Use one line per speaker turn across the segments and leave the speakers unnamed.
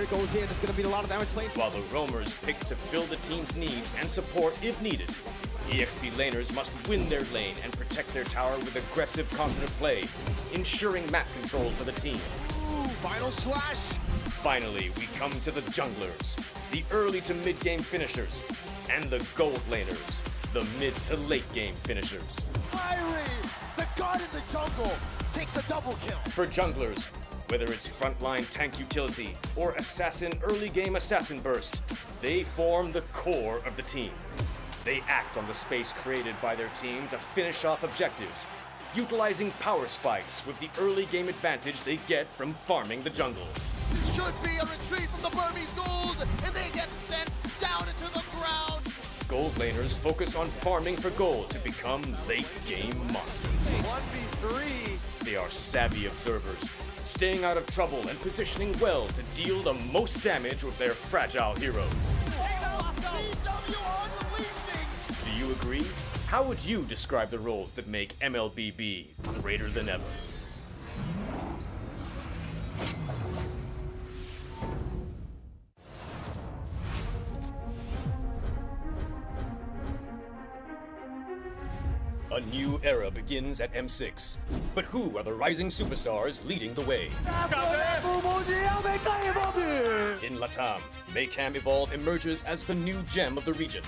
goes in. It's going to be a lot of damage plays.
While the roamers pick to fill the team's needs and support if needed, EXP laners must win their lane and protect their tower with aggressive, confident play, ensuring map control for the team.
Ooh, final slash.
Finally, we come to the junglers, the early to mid-game finishers, and the gold laners, the mid to late game finishers.
Irie, the god in the jungle, takes a double kill.
For junglers, whether it's frontline tank utility or assassin early game assassin burst, they form the core of the team. They act on the space created by their team to finish off objectives, utilizing power spikes with the early game advantage they get from farming the jungle.
It should be a retreat from the Burmese gold, and they get sent down into the ground.
Gold laners focus on farming for gold to become late game monsters.
1v3.
They are savvy observers, staying out of trouble and positioning well to deal the most damage with their fragile heroes. Do you agree? How would you describe the roles that make MLBB greater than ever? A new era begins at M6. But who are the rising superstars leading the way? In Latam, Maycam Evolve emerges as the new gem of the region.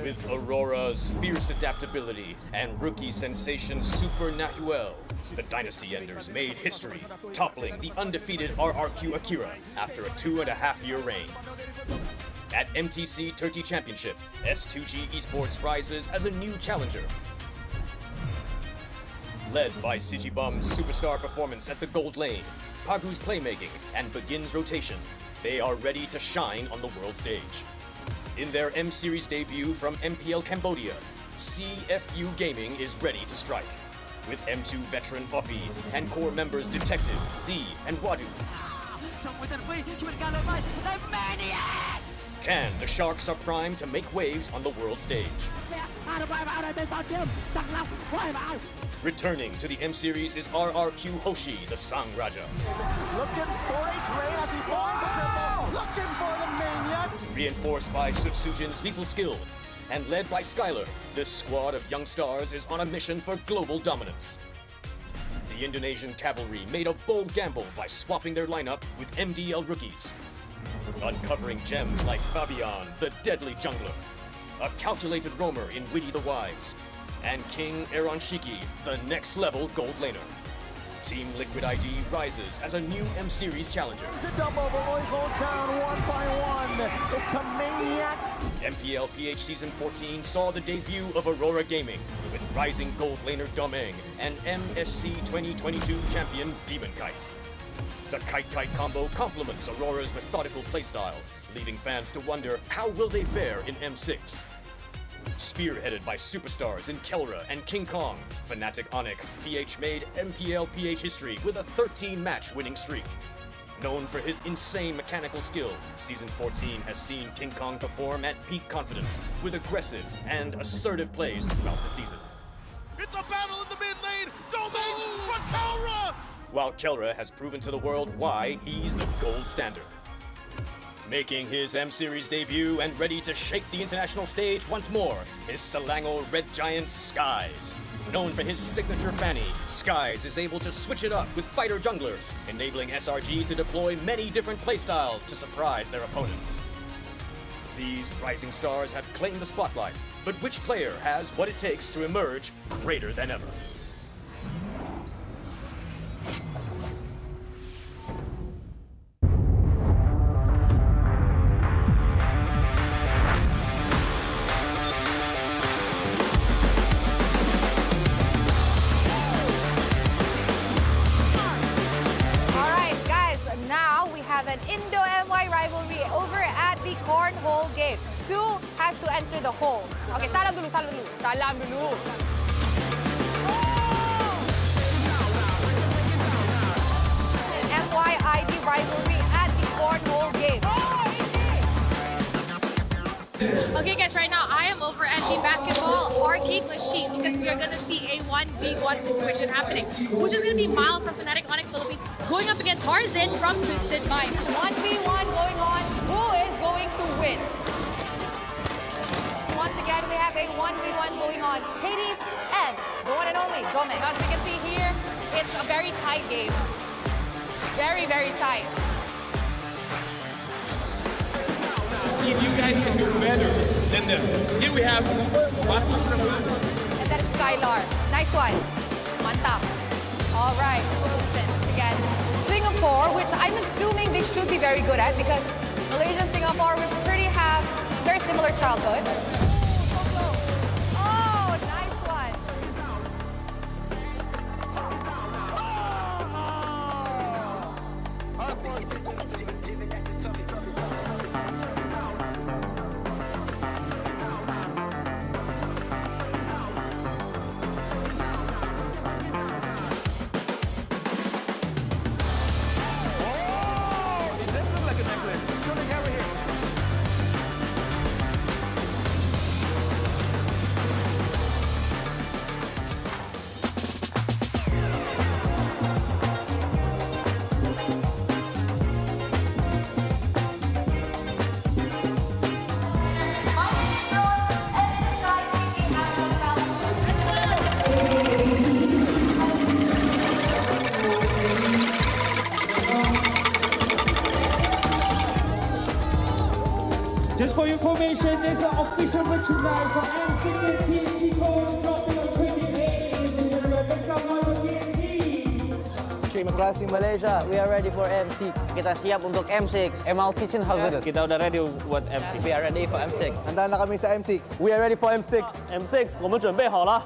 With Aurora's fierce adaptability and rookie sensation Super Nahuel, the Dynasty Enders made history, toppling the undefeated RRQ Akira after a 2.5-year reign. At MTC Turkey Championship, S2G Esports rises as a new challenger. Led by Sigibum's superstar performance at the gold lane, Pagu's playmaking, and Begin's rotation, they are ready to shine on the world stage. In their M-Series debut from MPL Cambodia, CFU Gaming is ready to strike, with M2 veteran Poppy and core members Detective, Z, and Wadu. Can the Sharks are primed to make waves on the world stage? Returning to the M-Series is RRQ Hoshi, the Sang Raja.
Looking for a trade as he finds the triple. Looking for the maniac.
Reinforced by Sutsujin's lethal skill, and led by Skylar, this squad of young stars is on a mission for global dominance. The Indonesian cavalry made a bold gamble by swapping their lineup with MDL rookies, uncovering gems like Fabian, the deadly jungler, a calculated roamer in Witty the Wise, and King Eronshiki, the next-level gold laner. Team Liquid ID rises as a new M-Series challenger.
To double, Roy goes down 1 by 1. It's a maniac.
MPL PH Season 14 saw the debut of Aurora Gaming, with rising gold laner Domeng and MSC 2022 champion Demon Kite. The Kite-Kite combo complements Aurora's methodical playstyle, leaving fans to wonder how will they fare in M6. Spearheaded by superstars in Kelra and King Kong, Fnatic Onyx PH made MPL PH history with a 13-match winning streak. Known for his insane mechanical skill, Season 14 has seen King Kong perform at peak confidence with aggressive and assertive plays throughout the season.
It's a battle in the mid lane. Domain, Kelra!
While Kelra has proven to the world why he's the gold standard. Making his M-Series debut and ready to shake the international stage once more is Selangor Red Giant Skies. Known for his signature fanny, Skies is able to switch it up with fighter junglers, enabling SRG to deploy many different playstyles to surprise their opponents. These rising stars have claimed the spotlight, but which player has what it takes to emerge greater than ever?
An Indo-MY rivalry over at the cornhole game. Sue has to enter the hole. Okay, salam dulu, salam dulu. Salam dulu. An MYID rivalry at the cornhole game.
Okay guys, right now I am over at the basketball arcade machine because we are going to see a 1v1 situation happening, which is going to be Miles from Fnatic Onyx going up against Tarzan from Twisted Mind.
1v1 going on. Who is going to win? Once again, we have a 1v1 going on. Hades and the one and only Dominic.
As you can see here, it's a very tight game. Very, very tight.
If you guys can do better than them. Here we have
And that is Skylar. Nice one. Manta. All right. Listen, again, Singapore, which I'm assuming they should be very good at because Malaysia and Singapore will pretty have very similar childhood. Oh, nice one.
Just for your information, there's an official merchandise for M6 and TNT Gold dropping on 28. Let's come on with TNT.
Terima kasih Malaysia. We are ready for M6. Kita siap untuk M6. ML Kitchen Hazardous.
Kita udah ready buat M6.
We are ready for M6.
Handa na kami sa M6.
We are ready for M6. M6， 我们准备好了。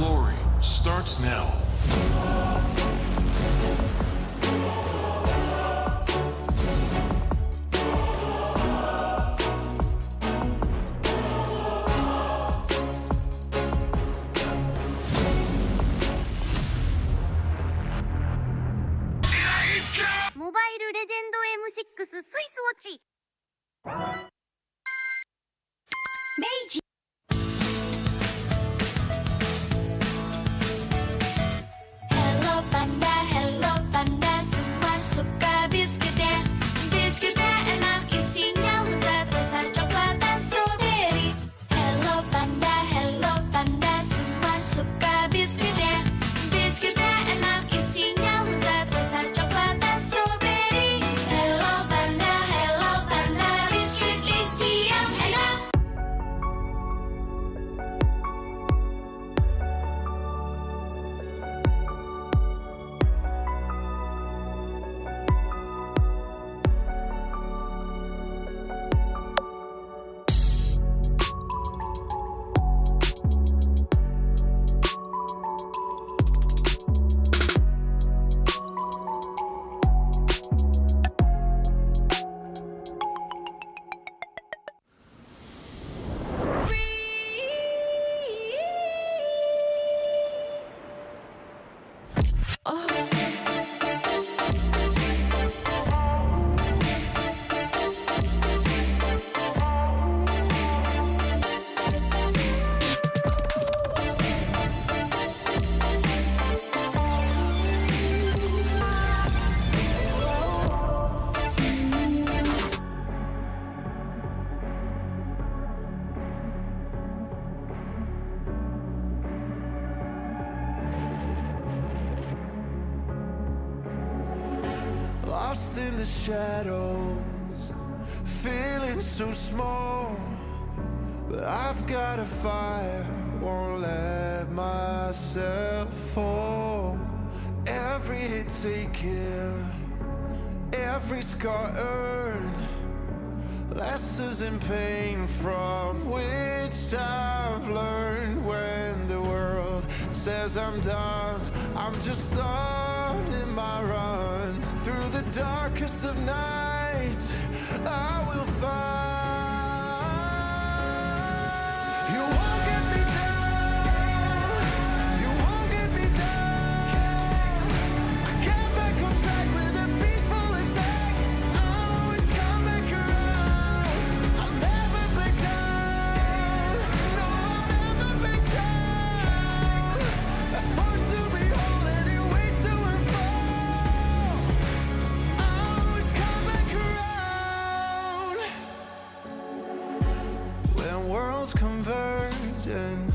glory starts now.
Mobile Legend M6 スイスウォッチ明治Hello Panda, Hello Panda, semua suka biskuitnya. Biskuitnya enak isinya lezat rasa coklat dan strawberry. Hello Panda, Hello Panda, semua suka biskuitnya. Biskuitnya enak isinya lezat rasa coklat dan strawberry. Hello Panda, biskuit isi yang enak.
Lost in the shadows, feeling so small. But I've got a fire, won't let myself fall. Every hit taken, every scar earned, lessons in pain from which I've learned. When the world says I'm done, I'm just starting my run. Through the darkest of nights, I will find. You won't get me down, you won't get me down. I get back on track with a peaceful attack. I'll always come back around. I'll never back down, no, I'll never back down. A force to behold and it waits to unfold. I'll always come back around. When worlds converge and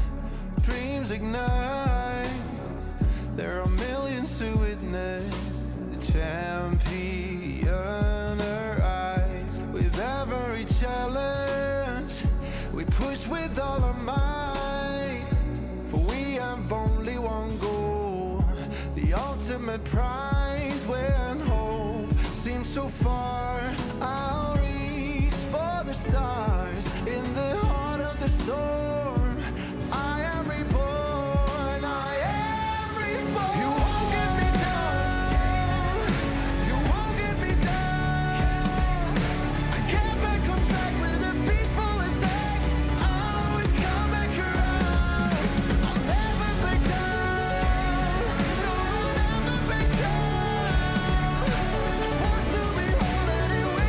dreams ignite, there are millions to witness the champion arise. With every challenge, we push with all our might. For we have only one goal, the ultimate prize. When hope seems so far, I'll reach for the stars. In the heart of the storm, I am reborn, I am reborn. You won't get me down, you won't get me down. I get back on track with a peaceful attack. I'll always come back around. I'll never back down, no, I'll never back down. A force to behold and it waits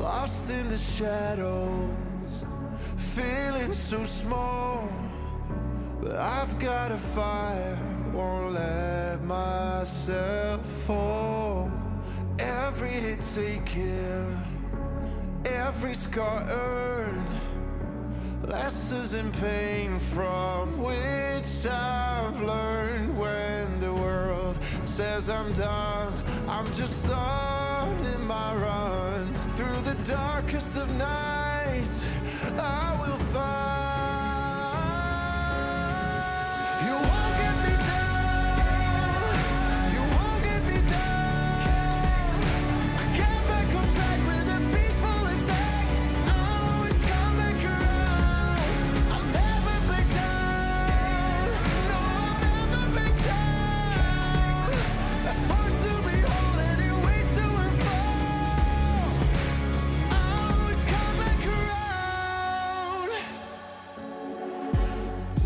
lost in the shadows, feeling so small. But I've got a fire, won't let myself fall. Every hit taken, every scar earned, lessons in pain from which I've learned. When the world says I'm done, I'm just starting my run. Through the darkest of nights, I will find. You won't get me down, you won't get me down. I get back on track with a peaceful attack. I'll always come back around. I'll never back down, no, I'll never back down. A force to behold and it waits to unfold. I'll always come back around.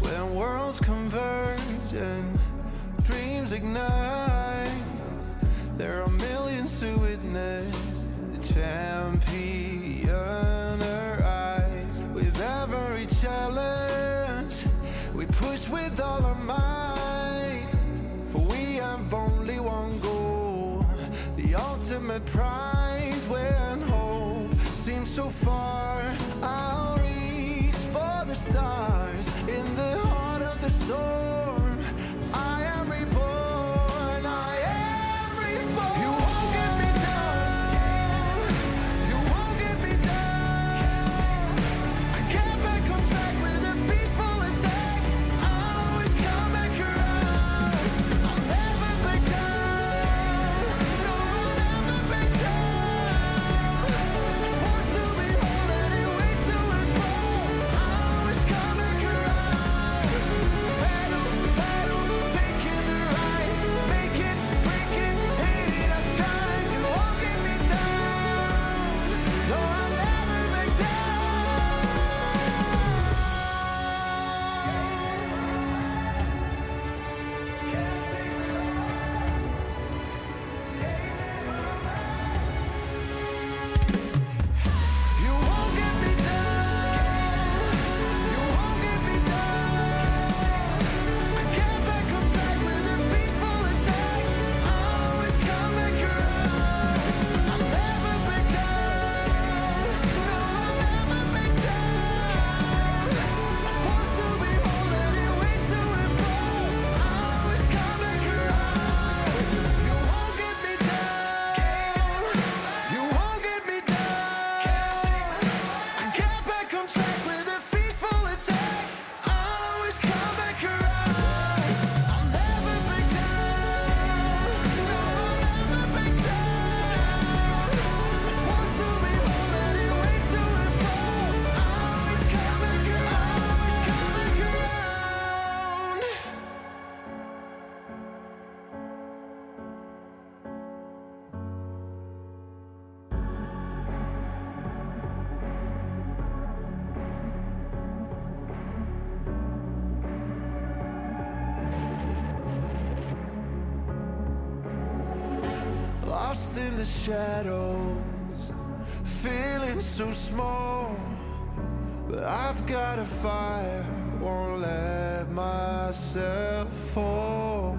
When worlds converge and dreams ignite, there are millions to witness the champion arise. With every challenge, we push with all our might. For we have only one goal, the ultimate prize. When hope seems so far, I'll reach for the stars. In the heart of the storm, I am reborn, I am reborn. You won't get me down, you won't get me down. I get back on track with a peaceful attack. I'll always come back around. I'll never back down, no, I'll never back down. A force to behold and it waits to unfold. I'll always come back around. Battle, battle, taking the ride. Make it, break it, hit it, I shine. You won't get me down, no, I'll never back You won't get me down, you won't get me down. I get back on track with a peaceful attack. I'll always come back around. I'll never back down, no, I'll never back down. A force to behold and it waits to unfold. I'll always come back around. You won't get me down, you won't get me down. I get back on track with a peaceful attack. I'll always come back around. I'll never back down, no, I'll never back down. A force to behold and it waits to unfold. I'll always come back around, always come back around. Lost in the shadows, feeling so small. But I've got a fire, won't let myself fall.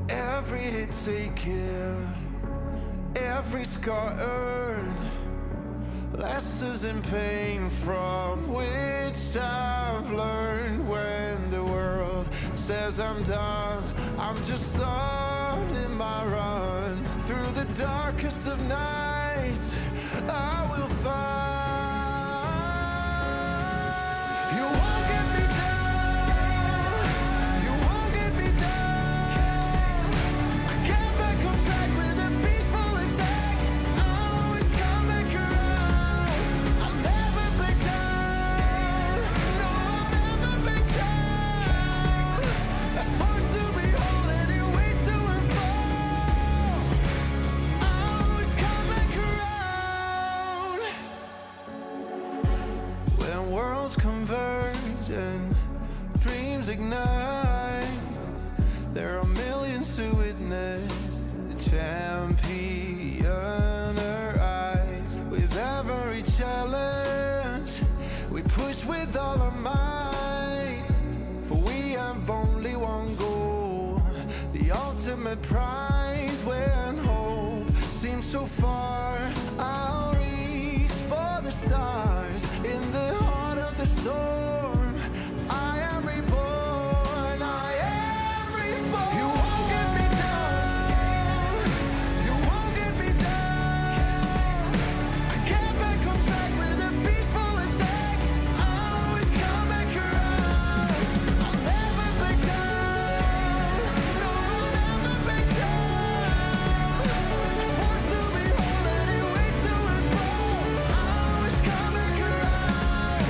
Every hit taken, every scar earned, lessons in pain from which I've learned. When the world says I'm done, I'm just starting my run. Through the darkest of nights, I will find. You won't get me down, you won't get me down. I get back on track with a peaceful attack. I'll always come back around. I'll never back down, no, I'll never back down. A force to behold and it waits to unfold. I'll always come back around. When worlds converge and dreams ignite, there are millions to witness the champion arise. With every challenge. We push with all our might, for we have only one goal, the ultimate prize. When hope seems so far, I'll reach for the stars. In the heart of the storm, I am reborn, I am reborn. You won't get me down, you won't get me down. I get back on track with a peaceful attack. I'll always come back around. I'll never back down, no, I'll never back down. Forced to be whole anyway to and fall. I'll always come back around.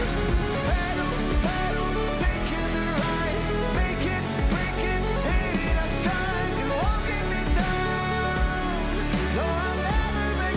Battle, battle, taking the ride, make it, break it, hate it, I shine. You won't get me down, no, I'll never back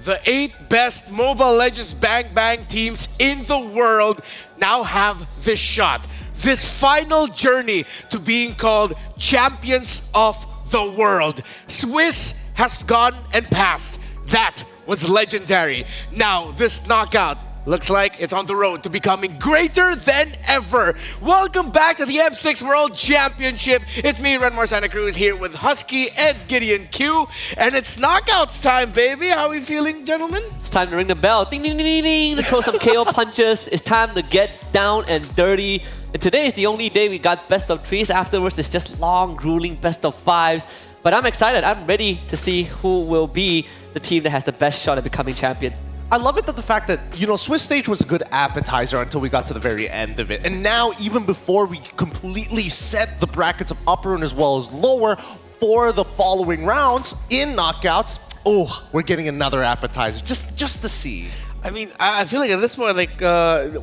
The 8 best Mobile Legends Bang Bang teams in the world now have this shot, this final journey to being called champions of the world. Swiss has gone and passed. That was legendary. Now this knockout looks like it's on the road to becoming greater than ever. Welcome back to the M6 World Championship. It's me, Renmar Santa Cruz, here with Husky and Gideon Q. And it's knockouts time, baby. How are we feeling, gentlemen?
It's time to ring the bell. Ding, ding, ding, ding, ding. To throw some KO punches. It's time to get down and dirty. And today is the only day we got best of 3s. Afterwards, it's just long, grueling best of 5s. But I'm excited. I'm ready to see who will be the team that has the best shot at becoming champion.
I love it that the fact that, you know, Swiss stage was a good appetizer until we got to the very end of it. And now, even before we completely set the brackets of upper and as well as lower for the following rounds in knockouts, oh, we're getting another appetizer just to see.
I mean, I feel like at this point, like,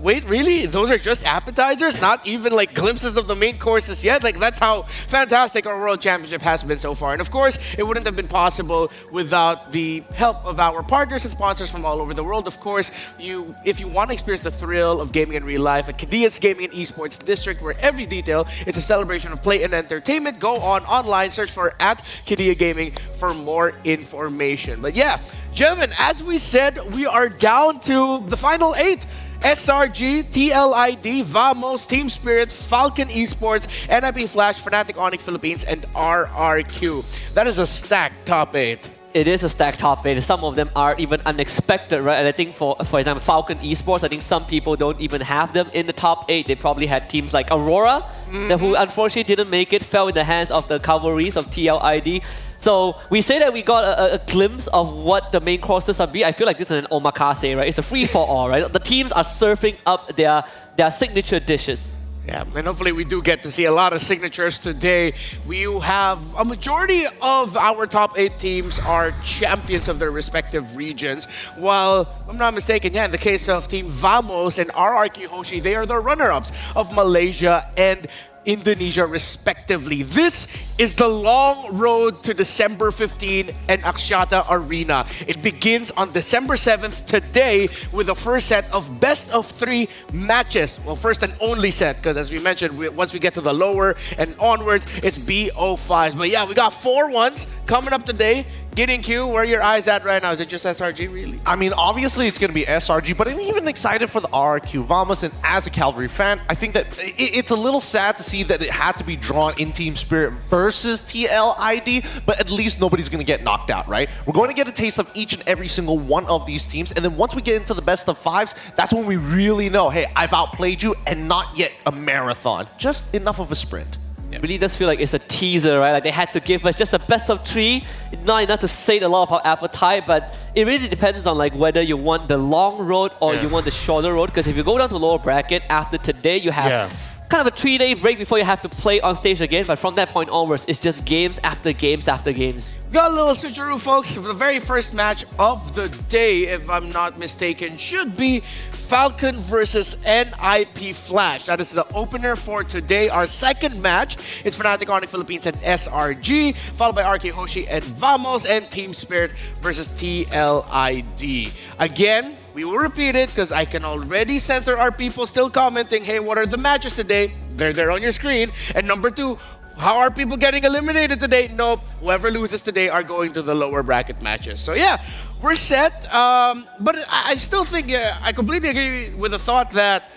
wait, really? Those are just appetizers? Not even like glimpses of the main courses yet? Like, that's how fantastic our World Championship has been so far. And of course, it wouldn't have been possible without the help of our partners and sponsors from all over the world. Of course, if you want to experience the thrill of gaming in real life at Kadia's Gaming and Esports District, where every detail is a celebration of play and entertainment, go online, search for @Kadia Gaming for more information. But yeah, gentlemen, as we said, we are down to the final 8. SRG, TLID, Vamos, Team Spirit, Falcon Esports, NIP Flash, Fnatic Onyx Philippines, and RRQ. That is a stacked top 8.
It is a stacked top 8. Some of them are even unexpected, right? And I think for example, Falcon Esports, I think some people don't even have them in the top 8. They probably had teams like Aurora, who unfortunately didn't make it, fell in the hands of the cavalries of TLID. So we say that we got a glimpse of what the main courses are be. I feel like this is an omakase, right? It's a free-for-all, right? The teams are surfing up their signature dishes.
Yeah, and hopefully we do get to see a lot of signatures today. We have a majority of our top 8 teams are champions of their respective regions. While, if I'm not mistaken, yeah, in the case of Team Vamos and RRQ Hoshi, they are the runner-ups of Malaysia and Indonesia respectively. This is the long road to December 15 and Axiata Arena. It begins on December 7th today with the first set of best of 3 matches. Well, first and only set, because as we mentioned, once we get to the lower and onwards, it's BO5s. But yeah, we got 4 ones coming up today. Getting Q, where are your eyes at right now? Is it just SRG, really?
I mean, obviously it's going to be SRG, but I'm even excited for the RRQ Vamos, and as a Calvary fan, I think that it's a little sad to see that it had to be drawn in Team Spirit versus TLID, but at least nobody's going to get knocked out, right? We're going to get a taste of each and every single one of these teams, and then once we get into the best of fives, that's when we really know, hey, I've outplayed you, and not yet a marathon, just enough of a sprint.
It really does feel like it's a teaser, right? Like they had to give us just a best of 3. It's not enough to sate a lot of our appetite, but it really depends on like whether you want the long road or you want the shorter road. Because if you go down to lower bracket, after today, you have kind of a 3-day break before you have to play on stage again. But from that point onwards, it's just games after games after games.
Got a little switcheroo, folks. The very first match of the day, if I'm not mistaken, should be Falcon versus NIP Flash. That is the opener for today. Our second match is Fnatic Onyx Philippines and SRG, followed by RK Hoshi and Vamos, and Team Spirit versus TLID. Again, we will repeat it because I can already sense there are people still commenting, hey, what are the matches today? They're there on your screen. And number 2, how are people getting eliminated today? Nope. Whoever loses today are going to the lower bracket matches. So yeah, we're set. But I still think, I completely agree with the thought that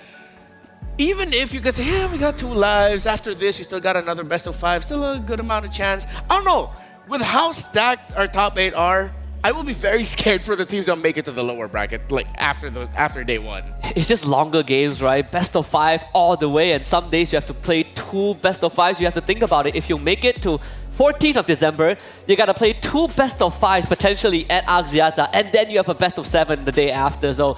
even if you could say, yeah, we got 2 lives, after this you still got another best of 5, still a good amount of chance. I don't know. With how stacked our top 8 are, I will be very scared for the teams that make it to the lower bracket, like after day 1.
It's just longer games, right? Best of 5 all the way, and some days you have to play 2 best of 5s. You have to think about it. If you make it to 14th of December, you gotta play 2 best of 5s potentially at Axiata, and then you have a best of 7 the day after. So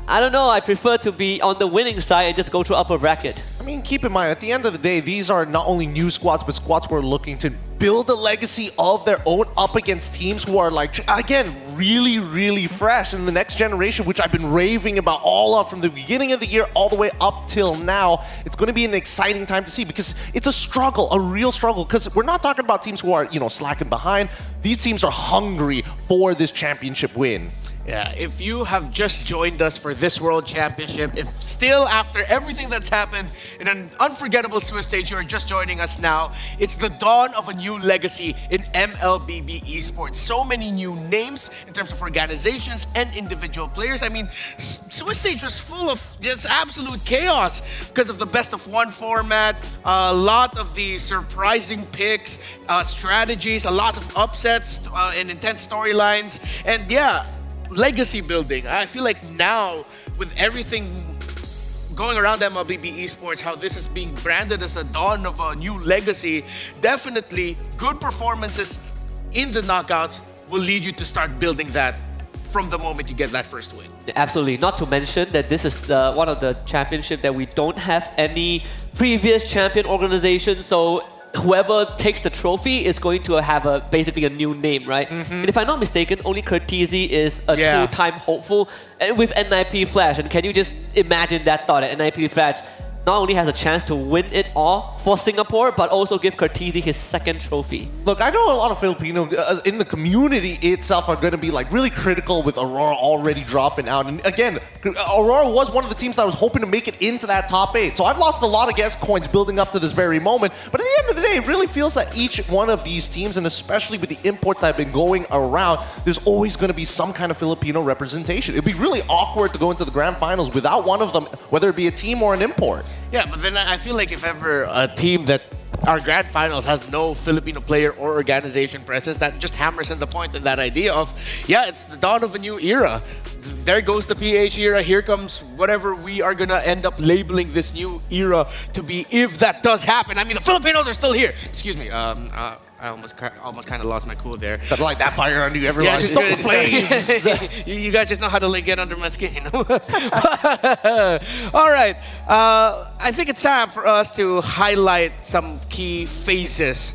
I don't know. I prefer to be on the winning side and just go through upper bracket.
I mean, keep in mind, at the end of the day, these are not only new squads, but squads who are looking to build a legacy of their own up against teams who are, like, again, really, really fresh in the next generation, which I've been raving about all of from the beginning of the year all the way up till now. It's going to be an exciting time to see because it's a struggle, a real struggle, because we're not talking about teams who are, slacking behind. These teams are hungry for this championship win.
Yeah, if you have just joined us for this World Championship, if still after everything that's happened in an unforgettable Swiss stage, you are just joining us now, it's the dawn of a new legacy in MLBB esports. So many new names in terms of organizations and individual players. I mean, Swiss stage was full of just absolute chaos because of the best of 1 format, a lot of the surprising picks, strategies, a lot of upsets and intense storylines, and yeah, legacy building. I feel like now, with everything going around MLBB esports, how this is being branded as a dawn of a new legacy, definitely good performances in the knockouts will lead you to start building that from the moment you get that first win.
Absolutely. Not to mention that this is one of the championships that we don't have any previous champion organization, so whoever takes the trophy is going to have basically a new name, right? And if I'm not mistaken, only Curtizy is a 2-time hopeful, and with NIP Flash. And can you just imagine that thought? That NIP Flash not only has a chance to win it all for Singapore, but also give Curtizy his 2nd trophy.
Look, I know a lot of Filipino in the community itself are going to be like really critical with Aurora already dropping out. And again, Aurora was one of the teams that was hoping to make it into that top 8. So I've lost a lot of guest coins building up to this very moment. But at the end of the day, it really feels that each one of these teams, and especially with the imports that have been going around, there's always going to be some kind of Filipino representation. It'd be really awkward to go into the grand finals without one of them, whether it be a team or an import.
Yeah, but then I feel like if ever a team that our grand finals has no Filipino player or organization presence, that just hammers in the point in that idea of, yeah, it's the dawn of a new era. There goes the PH era. Here comes whatever we are gonna end up labeling this new era to be, if that does happen. I mean, the Filipinos are still here. Excuse me. I almost kind of lost my cool there.
But like that fire under you, everyone. Yeah, stop the flames.
You guys just know how to get under my skin, you know? All right. I think it's time for us to highlight some key faces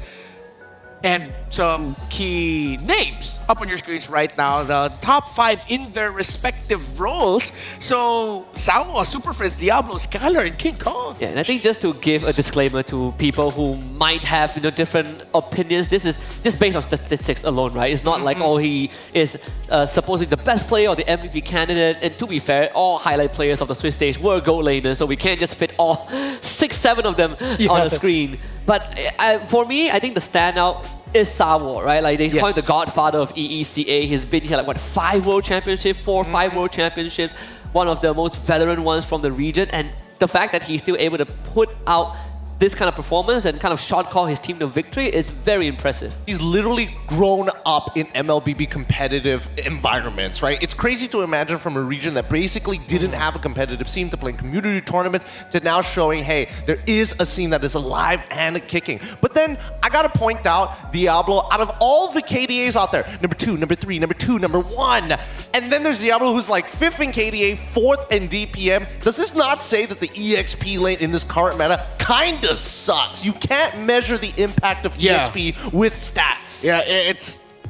and some key names up on your screens right now. The top 5 in their respective roles. So, Salwa, Super Friends, Diablo, Skylar, and King Kong.
Yeah, and I think just to give a disclaimer to people who might have different opinions, this is just based on statistics alone, right? It's not like, oh, he is supposedly the best player or the MVP candidate. And to be fair, all highlight players of the Swiss stage were gold laners, so we can't just fit all 6-7 of them on the screen. But for me, I think the standout is Sawo, right? Like they call him the godfather of EECA. He's been here like what, 5 World Championships, 4 or 5 World Championships, one of the most veteran ones from the region, and the fact that he's still able to put out this kind of performance and kind of shot call his team to victory is very impressive.
He's literally grown up in MLBB competitive environments, right? It's crazy to imagine from a region that basically didn't have a competitive scene to play in community tournaments to now showing, hey, there is a scene that is alive and kicking. But then I gotta point out, Diablo, out of all the KDAs out there, number 2, number 3, number 2, number 1, and then there's Diablo who's like 5th in KDA, 4th in DPM. Does this not say that the EXP lane in this current meta kinda sucks? You can't measure the impact of EXP with stats.
Yeah,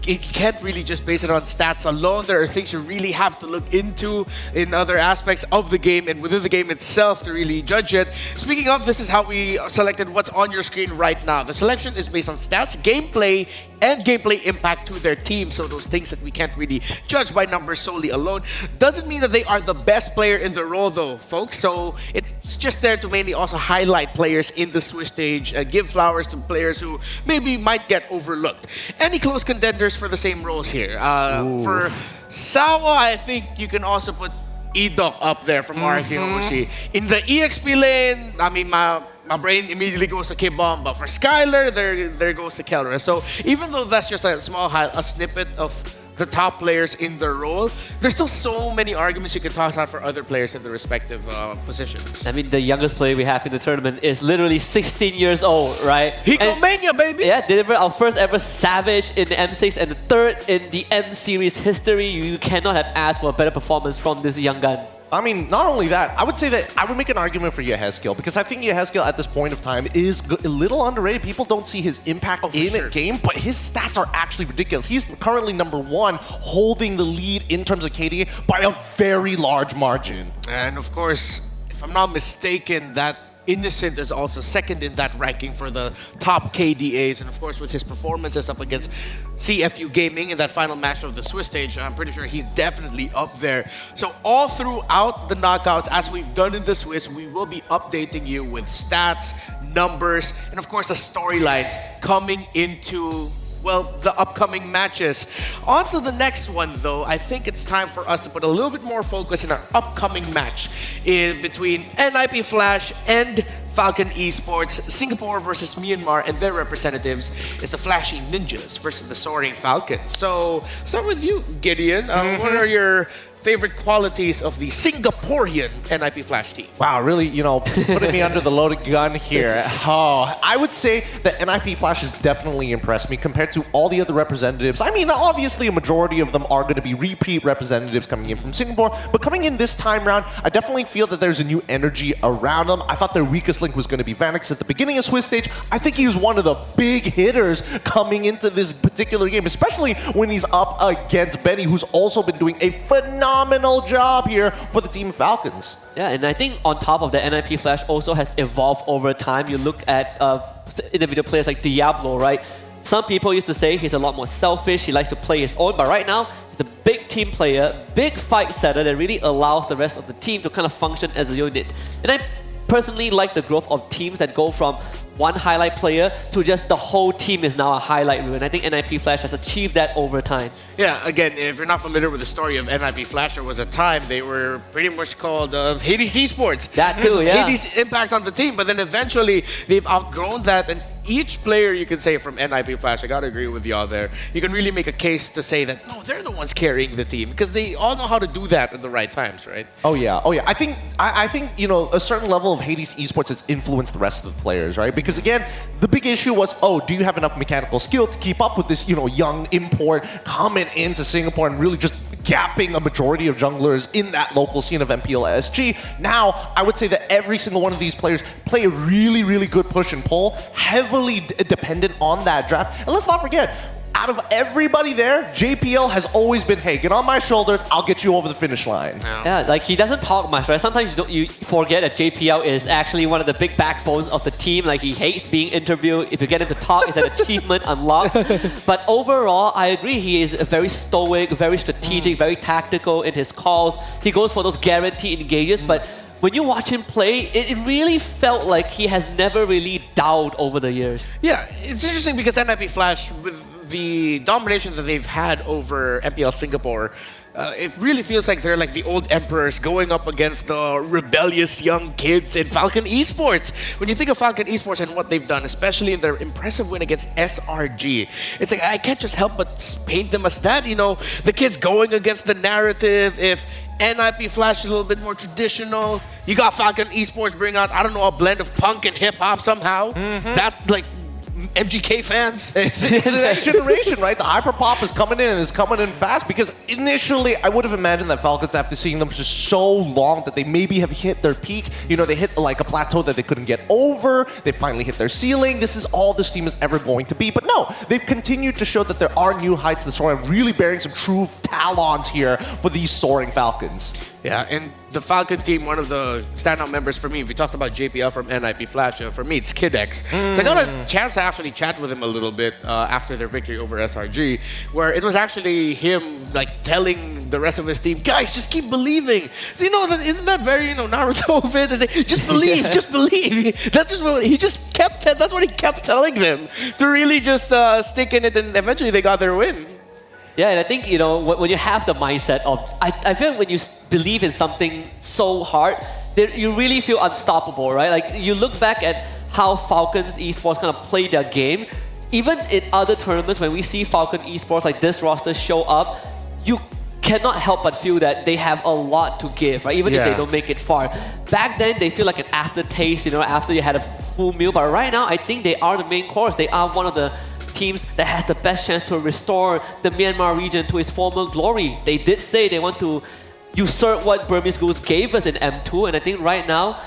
you can't really just base it on stats alone. There are things you really have to look into in other aspects of the game and within the game itself to really judge it. Speaking of, this is how we selected what's on your screen right now. The selection is based on stats, gameplay, and gameplay impact to their team. So those things that we can't really judge by numbers solely alone. Doesn't mean that they are the best player in the role though, folks. So it's just there to mainly also highlight players in the Swiss stage, give flowers to players who maybe might get overlooked. Any close contenders for the same roles here? For Sawa, I think you can also put Edok up there from RK Hoshi. In the EXP lane, I mean, my brain immediately goes to K-Bomb, but for Skylar, there goes to Kelra. So even though that's just a small a snippet of the top players in their role, there's still so many arguments you can toss out for other players in the respective positions.
I mean, the youngest player we have in the tournament is literally 16 years old, right?
Higomania, baby!
Yeah, delivered our first ever Savage in the M6 and the 3rd in the M-Series history. You cannot have asked for a better performance from this young gun.
I mean, not only that, I would say that I would make an argument for Yehezkiel because I think Yehezkiel at this point of time is a little underrated. People don't see his impact in a game, but his stats are actually ridiculous. He's currently number 1, holding the lead in terms of KDA by a very large margin.
And of course, if I'm not mistaken, that Innocent is also 2nd in that ranking for the top KDAs. And of course, with his performances up against CFU Gaming in that final match of the Swiss stage, I'm pretty sure he's definitely up there. So all throughout the knockouts, as we've done in the Swiss, we will be updating you with stats, numbers, and of course the storylines coming into, well, the upcoming matches. On to the next one though, I think it's time for us to put a little bit more focus in our upcoming match between NIP Flash and Falcon Esports. Singapore versus Myanmar and their representatives is the Flashy Ninjas versus the Soaring Falcons. So, start with you, Gideon. What are your favorite qualities of the Singaporean NIP Flash team?
Wow, really, putting me under the loaded gun here. Oh, I would say that NIP Flash has definitely impressed me compared to all the other representatives. I mean, obviously a majority of them are going to be repeat representatives coming in from Singapore, but coming in this time round, I definitely feel that there's a new energy around them. I thought their weakest link was going to be Vanix at the beginning of Swiss stage. I think he was one of the big hitters coming into this particular game, especially when he's up against Benny, who's also been doing a phenomenal job here for the Team Falcons.
Yeah, and I think on top of that, NIP Flash also has evolved over time. You look at individual players like Diablo, right? Some people used to say he's a lot more selfish, he likes to play his own, but right now, he's a big team player, big fight setter that really allows the rest of the team to kind of function as a unit. And I personally like the growth of teams that go from one highlight player to just the whole team is now a highlight reel. And I think NIP Flash has achieved that over time.
Yeah, again, if you're not familiar with the story of NIP Flash, there was a time they were pretty much called Hades Esports.
That too, yeah.
Hades' impact on the team, but then eventually they've outgrown that, and each player you can say from NIP Flash, I gotta agree with y'all there, you can really make a case to say that, no, they're the ones carrying the team, because they all know how to do that at the right times, right?
Oh yeah. I think a certain level of Hades Esports has influenced the rest of the players, right? Because again, the big issue was, do you have enough mechanical skill to keep up with this, young import coming into Singapore and really just gapping a majority of junglers in that local scene of MPL-SG. Now, I would say that every single one of these players play a really, really good push and pull, heavily dependent on that draft. And let's not forget, out of everybody there, JPL has always been, hey, get on my shoulders, I'll get you over the finish line.
Yeah, like he doesn't talk much, right? Sometimes you forget that JPL is actually one of the big backbones of the team. Like he hates being interviewed. If you get him to talk, it's an achievement unlocked. But overall, I agree, he is very stoic, very strategic, very tactical in his calls. He goes for those guaranteed engages, but when you watch him play, it really felt like he has never really dulled over the years.
Yeah, it's interesting because NIP Flash, with the domination that they've had over MPL Singapore, it really feels like they're like the old emperors going up against the rebellious young kids in Falcon Esports. When you think of Falcon Esports and what they've done, especially in their impressive win against SRG, it's like I can't just help but paint them as that. You know, the kids going against the narrative. If NIP Flash is a little bit more traditional, you got Falcon Esports bring out, I don't know, a blend of punk and hip hop somehow. That's like MGK fans.
It's the next generation, right? The hyperpop is coming in and it's coming in fast because initially I would have imagined that Falcons, after seeing them for just so long, that they maybe have hit their peak. You know, they hit like a plateau that they couldn't get over. They finally hit their ceiling. This is all this team is ever going to be. But no, they've continued to show that there are new heights to soar and really bearing some true talons here for these soaring Falcons.
Yeah, and the Falcon team, one of the standout members for me, if we talked about JPL from NIP Flash, for me it's KidX. So I got a chance to actually chat with him a little bit after their victory over SRG, where it was actually him like telling the rest of his team, guys, just keep believing. So you know, isn't that very, you know, Naruto of it? Say, just believe, just believe. That's just what he just kept, that's what he kept telling them, to really just stick in it, and eventually they got their win.
Yeah, and I think, you know, when you have the mindset of, I feel like when you believe in something so hard, you really feel unstoppable, right? Like, you look back at how Falcons Esports kind of play their game. Even in other tournaments, when we see Falcon Esports, like this roster, show up, you cannot help but feel that they have a lot to give, right? Even if they don't make it far. Back then, they feel like an aftertaste, you know, after you had a full meal. But right now, I think they are the main course. They are one of the teams that has the best chance to restore the Myanmar region to its former glory. They did say they want to usurp what Burmese Ghouls gave us in M2, and I think right now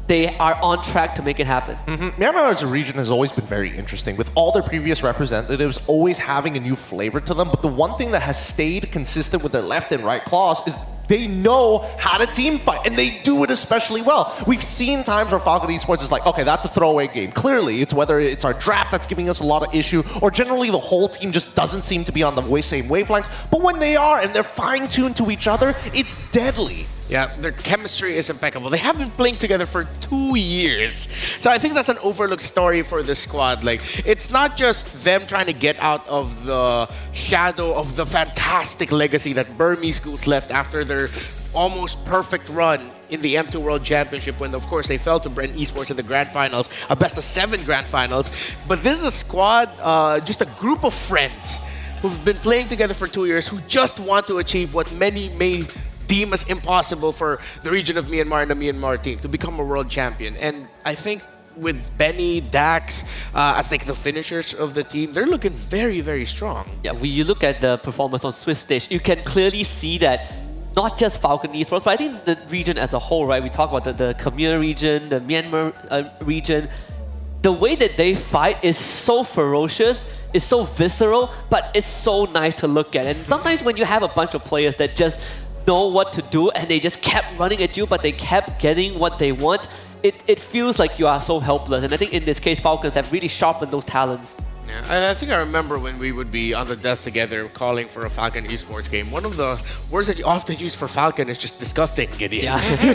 they are on track to make it happen.
Myanmar as a region has always been very interesting, with all their previous representatives always having a new flavor to them, but the one thing that has stayed consistent with their left and right claws is they know how to team fight, and they do it especially well. We've seen times where Falcon Esports is like, okay, that's a throwaway game. Clearly, it's whether it's our draft that's giving us a lot of issue, or generally the whole team just doesn't seem to be on the same wavelength. But when they are, and they're fine-tuned to each other, it's deadly.
Yeah, their chemistry is impeccable. They have been playing together for 2 years. So I think that's an overlooked story for this squad. Like, it's not just them trying to get out of the shadow of the fantastic legacy that Burmese Ghouls left after their almost perfect run in the M2 World Championship, when of course they fell to Brent Esports in the Grand Finals, a best of 7 Grand Finals. But this is a squad, just a group of friends who've been playing together for 2 years, who just want to achieve what many may deem as impossible for the region of Myanmar and the Myanmar team, to become a world champion. And I think with Benny, Dax, as like the finishers of the team, they're looking very, very strong.
Yeah, when you look at the performance on Swiss stage, you can clearly see that not just Falcon Esports, but I think the region as a whole, right? We talk about the Khmer region, the Myanmar region. The way that they fight is so ferocious, is so visceral, but it's so nice to look at. And sometimes when you have a bunch of players that just know what to do and they just kept running at you, but they kept getting what they want, it feels like you are so helpless. And I think in this case, Falcons have really sharpened those talents.
Yeah, I think I remember when we would be on the desk together calling for a Falcon Esports game. One of the words that you often use for Falcon is just disgusting, Gideon.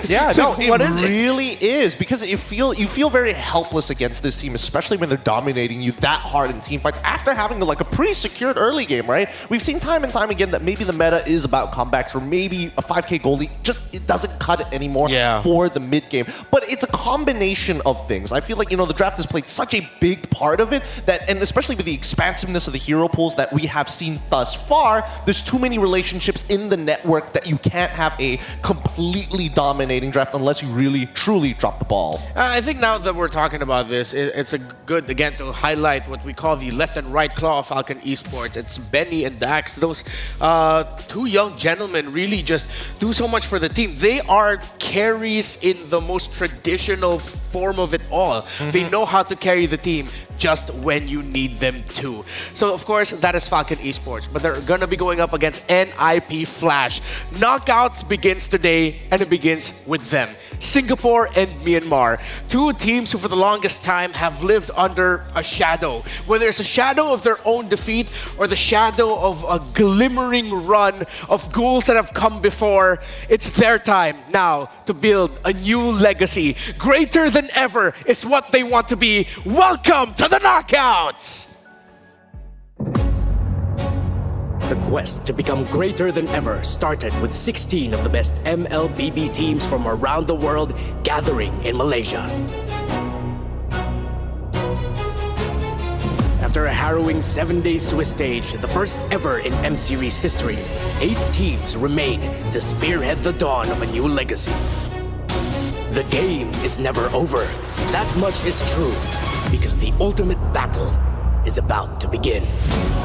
Yeah, no, it really is, because you feel very helpless against this team, especially when they're dominating you that hard in team fights after having like a pretty secured early game, right? We've seen time and time again that maybe the meta is about comebacks, or maybe a 5k goalie just it doesn't cut it anymore for the mid game. But it's a combination of things. I feel like, you know, the draft has played such a big part of it that, and especially with the expansiveness of the hero pools that we have seen thus far, there's too many relationships in the network that you can't have a completely dominating draft unless you really, truly drop the ball.
I think now that we're talking about this, it's a good, again, to highlight what we call the left and right claw of Falcon Esports. It's Benny and Dax. Those 2 young gentlemen really just do so much for the team. They are carries in the most traditional form of it all. They know how to carry the team just when you need them to. So of course, that is Falcon Esports, but they're gonna be going up against NIP Flash. Knockouts begins today, and it begins with them. Singapore and Myanmar, two teams who for the longest time have lived under a shadow. Whether it's a shadow of their own defeat or the shadow of a glimmering run of ghouls that have come before, it's their time now to build a new legacy. Greater than ever is what they want to be. Welcome to the Knockouts!
The quest to become greater than ever started with 16 of the best MLBB teams from around the world gathering in Malaysia. After a harrowing 7-day Swiss stage, the first ever in M-Series history, 8 teams remain to spearhead the dawn of a new legacy. The game is never over. That much is true, because the ultimate battle is about to begin.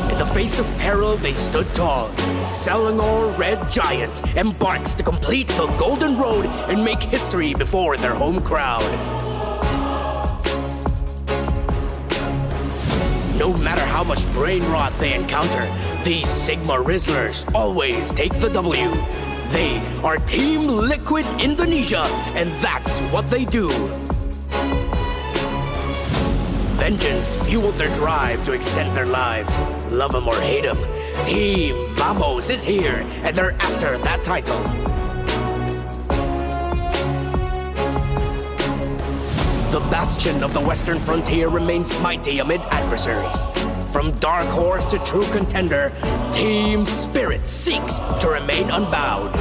In the face of peril, they stood tall. Selangor Red Giants embarks to complete the Golden Road and make history before their home crowd. No matter how much brain rot they encounter, these Sigma Rizzlers always take the W. They are Team Liquid Indonesia, and that's what they do. Vengeance fueled their drive to extend their lives. Love them or hate them, Team Vamos is here, and they're after that title. The bastion of the Western frontier remains mighty amid adversaries. From dark horse to true contender, Team Spirit seeks to remain unbowed.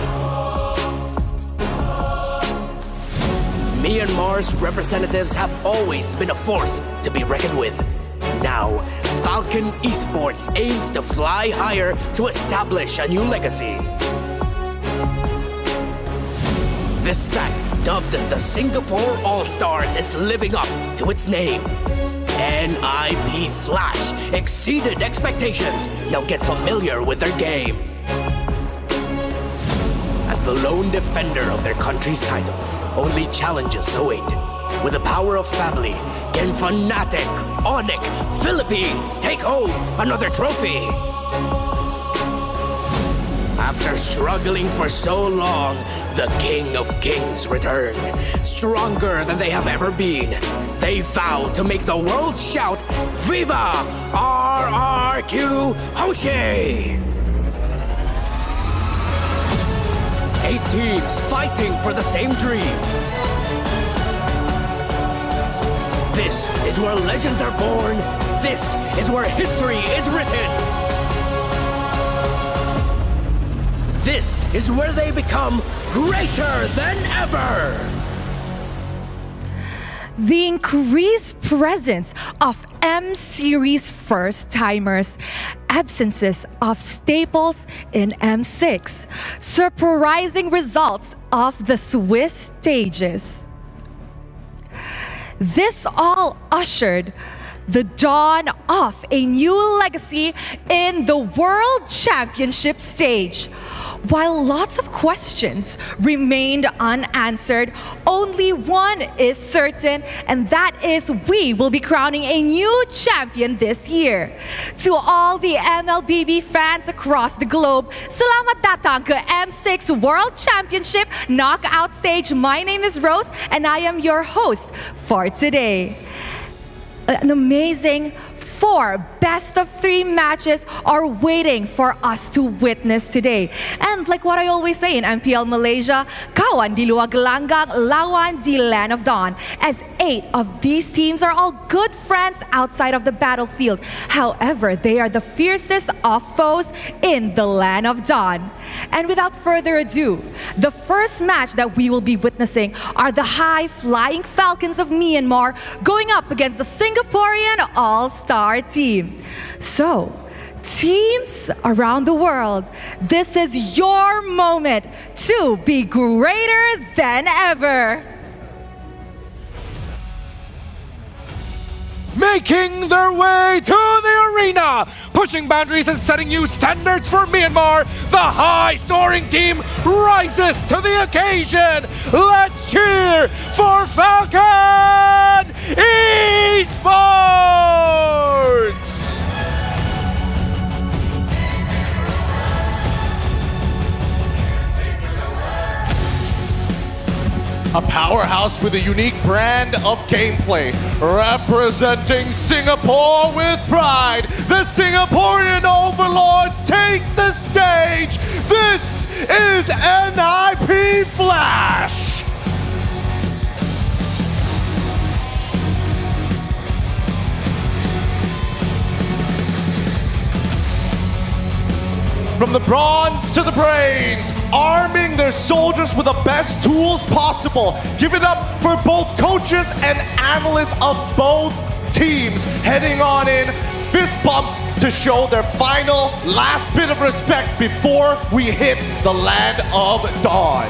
Myanmar's representatives have always been a force to be reckoned with. Now, Falcon Esports aims to fly higher to establish a new legacy. This stack, dubbed as the Singapore All-Stars, is living up to its name. NIP Flash exceeded expectations. Now get familiar with their game. As the lone defender of their country's title, only challenges await. With the power of family, can Fnatic, Onyx, Philippines take home another trophy? After struggling for so long, the King of Kings return. Stronger than they have ever been, they vow to make the world shout, Viva RRQ Hoshi! 8 teams fighting for the same dream. This is where legends are born. This is where history is written. This is where they become greater than ever.
The increased presence of M-Series first-timers, absences of staples in M6, surprising results of the Swiss stages. This all ushered the dawn of a new legacy in the World Championship stage. While lots of questions remained unanswered, only one is certain, and that is we will be crowning a new champion this year. To all the MLBB fans across the globe, salamat datang ke M6 World Championship Knockout Stage. My name is Rose, and I am your host for today. An amazing 4 best-of-3 matches are waiting for us to witness today. And like what I always say in MPL Malaysia, kawan di luar gelanggang, lawan di Land of Dawn. As 8 of these teams are all good friends outside of the battlefield. However, they are the fiercest of foes in the Land of Dawn. And without further ado, the first match that we will be witnessing are the high-flying Falcons of Myanmar going up against the Singaporean All-Star team. So, teams around the world, this is your moment to be greater than ever.
Making their way to the arena, pushing boundaries and setting new standards for Myanmar, the high-soaring team rises to the occasion. Let's cheer for Falcon Esports!
A powerhouse with a unique brand of gameplay. Representing Singapore with pride, the Singaporean overlords take the stage. This is NIP Flash. From the bronze to the brains, arming their soldiers with the best tools possible. Give it up for both coaches and analysts of both teams. Heading on in, fist bumps to show their final last bit of respect before we hit the land of dawn.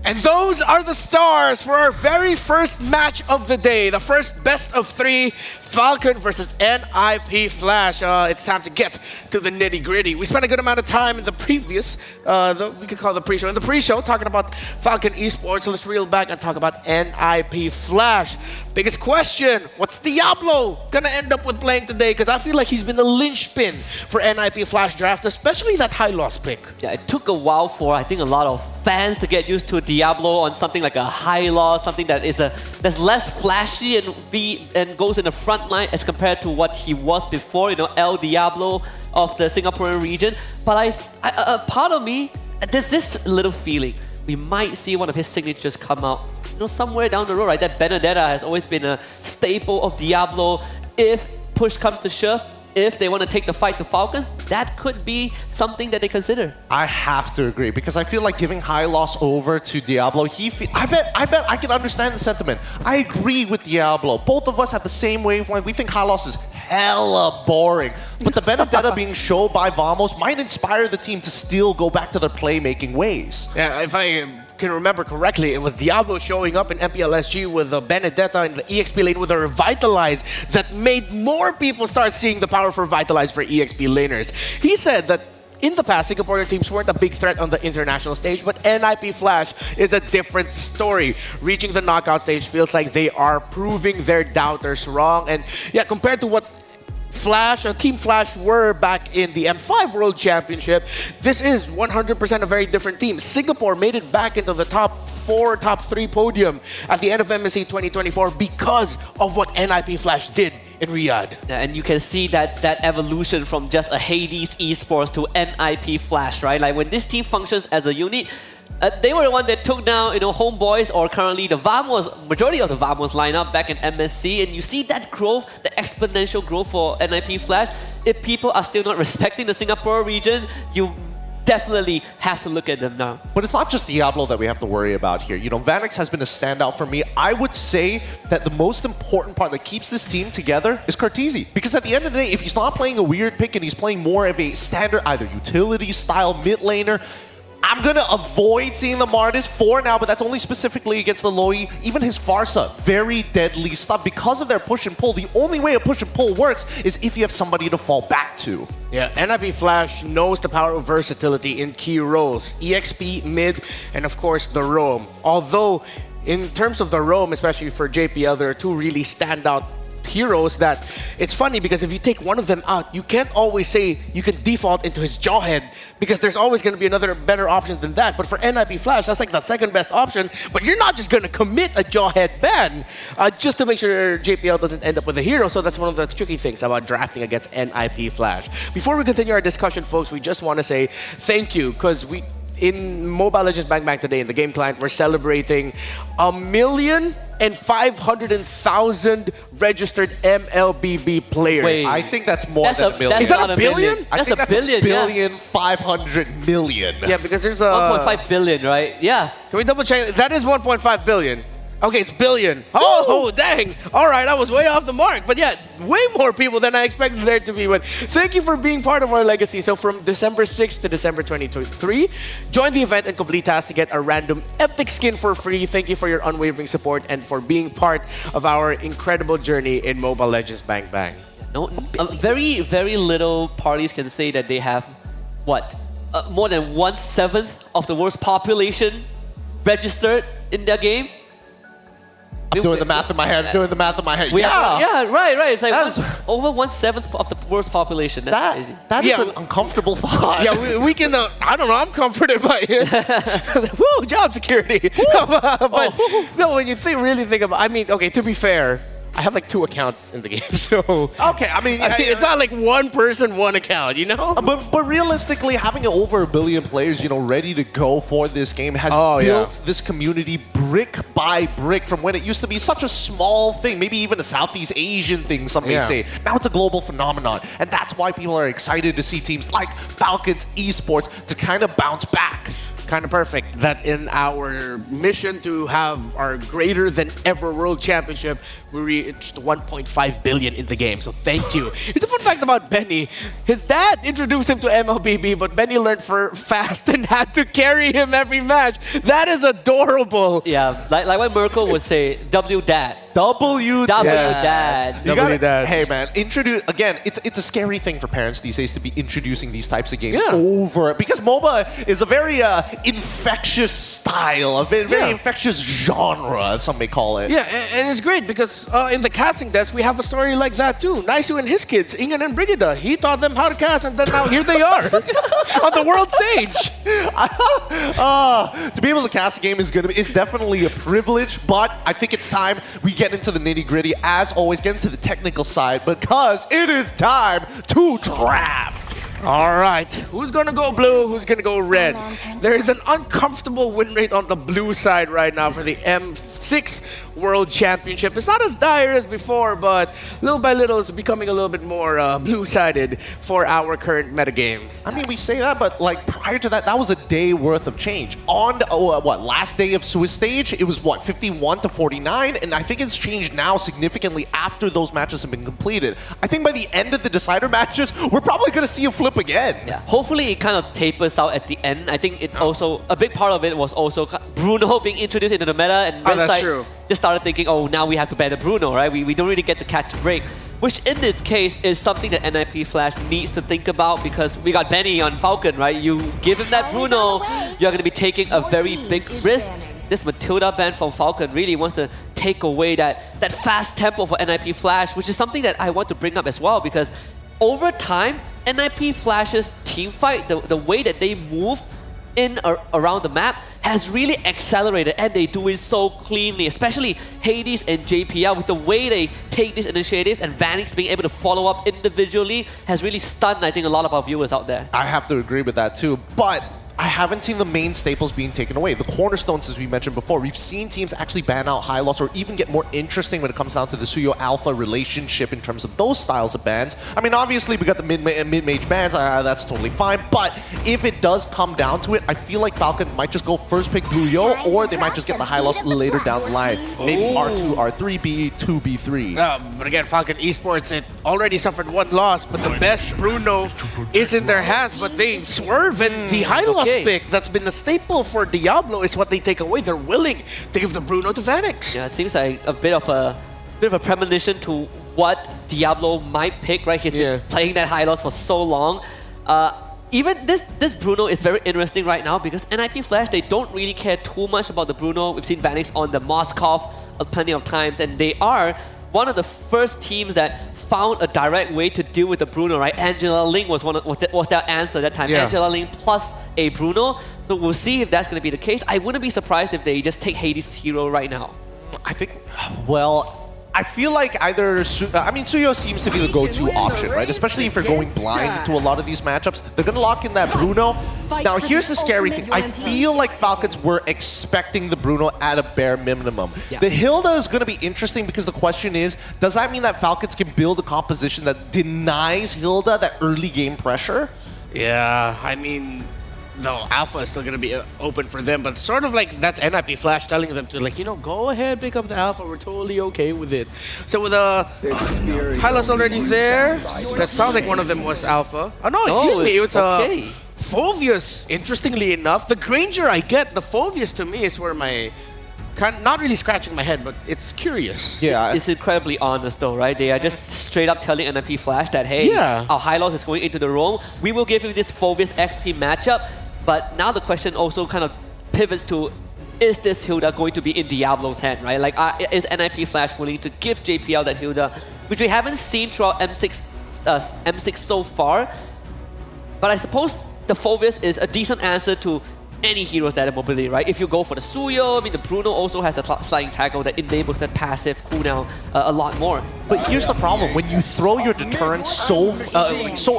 And those are the stars for our very first match of the day. The first best of 3, Falcon versus NIP Flash. It's time to get to the nitty gritty. We spent a good amount of time in the previous, we could call it the pre-show. In the pre-show, talking about Falcon Esports. So let's reel back and talk about NIP Flash. Biggest question, what's Diablo gonna end up with playing today? Because I feel like he's been the linchpin for NIP Flash draft, especially that high loss pick.
Yeah, it took a while for, I think, a lot of fans to get used to Diablo on something like a high loss, something that is that's less flashy and goes in the front line as compared to what he was before, El Diablo of the Singaporean region. But a part of me, there's this little feeling we might see one of his signatures come out, somewhere down the road, right? That Benedetta has always been a staple of Diablo. If push comes to shove, if they want to take the fight to Falcons, that could be something that they consider.
I have to agree, because I feel like giving high loss over to Diablo, I bet I can understand the sentiment. I agree with Diablo. Both of us have the same wavelength. We think high loss is hella boring. But the Benedetta being shown by Vamos might inspire the team to still go back to their playmaking ways.
Yeah, if I can remember correctly, it was Diablo showing up in MPLSG with the Benedetta in the EXP lane with a Revitalize that made more people start seeing the power for Revitalize for EXP laners. He said that in the past, Singaporean teams weren't a big threat on the international stage, but NIP Flash is a different story. Reaching the knockout stage feels like they are proving their doubters wrong. And yeah, compared to what Team Flash were back in the M5 World Championship, this is 100% a very different team. Singapore made it back into the top 4, top 3 podium at the end of MSC 2024 because of what NIP Flash did in Riyadh.
Yeah, and you can see that evolution from just a Hades Esports to NIP Flash, right? Like when this team functions as a unit, they were the one that took down, Homeboys, or currently the Vamos, majority of the Vamos lineup back in MSC, and you see that growth, the exponential growth for NIP Flash. If people are still not respecting the Singapore region, you definitely have to look at them now.
But it's not just Diablo that we have to worry about here. Vanix has been a standout for me. I would say that the most important part that keeps this team together is Cartesi. Because at the end of the day, if he's not playing a weird pick and he's playing more of a standard, either utility style mid laner, I'm going to avoid seeing the Martis for now, but that's only specifically against the Loi. Even his Farsa, very deadly stuff. Because of their push and pull, the only way a push and pull works is if you have somebody to fall back to.
Yeah, NIP Flash knows the power of versatility in key roles. EXP, mid, and of course the roam. Although, in terms of the roam, especially for JPL, there are 2 really standout heroes that it's funny because if you take one of them out, you can't always say you can default into his Jawhead because there's always going to be another better option than that. But for NIP Flash, that's like the second best option, but you're not just going to commit a Jawhead ban just to make sure JPL doesn't end up with a hero. So that's one of the tricky things about drafting against NIP Flash. Before we continue our discussion, folks, we just want to say thank you because in Mobile Legends Bang Bang today in the game client, we're celebrating 1,500,000 registered MLBB players.
Wait, I think that's more than a million.
Is that a billion?
That's a billion.
Billion, 500 million.
Yeah, because there's a
1.5 billion, right? Yeah.
Can we double check? That is 1.5 billion. Okay, it's billion. Oh, dang. All right, I was way off the mark. But yeah, way more people than I expected there to be. But thank you for being part of our legacy. So from December 6th to December 2023, join the event and complete tasks to get a random epic skin for free. Thank you for your unwavering support and for being part of our incredible journey in Mobile Legends Bang Bang.
Very, very little parties can say that they have, what, more than 1/7 of the world's population registered in their game.
Doing the math in my head.
Yeah, right. It's like over 1/7 of the world's population. That's crazy.
That is an uncomfortable thought. Yeah, we can. I don't know. I'm comforted by it. Woo, job security. But no, when you really think about, I mean, okay, to be fair, I have like 2 accounts in the game, so
okay. I mean,
it's not like one person, one account, you know.
But realistically, having over 1 billion players, ready to go for this game has built this community brick by brick from when it used to be such a small thing, maybe even a Southeast Asian thing. Some may say now it's a global phenomenon, and that's why people are excited to see teams like Falcons Esports to kind of bounce back.
Kind of perfect that in our mission to have our greater than ever world championship, we reached 1.5 billion in the game. So thank you. Here's a fun fact about Benny. His dad introduced him to MLBB, but Benny learned fast and had to carry him every match. That is adorable.
Yeah, like what Merkel would say, W dad.
W
dad.
Dad. Hey man, it's a scary thing for parents these days to be introducing these types of games over, because MOBA is a very infectious style, a very infectious genre, some may call it.
Yeah, and it's great because in the casting desk we have a story like that too. Naisu and his kids, Ingan and Brigida, he taught them how to cast, and then now here they are on the world stage.
To be able to cast a game it's definitely a privilege, but I think it's time we get into the nitty-gritty. As always, get into the technical side, because it is time to draft.
All right, who's gonna go blue? Who's gonna go red? There is an uncomfortable win rate on the blue side right now for the M6 World Championship. It's not as dire as before, but little by little it's becoming a little bit more blue-sided for our current metagame.
I mean, we say that, but like prior to that, that was a day worth of change. On last day of Swiss stage, it was 51 to 49, and I think it's changed now significantly after those matches have been completed. I think by the end of the decider matches, we're probably gonna see a flip again.
Yeah, hopefully it kind of tapers out at the end. I think it also, a big part of it was also Bruno being introduced into the meta, and
that's true.
Just started thinking, oh, now we have to ban the Bruno, right? We don't really get to catch a break, which in this case is something that NIP Flash needs to think about, because we got Benny on Falcon, right? You give him that Bruno, you're going to be taking a very big risk. This Matilda ban from Falcon really wants to take away that fast tempo for NIP Flash, which is something that I want to bring up as well, because over time, NIP Flash's team fight, the way that they move around the map has really accelerated, and they do it so cleanly, especially Hades and JPL, with the way they take these initiatives, and Vanix being able to follow up individually has really stunned, I think, a lot of our viewers out there.
I have to agree with that too, but I haven't seen the main staples being taken away. The cornerstones, as we mentioned before, we've seen teams actually ban out high loss or even get more interesting when it comes down to the Suyo Alpha relationship in terms of those styles of bans. I mean, obviously, we got the mid-mage bans, that's totally fine, but if it does come down to it, I feel like Falcon might just go first pick Blue Yo, or they might just get the high loss later down the line. Maybe R2, R3, B2, B3.
But again, Falcon Esports, it already suffered 1 loss, but the best Bruno is in their hands, but they swerve, and the high loss pick that's been the staple for Diablo is what they take away. They're willing to give the Bruno to Vanix.
Yeah, it seems like a bit of a premonition to what Diablo might pick, right? He's been playing that high loss for so long. Even this Bruno is very interesting right now, because NIP Flash, they don't really care too much about the Bruno. We've seen Vanix on the Moskov plenty of times, and they are one of the first teams that found a direct way to deal with the Bruno, right? Angela Ling was their answer that time. Angela Ling plus a Bruno. So we'll see if that's going to be the case. I wouldn't be surprised if they just take Hades hero right now.
I think, well, I feel like Suyo seems to be the go-to option, right? Especially if you're going blind to a lot of these matchups. They're going to lock in that Bruno. Now, here's the scary thing. I feel like Falcons were expecting the Bruno at a bare minimum. The Hilda is going to be interesting, because the question is, does that mean that Falcons can build a composition that denies Hilda that early game pressure?
Yeah, I mean, no, Alpha is still going to be open for them, but sort of like that's NIP Flash telling them to, like, go ahead, pick up the Alpha. We're totally okay with it. So with Hylos already there, that sounds like one of them was Alpha. Oh, no, excuse me. It was Phoveus, interestingly enough. The Granger I get, the Phoveus to me is where my... Not really scratching my head, but it's curious.
Yeah, it's incredibly honest though, right? They are just straight up telling NIP Flash that, hey, our high loss is going into the roam. We will give you this Phoveus XP matchup. But now the question also kind of pivots to, is this Hilda going to be in Diablo's hand, right? Like, is NIP Flash willing to give JPL that Hilda, which we haven't seen throughout M6 so far. But I suppose the Phoveus is a decent answer to any heroes that have mobility, right? If you go for the Suyo, I mean, the Bruno also has a sliding tackle that enables that passive cooldown a lot more.
But here's the problem: when you throw your deterrent so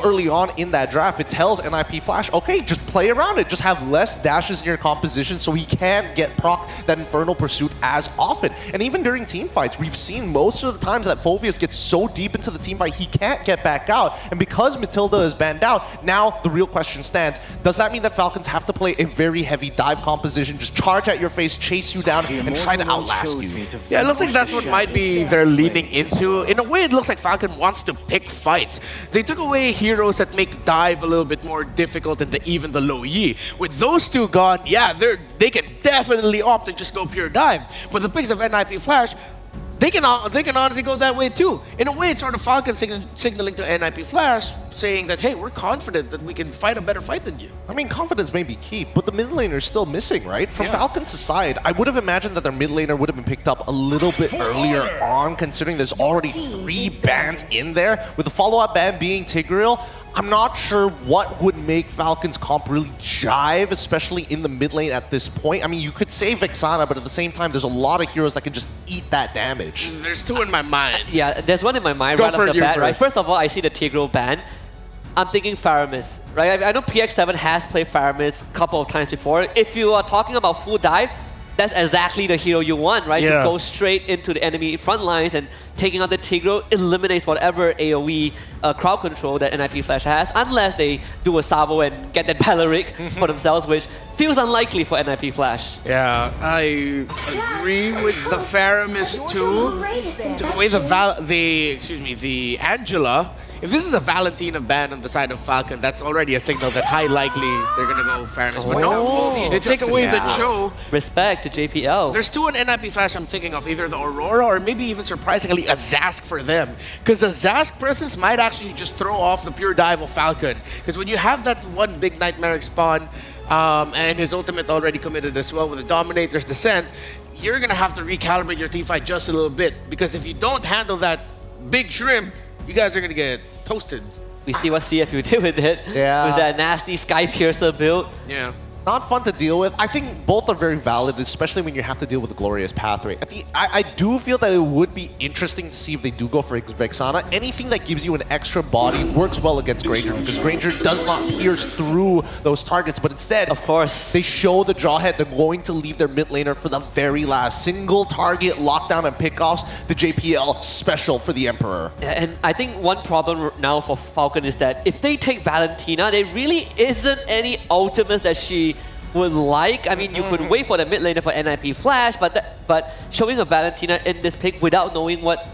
early on in that draft, it tells NIP Flash, okay, just play around it. Just have less dashes in your composition so he can't get proc that Infernal Pursuit as often. And even during team fights, we've seen most of the times that Phoveus gets so deep into the team fight, he can't get back out. And because Matilda is banned out, now the real question stands: does that mean that Falcons have to play a very heavy dive composition, just charge at your face, chase you down, and try to outlast you?
Yeah, it looks like that's what might be they're leaning into. In a way, it looks like Falcon wants to pick fights. They took away heroes that make dive a little bit more difficult than even the low Yi. With those two gone, yeah, they can definitely opt to just go pure dive. But the picks of NIP Flash, they can honestly go that way too. In a way, it's sort of Falcon signaling to NIP Flash, saying that, hey, we're confident that we can fight a better fight than you.
I mean, confidence may be key, but the mid laner is still missing, right? From Falcon's side, I would have imagined that their mid laner would have been picked up a little bit earlier on, considering there's already 3 bans in there. With the follow-up ban being Tigreal, I'm not sure what would make Falcon's comp really jive, especially in the mid lane at this point. I mean, you could say Vexana, but at the same time, there's a lot of heroes that can just eat that damage.
There's 2 in my mind.
Yeah, there's one in my mind right off the bat, right? First of all, I see the Tigreal ban. I'm thinking Faramis, right? I know PX7 has played Faramis a couple of times before. If you are talking about full dive, that's exactly the hero you want, right?
Yeah.
To go straight into the enemy front lines, and taking out the Tigreal eliminates whatever AoE crowd control that NIP Flash has, unless they do a Sabo and get that Peleric for themselves, which feels unlikely for NIP Flash.
Yeah, I agree with the Faramis too. Took away the Angela. If this is a Valentina ban on the side of Falcon, that's already a signal that high likely they're gonna go Faramis. But no, they take away the Cho.
Respect to JPL.
There's 2 on NIP Flash I'm thinking of, either the Aurora or maybe even surprisingly a Zask for them. Because a Zask presence might actually just throw off the pure dive of Falcon. Because when you have that one big Nightmaric spawn, and his ultimate already committed as well with the Dominator's Descent, you're gonna have to recalibrate your team fight just a little bit. Because if you don't handle that big shrimp, you guys are gonna get toasted.
We see what CFU did with it.
Yeah.
With that nasty Sky Piercer build.
Yeah.
Not fun to deal with. I think both are very valid, especially when you have to deal with the Glorious Pathway. I do feel that it would be interesting to see if they do go for Vexana. Anything that gives you an extra body works well against Granger, because Granger does not pierce through those targets, but instead,
of course,
they show the Jawhead they're going to leave their mid laner for the very last. Single target, lockdown, and pickoffs, the JPL special for the Emperor.
And I think one problem now for Falcon is that if they take Valentina, there really isn't any ultimates that she would like. I mean, you could wait for the mid laner for NIP Flash, but showing a Valentina in this pick without knowing what,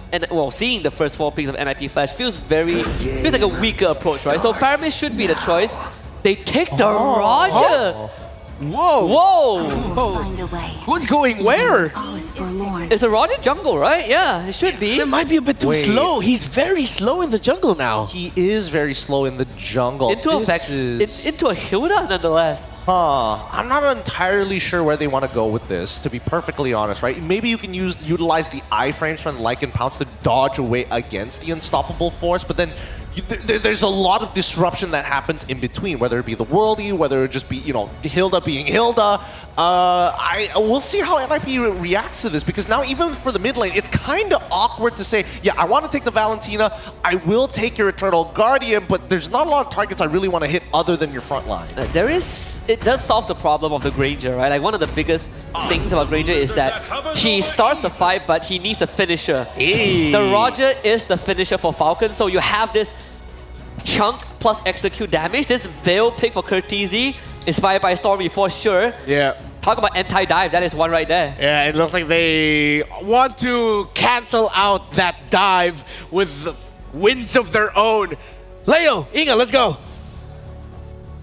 seeing the first 4 picks of NIP Flash feels like a weaker approach, right? So Faramis should be the choice. They take the Roger. Whoa!
Find a way.
Who's going where?
It's a Roger jungle, right? Yeah, it should be.
It might be a bit too slow. He's very slow in the jungle now.
He is very slow in the jungle.
Into a Hilda, nonetheless.
I'm not entirely sure where they want to go with this, to be perfectly honest, right? Maybe you can utilize the iframes from Lycan Pounce to dodge away against the unstoppable force, but then there's a lot of disruption that happens in between, whether it be the worldie, whether it just be, Hilda being Hilda. We'll see how NIP reacts to this, because now even for the mid lane, it's kind of awkward to say, yeah, I want to take the Valentina, I will take your Eternal Guardian, but there's not a lot of targets I really want to hit other than your front line.
It does solve the problem of the Granger, right? Like, one of the biggest things about Granger is that he starts the fight, but he needs a finisher.
Hey.
The Roger is the finisher for Falcon, so you have this chunk plus execute damage. This Veil pick for Curtizi, inspired by Stormy for sure.
Yeah.
Talk about anti-dive, that is one right there.
Yeah, it looks like they want to cancel out that dive with winds of their own. Leo, Inga, let's go.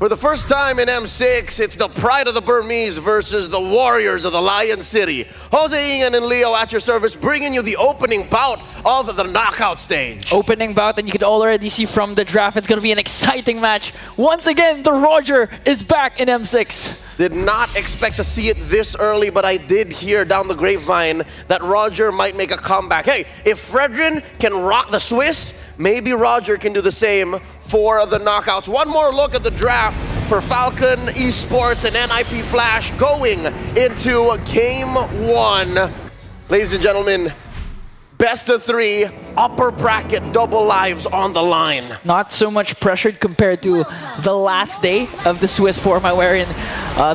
For the first time in M6, it's the Pride of the Burmese versus the Warriors of the Lion City. Jose Ingan and Leo at your service, bringing you the opening bout of the knockout stage.
Opening bout, and you could already see from the draft, it's going to be an exciting match. Once again, the Roger is back in M6.
Did not expect to see it this early, but I did hear down the grapevine that Roger might make a comeback. Hey, if Fredrin can rock the Swiss, maybe Roger can do the same for the knockouts. One more look at the draft for Falcon Esports and NIP Flash going into Game 1. Ladies and gentlemen, best of 3, upper bracket, double lives on the line.
Not so much pressured compared to the last day of the Swiss format, wherein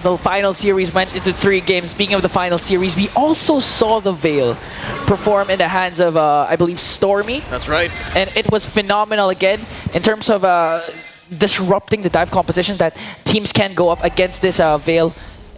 the final series went into 3 games. Speaking of the final series, we also saw the Veil perform in the hands of, I believe, Stormy.
That's right.
And it was phenomenal again in terms of disrupting the dive composition that teams can go up against this Veil.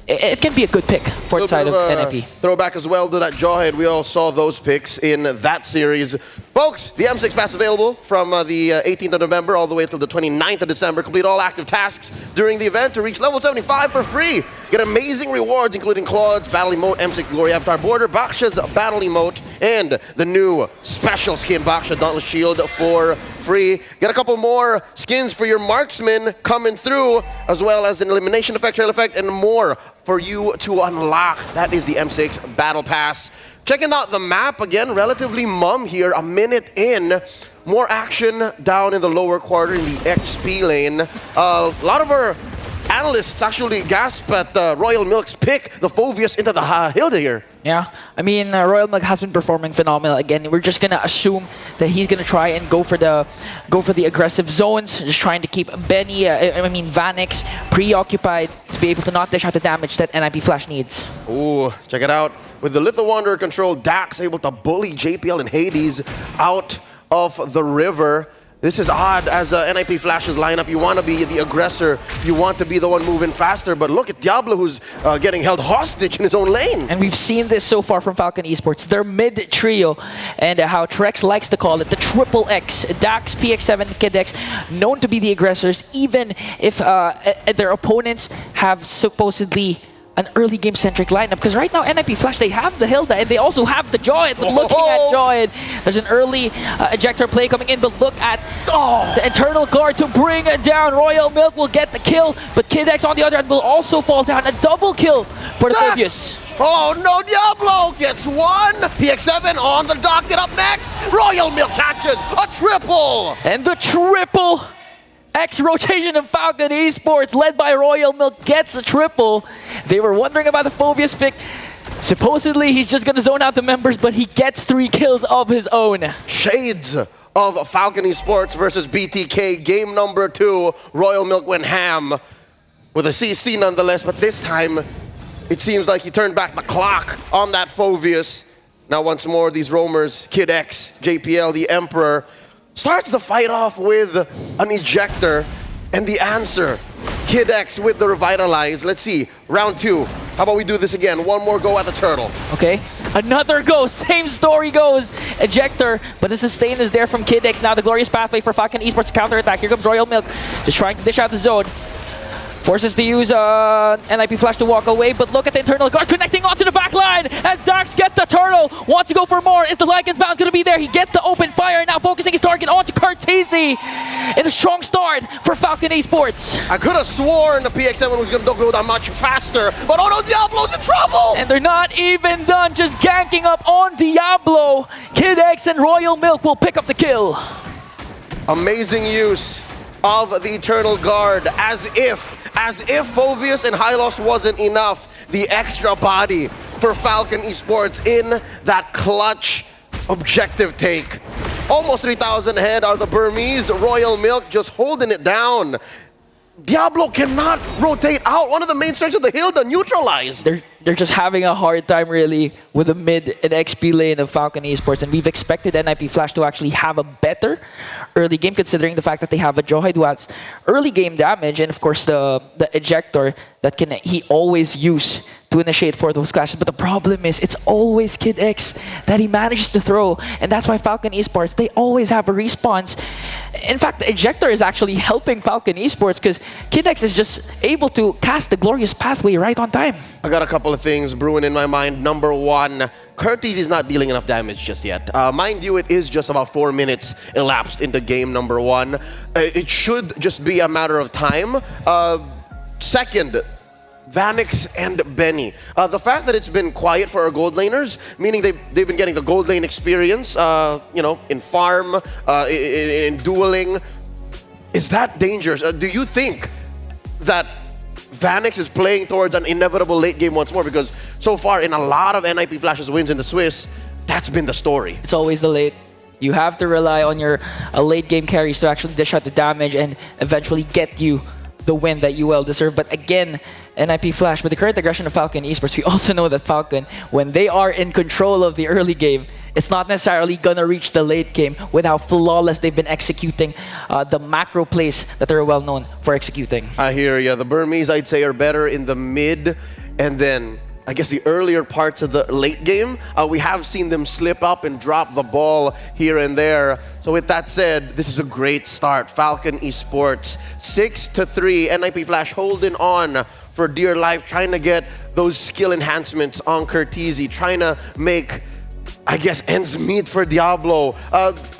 It can be a good pick for the side of NIP.
Throwback as well to that Jawhead. We all saw those picks in that series. Folks, the M6 Pass available from the 18th of November all the way until the 29th of December. Complete all active tasks during the event to reach level 75 for free. Get amazing rewards, including Claude's Battle Emote, M6 Glory Avatar Border, Baksha's Battle Emote, and the new special skin Baksha Dauntless Shield for free. Get a couple more skins for your marksman coming through, as well as an elimination effect, trail effect, and more for you to unlock. That is the M6 Battle Pass. Checking out the map again, relatively mum here, a minute in. More action down in the lower quarter in the XP lane. A lot of our analysts actually gasp at Royal Milk's pick, the Phoveus into the Hilda here.
Yeah, I mean, Royal Milk has been performing phenomenal. Again, we're just gonna assume that he's gonna try and go for the aggressive zones, just trying to keep Benny, Vanix preoccupied to be able to not dish out the damage that NIP Flash needs.
Ooh, check it out. With the Litho Wanderer control, Dax able to bully JPL and Hades out of the river. This is odd as NIP Flash's lineup. You want to be the aggressor. You want to be the one moving faster. But look at Diablo, who's getting held hostage in his own lane.
And we've seen this so far from Falcon Esports. Their mid trio, and how Trex likes to call it, the triple X. Dax, PX7, KidX, known to be the aggressors, even if their opponents have supposedly an early game centric lineup, because right now NIP Flash, they have the Hilda and they also have the Jawhead. But looking at Jawhead, there's an early ejector play coming in, but look at the internal guard to bring it down. Royal Milk will get the kill, but KidX on the other hand will also fall down. A double kill for the Phoveus.
Oh no, Diablo gets one. PX7 on the docket up next. Royal Milk catches a triple.
And the triple X rotation of Falcon Esports, led by Royal Milk, gets a triple. They were wondering about the Phoveus pick. Supposedly, he's just going to zone out the members, but he gets 3 kills of his own.
Shades of Falcon Esports versus BTK. Game number 2. Royal Milk went ham with a CC nonetheless, but this time, it seems like he turned back the clock on that Phoveus. Now, once more, these roamers, Kid X, JPL, the Emperor, starts the fight off with an ejector, and the answer, Kid X with the Revitalize. Let's see, round 2. How about we do this again? One more go at the turtle.
Okay, another go, same story goes. Ejector, but the sustain is there from Kid X. Now the glorious pathway for Falcon Esports to counterattack. Here comes Royal Milk, just trying to dish out the zone. Forces to use NIP Flash to walk away, but look at the internal guard connecting onto the back line as Dax gets the turtle. Wants to go for more. Is the Lycan's bound going to be there? He gets the open fire, now focusing his target onto Cartesi. In a strong start for Falcon Esports.
I could have sworn the PX7 was going to go that much faster, but oh no, Diablo's in trouble!
And they're not even done, just ganking up on Diablo. Kid X and Royal Milk will pick up the kill.
Amazing use of the Eternal Guard, as if Phoveus and Hylos wasn't enough. The extra body for Falcon Esports in that clutch objective take. Almost 3,000 ahead are the Burmese. Royal Milk just holding it down. Diablo cannot rotate out. One of the main strengths of the Hilda neutralized.
they're just having a hard time really with the mid and XP lane of Falcon Esports, and we've expected NIP Flash to actually have a better early game considering the fact that they have a Johaid who has early game damage and of course the ejector that he always use to initiate for those clashes. But the problem is it's always Kid X that he manages to throw, and that's why Falcon Esports, they always have a response. In fact, the ejector is actually helping Falcon Esports because Kid X is just able to cast the glorious pathway right on time.
I got a couple of things brewing in my mind. Number one, Curtis is not dealing enough damage just yet. Mind you, it is just about 4 minutes elapsed into game number one. It should just be a matter of time. Second, Vanix and Benny. The fact that it's been quiet for our gold laners, meaning they've been getting the gold lane experience, in farm, in dueling. Is that dangerous? Do you think that Vanix is playing towards an inevitable late game once more? Because so far in a lot of NIP Flash's wins in the Swiss, that's been the story.
It's always the late. You have to rely on your late game carries to actually dish out the damage and eventually get you the win that you well deserve. But again, NIP Flash, with the current aggression of Falcon Esports, we also know that Falcon, when they are in control of the early game, it's not necessarily gonna reach the late game with how flawless they've been executing the macro plays that they're well known for executing.
I hear you. The Burmese, I'd say, are better in the mid, and then I guess the earlier parts of the late game, we have seen them slip up and drop the ball here and there. So with that said, this is a great start. Falcon Esports 6-3. NIP Flash holding on for dear life, trying to get those skill enhancements on Curtisi, trying to make, I guess, ends meet for Diablo.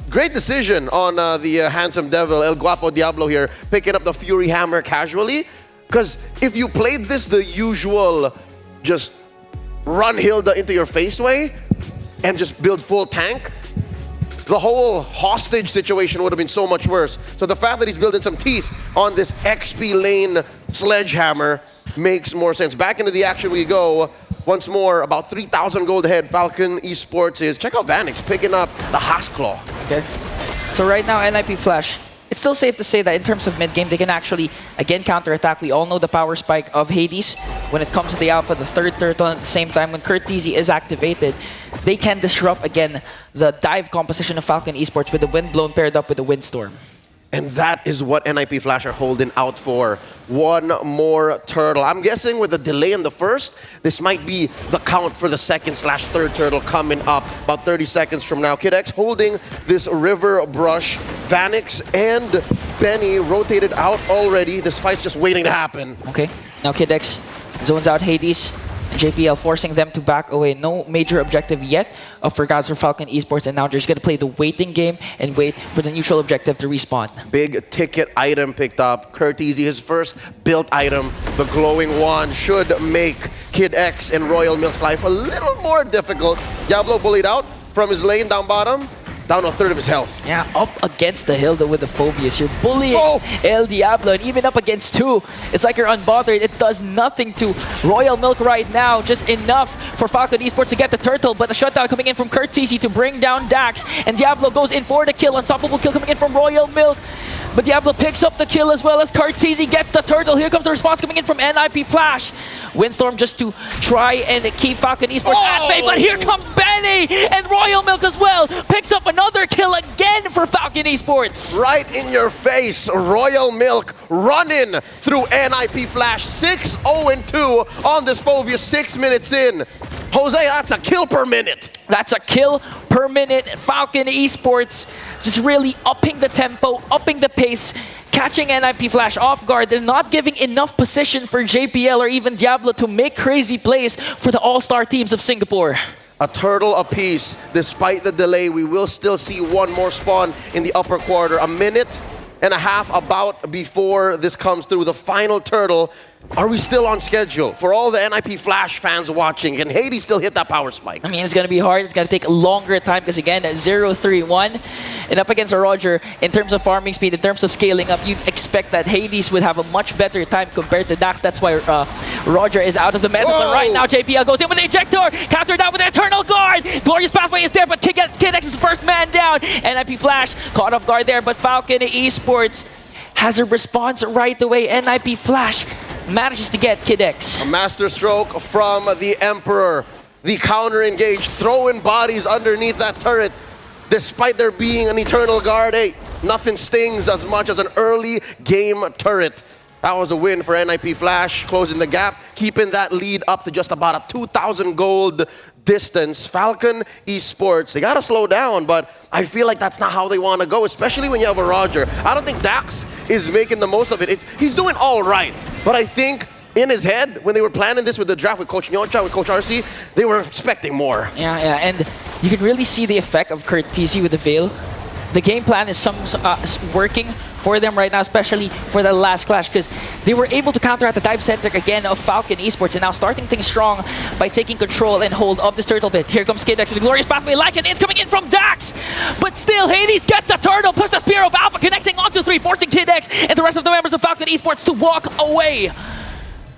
Great decision on the handsome devil, El Guapo Diablo here, picking up the Fury Hammer casually. Because if you played this the usual, just run Hilda into your face way and just build full tank, the whole hostage situation would have been so much worse. So the fact that he's building some teeth on this XP lane sledgehammer makes more sense. Back into the action we go. Once more, about 3,000 gold ahead. Falcon Esports is. Check out Vanix picking up the Hasclaw.
Okay. So right now, NIP Flash, it's still safe to say that in terms of mid-game, they can actually, again, counterattack. We all know the power spike of Hades. When it comes to the Alpha, the third turtle, and at the same time, when Curtisi is activated, they can disrupt, again, the dive composition of Falcon Esports with the Windblown paired up with the Windstorm.
And that is what NIP Flash are holding out for. One more turtle. I'm guessing with the delay in the first, this might be the count for the second/third turtle coming up about 30 seconds from now. Kid X holding this river brush. Vanix and Benny rotated out already. This fight's just waiting to happen.
Okay, now Kid X zones out Hades. JPL forcing them to back away. No major objective yet for Gods for Falcon Esports, and now they're just going to play the waiting game and wait for the neutral objective to respawn.
Big ticket item picked up. Curtisi, his first built item, the glowing wand, should make Kid X and Royal Milk's life a little more difficult. Diablo bullied out from his lane down bottom. Down a third of his health.
Yeah, up against the Hilda with the Phobias. You're bullying El Diablo, and even up against two, it's like you're unbothered. It does nothing to Royal Milk right now. Just enough for Falcon Esports to get the turtle, but a shutdown coming in from Curtisi to bring down Dax, and Diablo goes in for the kill. Unstoppable kill coming in from Royal Milk. But Diablo picks up the kill as well as Curtisi gets the turtle. Here comes the response coming in from NIP Flash. Windstorm just to try and keep Falcon Esports at bay, but here comes Benny and Royal Milk as well. Picks up another kill again for Falcon Esports.
Right in your face, Royal Milk running through NIP Flash. 6-0-2 on this Fovia, 6 minutes in. Jose, that's a kill per minute.
That's a kill per minute. Falcon Esports just really upping the tempo, upping the pace, catching NIP Flash off guard. They're not giving enough position for JPL or even Diablo to make crazy plays for the all-star teams of Singapore.
A turtle apiece. Despite the delay, we will still see one more spawn in the upper quarter. A minute and a half about before this comes through. The final turtle. Are we still on schedule? For all the NIP Flash fans watching, can Hades still hit that power spike?
I mean, it's going to be hard. It's going to take a longer time because, again, 0-3-1. And up against a Roger, in terms of farming speed, in terms of scaling up, you'd expect that Hades would have a much better time compared to Dax. That's why Roger is out of the meta. But right now, JPL goes in with the ejector. Countered down with the Eternal Guard. Glorious Pathway is there, but Kid X is the first man down. NIP Flash caught off guard there, but Falcon Esports has a response right away. NIP Flash manages to get Kid X.
A master stroke from the Emperor. The counter engage, throwing bodies underneath that turret. Despite there being an Eternal Guard, hey, nothing stings as much as an early game turret. That was a win for NIP Flash, closing the gap, keeping that lead up to just about a 2,000 gold distance. Falcon Esports, they gotta slow down, but I feel like that's not how they want to go, especially when you have a Roger. I don't think Dax is making the most of it. He's doing all right, but I think in his head, when they were planning this with the draft with Coach Nyocha, with Coach RC, they were expecting more.
Yeah, and you can really see the effect of Courtesy with the Veil. The game plan is working for them right now, especially for the last clash, because they were able to counteract the dive center again of Falcon Esports, and now starting things strong by taking control and hold of this turtle bit. Here comes Kid X with the glorious pathway, like an coming in from Dax, but still Hades gets the turtle, puts the Spear of Alpha connecting onto 3, forcing Kid X and the rest of the members of Falcon Esports to walk away.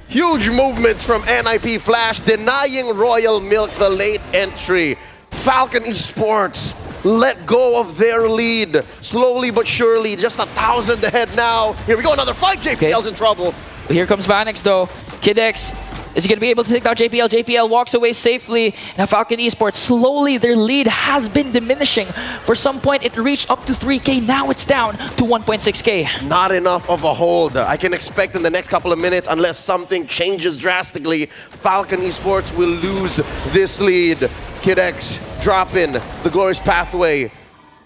Huge movements from NIP Flash, denying Royal Milk the late entry. Falcon Esports let go of their lead, slowly but surely, just 1,000 ahead now. Here we go, another fight. JPL's in trouble.
Here comes Vanex though. Kid X, is he going to be able to take down JPL? JPL walks away safely. Now Falcon Esports, slowly their lead has been diminishing. For some point it reached up to 3K, now it's down to 1.6K.
Not enough of a hold. I can expect in the next couple of minutes, unless something changes drastically, Falcon Esports will lose this lead. Kid X dropping the glorious pathway,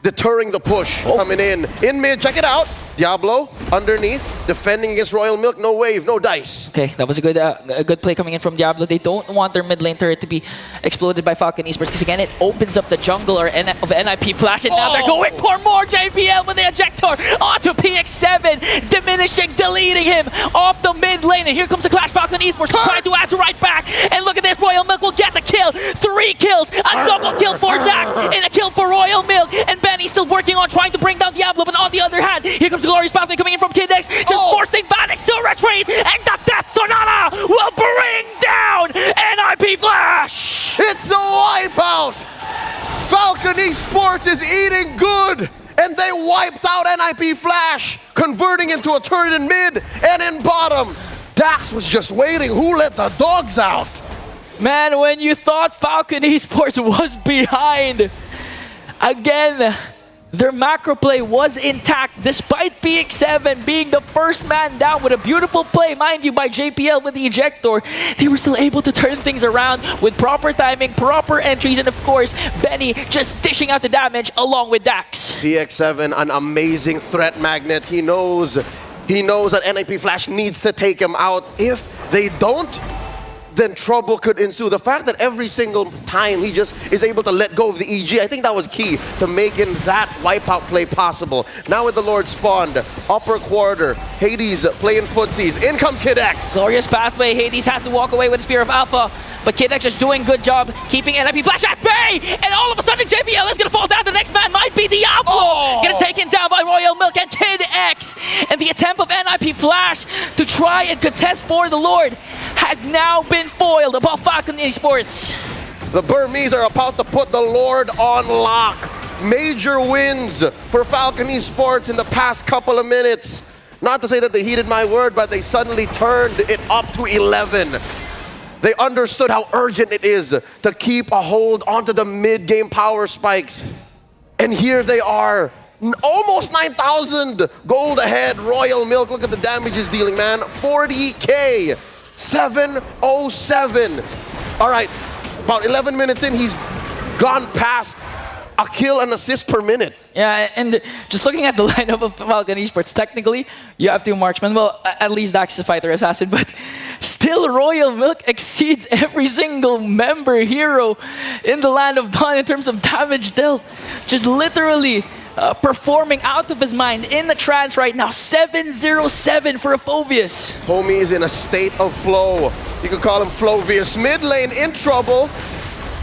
deterring the push, coming in mid, check it out. Diablo underneath, defending against Royal Milk, no wave, no dice.
Okay, that was a good play coming in from Diablo. They don't want their mid lane turret to be exploded by Falcon Esports, because again, it opens up the jungle of NIP Flash, and now they're going for more. JPL with the ejector onto PX7, diminishing, deleting him off the mid lane, and here comes the clash. Falcon Esports trying to answer right back, and look at this, Royal Milk will get the kill. 3 kills, a double kill for Dax, and a kill for Royal Milk, and Benny still working on trying to bring down Diablo, but on the other hand, here comes glorious pathway coming in from Kid X, just forcing Vanex to retreat, and the Death Sonata will bring down NIP Flash!
It's a wipeout! Falcon Esports is eating good, and they wiped out NIP Flash, converting into a turret in mid and in bottom. Dax was just waiting. Who let the dogs out?
Man, when you thought Falcon Esports was behind, again, their macro play was intact despite PX7 being the first man down with a beautiful play, mind you, by JPL with the ejector. They were still able to turn things around with proper timing, proper entries, and of course, Benny just dishing out the damage along with Dax.
PX7, an amazing threat magnet. He knows that NIP Flash needs to take him out. If they don't, then trouble could ensue. The fact that every single time he just is able to let go of the EG, I think that was key to making that wipeout play possible. Now with the Lord spawned, upper quarter, Hades playing footsies. In comes Kid X.
Glorious pathway, Hades has to walk away with the Spear of Alpha, but Kid X is doing a good job keeping NIP Flash at bay, and all of a sudden JPL is gonna fall down. The next man might be Diablo, getting taken down by Royal Milk and Kid X, and the attempt of NIP Flash to try and contest for the Lord has now been foiled above Falcon Esports.
The Burmese are about to put the Lord on lock. Major wins for Falcon Esports in the past couple of minutes. Not to say that they heeded my word, but they suddenly turned it up to 11. They understood how urgent it is to keep a hold onto the mid-game power spikes. And here they are, almost 9,000 gold ahead. Royal Milk, look at the damage he's dealing, man. 40K. 707. All right, about 11 minutes in, he's gone past a kill and assist per minute.
Yeah, and just looking at the lineup of Falcon Esports, technically, you have 2 marksmen. Well, at least Dax is a fighter assassin, but still Royal Milk exceeds every single member hero in the Land of Dawn in terms of damage dealt. Just literally performing out of his mind in the trance right now. 707 for a Phobius.
Homie is in a state of flow. You could call him Flovius. Mid lane in trouble.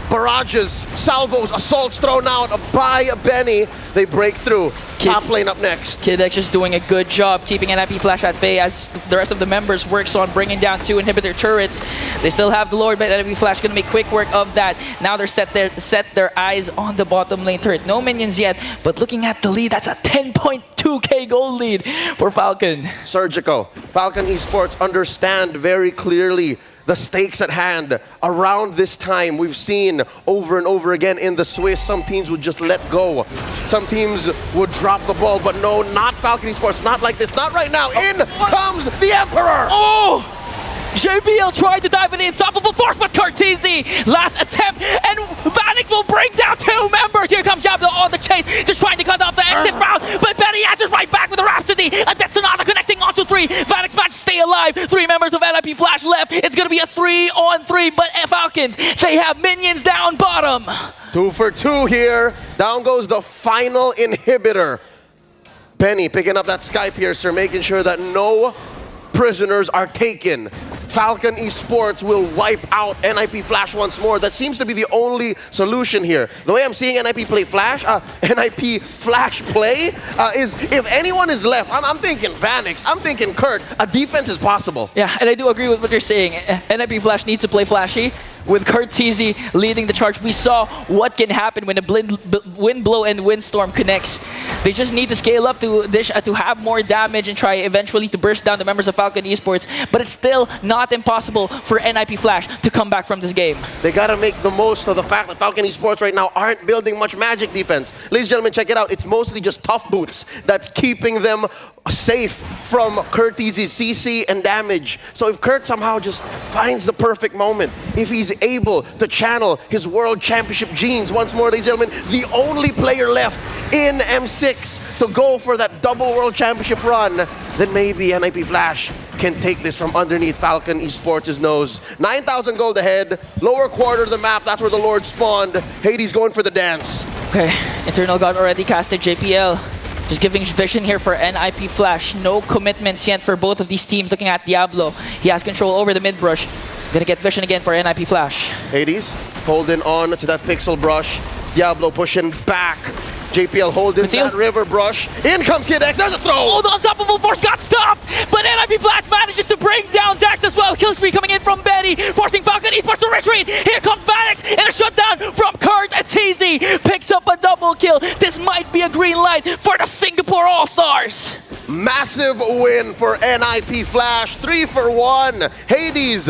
barrages, salvos, assaults thrown out by Benny. They break through. Top lane up next.
KidX is doing a good job keeping NIP Flash at bay as the rest of the members works on bringing down 2 inhibitor turrets. They still have the Lord, but NIP Flash going to make quick work of that. Now they're set their eyes on the bottom lane turret. No minions yet, but looking at the lead, that's a 10.2k gold lead for Falcon.
Surgical. Falcon Esports understand very clearly the stakes at hand. Around this time, we've seen over and over again in the Swiss, some teams would just let go. Some teams would drop the ball, but no, not Falcon Esports, not like this, not right now. In comes the Emperor!
Oh! JBL tried to dive in the unstoppable force, but Cortese, last attempt, and Vanix will bring down 2 members. Here comes Diablo on the chase, just trying to cut off the exit route, but Benny answers right back with a Rhapsody. A Death Sonata connecting onto 3. Vanix managed to stay alive. 3 members of NIP Flash left. It's going to be a 3-on-3, but Falcons, they have minions down bottom.
2 for 2 here. Down goes the final inhibitor. Benny picking up that Sky Piercer, making sure that no prisoners are taken. Falcon Esports will wipe out NIP Flash once more. That seems to be the only solution here. The way I'm seeing NIP play Flash, NIP Flash play, is if anyone is left, I'm thinking Vanix, I'm thinking Kurt, a defense is possible.
Yeah, and I do agree with what you're saying. NIP Flash needs to play flashy. With Cortese leading the charge, we saw what can happen when the wind blow and windstorm connects. They just need to scale up to have more damage and try eventually to burst down the members of Falcon Esports. But it's still not impossible for NIP Flash to come back from this game.
They gotta make the most of the fact that Falcon Esports right now aren't building much magic defense. Ladies and gentlemen, check it out. It's mostly just tough boots that's keeping them safe from Cortese's CC and damage. So if Kurt somehow just finds the perfect moment, if he's able to channel his World Championship genes once more, ladies and gentlemen, the only player left in M6 to go for that double World Championship run, then maybe NIP Flash can take this from underneath Falcon Esports' nose. 9,000 gold ahead, lower quarter of the map, that's where the Lord spawned. Hades going for the dance.
Okay, Eternal God already casted JPL. Just giving vision here for NIP Flash. No commitments yet for both of these teams. Looking at Diablo, he has control over the mid brush. Gonna get vision again for NIP Flash.
Hades holding on to that pixel brush. Diablo pushing back. JPL holding that river brush. In comes Kid X, there's a throw!
Oh, the unstoppable force got stopped! But NIP Flash manages to bring down Dax as well. Kill spree coming in from Benny, forcing Falcon Esports to retreat. Here comes Vanix, and a shutdown from Kurt Atizi. Picks up a double kill. This might be a green light for the Singapore All-Stars.
Massive win for NIP Flash, 3 for 1. Hades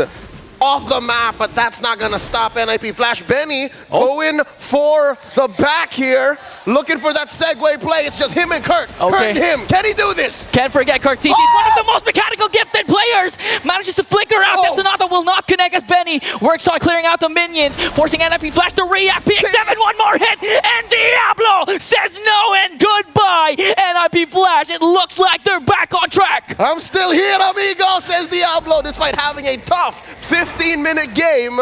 off the map, but that's not gonna stop NIP Flash. Benny going for the back here, looking for that segue play. It's just him and Kurt.
Okay.
Kurt and him. Can he do this?
Can't forget Cortese. He's one of the most mechanical gifted players. Manages to flicker out. That Sonata will not connect as Benny works on clearing out the minions, forcing NIP Flash to react. PX7, one more hit, and Diablo says no and goodbye. NIP Flash, it looks like they're back on track.
I'm still here, amigo, says Diablo, despite having a tough 15-minute game.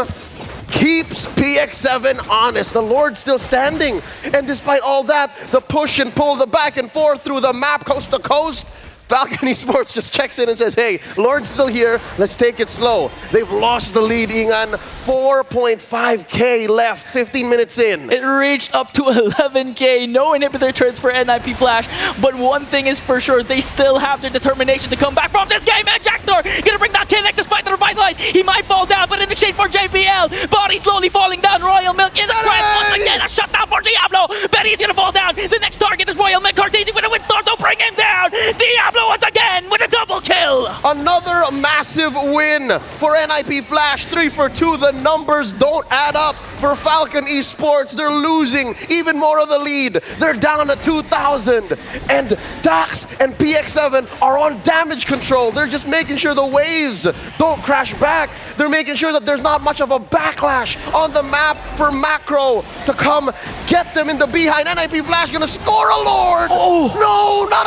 Keeps PX7 honest. The Lord's still standing. And despite all that, the push and pull, the back and forth through the map, coast to coast, Falcon Esports just checks in and says, hey, Lord's still here, let's take it slow. They've lost the lead, Ingan. 4.5k left, 15 minutes in.
It reached up to 11k, no inhibitor turns for NIP Flash, but one thing is for sure, they still have their determination to come back from this game, and Jackthor gonna bring down KNX despite the revitalize. He might fall down, but in exchange for JPL, body slowly falling down, Royal Milk in the trap, once again, a shutdown for Diablo. Benny's gonna fall down, the next target is Royal Milk. Cortese with a windstorm, don't bring him down. Diablo once again with a double kill.
Another massive win for NIP Flash, 3 for 2. The numbers don't add up for Falcon Esports. They're losing even more of the lead. They're down to 2,000. And Dax and PX7 are on damage control. They're just making sure the waves don't crash back. They're making sure that there's not much of a backlash on the map for Macro to come get them in the behind. NIP Flash gonna score a Lord.
Oh.
No, not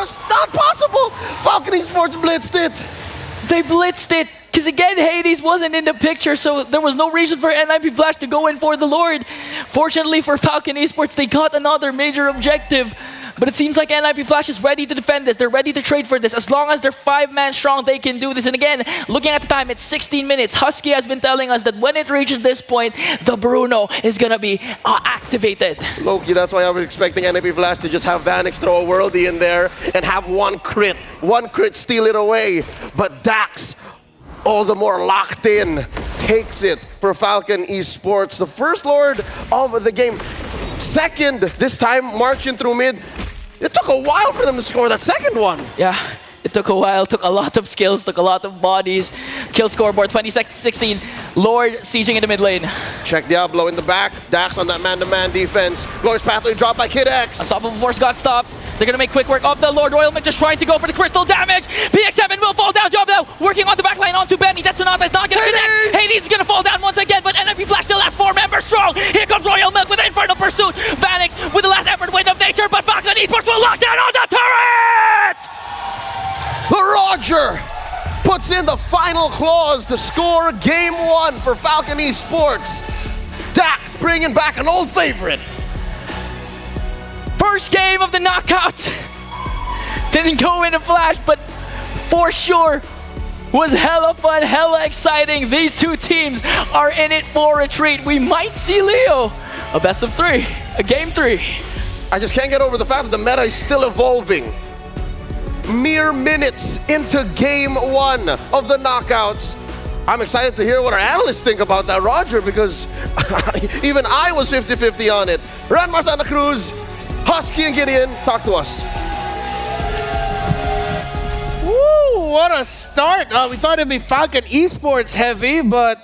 possible. Falcon Esports blitzed it.
They blitzed it. Because again, Hades wasn't in the picture, so there was no reason for NIP Flash to go in for the Lord. Fortunately for Falcon Esports, they got another major objective. But it seems like NIP Flash is ready to defend this. They're ready to trade for this. As long as they're 5-man strong, they can do this. And again, looking at the time, it's 16 minutes. Husky has been telling us that when it reaches this point, the Bruno is going to be activated.
Loki, that's why I was expecting NIP Flash to just have Vanix throw a worldie in there and have one crit steal it away. But Dax, all the more locked in, takes it for Falcon Esports. The first Lord of the game. Second, this time marching through mid. It took a while for them to score that second one.
Yeah. It took a while, took a lot of skills, took a lot of bodies. Kill scoreboard, 26-16. Lord sieging in the mid lane.
Check Diablo in the back. Dax on that man-to-man defense. Glorious Pathway dropped by Kid X.
Unstoppable Force got stopped. They're gonna make quick work of the Lord. Royal Mick just trying to go for the crystal damage. PX7 will fall down. Job now working on the backline onto Benny. That's not gonna connect. Hades is gonna fall down once again, but NIP Flash still has 4 members strong. Here comes Royal Milk with the Infernal Pursuit. Vanix with the last effort, Wind of Nature, but Falcon Esports will lock down on the turret!
The Roger puts in the final clause to score game 1 for Falcon Esports. Dax bringing back an old favorite.
First game of the knockout. Didn't go into Flash, but for sure was hella fun, hella exciting. These two teams are in it for a treat. We might see Leo a best of 3, a game 3.
I just can't get over the fact that the meta is still evolving. Mere minutes into game 1 of the knockouts. I'm excited to hear what our analysts think about that, Roger, because even I was 50-50 on it. Ranmar Santa Cruz, Husky and Gideon, talk to us.
Woo, what a start. We thought it'd be Falcon Esports heavy, but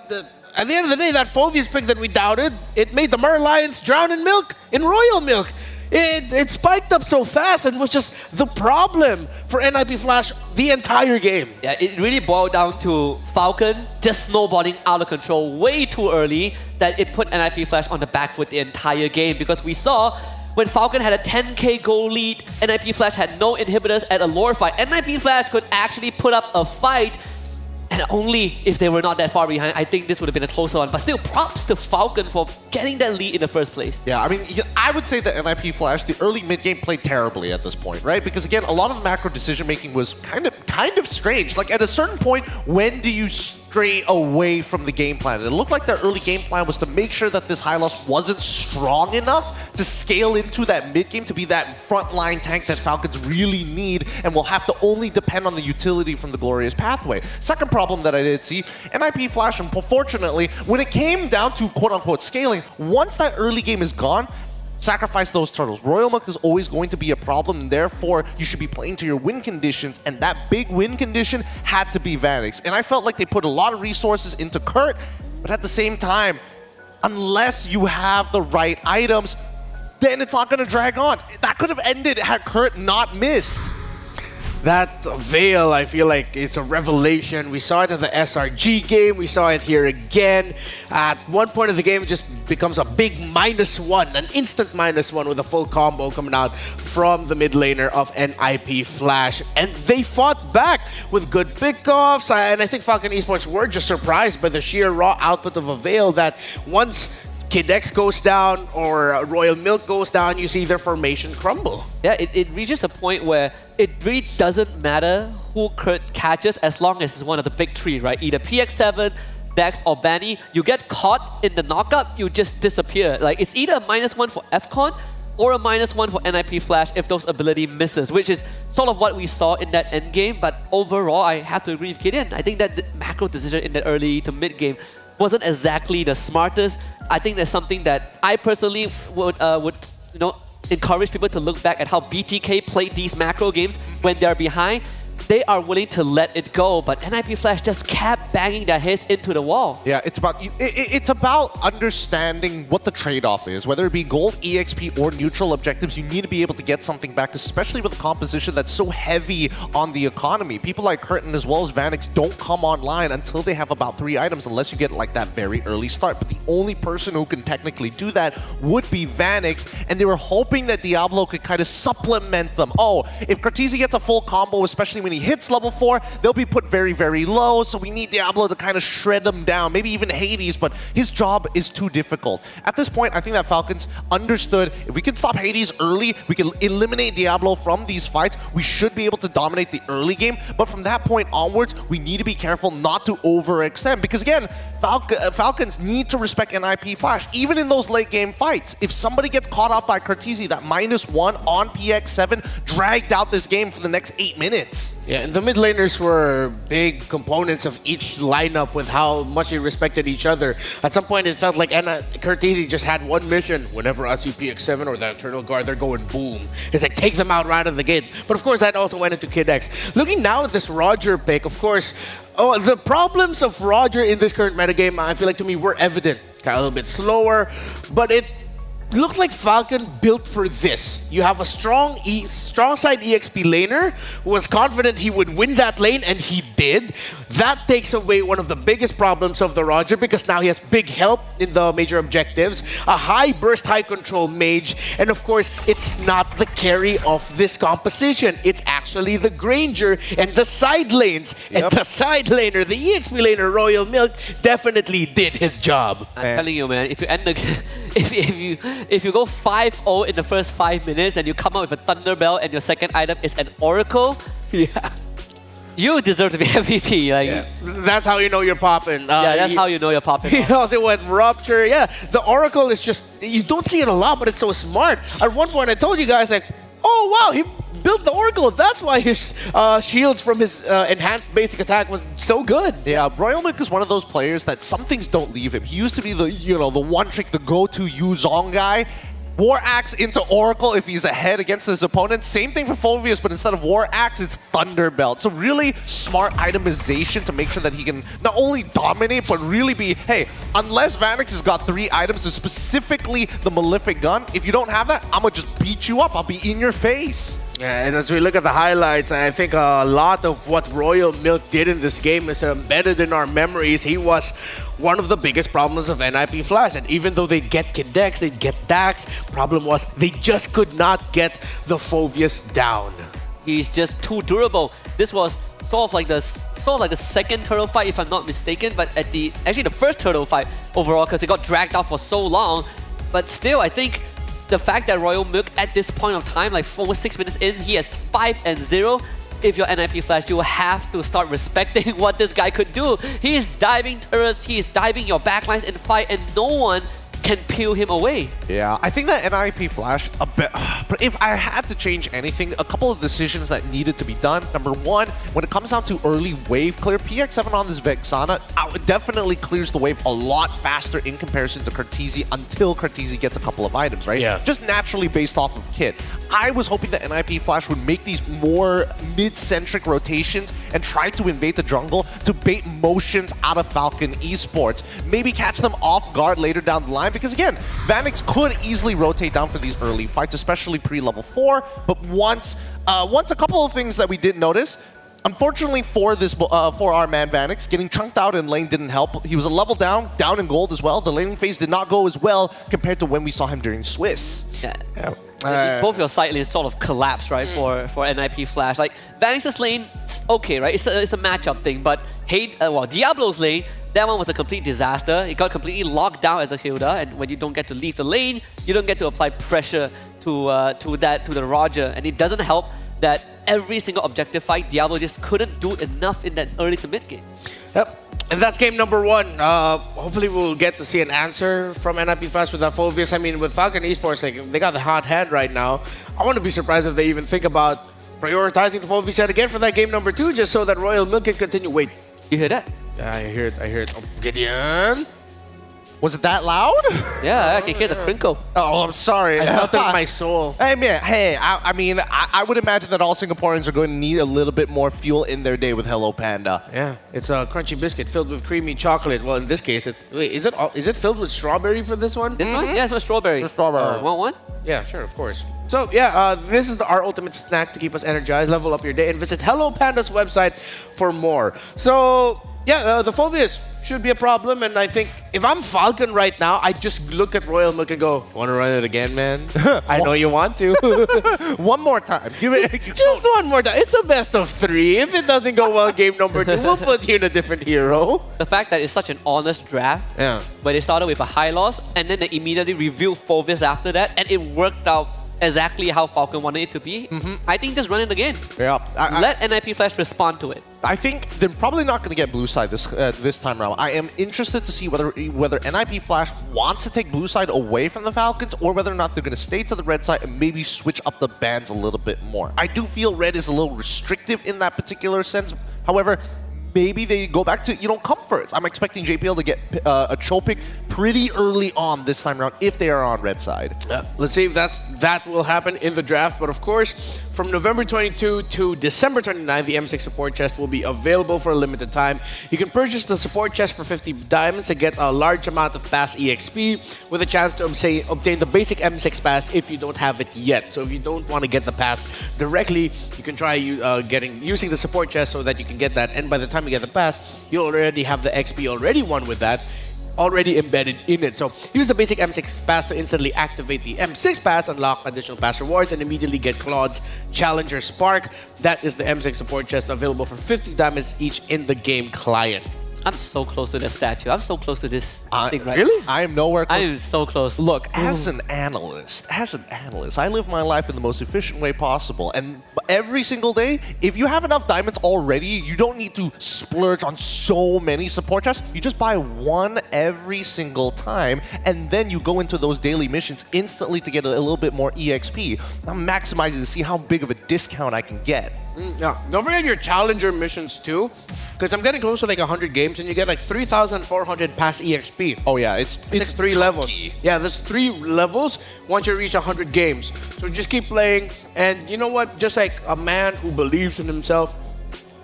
at the end of the day, that Phoveus pick that we doubted, it made the Merlions drown in milk, in royal milk. It spiked up so fast and was just the problem for NIP Flash the entire game.
Yeah, it really boiled down to Falcon just snowballing out of control way too early that it put NIP Flash on the back foot the entire game, because we saw when Falcon had a 10k goal lead, NIP Flash had no inhibitors at a lore fight. NIP Flash could actually put up a fight, and only if they were not that far behind, I think this would have been a closer one. But still, props to Falcon for getting that lead in the first place.
Yeah, I mean, I would say that NIP Flash, the early mid-game played terribly at this point, right? Because again, a lot of the macro decision-making was kind of strange. Like at a certain point, when do you stray away from the game plan? It looked like their early game plan was to make sure that this Hylos wasn't strong enough to scale into that mid-game to be that frontline tank that Falcons really need and will have to only depend on the utility from the Glorious Pathway. Second problem that I did see, NIP Flash, unfortunately, when it came down to quote-unquote scaling, once that early game is gone, sacrifice those turtles. Royal Milk is always going to be a problem, and therefore you should be playing to your win conditions, and that big win condition had to be Vanix. And I felt like they put a lot of resources into Kurt, but at the same time, unless you have the right items, then it's not going to drag on. That could have ended had Kurt not missed.
That Veil, I feel like it's a revelation. We saw it in the SRG game. We saw it here again. At one point of the game, it just becomes a big -1, an instant -1 with a full combo coming out from the mid laner of NIP Flash. And they fought back with good pickoffs. And I think Falcon Esports were just surprised by the sheer raw output of a Veil that once Kid X goes down or Royal Milk goes down, you see their formation crumble.
Yeah, it reaches a point where it really doesn't matter who Kurt catches as long as it's one of the big 3, right? Either PX7, Dax, or Banny. You get caught in the knockup, you just disappear. Like, it's either a -1 for FCon or a -1 for NIP Flash if those ability misses, which is sort of what we saw in that end game. But overall, I have to agree with Gideon. I think that the macro decision in the early to mid game wasn't exactly the smartest. I think that's something that I personally would encourage people to look back at how BTK played these macro games when they're behind. They are willing to let it go, but NIP Flash just kept banging their heads into the wall.
Yeah, it's about understanding what the trade-off is. Whether it be gold, EXP, or neutral objectives, you need to be able to get something back, especially with a composition that's so heavy on the economy. People like Curtin as well as Vanix don't come online until they have about 3 items, unless you get like that very early start. But the only person who can technically do that would be Vanix, and they were hoping that Diablo could kind of supplement them. Oh, if Cortese gets a full combo, especially when he hits level 4, they'll be put very, very low, so we need Diablo to kind of shred them down, maybe even Hades, but his job is too difficult. At this point, I think that Falcons understood if we can stop Hades early, we can eliminate Diablo from these fights, we should be able to dominate the early game, but from that point onwards, we need to be careful not to overextend, because again, Falcons need to respect NIP Flash, even in those late game fights. If somebody gets caught out by Cortese, that -1 on PX7 dragged out this game for the next 8 minutes.
Yeah, and the mid laners were big components of each lineup with how much they respected each other. At some point, it felt like Cortese just had one mission. Whenever I see PX7 or the Eternal Guard, they're going boom. It's like, take them out right out of the gate. But of course, that also went into Kid X. Looking now at this Roger pick, of course, the problems of Roger in this current metagame, I feel like to me, were evident. Kind of a little bit slower, but it looked like Falcon built for this. You have a strong side EXP laner who was confident he would win that lane, and he did. That takes away one of the biggest problems of the Roger, because now he has big help in the major objectives, a high burst, high control mage, and of course, it's not the carry of this composition. It's actually the Granger and the side lanes. Yep. And the side laner, the EXP laner, Royal Milk, definitely did his job.
I'm telling you, man, if you end the if you go 5-0 in the first 5 minutes and you come out with a Thunder Bell and your second item is an Oracle, you deserve to be MVP. Like,
that's how you know you're popping.
That's how you know you're popping.
He also went Rupture. Yeah, the Oracle is just, you don't see it a lot, but it's so smart. At one point, I told you guys, like, oh wow, he built the Oracle. That's why his shields from his enhanced basic attack was so good.
Yeah, Royal Milk is one of those players that some things don't leave him. He used to be the, the one trick, the go-to Yuzong guy. War Axe into Oracle if he's ahead against his opponent. Same thing for Phoveus, but instead of War Axe, it's Thunder Belt. So really smart itemization to make sure that he can not only dominate, but really be, hey, unless Vanix has got 3 items, specifically the Malefic Gun, if you don't have that, I'm going to just beat you up. I'll be in your face.
Yeah, and as we look at the highlights, I think a lot of what Royal Milk did in this game is embedded in our memories. He was one of the biggest problems of NIP Flash. And even though they'd get Kid X, they'd get Dax, problem was they just could not get the Phoveus down.
He's just too durable. This was sort of like the second turtle fight, if I'm not mistaken, but actually the first turtle fight overall, because it got dragged out for so long. But still, I think the fact that Royal Milk at this point of time, like almost 6 minutes in, he has 5-0. If you're NIP Flash, you will have to start respecting what this guy could do. He is diving turrets, he is diving your backlines in fight, and no one can peel him away.
Yeah, I think that NIP Flash, but if I had to change anything, a couple of decisions that needed to be done. Number one, when it comes down to early wave clear, PX7 on this Vexana definitely clears the wave a lot faster in comparison to Cortese until Cortese gets a couple of items, right?
Yeah.
Just naturally based off of kit. I was hoping that NIP Flash would make these more mid-centric rotations and try to invade the jungle to bait motions out of Falcon Esports. Maybe catch them off guard later down the line, because again, Vanix could easily rotate down for these early fights, especially pre-level 4. But once a couple of things that we did notice. Unfortunately for our man Vanix, getting chunked out in lane didn't help. He was a level down in gold as well. The laning phase did not go as well compared to when we saw him during Swiss.
Yeah. Both your side lanes sort of collapsed, right, for NIP Flash. Like, Vanix's lane, okay, right? It's a matchup thing, but Diablo's lane, that one was a complete disaster. It got completely locked down as a Hilda, and when you don't get to leave the lane, you don't get to apply pressure to the Roger, and it doesn't help that every single objective fight, Diablo just couldn't do enough in that early to mid game.
Yep. And that's game number 1. Hopefully we'll get to see an answer from NIP Flash with that Phoveus. I mean, with Falcon Esports, like, they got the hot hand right now. I wouldn't be surprised if they even think about prioritizing the Phoveus yet again for that game number 2, just so that Royal Milk can continue. Wait.
You hear that?
Yeah, I hear it. Oh, Gideon.
Was it that loud?
Yeah, I can hear the crinkle.
Oh, I'm sorry.
I felt it in my soul.
Hey, man. Hey, I mean, I would imagine that all Singaporeans are going to need a little bit more fuel in their day with Hello Panda.
Yeah, it's a crunchy biscuit filled with creamy chocolate. Well, in this case, is it filled with strawberry for this one?
This one? Yeah, it's with strawberry.
Strawberry.
Want one?
Yeah, sure, of course. So yeah, this is our ultimate snack to keep us energized, level up your day, and visit Hello Panda's website for more. So Yeah, the Phobias should be a problem, and I think if I'm Falcon right now, I just look at Royal Milk and go, "Want to run it again, man? I know you want to."
One more time. Give it
just one more time. It's a best of 3. If it doesn't go well, game number 2, we'll put you in a different hero.
The fact that it's such an honest draft, where they started with a high loss, and then they immediately revealed Phobias after that, and it worked out exactly how Falcon wanted it to be. I think just run it again.
Yeah.
Let NIP Flash respond to it.
I think they're probably not going to get blue side this time around. I am interested to see whether NIP Flash wants to take blue side away from the Falcons, or whether or not they're going to stay to the red side and maybe switch up the bans a little bit more. I do feel red is a little restrictive in that particular sense. However, maybe they go back to, comforts. I'm expecting JPL to get a Cho pick pretty early on this time around if they are on red side.
Let's see if that will happen in the draft. But of course, from November 22 to December 29, the M6 support chest will be available for a limited time. You can purchase the support chest for 50 diamonds to get a large amount of pass EXP with a chance to obtain the basic M6 pass if you don't have it yet. So if you don't want to get the pass directly, you can try using the support chest so that you can get that. And by the time you get the pass, you already have the XP already won with that, already embedded in it. So use the basic M6 pass to instantly activate the M6 pass, unlock additional pass rewards, and immediately get Claude's Challenger Spark. That is the M6 support chest, available for 50 diamonds each in the game client.
I'm so close to this statue. I'm so close to this thing right
Really?
I am nowhere close.
I am so close.
Look, as an analyst, I live my life in the most efficient way possible. And every single day, if you have enough diamonds already, you don't need to splurge on so many support chests. You just buy one every single time, and then you go into those daily missions instantly to get a little bit more EXP. I'm maximizing to see how big of a discount I can get.
Yeah, don't forget your challenger missions too, because I'm getting close to like 100 games and you get like 3,400 pass EXP.
Oh yeah, it's
like 3 levels. Yeah, there's 3 levels once you reach 100 games. So just keep playing, and you know what? Just like a man who believes in himself,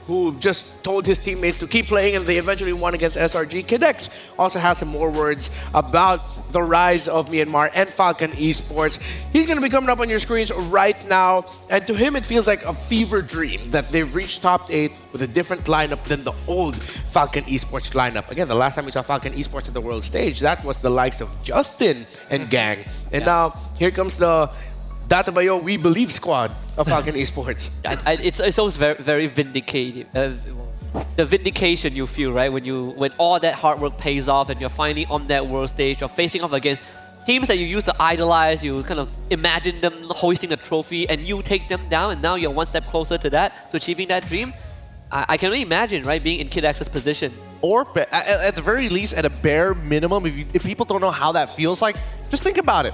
who just told his teammates to keep playing and they eventually won against SRG. Kidex also has some more words about the rise of Myanmar and Falcon Esports. He's going to be coming up on your screens right now, and to him it feels like a fever dream that they've reached top 8 with a different lineup than the old Falcon Esports lineup. Again, the last time we saw Falcon Esports at the world stage, that was the likes of Justin and gang. And now here comes the Databayo We Believe squad of Falcon Esports.
It's always very, very vindicative. The vindication you feel, right, when all that hard work pays off and you're finally on that world stage, you're facing off against teams that you used to idolize, you kind of imagine them hoisting a trophy, and you take them down, and now you're one step closer to that, to achieving that dream. I can only imagine, right, being in Kid X's position.
Or at the very least, at a bare minimum, if people don't know how that feels like, just think about it.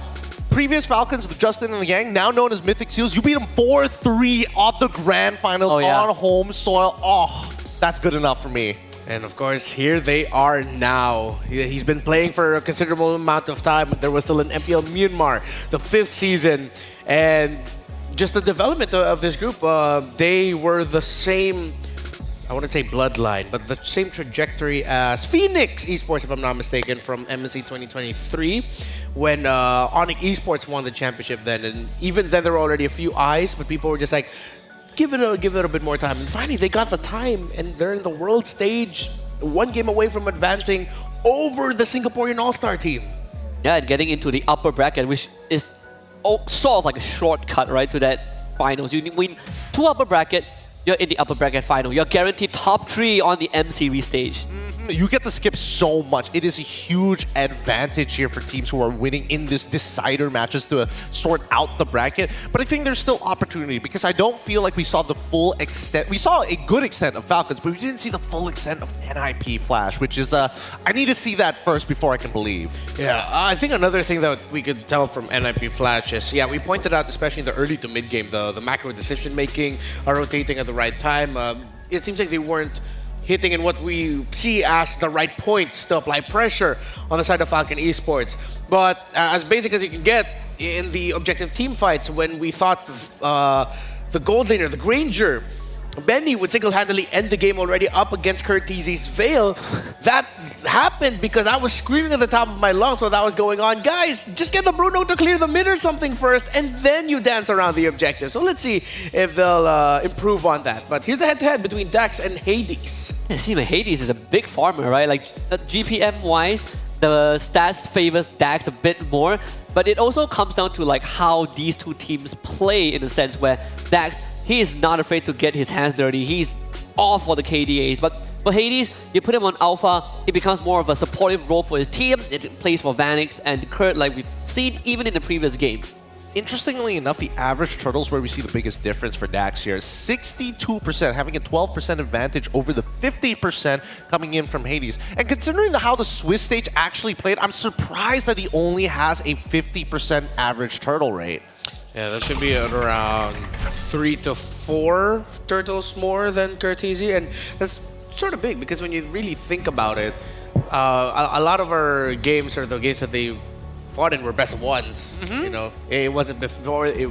Previous Falcons, Justin and the gang, now known as Mythic Seals, you beat them 4-3 at the Grand Finals on home soil. Oh, that's good enough for me.
And of course, here they are now. He's been playing for a considerable amount of time. There was still an MPL Myanmar, the 5th season. And just the development of this group, they were the same, I wouldn't say bloodline, but the same trajectory as Phoenix Esports, if I'm not mistaken, from MSC 2023, when Onyx Esports won the championship then. And even then, there were already a few eyes, but people were just like, give it a bit more time. And finally, they got the time, and they're in the world stage, 1 game away from advancing over the Singaporean All-Star team.
Yeah, and getting into the upper bracket, which is sort of like a shortcut, right, to that finals. You win 2 upper bracket, you're in the upper bracket final. You're guaranteed top 3 on the M series stage.
You get to skip so much. It is a huge advantage here for teams who are winning in this decider matches to sort out the bracket. But I think there's still opportunity, because I don't feel like we saw the full extent. We saw a good extent of Falcons, but we didn't see the full extent of NIP Flash, which is, I need to see that first before I can believe.
Yeah, I think another thing that we could tell from NIP Flash is, we pointed out, especially in the early to mid game, the macro decision making, rotating at the right time. It seems like they weren't hitting in what we see as the right points to apply pressure on the side of Falcon Esports. But as basic as you can get in the objective team fights, when we thought the gold laner, the Granger, Benny would single-handedly end the game already up against Curtizi's Veil. That happened because I was screaming at the top of my lungs while that was going on. Guys, just get the Bruno to clear the mid or something first, and then you dance around the objective. So let's see if they'll improve on that. But here's the head-to-head between Dax and Hades.
Yeah, see, Hades is a big farmer, right? Like GPM-wise, the stats favors Dax a bit more, but it also comes down to like how these two teams play in a sense where Dax, he is not afraid to get his hands dirty. He's all for the KDAs. But for Hades, you put him on Alpha, it becomes more of a supportive role for his team. It plays for Vanix and Kurt like we've seen even in the previous game.
Interestingly enough, the average turtles where we see the biggest difference for Dax here. 62%, having a 12% advantage over the 50% coming in from Hades. And considering how the Swiss stage actually played, I'm surprised that he only has a 50% average turtle rate.
Yeah, that should be at around 3 to 4 turtles more than Curtizi, and that's sort of big because when you really think about it, a lot of our games are the games that they fought in were best of ones. You know, it wasn't before. It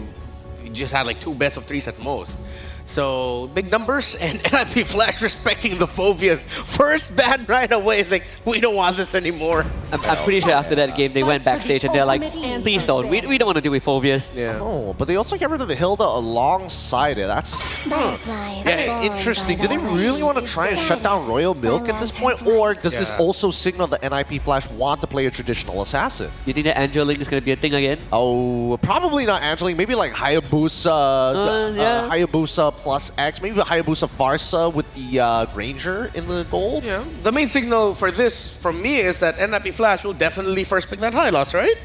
just had like 2 best of 3s at most. So big numbers, and NIP Flash respecting the Phobias. First ban right away. It's like, we don't want this anymore.
I'm pretty sure after that game they went backstage and they're like, please don't. We don't want to do with Phobias.
Yeah. Oh, but they also get rid of the Hilda alongside it. That's yeah, interesting. Do they really want to try and shut down Royal Milk at this point, or does this also signal that NIP Flash want to play a traditional assassin?
You think that Angeling is going to be a thing again?
Oh, probably not Angeling. Maybe like Hayabusa, Hayabusa plus X, maybe Hayabusa Farsa with the Granger in the gold.
Yeah. The main signal for this, from me, is that NIP Flash will definitely first pick that high loss, right?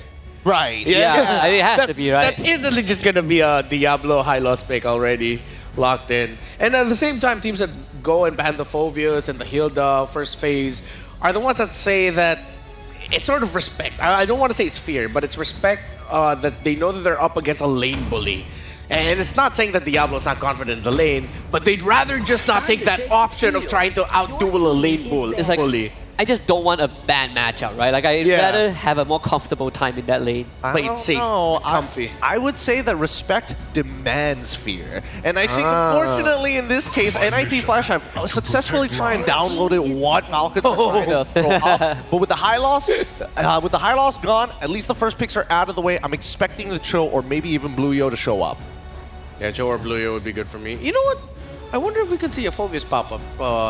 Right.
Yeah, I mean, it has to be, right?
That isn't just going to be a Diablo high loss pick already locked in. And at the same time, teams that go and ban the Phobias and the Hilda first phase are the ones that say that it's sort of respect. I don't want to say it's fear, but it's respect that they know that they're up against a lane bully. And it's not saying that Diablo's not confident in the lane, but they'd rather just not take that option of trying to outduel a lane bully.
It's like, I just don't want a bad matchup, right? Like, I'd rather have a more comfortable time in that lane.
Play it safe, comfy.
I would say that respect demands fear. And I think, unfortunately, in this case, NIP Flash have successfully tried and downloaded what Falcons are trying to throw up. But with the high loss gone, at least the first picks are out of the way. I'm expecting the Cho or maybe even Blue Yo to show up.
Yeah, Cho or Blue Yo would be good for me. You know what? I wonder if we could see a Phobias pop up.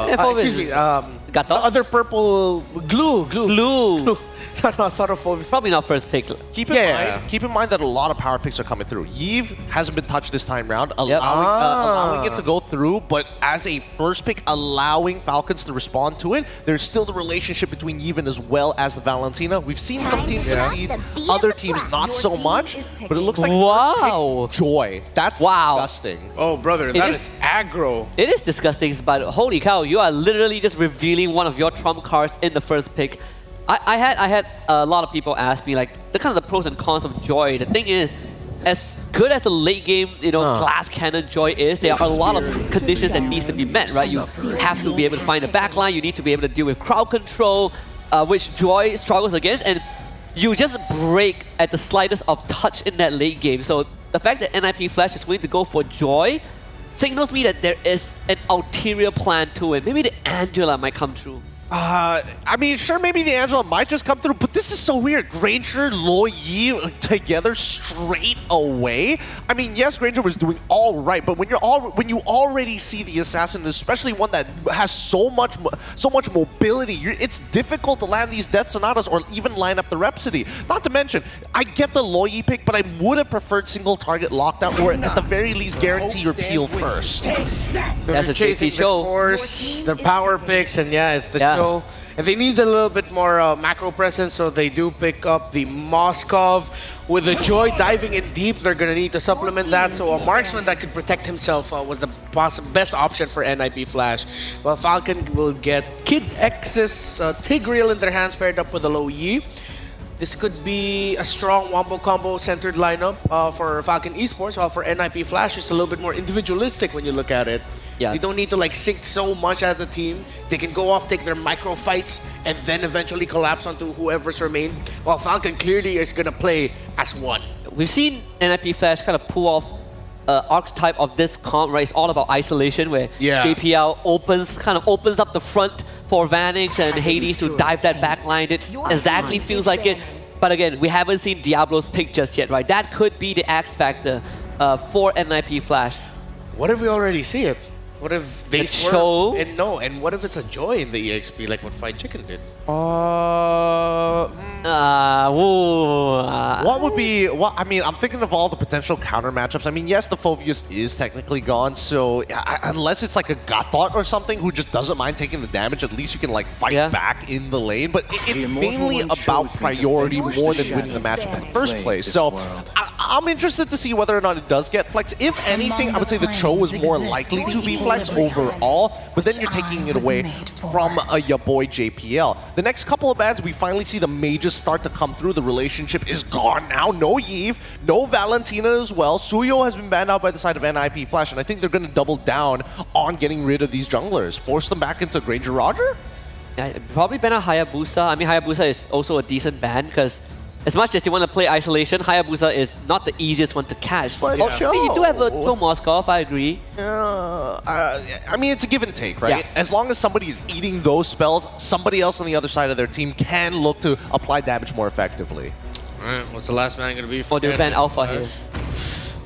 Excuse me, the other purple glue. I thought of Phobias.
Probably not first pick.
Keep in mind that a lot of power picks are coming through. Yves hasn't been touched this time round, allowing it to go through, but as a first pick, allowing Falcons to respond to it, there's still the relationship between Yves as well as the Valentina. We've seen some teams succeed, other teams not so much, but it looks like Joy. That's disgusting.
Oh, brother, that is aggro.
It is disgusting, but holy cow, you are literally just revealing one of your trump cards in the first pick. I had a lot of people ask me like the kind of the pros and cons of Joy. The thing is, as good as a late game, glass cannon Joy is, there are a lot of conditions that needs to be met, right? You have to be able to find a backline. You need to be able to deal with crowd control, which Joy struggles against, and you just break at the slightest of touch in that late game. So the fact that NIP Flash is willing to go for Joy signals me that there is an ulterior plan to it. Maybe the Angela might come true.
I mean, sure, maybe the Angela might just come through, but this is so weird. Granger, Lo Yi together straight away. I mean, yes, Granger was doing all right, but when you already see the assassin, especially one that has so much mobility, it's difficult to land these Death Sonatas or even line up the Rhapsody. Not to mention, I get the Lo Yi pick, but I would have preferred single target lockdown, or at the very least guarantee your peel first.
That's a chasing show.
Of course, the power picks, and it's the show. And they need a little bit more macro presence, so they do pick up the Moskov. With the Joy diving in deep, they're going to need to supplement that. So a marksman that could protect himself was the best option for NIP Flash. Well, Falcon will get Kid X's Tigreal in their hands paired up with the Lo Yi. This could be a strong wombo combo centered lineup for Falcon Esports, while for NIP Flash, it's a little bit more individualistic when you look at it.
Yeah.
You don't need to like sync so much as a team. They can go off, take their micro fights, and then eventually collapse onto whoever's remained. While Falcon clearly is going to play as one.
We've seen NIP Flash kind of pull off archetype of this comp, right? It's all about isolation, where JPL kind of opens up the front for Vanix and Hades to dive that back line. It exactly feels like it. But again, we haven't seen Diablo's pick just yet, right? That could be the X factor for NIP Flash.
What if we already see it? What if they
show?
And what if it's a joy in the EXP like what Fried Chicken did?
What would be? I mean, I'm thinking of all the potential counter matchups. I mean, yes, the Phoveus is technically gone, so unless it's like a Gatot or something who just doesn't mind taking the damage, at least you can like fight back in the lane. But it's mainly about priority more than winning the matchup in the first place. So I'm interested to see whether or not it does get flex. If anything, I would say the Cho is more likely to be flex overall, but then you're taking it away from your boy JPL. The next couple of bans, we finally see the mages start to come through. The relationship is gone now. No Yve, no Valentina as well. Suyo has been banned out by the side of NIP Flash, and I think they're going to double down on getting rid of these junglers. Force them back into Granger Roger?
Yeah, probably ban a Hayabusa. I mean, Hayabusa is also a decent ban, because as much as you want to play isolation, Hayabusa is not the easiest one to catch.
But
you do have a Cho Moskov, I agree.
I mean, it's a give and take, right?
Yeah.
As long as somebody is eating those spells, somebody else on the other side of their team can look to apply damage more effectively.
Alright, what's the last man going to be?
Oh, they ban Alpha here.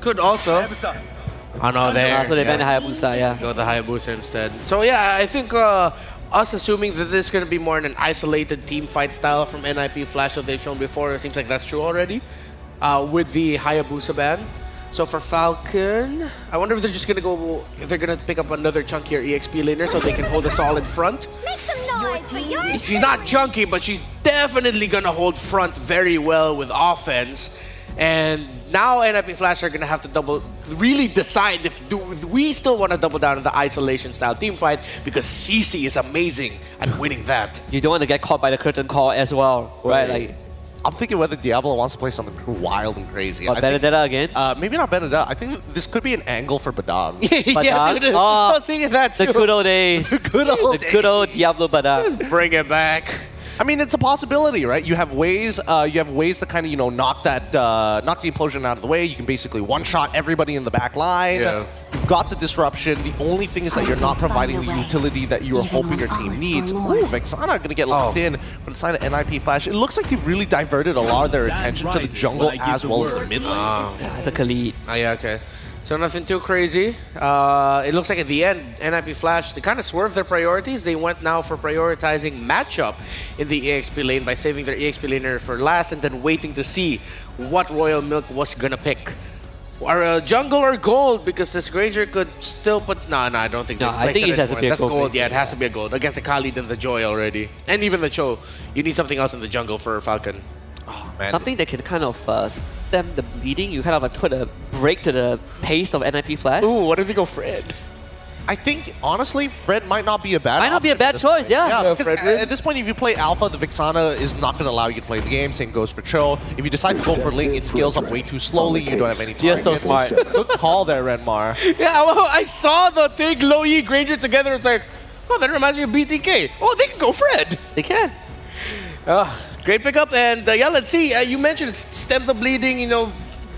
Could also. Oh no, there.
So they ban the Hayabusa, yeah.
Go with the Hayabusa instead. So yeah, I think us assuming that this is going to be more in an isolated team fight style from NIP Flash that they've shown before, it seems like that's true already with the Hayabusa ban. So for Falcon, I wonder if they're just going to go, if they're going to pick up another chunkier EXP laner so they can hold a solid front.
Make some noise for yours.
She's not chunky, but she's definitely going to hold front very well with offense. And now NIP Flash are going to have to really decide if do we still want to double down on the isolation style team fight, because CC is amazing at winning that.
You don't want to get caught by the curtain call as well, right? Like,
I'm thinking whether Diablo wants to play something wild and crazy.
What, Benedetta again?
Maybe not Benedetta. I think this could be an angle for Badang.
Yeah, dude, I was thinking that too.
The good old days. The good old Diablo Badang.
Just bring it back.
I mean, it's a possibility, right? You have ways to kind of, knock the implosion out of the way. You can basically one-shot everybody in the back line.
Yeah.
You've got the disruption. The only thing is that you're not providing the utility that you were hoping your team needs. Ooh, Vexana going to get locked in from the side of NIP Flash. It looks like they've really diverted a lot of their attention to the jungle as well as the mid lane.
Yeah, it's a Khalid.
Oh, yeah, okay. So nothing too crazy. It looks like at the end, NIP Flash, they kind of swerved their priorities. They went now for prioritizing matchup in the EXP lane by saving their EXP laner for last and then waiting to see what Royal Milk was going to pick. Or jungle or gold, because this Granger could still put... No, I don't think...
No, I think it has to be a
That's
gold.
Gold, yeah, it has to be a gold. Against the Khalid and the Joy already. And even the Cho. You need something else in the jungle for Falcon.
Oh, man.
Something that can kind of stem the bleeding. You kind of put a break to the pace of NIP Flash.
Ooh, what if we go Fred?
I think, honestly, Fred might not be a bad
choice, yeah.
Because at this point, if you play Alpha, the Vexana is not going to allow you to play the game. Same goes for Cho. If you decide to go for Ling, it scales up way too slowly. You don't have any targets.
You're so smart.
Good call there, Renmar.
Yeah, well, I saw the Tig, Low Yi, Granger together. It's like, oh, that reminds me of BTK. Oh, they can go Fred.
They can.
Great pickup. And yeah, let's see. You mentioned stem the bleeding,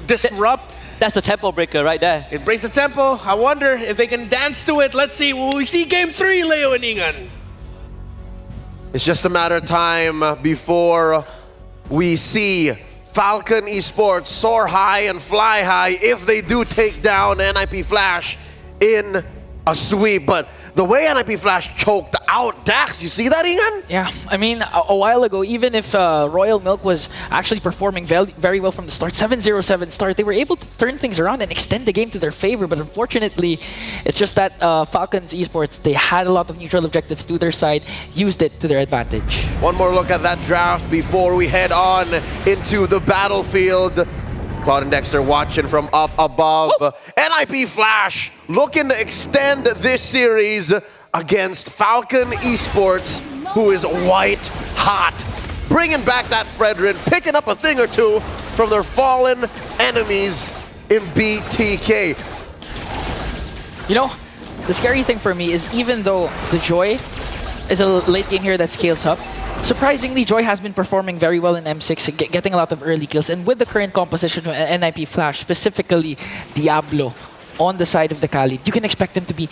disrupt.
That's the tempo breaker right there.
It breaks the tempo. I wonder if they can dance to it. Let's see. Will we see game 3, Leo and Ingan?
It's just a matter of time before we see Falcon Esports soar high and fly high if they do take down NIP Flash in a sweep. But the way NIP Flash choked out Dax, you see that, Ingan?
Yeah, I mean, a while ago, even if Royal Milk was actually performing very well from the start, 7-0-7 start, they were able to turn things around and extend the game to their favor. But unfortunately, it's just that Falcons Esports, they had a lot of neutral objectives to their side, used it to their advantage.
One more look at that draft before we head on into the battlefield. Cloud and Dexter watching from up above. NIP Flash looking to extend this series against Falcon Esports, who is white hot. Bringing back that Fredrin, picking up a thing or two from their fallen enemies in BTK.
The scary thing for me is even though the Joy is a late game here that scales up, Surprisingly, Joy has been performing very well in M6, getting a lot of early kills. And with the current composition of NIP Flash, specifically Diablo, on the side of the Khalid, you can expect them to be,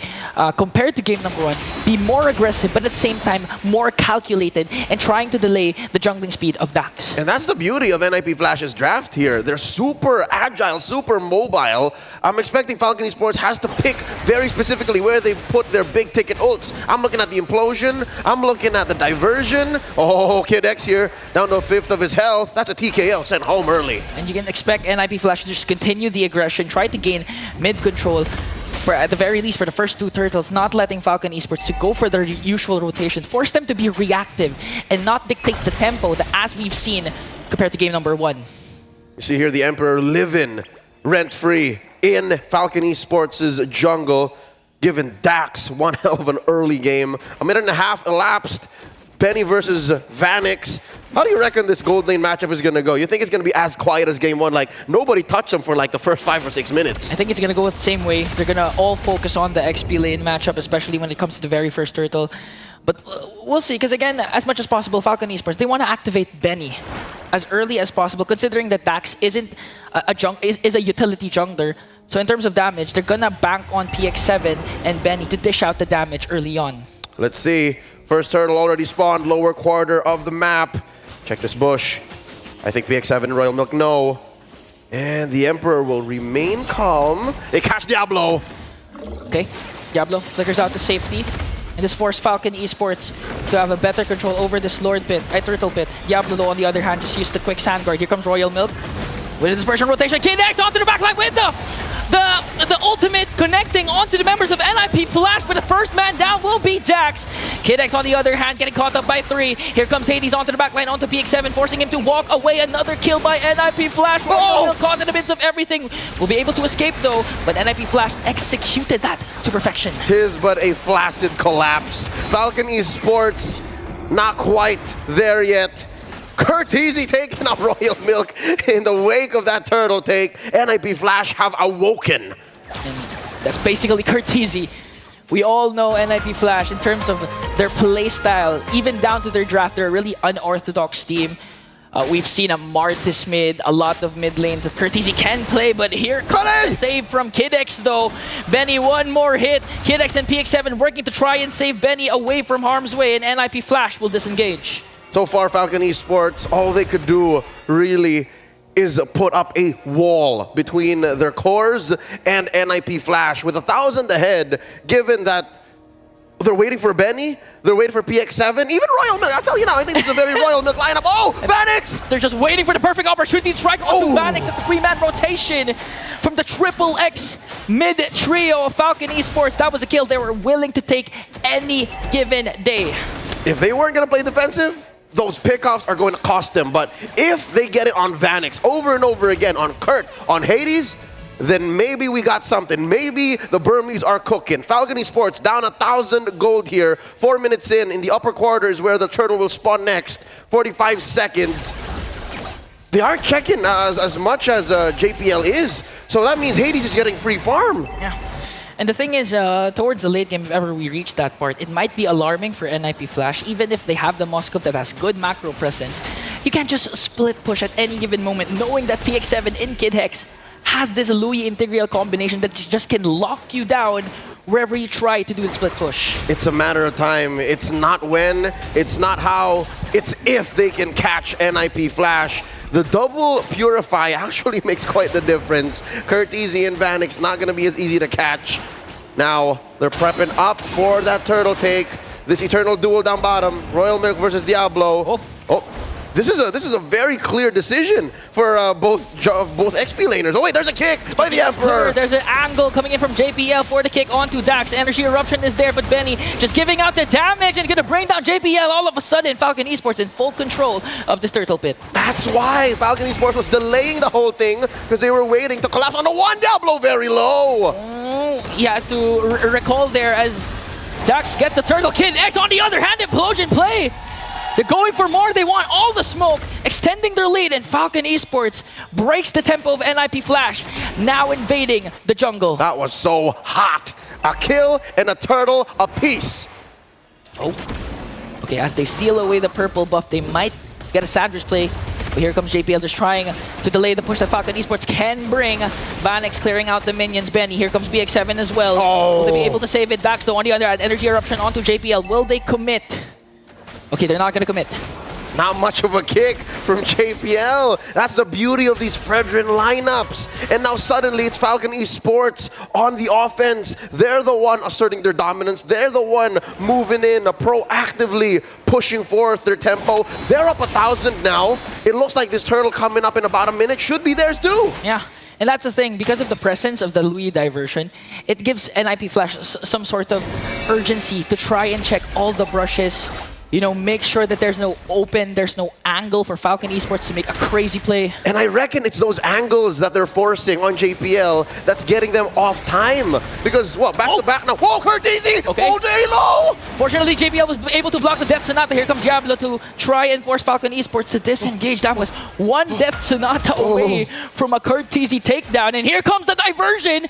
compared to game number 1, be more aggressive, but at the same time, more calculated and trying to delay the jungling speed of Dax.
And that's the beauty of NIP Flash's draft here. They're super agile, super mobile. I'm expecting Falcon Esports has to pick very specifically where they put their big ticket ults. I'm looking at the implosion. I'm looking at the diversion. Oh, Kid X here, down to a fifth of his health. That's a TKO sent home early.
And you can expect NIP Flash to just continue the aggression, try to gain mid control, for at the very least for the first 2 turtles, not letting Falcon Esports to go for their usual rotation, force them to be reactive and not dictate the tempo that as we've seen compared to game number 1.
You see here the Emperor living rent-free in Falcon Esports' jungle, giving Dax one hell of an early game. A minute and a half elapsed. Benny versus Vanix. How do you reckon this gold lane matchup is going to go? You think it's going to be as quiet as game 1? Like, nobody touched them for like the first 5 or 6 minutes.
I think it's going to go the same way. They're going to all focus on the XP lane matchup, especially when it comes to the very first turtle. But we'll see, because again, as much as possible, Falcon Esports, they want to activate Benny as early as possible, considering that Dax isn't is a utility jungler. So in terms of damage, they're going to bank on PX7 and Benny to dish out the damage early on.
Let's see. First turtle already spawned, lower quarter of the map. Check this bush. I think PX7 and Royal Milk no. And the Emperor will remain calm. They catch Diablo.
Okay, Diablo flickers out to safety. And this forced Falcon Esports to have a better control over this Turtle Pit. Diablo, though, on the other hand, just used the quick sand guard. Here comes Royal Milk. With a dispersion rotation, Kid X onto the backline with the ultimate connecting onto the members of NIP Flash, but the first man down will be Dax. Kid X, on the other hand, getting caught up by 3. Here comes Hades onto the backline, onto PX7, forcing him to walk away. Another kill by NIP Flash. Royal Milk caught in the midst of everything. Will be able to escape, though, but NIP Flash executed that to perfection.
Tis but a flaccid collapse. Falcon Esports, not quite there yet. Curteasy taking up Royal Milk in the wake of that turtle take. NIP Flash have awoken.
And that's basically Curteasy. We all know NIP Flash in terms of their playstyle, even down to their draft. They're a really unorthodox team. We've seen a Martis mid, a lot of mid lanes that Curteasy can play, but here comes the save from Kid X, though. Benny, one more hit. Kid X and PX7 working to try and save Benny away from harm's way, and NIP Flash will disengage.
So far, Falcon Esports, all they could do really is put up a wall between their cores and NIP Flash with 1,000 ahead, given that they're waiting for Benny, they're waiting for PX7, even Royal Milk. I'll tell you now, I think it's a very Royal Milk lineup. Oh, Vanix!
They're just waiting for the perfect opportunity to strike onto Vanix at the 3-man rotation from the Triple X mid-trio of Falcon Esports. That was a kill they were willing to take any given day.
If they weren't going to play defensive, those pickoffs are going to cost them. But if they get it on Vanix over and over again, on Kurt, on Hades, then maybe we got something. Maybe the Burmese are cooking. Falcon Esports down 1,000 gold here. 4 minutes in the upper quarter is where the turtle will spawn next. 45 seconds. They aren't checking as much as JPL is. So that means Hades is getting free farm.
Yeah. And the thing is, towards the late game, if ever we reach that part, it might be alarming for NIP Flash. Even if they have the Moskov that has good macro presence, you can't just split push at any given moment, knowing that PX7 in Kid Hex has this Louis integral combination that just can lock you down wherever you try to do the split push.
It's a matter of time. It's not when, it's not how, it's if they can catch NIP Flash. The double Purify actually makes quite the difference. Curteasy and Vanix not going to be as easy to catch. Now, they're prepping up for that turtle take. This Eternal Duel down bottom. Royal Milk versus Diablo. This is a very clear decision for both XP laners. Oh wait, there's a kick by the Emperor.
There's an angle coming in from JPL for the kick onto Dax. Energy Eruption is there, but Benny just giving out the damage and gonna bring down JPL. All of a sudden, Falcon Esports in full control of this turtle pit.
That's why Falcon Esports was delaying the whole thing, because they were waiting to collapse on the one. Diablo very low.
He has to recall there as Dax gets the turtle. Kid X on the other hand, implosion play. They're going for more. They want all the smoke, extending their lead, and Falcon Esports breaks the tempo of NIP Flash, now invading the jungle.
That was so hot. A kill and a turtle apiece.
Okay, as they steal away the purple buff, they might get a sandwich play. But here comes JPL just trying to delay the push that Falcon Esports can bring. Vanix clearing out the minions. Benny, here comes BX7 as well. Will they be able to save it? Dax though on the other hand, energy eruption onto JPL. Will they commit? Okay, they're not gonna commit.
Not much of a kick from JPL. That's the beauty of these Fredrin lineups. And now suddenly it's Falcon Esports on the offense. They're the one asserting their dominance. They're the one moving in, proactively pushing forth their tempo. They're up 1,000 now. It looks like this turtle coming up in about a minute should be theirs too.
Yeah. And that's the thing, because of the presence of the Louis diversion, it gives NIP Flash some sort of urgency to try and check all the brushes. You know, make sure that there's no open, there's no angle for Falcon Esports to make a crazy play.
And I reckon it's those angles that they're forcing on JPL that's getting them off time. Because, what, back to back now. Whoa, Curtisi!
Okay.
All day low!
Fortunately, JPL was able to block the Death Sonata. Here comes Diablo to try and force Falcon Esports to disengage. That was one Death Sonata away from a Curtisi takedown. And here comes the diversion!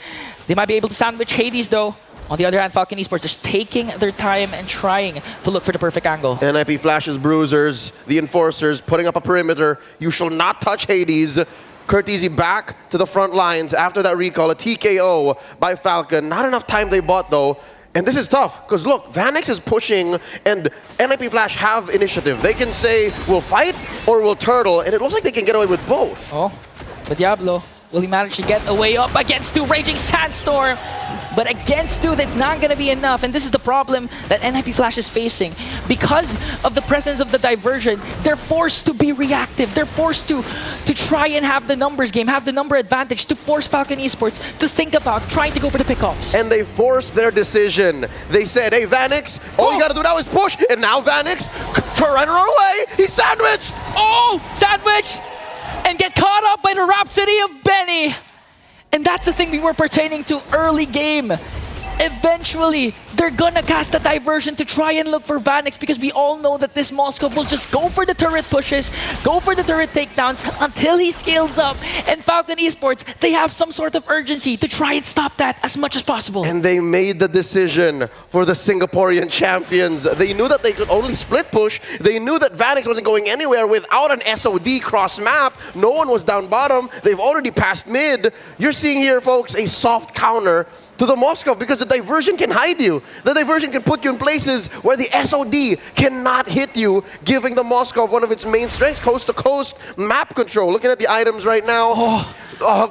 They might be able to sandwich Hades, though. On the other hand, Falcon Esports is taking their time and trying to look for the perfect angle.
NIP Flash's bruisers, the enforcers, putting up a perimeter. You shall not touch Hades. Curtisi back to the front lines after that recall. A TKO by Falcon. Not enough time they bought though. And this is tough, because look, Vanix is pushing and NIP Flash have initiative. They can say, we'll fight or we'll turtle, and it looks like they can get away with both.
Oh, but Diablo, will he manage to get away up against two Raging Sandstorm? But against two, that's not going to be enough. And this is the problem that NIP Flash is facing. Because of the presence of the diversion, they're forced to be reactive. They're forced to try and have the numbers game, have the number advantage, to force Falcon Esports to think about trying to go for the pickoffs.
And they forced their decision. They said, hey, Vanix, all you got to do now is push. And now Vanix, trying to run away. He's sandwiched.
Oh, sandwich! And get caught up by the Rhapsody of Benny. And that's the thing we were pertaining to early game. Eventually, they're gonna cast a diversion to try and look for Vanix, because we all know that this Moscow will just go for the turret pushes, go for the turret takedowns until he scales up. And Falcon Esports, they have some sort of urgency to try and stop that as much as possible.
And they made the decision for the Singaporean champions. They knew that they could only split push. They knew that Vanix wasn't going anywhere without an SOD cross map. No one was down bottom. They've already passed mid. You're seeing here, folks, a soft counter to the Moscow, because the diversion can hide you. The diversion can put you in places where the SOD cannot hit you, giving the Moscow one of its main strengths, coast-to-coast map control. Looking at the items right now,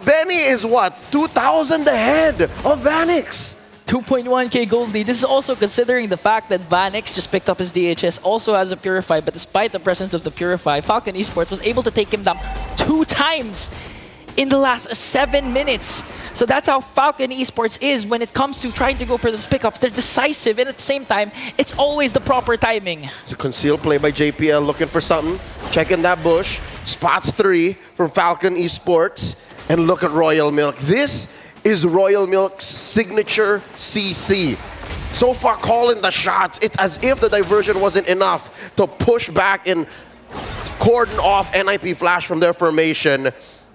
Benny is what, 2,000 ahead of Vanix.
2.1k gold lead. This is also considering the fact that Vanix just picked up his DHS, also has a Purify, but despite the presence of the Purify, Falcon Esports was able to take him down 2 times in the last 7 minutes. So that's how Falcon Esports is when it comes to trying to go for those pickups. They're decisive, and at the same time, it's always the proper timing.
It's a concealed play by JPL, looking for something. Checking that bush. Spots 3 from Falcon Esports. And look at Royal Milk. This is Royal Milk's signature CC. So far, calling the shots. It's as if the diversion wasn't enough to push back and cordon off NIP Flash from their formation.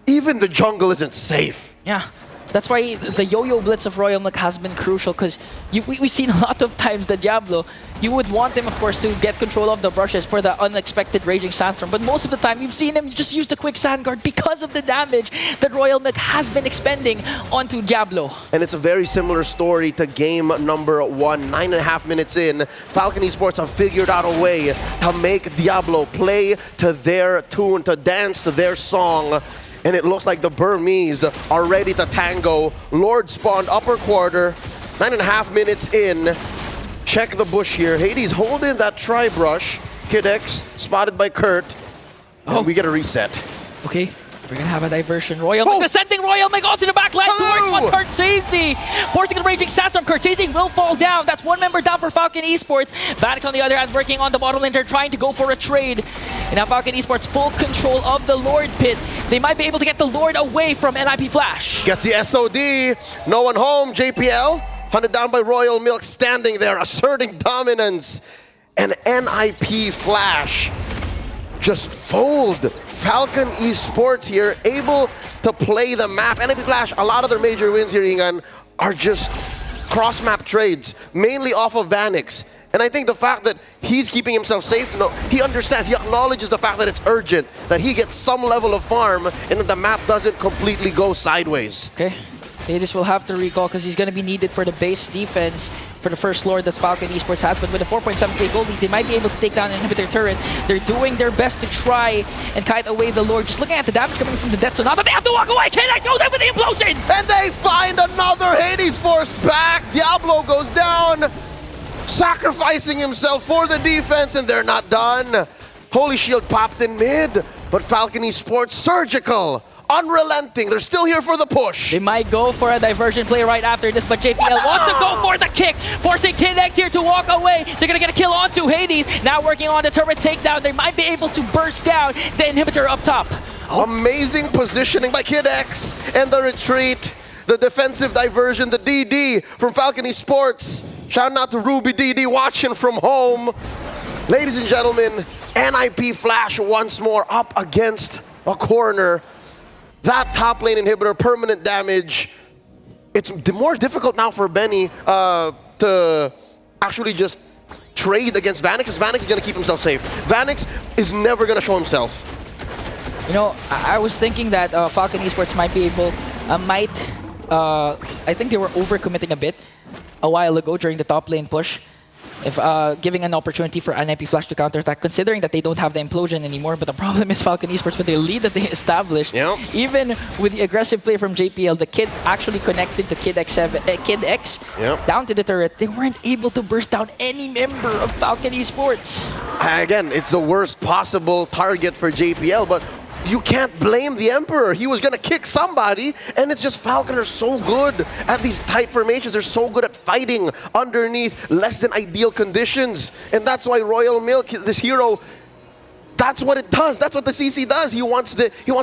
Even the jungle isn't safe.
Yeah, that's why the yo-yo blitz of Royal Milk has been crucial, because we've seen a lot of times that Diablo, you would want him, of course, to get control of the brushes for the unexpected Raging Sandstorm, but most of the time you've seen him just use the quick sand guard because of the damage that Royal Milk has been expending onto Diablo.
And it's a very similar story to game number 1. 9.5 minutes in, Falcon Esports have figured out a way to make Diablo play to their tune, to dance to their song. And it looks like the Burmese are ready to tango. Lord spawned upper quarter. 9.5 minutes in. Check the bush here. Hades holding that tri-brush. Kid X spotted by Kurt. And we get a reset.
Okay, we're gonna have a diversion. Royal Milk descending. Royal Milk onto the back line towards one Curtisi. Forcing the Raging Sandstorm. Curtisi will fall down. That's one member down for Falcon Esports. Vanix on the other hand working on the bottom lane. They're trying to go for a trade. And now Falcon Esports full control of the Lord pit. They might be able to get the Lord away from NIP Flash.
Gets the SOD. No one home. JPL hunted down by Royal Milk, standing there asserting dominance. And NIP Flash just fold. Falcon Esports here, able to play the map. NIP Flash, a lot of their major wins here, Ingan, are just cross-map trades, mainly off of Vanix. And I think the fact that he's keeping himself safe, he understands, he acknowledges the fact that it's urgent, that he gets some level of farm and that the map doesn't completely go sideways.
Okay. Hades will have to recall because he's going to be needed for the base defense for the first lord that Falcon Esports has. But with a 4.7k gold lead, they might be able to take down an inhibitor turret. They're doing their best to try and kite away the lord. Just looking at the damage coming from the death zone. Now that they have to walk away, KDX goes in with the implosion!
And they find another Hades Force back. Diablo goes down, sacrificing himself for the defense, and they're not done. Holy Shield popped in mid, but Falcon Esports surgical. Unrelenting, they're still here for the push.
They might go for a diversion play right after this, but JPL wants to go for the kick, forcing KidX here to walk away. They're gonna get a kill onto Hades. Now working on the turret takedown, they might be able to burst down the inhibitor up top.
Amazing positioning by KidX and the retreat, the defensive diversion, the DD from Falcon Esports. Shout out to Ruby DD watching from home. Ladies and gentlemen, NIP Flash once more up against a corner. That top lane inhibitor, permanent damage. It's more difficult now for Benny to actually just trade against Vanix, because Vanix is going to keep himself safe. Vanix is never going to show himself.
You know, I was thinking that Falcon Esports might be able, I think they were overcommitting a bit a while ago during the top lane push. If giving an opportunity for NIP Flash to counterattack, considering that they don't have the implosion anymore. But the problem is Falcon Esports, with the lead that they established, even with the aggressive play from JPL, the kid actually connected to KidX down to the turret. They weren't able to burst down any member of Falcon Esports.
Again, it's the worst possible target for JPL, but you can't blame the Emperor. He was going to kick somebody, and it's just Falcon are so good at these tight formations. They're so good at fighting underneath less than ideal conditions. And that's why Royal Milk, this hero, that's what it does. That's what the CC does. He wants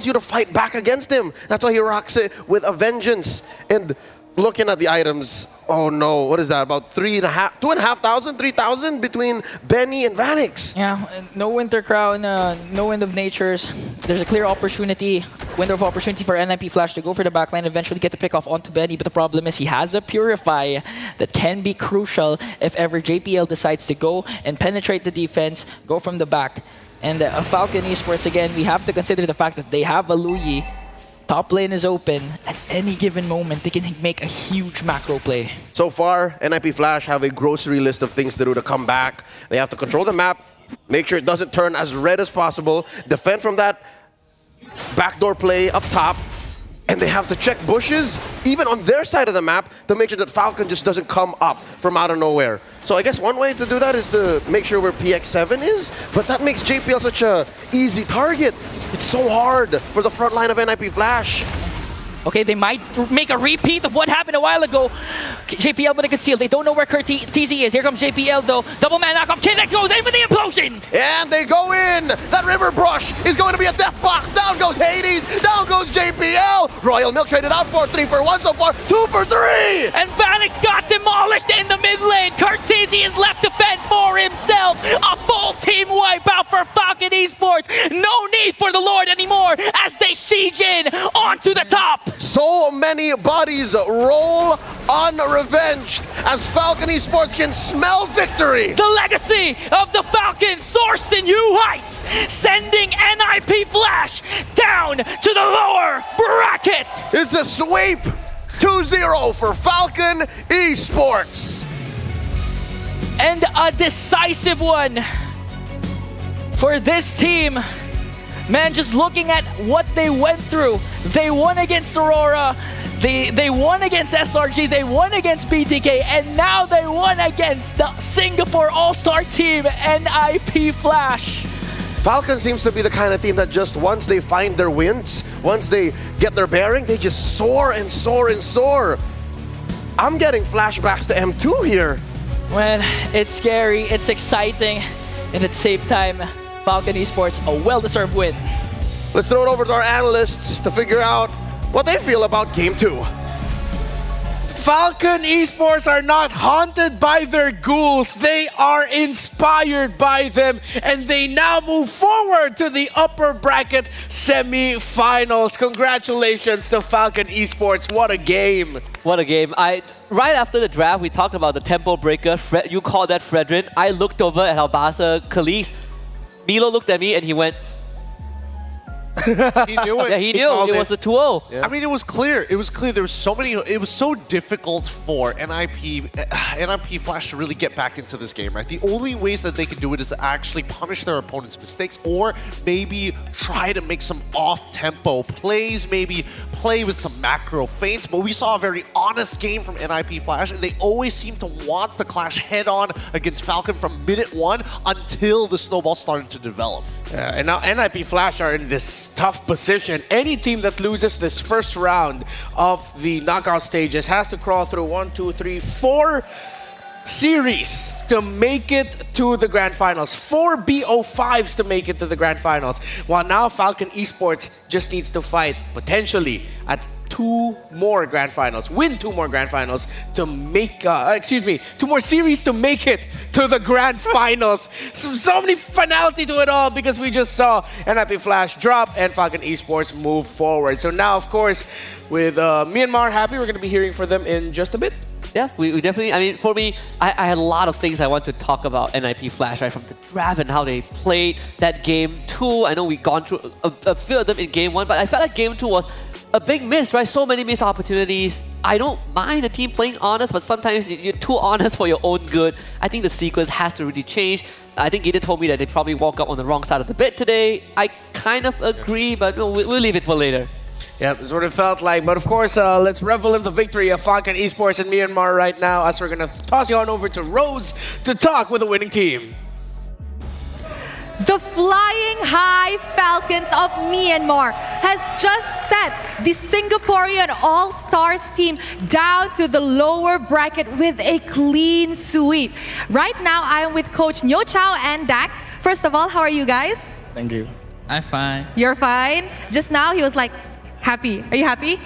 you to fight back against him. That's why he rocks it with a vengeance. And looking at the items, oh no, what is that? About 2,500, 3,000 between Benny and Vanix.
Yeah, no Winter Crown, no Wind of Natures. There's a clear opportunity, window of opportunity for NIP Flash to go for the backline, eventually get the pick off onto Benny. But the problem is he has a Purify that can be crucial if ever JPL decides to go and penetrate the defense, go from the back. And Falcon Esports, again, we have to consider the fact that they have a Luyi. Top lane is open. At any given moment, they can make a huge macro play.
So far, NIP Flash have a grocery list of things to do to come back. They have to control the map, make sure it doesn't turn as red as possible, defend from that backdoor play up top, and they have to check bushes, even on their side of the map, to make sure that Falcon just doesn't come up from out of nowhere. So I guess one way to do that is to make sure where PX7 is, but that makes JPL such a easy target. It's so hard for the front line of NIP Flash.
Okay, they might make a repeat of what happened a while ago. JPL with a conceal. They don't know where TZ is. Here comes JPL though. Double man knockoff. KidX goes in with the implosion.
And they go in. That river brush is going to be a death box. Down goes Hades. Down goes JPL. Royal Milk traded out for 3 for 1 so far. 2 for 3.
And Vanix got demolished in the mid lane. Kurt TZ is left to fend for himself. A full team wipeout for Falcon Esports. No need for the Lord anymore as they siege in onto the top.
So many bodies roll unrevenged as Falcon Esports can smell victory.
The legacy of the Falcons sourced in new heights, sending NIP Flash down to the lower bracket.
It's a sweep. 2-0 for Falcon Esports.
And a decisive one for this team. Man, just looking at what they went through, they won against Aurora, they won against SRG, they won against BTK, and now they won against the Singapore All-Star team, NIP Flash.
Falcon seems to be the kind of team that just once they find their wins, once they get their bearing, they just soar and soar and soar. I'm getting flashbacks to M2 here.
Man, it's scary, it's exciting, and at the same time, Falcon Esports, a well-deserved win.
Let's throw it over to our analysts to figure out what they feel about Game 2.
Falcon Esports are not haunted by their ghouls. They are inspired by them, and they now move forward to the upper bracket semi-finals. Congratulations to Falcon Esports. What a game.
What a game. Right after the draft, we talked about the tempo breaker. You called that Fredrin. I looked over at our Barca colleagues. Milo looked at me and he went,
he knew it.
Yeah, he knew. It was the 2-0.
Yeah. I mean, it was clear. It was clear. There was so many. It was so difficult for NIP Flash to really get back into this game, right? The only ways that they can do it is to actually punish their opponent's mistakes, or maybe try to make some off-tempo plays, maybe play with some macro feints. But we saw a very honest game from NIP Flash, and they always seem to want to clash head-on against Falcon from minute one until the snowball started to develop.
And now NIP Flash are in this tough position. Any team that loses this first round of the knockout stages has to crawl through 4 series to make it to the grand finals. 4 BO5s to make it to the grand finals. While now Falcon Esports just needs to fight potentially at 2 more grand finals, win 2 more grand finals to make, 2 more series to make it to the grand finals. So many finality to it all because we just saw NIP Flash drop and Falcon Esports move forward. So now, of course, with Myanmar happy, we're going to be hearing from them in just a bit.
Yeah, we definitely, I mean, for me, I had a lot of things I want to talk about NIP Flash, right? From the draft and how they played that game 2. I know we've gone through a few of them in game 1, but I felt like game 2 was a big miss, right? So many missed opportunities. I don't mind a team playing honest, but sometimes you're too honest for your own good. I think the sequence has to really change. I think Gideon told me that they probably woke up on the wrong side of the bed today. I kind of agree, but we'll leave it for later.
Yeah, that's what it felt like. But of course, let's revel in the victory of Falcon Esports in Myanmar right now, as we're going to toss you on over to Rose to talk with the winning team.
The Flying High Falcons of Myanmar has just set the Singaporean All-Stars team down to the lower bracket with a clean sweep. Right now, I am with Coach Nyo Chao and Dax. First of all, how are you guys?
Thank you. I'm fine.
You're fine? Just now, he was like, happy. Are you happy?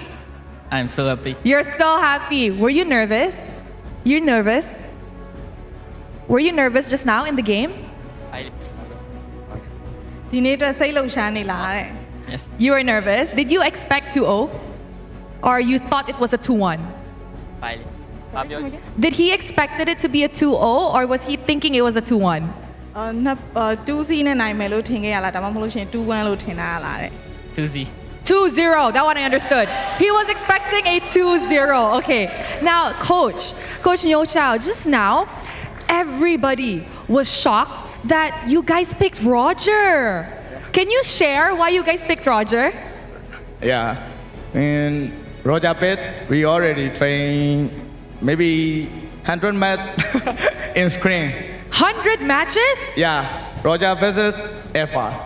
I'm so happy.
You're so happy. Were you nervous? You're nervous? Were you nervous just now in the game?
Yes.
You were nervous. Did you expect 2-0? Or you thought it was a 2-1? Did he expected it to be a 2-0 or was he thinking it was a 2-1? 2-0. That one I understood. He was expecting a 2-0. Okay. Now, Coach Nyo Chao, just now, everybody was shocked that you guys picked Roger. Can you share why you guys picked Roger?
Yeah. In Roger Pit, we already trained maybe 100 matches in screen.
100 matches?
Yeah. Roger versus Alpha.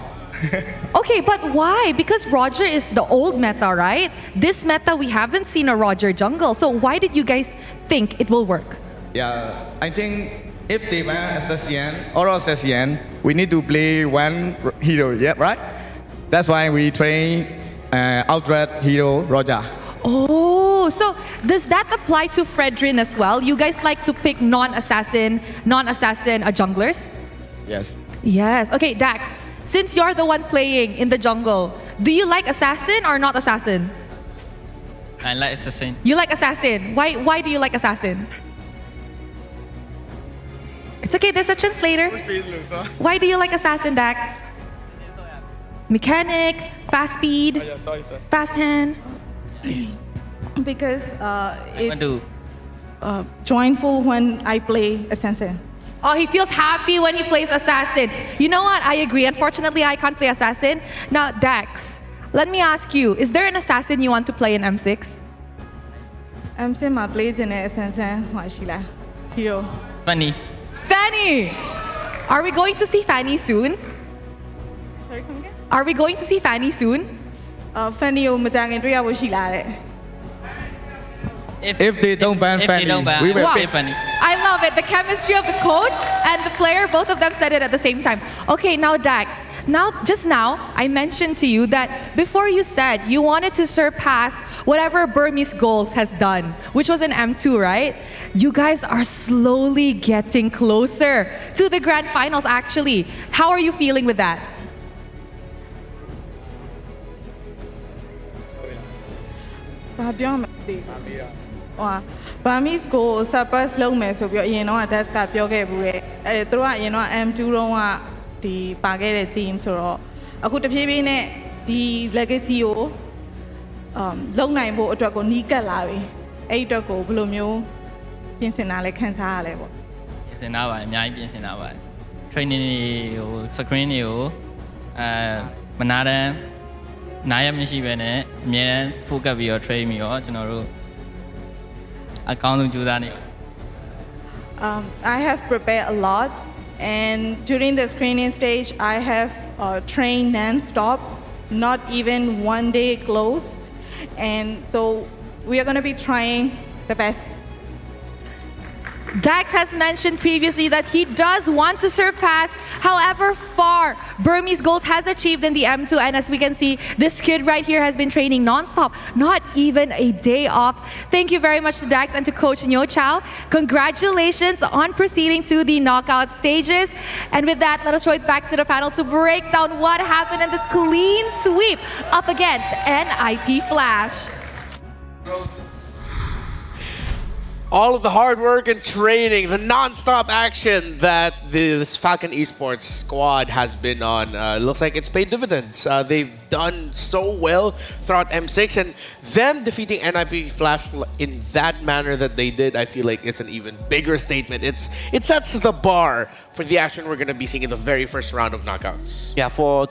Okay, but why? Because Roger is the old meta, right? This meta, we haven't seen a Roger jungle. So why did you guys think it will work?
Yeah, I think if they ban assassin, we need to play one hero, yeah, right? That's why we train outright hero Roger.
Oh, so does that apply to Fredrin as well? You guys like to pick non-assassin junglers?
Yes.
Yes. Okay, Dax, since you're the one playing in the jungle, do you like assassin or not assassin?
I like assassin.
You like assassin. Why do you like assassin? It's okay, there's a translator. Why do you like assassin, Dax? Mechanic, fast speed, fast hand.
Because it's joyful when I play assassin.
Oh, he feels happy when he plays assassin. You know what? I agree. Unfortunately, I can't play assassin. Now, Dax, let me ask you, is there an assassin you want to play in M6?
M6 I play in assassin hero.
Funny.
Fanny! Are we going to see Fanny soon?
Sorry, come again?
Are we going to see Fanny soon?
Fanny
If they don't ban Fanny, we will pick Fanny.
I love it. The chemistry of the coach and the player, both of them said it at the same time. Okay, now Dax, Just now, I mentioned to you that before you said you wanted to surpass whatever Burmese Goals has done, which was an M2, right? You guys are slowly getting closer to the grand finals, actually. How are you feeling with that?
Burmese goal surpass လုပ်မယ်ဆိုပြီးအရင်တော့ Dax ကပြောခဲ့ဘူးတဲ့သူတို့ကအရင်တော့ M2 တုန်းကဒီပါခဲ့တဲ့ team ဆိုတော့အခုတဖြည်းဖြည်းနဲ့ဒီ legacy ကိုလုံနိုင်ဖို့အတွက်ကိုနီးကပ်လာပြီအဲ့ဒီအတွက်ကိုဘယ်လိုမျိုးပြင်ဆင်တာလဲခန်းစားရလဲပေါ့
ပြင်ဆင်တာပါအများကြီးပြင်ဆင်တာပါ training တွေဟို screen တွေကိုမနာတမ်းနားရမရှိပဲနဲ့အများနဲ့ focus ပြီးတော့ train ပြီးတော့ကျွန်တော်တို့အကောင်းဆုံးကြိုးစားနေ
I have prepared a lot and during the screening stage I have trained non-stop not even one day close and so we are going to be trying the best.
Dax has mentioned previously that he does want to surpass however far Burmese Goals has achieved in the M2, and as we can see, this kid right here has been training non-stop, not even a day off. Thank you very much to Dax and to Coach Nyo Chow. Congratulations on proceeding to the knockout stages. And with that, let us throw it back to the panel to break down what happened in this clean sweep up against NIP Flash.
All of the hard work and training, the non-stop action that this Falcon Esports squad has been on, looks like it's paid dividends. They've done so well throughout M6, and them defeating NIP Flash in that manner that they did, I feel like it's an even bigger statement. It sets the bar for the action we're going to be seeing in the very first round of knockouts.
Yeah, for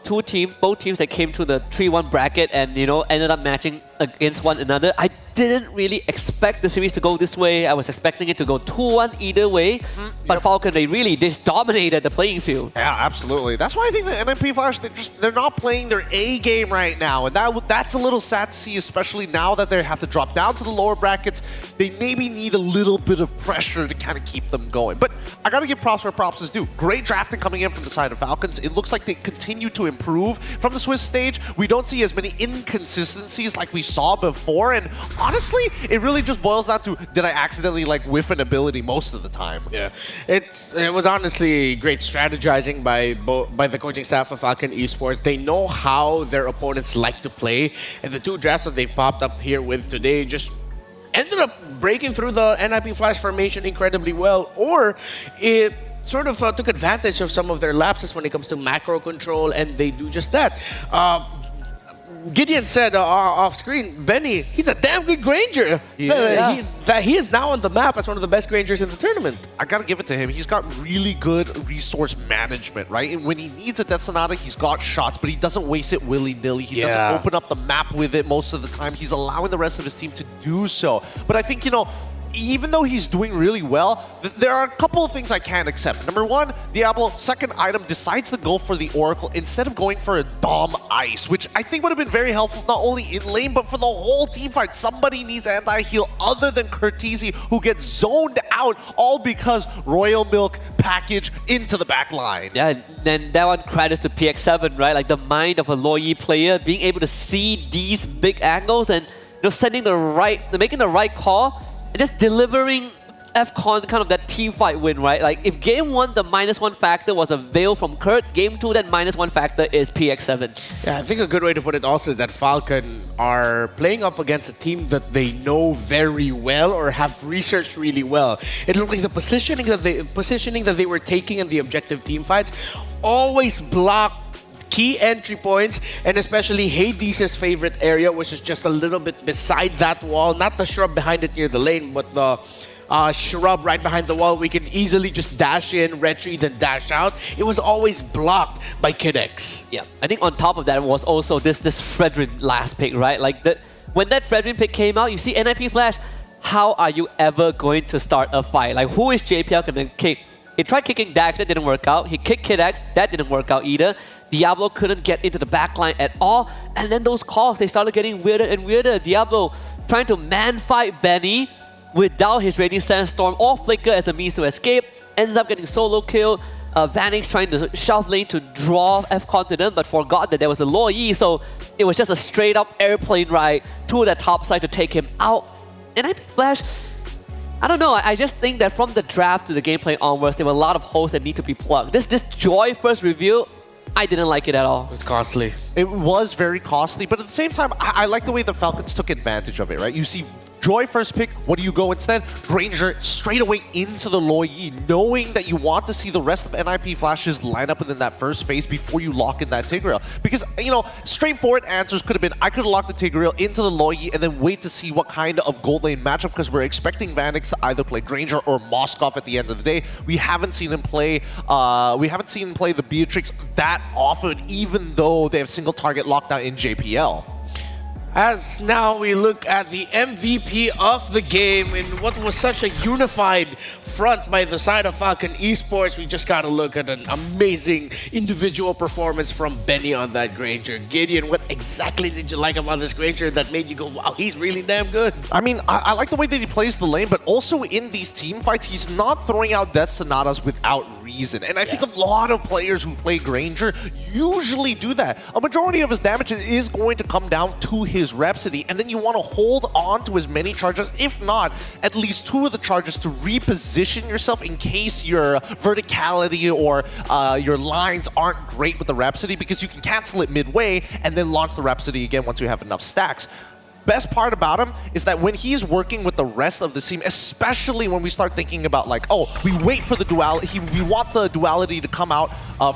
both teams that came to the 3-1 bracket and ended up matching against one another, I didn't really expect the series to go this way. I was expecting it to go 2-1 either way, but Falcon, they really just dominated the playing field.
Yeah, absolutely. That's why I think the NIP Flash, they're not playing their A game right now, and that's a little sad to see, especially now that they have to drop down to the lower brackets. They maybe need a little bit of pressure to kind of keep them going. But I gotta give props where props is due. Great drafting coming in from the side of Falcons. It looks like they continue to improve from the Swiss stage. We don't see as many inconsistencies like we saw before, and honestly, it really just boils down to, did I accidentally whiff an ability most of the time?
Yeah, it was honestly great strategizing by the coaching staff of Falcon Esports. They know how their opponents like to play, and the two drafts that they've popped up here with today just ended up breaking through the NIP Flash formation incredibly well, or it sort of took advantage of some of their lapses when it comes to macro control, and they do just that. Gideon said off screen, Benny, he's a damn good Granger. He is now on the map as one of the best Grangers in the tournament.
I gotta give it to him. He's got really good resource management, right? And when he needs a Death Sonata, he's got shots, but he doesn't waste it willy-nilly. He doesn't open up the map with it most of the time. He's allowing the rest of his team to do so. But I think, even though he's doing really well, there are a couple of things I can't accept. Number one, Diablo, second item, decides to go for the Oracle instead of going for a Dom Ice, which I think would have been very helpful not only in lane, but for the whole team fight. Somebody needs anti-heal other than Curtisi, who gets zoned out, all because Royal Milk package into the back line.
Yeah, then that one credits to PX7, right? Like the mind of a Loyi player, being able to see these big angles and making the right call, and just delivering FCon kind of that team fight win, right? Like if game 1 the -1 factor was a veil from Kurt, game 2 that -1 factor is PX7.
Yeah, I think a good way to put it also is that Falcon are playing up against a team that they know very well or have researched really well. It looked like the positioning that they were taking in the objective team fights always blocked key entry points, and especially Hades' favorite area, which is just a little bit beside that wall, not the shrub behind it near the lane, but the shrub right behind the wall. We can easily just dash in, retreat, and dash out. It was always blocked by Kidex.
Yeah, I think on top of that was also this Fredrin last pick, right? Like when that Fredrin pick came out, you see NIP Flash, how are you ever going to start a fight? Like who is JPL gonna kick? He tried kicking Dax, that didn't work out. He kicked Kidex, that didn't work out either. Diablo couldn't get into the backline at all. And then those calls, they started getting weirder and weirder. Diablo trying to man-fight Benny without his Radiant Sandstorm or Flicker as a means to escape. Ends up getting solo killed. Vanix trying to shove lane to draw F Continent, but forgot that there was a low E, so it was just a straight up airplane ride to the top side to take him out. And I think Flash, I don't know, I just think that from the draft to the gameplay onwards, there were a lot of holes that need to be plugged. This Joy first reveal, I didn't like it at all.
It was costly.
It was very costly, but at the same time, I like the way the Falcons took advantage of it, right? You see Joy first pick, what do you go instead? Granger straight away into the Loi Yi, knowing that you want to see the rest of NIP Flash's line up within that first phase before you lock in that Tigreal. Because, you know, straightforward answers could have been, I could have locked the Tigreal into the Loi Yi and then wait to see what kind of gold lane matchup, because we're expecting Vanix to either play Granger or Moskov at the end of the day. We haven't seen him play the Beatrix that often, even though they have single target lockdown in JPL.
As now we look at the MVP of the game in what was such a unified front by the side of Falcon Esports, we just got to look at an amazing individual performance from Benny on that Granger. Gideon, what exactly did you like about this Granger that made you go, wow, he's really damn good?
I mean, I like the way that he plays the lane, but also in these team fights, he's not throwing out Death Sonatas without reason. And I think a lot of players who play Granger usually do that. A majority of his damage is going to come down to his Rhapsody, and then you want to hold on to as many charges, if not at least 2 of the charges, to reposition yourself in case your verticality or your lines aren't great with the Rhapsody, because you can cancel it midway and then launch the Rhapsody again once you have enough stacks. Best part about him is that when he's working with the rest of the team, especially when we start thinking about like, oh, we wait for the duality, we want the duality to come out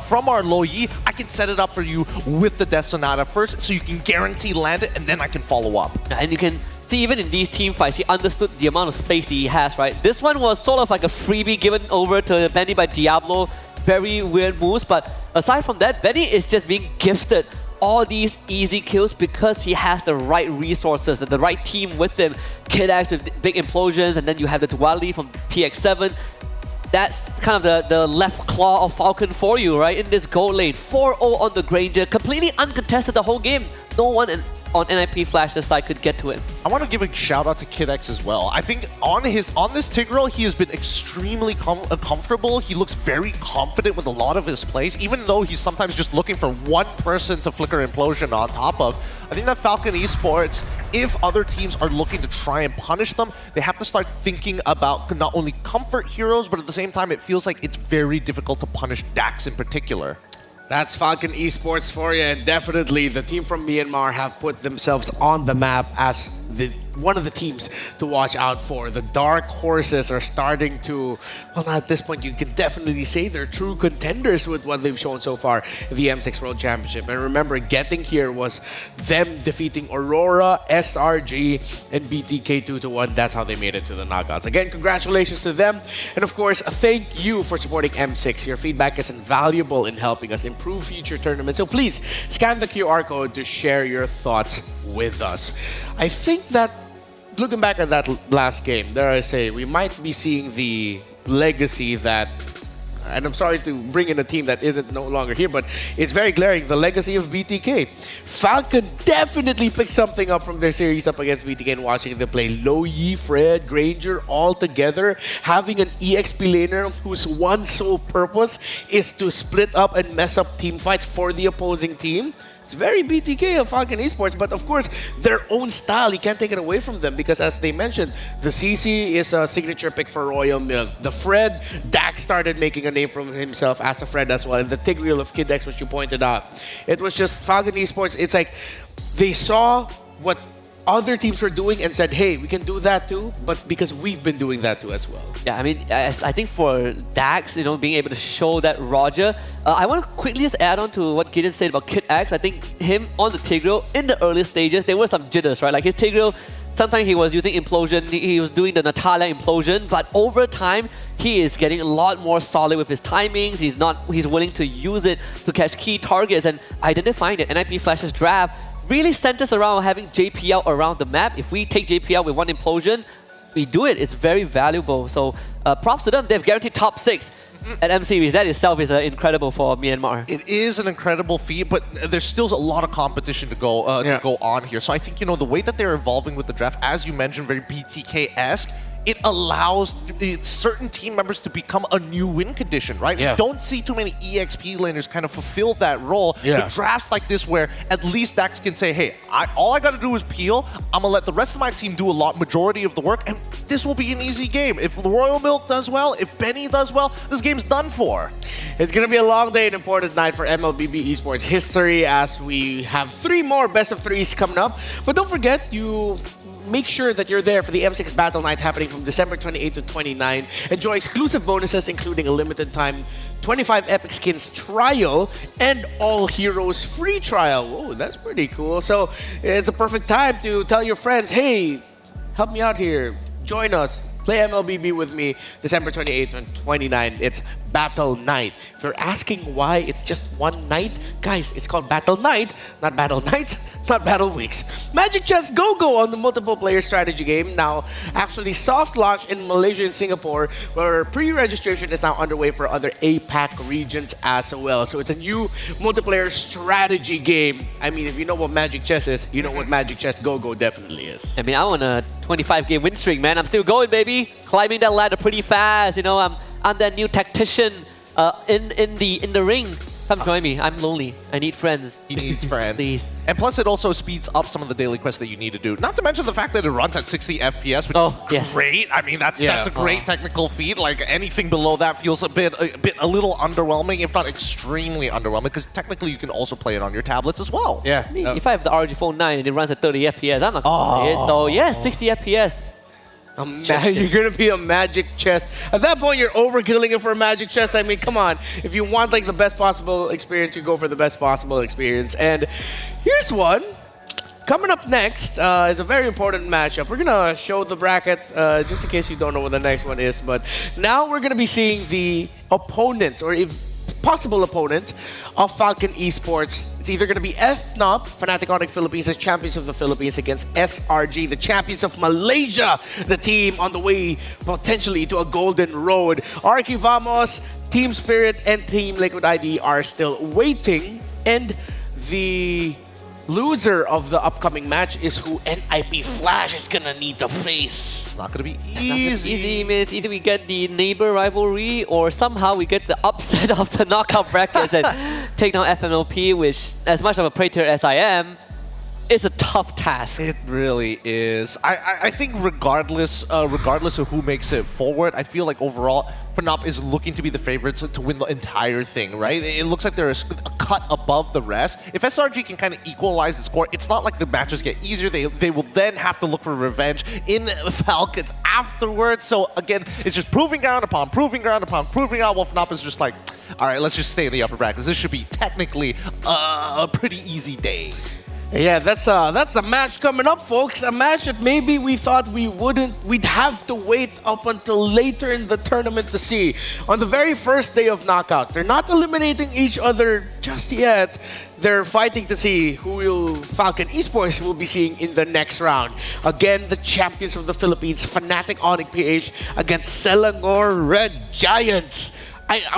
from our Loi Yi, I can set it up for you with the Death Sonata first, so you can guarantee land it, and then I can follow up.
And you can see even in these team fights, he understood the amount of space that he has, right? This one was sort of like a freebie given over to Benny by Diablo. Very weird moves, but aside from that, Benny is just being gifted all these easy kills because he has the right resources and the right team with him. Kid X with big implosions, and then you have the duality from PX7. That's kind of the left claw of Falcon for you, right? In this gold lane. 4-0 on the Granger, completely uncontested the whole game. No one on NIP Flash's side could get to it.
I want to give a shout out to Kid X as well. I think on this Tigreal, he has been extremely comfortable. He looks very confident with a lot of his plays, even though he's sometimes just looking for one person to flicker Implosion on top of. I think that Falcon Esports, if other teams are looking to try and punish them, they have to start thinking about not only comfort heroes, but at the same time, it feels like it's very difficult to punish Dax in particular.
That's Falcon Esports for you, and definitely the team from Myanmar have put themselves on the map as one of the teams to watch out for. The Dark Horses are starting to, well, at this point, you can definitely say they're true contenders with what they've shown so far in the M6 World Championship. And remember, getting here was them defeating Aurora, SRG, and BTK 2-1. That's how they made it to the knockouts. Again, congratulations to them. And of course, thank you for supporting M6. Your feedback is invaluable in helping us improve future tournaments. So please, scan the QR code to share your thoughts with us. I think that looking back at that last game, dare I say, we might be seeing the legacy that, and I'm sorry to bring in a team that isn't no longer here, but it's very glaring, the legacy of BTK. Falcon definitely picked something up from their series up against BTK and watching them play Loi Yi, Fred, Granger all together, having an EXP laner whose one sole purpose is to split up and mess up team fights for the opposing team. It's very BTK of Falcon Esports, but of course, their own style, you can't take it away from them because as they mentioned, the CC is a signature pick for Royal Milk. The Fred, Dax started making a name for himself as a Fred as well, and the Tigreal of Kid X, which you pointed out. It was just Falcon Esports, it's like they saw what other teams were doing and said, hey, we can do that too, but because we've been doing that too as well.
Yeah, I mean, I think for Dax, being able to show that Roger, I want to quickly just add on to what Gideon said about Kid X. I think him on the Tigreal, in the early stages, there were some jitters, right? Like his Tigreal, sometimes he was using Implosion, he was doing the Natalia Implosion, but over time, he is getting a lot more solid with his timings. He's willing to use it to catch key targets, and identifying that NIP Flash's draft really centers around having JPL around the map. If we take JPL with one Implosion, we do it. It's very valuable. So props to them. They've guaranteed top 6 at M Series. That itself is incredible for Myanmar.
It is an incredible feat, but there's still a lot of competition to go on here. So I think, the way that they're evolving with the draft, as you mentioned, very BTK-esque, it allows certain team members to become a new win condition, right?
Yeah.
We don't see too many EXP laners kind of fulfill that role.
Yeah.
But drafts like this where at least Dax can say, hey, all I got to do is peel. I'm going to let the rest of my team do majority of the work, and this will be an easy game. If the Royal Milk does well, if Benny does well, this game's done for.
It's going to be a long day and important night for MLBB Esports history as we have 3 more best of 3s coming up. But don't forget, you make sure that you're there for the M6 Battle Night happening from December 28 to 29. Enjoy exclusive bonuses, including a limited time 25 Epic Skins trial and all heroes free trial. Whoa, that's pretty cool. So it's a perfect time to tell your friends, hey, help me out here. Join us. Play MLBB with me December 28 and 29. It's Battle Night. If you're asking why it's just one night, guys, it's called Battle Night, not Battle Nights, not Battle Weeks. Magic Chess Go-Go on the multiple player strategy game now actually soft launched in Malaysia and Singapore, where pre-registration is now underway for other APAC regions as well. So it's a new multiplayer strategy game. I mean, if you know what Magic Chess is, you know what Magic Chess Go-Go definitely is.
I mean, I'm on a 25-game win streak, man. I'm still going, baby. Climbing that ladder pretty fast. You know, I'm that new tactician in the ring. Come join me. I'm lonely. I need friends.
He needs friends.
Please.
And plus, it also speeds up some of the daily quests that you need to do. Not to mention the fact that it runs at 60 FPS, which is great. I mean, that's a great technical feat. Like, anything below that feels a little underwhelming, if not extremely underwhelming, because technically you can also play it on your tablets as well.
Yeah.
I mean, if I have the ROG Phone 9 and it runs at 30 FPS, I'm not gonna play it. So, yes, 60 FPS.
You're going to be a Magic Chess. At that point, you're overkilling it for a Magic Chess. I mean, come on. If you want like the best possible experience, you go for the best possible experience. And here's one. Coming up next is a very important matchup. We're going to show the bracket just in case you don't know what the next one is. But now we're going to be seeing the opponents, or if possible opponent of Falcon Esports. It's either going to be FNOP, Fnatic Onyx Philippines, as champions of the Philippines, against SRG, the champions of Malaysia, the team on the way potentially to a golden road. Arky Vamos, Team Spirit, and Team Liquid ID are still waiting. And the loser of the upcoming match is who NIP Flash is gonna need to face.
It's not gonna be
Easy. It's either we get the neighbor rivalry or somehow we get the upset of the knockout brackets and take down FNOP, which, as much of a prater as I am, is a tough task.
It really is. I think regardless of who makes it forward, I feel like overall, FNOP is looking to be the favorites to win the entire thing, right? It looks like they're a cut above the rest. If SRG can kind of equalize the score, it's not like the matches get easier. They will then have to look for revenge in Falcons afterwards. So again, it's just proving ground upon proving ground upon proving out, while FNOP is just like, all right, let's just stay in the upper brackets. This should be technically a pretty easy day.
Yeah, that's the match coming up, folks. A match that maybe we thought we'd have to wait up until later in the tournament to see. On the very first day of knockouts, they're not eliminating each other just yet. They're fighting to see who Falcon Esports will be seeing in the next round. Again, the champions of the Philippines, Fnatic Onyx PH against Selangor Red Giants.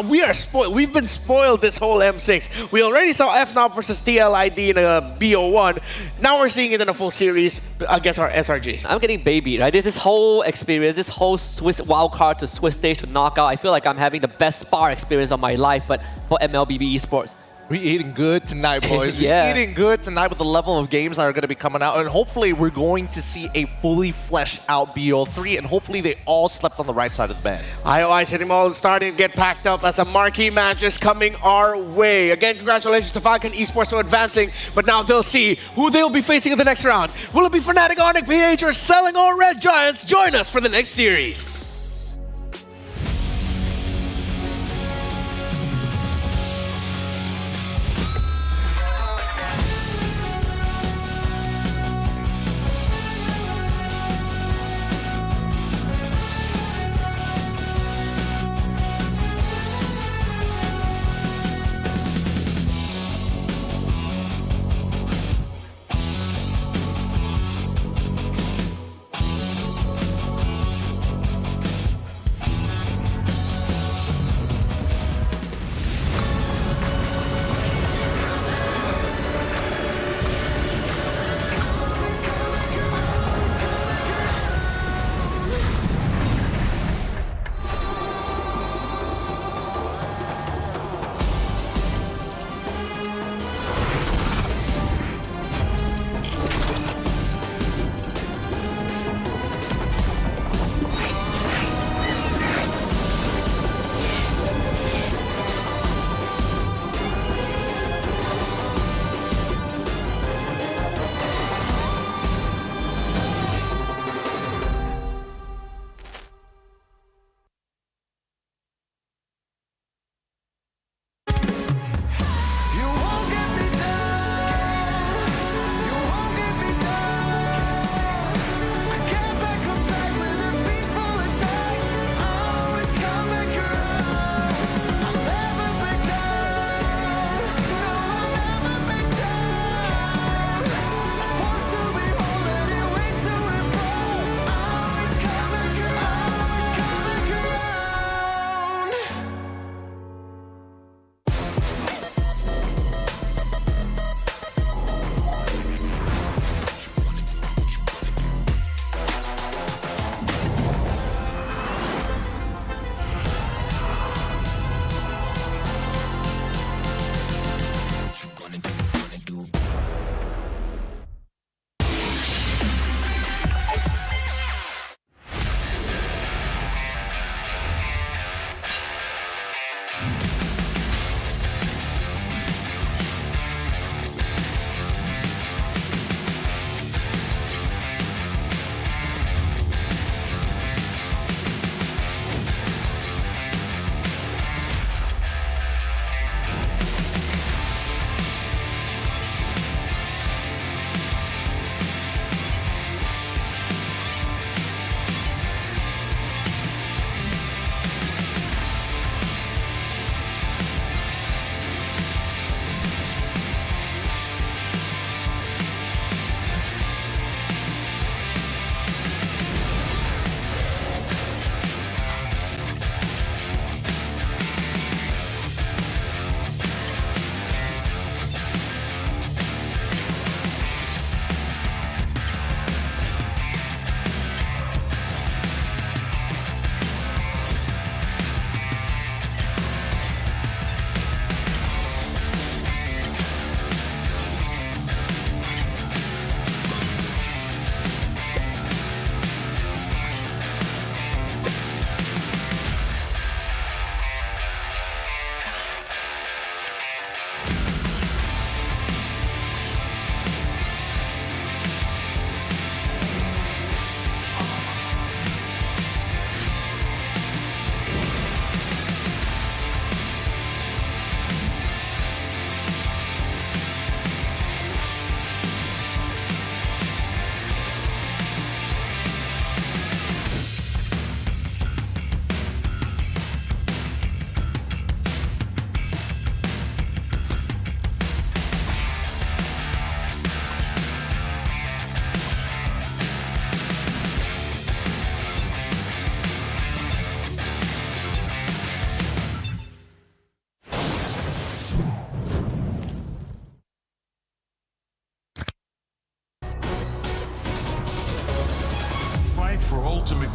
We are spoiled. We've been spoiled this whole M6. We already saw FNOP versus TLID in a BO1. Now we're seeing it in a full series against our SRG.
I'm getting babied, right? This whole experience, this whole Swiss wildcard to Swiss stage to knockout, I feel like I'm having the best spar experience of my life, but for MLBB Esports.
We're eating good tonight, boys.
Yeah.
We're eating good tonight with the level of games that are going to be coming out. And hopefully we're going to see a fully fleshed out BO3. And hopefully they all slept on the right side of the bed.
IOI City Mall is starting to get packed up as a marquee match is coming our way. Again, congratulations to Falcon Esports for advancing. But now they'll see who they'll be facing in the next round. Will it be Fnatic Onyx PH or Selangor Red Giants? Join us for the next series.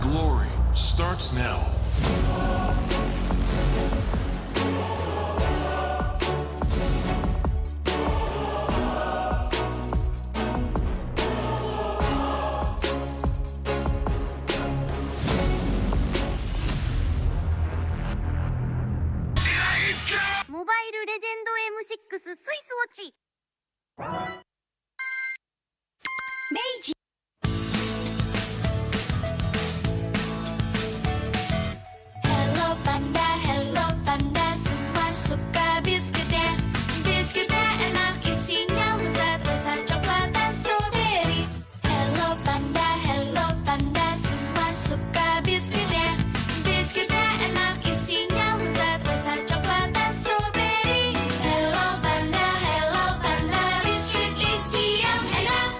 Glory starts now.
Mobile Legend M6 スイスウォッチ明治
Hello Panda, semua suka biskuitnya. Biskuitnya enak, isinya lezat, rasa coklat dan strawberry. Hello Panda, semua suka biskuitnya. Biskuitnya enak, isinya lezat, rasa coklat dan strawberry. Hello Panda, biskuit isi yang enak.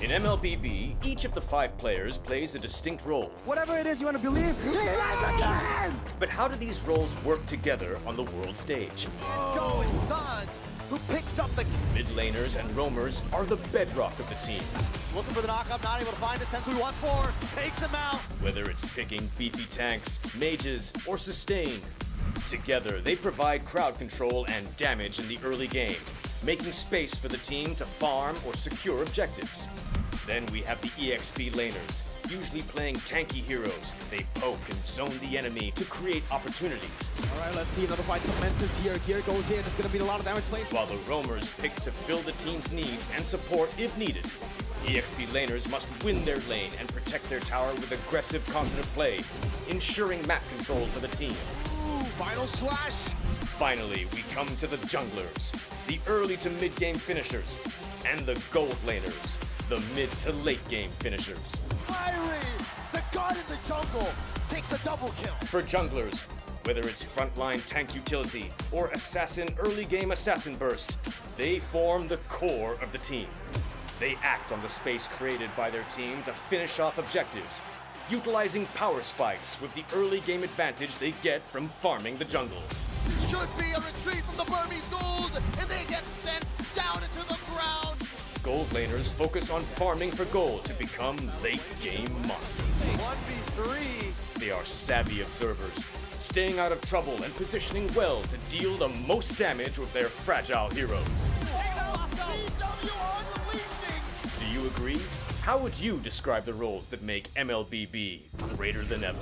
In MLBB, each of the 5 players plays a distinct role.
Whatever it is you want to believe,
But how do these roles work together on the world stage?
Going Sons, who picks up the
Mid laners and roamers are the bedrock of the team.
looking for the knockup, not able to find a sense who he wants for, takes him out.
Whether it's picking beefy tanks, mages, or sustain, together they provide crowd control and damage in the early game, making space for the team to farm or secure objectives. Then we have the EXP laners, usually playing tanky heroes. They poke and zone the enemy to create opportunities.
All right, let's see another fight commences here. Gear goes in. It's going to be a lot of damage played.
While the roamers pick to fill the team's needs and support if needed. EXP laners must win their lane and protect their tower with aggressive confident play, ensuring map control for the team.
Ooh, final slash.
Finally, we come to the junglers, the early to mid game finishers, and the gold laners, the mid to late game finishers.
Fiery, the god in the jungle, takes a double kill.
For junglers, whether it's frontline tank utility or assassin early game assassin burst, they form the core of the team. They act on the space created by their team to finish off objectives, utilizing power spikes with the early game advantage they get from farming the jungle.
Should be a retreat from the Burmese gold, and they get sent down into the ground.
Gold laners focus on farming for gold to become late game monsters.
1v3.
They are savvy observers, staying out of trouble and positioning well to deal the most damage with their fragile heroes. Do you agree? How would you describe the roles that make MLBB greater than ever?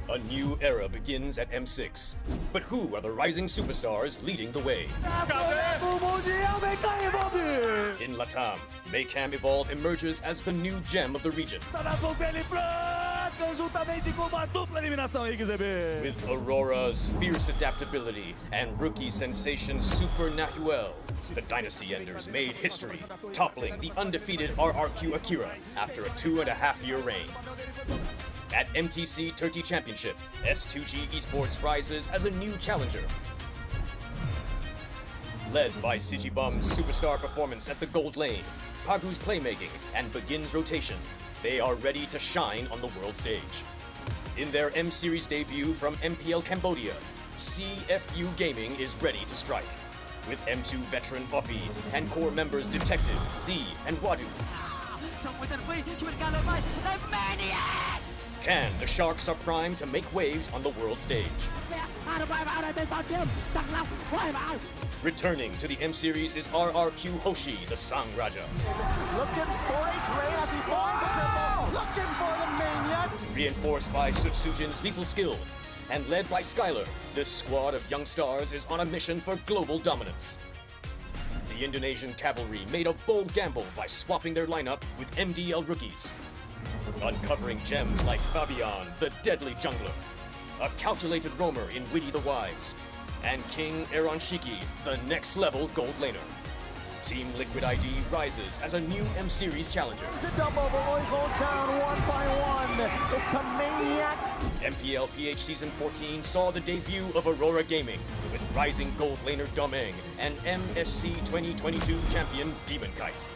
A new era begins at M6. But who are the rising superstars leading the way? In Latam, Maycam Evolve emerges as the new gem of the region. With Aurora's fierce adaptability and rookie sensation Super Nahuel, the Dynasty Enders made history, toppling the undefeated RRQ Akira after a 2.5-year reign. At MTC Turkey Championship, S2G Esports rises as a new challenger. Led by Sijibum's superstar performance at the gold lane, Pagu's playmaking, and Begin's rotation, they are ready to shine on the world stage. In their M Series debut from MPL Cambodia, CFU Gaming is ready to strike. With M2 veteran Poppy and core members Detective, Z, and Wadu. Can the Sharks are primed to make waves on the world stage? Returning to the M Series is RRQ Hoshi, the Sang Raja.
Looking for a train as he finds the triple. Looking for the maniac.
Reinforced by Sutsujin's lethal skill, and led by Skylar, this squad of young stars is on a mission for global dominance. The Indonesian cavalry made a bold gamble by swapping their lineup with MDL rookies, uncovering gems like Fabian, the deadly jungler, a calculated roamer in Witty the Wise, and King Aaron Shiki, the next level gold laner. Team Liquid ID rises as a new M Series challenger.
To double, Roy goes down one by one. It's a maniac.
MPL PH Season 14 saw the debut of Aurora Gaming with rising gold laner Domeng and MSC 2022 champion Demon Kite.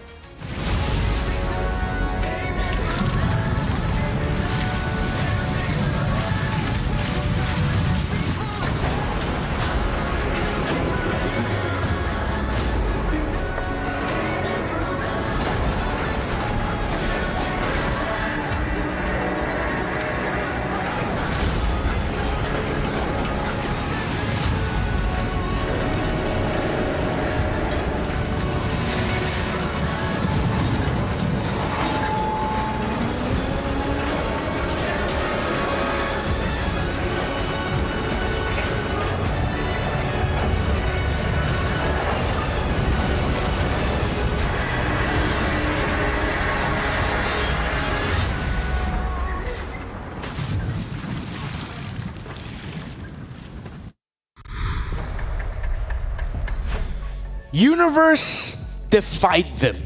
Universe defied them.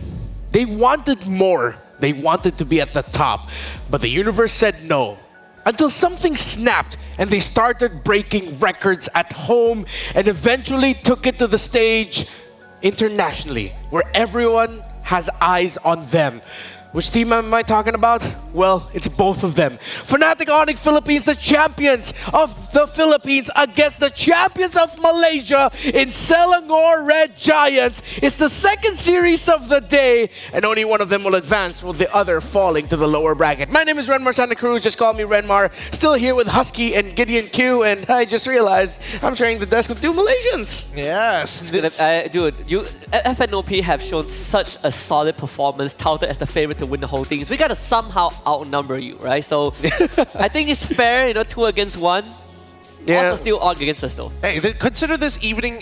They wanted more. They wanted to be at the top. But the universe said no. Until something snapped and they started breaking records at home and eventually took it to the stage internationally, where everyone has eyes on them. Which team am I talking about? Well, it's both of them. Fnatic Onyx Philippines, the champions of the Philippines against the champions of Malaysia in Selangor Red Giants. It's the second series of the day, and only one of them will advance, with the other falling to the lower bracket. My name is Renmar Santa Cruz, just call me Renmar. Still here with Husky and Gideon Q, and I just realized I'm sharing the desk with two Malaysians.
Yes.
Dude, FNOP have shown such a solid performance, touted as the favorite to win the whole thing. So we gotta somehow outnumber you, right? So I think it's fair, 2 against 1.
Yeah.
Also still odd against us though.
Hey, consider this evening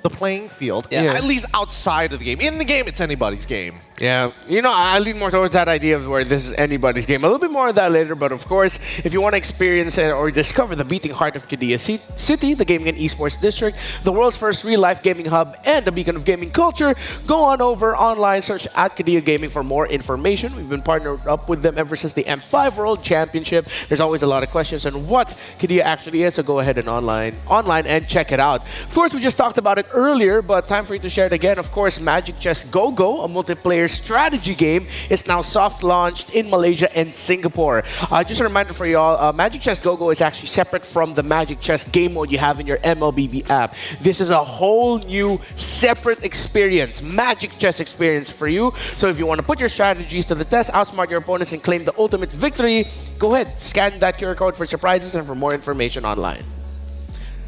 the playing field, at least outside of the game. In the game, it's anybody's game.
Yeah, I lean more towards that idea of where this is anybody's game. A little bit more of that later, but of course, if you want to experience it or discover the beating heart of Qiddiya City, the gaming and esports district, the world's first real-life gaming hub, and the beacon of gaming culture, go on over online, search at Qiddiya Gaming for more information. We've been partnered up with them ever since the M5 World Championship. There's always a lot of questions on what Qiddiya actually is, so go ahead and online and check it out. Of course, we just talked about it earlier, but time for you to share it again. Of course, Magic Chess Go-Go, a multiplayer strategy game, is now soft launched in Malaysia and Singapore. Just a reminder for y'all, Magic Chess Go-Go is actually separate from the Magic Chess game mode you have in your MLBB app. This is a whole new separate experience, Magic Chess experience for you. So if you want to put your strategies to the test, outsmart your opponents, and claim the ultimate victory, go ahead, scan that QR code for surprises and for more information online.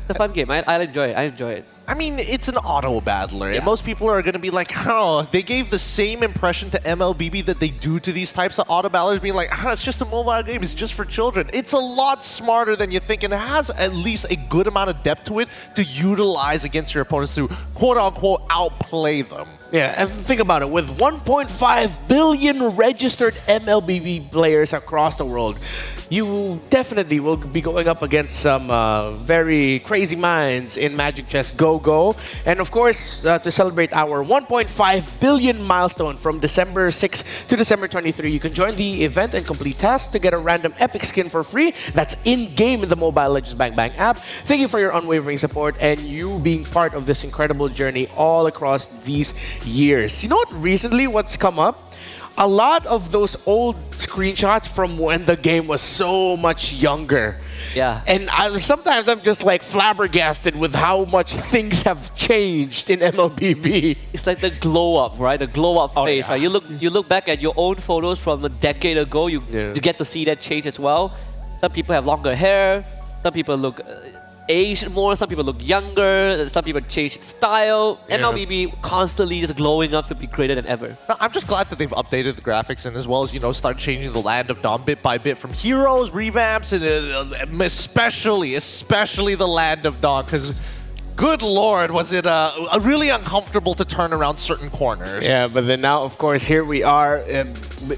It's a fun game. I enjoy it.
I mean, it's an auto battler, and most people are going to be like, oh, they gave the same impression to MLBB that they do to these types of auto battlers, being like, it's just a mobile game, it's just for children. It's a lot smarter than you think, and it has at least a good amount of depth to it to utilize against your opponents to quote-unquote outplay them.
Yeah, and think about it. With 1.5 billion registered MLBB players across the world, you definitely will be going up against some very crazy minds in Magic Chess Go Go. And of course, to celebrate our 1.5 billion milestone from December 6 to December 23, you can join the event and complete tasks to get a random epic skin for free. That's in-game in the Mobile Legends Bang Bang app. Thank you for your unwavering support and you being part of this incredible journey all across these years. You know what? Recently, what's come up? A lot of those old screenshots from when the game was so much younger.
Yeah.
And sometimes I'm just like flabbergasted with how much things have changed in MLBB.
It's like the glow up, right? The glow up phase,
yeah.
right? You look back at your own photos from a decade ago, you get to see that change as well. Some people have longer hair, some people look aged more, some people look younger, some people change style.
Yeah.
MLBB constantly just glowing up to be greater than ever.
No, I'm just glad that they've updated the graphics and as well as, start changing the land of Dawn bit by bit from heroes, revamps, and especially the land of Dawn, because good lord, was it really uncomfortable to turn around certain corners.
Yeah, but then now, of course, here we are,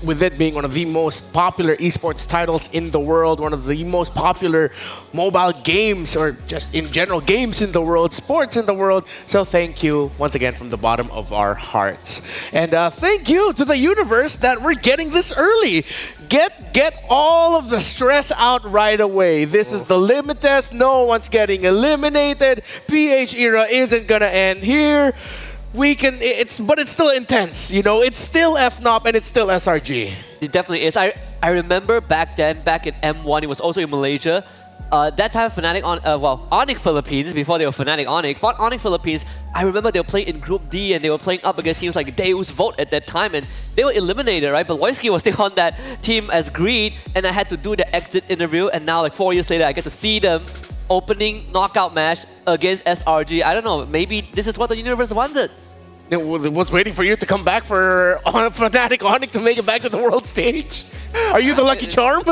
with it being one of the most popular esports titles in the world, one of the most popular mobile games, or just in general games in the world, sports in the world. So thank you once again from the bottom of our hearts. And thank you to the universe that we're getting this early. Get all of the stress out right away. This is the limit test. No one's getting eliminated. PH era isn't gonna end here. But it's still intense, It's still FNOP and it's still SRG.
It definitely is. I remember back then, back in M1, it was also in Malaysia. That time, Fnatic Onyx Philippines, before they were Fnatic Onyx Philippines, I remember they were playing in Group D and they were playing up against teams like Deus Vote at that time, and they were eliminated, right? But Loisky was still on that team as Greed, and I had to do the exit interview, and now, like 4 years later, I get to see them opening knockout match against SRG. I don't know, maybe this is what the universe wanted.
It was waiting for you to come back for Fnatic Onyx to make it back to the world stage. Are you the lucky charm?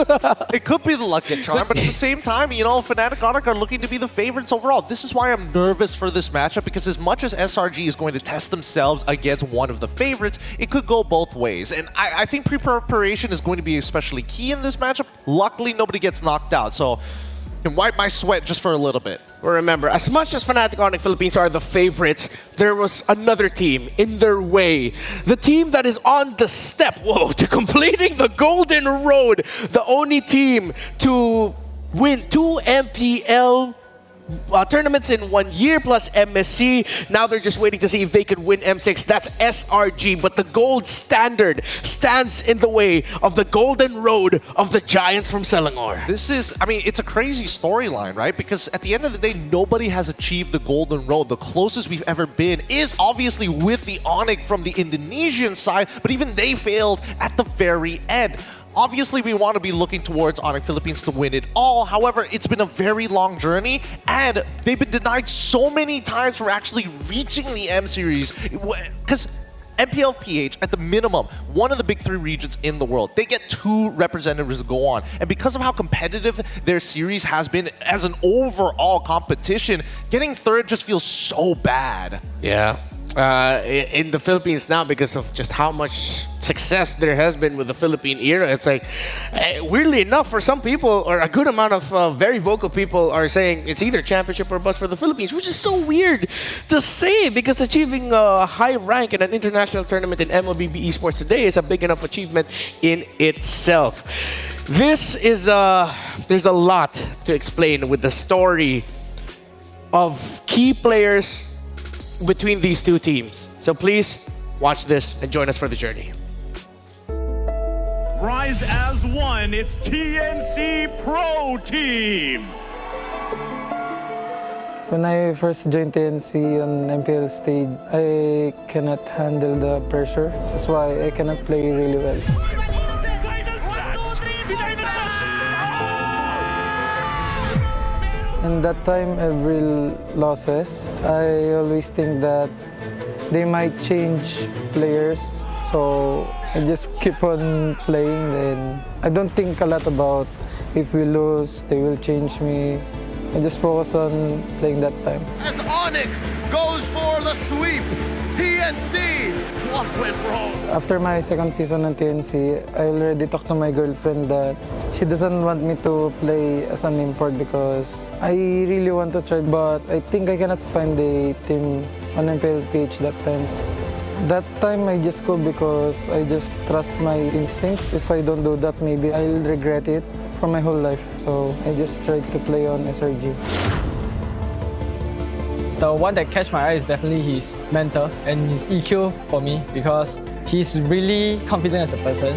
It could be the lucky charm, but at the same time, Fnatic Onyx are looking to be the favorites overall. This is why I'm nervous for this matchup, because as much as SRG is going to test themselves against one of the favorites, it could go both ways. And I think pre-preparation is going to be especially key in this matchup. Luckily, nobody gets knocked out, so I can wipe my sweat just for a little bit.
Well, remember, as much as Fnatic Onyx Philippines are the favorites, there was another team in their way. The team that is on the step, to completing the Golden Road. The only team to win 2 MPL tournaments in 1 year plus MSC. Now they're just waiting to see if they could win M6. That's SRG, but the gold standard stands in the way of the golden road of the Giants from Selangor.
This is, it's a crazy storyline, right? Because at the end of the day, nobody has achieved the golden road. The closest we've ever been is obviously with the Onyx from the Indonesian side, but even they failed at the very end. Obviously, we want to be looking towards Onyx Philippines to win it all. However, it's been a very long journey, and they've been denied so many times for actually reaching the M Series. Because MPLPH, at the minimum, one of the big 3 regions in the world. They get 2 representatives to go on. And because of how competitive their series has been as an overall competition, getting 3rd just feels so bad.
Yeah. In the Philippines now, because of just how much success there has been with the Philippine era, it's like, weirdly enough, for some people, or a good amount of very vocal people are saying it's either championship or bust for the Philippines, which is so weird to say, because achieving a high rank in an international tournament in MLBB esports today is a big enough achievement in itself. This is there's a lot to explain with the story of key players between these 2 teams. So please watch this and join us for the journey.
Rise as one, it's TNC Pro Team.
When I first joined TNC on MPL stage, I cannot handle the pressure. That's why I cannot play really well. And that time, every losses, I always think that they might change players. So I just keep on playing. Then I don't think a lot about if we lose, they will change me. I just focus on playing that time.
As Onyx goes for the sweep, TNC, what went wrong?
After my second season in TNC, I already talked to my girlfriend that she doesn't want me to play as an import because I really want to try, but I think I cannot find a team on MPLPH that time. That time I just go because I just trust my instincts. If I don't do that, maybe I'll regret it for my whole life. So I just tried to play on SRG.
The one that catch my eye is definitely his mentor and his EQ for me because he's really confident as a person.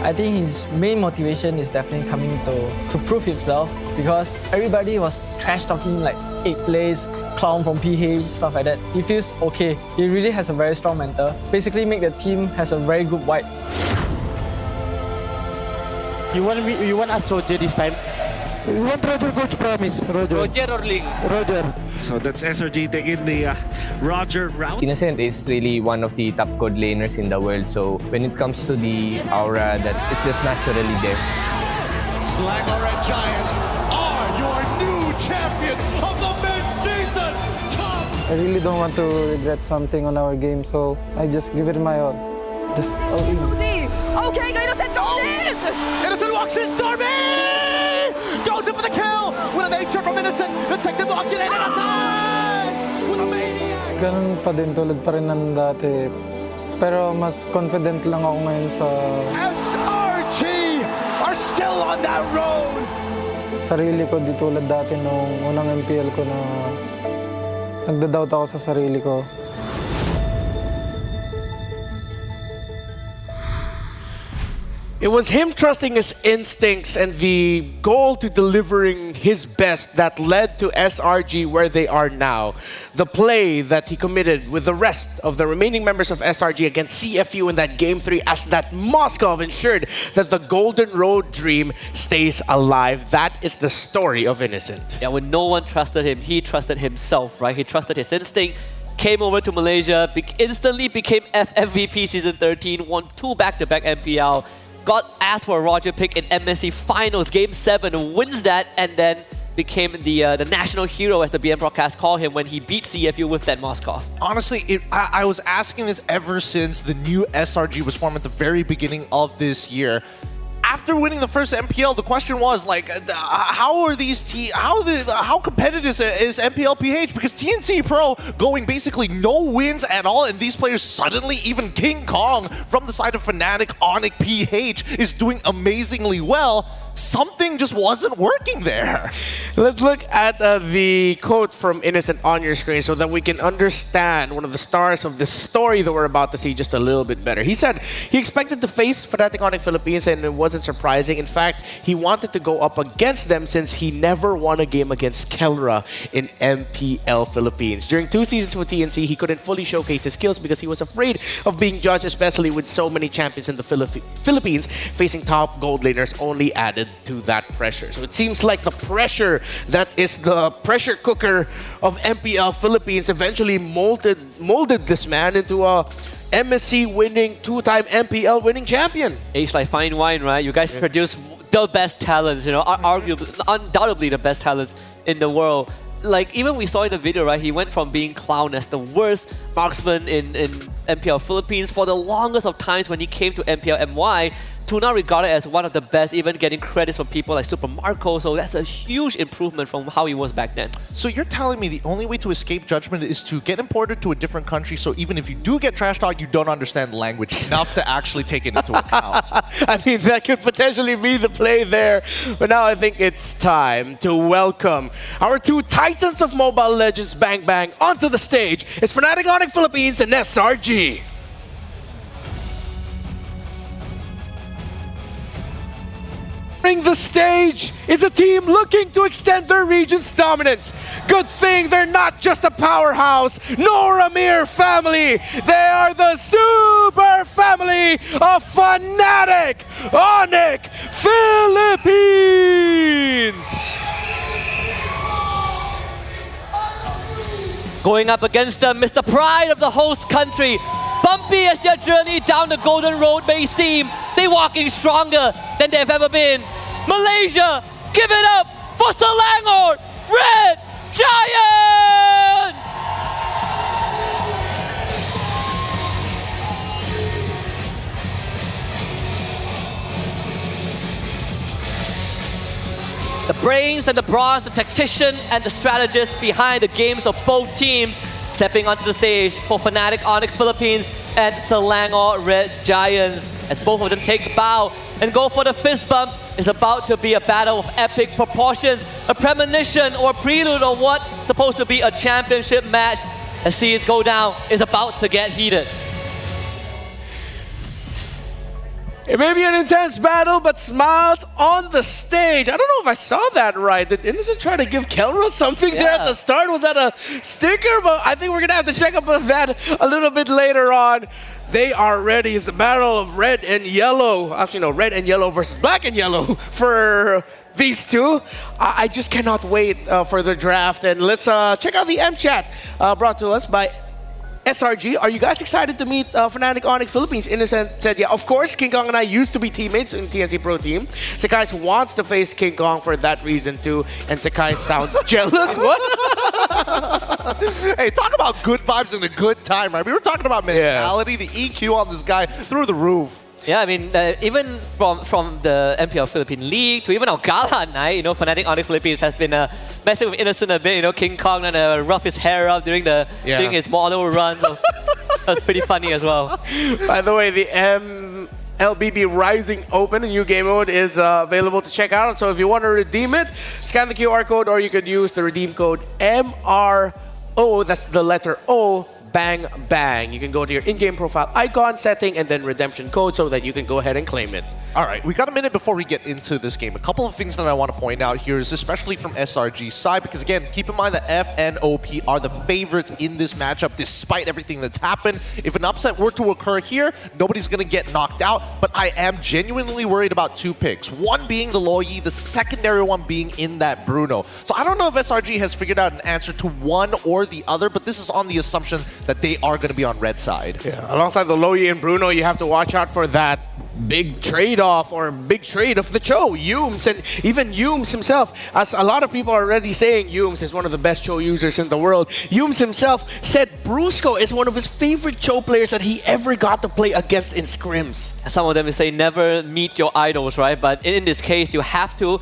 I think his main motivation is definitely coming to prove himself because everybody was trash talking like 8 plays, clown from PH, stuff like that. He feels okay. He really has a very strong mentor. Basically make the team has a very good vibe.
You want us Roger this time?
We want Roger, coach, promise.
Roger or Ling?
Roger.
So that's SRG taking the Roger route.
Innocent is really one of the top gold laners in the world. So when it comes to the aura, that it's just naturally there.
Slangor and Giants are your new champions of the mid-season cup.
I really don't want to regret something on our game, so I just give it my all. Just all in.
Okay, Innocent goes in! Innocent walks in, Stormy! Goes in for the kill! With a nature from Innocent, Detective walking in Innocent! With a maniac!
Ganun pa din, tulad pa rin ng dati. Pero mas confident lang ako ngayon sa...
SRG are still on that road!
Sarili ko, di tulad dati nung unang MPL ko na... Nagda-doubt ako sa sarili ko.
It was him trusting his instincts and the goal to delivering his best that led to SRG where they are now. The play that he committed with the rest of the remaining members of SRG against CFU in that Game 3 as that Moskov ensured that the Golden Road dream stays alive. That is the story of Innocent.
Yeah, when no one trusted him, he trusted himself, right? He trusted his instinct. Came over to Malaysia, instantly became FMVP Season 13, won 2 back-to-back MPL. Got asked for a Roger pick in MSC Finals, Game 7, wins that, and then became the national hero, as the BM broadcast called him, when he beat CFU with that Moskov.
Honestly, I was asking this ever since the new SRG was formed at the very beginning of this year. After winning the first MPL, the question was like, how are these how competitive is MPLPH? Because TNC Pro going basically no wins at all, and these players suddenly, even King Kong from the side of Fnatic, Onyx, PH is doing amazingly well. Something just wasn't working there.
Let's look at the quote from Innocent on your screen so that we can understand one of the stars of this story that we're about to see just a little bit better. He said he expected to face Fnatic Onyx Philippines and it wasn't surprising. In fact, he wanted to go up against them since he never won a game against Kelra in MPL Philippines. During 2 seasons with TNC, he couldn't fully showcase his skills because he was afraid of being judged, especially with so many champions in the Philippines. Facing top gold laners only added to that pressure. So it seems like the pressure that is the pressure cooker of MPL Philippines eventually molded this man into a MSC winning, 2-time MPL winning champion.
Aged like fine wine, right? You guys produce the best talents, you know, arguably, undoubtedly the best talents in the world. Like, even we saw in the video, right, he went from being clowned as the worst marksman in MPL Philippines for the longest of times when he came to MPL MY to now regarded as one of the best, even getting credits from people like Super Marco. So that's a huge improvement from how he was back then.
So you're telling me the only way to escape judgment is to get imported to a different country, so even if you do get trash talk, you don't understand the language enough to actually take it into account.
I mean, that could potentially be the play there. But now I think it's time to welcome our 2 titans of Mobile Legends Bang Bang onto the stage. It's Fnatic Onyx Philippines and SRG. Entering the stage is a team looking to extend their region's dominance. Good thing they're not just a powerhouse nor a mere family. They are the super family of Fnatic Onyx Philippines.
Going up against them, Mr. Pride of the host country. Bumpy as their journey down the Golden Road may seem, they're walking stronger than they've ever been. Malaysia, give it up for Selangor Red Giants! The brains and the bronze, the tactician and the strategist behind the games of both teams stepping onto the stage for Fnatic Onyx Philippines and Selangor Red Giants. As both of them take a bow and go for the fist bumps, it's about to be a battle of epic proportions, a premonition or prelude of what's supposed to be a championship match. As Seas go down, is about to get heated.
It may be an intense battle, but smiles on the stage. I don't know if I saw that right. Did Innocent try to give Kelra something there at the start? Was that a sticker? But I think we're going to have to check up on that a little bit later on. They are ready. It's the battle of red and yellow. Actually, no, red and yellow versus black and yellow for these two. I just cannot wait for the draft. And let's check out the M chat brought to us by SRG. Are you guys excited to meet Fnatic Onyx Philippines? Innocent said, yeah, of course. King Kong and I used to be teammates in TNC Pro Team. Sakai wants to face King Kong for that reason too. And Sakai sounds jealous. What?
Hey, talk about good vibes and a good time, right? We were talking about mentality, the EQ on this guy through the roof.
Yeah, I mean, even from the MPL Philippine League to even our Gala night, you know, Fnatic Onyx Philippines has been messing with Innocent a bit. You know, King Kong and rough his hair up during his model run. So that was pretty funny as well.
By the way, the MLBB Rising Open, a new game mode, is available to check out. So if you want to redeem it, scan the QR code, or you could use the redeem code MRO. That's the letter O. Bang bang. You can go to your in-game profile icon setting and then redemption code so that you can go ahead and claim it.
All right, we got a minute before we get into this game. A couple of things that I want to point out here is especially from SRG's side, because again, keep in mind that FNOP are the favorites in this matchup despite everything that's happened. If an upset were to occur here, nobody's going to get knocked out, but I am genuinely worried about two picks. One being the Loyi, the secondary one being in that Bruno. So I don't know if SRG has figured out an answer to one or the other, but this is on the assumption that they are going to be on red side.
Yeah, alongside the Loyi and Bruno, you have to watch out for that big trade-off or big trade of the Cho, Yooms, and even Yooms himself. As a lot of people are already saying Yooms is one of the best Cho users in the world. Yooms himself said Brusco is one of his favorite Cho players that he ever got to play against in scrims.
Some of them say never meet your idols, right? But in this case, you have to.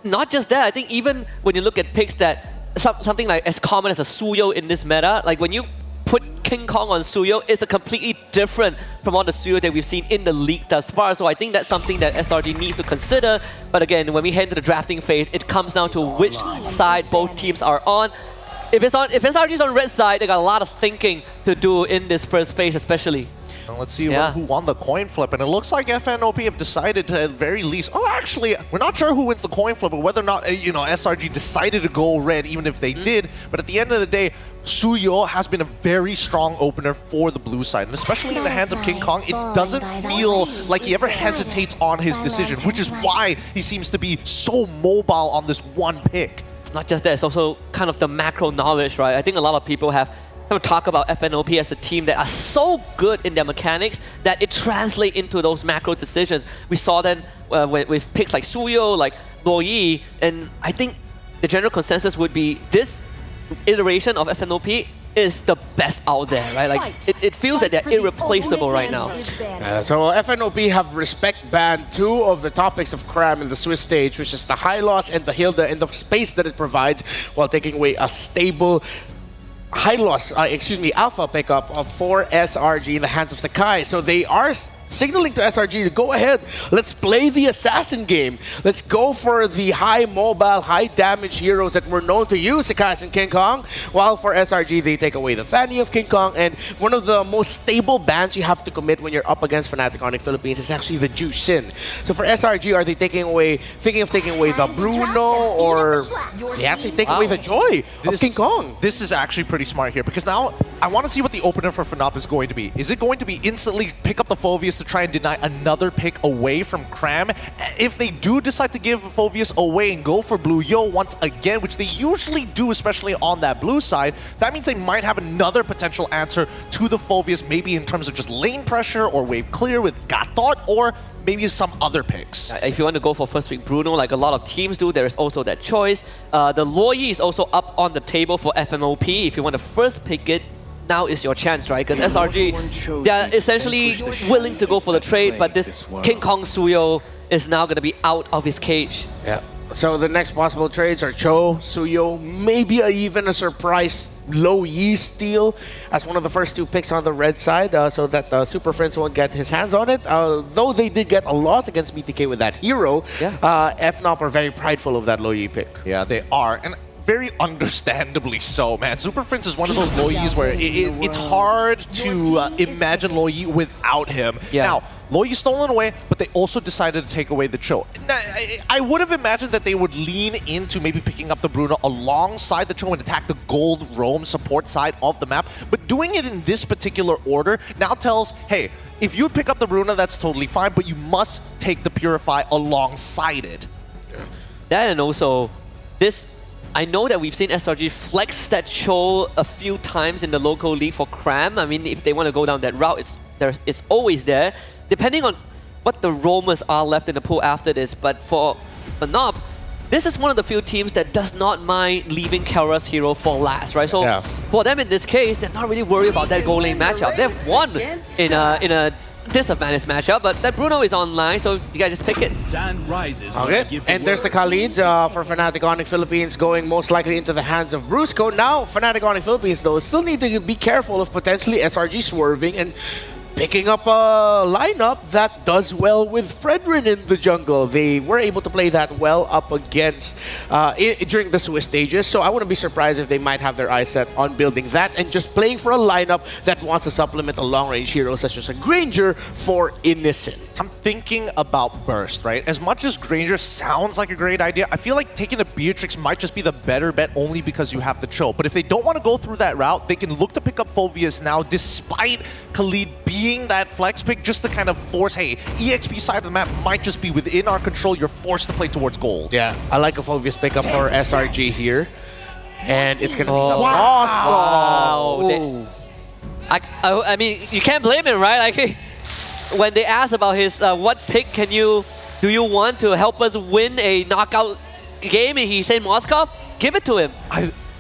Not just that, I think even when you look at picks that something like as common as a Suyo in this meta, like when you put King Kong on Suyo, it's a completely different from all the Suyo that we've seen in the league thus far. So I think that's something that SRG needs to consider. But again, when we head into the drafting phase, it comes down to which side both teams are on. If SRG is on red side, they got a lot of thinking to do in this first phase, especially.
Let's see who won the coin flip. And it looks like FNOP have decided to, at very least... Oh, actually, we're not sure who wins the coin flip, but whether or not, SRG decided to go red, even if they did. But at the end of the day, Suyo has been a very strong opener for the blue side. And especially in the hands of King Kong, it doesn't feel like he ever hesitates on his decision, which is why he seems to be so mobile on this one pick.
It's not just that, it's also kind of the macro knowledge, right? I think a lot of people have talk about FNOP as a team that are so good in their mechanics that it translates into those macro decisions. We saw them with picks like Suyo, like Loyi, and I think the general consensus would be this iteration of FNOP is the best out there, right? Like it feels that they're irreplaceable right now.
So FNOP have respect banned two of the topics of Cram in the Swiss stage, which is the high loss and the Hilda, and the space that it provides, while taking away a stable alpha pickup of 4 SRG in the hands of Sakai. So they are signaling to SRG to go ahead, let's play the assassin game. Let's go for the high mobile, high damage heroes that we're known to use, Sakai and King Kong. While for SRG, they take away the Fanny of King Kong, and one of the most stable bans you have to commit when you're up against Fnatic Onyx Philippines is actually the Ju Sin. So for SRG, are they thinking of taking away the Bruno, or they actually take away the joy of King Kong?
This is actually pretty smart here, because now I want to see what the opener for FNOP is going to be. Is it going to be instantly pick up the Phoveus to try and deny another pick away from Cram? If they do decide to give Phoveus away and go for Blue Yo once again, which they usually do, especially on that blue side, that means they might have another potential answer to the Phoveus, maybe in terms of just lane pressure or wave clear with Gatot, or maybe some other picks.
If you want to go for first pick Bruno, like a lot of teams do, there is also that choice. The Loyi is also up on the table for FNOP. If you want to first pick it, now is your chance, right? Because SRG, they are essentially willing to go for the trade, but this King Kong Suyo is now going to be out of his cage.
Yeah. So the next possible trades are Cho, Suyo, maybe even a surprise Low Yi steal as one of the first 2 picks on the red side, so that Super Friends won't get his hands on it. Though they did get a loss against BTK with that hero, FNOP are very prideful of that Low Yi pick.
Yeah, they are. And very understandably so, man. Super Prince is one of those Lo Yis where it's hard to imagine Lo Yi without him.
Yeah.
Now, Lo Yi stolen away, but they also decided to take away the Cho. I would have imagined that they would lean into maybe picking up the Bruno alongside the Cho and attack the gold roam support side of the map. But doing it in this particular order now tells, hey, if you pick up the Bruno, that's totally fine, but you must take the Purify alongside it.
That and also, this... I know that we've seen SRG flex that Cho a few times in the local league for Cram. I mean, if they want to go down that route, it's always there, depending on what the roamers are left in the pool after this. But for FNOP, this is one of the few teams that does not mind leaving Kelra's hero for last, right? So for them in this case, they're not really worried about that goal lane matchup. They've won in a disadvantage matchup, but that Bruno is online, so you guys just pick it.
Okay, and there's the Khalid for Fnatic Onyx Philippines going most likely into the hands of Brusco. Now, Fnatic Onyx Philippines, though, still need to be careful of potentially SRG swerving and picking up a lineup that does well with Fredrin in the jungle. They were able to play that well up against during the Swiss stages, so I wouldn't be surprised if they might have their eyes set on building that and just playing for a lineup that wants to supplement a long-range hero such as a Granger for Innocent.
I'm thinking about Burst, right? As much as Granger sounds like a great idea, I feel like taking a Beatrix might just be the better bet only because you have the Cho. But if they don't want to go through that route, they can look to pick up Phoveus now despite Khalid being that flex pick just to kind of force, hey, EXP side of the map might just be within our control. You're forced to play towards gold.
Yeah, I like a Phoveus pickup for SRG here. And it's going to be the boss.
Wow. I mean, you can't blame him, right? Like, when they asked about his what pick do you want to help us win a knockout game, and he said Moskov, give it to him.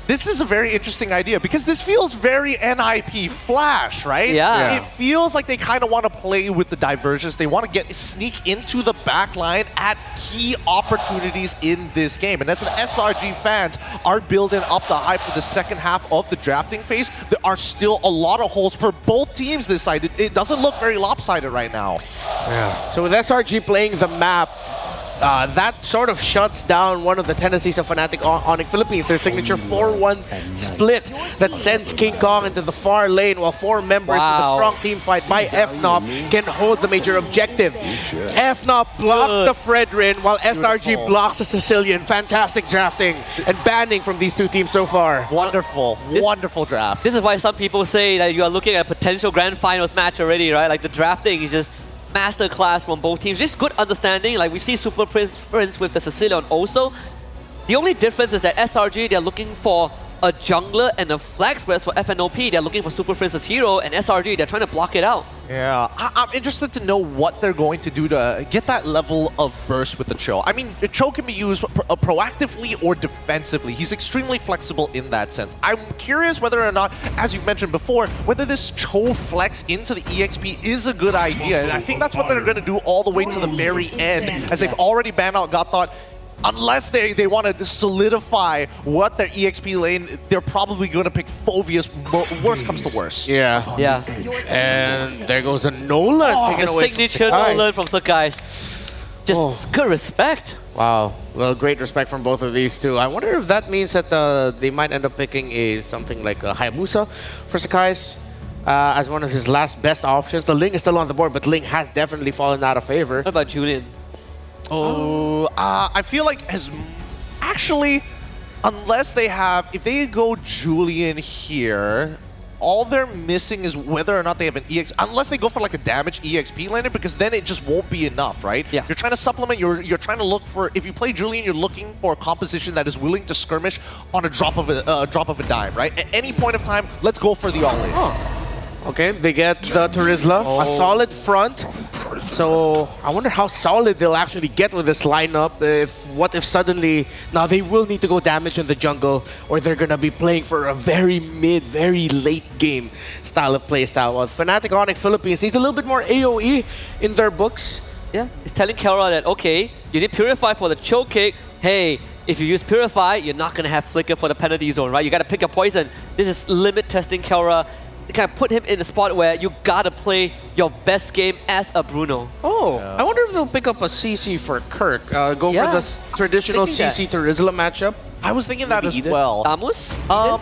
This is a very interesting idea because this feels very NIP Flash, right?
Yeah.
It feels like they kind of want to play with the diversions. They want to sneak into the back line at key opportunities in this game. And as an SRG fans are building up the hype for the second half of the drafting phase, there are still a lot of holes for both teams this side. It doesn't look very lopsided right now.
Yeah. So with SRG playing the map, that sort of shuts down one of the tendencies of Fnatic Onyx Philippines. Their signature 4-1 split that sends King Kong into the far lane while 4 members with a strong team fight by FNOP can hold the major objective. FNOP blocks the Fredrin while SRG blocks the Sicilian. Fantastic drafting and banning from these 2 teams so far.
Wonderful, wonderful draft.
This is why some people say that you are looking at a potential grand finals match already, right? Like the drafting is just masterclass from both teams. Just good understanding. Like we see Super Prince with the Sicilian also. The only difference is that SRG, they're looking for a jungler and a flex, whereas for FNOP, they're looking for Super Prince's hero, and SRG, they're trying to block it out.
Yeah, I'm interested to know what they're going to do to get that level of burst with the Cho. I mean, the Cho can be used proactively or defensively. He's extremely flexible in that sense. I'm curious whether or not, as you've mentioned before, whether this Cho flex into the EXP is a good idea. And I think that's what they're going to do all the way to the very end, as they've already banned out God Thought. Unless they want to solidify what their EXP lane, they're probably going to pick Phoveus. Worst comes to worst.
Yeah.
Yeah.
And there goes a Nolan.
The signature Nolan from Sakai's. Just good respect.
Wow. Well, great respect from both of these two. I wonder if that means that they might end up picking something like a Hayabusa for Sakai's as one of his last best options. The Ling is still on the board, but Ling has definitely fallen out of favor.
What about Julian?
I feel like actually, unless they have, if they go Julian here, all they're missing is whether or not they have an EX, unless they go for like a damaged EXP laner, because then it just won't be enough, right?
Yeah.
You're trying to supplement, you're trying to look for, if you play Julian, you're looking for a composition that is willing to skirmish on a drop of a dime, right? At any point of time, let's go for the all-in.
Okay, they get the Turizla, a solid front. So I wonder how solid they'll actually get with this lineup. What if suddenly, now they will need to go damage in the jungle, or they're going to be playing for a very mid, very late game style of play style. Well, Fnatic Onyx Philippines needs a little bit more AoE in their books.
Yeah, it's telling Kelra that, okay, you need Purify for the choke kick, hey, if you use Purify, you're not going to have Flicker for the penalty zone, right? You got to pick a poison. This is limit testing Kelra. Kind of put him in a spot where you got to play your best game as a Bruno.
Oh, I wonder if they'll pick up a CC for Kirk. Go for the traditional CC to Rizla matchup.
I was thinking that as
Edith?
well.
Tamus?
I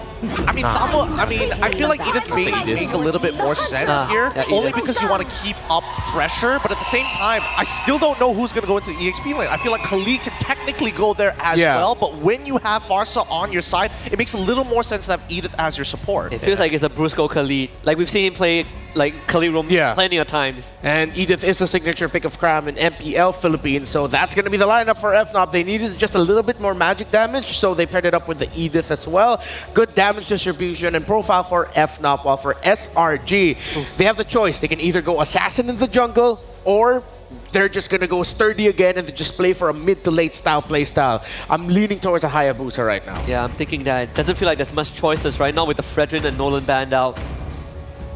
feel like Edith may make a little bit more sense here, only because you want to keep up pressure, but at the same time, I still don't know who's going to go into the EXP lane. I feel like Khalid can technically go there as well, but when you have Farsa on your side, it makes a little more sense to have Edith as your support.
It feels like it's a Brusco Khalid. Like we've seen him play like Khalid roam plenty of times.
And Edith is a signature pick of Cram in MPL Philippines, so that's going to be the lineup for FNOP. They needed just a little bit more magic damage, so they paired it up with the Edith as well. Good damage distribution and profile for FNOP, while for SRG, they have the choice. They can either go Assassin in the jungle, or they're just going to go Sturdy again and just play for a mid to late style play style. I'm leaning towards a Hayabusa right now.
Yeah, I'm thinking that it doesn't feel like there's much choices right now with the Fredrin and Nolan banned out.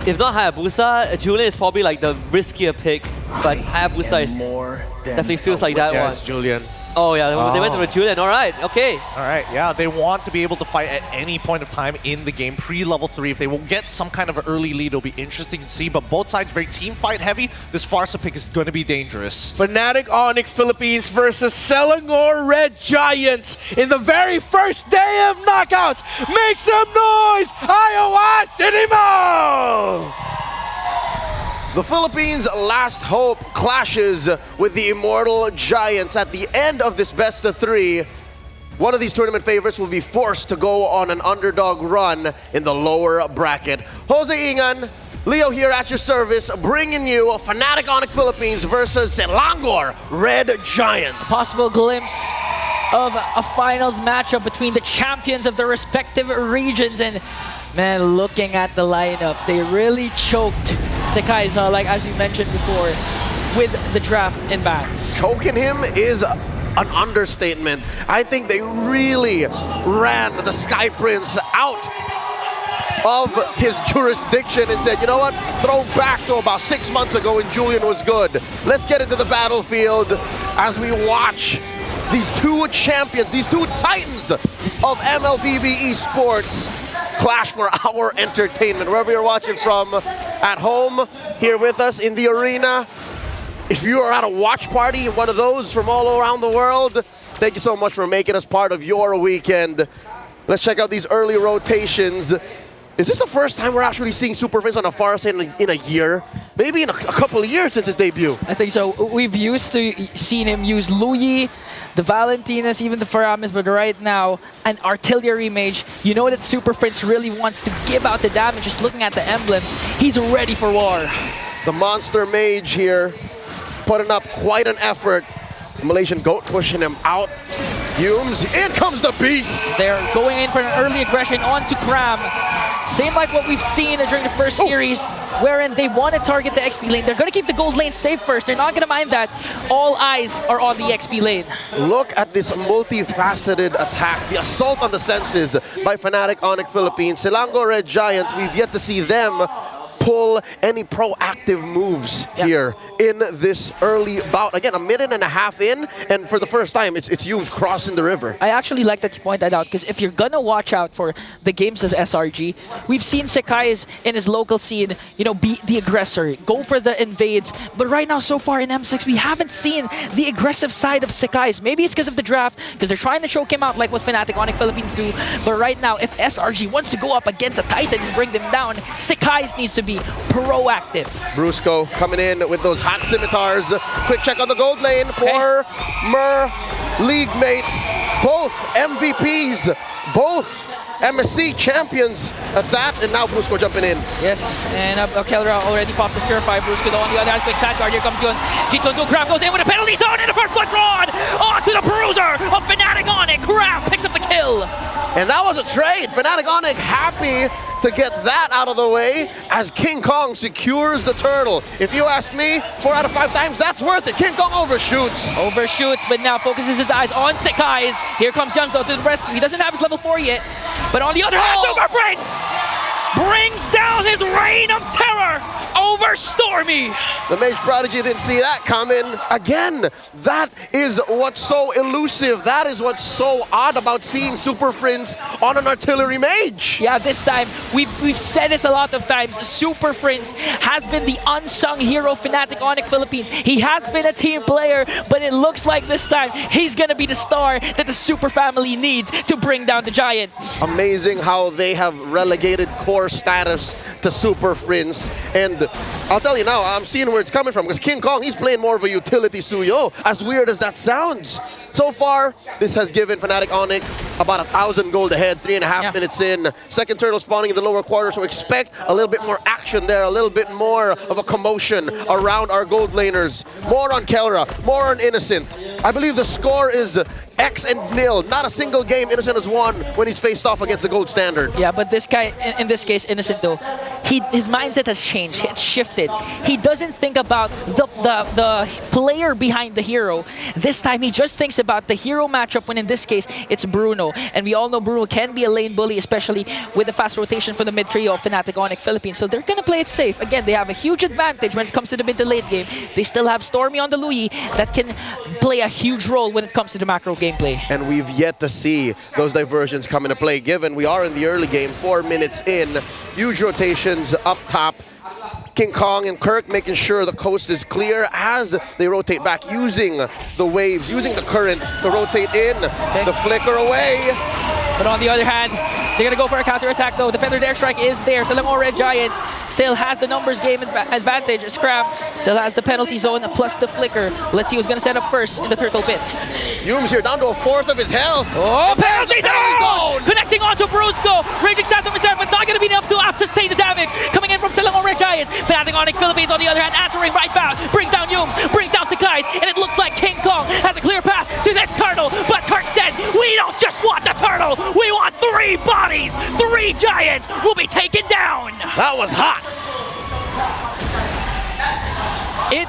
If not Hayabusa, Julian is probably like the riskier pick, but Hayabusa is definitely feels like that one.
It's Julian.
Oh yeah, they went to the Julian. All right, okay.
All right, yeah, they want to be able to fight at any point of time in the game, pre-level 3. If they will get some kind of an early lead, it'll be interesting to see, but both sides very team fight heavy. This Farsa pick is going to be dangerous.
Fnatic Onyx Philippines versus Selangor Red Giants in the very first day of knockouts. Make some noise, IOI Cinema!
The Philippines' last hope clashes with the Immortal Giants at the end of this best of 3. One of these tournament favorites will be forced to go on an underdog run in the lower bracket. Jose Ingan, Leo here at your service, bringing you Fnatic Onyx Philippines versus Selangor Red Giants.
Possible glimpse of a finals matchup between the champions of their respective regions, and man, looking at the lineup, they really choked Sekai, like as you mentioned before, with the draft in bans.
Choking him is an understatement. I think they really ran the Sky Prince out of his jurisdiction and said, you know what, throw back to about 6 months ago when Julian was good. Let's get into the battlefield as we watch these two champions, these two titans of MLBB esports clash for our entertainment. Wherever you're watching from, at home, here with us in the arena. If you are at a watch party, one of those from all around the world, thank you so much for making us part of your weekend. Let's check out these early rotations. Is this the first time we're actually seeing Super Vince on a Farsa in a year? Maybe in a couple of years since his debut.
I think so. We've used to seen him use Luyi, the Valentinas, even the Faramis, but right now, an artillery mage. You know that Super Prince really wants to give out the damage. Just looking at the emblems, he's ready for war.
The monster mage here, putting up quite an effort. The Malaysian goat pushing him out. Humes, in comes the beast!
They're going in for an early aggression onto Cram. Same like what we've seen during the first series, wherein they want to target the XP lane. They're going to keep the gold lane safe first. They're not going to mind that. All eyes are on the XP lane.
Look at this multifaceted attack. The assault on the senses by Fnatic Onyx Philippines. Selangor Red Giants, we've yet to see them pull any proactive moves here in this early bout. Again, a minute and a half in, and for the first time, it's Humes crossing the river.
I actually like that you point that out, because if you're gonna watch out for the games of SRG, we've seen Sekai in his local scene, you know, be the aggressor, go for the invades. But right now, so far in M6, we haven't seen the aggressive side of Sekai. Maybe it's because of the draft, because they're trying to choke him out like what Fnatic Onyx Philippines do. But right now, if SRG wants to go up against a Titan and bring them down, Sekai needs to be proactive.
Brusco coming in with those hot scimitars. Quick check on the gold lane for Mer league mates. Both MVPs, both MSC champions at that, and now Brusco jumping in.
Yes, and Kelra already pops his Purify. Brusco on the other hand, quick side guard. Here comes Yuns. G2 Grab goes in with a penalty zone in the first blood drawn. On to the bruiser of Fnatic Onyx. Grab picks up the kill.
And that was a trade. Fnatic Onyx happy to get that out of the way as King Kong secures the turtle. If you ask me, 4 out of 5 times, that's worth it. King Kong overshoots.
Overshoots, but now focuses his eyes on Sekai. Here comes Yuns though to the rescue. He doesn't have his level 4 yet. But on the other hand, Super Prince! brings down his reign of terror over Stormy.
The Mage Prodigy didn't see that coming. Again, that is what's so elusive. That is what's so odd about seeing Super Prince on an artillery mage.
Yeah, this time, we've said this a lot of times. Super Prince has been the unsung hero of Fnatic Onyx Philippines. He has been a team player, but it looks like this time he's gonna be the star that the Super family needs to bring down the Giants.
Amazing how they have relegated core status to Super Prince. And I'll tell you now, I'm seeing where it's coming from, because King Kong, he's playing more of a utility Suyo, as weird as that sounds. So far, this has given Fnatic Onyx about 1,000 gold ahead, 3.5 minutes in. Second turtle spawning in the lower quarter, so expect a little bit more action there, a little bit more of a commotion around our gold laners. More on Kelra, more on Innocent. I believe the score is X and nil. Not a single game Innocent has won when he's faced off against the gold standard.
Yeah, but this guy, in this case, Innocent though, his mindset has changed. It's shifted. He doesn't think about the player behind the hero. This time, he just thinks about the hero matchup, when in this case, it's Bruno. And we all know Bruno can be a lane bully, especially with the fast rotation from the mid trio of Fnatic Onyx Philippines. So they're going to play it safe. Again, they have a huge advantage when it comes to the mid to late game. They still have Stormy on the Louis that can play a huge role when it comes to the macro gameplay.
And we've yet to see those diversions come into play, given we are in the early game, 4 minutes in. Huge rotations up top. King Kong and Kirk making sure the coast is clear as they rotate back, using the waves, using the current to rotate in. The flicker away.
But on the other hand, they're going to go for a counter-attack though. Defender airstrike is there. Selangor Red Giants still has the numbers game advantage. Scram still has the penalty zone plus the flicker. Let's see who's going to set up first in the turtle pit.
Yume's here down to a fourth of his health.
Oh, penalty zone! Connecting onto Brusco. Raging Phantom is there, but it's not going to be enough to sustain the damage. Coming in from Selangor Red Giants. Fnatic Onyx Philippines on the other hand, answering right back. Brings down Yume, brings down Sakai's, and it looks like King Kong has a clear path to this turtle. But Kirk says, we don't just want the turtle, we want 3 bodies. 3 giants will be taken down.
That was hot.
It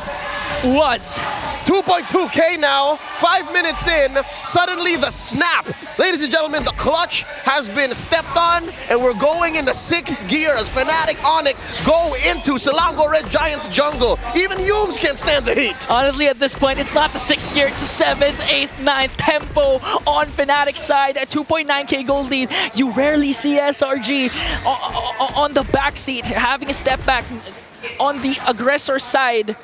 was.
2.2K now, 5 minutes in, suddenly the snap. Ladies and gentlemen, the clutch has been stepped on, and we're going into 6th gear as Fnatic Onyx go into Selangor Red Giants jungle. Even Yumes can't stand the heat.
Honestly, at this point, it's not the 6th gear, it's the 7th, 8th, 9th tempo on Fnatic's side at 2.9K gold lead. You rarely see SRG on the backseat, having a step back on the aggressor side.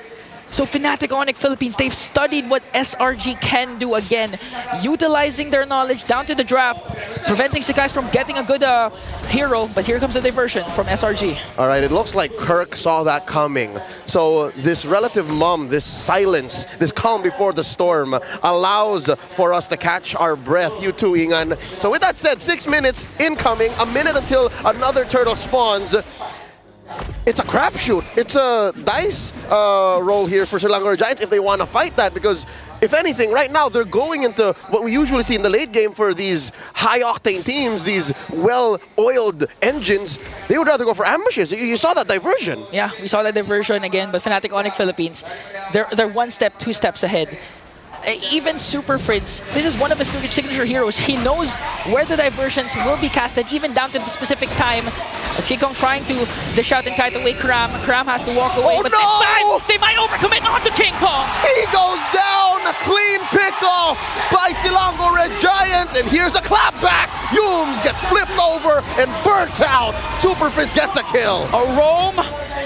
So Fnatic Onyx Philippines, they've studied what SRG can do again, utilizing their knowledge down to the draft, preventing Sakai from getting a good hero, but here comes a diversion from SRG.
All right, it looks like Kirk saw that coming. So this relative mum, this silence, this calm before the storm allows for us to catch our breath. You too, Ingan. So with that said, 6 minutes incoming, a minute until another turtle spawns. It's a crapshoot. It's a dice roll here for Selangor Giants if they want to fight that, because if anything, right now they're going into what we usually see in the late game for these high-octane teams, these well-oiled engines. They would rather go for ambushes. You saw that diversion.
Yeah, we saw that diversion again, but Fnatic Onyx Philippines, they're 1 step, 2 steps ahead. Even Super Prince, this is one of his signature heroes. He knows where the diversions will be casted, even down to the specific time. As King Kong trying to dish out and kite away Kram. Kram has to walk away, but this time, they might overcommit onto King Kong.
He goes down, a clean pick-off by Selangor Red Giants, and here's a clapback. Yumes gets flipped over and burnt out. Super Prince gets a kill.
A roam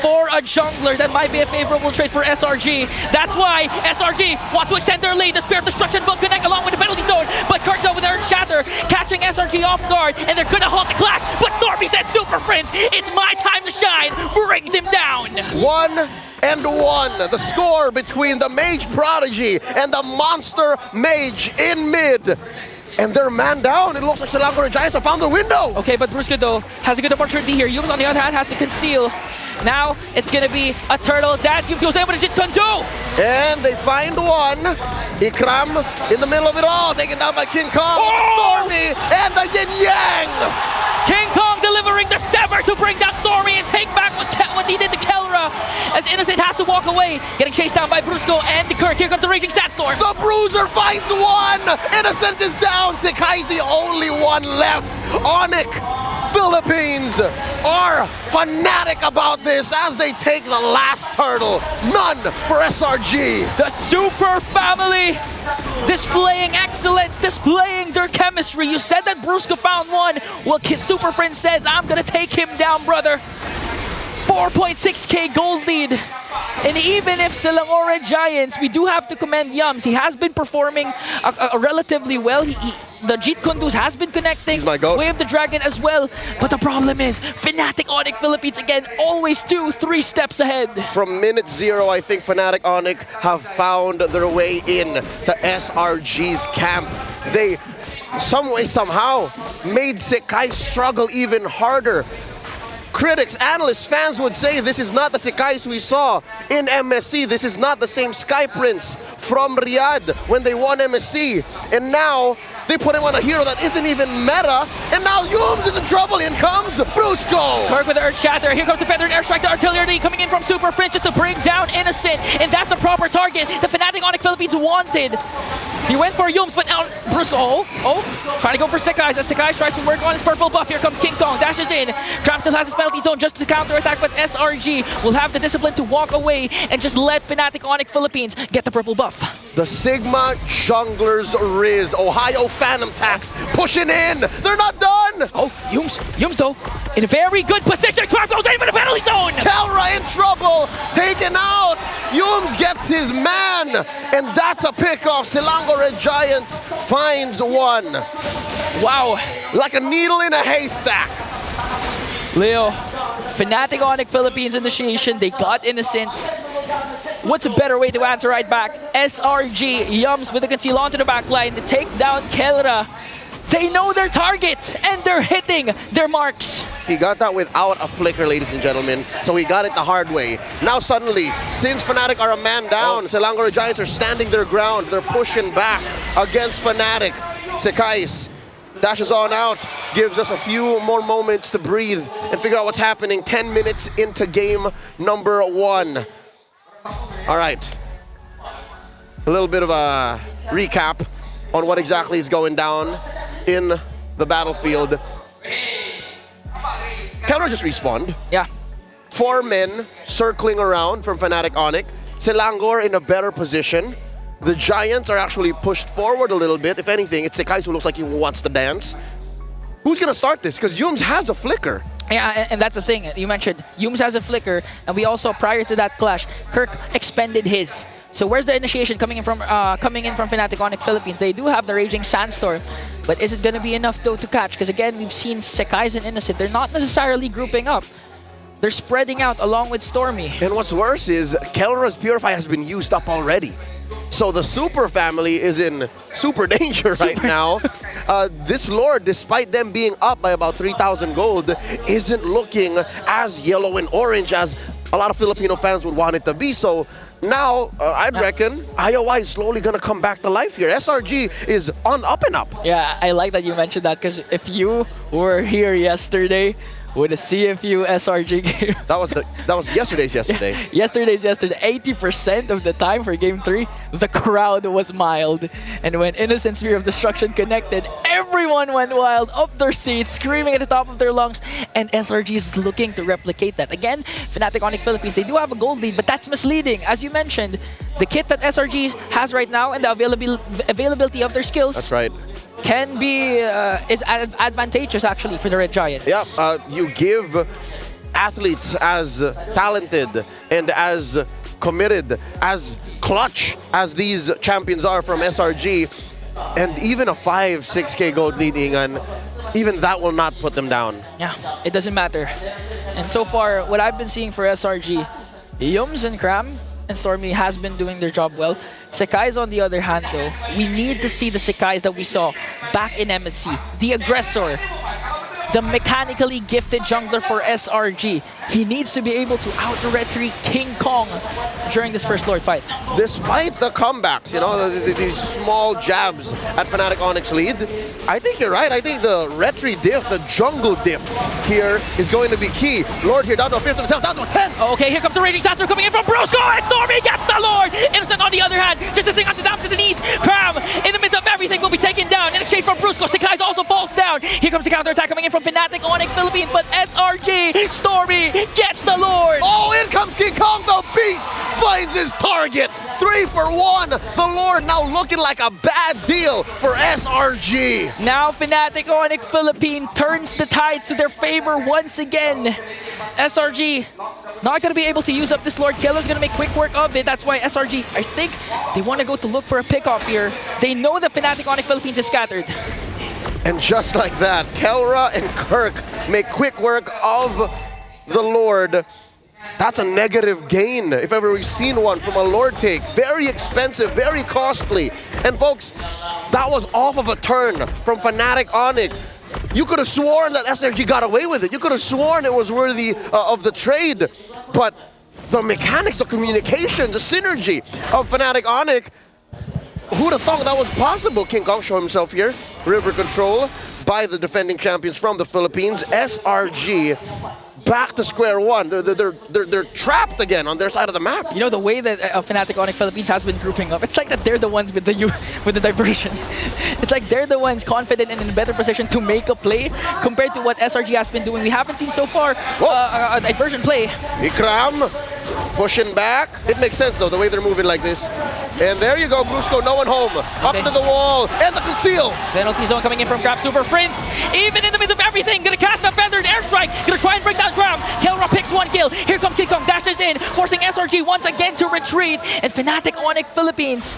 for a jungler, that might be a favorable trade for SRG. That's why SRG wants to extend their lead. The Spear of Destruction will connect along with the penalty zone, but Kirkdo with Earth Shatter catching SRG off guard, and they're gonna halt the clash. But Stormy says, Super Prince, it's my time to shine, brings him down.
1-1, the score between the Mage Prodigy and the Monster Mage in mid. And they're man down. It looks like Selangor Giants have found the window.
Okay, but Brusco though has a good opportunity here. Yumes on the other hand has to conceal. Now it's gonna be a turtle. That's Yumes was able to do.
And they find one. Ikram in the middle of it all, taken down by King Kong, Stormy, and the Yin Yang.
King Kong delivering the Sever to bring down Stormy and take back what he did to Kelra, as Innocent has to walk away, getting chased down by Brusco and the Kirk. Here comes the Raging Sandstorm.
The Bruiser finds one. Innocent is down. Sakai's the only one left. Onyx Philippines are fanatic about this as they take the last turtle. None for SRG.
The Super Family displaying excellence, displaying their chemistry. You said that Brusco found one. Well, Super Friend says, I'm gonna take him down, brother. 4.6k gold lead. And even if Selangor Giants, we do have to commend Yums. He has been performing relatively well. The Jeet Kunduz has been connecting.
He's my goat.
Wave the Dragon as well. But the problem is, Fnatic Onyx Philippines, again, always 2-3 steps ahead.
From minute 0, I think Fnatic Onyx have found their way in to SRG's camp. They, some way, somehow, made Sekai struggle even harder. Critics, analysts, fans would say this is not the Sekais we saw in MSC. This is not the same Sky Prince from Riyadh when they won MSC. And now they put him on a hero that isn't even meta. And now Yums is in trouble. In comes Brusco.
Kirk with the Earth Shatter. Here comes the Feathered Airstrike. The artillery coming in from Super Fringe just to bring down Innocent. And that's the proper target the Fnatic Onyx Philippines wanted. He went for Yums, but now Brusco, trying to go for Sekais. As Sekais tries to work on his purple buff. Here comes King Kong, dashes in. Cram still has his penalty zone just to counter attack, but SRG will have the discipline to walk away and just let Fnatic Onyx Philippines get the purple buff.
The Sigma Junglers Riz, Ohio Phantom Tax pushing in. They're not done.
Oh, Yums though, in a very good position. Cram goes in for the penalty zone.
Kelra in trouble, taken out. Yums gets his man, and that's a pickoff. Selangor Red Giants finds one.
Wow.
Like a needle in a haystack.
Leo, Fnatic Onyx Philippines initiation, they got Innocent. What's a better way to answer right back? SRG, Yums with the conceal onto the back line to take down Kelra. They know their target, and they're hitting their marks.
He got that without a flicker, ladies and gentlemen, so he got it the hard way. Now suddenly, since Fnatic are a man down, Selangor Giants are standing their ground. They're pushing back against Fnatic. Sekais dashes on out, gives us a few more moments to breathe and figure out what's happening. 10 minutes into game number 1. All right, a little bit of a recap on what exactly is going down in the battlefield. Kelra just respawned.
Yeah.
4 men circling around from Fnatic Onyx. Selangor in a better position. The Giants are actually pushed forward a little bit. If anything, it's Sekais who looks like he wants to dance. Who's gonna start this? Because Yums has a flicker.
Yeah, and that's the thing. You mentioned Yums has a flicker, and we also, prior to that clash, Kirk expended his. So where's the initiation coming in from Fnatic Onyx Philippines? They do have the Raging Sandstorm, but is it gonna be enough though to catch? Because again, we've seen Sekais and Innocent. They're not necessarily grouping up. They're spreading out along with Stormy.
And what's worse is Kelra's Purify has been used up already. So the Super family is in super danger right now. This Lord, despite them being up by about 3,000 gold, isn't looking as yellow and orange as a lot of Filipino fans would want it to be. So now, I'd reckon IOI is slowly going to come back to life here. SRG is on up and up.
Yeah, I like that you mentioned that, because if you were here yesterday, with a CFU SRG game.
That was yesterday's yesterday.
Yesterday's yesterday. 80% of the time for game 3, the crowd was mild. And when Innocent Sphere of Destruction connected, everyone went wild, up their seats, screaming at the top of their lungs. And SRG is looking to replicate that. Again, Fnatic Onyx Philippines, they do have a gold lead, but that's misleading. As you mentioned, the kit that SRG has right now and the availability of their skills.
That's right.
Can be is advantageous actually for the Red Giants.
Yeah, you give athletes as talented and as committed, as clutch as these champions are from SRG, and even a 5-6k gold leading, and even that will not put them down.
Yeah, it doesn't matter. And so far, what I've been seeing for SRG, Yums and Cram and Stormy has been doing their job well. Sekais, on the other hand, though, we need to see the Sekais that we saw back in MSC. The aggressor, the mechanically gifted jungler for SRG. He needs to be able to out-retreat King Kong during this first Lord fight.
Despite the comebacks, you know, these small jabs at Fnatic Onyx lead, I think you're right. I think the retry diff, the jungle diff here is going to be key. Lord here down to a 5th of himself, down to a 10th.
Okay, here comes the Raging Sandstorm coming in from Brusco, and Stormy gets the Lord! Innocent on the other hand, just to sing on the down to the knees. Cram, in the midst of everything, will be taken down in exchange from Brusco. Sekais also falls down. down. Here comes the counterattack coming in from Fnatic Onyx Philippines, but SRG, Stormy gets the Lord.
Oh, in comes King Kong, the beast finds his target. 3 for 1. The Lord now looking like a bad deal for SRG.
Now Fnatic Onyx Philippines turns the tides to their favor once again. SRG not going to be able to use up this Lord. Keller's going to make quick work of it. That's why SRG, I think they want to go to look for a pick-off here. They know that Fnatic Onyx Philippines is scattered.
And just like that, Kelra and Kirk make quick work of the Lord. That's a negative gain, if ever we've seen one from a Lord take. Very expensive, very costly. And folks, that was off of a turn from Fnatic Onyx. You could have sworn that SRG got away with it. You could have sworn it was worthy of the trade. But the mechanics of communication, the synergy of Fnatic Onyx, who'd have thought that was possible? King Kong show himself here. River control by the defending champions from the Philippines. SRG back to square one. They're trapped again on their side of the map.
You know, the way that Fnatic Onyx Philippines has been grouping up, it's like that they're the ones with the diversion. It's like they're the ones confident and in a better position to make a play compared to what SRG has been doing. We haven't seen so far a diversion play.
Ikram pushing back. It makes sense though, the way they're moving like this. And there you go, Brusco, no one home. Up to the wall, and the conceal.
Penalty zone coming in from Grab Super Prince. Even in the midst of everything, gonna cast a feathered airstrike. Gonna try and bring down Graham. Kelra picks one kill. Here comes King Kong, dashes in, forcing SRG once again to retreat. And Fnatic Onyx Philippines.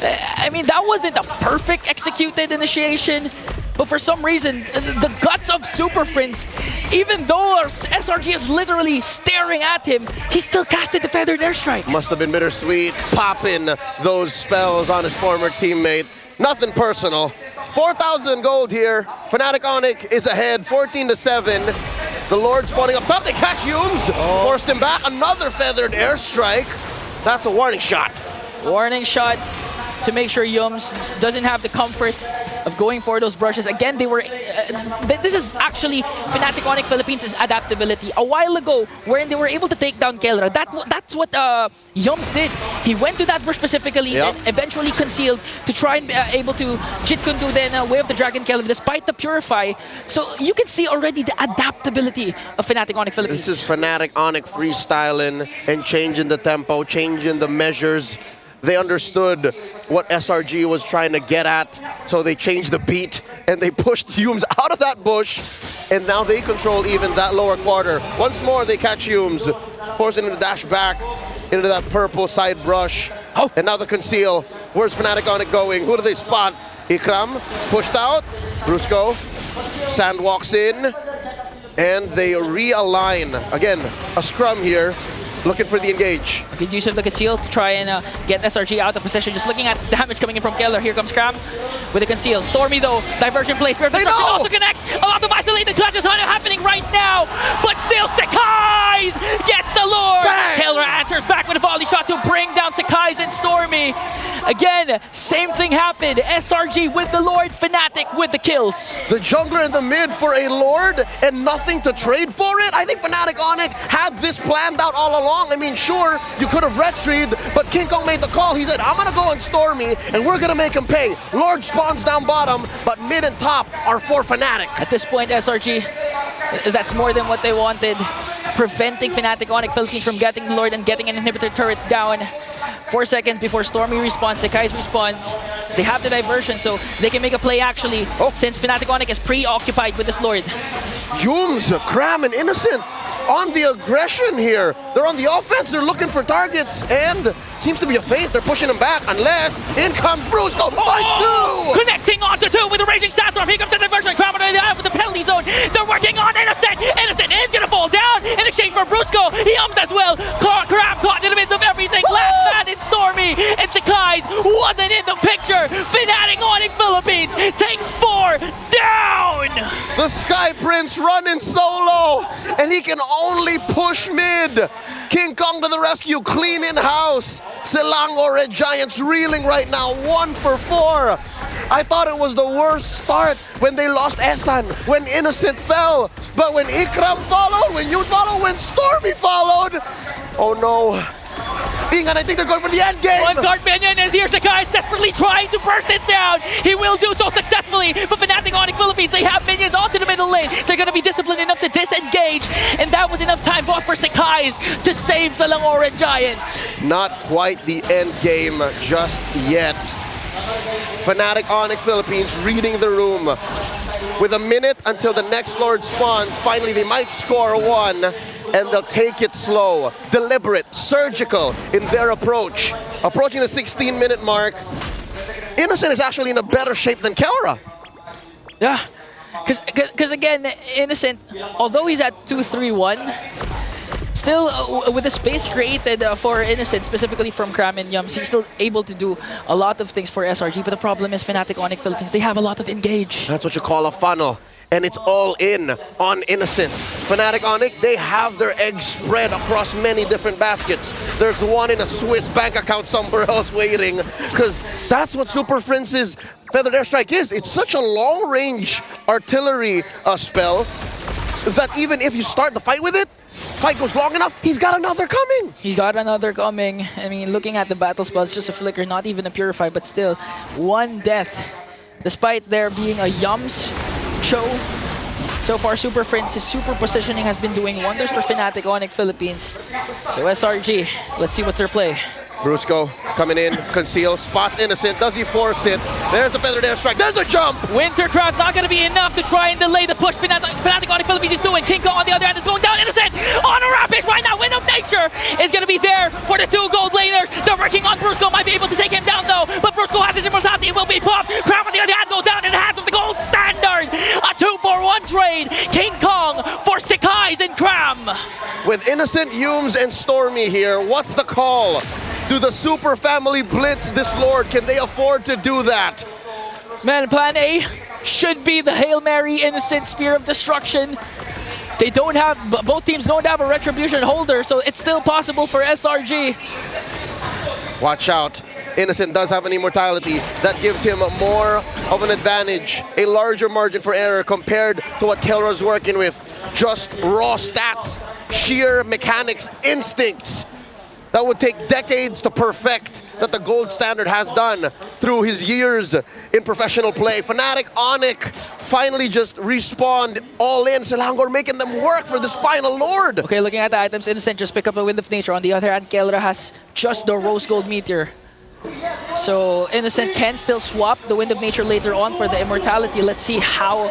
I mean, that wasn't a perfect executed initiation. But for some reason, the guts of Super Prince, even though SRG is literally staring at him, he still casted the feathered airstrike.
Must have been bittersweet, popping those spells on his former teammate. Nothing personal. 4,000 gold here. Fnatic Onyx is ahead, 14-7. The Lord spawning up top. They catch Humes. Forced him back. Another feathered airstrike. That's a warning shot.
Warning shot to make sure Yums doesn't have the comfort of going for those brushes. Again, they were... this is actually Fnatic Onyx Philippines' adaptability. A while ago, when they were able to take down Kelra, that's what Yums did. He went to that brush specifically, then eventually concealed to try and able to Jit Kundu, then Way of the Dragon Kelra, despite the Purify. So you can see already the adaptability of Fnatic Onyx Philippines.
This is Fnatic Onyx freestyling and changing the tempo, changing the measures. They understood what SRG was trying to get at, so they changed the beat and they pushed Humes out of that bush, and now they control even that lower quarter. Once more, they catch Humes, forcing him to dash back into that purple side brush. And now the conceal. Where's Fnatic Onyx going? Who do they spot? Ikram pushed out. Brusco. Sand walks in, and they realign. Again, a scrum here. Looking for the engage.
Good use of the conceal to try and get SRG out of position. Just looking at damage coming in from Keller. Here comes Cram with the conceal. Stormy though, diversion play. Spirit of Destruction also connects. A lot of isolated clashes happening right now. But still Sakai's gets the Lord. Keller answers back with a volley shot to bring down Sakai's and Stormy. Again, same thing happened. SRG with the Lord, Fnatic with the kills.
The jungler in the mid for a Lord and nothing to trade for it? I think Fnatic Onyx had this planned out all along. I mean, sure, you could have retrieved, but King Kong made the call. He said, I'm going to go on Stormy, and we're going to make him pay. Lord spawns down bottom, but mid and top are for Fnatic.
At this point, SRG, that's more than what they wanted. Preventing Fnatic Onyx Philippines from getting the Lord and getting an inhibitor turret down. 4 seconds before Stormy respawns, Sakai's response. They have the diversion, so they can make a play actually, since Fnatic Onyx is preoccupied with this Lord.
Humes, Cram, and Innocent on the aggression here. They're on the offense, they're looking for targets, and seems to be a feint. They're pushing him back, unless in comes Brusco.
Connecting onto two with the Raging Sandstorm. Here comes the diversion. Cram with the penalty zone. They're working on Innocent. Innocent is going to fall down in exchange for Brusco. He as well. Cram caught in the midst of everything. Last man is Stormy, and Sakai's wasn't in the picture. Fnatic Onyx Philippines takes 4 down.
The Sky Prince running solo, and he can only push mid. King Kong to the rescue, clean in-house. Selangor Red Giants reeling right now, 1 for 4. I thought it was the worst start when they lost Esan, when Innocent fell. But when Ikram followed, when you followed, when Stormy followed, oh no. Ingan, I think they're going for the end game.
One guard minion is here. Sakai is desperately trying to burst it down. He will do so successfully. But Fnatic Onyx Philippines, they have minions onto the middle lane. They're going to be disciplined enough to disengage. And that was enough time both for Sakai to save Selangor Giants.
Not quite the end game just yet. Fnatic Onyx Philippines reading the room. With a minute until the next Lord spawns, finally they might score one, and they'll take it slow, deliberate, surgical in their approach. Approaching the 16-minute mark, Innocent is actually in a better shape than Kelra.
Yeah, because again, Innocent, although he's at 2-3-1, still with the space created for Innocent, specifically from Cram and Yums, he's still able to do a lot of things for SRG. But the problem is Fnatic Onyx Philippines, they have a lot of engage.
That's what you call a funnel. And it's all in on Innocent. Fnatic Onyx, they have their eggs spread across many different baskets. There's one in a Swiss bank account somewhere else waiting, because that's what Super Prince's Feathered Airstrike is. It's such a long-range artillery spell that even if you start the fight with it, fight goes long enough, he's got another coming.
He's got another coming. I mean, looking at the battle spell, it's just a flicker, not even a purify, but still, one death. Despite there being a Yums show, so far Super Prince's super positioning has been doing wonders for Fnatic Onyx Philippines. So SRG, let's see what's their play.
Brusco coming in, conceal, spots Innocent. Does he force it? There's the Feathered Airstrike. There's a jump!
Winter Crown's not going to be enough to try and delay the push Fnatic Onyx Philippines is doing. King Kong on the other hand is going down. Innocent on a rampage right now. Wind of Nature is going to be there for the two gold laners. They're working on Brusco. Might be able to take him down though. But Brusco has his immortality. It will be popped. Crown on the other hand goes down in the hands of the gold standard. A 2-for-1 trade. King Kong for Sakai's and Cram.
With Innocent, Yums, and Stormy here, what's the call? Do the Super Family blitz this Lord? Can they afford to do that?
Man, plan A should be the Hail Mary Innocent Spear of Destruction. They don't have, both teams don't have a Retribution holder, so it's still possible for SRG.
Watch out. Innocent does have an immortality. That gives him more of an advantage, a larger margin for error compared to what Kelra's working with. Just raw stats, sheer mechanics, instincts. That would take decades to perfect, that the gold standard has done through his years in professional play. Fnatic Onyx finally just respawned all in. Selangor making them work for this final Lord.
Okay, looking at the items, Innocent just pick up a Wind of Nature. On the other hand, Kelra has just the Rose Gold Meteor. So Innocent can still swap the Wind of Nature later on for the immortality. Let's see how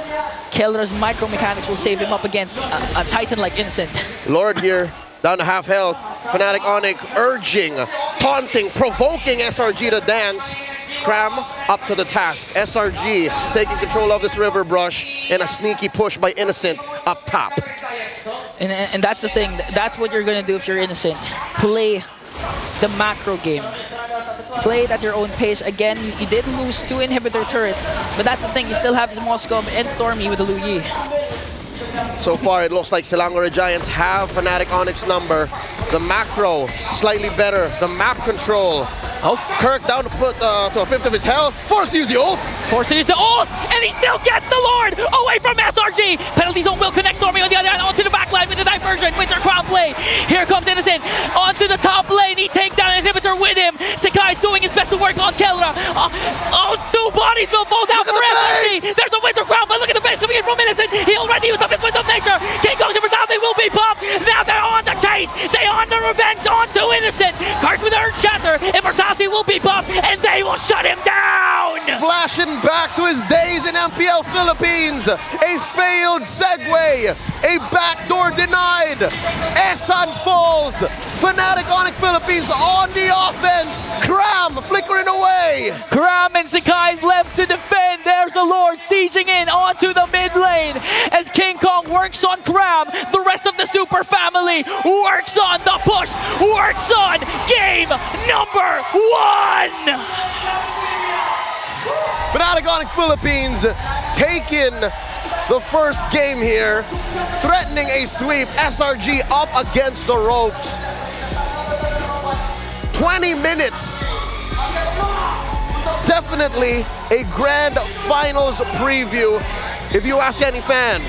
Kelra's micro mechanics will save him up against a Titan like Innocent.
Lord here, down to half health. Fnatic Onyx urging, taunting, provoking SRG to dance. Cram up to the task. SRG taking control of this river brush, and a sneaky push by Innocent up top.
And that's the thing. That's what you're going to do if you're Innocent. Play the macro game. Play it at your own pace. Again, you did lose 2 inhibitor turrets, but that's the thing. You still have Moskov and Stormy with the Lu Yi.
So far, it looks like Selangor Giants have Fnatic Onyx number. The macro, slightly better. The map control.
Oh,
Kirk down to put to a fifth of his health. Forced to use the ult.
Forced to use the ult, and he still gets the Lord away from SRG. Penalty zone will connect Stormy on the other hand onto the back line with the diversion. Winter Crown play. Here comes Innocent onto the top lane. He takes down an inhibitor with him. Sakai's doing his best to work on Kelra. 2 bodies will fall down for SRG. There's a Winter Crown, but look at the base coming in from Innocent. He already used up his Wind of Nature. King Kong's immortality will be popped. Now they're on the chase. They on the revenge onto Innocent. Kirk with Earth Shatter. Immortality will be popped, and they will shut him down.
Flashing back to his days in MPL Philippines. A failed segue. A backdoor denied. Esan falls. Fnatic Onyx Philippines on the offense. Cram flickering away.
Cram and Sakai's left to defend. There's the Lord sieging in onto the mid lane as King Kong works on Cram. The rest of the Super Family works on the push, works on game number 1.
Fnatic Onyx Philippines taking the first game here, threatening a sweep. SRG up against the ropes. 20 minutes. Definitely a grand finals preview. If you ask any fan,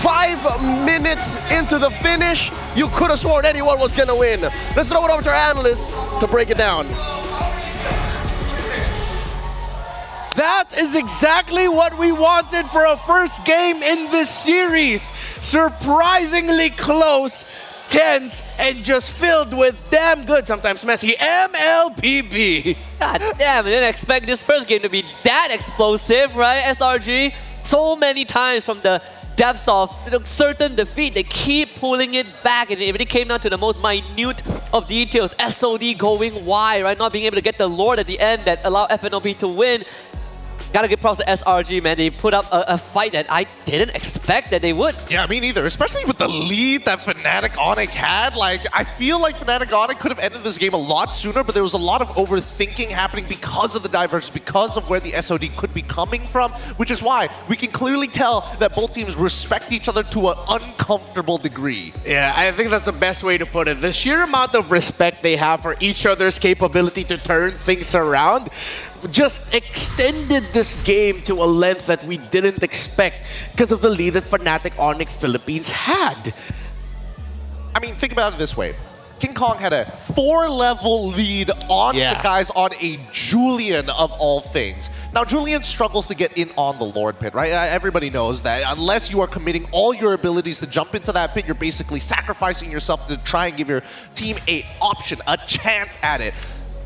5 minutes into the finish, you could have sworn anyone was going to win. Let's throw it over to our analysts to break it down.
That is exactly what we wanted for a first game in this series. Surprisingly close, tense, and just filled with damn good, sometimes messy MLBB.
God damn, I didn't expect this first game to be that explosive, right? SRG, so many times from the depths of certain defeat, they keep pulling it back, and it really came down to the most minute of details. SOD going wide, right? Not being able to get the Lord at the end that allowed FNOP to win. Gotta give props to SRG, man. They put up a fight that I didn't expect that they would.
Yeah, me neither. Especially with the lead that Fnatic Onyx had. Like, I feel like Fnatic Onyx could have ended this game a lot sooner, but there was a lot of overthinking happening because of the divergence, because of where the SOD could be coming from, which is why we can clearly tell that both teams respect each other to an uncomfortable degree.
Yeah, I think that's the best way to put it. The sheer amount of respect they have for each other's capability to turn things around just extended this game to a length that we didn't expect because of the lead that Fnatic Onyx Philippines had.
I mean, think about it this way. King Kong had a 4-level lead on the guys on a Julian of all things. Now, Julian struggles to get in on the Lord pit, right? Everybody knows that unless you are committing all your abilities to jump into that pit, you're basically sacrificing yourself to try and give your team an option, a chance at it.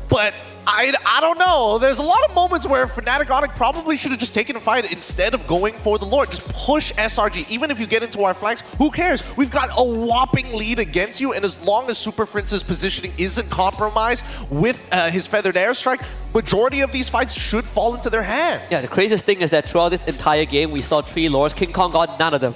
But I don't know. There's a lot of moments where Fnatic Onyx probably should have just taken a fight instead of going for the Lord. Just push SRG. Even if you get into our flanks, who cares? We've got a whopping lead against you, and as long as Super Prince's positioning isn't compromised with his Feathered Airstrike, majority of these fights should fall into their hands.
Yeah, the craziest thing is that throughout this entire game, we saw 3 Lords. King Kong got none of them.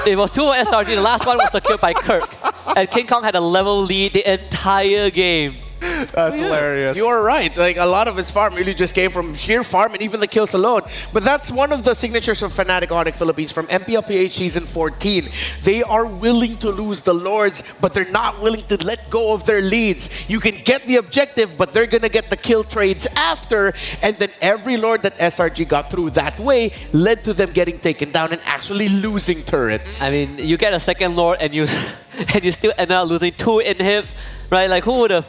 It was 2 for SRG. The last one was secured by Kirk. And King Kong had a level lead the entire game.
That's hilarious.
You are right. Like, a lot of his farm really just came from sheer farm and even the kills alone. But that's one of the signatures of Fnatic Onyx Philippines from MPLPH Season 14. They are willing to lose the Lords, but they're not willing to let go of their leads. You can get the objective, but they're going to get the kill trades after. And then every Lord that SRG got through that way led to them getting taken down and actually losing turrets.
I mean, you get a second Lord and you still end up losing 2 inhibs, right? Like, who would have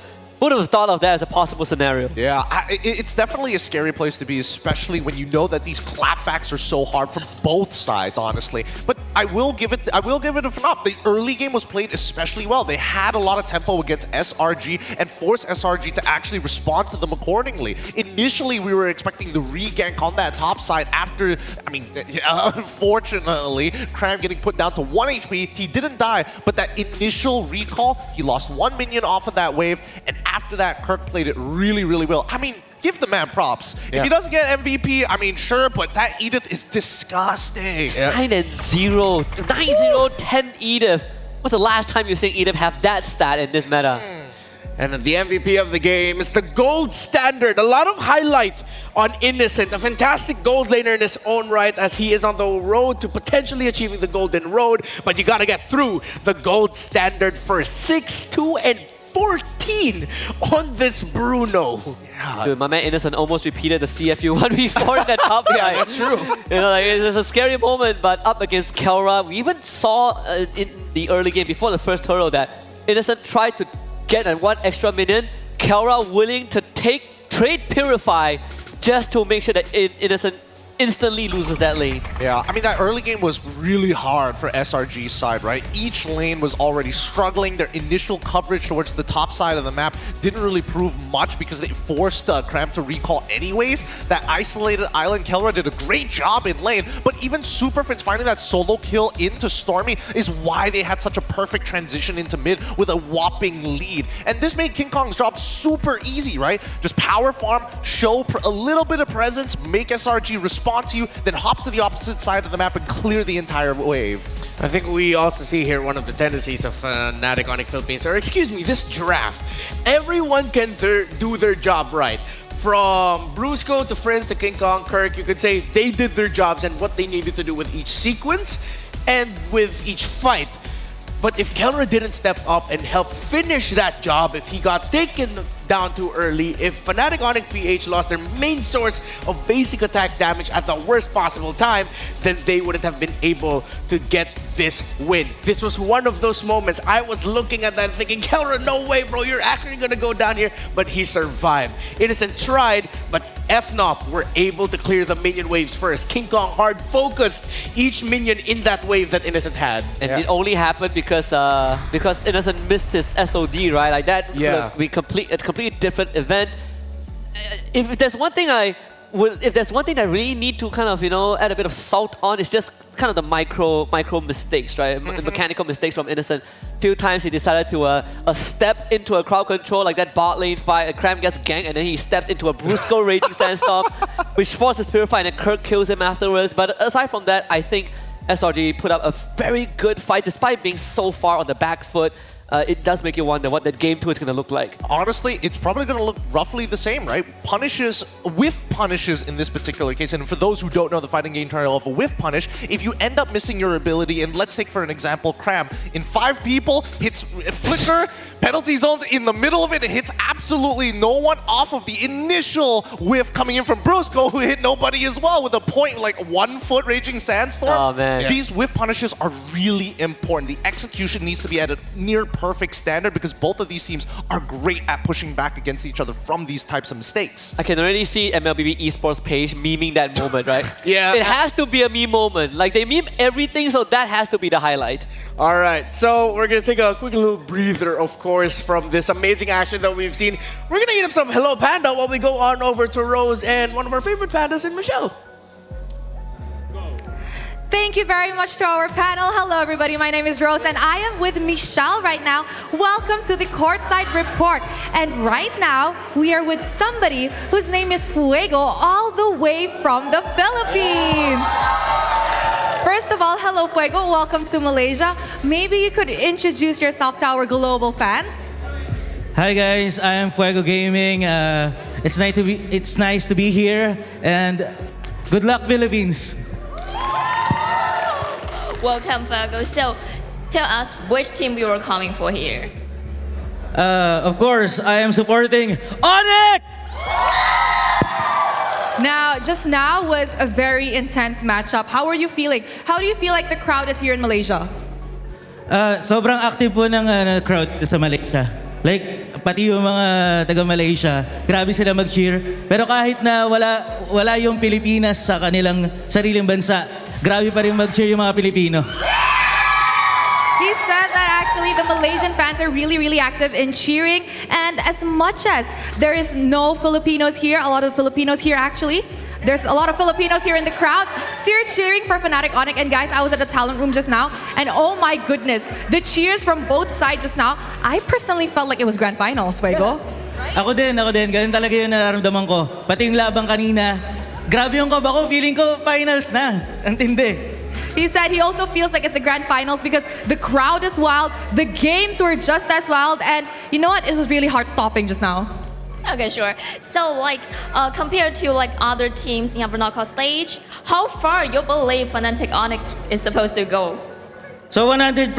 thought of that as a possible scenario?
Yeah, it's definitely a scary place to be, especially when you know that these clapbacks are so hard from both sides, honestly. But I will give it a FNOP. The early game was played especially well. They had a lot of tempo against SRG and forced SRG to actually respond to them accordingly. Initially, we were expecting the re-gank on that top side after, I mean, unfortunately, Cram getting put down to 1 HP. He didn't die, but that initial recall, he lost 1 minion off of that wave, and after that, Kirk played it really, really well. I mean, give the man props.
Yeah.
If he doesn't get MVP, I mean, sure, but that Edith is disgusting.
9-0, 9-0, 10 Edith. What's the last time you seen Edith have that stat in this meta?
And the MVP of the game is the gold standard. A lot of highlight on Innocent, a fantastic gold laner in his own right as he is on the road to potentially achieving the golden road, but you gotta get through the gold standard first. 6, 2, and 14 on this Bruno.
Yeah. Dude, my man Innocent almost repeated the CFU 1v4 in that top guy.
That's true.
You know, like, it's a scary moment, but up against Kelra, we even saw in the early game before the first turtle that Innocent tried to get an 1 extra minion. Kelra willing to trade Purify just to make sure that Innocent instantly loses that lane.
Yeah, I mean, that early game was really hard for SRG's side, right? Each lane was already struggling. Their initial coverage towards the top side of the map didn't really prove much because they forced Cram to recall anyways. That isolated island, Kelra did a great job in lane, but even Super Prince finding that solo kill into Stormy is why they had such a perfect transition into mid with a whopping lead. And this made King Kong's job super easy, right? Just power farm, show a little bit of presence, make SRG respond to you, then hop to the opposite side of the map and clear the entire wave.
I think we also see here one of the tendencies of Fnatic Onyx Philippines, or excuse me, this draft. Everyone can do their job right. From Brusco to Friends to King Kong, Kirk, you could say they did their jobs and what they needed to do with each sequence and with each fight. But if Kelra didn't step up and help finish that job, if he got taken down too early, if Fnatic Onyx PH lost their main source of basic attack damage at the worst possible time, then they wouldn't have been able to get this win. This was one of those moments I was looking at that thinking, Kelra, no way, bro, you're actually gonna go down here. But he survived. Innocent tried, but FNOP were able to clear the minion waves first. King Kong hard focused each minion in that wave that Innocent had.
And it only happened because Innocent missed his SOD, right? Like that could be a completely different event. If there's one thing if there's one thing I really need to kind of, add a bit of salt on, it's just kind of the micro mistakes, right? The mechanical mistakes from Innocent. Few times he decided to step into a crowd control, like that bot lane fight, Cram gets ganked, and then he steps into a Brusco Raging Sandstorm, which forces Purify, and then Kirk kills him afterwards. But aside from that, I think SRG put up a very good fight, despite being so far on the back foot. It does make you wonder what that game 2 is going to look like.
Honestly, it's probably going to look roughly the same, right? Punishes in this particular case, and for those who don't know the fighting game trial of a whiff punish, if you end up missing your ability, and let's take for an example, Cram, in 5 people, hits Flicker, penalty zones in the middle of it, it hits absolutely no one off of the initial whiff coming in from Brusco, who hit nobody as well with a point like 1 foot Raging Sandstorm.
Oh, man.
These whiff punishes are really important. The execution needs to be at a near perfect standard because both of these teams are great at pushing back against each other from these types of mistakes.
I can already see MLBB esports page memeing that moment, right?
Yeah.
It has to be a meme moment. Like, they meme everything, so that has to be the highlight.
All right, so we're going to take a quick little breather, of course, from this amazing action that we've seen. We're going to eat up some Hello Panda while we go on over to Rose and one of our favorite pandas in Michelle.
Thank you very much to our panel. Hello, everybody. My name is Rose, and I am with Michelle right now. Welcome to the Courtside Report. And right now, we are with somebody whose name is Fuego, all the way from the Philippines. First of all, hello, Fuego. Welcome to Malaysia. Maybe you could introduce yourself to our global fans.
Hi, guys. I am Fuego Gaming. It's nice to be here, and good luck, Philippines.
Welcome, Virgo. So, tell us which team you are coming for here.
Of course, I am supporting Onyx!
Now, just now was a very intense matchup. How are you feeling? How do you feel like the crowd is here in Malaysia?
Sobrang active po ng crowd sa Malaysia. Like, pati yung mga taga-Malaysia, grabe sila mag-cheer. Pero kahit na wala yung Pilipinas sa kanilang sariling bansa, grabe pa rin mag-cheer yung mga Pilipino.
He said that actually the Malaysian fans are really, really active in cheering. And as much as there is no Filipinos here, a lot of Filipinos here actually, there's a lot of Filipinos here in the crowd, still cheering for Fnatic Onyx. And guys, I was at the talent room just now, and oh my goodness, the cheers from both sides just now, I personally felt like it was grand finals, Fuego.
Ako din. Ganun talaga yung nararamdaman ko. Pati yung labang kanina, grabe yung kaba ko, feeling ko finals na. Ang tindi.
He said he also feels like it's the grand finals because the crowd is wild, the games were just as wild, and you know what? It was really heart-stopping just now.
Okay, sure. So, compared to other teams in the knockout stage, how far you believe Fnatic Onyx is supposed to go?
So 100%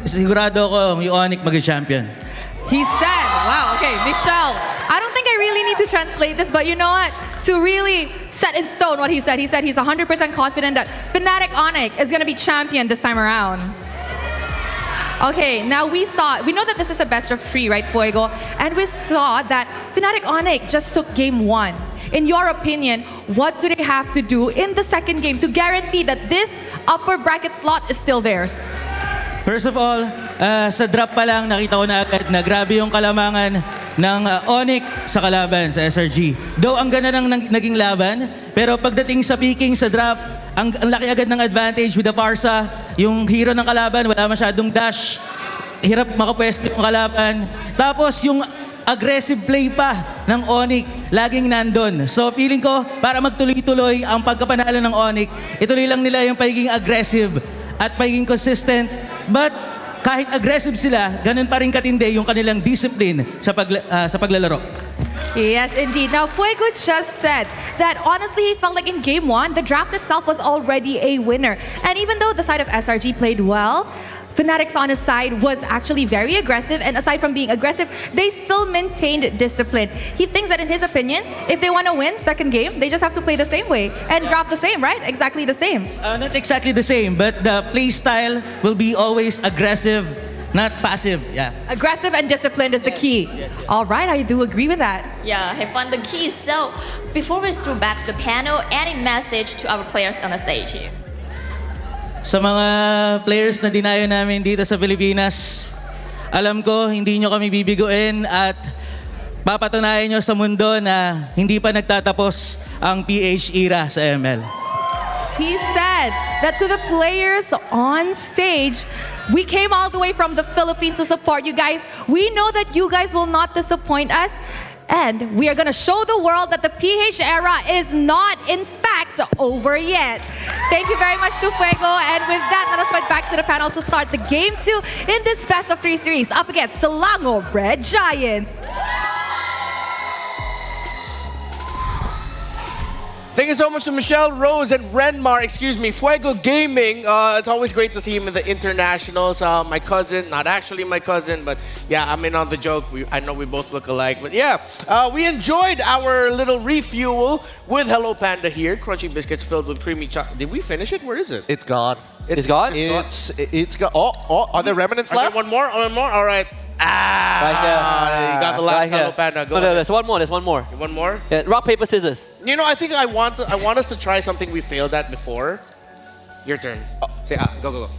sigurado ko yung Onyx mag-champion.
He said, wow, okay, Michelle, I don't think I really need to translate this, but you know what? To really set in stone what he said he's 100% confident that Fnatic Onyx is going to be champion this time around. Okay, now we know that this is a best of 3, right, Fuego? And we saw that Fnatic Onyx just took game 1. In your opinion, what do they have to do in the second game to guarantee that this upper bracket slot is still theirs?
First of all, sa drop pa lang, nakita ko na agad na grabe yung kalamangan ng Onyx sa kalaban, sa SRG. Though ang ganda ng naging laban, pero pagdating sa peaking, sa drop, ang laki agad ng advantage with the Parsa. Yung hero ng kalaban, wala masyadong dash. Hirap makapwesto yung kalaban. Tapos yung aggressive play pa ng Onyx, laging nandun. So feeling ko, para magtuloy-tuloy ang pagkapanalo ng Onyx, ituloy lang nila yung pagiging aggressive at pagiging consistent. But kahit aggressive sila, ganun pa rin katindi yung kanilang discipline sa paglalaro.
Yes, indeed. Now, Fuego just said that honestly, he felt like in game 1, the draft itself was already a winner. And even though the side of SRG played well,
Fnatic's on his side was actually very aggressive, and aside from being aggressive, they still maintained discipline. He thinks that, in his opinion, if they want to win second game, they just have to play the same way and draft the same, right? Exactly the same.
Not exactly the same, but the play style will be always aggressive, not passive. Yeah.
Aggressive and disciplined is the key. All right, I do agree with that.
Yeah, have fun the key. So, before we throw back to the panel, any message to our players on the stage here?
Sa mga players na dinayo namin dito sa Pilipinas, alam ko hindi nyo kami bibiguin at papatunayan nyo sa mundo na hindi pa nagtatapos ang PH era sa ML.
He said that to the players on stage, we came all the way from the Philippines to support you guys. We know that you guys will not disappoint us. And we are going to show the world that the PH era is not, in fact, over yet. Thank you very much to Fuego. And with that, let us head back to the panel to start the Game 2 in this Best of 3 series up against Selangor Red Giants.
Thank you so much to Michelle, Rose, and Renmar, Fuego Gaming. It's always great to see him in the internationals. My cousin, not actually my cousin, but yeah, I'm in on the joke. I know we both look alike, but yeah. We enjoyed our little refuel with Hello Panda here. Crunchy biscuits filled with creamy chocolate. Did we finish it? Where is it?
It's gone.
It's gone?
It's gone. Oh, are there remnants left?
One more? All right.
Right here.
You got the last Hello Panda. Go ahead.
There's one more.
One more?
Yeah, rock, paper, scissors.
You know, I think I want us to try something we failed at before. Your turn. Say go.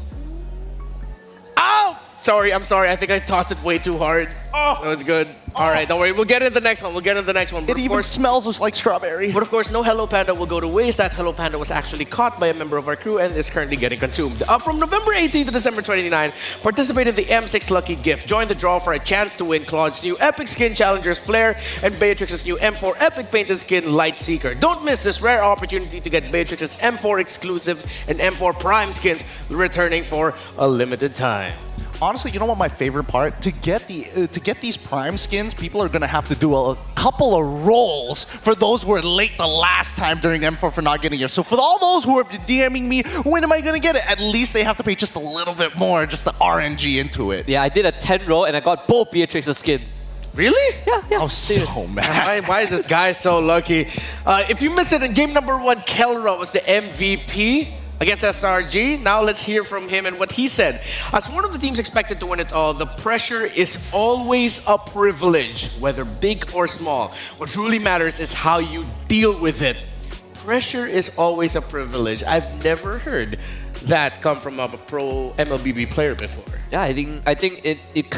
Ow! I'm sorry. I think I tossed it way too hard. Oh, that was good. All right, don't worry. We'll get into the next one.
It even smells like strawberry.
But of course, no Hello Panda will go to waste. That Hello Panda was actually caught by a member of our crew and is currently getting consumed. From November 18 to December 29, participate in the M6 Lucky Gift. Join the draw for a chance to win Claude's new Epic Skin Challengers Flare and Beatrix's new M4 Epic Painted Skin Light Seeker. Don't miss this rare opportunity to get Beatrix's M4 exclusive and M4 Prime skins returning for a limited time.
Honestly, you know what my favorite part? To get these prime skins, people are gonna have to do a couple of rolls for those who were late the last time during M4 for not getting it. So for all those who are DMing me, when am I gonna get it? At least they have to pay just a little bit more, just the RNG into it.
Yeah, I did a 10 roll and I got both Beatrix's skins.
Really?
Yeah.
I'm so mad.
Why is this guy so lucky? If you missed it in game number 1, Kelra was the MVP against SRG. Now let's hear from him and what he said. As one of the teams expected to win it all, the pressure is always a privilege, whether big or small. What truly matters is how you deal with it. Pressure is always a privilege. I've never heard that come from a pro MLBB player before.
Yeah, I think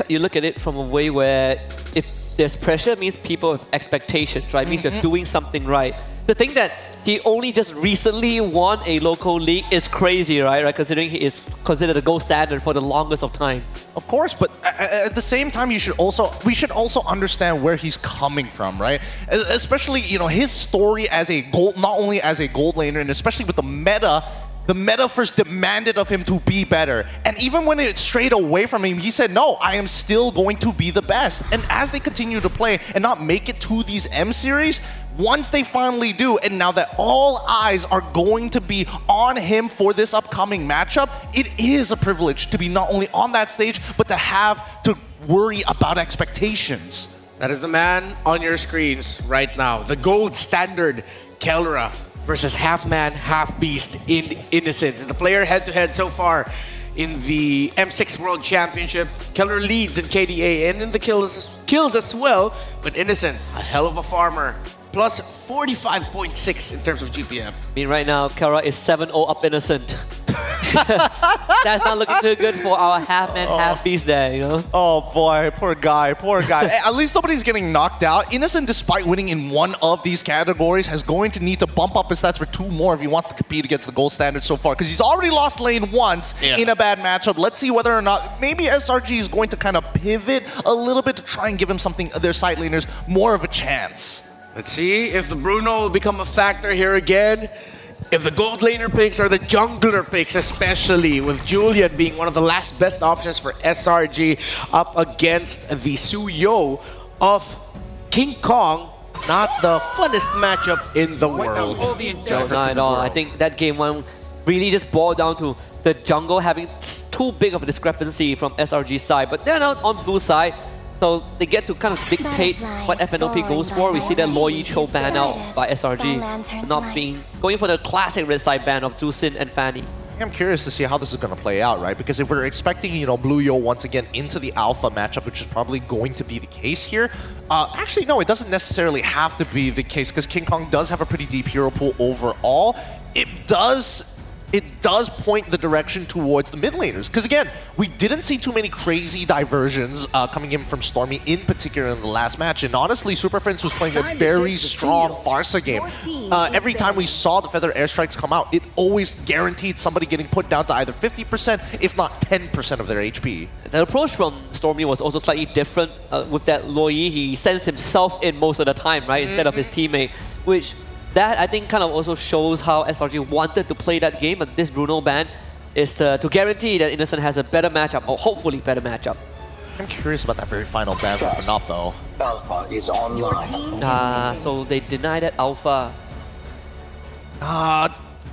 you look at it from a way where if there's pressure, it means people have expectations, right? It means you're doing something right. The thing that he only just recently won a local league is crazy, right? Considering he is considered a gold standard for the longest of time.
Of course, but at the same time, we should also understand where he's coming from, right? Especially, his story as a gold, not only as a gold laner, and especially with the meta. The meta first demanded of him to be better. And even when it strayed away from him, he said, no, I am still going to be the best. And as they continue to play and not make it to these M series, once they finally do, and now that all eyes are going to be on him for this upcoming matchup, it is a privilege to be not only on that stage, but to have to worry about expectations.
That is the man on your screens right now. The gold standard, Kelra, versus half-man, half-beast in Innocent. And the player head-to-head so far in the M6 World Championship. Keller leads in KDA and in the kills as well, but Innocent, a hell of a farmer. Plus 45.6 in terms of GPM.
I mean, right now, Kara is 7-0 up Innocent. That's not looking too good for our half-man, half-beast there,
Oh boy, poor guy. At least nobody's getting knocked out. Innocent, despite winning in one of these categories, is going to need to bump up his stats for 2 more if he wants to compete against the gold standard so far. Because he's already lost lane once in a bad matchup. Let's see whether or not maybe SRG is going to kind of pivot a little bit to try and give him something, their side laners, more of a chance.
Let's see if the Bruno will become a factor here again. If the gold laner picks or the jungler picks, especially with Julian being one of the last best options for SRG up against the Suyo of King Kong, not the funnest matchup in the world.
No, not at all. I think that game 1 really just boiled down to the jungle having too big of a discrepancy from SRG's side. But they're not on blue side, so they get to kind of dictate what FNOP goes for. We see that Loyi Cho ban out by SRG, going for the classic red side ban of Jusin and Fanny.
I'm curious to see how this is going to play out, right? Because if we're expecting, Blue Yo once again into the alpha matchup, which is probably going to be the case here, actually, no, it doesn't necessarily have to be the case because King Kong does have a pretty deep hero pool overall. It does point the direction towards the mid laners. Because again, we didn't see too many crazy diversions coming in from Stormy in particular in the last match. And honestly, Super Friends was playing a very strong Farsa game. Every time we saw the Feather Airstrikes come out, it always guaranteed somebody getting put down to either 50%, if not 10% of their HP.
The approach from Stormy was also slightly different. With that Loyi, he sends himself in most of the time, right? Instead of his teammate, which that, I think, kind of also shows how SRG wanted to play that game, and this Bruno ban is to guarantee that Innocent has a better matchup, or hopefully better matchup.
I'm curious about that very final ban for Fnop, though.
Alpha is online.
So they deny that Alpha.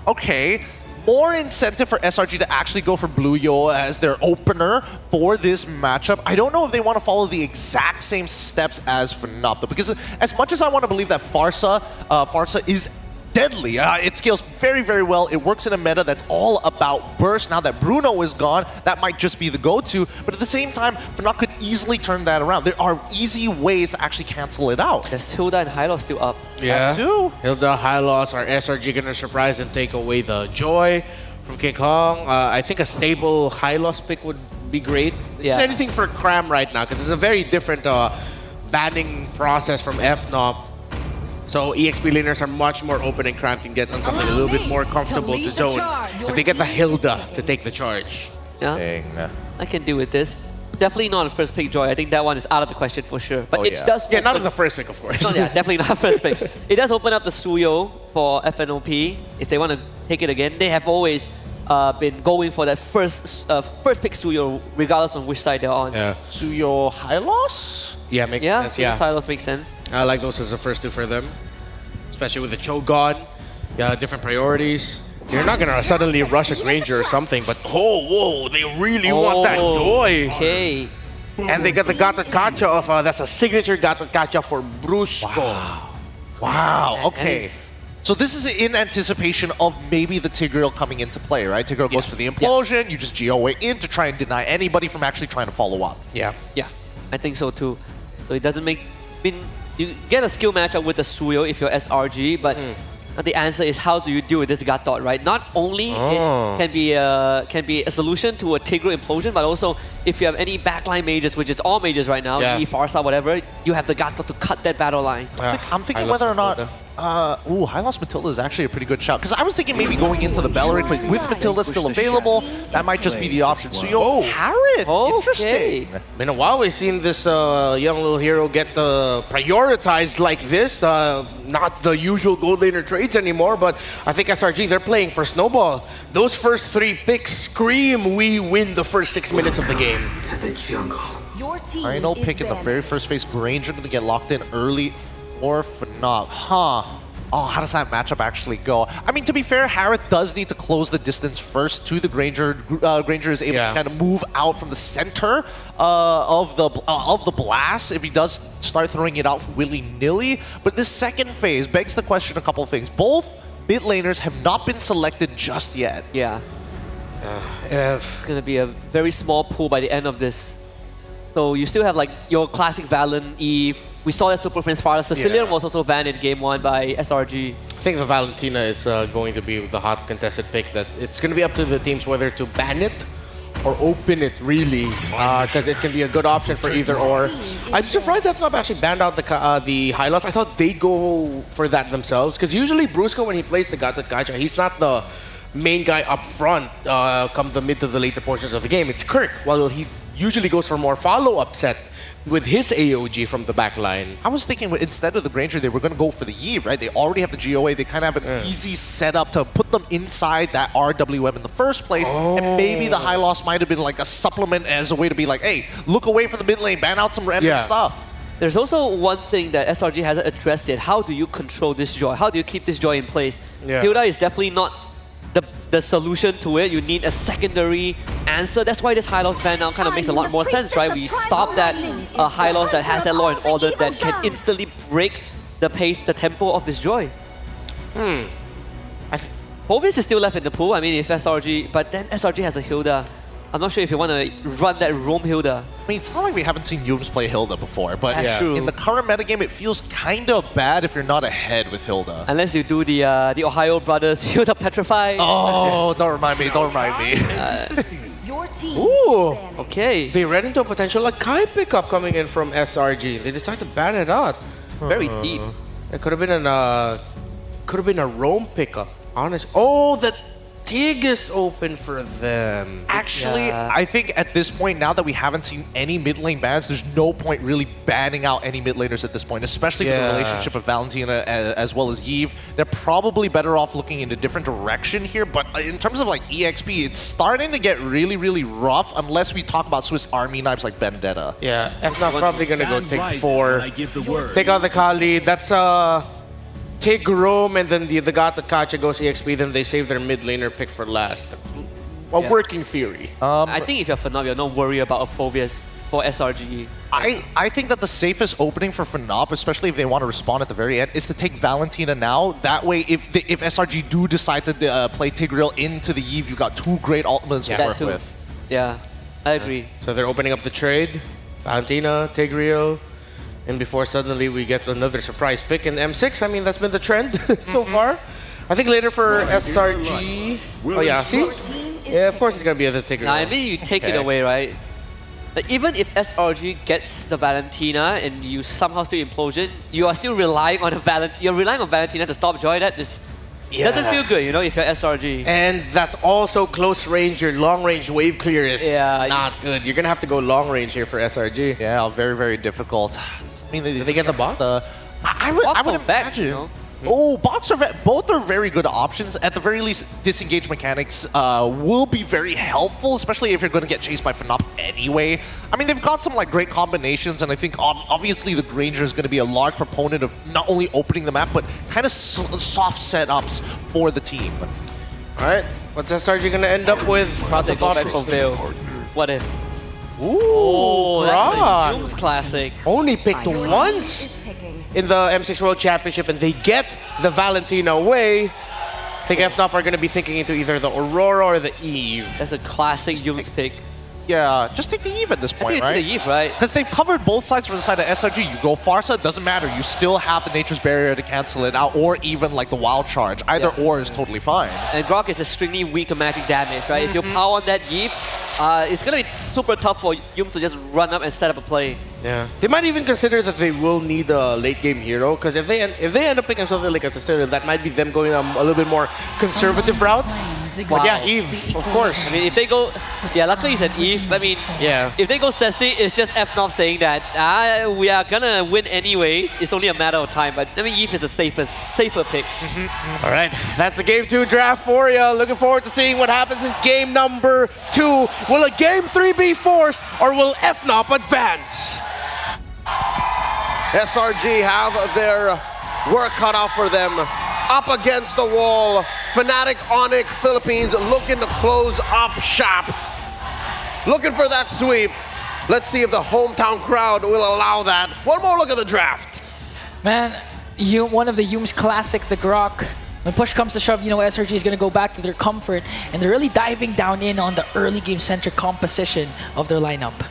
Okay. More incentive for SRG to actually go for Blue Yo as their opener for this matchup. I don't know if they want to follow the exact same steps as Fnop, though, because as much as I want to believe that Farsa is deadly, it scales very, very well. It works in a meta that's all about burst. Now that Bruno is gone, that might just be the go-to, but at the same time, Fnop could easily turn that around. There are easy ways to actually cancel it out.
There's Hilda and Hylos still up.
Yeah,
that too.
Hilda, Hylos, are SRG going to surprise and take away the joy from King Kong? I think a stable Hylos pick would be great.
Yeah.
Just anything for Cram right now, because it's a very different banning process from FNOP. So EXP laners are much more open, and Cram can get on something a little bit more comfortable to zone. But they get the Hilda to take the charge.
Yeah, I can deal with this. Definitely not a first pick Joy. I think that one is out of the question for sure. But it does.
Yeah, not the first pick, of course.
No, yeah, definitely not first pick. It does open up the Suyo for FNOP. If they want to take it again, they have always been going for that first pick Suyo, regardless of which side they're on.
Yeah.
Suyo Hylos?
Yeah, makes sense.
Suyo Hylos makes sense.
I like those as the first two for them, especially with the Cho gone. Yeah, different priorities. You're not gonna suddenly rush a Granger or something, but whoa, they really want that joy.
Okay.
And they got the Gata Kacha of that's a signature Gata Kacha for Brusco.
Wow. Okay. So this is in anticipation of maybe the Tigreal coming into play, right? Tigreal goes for the implosion. You just GOA in to try and deny anybody from actually trying to follow up.
Yeah.
Yeah, I think so too. So it doesn't make. I mean, you get a skill matchup with the Suyo if you're SRG, but the answer is how do you deal with this Gatot, right? Not only it can be a solution to a Tigreal implosion, but also if you have any backline mages, which is all mages right now, Farsa, whatever, you have the Gatot to cut that battle line.
I'm thinking whether or not. Hylos Matilda is actually a pretty good shout. Because I was thinking maybe going into the Belleric, but with Matilda still available, that might just be the option. So, Harith, interesting.
In a while, we've seen this young little hero get prioritized like this. Not the usual gold laner trades anymore, but I think SRG, they're playing for Snowball. Those first 3 picks scream, we win the first 6 minutes of the game.
To the jungle.
Final pick in the very first phase. Granger going to get locked in early. Or Fnop. Oh, how does that matchup actually go? I mean, to be fair, Harith does need to close the distance first to the Granger. Granger is able to kind of move out from the center of the blast if he does start throwing it out willy-nilly. But this second phase begs the question a couple of things. Both mid laners have not been selected just yet.
Yeah. It's going to be a very small pool by the end of this. So you still have like your classic Valen, Eve. We saw that Super Prince Farah. Sicilian was also banned in game 1 by SRG.
I think the Valentina is going to be the hot contested pick. That it's going to be up to the teams whether to ban it or open it, really, because it can be a good option for either or. I'm surprised FNOP actually banned out the Hylos. I thought they go for that themselves, because usually Brusco, when he plays the Gatot Kacha, he's not the main guy up front come the mid to the later portions of the game. It's Kirk, while he usually goes for more follow-up set with his AOG from the back line.
I was thinking instead of the Granger, they were going to go for the Eve, right? They already have the GOA. They kind of have an easy setup to put them inside that RWM in the first place. And maybe the high loss might have been like a supplement as a way to be like, hey, look away from the mid lane, ban out some random stuff.
There's also one thing that SRG hasn't addressed yet. How do you control this Joy? How do you keep this Joy in place? Hilda is definitely not the solution to it. You need a secondary answer. That's why this high loss ban now kind of makes a lot more sense, right? We stop that high loss that has that law and order that can instantly break the pace, the tempo of this Joy. Fovius is still left in the pool. I mean, if SRG, but then SRG has a Hilda. I'm not sure if you want to run that roam Hilda.
I mean, it's not like we haven't seen Yums play Hilda before, but
true.
in the current metagame, it feels kind of bad if you're not ahead with Hilda.
Unless you do the Ohio Brothers Hilda Petrify.
Oh, don't remind me, don't remind me.
Ooh,
okay.
They read into a potential Akai pickup coming in from SRG. They decided to ban it out.
Very deep.
It could have been a roam pickup. Honest. Oh, the Tig is open for them.
Actually, I think at this point, now that we haven't seen any mid lane bans, there's no point really banning out any mid laners at this point, especially with the relationship of Valentina as well as Yves. They're probably better off looking in a different direction here, but in terms of like EXP, it's starting to get really, really rough unless we talk about Swiss army knives like Benedetta.
Yeah, FNAF probably gonna go take 4. Take out the Kali. That's take roam, and then the God that Kacha goes EXP, then they save their mid laner pick for last. That's a working theory.
I think if you're Fnav, you're not worried about a Phobius for SRG.
I think that the safest opening for Fnav, especially if they want to respond at the very end, is to take Valentina now. That way, if SRG do decide to play Tigreal into the Yves, you got 2 great ultimates to work with.
Yeah, I agree.
So they're opening up the trade. Valentina, Tigreal. And before suddenly we get another surprise pick in M6. I mean, that's been the trend so far. I think later for SRG. Oh yeah, see? Yeah, of course it's gonna be the Tigreal.
I mean, you take it away, right? Like, even if SRG gets the Valentina and you somehow still implosion, you are still relying on Valentina to stop Joy. That is doesn't feel good, you know, if you're SRG.
And that's also close range. Your long range wave clear is not good. You're gonna have to go long range here for SRG.
Yeah, very, very difficult. I mean,
did they get the box?
I would imagine. You know? Oh, box or vet, both are very good options. At the very least, disengage mechanics will be very helpful, especially if you're going to get chased by Fnav anyway. I mean, they've got some like great combinations, and I think obviously the Granger is going to be a large proponent of not only opening the map, but kind of soft setups for the team.
All right, what's SRG going to end up with?
What if?
Ooh,
that's a Yums classic.
Only picked once in the M6 World Championship, and they get the Valentina away. I think FNAP are going to be thinking into either the Aurora or the Eve.
That's a classic Yums pick.
Yeah, just take the Eve at this point, right?
The Eve, right?
Because they've covered both sides from the side of SRG. You go Farsa, it doesn't matter. You still have the Nature's Barrier to cancel it out, or even like the Wild Charge. Either or is totally fine.
And Grok is extremely weak to magic damage, right? If you power on that Eve, it's going to be super tough for Yums to just run up and set up a play.
Yeah, they might even consider that they will need a late game hero, because if they end up picking something like a Sicilian, that might be them going a little bit more conservative route. But yeah, Eve, of course.
I mean, if they go, luckily it's an Eve. I mean, if they go Ceci, it's just FNOF saying that we are gonna win anyways. It's only a matter of time. But I mean, Eve is the safer pick.
All right, that's the Game 2 draft for you. Looking forward to seeing what happens in Game number 2. Will a Game 3 be forced, or will FNOP advance?
SRG have their work cut out for them. Up against the wall, Fnatic Onyx Philippines looking to close up shop. Looking for that sweep. Let's see if the hometown crowd will allow that. One more look at the draft.
Man, one of the Yums classic, the Grok. When push comes to shove, you know, SRG is going to go back to their comfort, and they're really diving down in on the early game-centric composition of their lineup.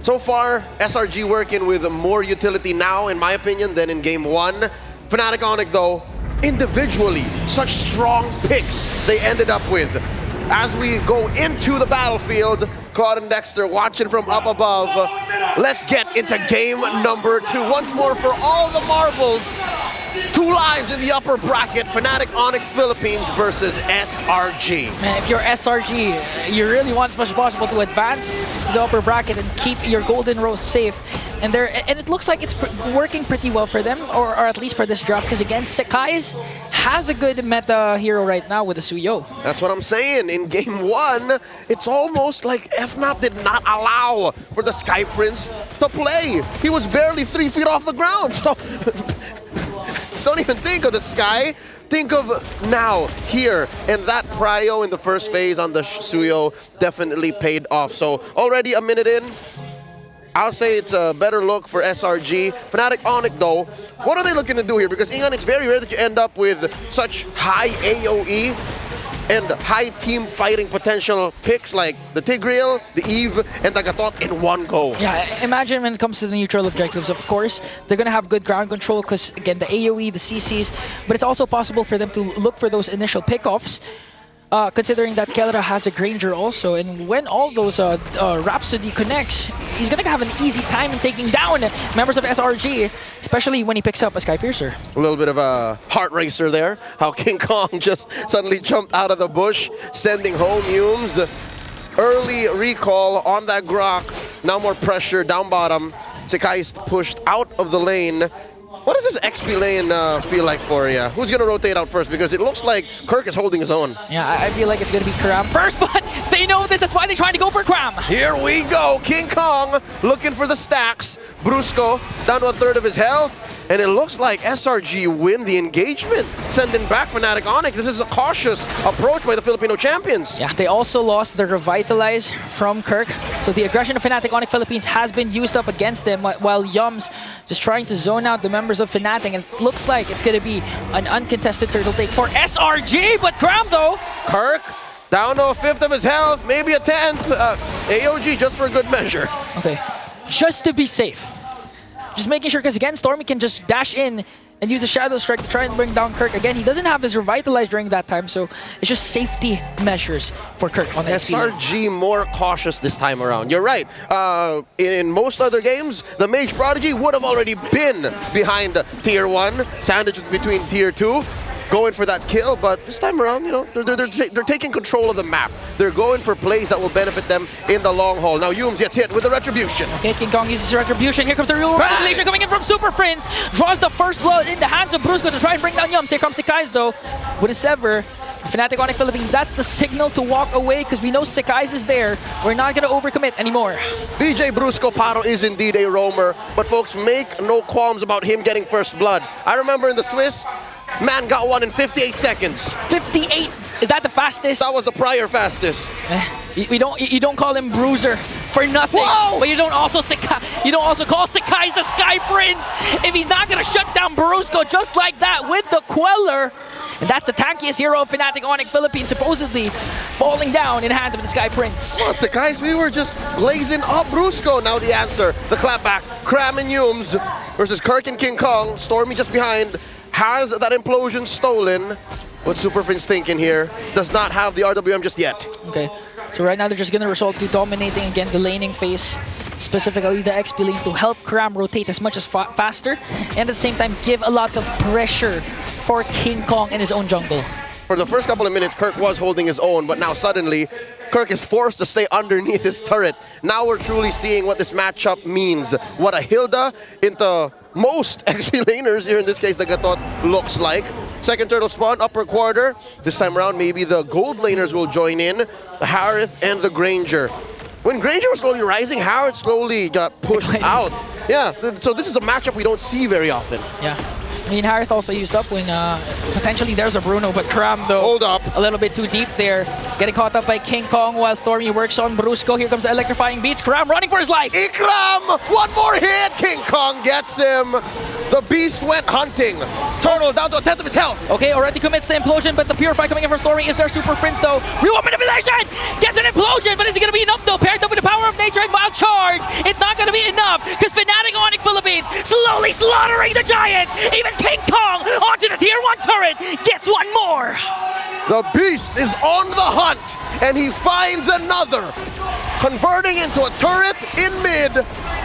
So far, SRG working with more utility now, in my opinion, than in Game 1. Fnatic Onyx, though, individually, such strong picks they ended up with. As we go into the battlefield, Claude and Dexter watching from up above. Let's get into game number 2. Once more for all the marbles. 2 lives in the upper bracket, Fnatic Onyx Philippines versus SRG.
Man, if you're SRG, you really want as much as possible to advance to the upper bracket and keep your golden rose safe. And it looks like it's working pretty well for them, or at least for this draft, because again, Sekai's has a good meta hero right now with the Suyo.
That's what I'm saying. In Game 1, it's almost like FNAP did not allow for the Sky Prince to play. He was barely 3 feet off the ground. So Don't even think of the sky. Think of now, here, and that prio in the first phase on the Suyo definitely paid off. So already a minute in, I'll say it's a better look for SRG. Fnatic Onyx though, what are they looking to do here? Because Ingan, it's very rare that you end up with such high AoE and high team fighting potential picks like the Tigreal, the Eve, and the Gatot in one go.
Yeah, imagine when it comes to the neutral objectives, of course, they're going to have good ground control because, again, the AoE, the CCs, but it's also possible for them to look for those initial pickoffs, considering that Kelra has a Granger also, and when all those Rhapsody connects, he's going to have an easy time in taking down members of SRG, especially when he picks up a Sky Piercer.
A little bit of a heart racer there, how King Kong just suddenly jumped out of the bush, sending home Humes. Early recall on that Grok, now more pressure down bottom. Sekai's pushed out of the lane. What does this XP lane feel like for you? Who's going to rotate out first? Because it looks like Kirk is holding his own.
Yeah, I feel like it's going to be Kram first, but they know this. That's why they're trying to go for Kram.
Here we go. King Kong looking for the stacks. Brusco down to a third of his health. And it looks like SRG win the engagement, sending back Fnatic Onyx. This is a cautious approach by the Filipino champions.
Yeah, they also lost the Revitalize from Kirk. So the aggression of Fnatic Onyx Philippines has been used up against them, while Yums just trying to zone out the members of Fnatic. And it looks like it's going to be an uncontested turtle take for SRG, but Kram though.
Kirk down to a fifth of his health, maybe a 10th. AOG just for good measure.
Okay, just to be safe. Just making sure, because again, Stormy can just dash in and use the Shadow Strike to try and bring down Kirk. Again, he doesn't have his Revitalize during that time, so it's just safety measures for Kirk on the
SRG more cautious this time around. You're right. In most other games, the Mage Prodigy would have already been behind Tier 1, sandwiched between Tier 2. Going for that kill, but this time around, you know, they're taking control of the map. They're going for plays that will benefit them in the long haul. Now Humes gets hit with the Retribution.
Okay, King Kong uses Retribution. Here comes the real revelation coming in from Super Friends. Draws the first blood in the hands of Brusco to try and bring down Yums. Here comes Sekai's though with a Sever. Fnatic Onyx Philippines, that's the signal to walk away because we know Sekai's is there. We're not going to overcommit anymore.
BJ Brusco Paro is indeed a roamer, but folks, make no qualms about him getting first blood. I remember in the Swiss, man got one in 58 seconds.
58? Is that the fastest?
That was the prior fastest.
You don't call him Bruiser for nothing.
Whoa!
But you don't also call Sekai's the Sky Prince if he's not gonna shut down Brusco just like that with the Queller. And that's the tankiest hero of Fnatic Onyx Philippines, supposedly falling down in the hands of the Sky Prince.
Well, Sekai's, we were just blazing up Brusco. Now the answer, the clapback. Kram and Humes versus Kirk and King Kong. Stormy just behind. Has that implosion stolen? What's Super Friends thinking here? Does not have the RWM just yet.
Okay, so right now they're just going to resort to dominating again the laning phase, specifically the XP lane, to help Kram rotate as much as faster, and at the same time give a lot of pressure for King Kong in his own jungle.
For the first couple of minutes, Kirk was holding his own, but now suddenly, Kirk is forced to stay underneath his turret. Now we're truly seeing what this matchup means. What a Hilda into most XP laners, here in this case the Gatot, looks like. Second turtle spawn, upper quarter. This time around, maybe the gold laners will join in. The Harith and the Granger. When Granger was slowly rising, Harith slowly got pushed out. Yeah, so this is a matchup we don't see very often.
Yeah. I mean, Harith also used up when potentially there's a Bruno, but Kram though,
hold up,
a little bit too deep there. Getting caught up by King Kong while Stormy works on Brusco. Here comes the electrifying beats. Kram running for his life.
Ikram! One more hit! King Kong gets him. The beast went hunting. Turtle down to a 10th of his health.
Okay, already commits the implosion, but the Purify coming in from Stormy is their Super Prince though. Reward manipulation! Gets an implosion, but is it going to be enough though? Paired up with the power of nature and wild charge. It's not going to be enough because Fnatic Onyx Philippines slowly slaughtering the Giants. Even King Kong onto the Tier 1 turret gets one more.
The beast is on the hunt, and he finds another. Converting into a turret in mid.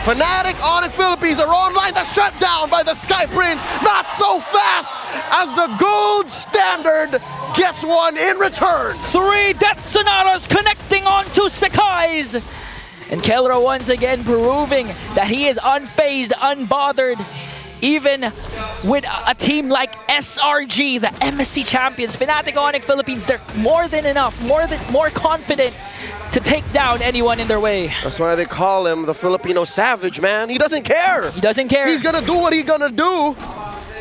Fnatic Onyx Philippines are online. That's shut down by the Sky Prince. Not so fast as the gold standard gets one in return.
3 Death Sonatas connecting onto Sekai's. And Kelra once again proving that he is unfazed, unbothered. Even with a team like SRG, the MSC champions, Fnatic Onyx Philippines, they're more than enough, more confident to take down anyone in their way.
That's why they call him the Filipino Savage, man. He doesn't care.
He doesn't care.
He's gonna do what he's gonna do.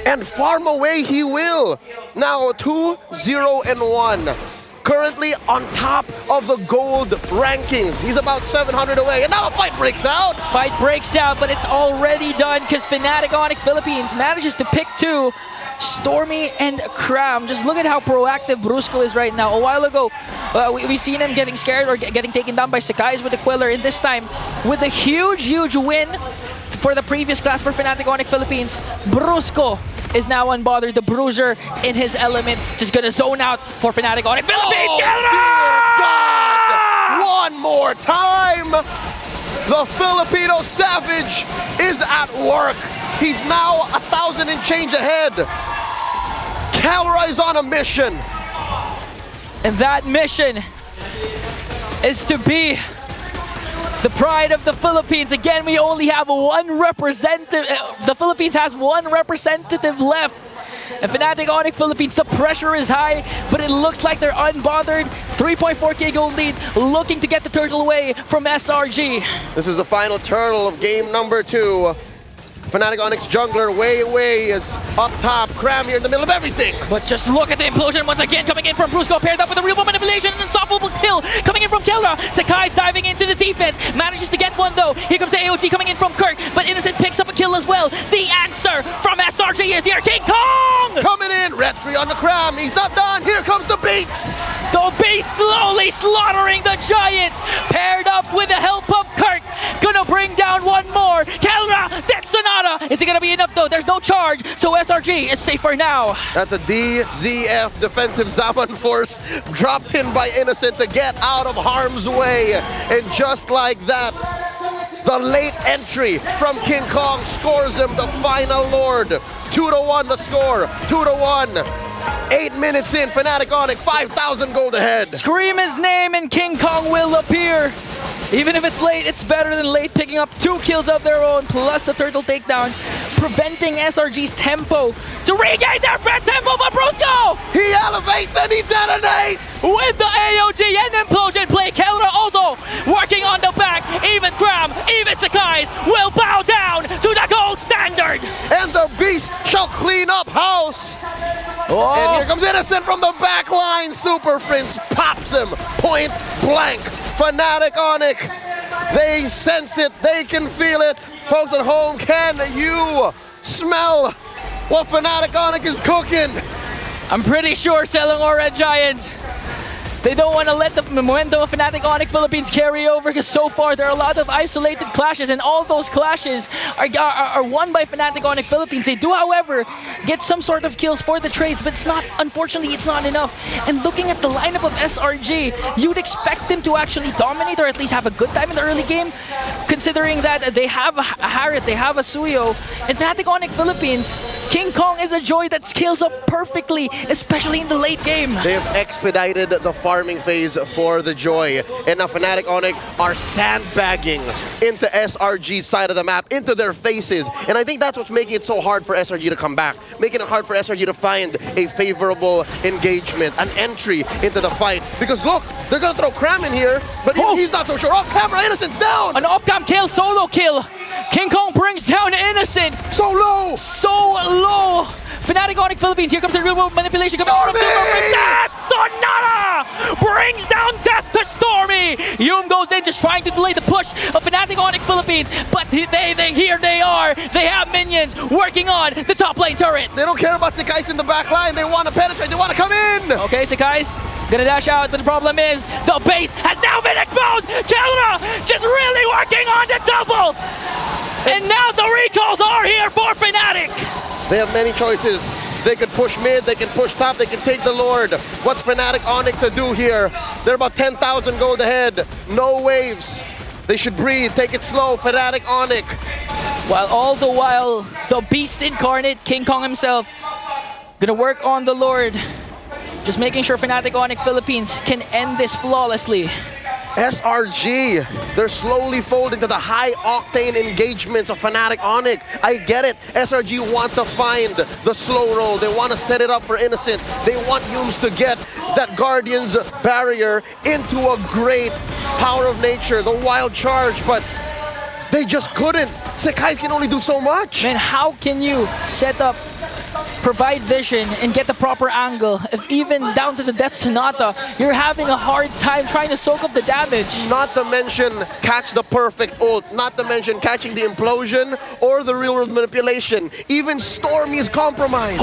And farm away he will. Now 2-0-1. Currently on top of the gold rankings. He's about 700 away. And now a fight breaks out.
Fight breaks out, but it's already done because Fnatic Onyx Philippines manages to pick two. Stormy and Cram. Just look at how proactive Brusco is right now. A while ago, we've seen him getting scared or getting taken down by Sakai's with the Queller. And this time, with a huge win for the previous class for Fnatic Onyx Philippines, Brusco is now unbothered. The Bruiser in his element, just gonna zone out for Fnatic Onyx Philippines.
Oh, dear God! One more time! The Filipino Savage is at work. He's now 1,000 and change ahead. Calra is on a mission.
And that mission is to be the pride of the Philippines. Again, we only have one representative. The Philippines has one representative left. And Fnatic Onyx Philippines, the pressure is high, but it looks like they're unbothered. 3.4k gold lead, looking to get the turtle away from SRG.
This is the final turtle of game number 2. Fnatic Onyx jungler way is up top. Cram here in the middle of everything.
But just look at the implosion once again coming in from Brusco, paired up with a real manipulation and unstoppable kill coming in from Kelra. Sakai's diving into the defense, manages to get one though. Here comes the AOG coming in from Kirk, but Innocent picks up a kill as well. The answer from SRG is here, King Kong!
Coming in, red free on the Cram. He's not done. Here comes the Beats.
The Beast slowly slaughtering the Giants, paired up with the help of Kirk. Gonna bring down one more. Kelra, that's Sonata. Is it gonna be enough though? There's no charge, so SRG is safe for now.
That's a DZF defensive Zaman force dropped in by Innocent to get out of harm's way. And just like that, the late entry from King Kong scores him the final Lord. 2-1 the score, 2-1. 8 minutes in, Fnatic Onyx 5,000 gold ahead.
Scream his name and King Kong will appear. Even if it's late, it's better than late, picking up 2 kills of their own, plus the turtle takedown, preventing SRG's tempo to regain their red tempo, but Brusco!
He elevates and he detonates!
With the AOG and implosion play, Kelra also working on the back. Even Cram, even Sakai will bow down to the gold standard!
And the Beast shall clean up house!
Oh.
And here comes Innocent from the back line. Super Prince pops him point blank. Fnatic Onyx, they sense it, they can feel it. Folks at home, can you smell what Fnatic Onyx is cooking?
I'm pretty sure selling Red Giant. They don't want to let the momentum of Fnatic Onyx Philippines carry over because so far there are a lot of isolated clashes and all those clashes are won by Fnatic Onyx Philippines. They do, however, get some sort of kills for the trades, but it's not, unfortunately, it's not enough. And looking at the lineup of SRG, you'd expect them to actually dominate or at least have a good time in the early game, considering that they have a Harriet, they have a Suyo, and Fnatic Onyx Philippines, King Kong is a joy that scales up perfectly, especially in the late game.
They have expedited the farming phase for the Joy, and now Fnatic Onyx are sandbagging into SRG's side of the map, into their faces, and I think that's what's making it so hard for SRG to come back, making it hard for SRG to find a favorable engagement, an entry into the fight, because look, they're gonna throw Cram in here, but he's not so sure. Off camera, Innocent's down!
An off-cam kill, solo kill! King Kong brings down Innocent!
So low!
So low! Fnatic Onyx Philippines, here comes the real manipulation coming from Death! Sonata brings down Death to Stormy! Yum goes in just trying to delay the push of Fnatic Onyx Philippines, but here they are. They have minions working on the top lane turret.
They don't care about Sakai's in the back line. They want to penetrate. They want to come in.
Okay, Sakai's gonna dash out, but the problem is the base has now been exposed. Kelra just really working on the double. And now the recalls are here for Fnatic.
They have many choices. They could push mid, they can push top, they can take the Lord. What's Fnatic Onyx to do here? They're about 10,000 gold ahead. No waves. They should breathe, take it slow, Fnatic Onyx.
While all the while, the beast incarnate, King Kong himself, gonna work on the Lord. Just making sure Fnatic Onyx Philippines can end this flawlessly.
SRG, they're slowly folding to the high-octane engagements of Fnatic Onyx. I get it. SRG want to find the slow roll. They want to set it up for Innocent. They want Yums to get that Guardian's barrier into a great power of nature, the wild charge, but they just couldn't. Sakai can only do so much.
Man, how can you set up provide vision, and get the proper angle. If even down to the Death Sonata, you're having a hard time trying to soak up the damage.
Not to mention catch the perfect ult, not to mention catching the implosion or the real world manipulation. Even Stormy is compromised.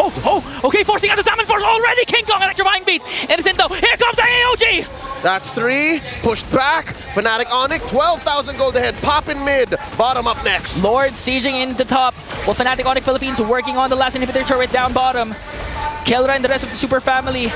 Okay, forcing out the Salmon Force already. King Kong electrifying beats. Innocent though, here comes the AOG!
That's 3, pushed back. Fnatic Onyx, 12,000 gold ahead. Pop in mid, bottom up next.
Lord sieging into top. Well, Fnatic Onyx Philippines working on the last inhibitor turret down bottom. Kelra and the rest of the Super Family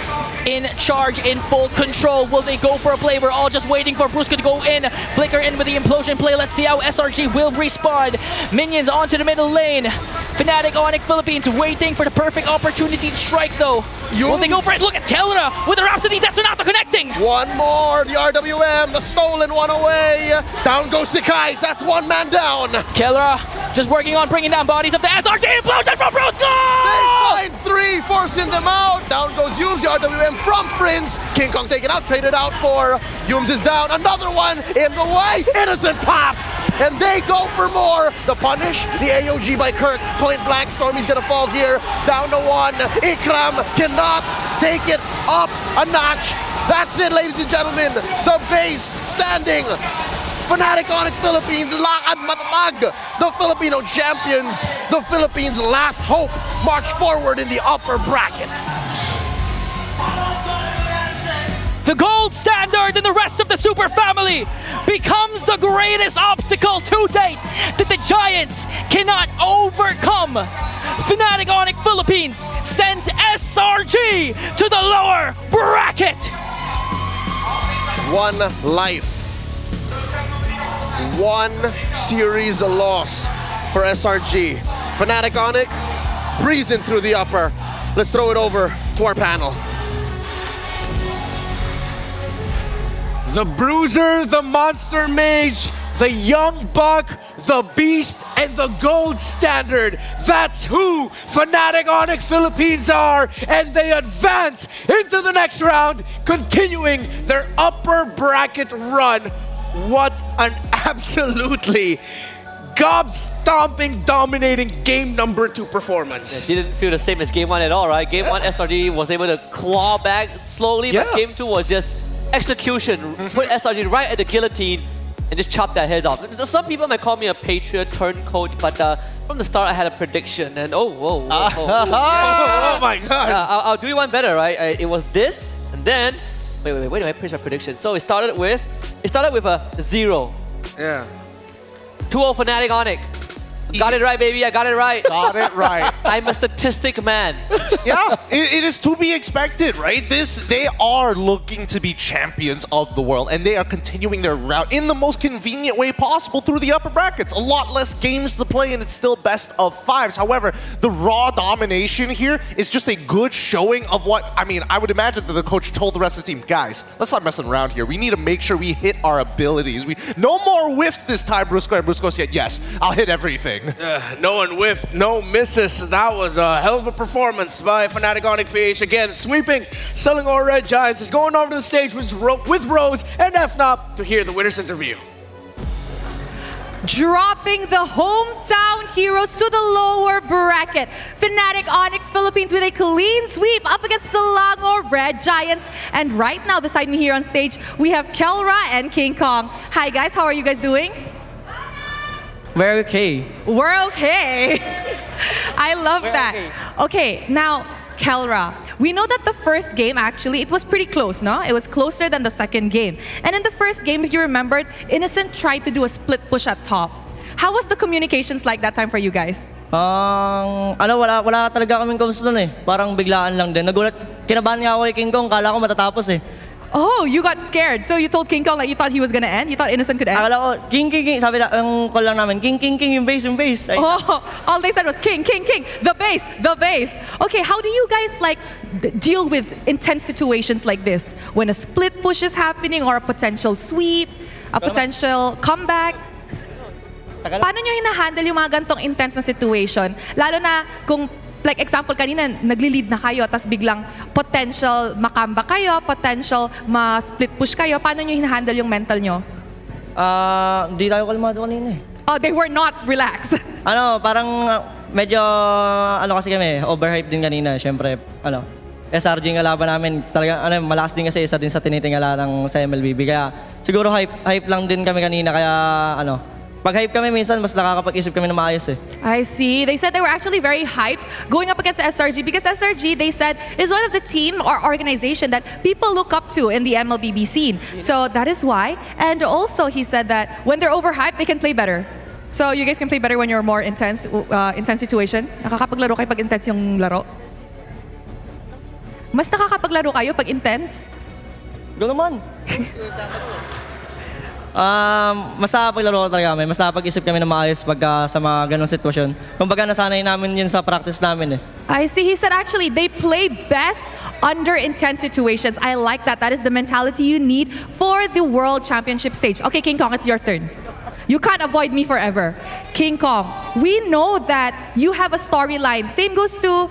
in charge, in full control. Will they go for a play? We're all just waiting for Brusco to go in. Flicker in with the implosion play. Let's see how SRG will respond. Minions onto the middle lane. Fnatic Onyx Philippines waiting for the perfect opportunity to strike though. Will they go for it? Look at Kelra with the Rhapsody. That's not connecting.
One more, the RWM, the stolen one away. Down goes Sikais, that's one man down.
Kelra just working on bringing down bodies of the SRG. Implosion from Brusco!
They find 3, forcing them out. Down goes Yums, the RWM from Prince. King Kong taken out, traded out for Yums is down. Another one in the way. Innocent pop. And they go for more. The punish, the AOG by Kirk. Point blank, Stormy's gonna fall here. Down to 1. Ikram cannot take it up a notch. That's it, ladies and gentlemen. The base standing. Fnatic Onyx Philippines, lakad matatag. The Filipino champions, the Philippines' last hope, march forward in the upper bracket.
The gold standard and the rest of the Super Family becomes the greatest obstacle to date that the Giants cannot overcome. Fnatic Onyx Philippines sends SRG to the lower bracket.
One life. One series loss for SRG. Fnatic Onyx breezing through the upper. Let's throw it over to our panel.
The Bruiser, the Monster Mage, the Young Buck, the Beast, and the Gold Standard. That's who Fnatic Onyx Philippines are, and they advance into the next round, continuing their upper bracket run. What an absolutely gob-stomping, dominating game number 2 performance.
It didn't feel the same as game 1 at all, right? Game 1, SRG was able to claw back slowly, but game 2 was just execution. Put SRG right at the guillotine and just chop their heads off. Some people might call me a patriot turncoat, but from the start I had a prediction, and
oh my god!
I'll do one better, right? It was this, and then wait, I pitched my prediction. So it started with a 0.
Yeah.
2-0 Fnatic Onyx. Got it right, baby. I got it right.
Got it right.
I'm a statistic man.
Yeah, it is to be expected, right? They are looking to be champions of the world, and they are continuing their route in the most convenient way possible through the upper brackets. A lot less games to play, and it's still best of 5s. However, the raw domination here is just a good showing of what, I would imagine that the coach told the rest of the team, guys, let's not messing around here. We need to make sure we hit our abilities. No more whiffs this time, Brusco. And Brusco said, yes, I'll hit everything.
No one whiffed, no misses. That was a hell of a performance by Fnatic Onyx PH. Again, sweeping, selling our Red Giants is going over to the stage with Rose and FNOP to hear the winner's interview.
Dropping the hometown heroes to the lower bracket. Fnatic Onyx Philippines with a clean sweep up against Selangor Red Giants. And right now, beside me here on stage, we have Kelra and King Kong. Hi guys, how are you guys doing?
We're okay.
We're okay. I love that. Okay, now, Kelra, we know that the first game, actually, it was pretty close, no? It was closer than the second game. And in the first game, if you remembered, Innocent tried to do a split push at top. How was the communications like that time for you guys?
Wala talaga kaming comms nun eh. Parang biglaan lang din. Kinabahan nga ako kay King Kong, kala ko matatapos eh.
Oh, you got scared. So you told King Kong like you thought he was gonna end? You thought Innocent could end?
Akala ko, King, sabi na, yung call lang namin, King, yung base.
Oh, all they said was King, the base. Okay, how do you guys like deal with intense situations like this? When a split push is happening or a potential sweep, a potential comeback? Paano nyo hinahandle yung mga gantong intense na situation? Lalo na kung like example, kanina, nagli-lead na kayo, tas biglang potential makamba kayo, potential ma-split push kayo. Paano nyo hinahandle yung mental nyo?
Di tayo kalmado kanina eh.
Oh, they were not relaxed.
Parang
medyo, kasi kami, overhype din kanina. Siyempre, SRG yung kalaban namin. Talagang, malakas din kasi isa din sa tinitingala ng sa MLBB. Kaya, siguro hype lang din kami kanina. Kaya, pag hype kami minsan, mas nakakapag-isip kami na maayos eh.
I see. They said they were actually very hyped going up against SRG because SRG, they said, is one of the team or organization that people look up to in the MLBB scene. So that is why. And also, he said that when they're overhyped, they can play better. So you guys can play better when you're more intense situation. Nakakapaglaro kayo pag intense yung laro? Mas nakakapaglaro kayo pag intense?
Go naman. Mas nakapaglaro talaga kami. Mas nakapag-isip kami na maayos pagka sa mga ganong sitwasyon. Kumbaga nasanay namin yun sa practice namin eh.
I see. He said actually they play best under intense situations. I like that. That is the mentality you need for the World Championship stage. Okay, King Kong, it's your turn. You can't avoid me forever. King Kong, we know that you have a storyline. Same goes to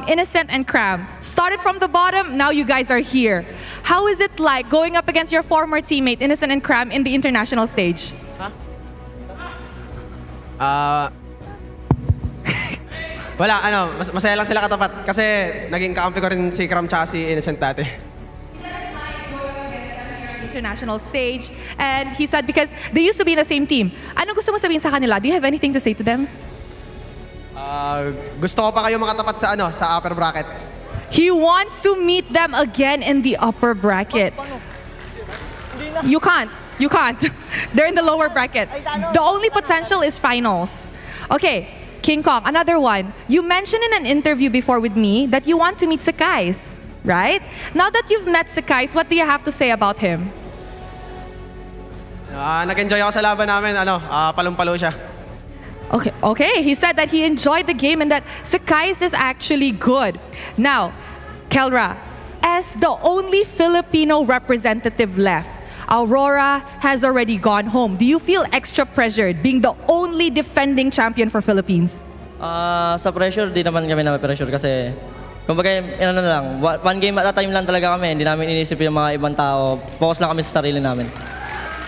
Innocent and Cram. Started from the bottom, now you guys are here. How is it like going up against your former teammate, Innocent and Cram, in the international stage?
Wala, masaya lang sila katapat. Kasi naging kakampi ko rin si Cram tsaka si Innocent dati.
International stage, and he said because they used to be in the same team. Anong gusto mo sabihin sa kanila? Do you have anything to say to them?
Gusto ko pa kayo makatapat sa sa upper bracket.
He wants to meet them again in the upper bracket. You can't. They're in the lower bracket. The only potential is finals. Okay, King Kong, another one. You mentioned in an interview before with me that you want to meet Sakais, right? Now that you've met Sakais, what do you have to say about him?
Nag-enjoy ako sa laban namin, palong-palo siya.
Okay. He said that he enjoyed the game and that Sakais is actually good. Now, Kelra, as the only Filipino representative left, Aurora has already gone home. Do you feel extra pressured being the only defending champion for Philippines?
Sa pressure, di naman kami na-pressure kasi kumbaga, one game at a time lang talaga kami. Hindi namin inisip yung mga ibang tao. Focus lang kami sa sarili namin.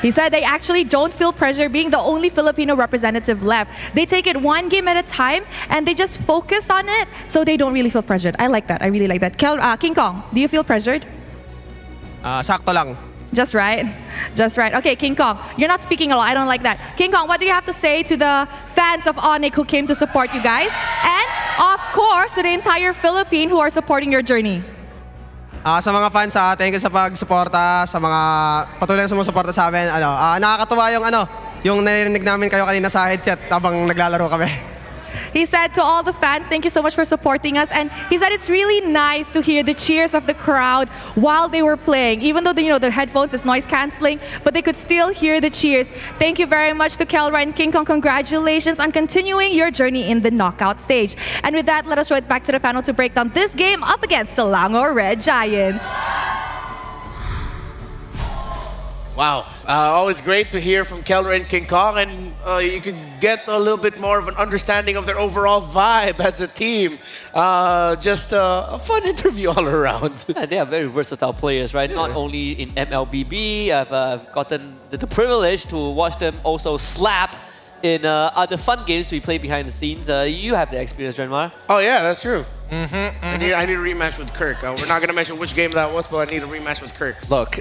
He said they actually don't feel pressure being the only Filipino representative left. They take it one game at a time and they just focus on it so they don't really feel pressured. I like that. I really like that. King Kong, do you feel pressured?
Sakto lang.
Just right. Okay, King Kong, you're not speaking a lot. I don't like that. King Kong, what do you have to say to the fans of Onyx who came to support you guys? And, of course, to the entire Philippines who are supporting your journey?
Sa mga fans, thank you sa pag-suporta, sa mga patuloy na sumusuporta sa amin. Nakakatuwa yung naririnig namin kayo kanina sa headset habang naglalaro kami.
He said to all the fans, thank you so much for supporting us. And he said it's really nice to hear the cheers of the crowd while they were playing. Even though their headphones is noise cancelling, but they could still hear the cheers. Thank you very much to Kelra and King Kong. Congratulations on continuing your journey in the knockout stage. And with that, let us throw it back to the panel to break down this game up against Selangor Red Giants.
Wow, always great to hear from Kelra and King Kong, and you could get a little bit more of an understanding of their overall vibe as a team. Just a fun interview all around.
Yeah, they are very versatile players, right? Not only in MLBB, I've gotten the privilege to watch them also slap in other fun games we play behind the scenes. You have the experience, Renmar.
Oh yeah, that's true. I need a rematch with Kirk. We're not going to mention which game that was, but I need a rematch with Kirk.
Look.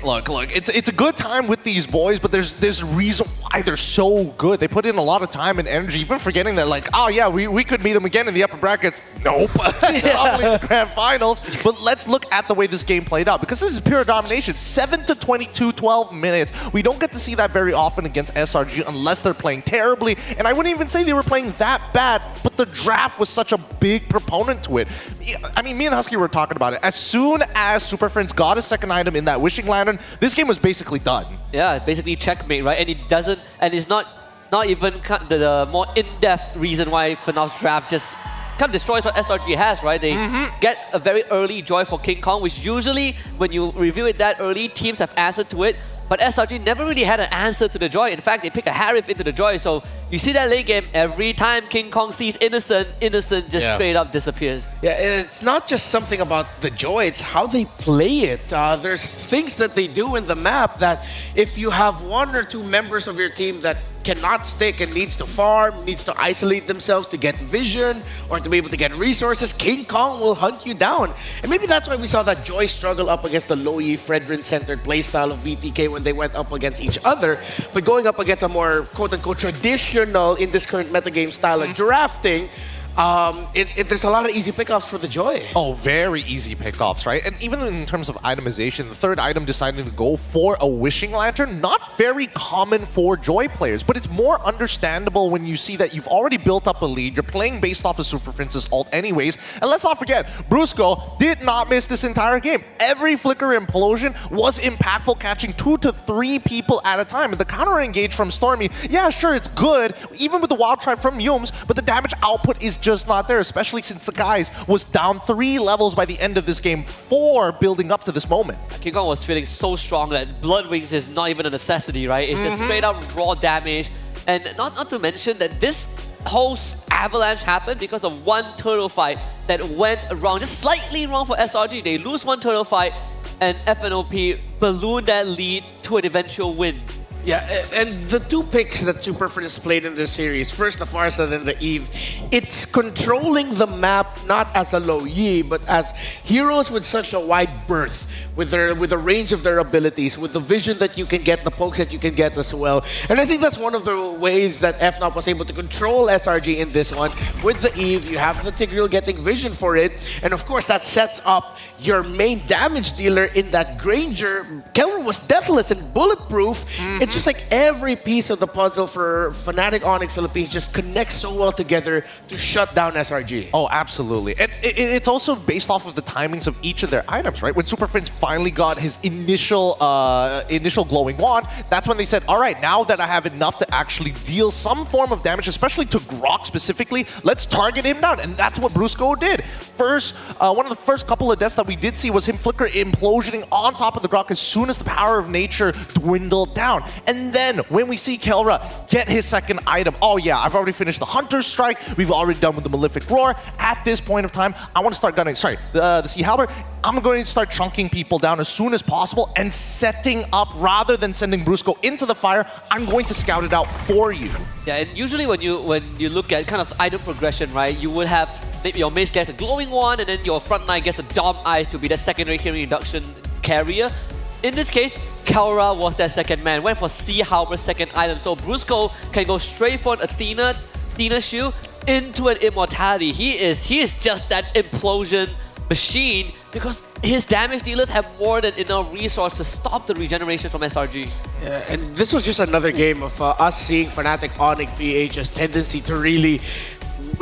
It's a good time with these boys, but there's a reason why they're so good. They put in a lot of time and energy, even forgetting that, we could meet them again in the upper brackets. Nope. Probably in the grand finals. But let's look at the way this game played out, because this is pure domination. 7-22, 12 minutes. We don't get to see that very often against SRG unless they're playing terribly. And I wouldn't even say they were playing that bad, but the draft was such a big proponent to it. I mean, me and Husky were talking about it. As soon as Super Friends got a second item in that Wishing Lantern, this game was basically done.
Yeah, basically checkmate, right? And it's not even the more in-depth reason why FNAF's draft just kind of destroys what SRG has, right? They get a very early joy for King Kong, which usually, when you review it that early, teams have answered to it. But SRG never really had an answer to the Joy. In fact, they pick a Harif into the Joy. So you see that late game, every time King Kong sees Innocent, Innocent just straight up disappears.
Yeah, it's not just something about the Joy, it's how they play it. There's things that they do in the map that if you have one or two members of your team that cannot stick and needs to farm, needs to isolate themselves to get vision or to be able to get resources, King Kong will hunt you down. And maybe that's why we saw that Joy struggle up against the Loyi, Fredrin-centered playstyle of BTK when they went up against each other. But going up against a more quote-unquote traditional in this current metagame style of drafting, there's a lot of easy pickoffs for the Joy.
Oh, very easy pickoffs, right? And even in terms of itemization, the third item deciding to go for a Wishing Lantern, not very common for Joy players, but it's more understandable when you see that you've already built up a lead, you're playing based off of Super Princess ult anyways, and let's not forget, Brusco did not miss this entire game. Every Flicker Implosion was impactful, catching 2 to 3 people at a time, and the counter engage from Stormy, yeah, sure, it's good, even with the Wild Tribe from Yums, but the damage output is just not there, especially since the guys was down 3 levels by the end of this game, 4 building up to this moment.
King Kong was feeling so strong that Blood Wings is not even a necessity, right? It's just straight up raw damage. And not to mention that this whole avalanche happened because of one turtle fight that went wrong, just slightly wrong for SRG. They lose one turtle fight and FNOP balloon that lead to an eventual win.
Yeah, and the two picks that Super Friends played in this series, first the Farsa, then the Eve, it's controlling the map not as a low Yi, but as heroes with such a wide berth, with the range of their abilities, with the vision that you can get, the pokes that you can get as well. And I think that's one of the ways that FNOP was able to control SRG in this one. With the Eve, you have the Tigreal getting vision for it, and of course that sets up your main damage dealer in that Granger. Kelmer was deathless and bulletproof. It's just like every piece of the puzzle for Fnatic Onyx Philippines just connects so well together to shut down SRG.
Oh, absolutely. And it's also based off of the timings of each of their items, right? When Super Prince finally got his initial glowing wand, that's when they said, all right, now that I have enough to actually deal some form of damage, especially to Grok specifically, let's target him down. And that's what Brusco did. First, one of the first couple of deaths that we did see was him Flicker implosioning on top of the Grok as soon as the power of nature dwindled down. And then when we see Kelra get his second item, oh yeah, I've already finished the Hunter's Strike, we've already done with the Malefic Roar. At this point of time, I want to start gunning, the Sea Halberd. I'm going to start chunking people down as soon as possible and setting up, rather than sending Brusco into the fire, I'm going to scout it out for you.
Yeah, and usually when you look at kind of item progression, right, you would have maybe your mage gets a glowing wand and then your front line gets a Dom Eyes to be the secondary healing reduction carrier. In this case, Kelra was that second man, went for Sea Halberd's second item, so Brusco can go straight for an Athena shield into an immortality. He is just that implosion machine because his damage dealers have more than enough resource to stop the regeneration from SRG.
Yeah, and this was just another game of us seeing Fnatic Onyx PH's tendency to really...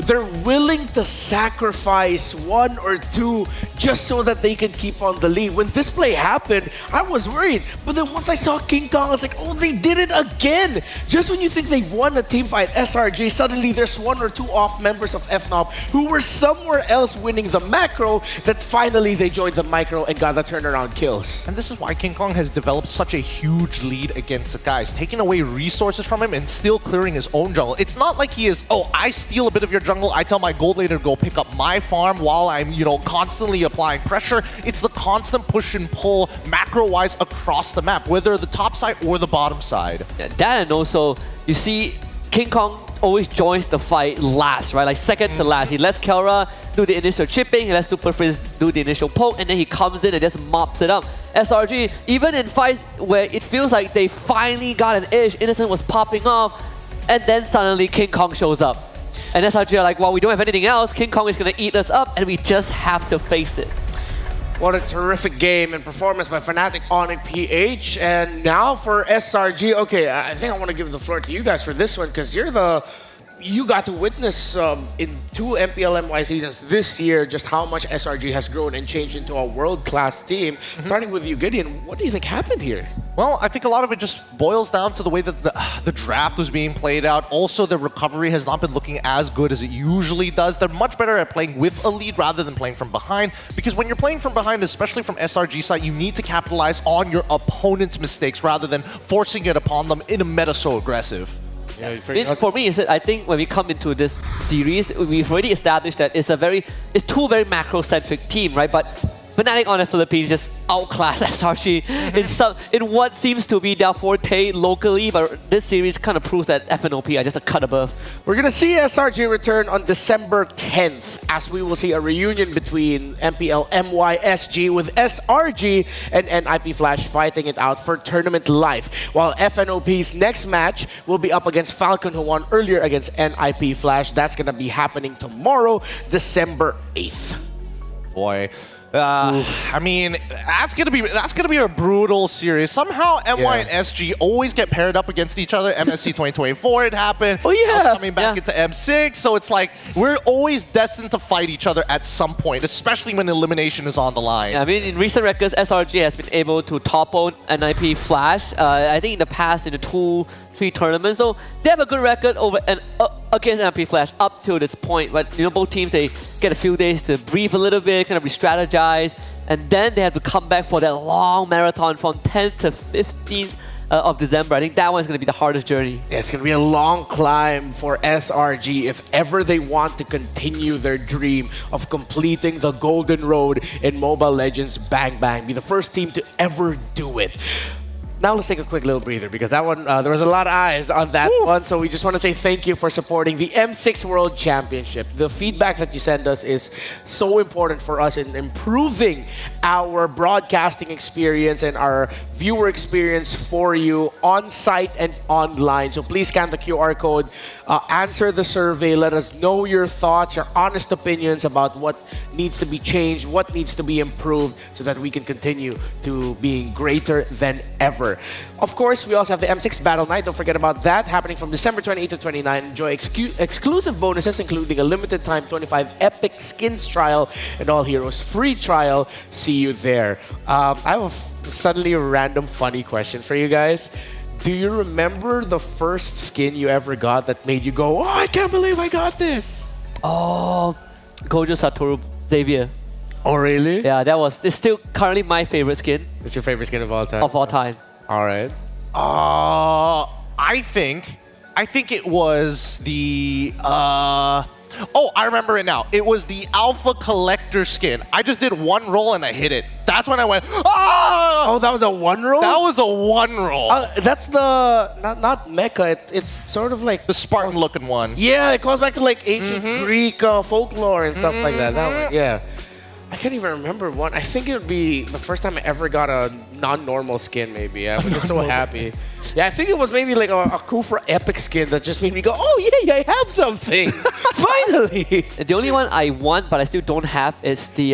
They're willing to sacrifice 1 or 2 just so that they can keep on the lead. When this play happened, I was worried. But then once I saw King Kong, I was like, oh, they did it again. Just when you think they've won a team fight, SRG, suddenly there's 1 or 2 off members of FNOP who were somewhere else winning the macro that finally they joined the micro and got the turnaround kills.
And this is why King Kong has developed such a huge lead against the guys, taking away resources from him and still clearing his own jungle. It's not like he is, oh, I steal a bit of your jungle, I tell my gold laner to go pick up my farm while I'm, constantly applying pressure. It's the constant push and pull macro-wise across the map, whether the top side or the bottom side.
Yeah, that, and also, you see, King Kong always joins the fight last, right? Like second to last. He lets Kelra do the initial chipping, he lets Super Prince do the initial poke, and then he comes in and just mops it up. SRG, even in fights where it feels like they finally got an edge, Innocent was popping off, and then suddenly King Kong shows up. And SRG are like, well, we don't have anything else, King Kong is going to eat us up, and we just have to face it.
What a terrific game and performance by Fnatic Onyx PH. And now for SRG, okay, I think I want to give the floor to you guys for this one because you're the you got to witness in 2 MPLMY seasons this year just how much SRG has grown and changed into a world-class team. Starting with you, Gideon, what do you think happened here?
Well, I think a lot of it just boils down to the way that the draft was being played out. Also, the recovery has not been looking as good as it usually does. They're much better at playing with a lead rather than playing from behind, because when you're playing from behind, especially from SRG side, you need to capitalize on your opponent's mistakes rather than forcing it upon them in a meta so aggressive.
Yeah,
for me, I think when we come into this series, we've already established that it's two very macro-centric team, right? But Fnatic on the Philippines just outclass SRG in what seems to be their forte locally, but this series kind of proves that FNOP are just a cut above.
We're going to see SRG return on December 10th, as we will see a reunion between MPL MYSG with SRG and NIP Flash fighting it out for tournament life, while FNOP's next match will be up against Falcon, who won earlier against NIP Flash. That's going to be happening tomorrow, December 8th.
Boy. I mean, that's gonna be a brutal series. Somehow MY and SG always get paired up against each other. MSC 2024 it happened.
Oh yeah,
now coming back into M6, so it's like we're always destined to fight each other at some point, especially when elimination is on the line.
Yeah, I mean, in recent records, SRG has been able to topple NIP Flash. I think in the past, in the 2-3 tournaments, so they have a good record over against NIP Flash up to this point. But you know, both teams, they get a few days to breathe a little bit, kind of re-strategize, and then they have to come back for that long marathon from 10th to 15th of December. I think that one's going to be the hardest journey.
Yeah, it's going to be a long climb for SRG if ever they want to continue their dream of completing the golden road in Mobile Legends Bang Bang. Be the first team to ever do it. Now let's take a quick little breather, because that one, there was a lot of eyes on that one, so we just want to say thank you for supporting the M6 World Championship. The feedback that you send us is so important for us in improving our broadcasting experience and our viewer experience for you on site and online. So please scan the QR code, answer the survey, let us know your thoughts, your honest opinions about what needs to be changed, what needs to be improved, so that we can continue to being greater than ever. Of course, we also have the M6 Battle Night. Don't forget about that, happening from December 28 to 29. Enjoy exclusive bonuses, including a limited time 25 Epic Skins trial and All Heroes free trial. See you there. I have a suddenly random funny question for you guys. Do you remember the first skin you ever got that made you go, oh, I can't believe I got this?
Oh, Gojo Satoru Xavier.
Oh, really?
Yeah, it's still currently my favorite skin.
It's your favorite skin of all time?
Of all time.
All right.
I think it was the oh, I remember it now. It was the Alpha Collector skin. I just did one roll and I hit it. That's when I went, ah!
Oh, that was a one roll?
That was a one roll.
That's the, not mecha, it's sort of like...
the Spartan looking one.
Yeah, it goes back to like ancient Greek folklore and stuff like that. That one, yeah. I can't even remember one. I think it would be the first time I ever got a non-normal skin, maybe. I was just so happy. Yeah, I think it was maybe like a Kufra Epic skin that just made me go, oh yeah, I have something. Finally.
The only one I want, but I still don't have, is the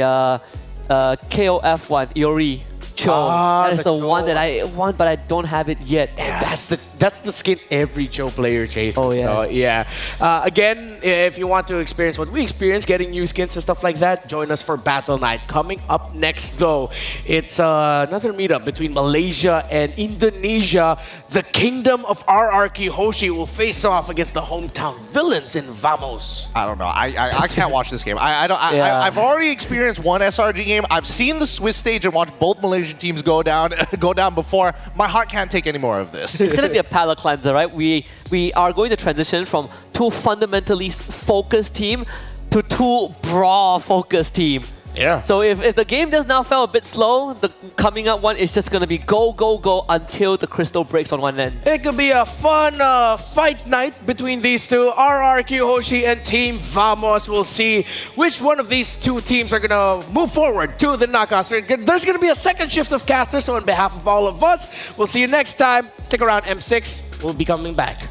KOF one, Iori Cho. That is the one that I want, but I don't have it yet.
Yeah, that's the skin every Joe player chases.
Oh, yeah.
So, yeah. Again, if you want to experience what we experience, getting new skins and stuff like that, join us for Battle Night. Coming up next, though, it's another meetup between Malaysia and Indonesia. The Kingdom of RRQ Hoshi will face off against the hometown villains in Vamos.
I don't know. I can't watch this game. I've already experienced one SRG game. I've seen the Swiss stage and watched both Malaysian teams go down before. My heart can't take any more of this.
It's going to be a palate cleanser, right? We are going to transition from two fundamentally focused team to two brawl focused team.
Yeah.
So if the game does now feel a bit slow, the coming up one is just going to be go, go, go until the crystal breaks on one end.
It could be a fun fight night between these two, RRQ Hoshi and Team Vamos. We'll see which one of these two teams are going to move forward to the knockouts. There's going to be a second shift of casters, so on behalf of all of us, we'll see you next time. Stick around, M6. We'll be coming back.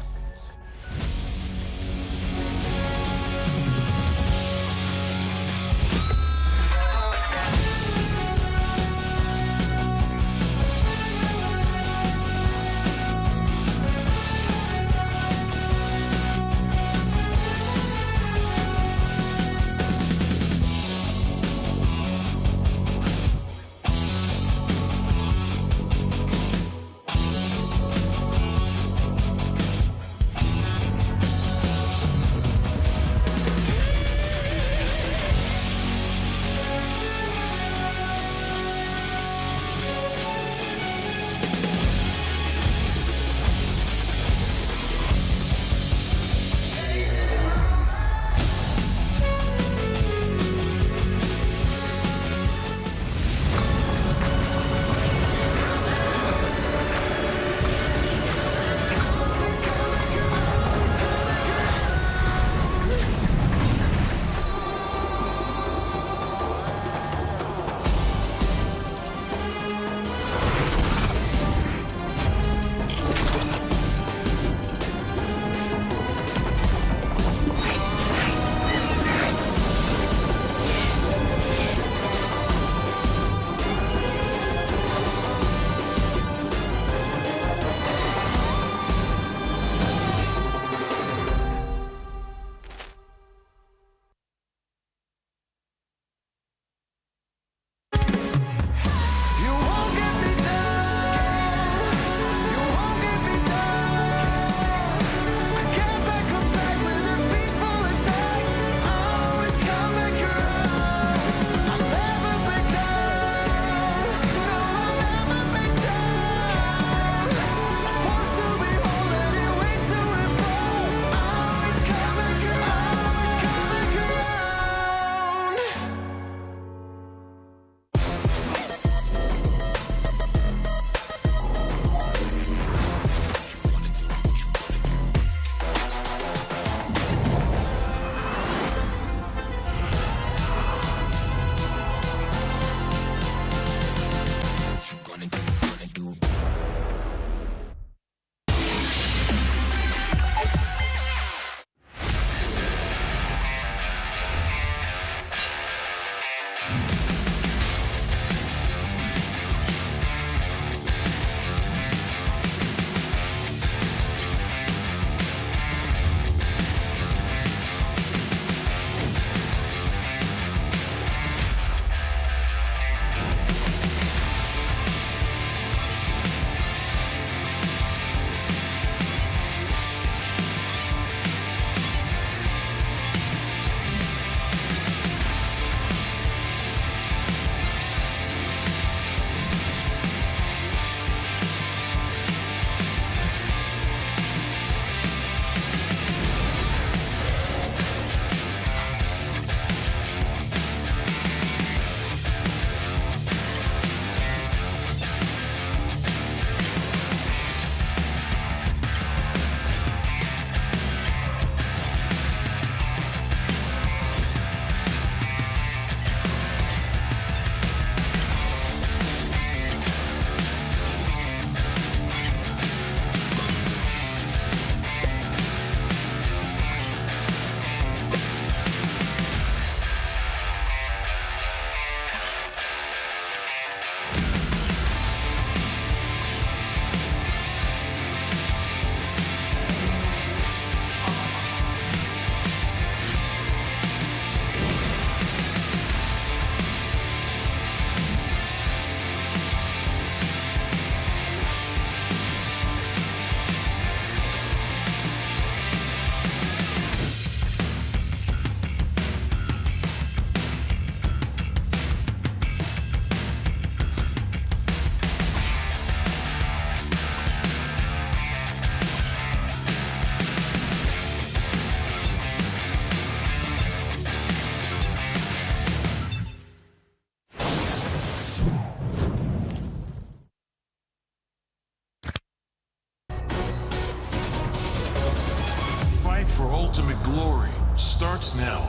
for ultimate glory starts now.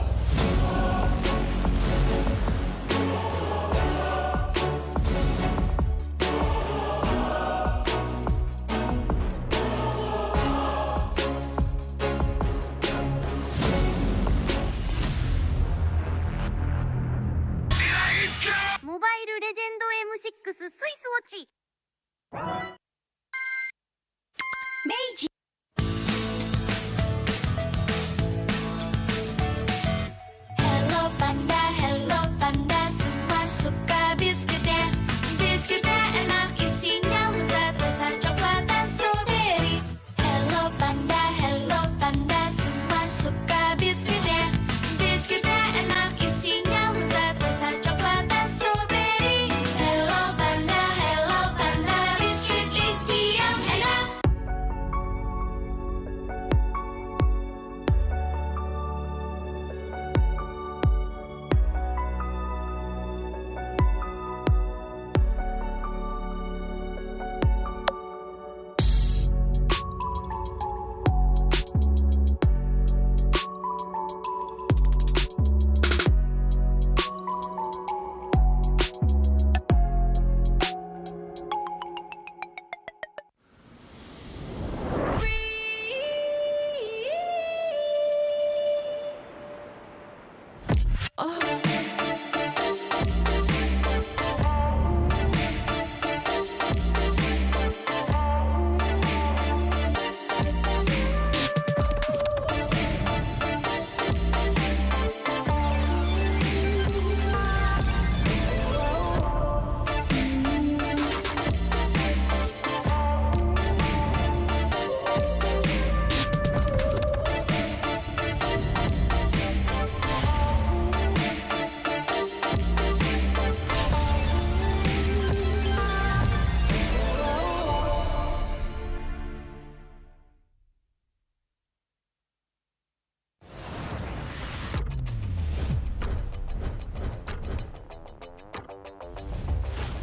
Mobile Legend M6 スイスウォッチ明治 Hello Panda, semua suka biskuitnya. Biskuitnya enak, isinya lezat, rasa coklat dan strawberry. Hello Panda, semua suka biskuitnya. Biskuitnya enak, isinya lezat, rasa coklat dan strawberry. Hello Panda, biskuit isi yang enak.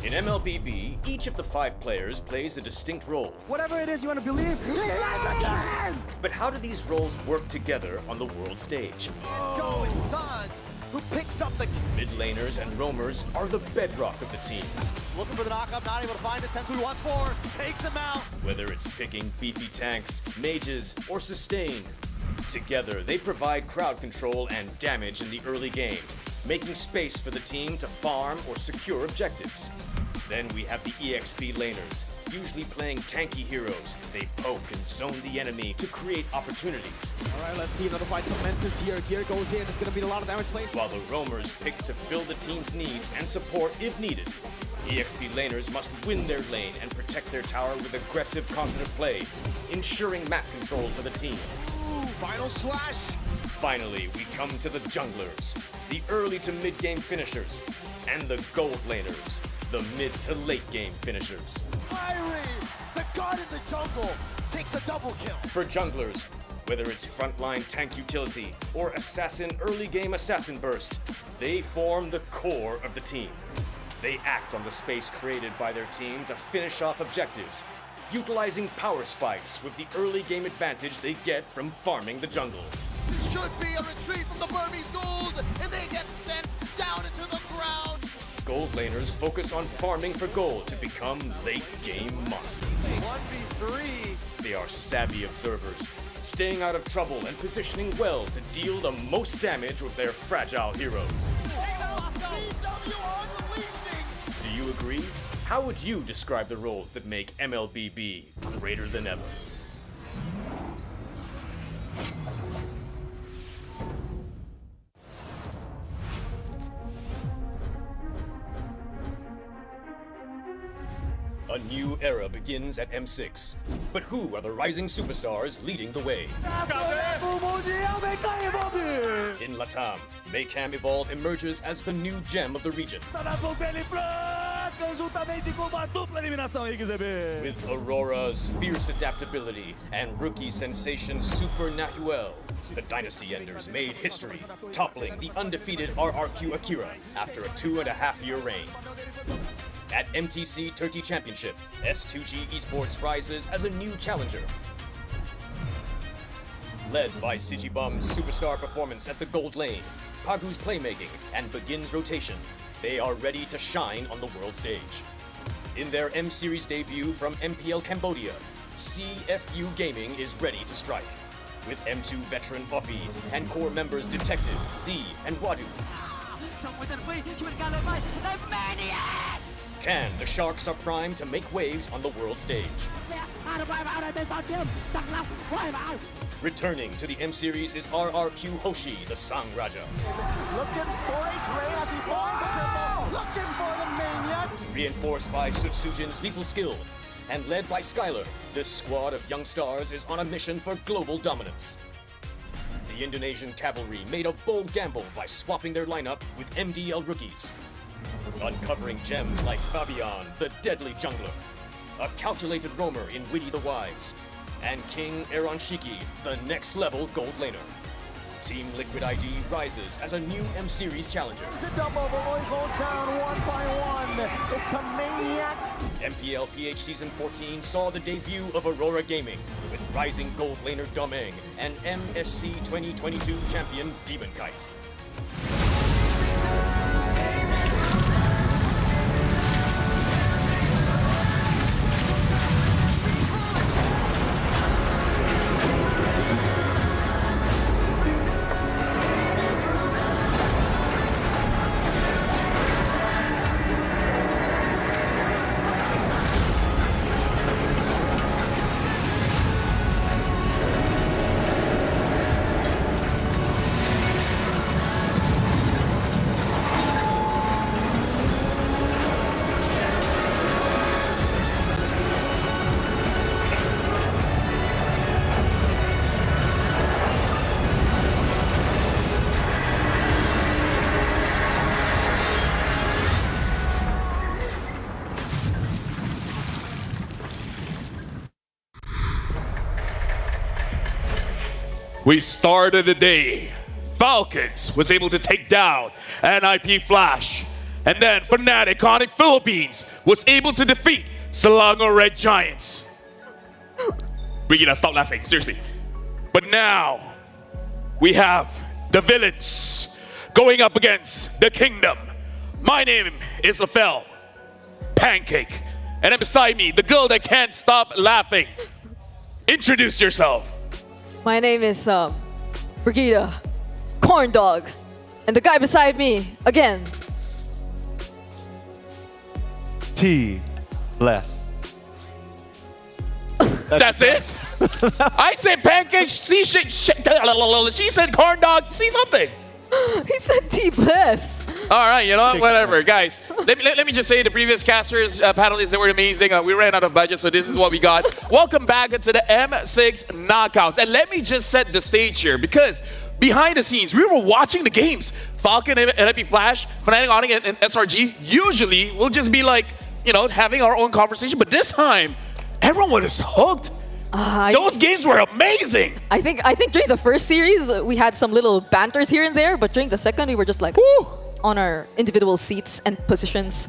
In MLBB, each of the 5 players plays a distinct role.
Whatever it is you want to believe, let's again!
But how do these roles work together on the world stage?
Go, it's Sans, who picks up the...
Mid laners and roamers are the bedrock of the team.
Looking for the knockup, not able to find a sense who he wants for, takes him out.
Whether it's picking beefy tanks, mages, or sustain, together they provide crowd control and damage in the early game, making space for the team to farm or secure objectives. Then we have the EXP laners, usually playing tanky heroes. They poke and zone the enemy to create opportunities.
Alright, let's see, another fight commences here. Gear goes in, it's gonna be a lot of damage played.
While the roamers pick to fill the team's needs and support if needed. EXP laners must win their lane and protect their tower with aggressive, confident play, ensuring map control for the team.
Ooh, final slash!
Finally, we come to the junglers, the early to mid-game finishers, and the gold laners, the mid to late game finishers.
Irie, the god in the jungle, takes a double kill.
For junglers, whether it's frontline tank utility or assassin early game assassin burst, they form the core of the team. They act on the space created by their team to finish off objectives, utilizing power spikes with the early game advantage they get from farming the jungle.
Should be a retreat from the Burmese gold, and they get sent down into the ground.
Gold laners focus on farming for gold to become late game monsters.
1v3.
They are savvy observers, staying out of trouble and positioning well to deal the most damage with their fragile heroes. Do you agree? How would you describe the roles that make MLBB greater than ever? A new era begins at M6. But who are the rising superstars leading the way? In Latam, Maycam Evolve emerges as the new gem of the region. With Aurora's fierce adaptability and rookie sensation Super Nahuel, the Dynasty Enders made history, toppling the undefeated RRQ Akira after a 2.5-year reign. At MTC Turkey Championship, S2G Esports rises as a new challenger. Led by Sigibum's superstar performance at the gold lane, Pagu's playmaking, and Begin's rotation, they are ready to shine on the world stage. In their M-Series debut from MPL Cambodia, CFU Gaming is ready to strike. With M2 veteran Poppy and core members Detective, Z, and Wadu. Can the Sharks are primed to make waves on the world stage. Returning to the M-Series is RRQ Hoshi, the Sang Raja.
Looking for a drain as he finds the triple. Looking for the maniac.
Reinforced by Sutsujin's lethal skill and led by Skylar, this squad of young stars is on a mission for global dominance. The Indonesian cavalry made a bold gamble by swapping their lineup with MDL rookies, uncovering gems like Fabian, the deadly jungler, a calculated roamer in Witty the Wise, and King Aaron Shiki, the next level gold laner. Team Liquid ID rises as a new M-Series challenger.
The double, the Roy goes down one by one. It's a maniac.
MPL PH Season 14 saw the debut of Aurora Gaming with rising gold laner Domeng and MSC 2022 champion Demon Kite.
We started the day. Falcons was able to take down NIP Flash. And then Fnatic Iconic Philippines was able to defeat Selangor Red Giants. Brigida, stop laughing, seriously. But now, we have the villains going up against the kingdom. My name is Lafel Pancake. And then beside me, the girl that can't stop laughing. Introduce yourself.
My name is Brigida Corn Dog, and the guy beside me again.
T. Bless.
That's it? I said pancake, she said corn dog, see something.
He said T. Bless.
All right, you know what? Whatever, guys. Let me just say the previous casters, panelists, they were amazing. We ran out of budget, so this is what we got. Welcome back to the M6 Knockouts. And let me just set the stage here, because behind the scenes, we were watching the games. Falcon, NIP Flash, Fnatic, Onyx, and SRG. Usually, we'll just be like, you know, having our own conversation. But this time, everyone was hooked. Those games were amazing.
I think during the first series, we had some little banters here and there, but during the second, we were just like, woo, on our individual seats and positions.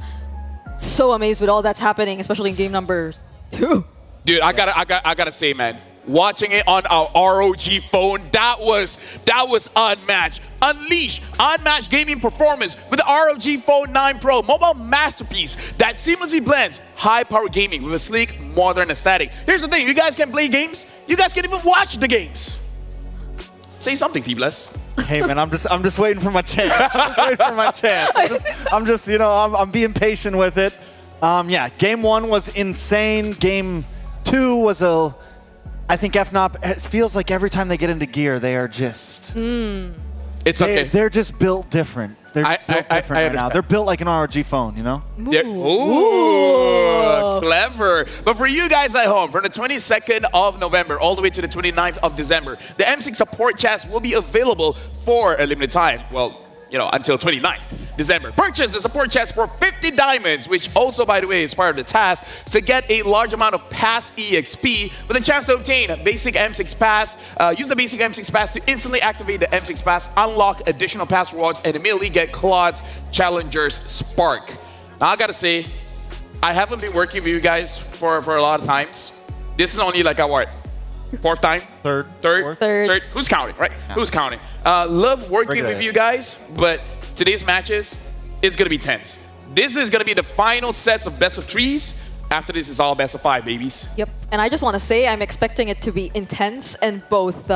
So amazed with all that's happening, especially in game number 2.
Dude, I gotta say, man, watching it on our ROG phone, that was unmatched. Unmatched gaming performance with the ROG Phone 9 Pro mobile masterpiece that seamlessly blends high-power gaming with a sleek, modern aesthetic. Here's the thing, you guys can play games, you guys can even watch the games. Say something, T-Bless.
Hey man, I'm just waiting for my chance. I'm just you know, I'm being patient with it. Yeah, game 1 was insane. Game 2 was I think FNOP, it feels like every time they get into gear, they are just...
It's okay.
They're just built different. They're just built different right now. They're built like an ROG phone, you know?
Ooh, clever. But for you guys at home, from the 22nd of November all the way to the 29th of December, the M6 support chats will be available for a limited time. Well, you know, until 29th December. Purchase the support chest for 50 diamonds, which also, by the way, is part of the task to get a large amount of pass EXP with a chance to obtain a basic M6 pass. Use the basic M6 pass to instantly activate the M6 pass, unlock additional pass rewards, and immediately get Claude's Challenger's Spark. Now, I gotta say, I haven't been working with you guys for a lot of times. This is only like what? Fourth time?
Third.
Third.
Who's counting, right? Who's counting? Love working
Regular.
with you guys, but today's matches is going to be tense. This is going to be the final sets of best of threes. After this, it's all best of 5, babies.
Yep. And I just want to say I'm expecting it to be intense and both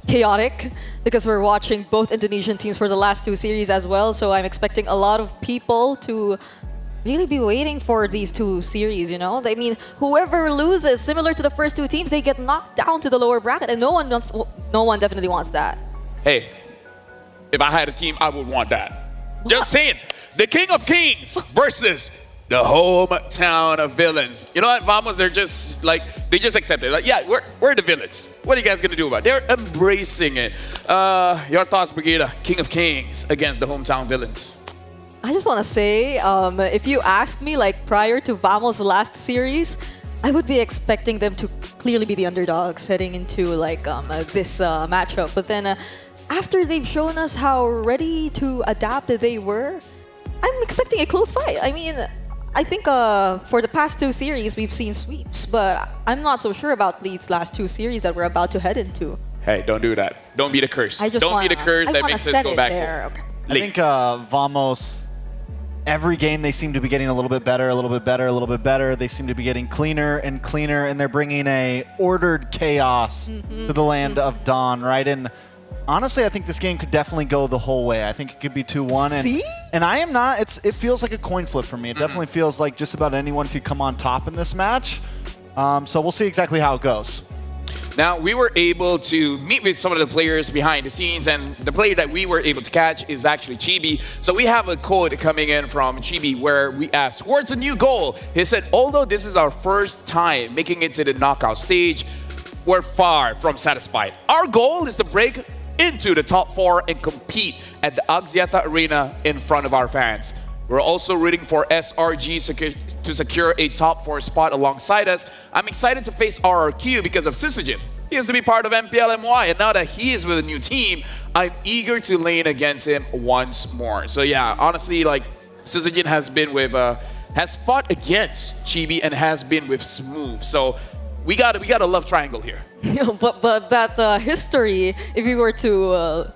chaotic because we're watching both Indonesian teams for the last 2 series as well. So I'm expecting a lot of people to really be waiting for these 2 series, you know? I mean, whoever loses, similar to the first 2 teams, they get knocked down to the lower bracket and no one definitely wants that.
Hey, if I had a team, I would want that. Just saying. The King of Kings versus the hometown of villains. You know what, Vamos, they're just like, they just accept it. Like, yeah, we're the villains. What are you guys gonna do about it? They're embracing it. Your thoughts, Brigida, King of Kings against the hometown villains.
I just want to say, if you asked me like prior to Vamos' last series, I would be expecting them to clearly be the underdogs heading into like this matchup. But then after they've shown us how ready to adapt they were, I'm expecting a close fight. I mean, I think for the past 2 series, we've seen sweeps, but I'm not so sure about these last 2 series that we're about to head into.
Hey, don't do that. Don't be the curse.
I just
Don't be the curse that makes us go back.
Okay.
I think Vamos, every game they seem to be getting a little bit better, a little bit better, a little bit better. They seem to be getting cleaner and cleaner, and they're bringing a ordered chaos to the land of Dawn, right? And honestly, I think this game could definitely go the whole way. I think it could be 2-1. And I am not, it feels like a coin flip for me. It definitely feels like just about anyone could come on top in this match. So we'll see exactly how it goes.
Now, we were able to meet with some of the players behind the scenes, and the player that we were able to catch is actually Chibi. So we have a code coming in from Chibi where we asked, what's a new goal? He said, although this is our first time making it to the knockout stage, we're far from satisfied. Our goal is to break into the top 4 and compete at the Axiata Arena in front of our fans. We're also rooting for SRG to secure a top 4 spot alongside us. I'm excited to face RRQ because of Syzygy. He used to be part of MPLMY, and now that he is with a new team, I'm eager to lane against him once more. So yeah, honestly, like Syzygy has been with, has fought against Chibi and has been with Smooth. So we got a love triangle here.
but that history, if we were to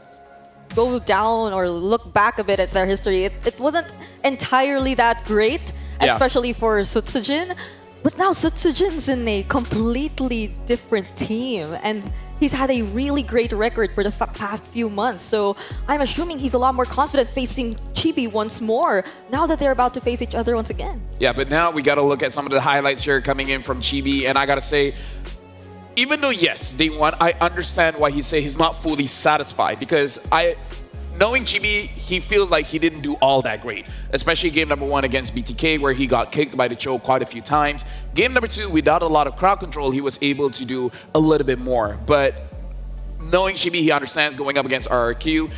go down or look back a bit at their history, it wasn't entirely that great, especially for Syzygy. But now Syzygin's in a completely different team, and he's had a really great record for the past few months. So I'm assuming he's a lot more confident facing Chibi once more, now that they're about to face each other once again.
Yeah, but now we got to look at some of the highlights here coming in from Chibi, and I got to say, even though, yes, they won, I understand why he say he's not fully satisfied, because knowing Chibi, he feels like he didn't do all that great, especially game number 1 against BTK, where he got kicked by the Cho quite a few times. Game number 2, without a lot of crowd control, he was able to do a little bit more. But knowing Chibi, he understands going up against RRQ.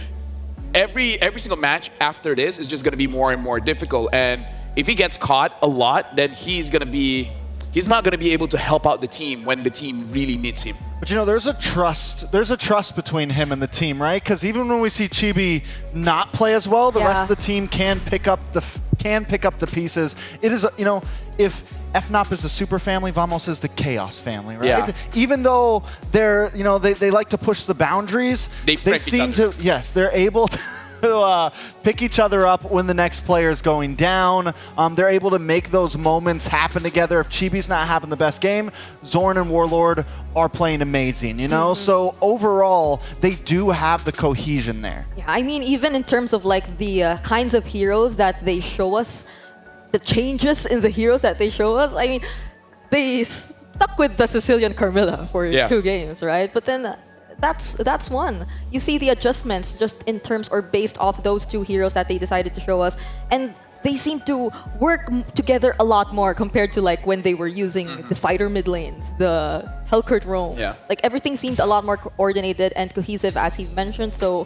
Every single match after this is just going to be more and more difficult. And if he gets caught a lot, then he's not going to be able to help out the team when the team really needs him.
But you know, there's a trust between him and the team, right? Because even when we see Chibi not play as well, the rest of the team can pick up the pieces. It is, you know, if FNOP is the super family, Vamos is the chaos family, right?
Yeah.
Even though they're, you know, they like to push the boundaries, they seem to, yes, they're able to pick each other up when the next player is going down. They're able to make those moments happen together. If Chibi's not having the best game, Zorn and Warlord are playing amazing, you know? So overall, they do have the cohesion there.
Yeah, I mean, even in terms of like the kinds of heroes that they show us, the changes in the heroes that they show us, I mean, they stuck with the Sicilian Carmilla for 2 games, right? But then that's one. You see the adjustments just in terms or based off those 2 heroes that they decided to show us, and they seem to work together a lot more compared to like when they were using the fighter mid lanes, the Hellcurt Roam.
Yeah.
Like everything seemed a lot more coordinated and cohesive, as he mentioned. So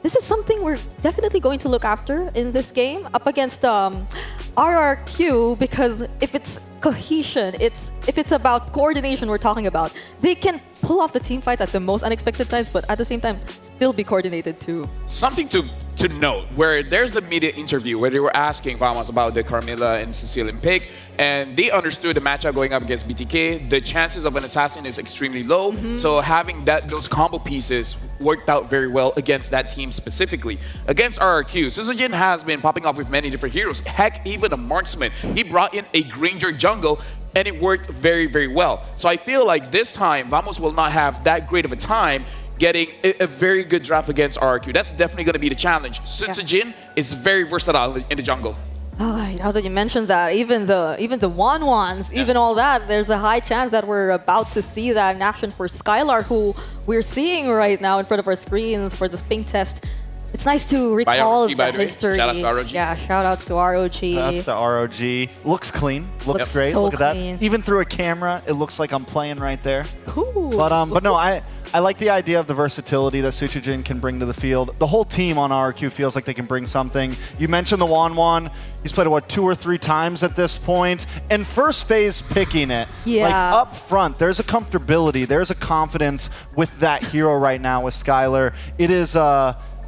this is something we're definitely going to look after in this game up against RRQ, because if it's cohesion, if it's about coordination we're talking about, they can pull off the team fights at the most unexpected times, but at the same time still be coordinated too.
Something to to note, where there's a media interview where they were asking Vamos about the Carmilla and Sicilian pick, and they understood the matchup going up against BTK. The chances of an assassin is extremely low, so having those combo pieces worked out very well against that team specifically. Against RRQ, Suzujin has been popping off with many different heroes. Heck, even a marksman. He brought in a Granger jungle, and it worked very, very well. So I feel like this time, Vamos will not have that great of a time getting a very good draft against RRQ. That's definitely going to be the challenge. Suzujin is very versatile in the jungle.
Oh, now that you mentioned that, even the 1-1s, even all that, there's a high chance that we're about to see that in action for Skylar, who we're seeing right now in front of our screens for the ping test. It's nice to recall
ROG, by
the
the way.
history.
Shout out to ROG.
Yeah, shout outs to ROG.
That's the ROG. Looks clean. Looks great.
so
Look at
clean.
that. Even through a camera, it looks like I'm playing right there.
Cool.
But no, I like the idea of the versatility that Suzujin can bring to the field. The whole team on RRQ feels like they can bring something. You mentioned the Wanwan. He's played, what, 2 or 3 times at this point. And first phase picking it.
Yeah.
Like up front, there's a comfortability. There's a confidence with that hero right now with Skylar. It is...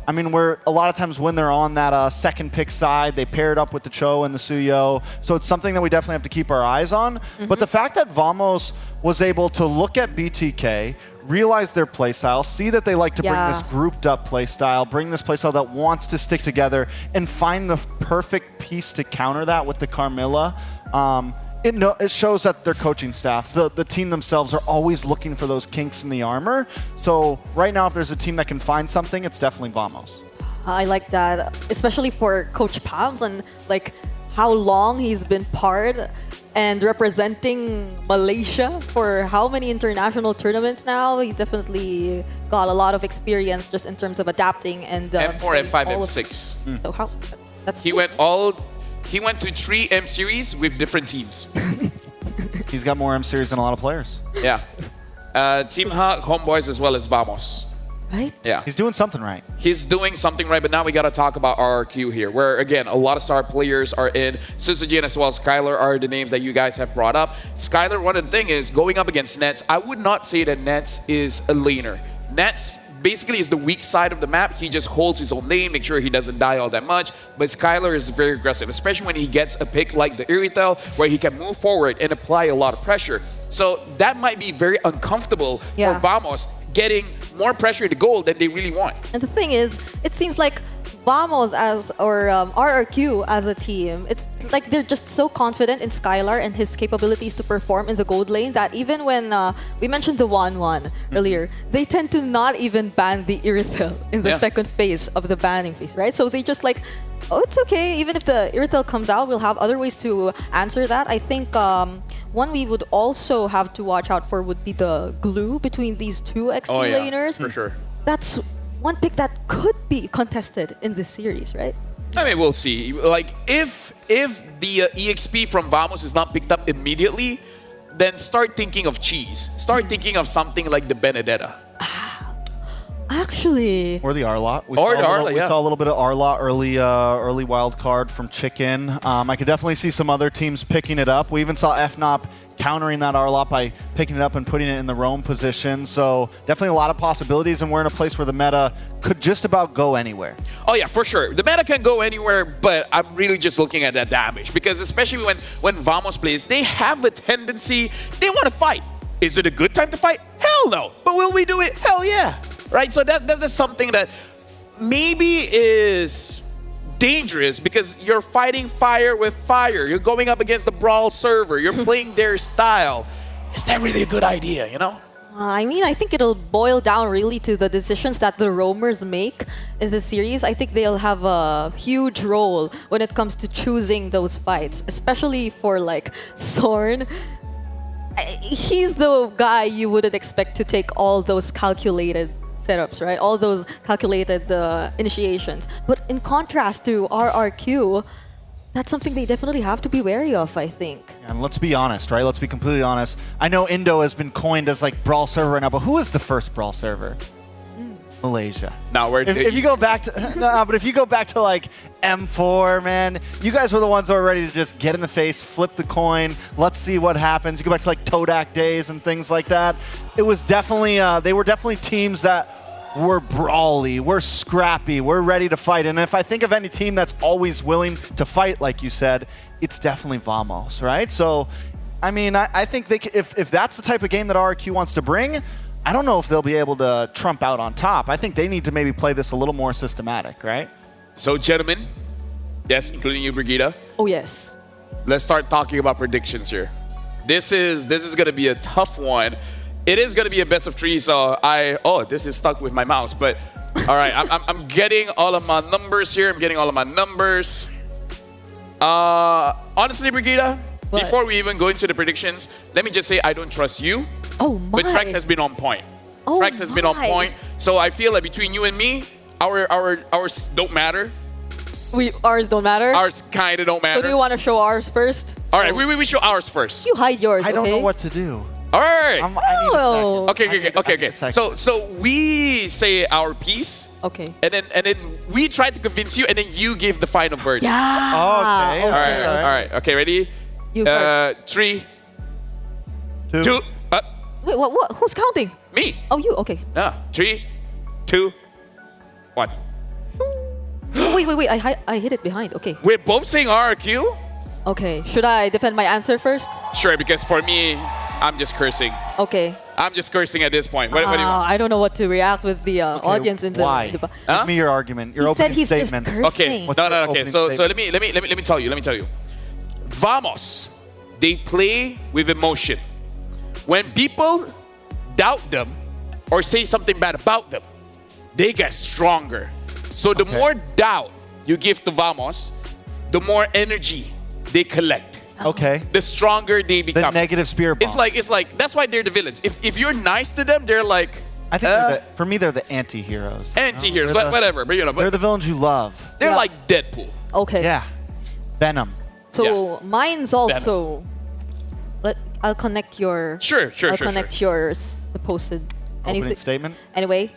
I mean, where a lot of times when they're on that second pick side, they pair it up with the Cho and the Suyo. So it's something that we definitely have to keep our eyes on. But the fact that Vamos was able to look at BTK, realize their playstyle, see that they like to bring this grouped up playstyle, bring this playstyle that wants to stick together, and find the perfect piece to counter that with the Carmilla. It shows that their coaching staff, the team themselves, are always looking for those kinks in the armor. So right now, if there's a team that can find something, it's definitely Vamos.
I like that, especially for Coach Pams and like how long he's been part and representing Malaysia for how many international tournaments now. He's definitely got a lot of experience just in terms of adapting and
M4, M5, M6.
So how that's
He went to 3 M series with different teams.
He's got more M series than a lot of players.
Yeah. Team Hawk, Homeboys, as well as Vamos.
Right?
Yeah.
He's doing something right.
He's doing something right, but now we got to talk about RRQ here, where, again, a lot of star players are in. Suzujin as well as Skylar are the names that you guys have brought up. Skylar, one of the thing is, going up against Nets, I would not say that Nets is a laner. Nets basically is the weak side of the map. He just holds his own lane, make sure he doesn't die all that much. But Skylar is very aggressive, especially when he gets a pick like the Iritel, where he can move forward and apply a lot of pressure. So that might be very uncomfortable for Vamos, getting more pressure to goal than they really want.
And the thing is, it seems like Vamos RRQ as a team, it's like they're just so confident in Skylar and his capabilities to perform in the gold lane that even when we mentioned the 1-1 earlier, they tend to not even ban the Iritel in the second phase of the banning phase, right? So they just like, oh, it's okay. Even if the Iritel comes out, we'll have other ways to answer that. I think one we would also have to watch out for would be the glue between these two XP laners.
For sure.
That's one pick that could be contested in this series, right?
I mean, we'll see. Like, if the EXP from Vamos is not picked up immediately, then start thinking of cheese. Start thinking of something like the Benedetta.
Actually.
Or the Arlot. We saw a little bit of Arlot early wild card from Chicken. I could definitely see some other teams picking it up. We even saw FNOP countering that Arlot by picking it up and putting it in the roam position. So definitely a lot of possibilities, and we're in a place where the meta could just about go anywhere.
Oh yeah, for sure. The meta can go anywhere, but I'm really just looking at that damage, because especially when Vamos plays, they have a tendency, they want to fight. Is it a good time to fight? Hell no. But will we do it? Hell yeah. Right? So that's something that maybe is dangerous, because you're fighting fire with fire. You're going up against the Brawl server. You're playing their style. Is that really a good idea, you know?
I mean, I think it'll boil down really to the decisions that the roamers make in the series. I think they'll have a huge role when it comes to choosing those fights, especially for like Sorn. He's the guy you wouldn't expect to take all those calculated setups, right? All those calculated initiations. But in contrast to RRQ, that's something they definitely have to be wary of, I think.
And let's be honest, right? Let's be completely honest. I know Indo has been coined as like Brawl server right now, but who was the first Brawl server? Malaysia.
Now
if you go back to but if you go back to like M4, man, you guys were the ones that were ready to just get in the face, flip the coin, let's see what happens. You go back to like Todak days and things like that. It was definitely they were definitely teams that we're brawly, we're scrappy, we're ready to fight. And if I think of any team that's always willing to fight, like you said, it's definitely Vamos, right? So, I mean, I think they if that's the type of game that RRQ wants to bring, I don't know if they'll be able to trump out on top. I think they need to maybe play this a little more systematic, right?
So, gentlemen, yes, including you, Brigida.
Oh, yes.
Let's start talking about predictions here. This is going to be a tough one. It is going to be a best of three, so this is stuck with my mouse. But all right, I'm getting all of my numbers here. I'm getting all of my numbers. Honestly, Brigida, before we even go into the predictions, let me just say I don't trust you.
Oh my!
But Trex has been on point.
Oh
Trex has been on point. So I feel like between you and me, ours don't matter.
Ours don't matter?
Ours kind of don't matter.
So do you want to show ours first?
All right, we show ours first.
You hide yours,
I don't know
okay?
what to do.
All right.
I need a second.
Okay. So we say our piece.
Okay.
And then we try to convince you, and then you give the final verdict.
Yeah.
Okay.
All right. Okay, ready?
You first.
3, 2.
Wait, what? Who's counting?
Me.
Oh, you. Okay.
Yeah. 3, 2, 1.
Wait. I hit it behind. Okay.
We're both saying RRQ?
Okay. Should I defend my answer first?
Sure, because for me, I'm just cursing.
Okay.
I'm just cursing at this point. What do you want?
I don't know what to react with the audience in the.
Why? Give me your argument. Your opening
he's just
statement.
cursing.
Okay.
What's
No.
your
Okay.
opening
So
statement?
let me tell you. Vamos, they play with emotion. When people doubt them or say something bad about them, they get stronger. So the more doubt you give to Vamos, the more energy they collect.
Okay.
The stronger they become.
The negative spirit bomb.
It's like that's why they're the villains. If you're nice to them, they're like
I think for me they're the anti-heroes.
Anti-heroes,
They're the-
whatever. But
they're the villains you love.
They're like Deadpool.
Okay.
Yeah. Venom.
So mine's also. I'll connect your.
Sure.
I'll connect your supposed.
Opening statement.
Anyway,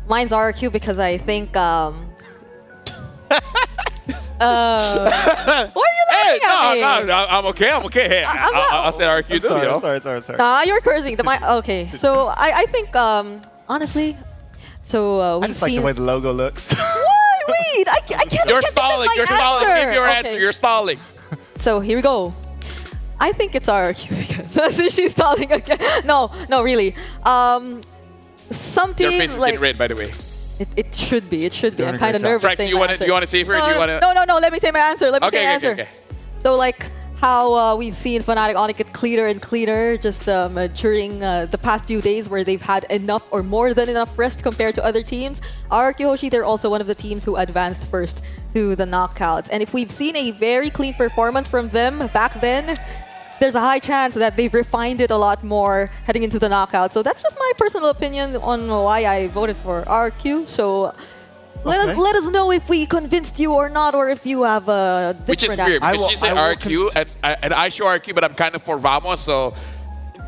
mine's RQ because I think. Why are you laughing at me?
No, I'm okay. Hey, I'll say RQ too.
I'm sorry.
Nah, you're cursing. Okay, so I think honestly, so
I
we've
just like
seen.
the way the logo looks.
Wait, I can't.
You're stalling. You're stalling. Give your
Okay.
answer. You're stalling.
So here we go. I think it's RQ because she's stalling again. No, really. Something
Your face is
like
getting red, by the way.
it should be.
Doing
I'm
a
kind of
great job.
nervous.
Trax,
saying
do you
my
want to
answer.
save her? Do you want to?
No. Let me say my answer. Let me say my answer.
Okay.
So like how we've seen Fnatic Onyx get cleaner and cleaner just during the past few days where they've had enough or more than enough rest compared to other teams. RRQ Hoshi, they're also one of the teams who advanced first to the knockouts. And if we've seen a very clean performance from them back then, there's a high chance that they've refined it a lot more heading into the knockout. So that's just my personal opinion on why I voted for RQ. So let us know if we convinced you or not, or if you have a different
Which is weird because she said RQ and I show RQ, but I'm kind of for Vamos. So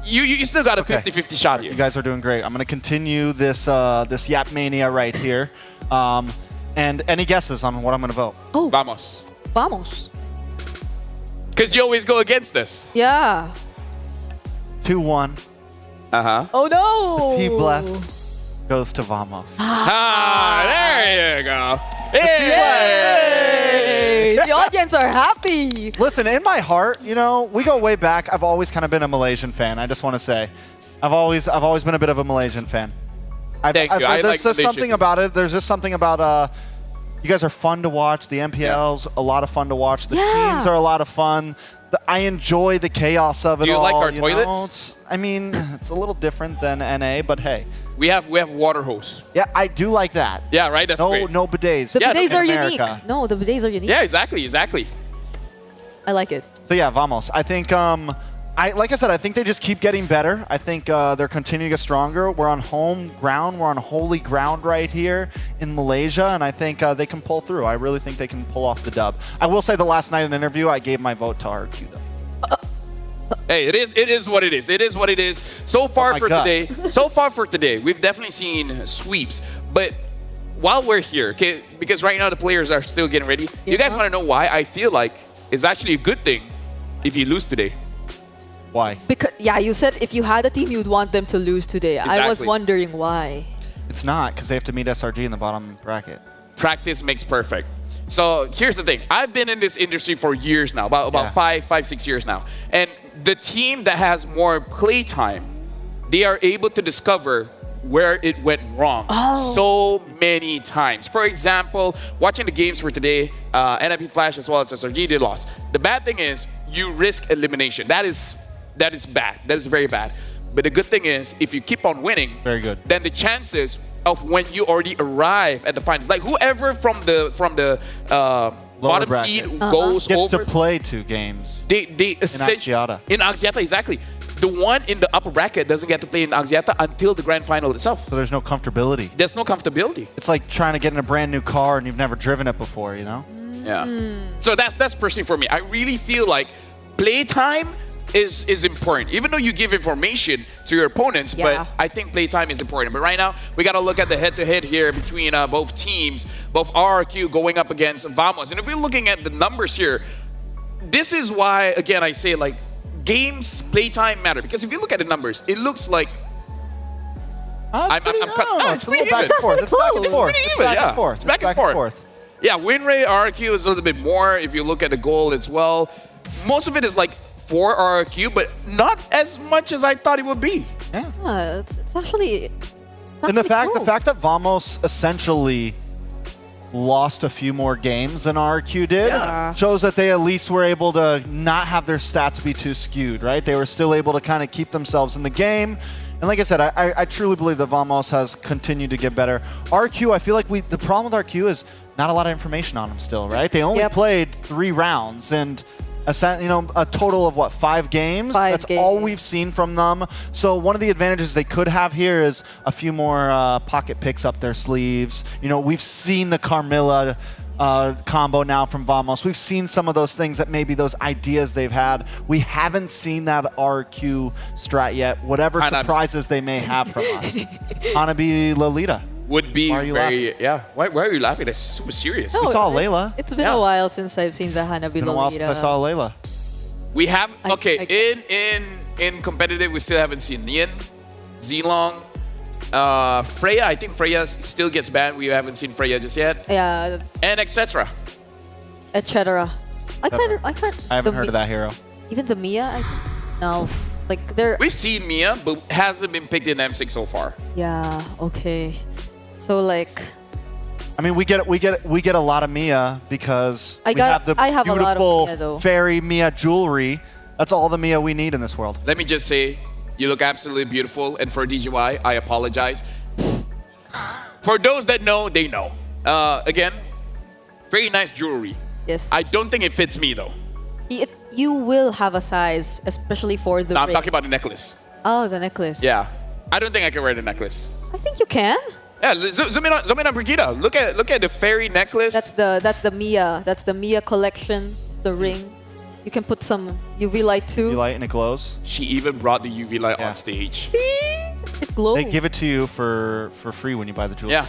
you still got a 50-50 shot here.
You guys are doing great. I'm going to continue this this Yap Mania right here. And any guesses on what I'm going to vote?
Oh,
Vamos. Because you always go against us.
Yeah.
2-1.
Oh no.
T-Bless goes to Vamos.
There you go.
Yay! The audience are happy.
Listen, in my heart, we go way back. I've always kind of been a Malaysian fan. I just want to say, I've always been a bit of a Malaysian fan.
Thank you.
There's just something about it. There's just something about you guys are fun to watch. The MPL's a lot of fun to watch. The teams are a lot of fun. I enjoy the chaos of it all.
Do you like our
know?
toilets?
It's a little different than NA, but hey.
We have water hose.
Yeah, I do like that.
Yeah, right? That's great.
No bidets.
The bidets are
America.
unique. No, the bidets are unique.
Yeah, exactly.
I like it.
So yeah, Vamos. I think like I said, I think they just keep getting better. I think they're continuing to get stronger. We're on home ground. We're on holy ground right here in Malaysia, and I think they can pull through. I really think they can pull off the dub. I will say the last night in an interview, I gave my vote to RQ though.
Hey, it is what it is. It is what it is. So far for today, we've definitely seen sweeps. But while we're here, okay, because right now the players are still getting ready, you guys want to know why I feel like it's actually a good thing if you lose today.
Why?
Because you said if you had a team, you'd want them to lose today. I was
Exactly.
wondering why.
It's not, because they have to meet SRG in the bottom bracket.
Practice makes perfect. So here's the thing. I've been in this industry for years now, about 6 years now. And the team that has more play time, they are able to discover where it went wrong so many times. For example, watching the games for today, NIP Flash as well as SRG did lost. The bad thing is you risk elimination. That is bad. That is very bad. But the good thing is, if you keep on winning,
very good,
then the chances of when you already arrive at the finals, like whoever from the bottom
bracket
seed goes
gets
over,
to play 2 games.
They
in Axiata.
In Axiata, exactly. The one in the upper bracket doesn't get to play in Axiata until the grand final itself.
So there's no comfortability.
There's no comfortability.
It's like trying to get in a brand new car and you've never driven it before, you know?
Yeah. So that's personally for me. I really feel like playtime is important. Even though you give information to your opponents, but I think playtime is important. But right now, we got to look at the head-to-head here between both teams, both RRQ going up against Vamos. And if we're looking at the numbers here, this is why, again, I say like games, playtime matter. Because if you look at the numbers, it looks like
it's pretty even.
It's back and forth.
It's back and forth.
It's back and forth. Yeah, win rate RRQ is a little bit more if you look at the goal as well. Most of it is like for RRQ, but not as much as I thought it would be.
Yeah, it's actually.
And the fact that Vamos essentially lost a few more games than RRQ did shows that they at least were able to not have their stats be too skewed, right? They were still able to kind of keep themselves in the game. And like I said, I truly believe that Vamos has continued to get better. RQ, I feel like the problem with RQ is not a lot of information on them still, right? They only played 3 rounds and a total of what, 5 games? That's all we've seen from them. So one of the advantages they could have here is a few more pocket picks up their sleeves. You know, we've seen the Carmilla combo now from Vamos. We've seen some of those things that maybe those ideas they've had. We haven't seen that RQ strat yet. Whatever surprises they may have from us. Hanabi Lolita.
Would be
very,
laughing? Why are you laughing? That's super serious.
We saw Layla.
It's been a while since I've seen the Hanabi Lolita.
It's been a while since I saw Layla.
We have, in competitive, we still haven't seen Nian, Zilong, Freya. I think Freya still gets banned. We haven't seen Freya just yet.
Yeah.
And etc.
Etc. I
haven't heard of that hero.
Even the Mia, no. Like
we've seen Mia, but hasn't been picked in M6 so far.
Yeah. Okay. So like.
I mean, we get a lot of Mia because we have the
a lot of
beautiful
Mia, though.
fairy Mia jewelry. That's all the Mia we need in this world.
Let me just say, you look absolutely beautiful, and for DGY, I apologize. For those that know, they know. Again, very nice jewelry.
Yes.
I don't think it fits me though.
You will have a size, especially for the ring.
I'm talking about the necklace.
Oh, the necklace.
Yeah. I don't think I can wear the necklace.
I think you can.
Yeah, zoom in on Brigida. Look at the fairy necklace.
That's the Mia. That's the Mia collection. The ring. You can put some UV light too.
UV light and it glows.
She even brought the UV light on stage.
See? It glows.
They give it to you for free when you buy the jewelry.
Yeah.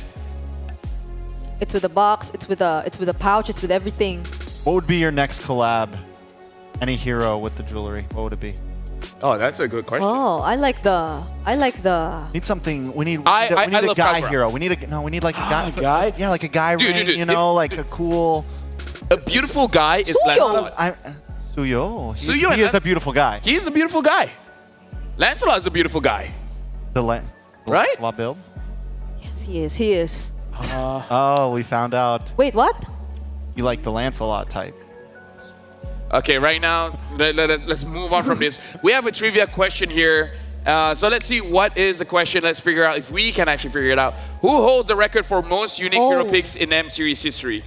It's with a box. It's with a pouch. It's with everything.
What would be your next collab? Any hero with the jewelry? What would it be?
Oh, that's a good question.
Oh, I like the.
Need something. We need
I
a
love
guy
Kagura.
hero. We need like a guy.
A guy?
Yeah, like a guy ring.
Dude,
you know, like a cool.
A beautiful guy is Lancelot.
Suyo.
Suyo
He is a beautiful guy.
He is a beautiful guy. Lancelot is a beautiful guy.
Right? La build.
Yes, he is. He is.
Oh, we found out.
Wait, what?
You like the Lancelot type.
Okay, right now, let's move on from this. We have a trivia question here. So let's see what is the question. Let's figure out if we can actually figure it out. Who holds the record for most unique hero picks in M Series history?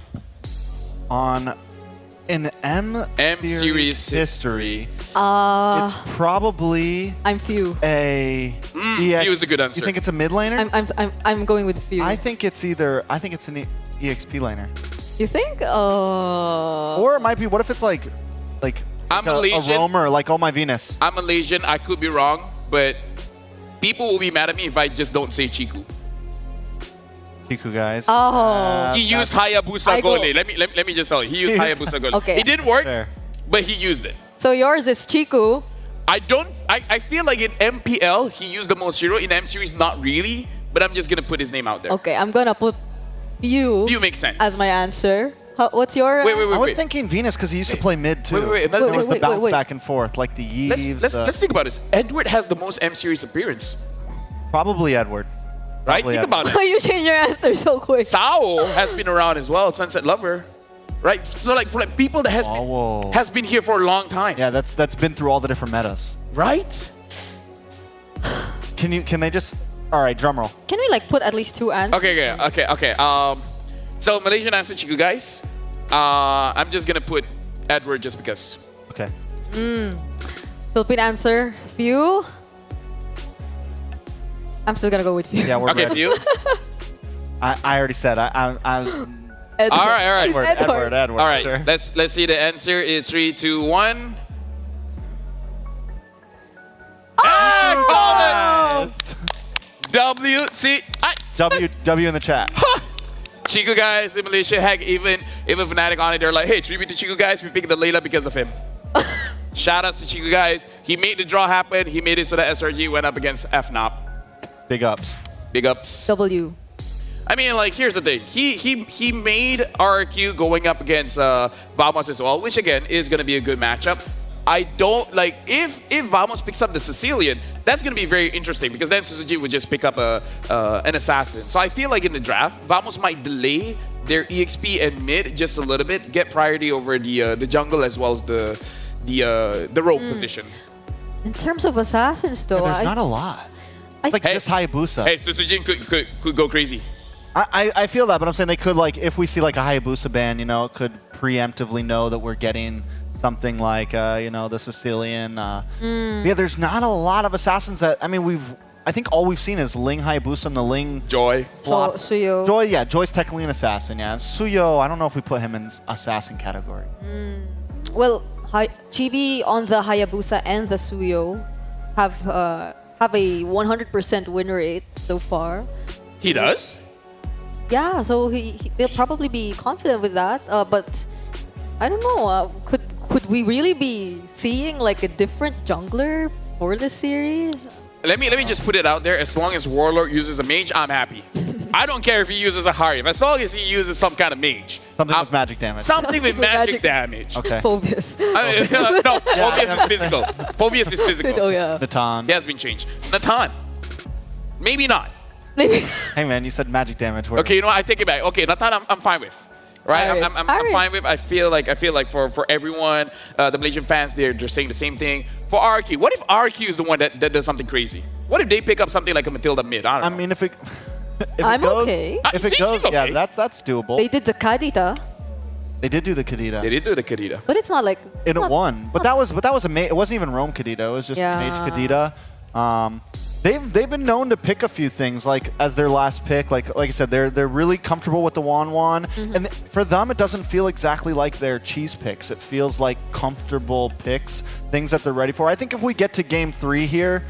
In M Series history,
it's
probably
I'm Few.
Few is a good answer.
You think it's a mid laner?
I'm going with Few.
I think it's an EXP laner.
You think?
Or it might be. What if it's like
I'm Malaysian.
A roamer, like Oh My Venus.
I'm Malaysian. I could be wrong, but people will be mad at me if I just don't say Chiku.
Chiku, guys.
Oh.
He used Hayabusa Gole. Let me just tell you. He used Hayabusa Gole.
Okay.
It didn't work, but he used it.
So yours is Chiku.
I feel like in MPL, he used the most hero. In M Series, not really. but I'm just gonna put his name out there.
Okay, I'm gonna put Few.
Few makes sense.
As my answer. What's your?
Wait.
I was thinking Venus because he used to play mid too.
Wait.
There was the
wait,
bounce
wait.
back and forth, like the Yves.
Let's think about this. Edward has the most M series appearance.
Probably Edward.
Right?
Probably
Think about
Why
it.
you change your answer so quick?
Sao has been around as well. Sunset Lover. Right? So like for like people that has been here for a long time.
Yeah, that's been through all the different metas.
Right?
Can they just? All right, drum roll.
Can we like put at least 2 answers?
Okay. So Malaysian answer to you guys. I'm just gonna put Edward just because.
Okay.
Philippine answer. Few. I'm still gonna go with Few.
Yeah, we're
Okay,
ready.
Few.
I already said I.
Edward.
All right.
Edward.
All right.
Sure.
Let's see. The answer is 3, 2, 1.
Yes. W in the chat.
Chico guys in Malaysia, heck, even Fnatic on it, they're like, hey, tribute to Chico guys, we picked the Layla because of him. Shout outs to Chico guys. He made the draw happen. He made it so that SRG went up against FNOP.
Big ups.
Big ups.
W.
I mean, like, here's the thing. He made RQ going up against Vamos as well, which again is gonna be a good matchup. I don't like if Vamos picks up the Sicilian, that's gonna be very interesting because then Suzuki would just pick up an assassin. So I feel like in the draft, Vamos might delay their EXP and mid just a little bit, get priority over the jungle as well as the rogue position.
In terms of assassins, though,
There's not a lot. It's like just Hayabusa.
Hey, Suzuki could go crazy.
I feel that, but I'm saying they could, like, if we see like a Hayabusa ban, you know, it could preemptively know that we're getting something like, you know, the Sicilian. Yeah, there's not a lot of assassins that, I mean, I think all we've seen is Ling Hayabusa and the Ling
Joy.
flop.
So, Suyo.
Joy, yeah, Joy's technically an assassin, yeah. And Suyo, I don't know if we put him in assassin category.
Well, Chibi on the Hayabusa and the Suyo have a 100% win rate so far.
He does?
Yeah, so they'll probably be confident with that. But I don't know. Could we really be seeing like a different jungler for this series?
Let me just put it out there. As long as Warlord uses a mage, I'm happy. I don't care if he uses a Harry. As long as he uses some kind of mage.
Something with magic damage.
Something with magic damage.
Okay.
Phobias.
I mean, no, Phobias is physical. Phobias is physical.
Oh yeah.
Natan.
He has been changed. Natan. Maybe not.
Maybe.
Hey man, you said magic damage.
Okay, you know what? I take it back. Okay, Natan, I'm fine with. Right, I'm fine with. I feel like for everyone, the Malaysian fans, they're saying the same thing. For RQ, what if RQ is the one that does something crazy? What if they pick up something like a Matilda mid? I don't know.
I mean, if it
I'm
goes,
okay.
If it goes, yeah, that's doable.
They did the Kadita,
They did do the Kadita.
They did do the Kadita.
but it's not like
In a one, but that was a it wasn't even Rome Kadita. It was just
Yeah.
Mage Kadita. They've been known to pick a few things like as their last pick. Like I said, they're really comfortable with the Wan, and for them it doesn't feel exactly like their cheese picks. It feels like comfortable picks, things that they're ready for. I think if we get to game 3 here,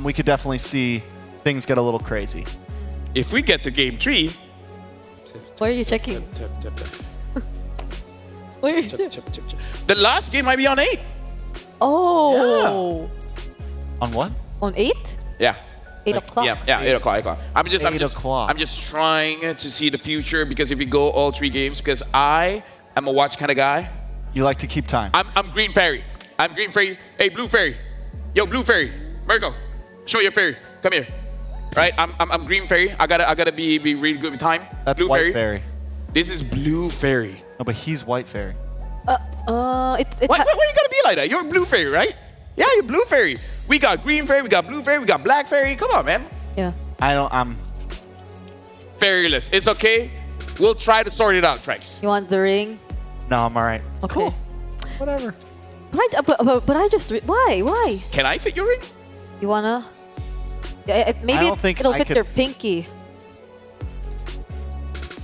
we could definitely see things get a little crazy.
If we get to game 3,
Why are you checking? Why are you
the last game might be on 8.
Oh.
On what?
On 8?
Yeah.
8 o'clock.
Yeah, 8 o'clock. I'm just trying to see the future because if we go all 3 games, because I am a watch kind of guy.
You like to keep time.
I'm Green Fairy. I'm Green Fairy. Hey, Blue Fairy. Yo, Blue Fairy. Virgo, show your fairy. Come here. Right? I'm Green Fairy. I gotta be really good with time.
That's
Blue
White Fairy.
This is Blue Fairy.
No, but he's White Fairy.
Why
you gotta be like that? You're Blue Fairy, right? Yeah, you're Blue Fairy. We got Green Fairy, we got Blue Fairy, we got Black Fairy. Come on, man.
Yeah.
I'm
Fairyless. It's okay. We'll try to sort it out, Trax.
You want the ring?
No, I'm alright.
Okay.
Cool. Whatever.
But I just why?
Can I fit your ring?
You wanna? Yeah, maybe
don't think
it'll
I
fit
could-
your pinky.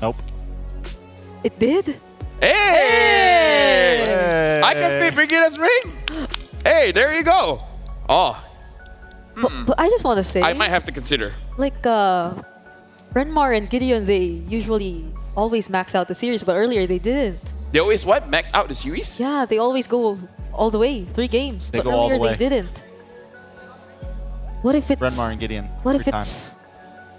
Nope.
It did.
Hey! I can fit Brigida's ring. Hey, there you go. Oh.
But I just want to say,
I might have to consider.
like Renmar and Gideon, they usually always max out the series, but earlier they didn't.
They always what? Max out the series?
Yeah, they always go all the way, 3 games.
They
but
go all the
earlier
way.
they didn't. What if it's
Renmar and Gideon.
What if
every time.
it's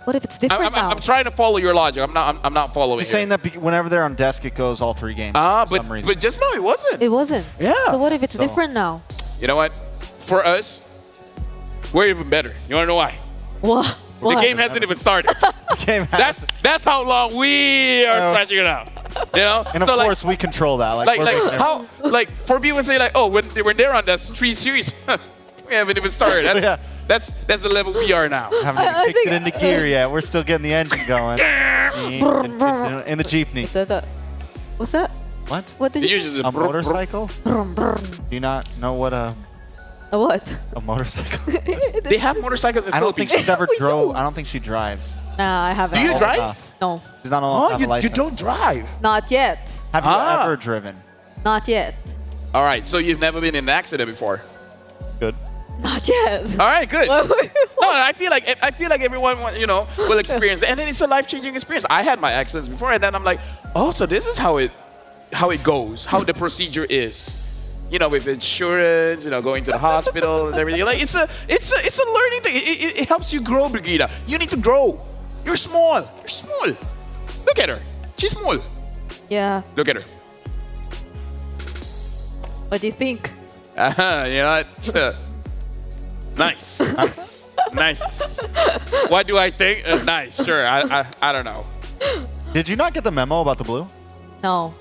What if it's different now?
I'm trying to follow your logic. I'm not following.
He's saying that whenever they're on desk, it goes all 3 games. For some reason.
But just now it wasn't.
It wasn't.
Yeah.
So what if it's different now?
You know what? For us, we're even better. You want to know why?
What?
The game hasn't even started. That's how long we are stretching it out. You know?
And of course, we control that.
Like for people say like, oh, when they're on the 3 series, we haven't even started. That's the level we are now.
Haven't even kicked it into gear yet. We're still getting the engine going. In the jeepney.
What's that?
What?
What did you say?
A motorcycle? Do you not know what
A what?
a motorcycle?
They have motorcycles in
I don't think
Philippines.
she's ever drove. I don't think she drives.
Nah, I haven't.
Do you drive?
No.
She's not old enough to have a
you
license.
don't drive.
Not yet.
Have you ever driven?
Not yet.
All right, so you've never been in an accident before.
Good.
Not yet.
All right, good. No, I feel like everyone will experience it, and then it's a life-changing experience. I had my accidents before, and then I'm like, oh, so this is how it goes, how the procedure is. You know, with insurance, going to the hospital and everything. Like it's a learning thing. It helps you grow, Brigida. You need to grow. You're small. You're small. Look at her. She's small.
Yeah.
Look at her.
What do you think?
Nice. Nice. What do I think? Nice. Sure. I don't know.
Did you not get the memo about the blue?
No.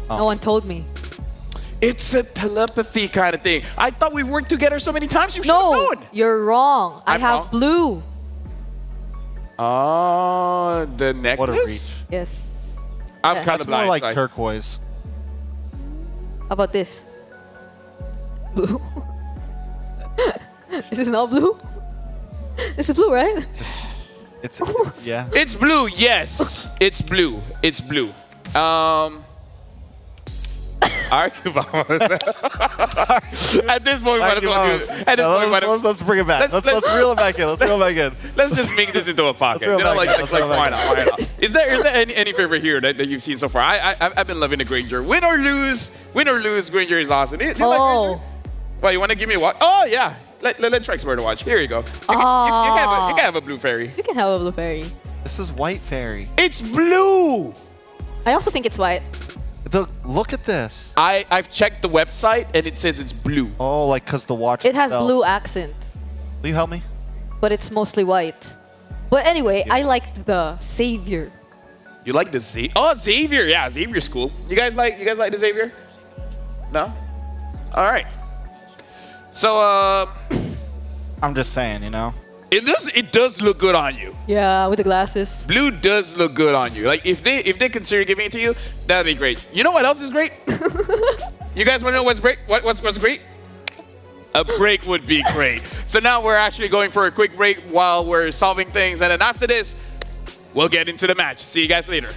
Oh.
No one told me.
It's a telepathy kind of thing. I thought we worked together so many times. You should have known.
You're wrong. I have
wrong?
blue.
Oh, the necklace?
What a reach.
Yes.
I'm
Yeah.
kind
It's
of
more
blind.
like turquoise.
How about this? It's blue. This is not blue? This is blue, right?
It's yeah.
It's blue, yes. It's blue. It's blue. Argue about it. At this point, we might as well do it. At this point,
Let's bring it back. Let's reel it back in. Let's reel it back in.
Let's just make this into a pocket.
reel it back in. Let's reel it back
Why
in.
not? Why not? Is there any favorite here that you've seen so far? I've been loving the Granger. Win or lose, Granger is awesome. Do you like Granger? Well, you want to give me a watch? Oh yeah. Let Trex wear the watch. Here you go. You can have a blue fairy.
You can have a blue fairy.
This is white fairy.
It's blue.
I also think it's white.
Look at this.
I've checked the website and it says it's blue.
Oh, like because the watch.
It has blue accents.
Will you help me?
But it's mostly white. But anyway, I liked the Savior.
You like the Xavier? Yeah, Xavier's cool. You guys like the Xavier? No? All right. So
I'm just saying,
it does look good on you.
Yeah, with the glasses.
Blue does look good on you. Like if they consider giving it to you, that'd be great. You know what else is great? You guys want to know what's great? What's great? A break would be great. So now we're actually going for a quick break while we're solving things, and then after this, we'll get into the match. See you guys later.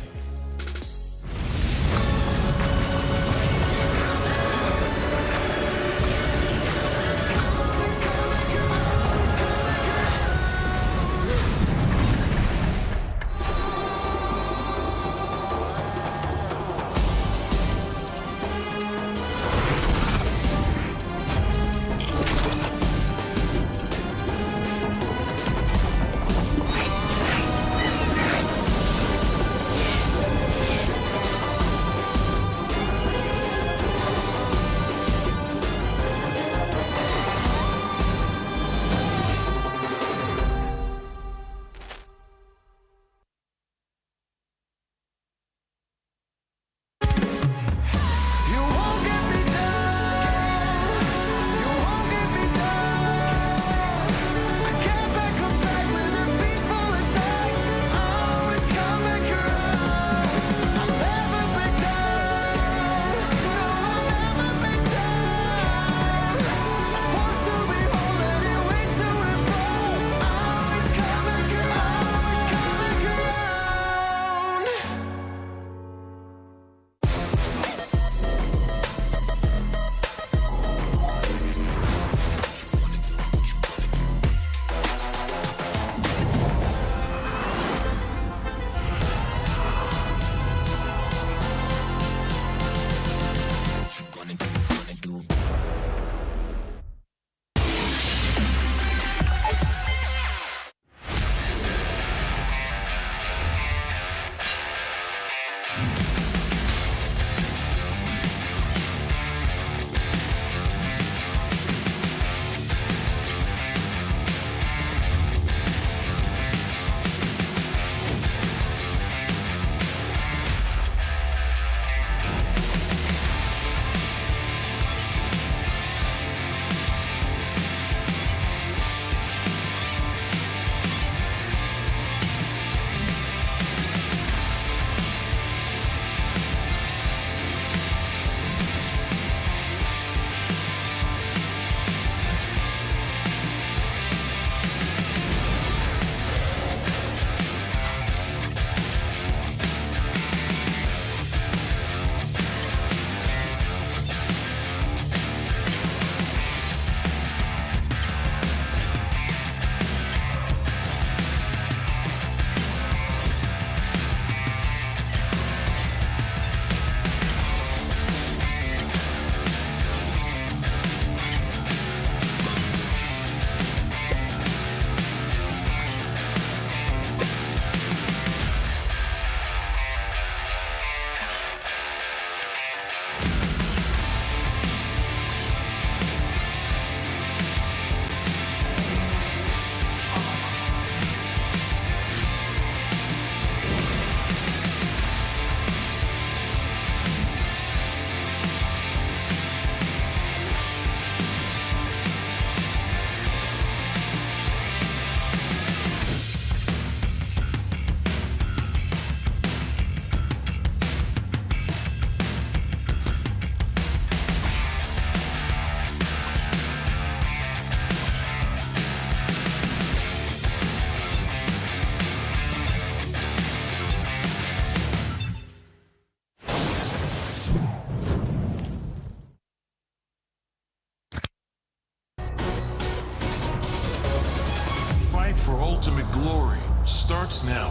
for ultimate glory starts now.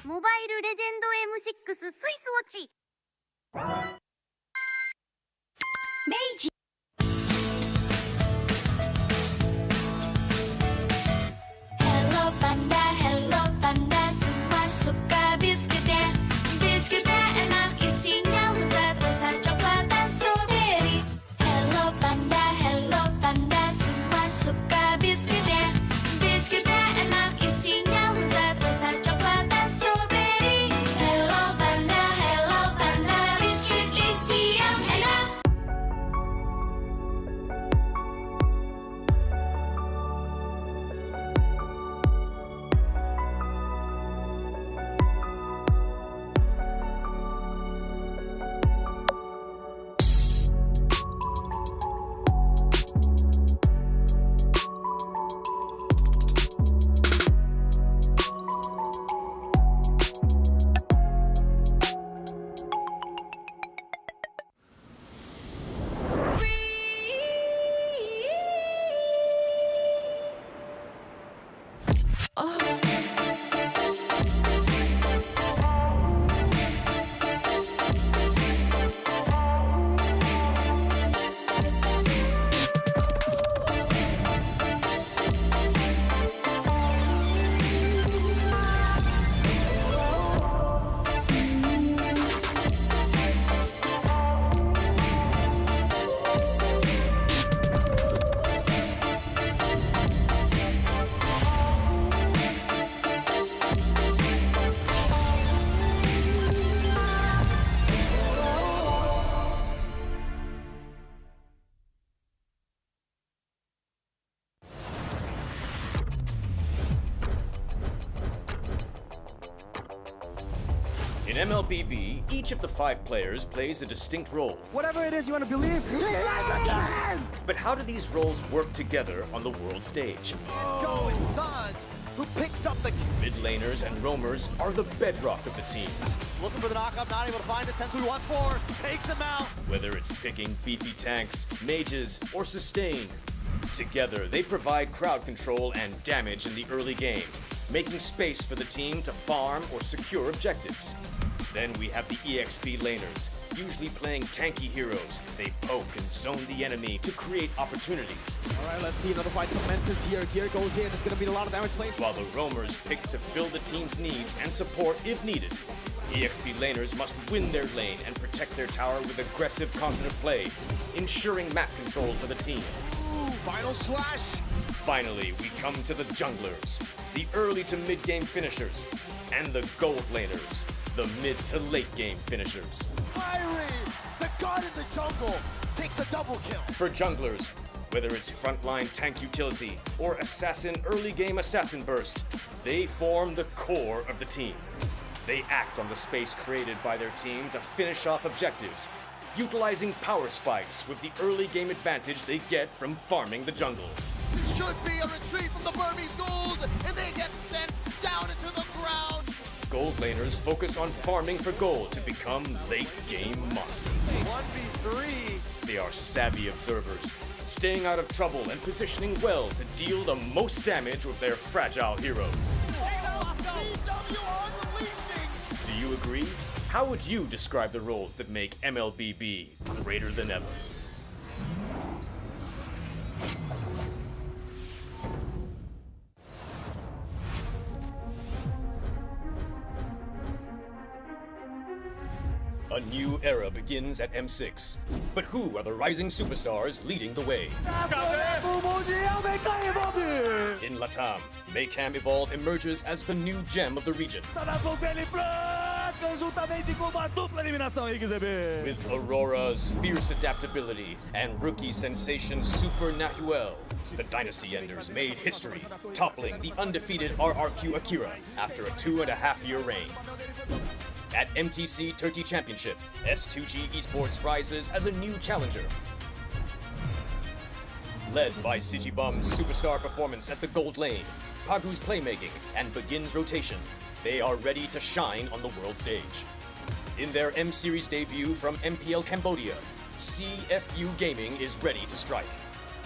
Mobile Legend M6 スイスウォッチ明治
Hello Panda, semua suka biskuitnya. Biskuitnya enak isinya lezat rasa coklat dan strawberry. Hello Panda, semua suka biskuitnya. Biskuitnya enak isinya lezat rasa coklat dan strawberry. Hello Panda, biskuit isi yang enak.
In MLBB, each of the 5 players plays a distinct role.
Whatever it is you want to believe, again!
But how do these roles work together on the world stage?
Go and Sons, who picks up the
Mid laners and roamers are the bedrock of the team.
looking for the knockup, not able to find a sense who he wants for, takes him out.
Whether it's picking beefy tanks, mages, or sustain, together they provide crowd control and damage in the early game, making space for the team to farm or secure objectives. Then we have the EXP laners, usually playing tanky heroes. They poke and zone the enemy to create opportunities.
All right, let's see another fight commences here. Gear goes in, it's going to be a lot of damage played.
While the roamers pick to fill the team's needs and support if needed. EXP laners must win their lane and protect their tower with aggressive, confident play, ensuring map control for the team.
Ooh, final slash.
Finally, we come to the junglers, the early to mid-game finishers, and the gold laners, the mid to late game finishers.
Fiery, the god in the jungle, takes a double kill.
For junglers, whether it's frontline tank utility or assassin early game assassin burst, they form the core of the team. They act on the space created by their team to finish off objectives, utilizing power spikes with the early game advantage they get from farming the jungle.
Should be a retreat from the Burmese gold, and they get sent down into the ground.
Gold laners focus on farming for gold to become late game monsters.
1v3.
They are savvy observers, staying out of trouble and positioning well to deal the most damage with their fragile heroes. Do you agree? How would you describe the roles that make MLBB greater than ever? A new era begins at M6. But who are the rising superstars leading the way? In Latam, Maycam Evolve emerges as the new gem of the region. With Aurora's fierce adaptability and rookie sensation Super Nahuel, the Dynasty Enders made history, toppling the undefeated RRQ Akira after a 2.5-year reign. At MTC Turkey Championship, S2G Esports rises as a new challenger. Led by Sijibum's superstar performance at the gold lane, Pagu's playmaking, and Begin's rotation, they are ready to shine on the world stage. In their M Series debut from MPL Cambodia, CFU Gaming is ready to strike.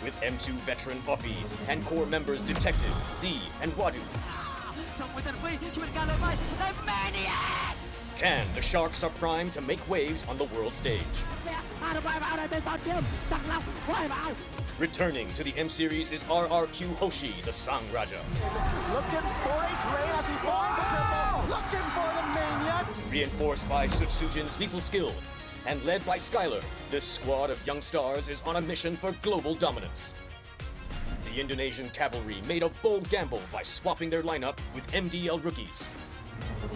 With M2 veteran Oppie and core members Detective, Z, and Wadu. Can the Sharks are primed to make waves on the world stage. Returning to the M Series is RRQ Hoshi, the Sang Raja.
Looking for a trade as he finds the triple. Looking for the maniac.
Reinforced by Sutsujin's lethal skill and led by Skylar, this squad of young stars is on a mission for global dominance. The Indonesian cavalry made a bold gamble by swapping their lineup with MDL rookies,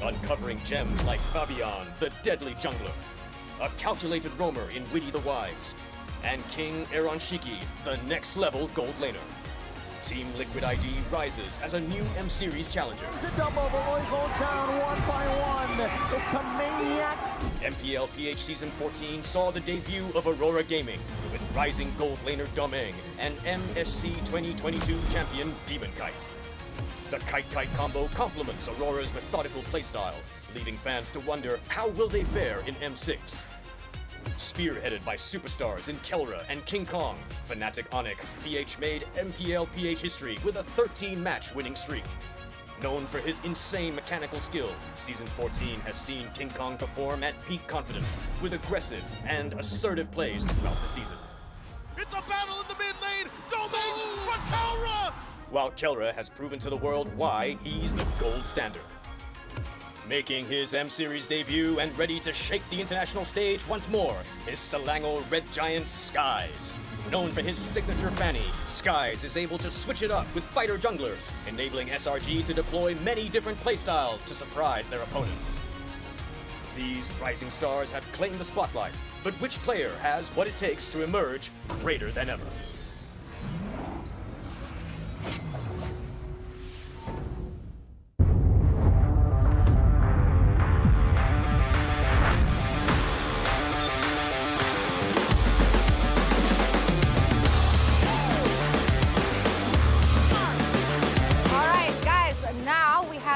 uncovering gems like Fabian, the deadly jungler, a calculated roamer in Witty the Wise, and King Aaron Shiki, the next level gold laner. Team Liquid ID rises as a new M Series challenger.
It's a double, the Lloyd goes down 1 by 1. It's a maniac.
MPL PH Season 14 saw the debut of Aurora Gaming with rising gold laner Domeng and MSC 2022 champion Demon Kite. The Kite-Kite combo complements Aurora's methodical playstyle, leaving fans to wonder how will they fare in M6. Spearheaded by superstars in Kelra and King Kong, Fnatic Onic, PH made MPL PH history with a 13-match winning streak. Known for his insane mechanical skill, Season 14 has seen King Kong perform at peak confidence with aggressive and assertive plays throughout the season.
It's a battle in the mid lane. Domain for Kelra.
While Kelra has proven to the world why he's the gold standard. Making his M Series debut and ready to shake the international stage once more is Selangor Red Giant Skies. Known for his signature fanny, Skies is able to switch it up with fighter junglers, enabling SRG to deploy many different playstyles to surprise their opponents. These rising stars have claimed the spotlight, but which player has what it takes to emerge greater than ever?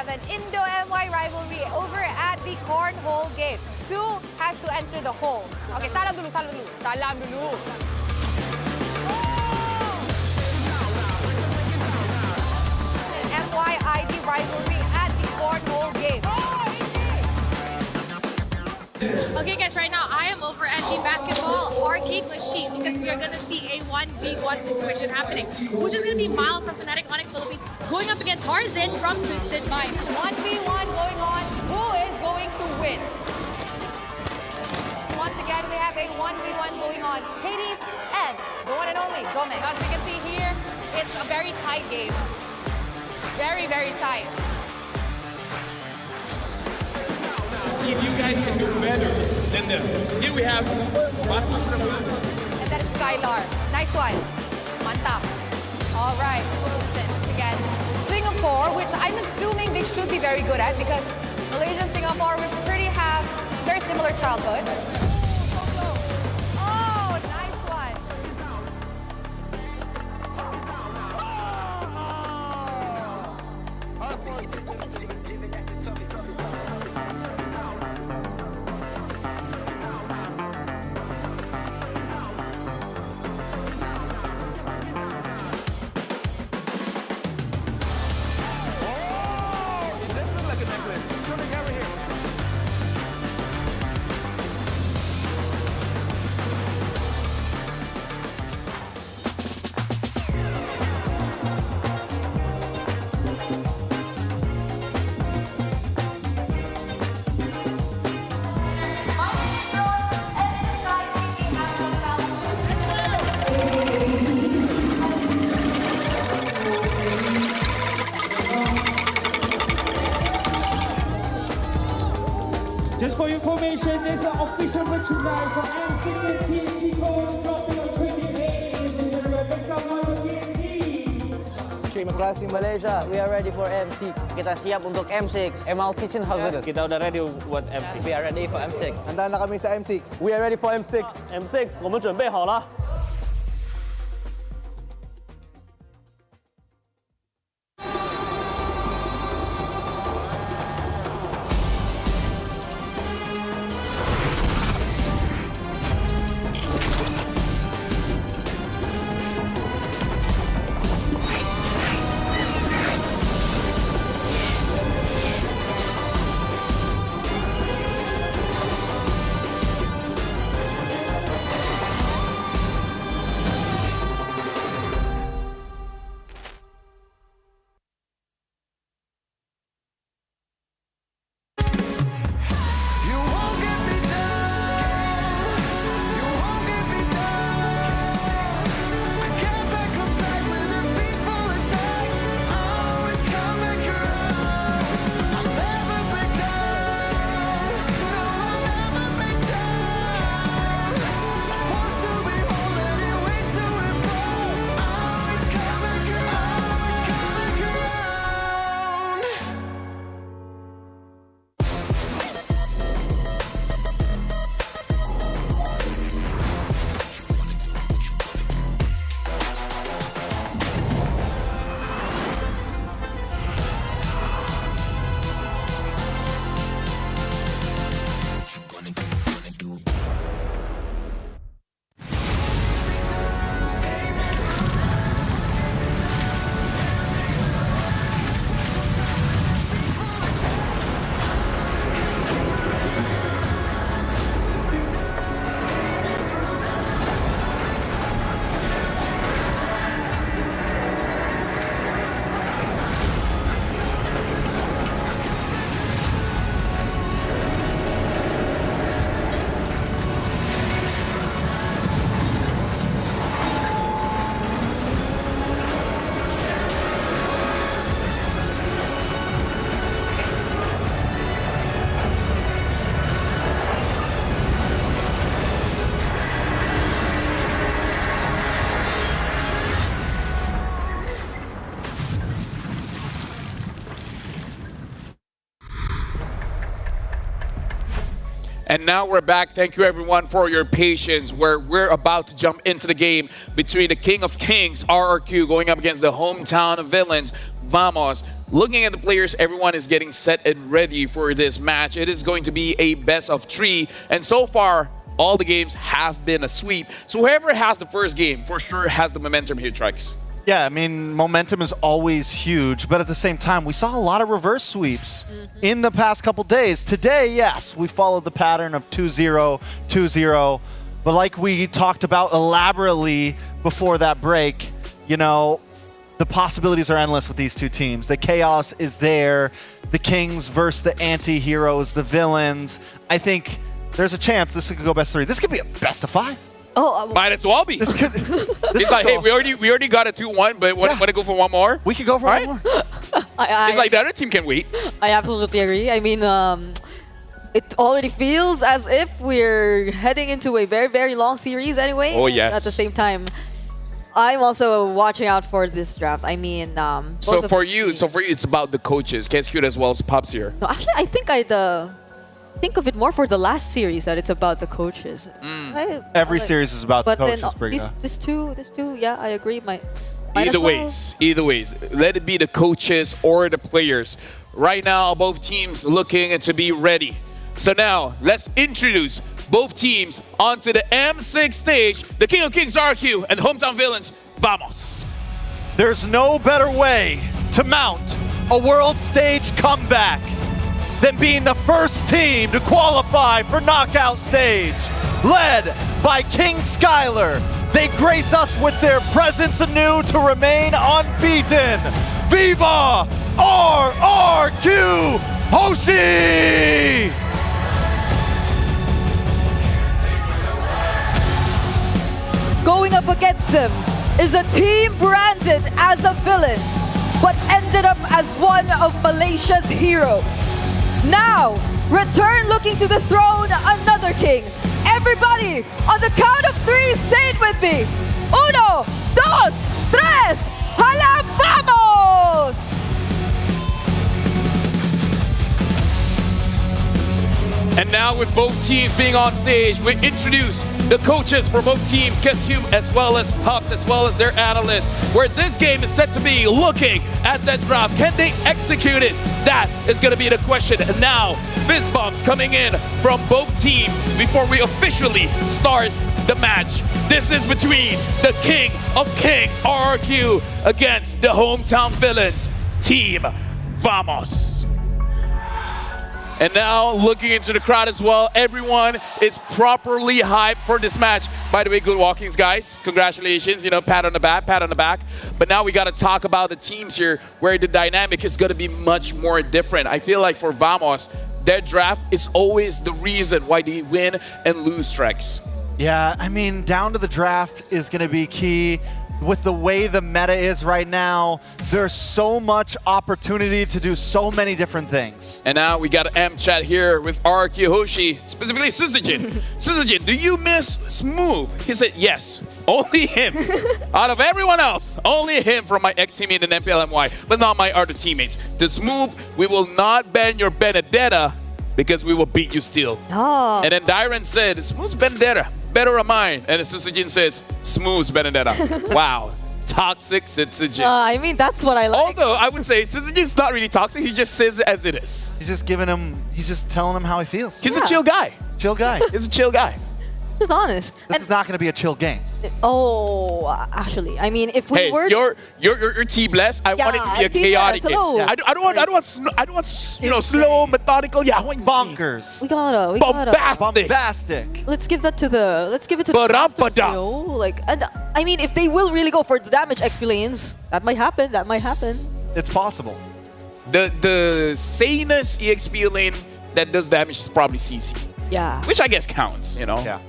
An Indo-MY rivalry over at the cornhole game. Su has to enter the hole. Okay, salam dulu, salam dulu. Salam dulu. An MYID rivalry at the cornhole game.
Okay guys, right now I am over at the basketball arcade machine because we are going to see a 1v1 situation happening, which is going to be Miles from Fnatic Onic Philippines going up against Tarzan from Twisted Minds.
1v1 going on. Who is going to win? Once again, we have a 1v1 going on. Hades and the one and only Domeng. As you can see here, it's a very tight game. Very, very tight.
If you guys can do better than them. Here we have
and that is Skylar. Nice one. Mantap. All right. Again, Singapore, which I'm assuming they should be very good at because Malaysia and Singapore we pretty have very similar childhood. Oh, nice one.
Just for your information, there's an official merchandise for M6 and TNT Gold dropping on 28.
Terima kasih Malaysia. We are ready for M6. Kita siap untuk M6. ML Kitchen Hazardous. Kita udah ready buat M6. We are ready for M6.
Handa na kami sa M6.
We are ready for M6.
M6，我们准备好了。
And now we're back. Thank you everyone for your patience. We're about to jump into the game between the King of Kings, RRQ, going up against the hometown villains, Vamos. Looking at the players, everyone is getting set and ready for this match. It is going to be a best of 3. And so far, all the games have been a sweep. So whoever has the first game for sure has the momentum here, Trex.
Yeah, I mean, momentum is always huge, but at the same time, we saw a lot of reverse sweeps in the past couple days. Today, yes, we followed the pattern of 2-0, 2-0, but like we talked about elaborately before that break, you know, the possibilities are endless with these two teams. The chaos is there, the Kings versus the anti-heroes, the villains. I think there's a chance this could go best 3. This could be a best of 5.
Oh,
might as well be. It's like, hey, we already got a 2-1, but want to go for one more?
We could go for one more.
It's like the other team can wait.
I absolutely agree. I mean, it already feels as if we're heading into a very, very long series anyway.
Oh, yes.
At the same time, I'm also watching out for this draft. I mean,
So for you, it's about the coaches, KSQ as well as Pops here.
No, actually, I think I'd think of it more for the last series that it's about the coaches.
Every series is about the coaches,
But then this two, yeah, I agree.
Either ways, let it be the coaches or the players. Right now, both teams looking to be ready. So now, let's introduce both teams onto the M6 stage, the King of Kings RQ and hometown villains, Vamos.
There's no better way to mount a world stage comeback than being the first team to qualify for knockout stage. Led by King Skylar, they grace us with their presence anew to remain unbeaten. Viva RRQ Hoshi!
Going up against them is a team branded as a villain, but ended up as one of Malaysia's heroes. Now, return looking to the throne, another king. Everybody, on the count of 3, say it with me. 1, 2, 3, ¡Hala, vamos!
And now with both teams being on stage, we introduce the coaches for both teams, KSQ as well as Pops, as well as their analysts, where this game is set to be looking at that draft. Can they execute it? That is going to be the question. And now, fist bumps coming in from both teams before we officially start the match. This is between the King of Kings, RRQ, against the hometown villains, Team Vamos. And now, looking into the crowd as well, everyone is properly hyped for this match. By the way, good walkings, guys. Congratulations, you know, pat on the back, pat on the back. But now we got to talk about the teams here where the dynamic is going to be much more different. I feel like for Vamos, their draft is always the reason why they win and lose treks.
Yeah, I mean, down to the draft is going to be key. With the way the meta is right now, there's so much opportunity to do so many different things.
And now we got an M chat here with RRQ Hoshi, specifically Syzygy. Syzygy, do you miss Smooth? He said yes, only him. Out of everyone else, only him from my ex-teammate in MPLMY, but not my other teammates. The Smooth, we will not ban your Benedetta because we will beat you still.
Oh.
And then Dyron said, Smooth's Benedetta. Better of mine. And Syzygy says, Smooth's Benedetta. Wow. Toxic Syzygy.
I mean, that's what I like.
Although, I would say Syzygy's not really toxic. He just says it as it is.
He's just he's just telling him how he feels.
He's a chill guy.
Chill guy.
He's a chill guy.
Just honest.
This is not going to be a chill game.
Oh, actually, I mean, if we were
you're T-blessed. I want it to be a chaotic game.
Yeah.
I don't want slow, methodical. Yeah, I want
bonkers.
We gotta
bombastic.
Let's give it to the masters, you know? Like, and I mean, if they will really go for the damage XP lanes, that might happen. That might happen.
It's possible.
The sanest EXP lane that does damage is probably CC.
Yeah.
Which I guess counts, you know.
Yeah.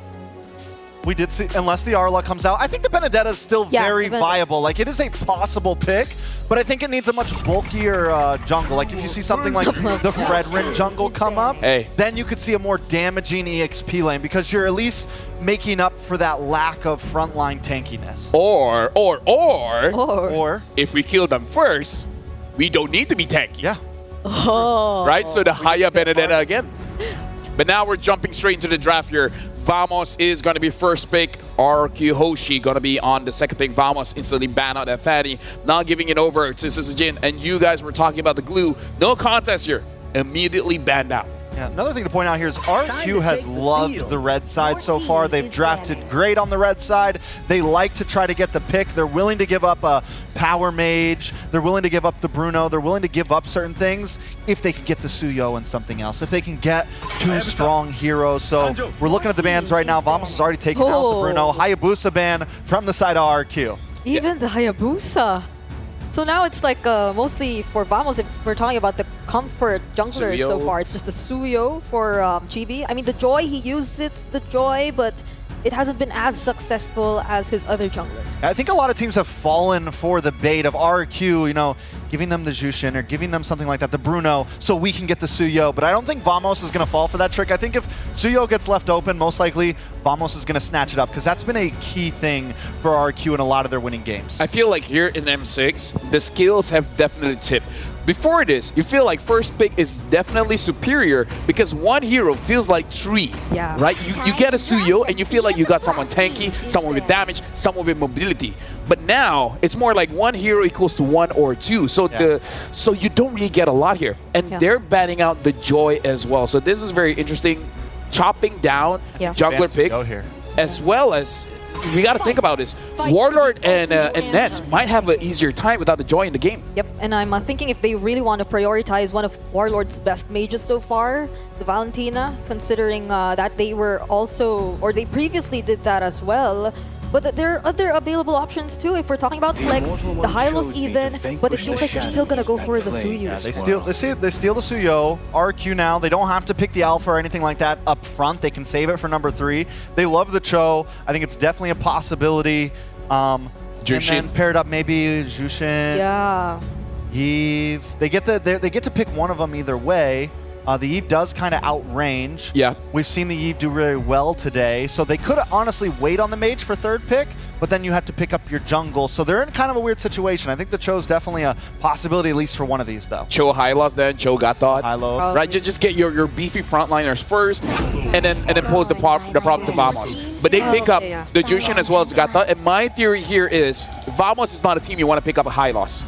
We did see, unless the Arla comes out, I think the Benedetta is still very viable. Like, it is a possible pick, but I think it needs a much bulkier jungle. Like, if you see something like the Fredrin jungle come up, then you could see a more damaging EXP lane because you're at least making up for that lack of frontline tankiness.
Or if we kill them first, we don't need to be tanky.
Yeah.
Oh.
Right? So the Haya Benedetta again. But now we're jumping straight into the draft here. Vamos is going to be first pick. RQ Hoshi going to be on the second pick. Vamos instantly ban out that fatty. Now giving it over to Sisajin. And you guys were talking about the glue. No contest here. Immediately banned out.
Yeah, another thing to point out here is RQ has loved the red side so far. They've drafted great on the red side. They like to try to get the pick. They're willing to give up a power mage. They're willing to give up the Bruno. They're willing to give up certain things if they can get the Suyo and something else. If they can get two strong heroes. So we're looking at the bans right now. Vamos has already taken out the Bruno. Hayabusa ban from the side of RQ.
Even the Hayabusa. So now it's like mostly for Vamos, if we're talking about the comfort junglers so far, it's just the Suyo for Chibi. I mean, the Joy, he uses the Joy, but it hasn't been as successful as his other jungler.
I think a lot of teams have fallen for the bait of RQ, you know, giving them the Jushin or giving them something like that, the Bruno, so we can get the Suyo. But I don't think Vamos is going to fall for that trick. I think if Suyo gets left open, most likely Vamos is going to snatch it up, because that's been a key thing for RQ in a lot of their winning games.
I feel like here in M6, the skills have definitely tipped. Before this, you feel like first pick is definitely superior because one hero feels like three.
Yeah.
Right? You get a Suyo and you feel like you got someone tanky, someone with damage, someone with mobility. But now it's more like one hero equals to one or two. So so you don't really get a lot here. And they're banning out the Joy as well. So this is very interesting. Chopping down jungler picks as well as we got to think about this. Warlord and Nets might have an easier time without the Joy in the game.
Yep, and I'm thinking if they really want to prioritize one of Warlord's best mages so far, the Valentina, considering that they were also, or they previously did that as well. But there are other available options too. If we're talking about Flex, the Hylos even, but it seems like they're still gonna go for the Suyo.
Yeah, they steal the Suyo. RQ now, they don't have to pick the Alpha or anything like that up front. They can save it for number 3. They love the Cho. I think it's definitely a possibility.
Jushin.
And then paired up maybe Jushin.
Yeah.
Eve. They get to pick one of them either way. The Eve does kind of outrange.
Yeah.
We've seen the Eve do really well today. So they could honestly wait on the mage for third pick, but then you have to pick up your jungle. So they're in kind of a weird situation. I think the Cho's definitely a possibility, at least for one of these, though.
Cho Hylos then, Cho Gatot.
Hylos.
Right, just get your beefy frontliners first, and then pose the problem to Vamos. But they pick up the Jushin as well as Gatot. And my theory here is Vamos is not a team you want to pick up a Hylos,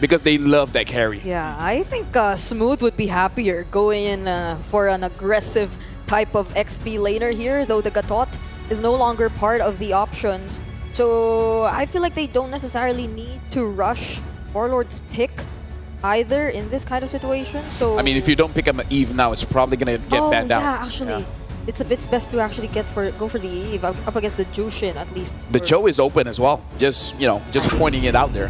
because they love that carry.
Yeah, I think Smooth would be happier going in for an aggressive type of XP laner here, though the Gatot is no longer part of the options. So I feel like they don't necessarily need to rush Warlord's pick either in this kind of situation. So
I mean, if you don't pick up an Eve now, it's probably going to get banned out.
Yeah, actually. It's best to actually go for the Eve up against the Jushin at least.
The Cho is open as well. Just pointing it out there.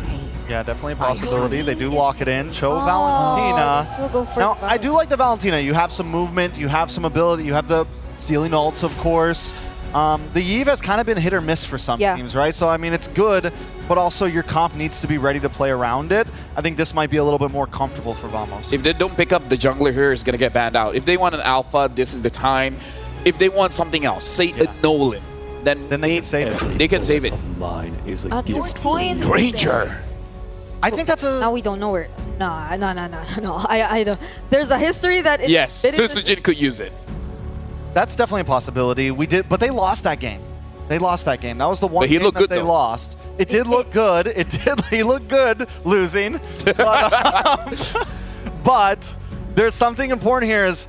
Yeah, definitely a possibility. They do lock it in. Cho Valentina.
Still go for
now, I do like the Valentina. You have some movement, you have some ability, you have the stealing ults, of course. The Eve has kind of been hit or miss for some teams, right? So, I mean, it's good, but also your comp needs to be ready to play around it. I think this might be a little bit more comfortable for Vamos.
If they don't pick up the jungler here, it's going to get banned out. If they want an Alpha, this is the time. If they want something else, say a Nolan, then they can save it. They can save it.
At this point,
Ranger.
I think that's a...
Now we don't know where... No. I don't... There's a history that...
Yes, Susujin could use it.
That's definitely a possibility. We did, but they lost that game. They lost that game. That was the one game that they lost. It did look good. It did. He looked good losing. But there's something important here is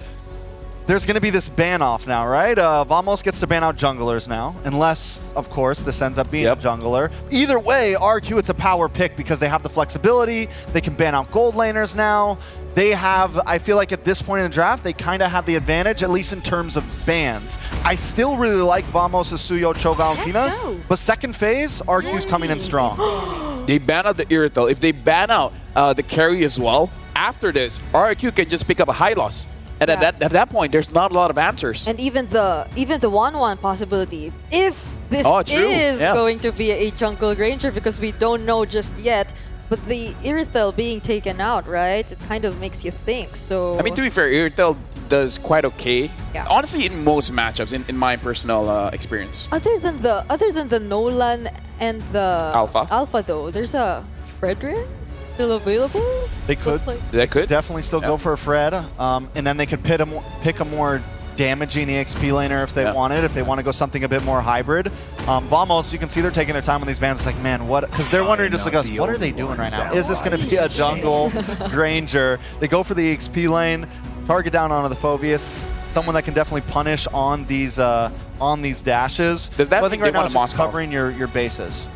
there's going to be this ban off now, right? Vamos gets to ban out junglers now, unless, of course, this ends up being a jungler. Either way, RQ, it's a power pick because they have the flexibility. They can ban out gold laners now. They have, I feel like at this point in the draft, they kind of have the advantage, at least in terms of bans. I still really like Vamos' Suyo Cho Valentina, but second phase, RQ's coming in strong.
They ban out the Irrital. If they ban out the carry as well, after this, RQ can just pick up a Hylos. And at that point, there's not a lot of answers.
And even the 1-1 possibility, if this is going to be a jungle ranger, because we don't know just yet, but the Irithel being taken out, right? It kind of makes you think. So
I mean, to be fair, Irithel does quite okay. Yeah. Honestly, in most matchups, in my personal experience.
Other than the Nolan and the Alpha though, there's a Fredrin still available.
They could.
They could
definitely still go for a Fred, and then they could pick a more damaging EXP laner if they want it, if they want to go something a bit more hybrid. Vamos, you can see they're taking their time on these bans. It's like, man, what? Because they're wondering just like us, what are they doing right now? Is this going to be a jungle Granger? They go for the EXP lane, target down onto the Phobius, someone that can definitely punish on these dashes.
Does that
I
mean
think
they
right now
want
it's
a
just
Moscow?
covering your bases.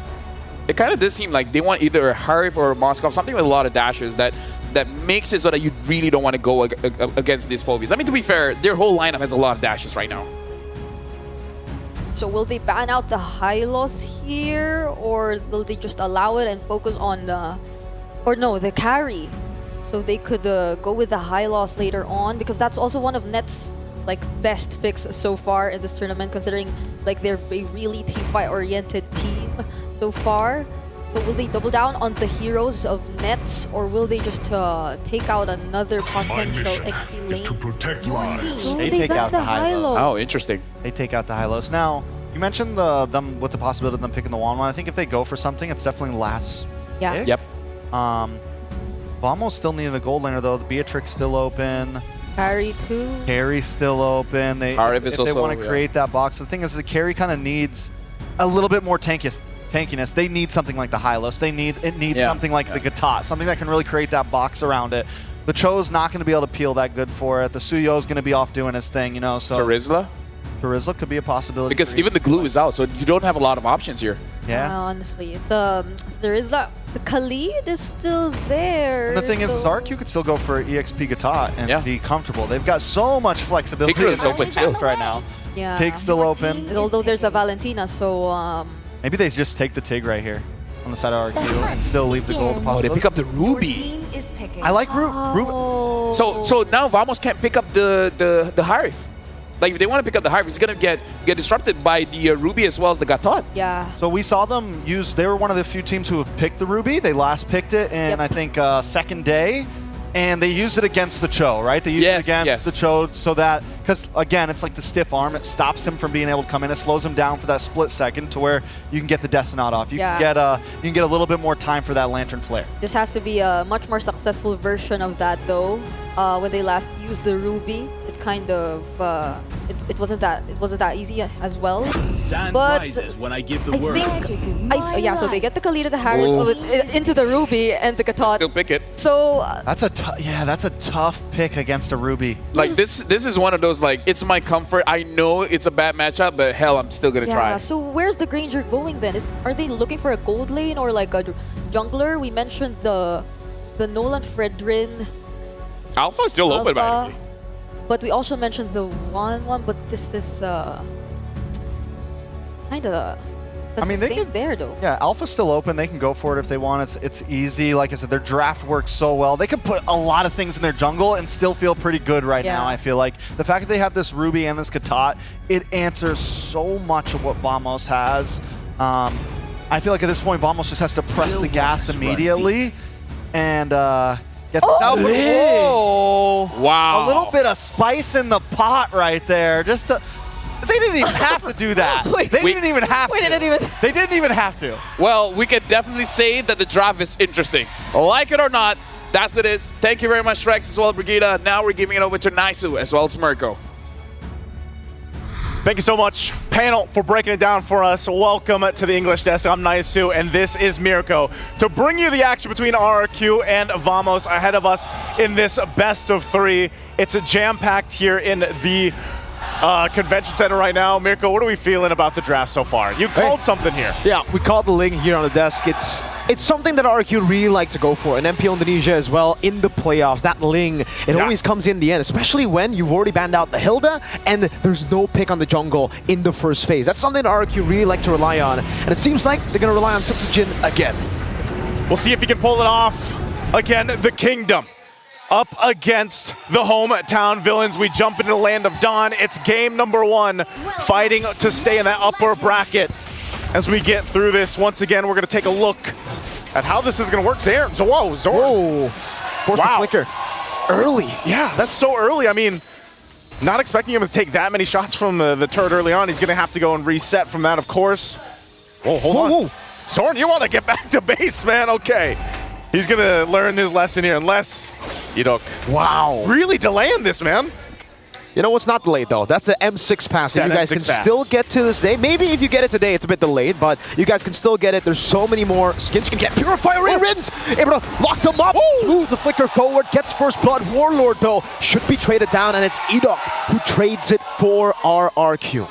It kind of does seem like they want either a Harif or a Moscow, something with a lot of dashes that makes it so that you really don't want to go against these Phobies. I mean, to be fair, their whole lineup has a lot of dashes right now.
So will they ban out the Hylos here, or will they just allow it and focus on the carry? So they could go with the Hylos later on, because that's also one of Net's like best picks so far in this tournament, considering like they're a really team fight oriented team so far. So will they double down on the heroes of Nets, or will they just take out another potential XP lane?
To protect
lives.
They take out the Hylos.
Oh, interesting.
They take out the Hylos. Now, you mentioned them with the possibility of them picking the Wan. I think if they go for something, it's definitely last pick.
Yep.
Vamos still needed a gold laner though. The Beatrix still open.
Carry too.
Carry's still open.
Harif is
if they
also,
want to create that box. The thing is, the carry kind of needs a little bit more tankiness. They need something like the Hylos. It needs something like the Gatot, something that can really create that box around it. The Cho's not going to be able to peel that good for it. The Suyo's going to be off doing his thing, So Terizla could be a possibility.
Because even the glue is out, so you don't have a lot of options here.
Yeah.
Honestly, it's there is the Khalid is still there.
And the thing is, RQ could still go for EXP Gatot and be comfortable. They've got so much flexibility.
Tigger's open still
right now.
Yeah.
Tig's still open.
Although there's a Valentina, so
maybe they just take the Tig right here on the side of RQ and still leave the gold.
Oh, they pick up the Ruby.
I like Ruby.
So now Vamos can't pick up the Harif. Like, if they want to pick up the Harif, it's going to get disrupted by the Ruby as well as the Gatot.
Yeah.
So we saw them use, they were one of the few teams who have picked the Ruby. They last picked it in, I think, second day. And they used it against the Cho, right? They used it against the Cho so that, because again, it's like the stiff arm. It stops him from being able to come in. It slows him down for that split second to where you can get the Destinat off. You can get a little bit more time for that Lantern Flare.
This has to be a much more successful version of that, though. When they last used the Ruby, it kind of it wasn't that easy as well.
Sand
but
rises when I give the word.
So they get the Khalid, the Harris into the Ruby and the Gatot.
Still pick it.
So
that's a tough pick against a Ruby.
Like this is one of those, like, it's my comfort. I know it's a bad matchup, but hell, I'm still gonna try.
So where's the Granger going then? Are they looking for a gold lane or like a jungler? We mentioned the Nolan Fredrin.
Alpha is still open, by the way.
But we also mentioned the one, but this is kind of.
I mean, they can
there though.
Yeah, Alpha's still open. They can go for it if they want. It's easy. Like I said, their draft works so well. They can put a lot of things in their jungle and still feel pretty good right now. I feel like the fact that they have this Ruby and this Gatot, it answers so much of what Vamos has. I feel like at this point, Vamos just has to press the gas immediately and get whoa!
Wow!
A little bit of spice in the pot right there, just to. They didn't even have to do that. They didn't even have to. They didn't even have to.
Well, we can definitely say that the draft is interesting. Like it or not, that's what it is. Thank you very much, Rex, as well as Brigida. Now we're giving it over to Naisu as well as Mirko.
Thank you so much, panel, for breaking it down for us. Welcome to the English Desk. I'm Naisu, and this is Mirko. To bring you the action between RRQ and Vamos ahead of us in this best of three. It's a jam-packed here in the convention center right now. Mirko, what are we feeling about the draft so far? You called something here.
Yeah, we called the link here on the desk. It's something that RQ really like to go for, and MPO Indonesia as well in the playoffs. That Ling, it always comes in the end, especially when you've already banned out the Hilda and there's no pick on the jungle in the first phase. That's something that RQ really like to rely on, and it seems like they're going to rely on Setsujin again.
We'll see if he can pull it off. Again, the Kingdom up against the hometown villains. We jump into the Land of Dawn. It's game number one, fighting to stay in that upper bracket. As we get through this, once again, we're going to take a look at how this is going to work. Whoa,
Force the flicker.
Early. Yeah, that's so early. I mean, not expecting him to take that many shots from the turret early on. He's going to have to go and reset from that, of course. Whoa, hold on. Zorn, you want to get back to base, man? Okay. He's going to learn his lesson here, unless Idok.
Wow.
Really delaying this, man.
You know what's not delayed though? That's the M6 pass that you guys can still get to this day. Maybe if you get it today, it's a bit delayed, but you guys can still get it. There's so many more skins you can get. Purifier in Rins, able to lock them up. Smooth the flicker forward, gets first blood. Warlord though should be traded down, and it's Edok who trades it for RRQ.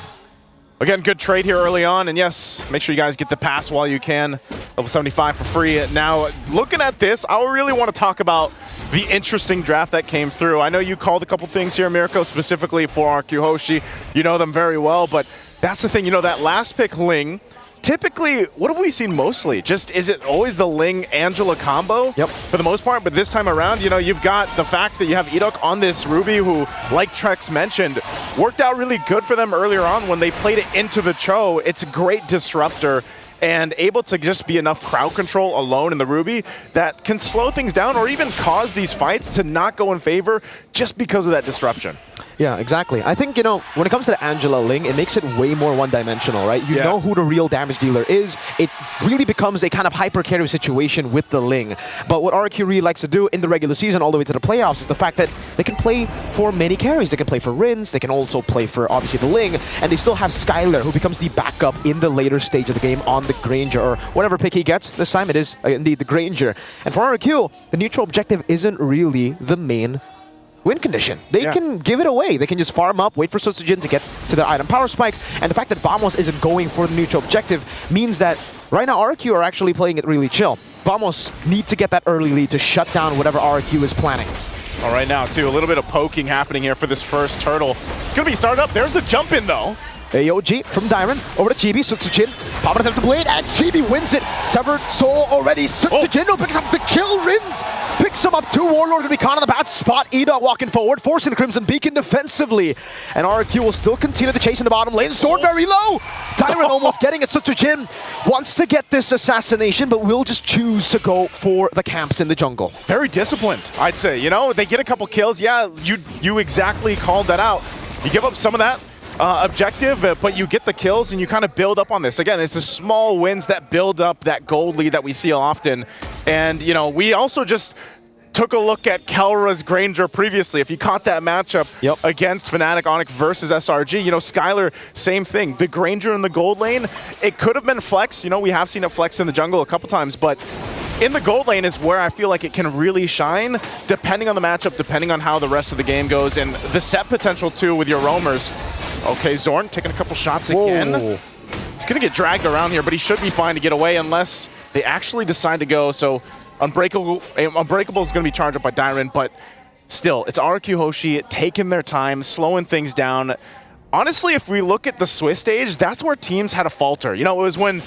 Again, good trade here early on, and yes, make sure you guys get the pass while you can. Level 75 for free. Now, looking at this, I really want to talk about the interesting draft that came through. I know you called a couple things here, Mirko, specifically for RQ Hoshi. You know them very well, but that's the thing. You know, that last pick, Ling, typically, what have we seen mostly? Just, is it always the Ling-Angela combo?
Yep.
For the most part, but this time around, you know, you've got the fact that you have Edok on this Ruby who, like Trex mentioned, worked out really good for them earlier on when they played it into the Cho. It's a great disruptor and able to just be enough crowd control alone in the Ruby that can slow things down or even cause these fights to not go in favor just because of that disruption.
Yeah, exactly. I think, you know, when it comes to the Angela Ling, it makes it way more one-dimensional, right? You know who the real damage dealer is. It really becomes a kind of hyper-carry situation with the Ling. But what RQ really likes to do in the regular season all the way to the playoffs is the fact that they can play for many carries. They can play for Rins, they can also play for, obviously, the Ling, and they still have Skylar, who becomes the backup in the later stage of the game on the Granger, or whatever pick he gets. This time it is, indeed, the Granger. And for RQ, the neutral objective isn't really the main win condition. They can give it away. They can just farm up, wait for Sutsujin to get to the item power spikes, and the fact that Vamos isn't going for the neutral objective means that right now RQ are actually playing it really chill. Vamos need to get that early lead to shut down whatever RQ is planning.
All right, now, too, a little bit of poking happening here for this first turtle. It's going to be started up. There's the jump in, though.
AOG from Dyron over to Chibi. Sutsujin popping attempts to blade, and Chibi wins it. Severed soul already. Sutsujin picks up the kill. Rins picks him up too. Warlord gonna be caught on the bad spot. Edok walking forward, forcing the Crimson Beacon defensively. And RQ will still continue the chase in the bottom lane. Sword very low. Dyron almost getting it. Sutsujin wants to get this assassination, but will just choose to go for the camps in the jungle.
Very disciplined, I'd say. You know, they get a couple kills. Yeah, you exactly called that out. You give up some of that objective, but you get the kills and you kind of build up on this. Again, it's the small wins that build up that gold lead that we see often. And, you know, we also just took a look at Kelra's Granger previously. If you caught that matchup against Fnatic Onyx versus SRG, you know, Skylar, same thing. The Granger in the gold lane, it could have been flex. You know, we have seen it flex in the jungle a couple times, but in the gold lane is where I feel like it can really shine, depending on the matchup, depending on how the rest of the game goes, and the set potential, too, with your roamers. Okay, Zorn taking a couple shots again. He's going to get dragged around here, but he should be fine to get away unless they actually decide to go. So Unbreakable is going to be charged up by Dyron, but still, it's RQ Hoshi taking their time, slowing things down. Honestly, if we look at the Swiss stage, that's where teams had a falter. You know, it was when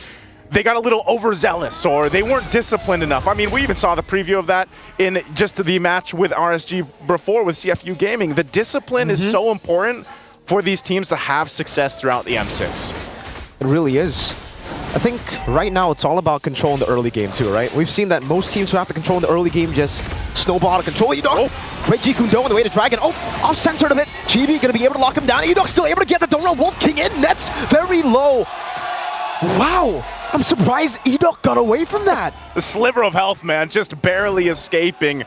they got a little overzealous or they weren't disciplined enough. I mean, we even saw the preview of that in just the match with RSG before with CFU Gaming. The discipline is so important for these teams to have success throughout the M6.
It really is. I think right now it's all about control in the early game too, right? We've seen that most teams who have to control in the early game just snowball out of control. Edok, great G Kundo on the way to Dragon. Off-centered a bit. Chibi gonna be able to lock him down. Edok still able to get the Donut Wolf King in. Nets very low. Wow, I'm surprised Edok got away from that.
The sliver of health, man, just barely escaping.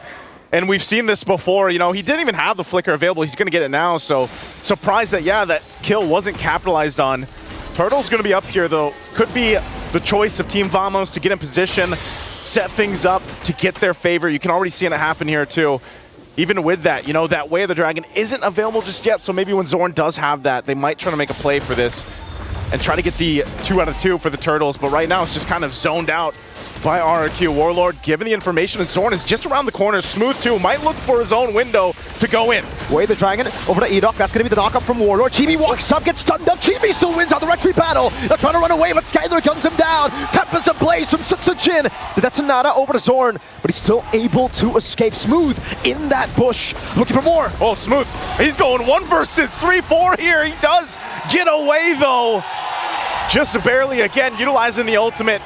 And we've seen this before, you know, he didn't even have the flicker available. He's going to get it now, so surprised that, yeah, that kill wasn't capitalized on. Turtle's going to be up here, though. Could be the choice of Team Vamos to get in position, set things up to get their favor. You can already see it happen here, too. Even with that, you know, that Way of the Dragon isn't available just yet, so maybe when Zorn does have that, they might try to make a play for this and try to get the 2 out of 2 for the Turtles. But right now, it's just kind of zoned out by RRQ. Warlord given the information, and Zorn is just around the corner. Smooth, too, might look for his own window to go in.
Way the Dragon over to Edok. That's going to be the knock-up from Warlord. Chibi walks up, gets stunned up. Chibi still wins out the retreat battle. They're trying to run away, but Skylar guns him down. Tempest Ablaze from Sutsujin. That's Sonata over to Zorn, but he's still able to escape. Smooth in that bush, looking for more.
Oh, Smooth. He's going 1 versus 3-4 here. He does get away, though. Just barely, again, utilizing the ultimate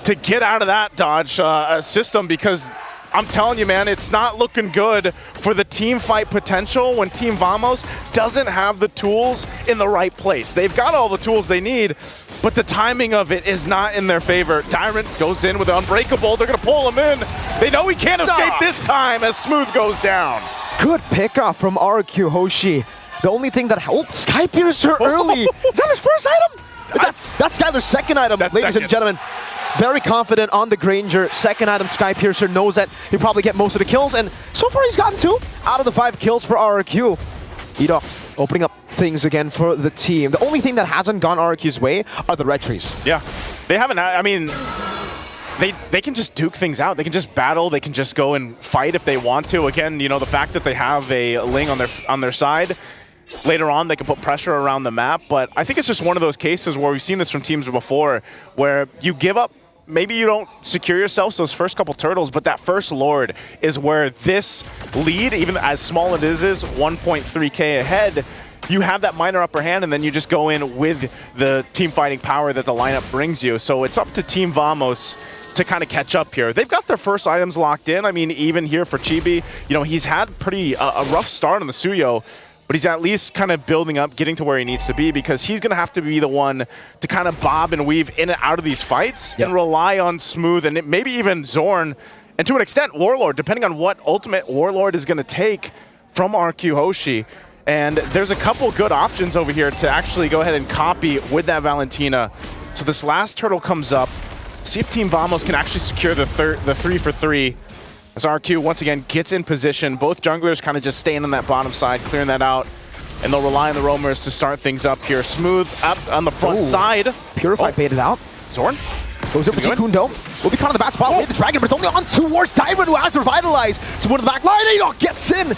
to get out of that dodge system, because I'm telling you, man, it's not looking good for the team fight potential when Team Vamos doesn't have the tools in the right place. They've got all the tools they need, but the timing of it is not in their favor. Tyrant goes in with the Unbreakable. They're going to pull him in. They know he can't escape this time as Smooth goes down.
Good pickoff from RQ Hoshi. The only thing that... Oh, Sky Piercer early! Is that his first item? That's Skyler's second item, ladies and gentlemen. Very confident on the Granger. Second item, Sky Piercer knows that he'll probably get most of the kills, and so far he's gotten 2 out of the 5 kills for RRQ. Edok opening up things again for the team. The only thing that hasn't gone RRQ's way are the red trees.
Yeah, they haven't, I mean, they can just duke things out. They can just battle. They can just go and fight if they want to. Again, you know, the fact that they have a Ling on their side, later on, they can put pressure around the map, but I think it's just one of those cases where we've seen this from teams before, where you give up, maybe you don't secure yourselves those first couple turtles, but that first Lord is where this lead, even as small as it is 1.3k ahead, you have that minor upper hand, and then you just go in with the team fighting power that the lineup brings you. So it's up to Team Vamos to kind of catch up here. They've got their first items locked in. I mean, even here for Chibi, you know, he's had pretty a rough start on the Suyo, but he's at least kind of building up, getting to where he needs to be, because he's going to have to be the one to kind of bob and weave in and out of these fights and rely on Smooth and maybe even Zorn, and to an extent, Warlord, depending on what ultimate Warlord is going to take from RQ Hoshi. And there's a couple good options over here to actually go ahead and copy with that Valentina. So this last turtle comes up. See if Team Vamos can actually secure the 3 for 3. As RQ once again gets in position. Both junglers kind of just staying on that bottom side, clearing that out. And they'll rely on the roamers to start things up here. Smooth up on the front side.
Purified baited out.
Zorn
goes over to Kundo. Will be caught on the back spot. Wait, the dragon, but it's only on towards Tyron, who has revitalized. Smooth in the back line. Adok gets in.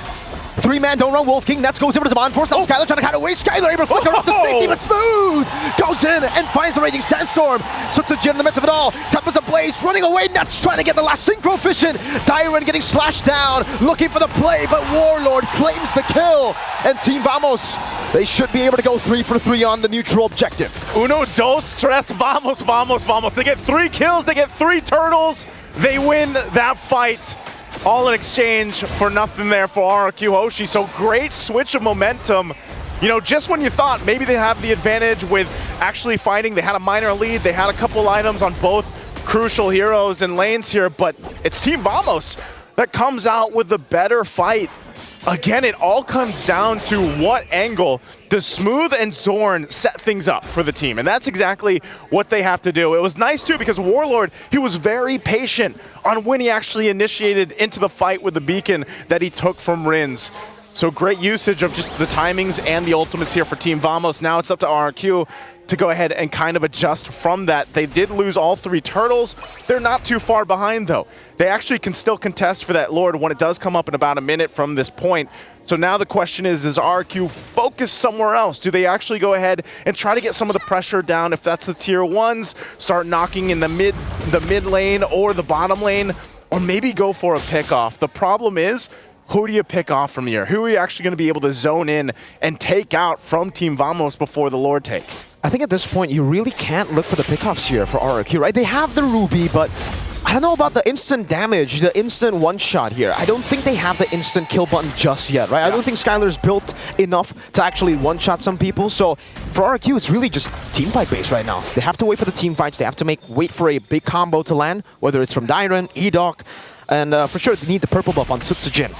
3-man don't run Wolf King. Nets goes over to Zaman Force. Now Skyler trying to cut away. Skyler able to flicker off to safety, but Smooth goes in and finds the Raging Sandstorm. Sutsujin in the midst of it all. Tempest ablaze, running away. Nets trying to get the last synchro vision. Tyron getting slashed down, looking for the play, but Warlord claims the kill. And Team Vamos, they should be able to go 3 for 3 on the neutral objective.
Uno, dos, tres, vamos, vamos, vamos. They get 3 kills, they get 3 turtles. They win that fight. All in exchange for nothing there for RRQ Hoshi. So great switch of momentum. You know, just when you thought maybe they have the advantage with actually fighting, they had a minor lead, they had a couple items on both crucial heroes and lanes here, but it's Team Vamos that comes out with the better fight. Again, it all comes down to what angle does Smooth and Zorn set things up for the team, and that's exactly what they have to do. It was nice too because Warlord, he was very patient on when he actually initiated into the fight with the beacon that he took from Rins. So great usage of just the timings and the ultimates here for Team Vamos. Now it's up to RRQ to go ahead and kind of adjust from that. They did lose all 3 turtles. They're not too far behind though. They actually can still contest for that Lord when it does come up in about a minute from this point. So now the question is, does RQ focus somewhere else? Do they actually go ahead and try to get some of the pressure down? If that's the tier 1s, start knocking in the mid lane or the bottom lane, or maybe go for a pick-off. The problem is, who do you pick off from here? Who are you actually going to be able to zone in and take out from Team Vamos before the Lord take?
I think at this point, you really can't look for the pickoffs here for RRQ, right? They have the Ruby, but I don't know about the instant damage, the instant one-shot here. I don't think they have the instant kill button just yet, right? I don't think Skyler's built enough to actually one-shot some people. So for RRQ, it's really just team fight based right now. They have to wait for the team fights. They have to wait for a big combo to land, whether it's from Dyron, Edok, and for sure, they need the purple buff on Sutsujin.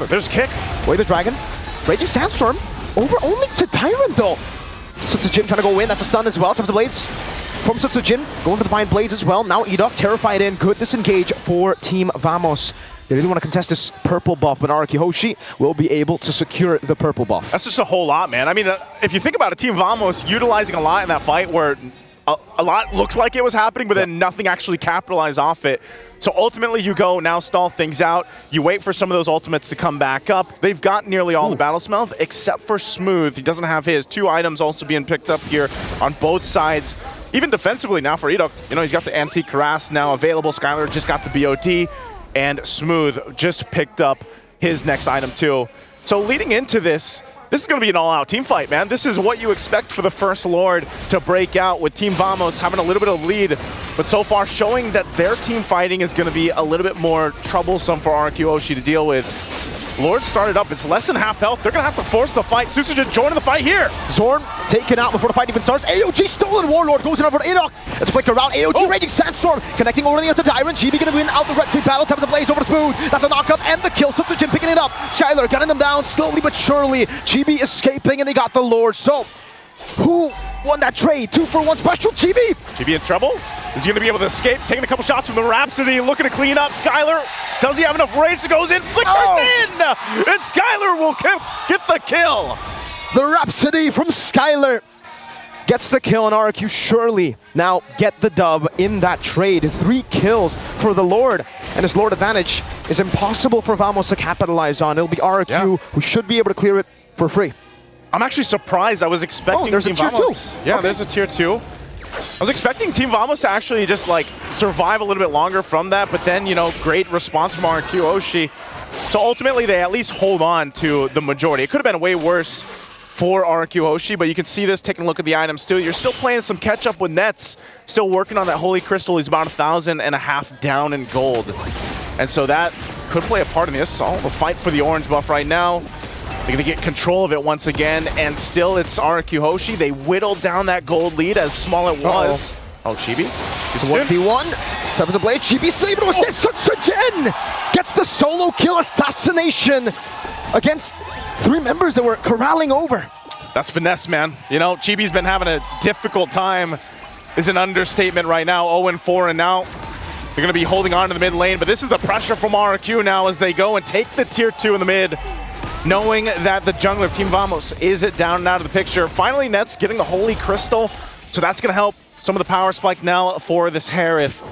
There's a kick.
Wait, the dragon. Raging Sandstorm. Over only to Tyrant, though. Sutsujin trying to go in. That's a stun as well. Tempest Blades from Sutsujin. Going to the Vine Blades as well. Now Edok terrified in. Good disengage for Team Vamos. They really want to contest this purple buff, but RRQ Hoshi will be able to secure the purple buff.
That's just a whole lot, man. I mean, if you think about it, Team Vamos utilizing a lot in that fight where a lot looked like it was happening, but then nothing actually capitalized off it. So ultimately, you go now stall things out. You wait for some of those ultimates to come back up. They've got nearly all the battle smells, except for Smooth. He doesn't have his. 2 items also being picked up here on both sides. Even defensively now for Edok, you know, he's got the Antique Harass now available. Skyler just got the BOD, and Smooth just picked up his next item too. So leading into this is going to be an all-out team fight, man. This is what you expect for the first Lord to break out, with Team Vamos having a little bit of lead, but so far showing that their team fighting is going to be a little bit more troublesome for RQ Hoshi to deal with. Lord started up. It's less than half health. They're going to have to force the fight. Sutsujin joining the fight here.
Zorn taken out before the fight even starts. AOG stolen. Warlord goes in over to Edok. It's a flicker around. AOG Raging Sandstorm connecting over to the other Tyrant. GB going to win out the Red Tree battle. Tempest Blaze over to Smooth. That's a knock-up and the kill. Sutsujin picking it up. Skylar gunning them down slowly but surely. Chibi escaping and they got the Lord. So, who won that trade? 2-for-1 special, Chibi.
Chibi in trouble? Is he going to be able to escape? Taking a couple shots from the Rhapsody, looking to clean up. Skylar, does he have enough rage to go in? Flickers in! And Skylar will get the kill.
The Rhapsody from Skylar gets the kill on RQ surely. Now get the dub in that trade. 3 kills for the Lord. And his Lord advantage is impossible for Vamos to capitalize on. It'll be RQ who should be able to clear it for free.
I'm actually surprised. I was expecting
there's
Team
a tier
Vamos.
2.
Yeah,
Okay.
there's a tier 2. I was expecting Team Vamos to actually just like survive a little bit longer from that, but then, you know, great response from RQ Oshi. So ultimately, they at least hold on to the majority. It could have been way worse for RQ Oshi, but you can see this, taking a look at the items too. You're still playing some catch up with Nets, still working on that Holy Crystal. He's about 1,500 down in gold. And so that could play a part in this. All the fight for the orange buff right now. They're going to get control of it once again, and still it's RQ Hoshi. They whittled down that gold lead as small it was. Oh, Chibi.
It's 1v1. Seven's a blade. Chibi saved it. Sutsujin gets the solo kill assassination against 3 members that were corralling over.
That's finesse, man. You know, Chibi's been having a difficult time. Is an understatement right now. 0-4, and now they're going to be holding on to the mid lane. But this is the pressure from RQ now as they go and take the tier 2 in the mid, knowing that the jungler of Team Vamos is down and out of the picture. Finally, Nets getting the Holy Crystal, so that's going to help some of the power spike now for this Harif.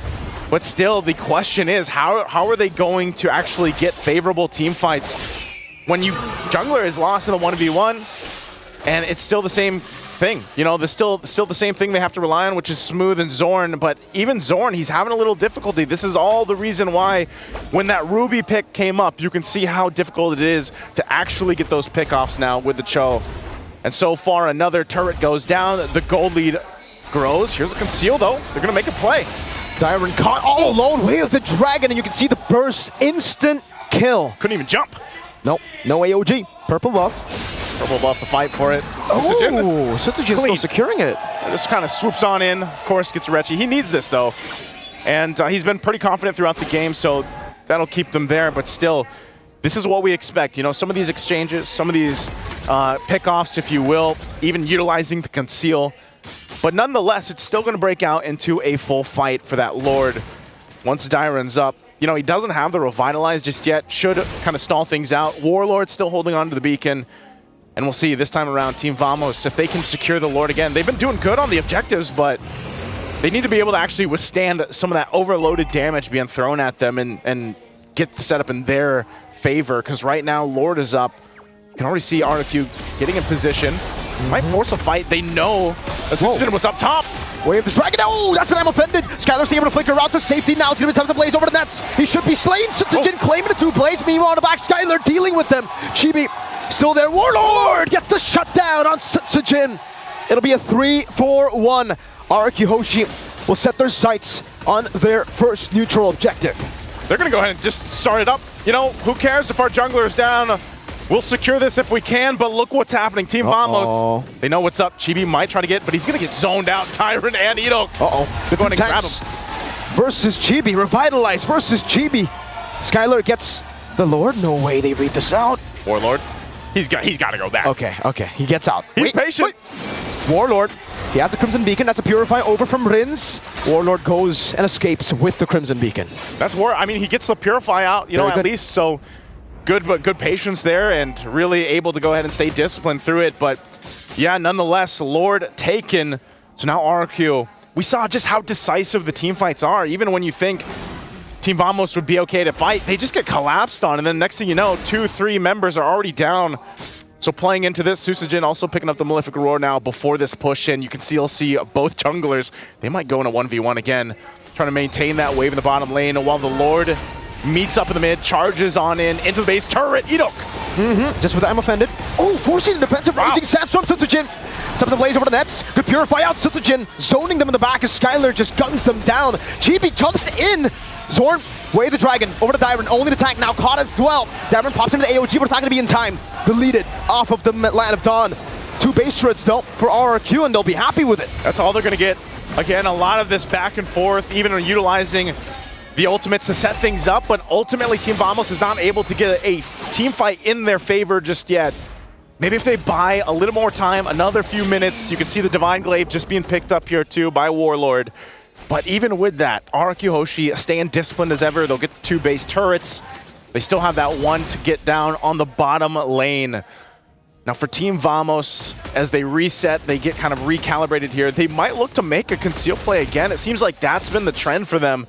But still, the question is, how are they going to actually get favorable team fights when jungler is lost in a 1v1, and it's still the same thing? You know, there's still the same thing they have to rely on, which is Smooth and Zorn. But even Zorn, he's having a little difficulty. This is all the reason why when that Ruby pick came up, you can see how difficult it is to actually get those pickoffs now with the Cho. And so far, another turret goes down. The gold lead grows. Here's a conceal, though. They're going to make a play.
Dyron caught all alone, way of the dragon, and you can see the burst, instant kill.
Couldn't even jump.
Nope, no AOG. Purple buff.
Purple buff to fight for it.
Oh, Sutsujin still securing it.
Just kind of swoops on in. Of course, gets Rechi. He needs this, though. And he's been pretty confident throughout the game, so that'll keep them there. But still, this is what we expect. You know, some of these exchanges, some of these pickoffs, if you will, even utilizing the conceal. But nonetheless, it's still going to break out into a full fight for that Lord. Once Dyron's up, you know, he doesn't have the Revitalize just yet. Should kind of stall things out. Warlord still holding on to the beacon. And we'll see this time around, Team Vamos, if they can secure the Lord again. They've been doing good on the objectives, but they need to be able to actually withstand some of that overloaded damage being thrown at them and get the setup in their favor. Because right now, Lord is up. You can already see RQ getting in position. Might force a fight. They know Sutsujin was up top.
Wave the dragon. Oh, that's an I'm offended. Skylar's able to flicker out to safety. Now it's going to be time to blaze over the Nets. He should be slain. Sutsujin claiming the 2 blades. Meanwhile, on the back, Skylar dealing with them. Chibi still there. Warlord gets the shutdown on Sutsujin. It'll be a 3-4-1. RQ Hoshi will set their sights on their first neutral objective.
They're going to go ahead and just start it up. You know, who cares if our jungler is down? We'll secure this if we can, but look what's happening. Team Vamos, they know what's up. Chibi might try to get, but he's going to get zoned out. Tyrant and Idok.
The
going to grab him.
Versus Chibi. Revitalize versus Chibi. Skylar gets the Lord. No way they read this out.
Warlord. He's got to go back.
Okay. He gets out.
He's patient.
Warlord. He has the Crimson Beacon. That's a Purify over from Rins. Warlord goes and escapes with the Crimson Beacon.
That's war. I mean, he gets the Purify out, you know, at least. So good patience there, and really able to go ahead and stay disciplined through it. But yeah, nonetheless, Lord taken. So now RQ. We saw just how decisive the team fights are. Even when you think Team Vamos would be okay to fight, they just get collapsed on. And then next thing you know, 2-3 members are already down. So playing into this, Sutsujin also picking up the Malefic Roar now before this push in. You can still see both junglers. They might go in a 1v1 again, trying to maintain that wave in the bottom lane while the Lord meets up in the mid, charges on into the base turret. Idok.
Just with I'm offended. Oh, forcing the defensive raging Sandstorm. Sutsujin. Top of the blaze over the Nets. Good Purify out. Sutsujin zoning them in the back as Skylar just guns them down. Chibi jumps in. Zorn, way the dragon over to Dyron. Only the tank now caught as well. Dyron pops into the AOG, but it's not going to be in time. Deleted off of the Land of Dawn. 2 base turrets though for RRQ, and they'll be happy with it.
That's all they're going to get. Again, a lot of this back and forth, even utilizing the ultimates to set things up, but ultimately Team Vamos is not able to get a team fight in their favor just yet. Maybe if they buy a little more time, another few minutes, you can see the Divine Glaive just being picked up here too by Warlord. But even with that, RQ Hoshi staying disciplined as ever. They'll get the 2 base turrets. They still have that 1 to get down on the bottom lane. Now for Team Vamos, as they reset, they get kind of recalibrated here. They might look to make a conceal play again. It seems like that's been the trend for them.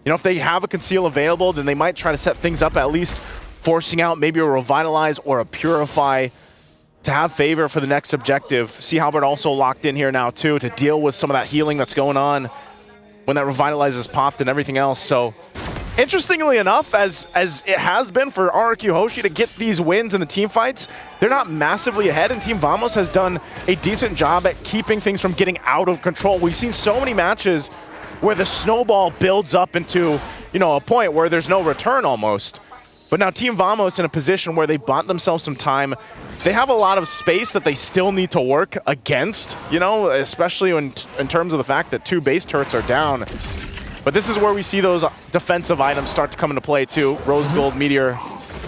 You know, if they have a conceal available, then they might try to set things up, at least forcing out maybe a Revitalize or a Purify to have favor for the next objective. See Halbert also locked in here now too to deal with some of that healing that's going on when that Revitalize is popped and everything else. So interestingly enough, as it has been for RQ Hoshi to get these wins in the team fights, they're not massively ahead, and Team Vamos has done a decent job at keeping things from getting out of control. We've seen so many matches where the snowball builds up into, you know, a point where there's no return almost. But now Team Vamos in a position where they bought themselves some time. They have a lot of space that they still need to work against, you know, especially in terms of the fact that 2 base turrets are down. But this is where we see those defensive items start to come into play too. Rose Gold Meteor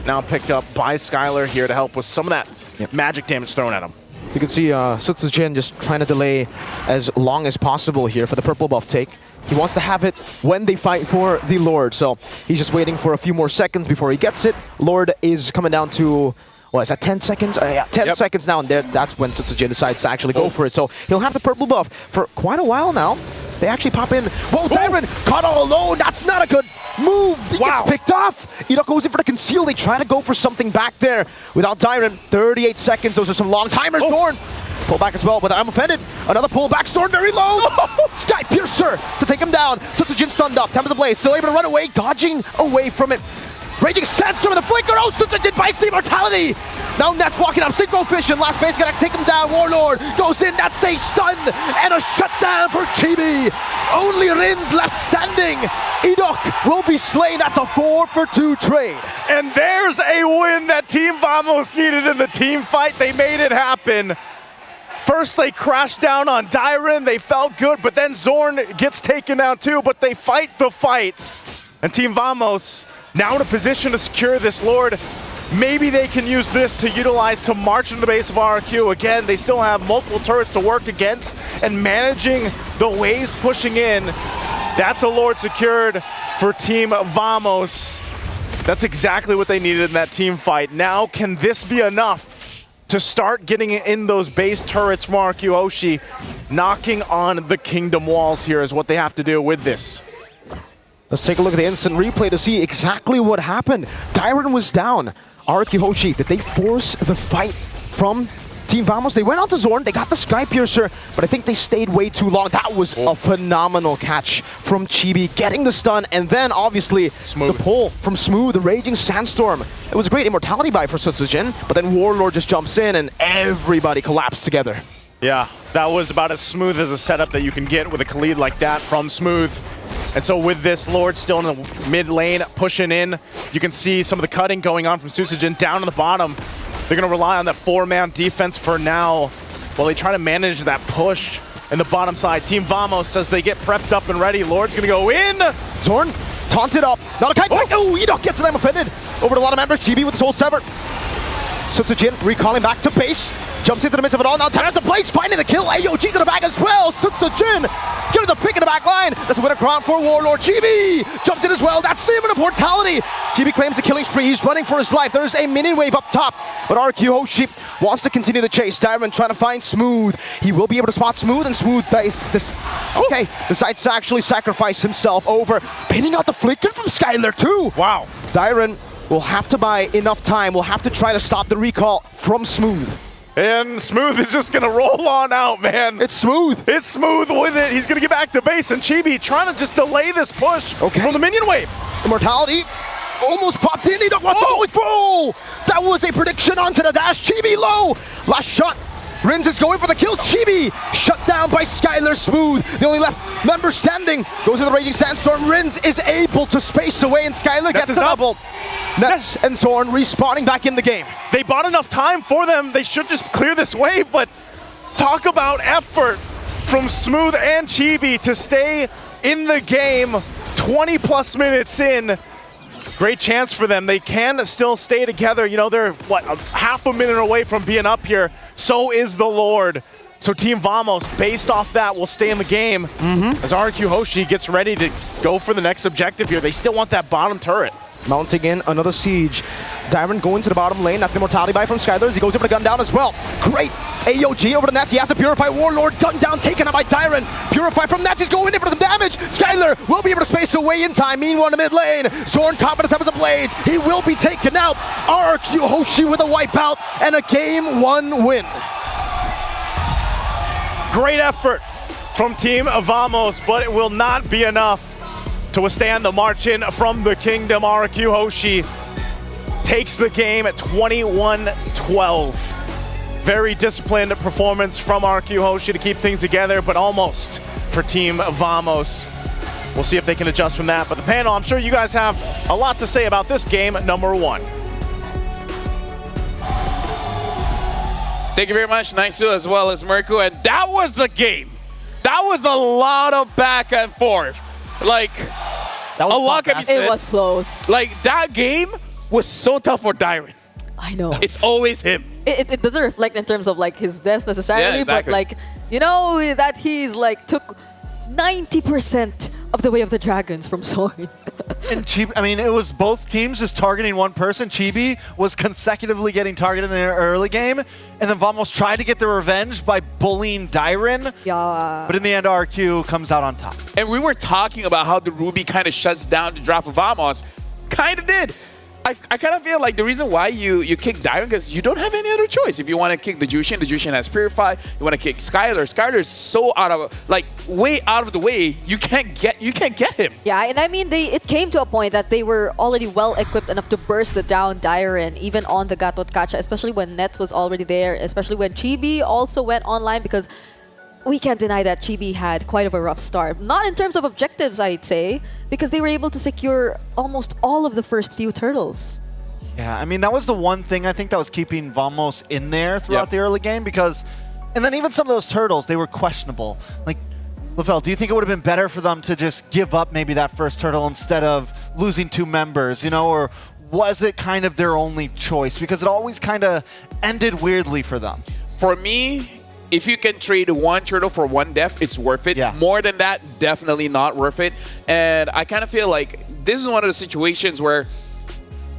now picked up by Skylar here to help with some of that magic damage thrown at him.
You can see Sutsujin just trying to delay as long as possible here for the purple buff take. He wants to have it when they fight for the Lord, so he's just waiting for a few more seconds before he gets it. Lord is coming down to, what is that, 10 seconds? Yeah, 10 seconds now, and that's when Sutsujin decides to actually go for it. So he'll have the purple buff for quite a while now. They actually pop in. Whoa, Tyron caught all alone. That's not a good move. He gets picked off. Edok goes in for the conceal. They try to go for something back there without Tyron. 38 seconds. Those are some long timers. Zorn pull back as well, but I'm offended. Another pullback. Zorn very low. Sky Piercer to take him down. Sutsujin stunned up. Tempest Ablaze still able to run away, dodging away from it. Raging Sandstorm with the flicker. Oh, Sutsujin bites the immortality. Now Nets walking up. Synchro Vision. Last base gonna take him down. Warlord goes in. That's a stun and a shutdown for Chibi. Only Rins left standing. Edok will be slain. That's a 4-for-2 trade.
And there's a win that Team Vamos needed in the team fight. They made it happen. First, they crashed down on Dyron. They felt good, but then Zorn gets taken down too, but they fight the fight. And Team Vamos now in a position to secure this Lord. Maybe they can use this to utilize to march into the base of RQ. Again, they still have multiple turrets to work against, and managing the waves pushing in. That's a Lord secured for Team Vamos. That's exactly what they needed in that team fight. Now, can this be enough to start getting in those base turrets from RQ Hoshi? Knocking on the Kingdom walls here is what they have to do with this.
Let's take a look at the instant replay to see exactly what happened. Dyron was down. RQ Hoshi, did they force the fight from Team Vamos? They went on to Zorn, they got the Sky Piercer, but I think they stayed way too long. That was a phenomenal catch from Chibi, getting the stun, and then obviously the pull from Smooth, the Raging Sandstorm. It was a great immortality buy for Sutsujin, but then Warlord just jumps in and everybody collapsed together.
Yeah, that was about as smooth as a setup that you can get with a Khalid like that from Smooth. And so with this Lord still in the mid lane, pushing in, you can see some of the cutting going on from Sutsujin down to the bottom. They're going to rely on that 4-man defense for now while they try to manage that push in the bottom side. Team Vamos, as they get prepped up and ready, Lord's going to go in.
Zorn taunted up. Not a kite back. Oh, Edok gets it. I'm offended. Over to a lot of members. GB with his soul severed. Sutsujin recalling back to base. Jumps into the midst of it all. Now Terrence the Blades finding the kill. AOG to the back as well. Sutsujin getting the pick in the back line. That's a winner crown for Warlord. GB jumps in as well. That's even a mortality. GB claims the killing spree. He's running for his life. There's a minion wave up top, but RQ Hoshi wants to continue the chase. Dyron trying to find Smooth. He will be able to spot Smooth, and Smooth decides to actually sacrifice himself over, pinning out the flicker from Skylar too.
Wow.
Dyron will have to buy enough time. Will have to try to stop the recall from Smooth.
And Smooth is just going to roll on out, man.
It's Smooth.
It's Smooth with it. He's going to get back to base, and Chibi trying to just delay this push from the minion wave.
Immortality almost popped in. He don't want to go full. That was a prediction onto the dash. Chibi low. Last shot. Rins is going for the kill. Chibi shut down by Skylar. Smooth, the only left member standing, goes to the Raging Sandstorm. Rins is able to space away, and Skylar gets the double. Nets and Zorn respawning back in the game.
They bought enough time for them. They should just clear this wave, but talk about effort from Smooth and Chibi to stay in the game 20 plus minutes in. Great chance for them. They can still stay together. You know, they're, what, half a minute away from being up here. So is the Lord. So Team Vamos, based off that, will stay in the game as RQ Hoshi gets ready to go for the next objective here. They still want that bottom turret.
Mounting in another siege. Dyron going to the bottom lane. That's the mortality buy from Skylar. He goes over the gun down as well. Great. AOG over the Nats. He has to Purify Warlord. Gun down taken out by Dyron. Purify from Nats. He's going in for some damage. Skylar will be able to space away in time. Meanwhile, in the mid lane, Zorn caught by the top of the blades. He will be taken out. RQ Hoshi with a wipeout and a game 1 win.
Great effort from Team Vamos, but it will not be enough to withstand the march in from the Kingdom. RQ Hoshi takes the game at 21-12. Very disciplined performance from RQ Hoshi to keep things together, but almost for Team Vamos. We'll see if they can adjust from that. But the panel, I'm sure you guys have a lot to say about this game number 1.
Thank you very much, Naisu, as well as Mirko. And that was a game. That was a lot of back and forth. Like,
a lot can be said. It was close.
Like, that game was so tough for Dyron.
I know.
It's always him.
It doesn't reflect in terms of like his death necessarily,
Yeah, exactly.
but like, you know, that he's like took 90% of the way of the dragons from Zorn.
And Chibi, I mean, it was both teams just targeting one person. Chibi was consecutively getting targeted in the early game, and then Vamos tried to get their revenge by bullying Dyron.
Yeah.
But in the end, RQ comes out on top.
And we were talking about how the Ruby kind of shuts down the draft of Vamos. Kind of did. I kind of feel like the reason why you kick Dyron because you don't have any other choice. If you want to kick the Jushin has Purify. You want to kick Skylar. Skylar's so out of way out of the way. You can't get him.
Yeah, and I mean it came to a point that they were already well equipped enough to burst down Dyron even on the Gatot Kacha, especially when Nets was already there, especially when Chibi also went online because we can't deny that Chibi had quite of a rough start. Not in terms of objectives, I'd say, because they were able to secure almost all of the first few turtles.
Yeah, I mean, that was the one thing I think that was keeping Vamos in there throughout the early game because, and then even some of those turtles, they were questionable. Like, Lafell, do you think it would have been better for them to just give up maybe that first turtle instead of losing 2 members, you know, or was it kind of their only choice? Because it always kind of ended weirdly for them.
For me, if you can trade 1 turtle for 1 death, it's worth it.
Yeah.
More than that, definitely not worth it. And I kind of feel like this is one of the situations where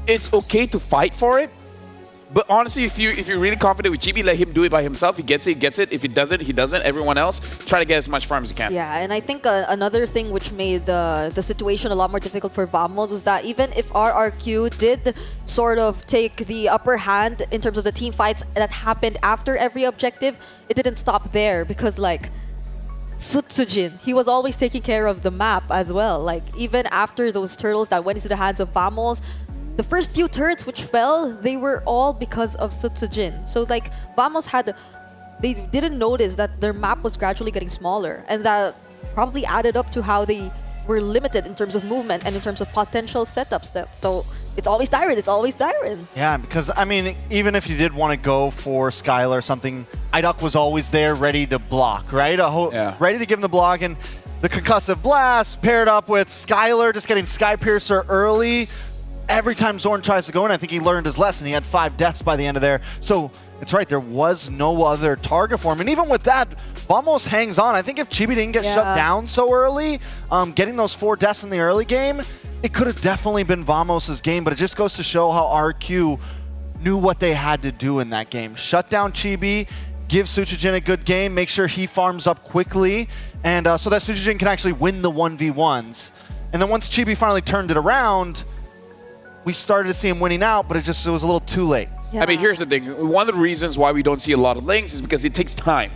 it's okay to fight for it. But honestly, if you're really confident with Chibi, let him do it by himself. He gets it, he gets it. If he doesn't, he doesn't. Everyone else, try to get as much farm as you can.
Yeah, and I think another thing which made the situation a lot more difficult for Vamos was that even if RRQ did sort of take the upper hand in terms of the team fights that happened after every objective, it didn't stop there because like Sutsujin, he was always taking care of the map as well. Like even after those turtles that went into the hands of Vamos, the first few turrets which fell, they were all because of Sutsujin. So like Vamos they didn't notice that their map was gradually getting smaller, and that probably added up to how they were limited in terms of movement and in terms of potential setups. So it's always Dyron, it's always Dyron.
Yeah, because I mean, even if you did want to go for Skylar or something, Idok was always there ready to block, right? Ready to give him the block, and the concussive blast paired up with Skylar just getting Sky Piercer early. Every time Zorn tries to go in, I think he learned his lesson. He had 5 deaths by the end of there. So it's right, there was no other target for him. And even with that, Vamos hangs on. I think if Chibi didn't get shut down so early, getting those 4 deaths in the early game, it could have definitely been Vamos' game. But it just goes to show how RQ knew what they had to do in that game. Shut down Chibi, give Suchijin a good game, make sure he farms up quickly, and so that Suchijin can actually win the 1v1s. And then once Chibi finally turned it around, we started to see him winning out, but it was a little too late.
I mean, here's the thing. One of the reasons why we don't see a lot of links is because it takes time.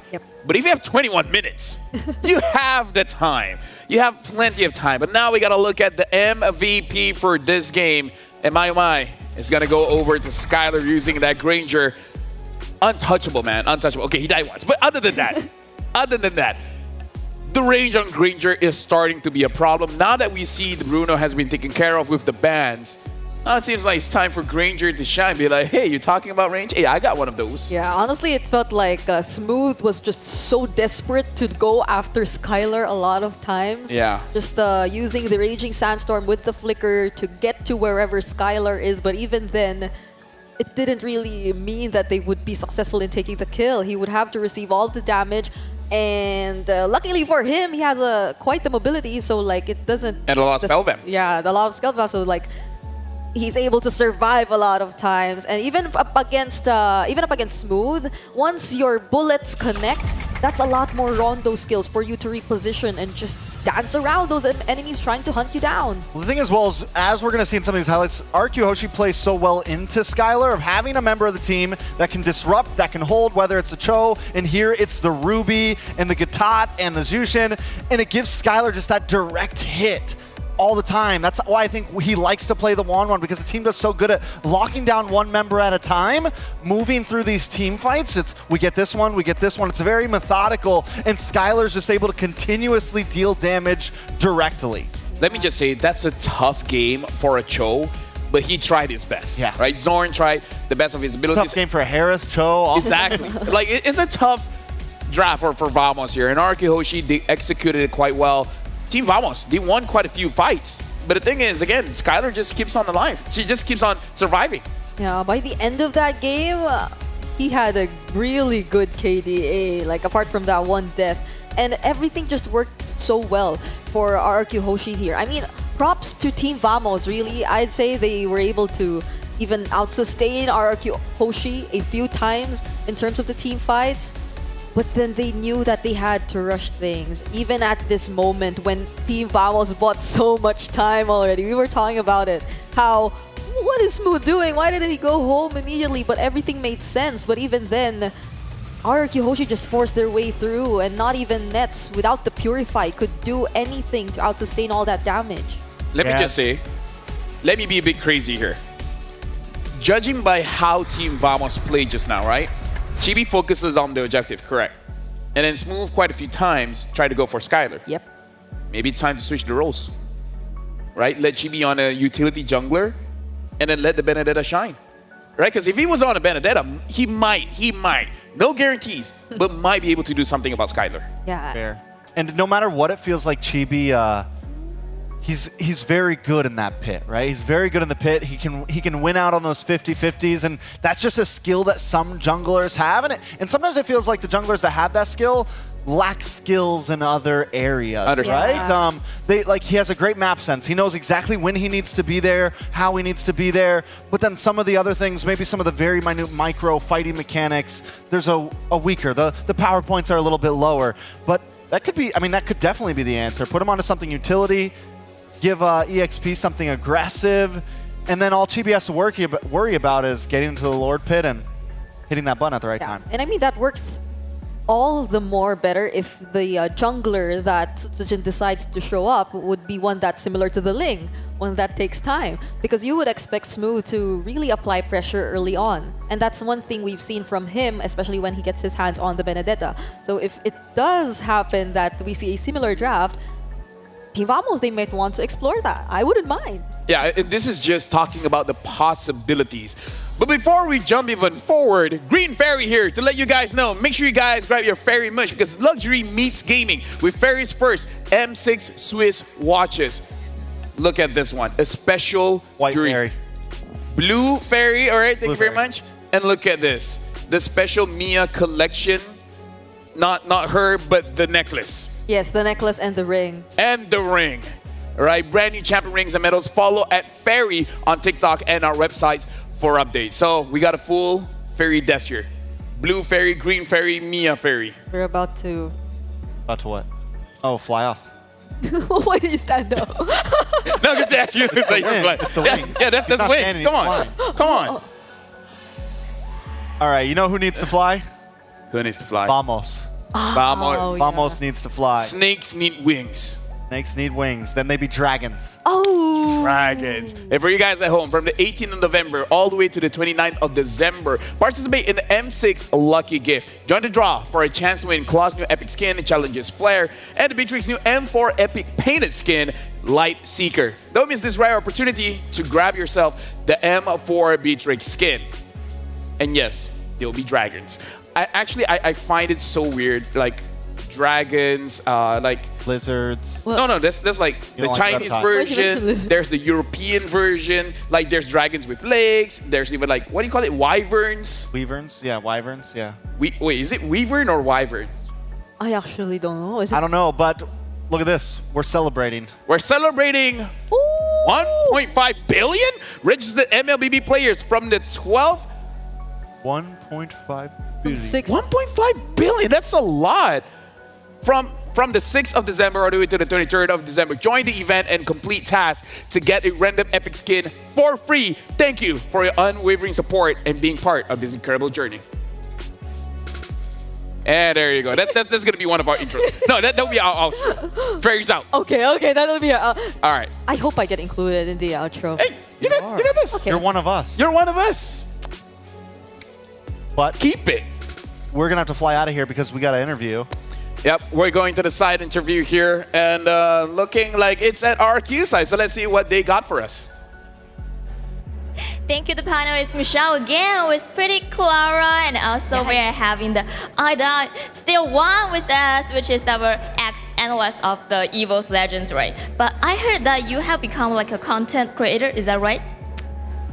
But if you have 21 minutes, you have the time. You have plenty of time. But now we got to look at the MVP for this game. And my, is going to go over to Skylar using that Granger. Untouchable, man. Untouchable. Okay, he died once. But other than that, the range on Granger is starting to be a problem. Now that we see the Bruno has been taken care of with the bans,
Now it seems like it's time for Granger to shine. Be like, hey, you're talking about range? Hey, I got one of those.
Yeah, honestly, it felt like Smooth was just so desperate to go after Skylar a lot of times.
Yeah.
Just using the Raging Sandstorm with the Flicker to get to wherever Skylar is. But even then, it didn't really mean that they would be successful in taking the kill. He would have to receive all the damage. And luckily for him, he has quite the mobility, so like it doesn't...
And a lot of spell vamp.
Yeah, a lot of spell vamp, so like he's able to survive a lot of times. And even up against Smooth, once your bullets connect, that's a lot more rondo skills for you to reposition and just dance around those enemies trying to hunt you down.
Well, the thing is, well, as we're going to see in some of these highlights, RQ Hoshi plays so well into Skylar of having a member of the team that can disrupt, that can hold, whether it's the Cho, and here it's the Ruby, and the Gatot, and the Zushin, and it gives Skylar just that direct hit all the time. That's why I think he likes to play the Wanwan, because the team does so good at locking down one member at a time, moving through these team fights. It's we get this one, we get this one. It's very methodical, and Skylar's just able to continuously deal damage directly.
Let me just say, that's a tough game for a Cho, but he tried his best. Yeah. Right? Zorn tried the best of his abilities.
Tough game for Harris, Cho.
Exactly. Like, it's a tough draft for Vamos here, and RQ Hoshi, they executed it quite well. Team Vamos, they won quite a few fights. But the thing is, again, Skylar just keeps on alive. She just keeps on surviving.
Yeah, by the end of that game, he had a really good KDA, like apart from that one death. And everything just worked so well for RQ Hoshi here. I mean, props to Team Vamos, really. I'd say they were able to even out-sustain RQ Hoshi a few times in terms of the team fights. But then they knew that they had to rush things, even at this moment when Team Vamos bought so much time already. We were talking about it. How, what is Smooth doing? Why didn't he go home immediately? But everything made sense. But even then, RQ Hoshi just forced their way through, and not even Nets, without the Purify, could do anything to out-sustain all that damage.
Let me just say, let me be a bit crazy here. Judging by how Team Vamos played just now, right? Chibi focuses on the objective, correct. And then Smooth quite a few times try to go for Skylar.
Yep.
Maybe it's time to switch the roles. Right? Let Chibi on a utility jungler and then let the Benedetta shine. Right? Because if he was on a Benedetta, he might, no guarantees, but might be able to do something about Skylar.
Yeah.
Fair. And no matter what it feels like, Chibi, he's very good in that pit, right? He's very good in the pit. He can win out on those 50-50s, and that's just a skill that some junglers have. And sometimes it feels like the junglers that have that skill lack skills in other areas, right? He has a great map sense. He knows exactly when he needs to be there, how he needs to be there. But then some of the other things, maybe some of the very minute micro fighting mechanics, there's a weaker. The power points are a little bit lower. But that could be, I mean, that could definitely be the answer. Put him onto something utility, give EXP something aggressive, and then all Chibi has to worry about is getting into the Lord Pit and hitting that button at the right time.
And I mean, that works all the more better if the jungler that Tsujin decides to show up would be one that's similar to the Ling, one that takes time. Because you would expect Smooth to really apply pressure early on. And that's one thing we've seen from him, especially when he gets his hands on the Benedetta. So if it does happen that we see a similar draft, Team Vamos, they might want to explore that. I wouldn't mind.
Yeah, this is just talking about the possibilities. But before we jump even forward, Green Fairy here to let you guys know. Make sure you guys grab your Fairy merch because luxury meets gaming with Fairy's first M6 Swiss watches. Look at this one, a special
White Fairy.
Blue Fairy, all right, thank you very
Fairy.
much. And look at this, the special Mia collection. Not her, but the necklace.
Yes, the necklace and the ring.
And the ring. All right, brand new champion rings and medals. Follow at Fairy on TikTok and our websites for updates. So we got a full Fairy desk here. Blue Fairy, Green Fairy, Mia Fairy.
We're about to...
About to what? Oh, fly off.
Why did you stand up?
No, because actually it's like
It's the wings.
Yeah, that's
not
wings.
standing,
Come
he's
on.
flying.
Come on.
All right, you know who needs to fly?
Who needs to fly?
Vamos.
Vamos.
Vamos needs to fly.
Snakes need wings.
Snakes need wings. Then they be dragons.
Oh!
Dragons. And for you guys at home, from the 18th of November all the way to the 29th of December, participate in the M6 Lucky Gift. Join the draw for a chance to win Claw's new Epic Skin, Challenges Flare, and the Beatrix new M4 Epic Painted Skin, Light Seeker. Don't miss this rare opportunity to grab yourself the M4 Beatrix skin. And yes, they'll be dragons. I find it so weird, like dragons, like
lizards.
No, that's like
You
the
don't like
Chinese
reptiles.
version. There's the European version. Like there's dragons with legs. There's even like, what do you call it? Wyverns.
Weaverns, yeah, wyverns, yeah.
Wait, is it wyvern or wyverns?
I actually don't know. Is it?
I don't know, but look at this. We're celebrating.
We're celebrating 1.5 billion registered MLBB players from the 12th.
1.5 billion.
1.5 billion. That's a lot. From the 6th of December all the way to the 23rd of December. Join the event and complete tasks to get a random epic skin for free. Thank you for your unwavering support and being part of this incredible journey. And there you go. That's going to be one of our intros. No, that'll be our outro. Fairies out.
Okay, that'll be our...
All right.
I hope I get included in the outro.
Hey, you got this.
Okay.
You're one of us.
You're one of us.
But
keep it.
We're going to have to fly out of here because we got an interview.
Yep, we're going to the side interview here and looking like it's at RQ side. So let's see what they got for us.
Thank you, the panel. It's Michelle again with Pretty Clara, and also we are having the IOI still one with us, which is our ex-analyst of the EVO's Legends, right? But I heard that you have become like a content creator, is that right?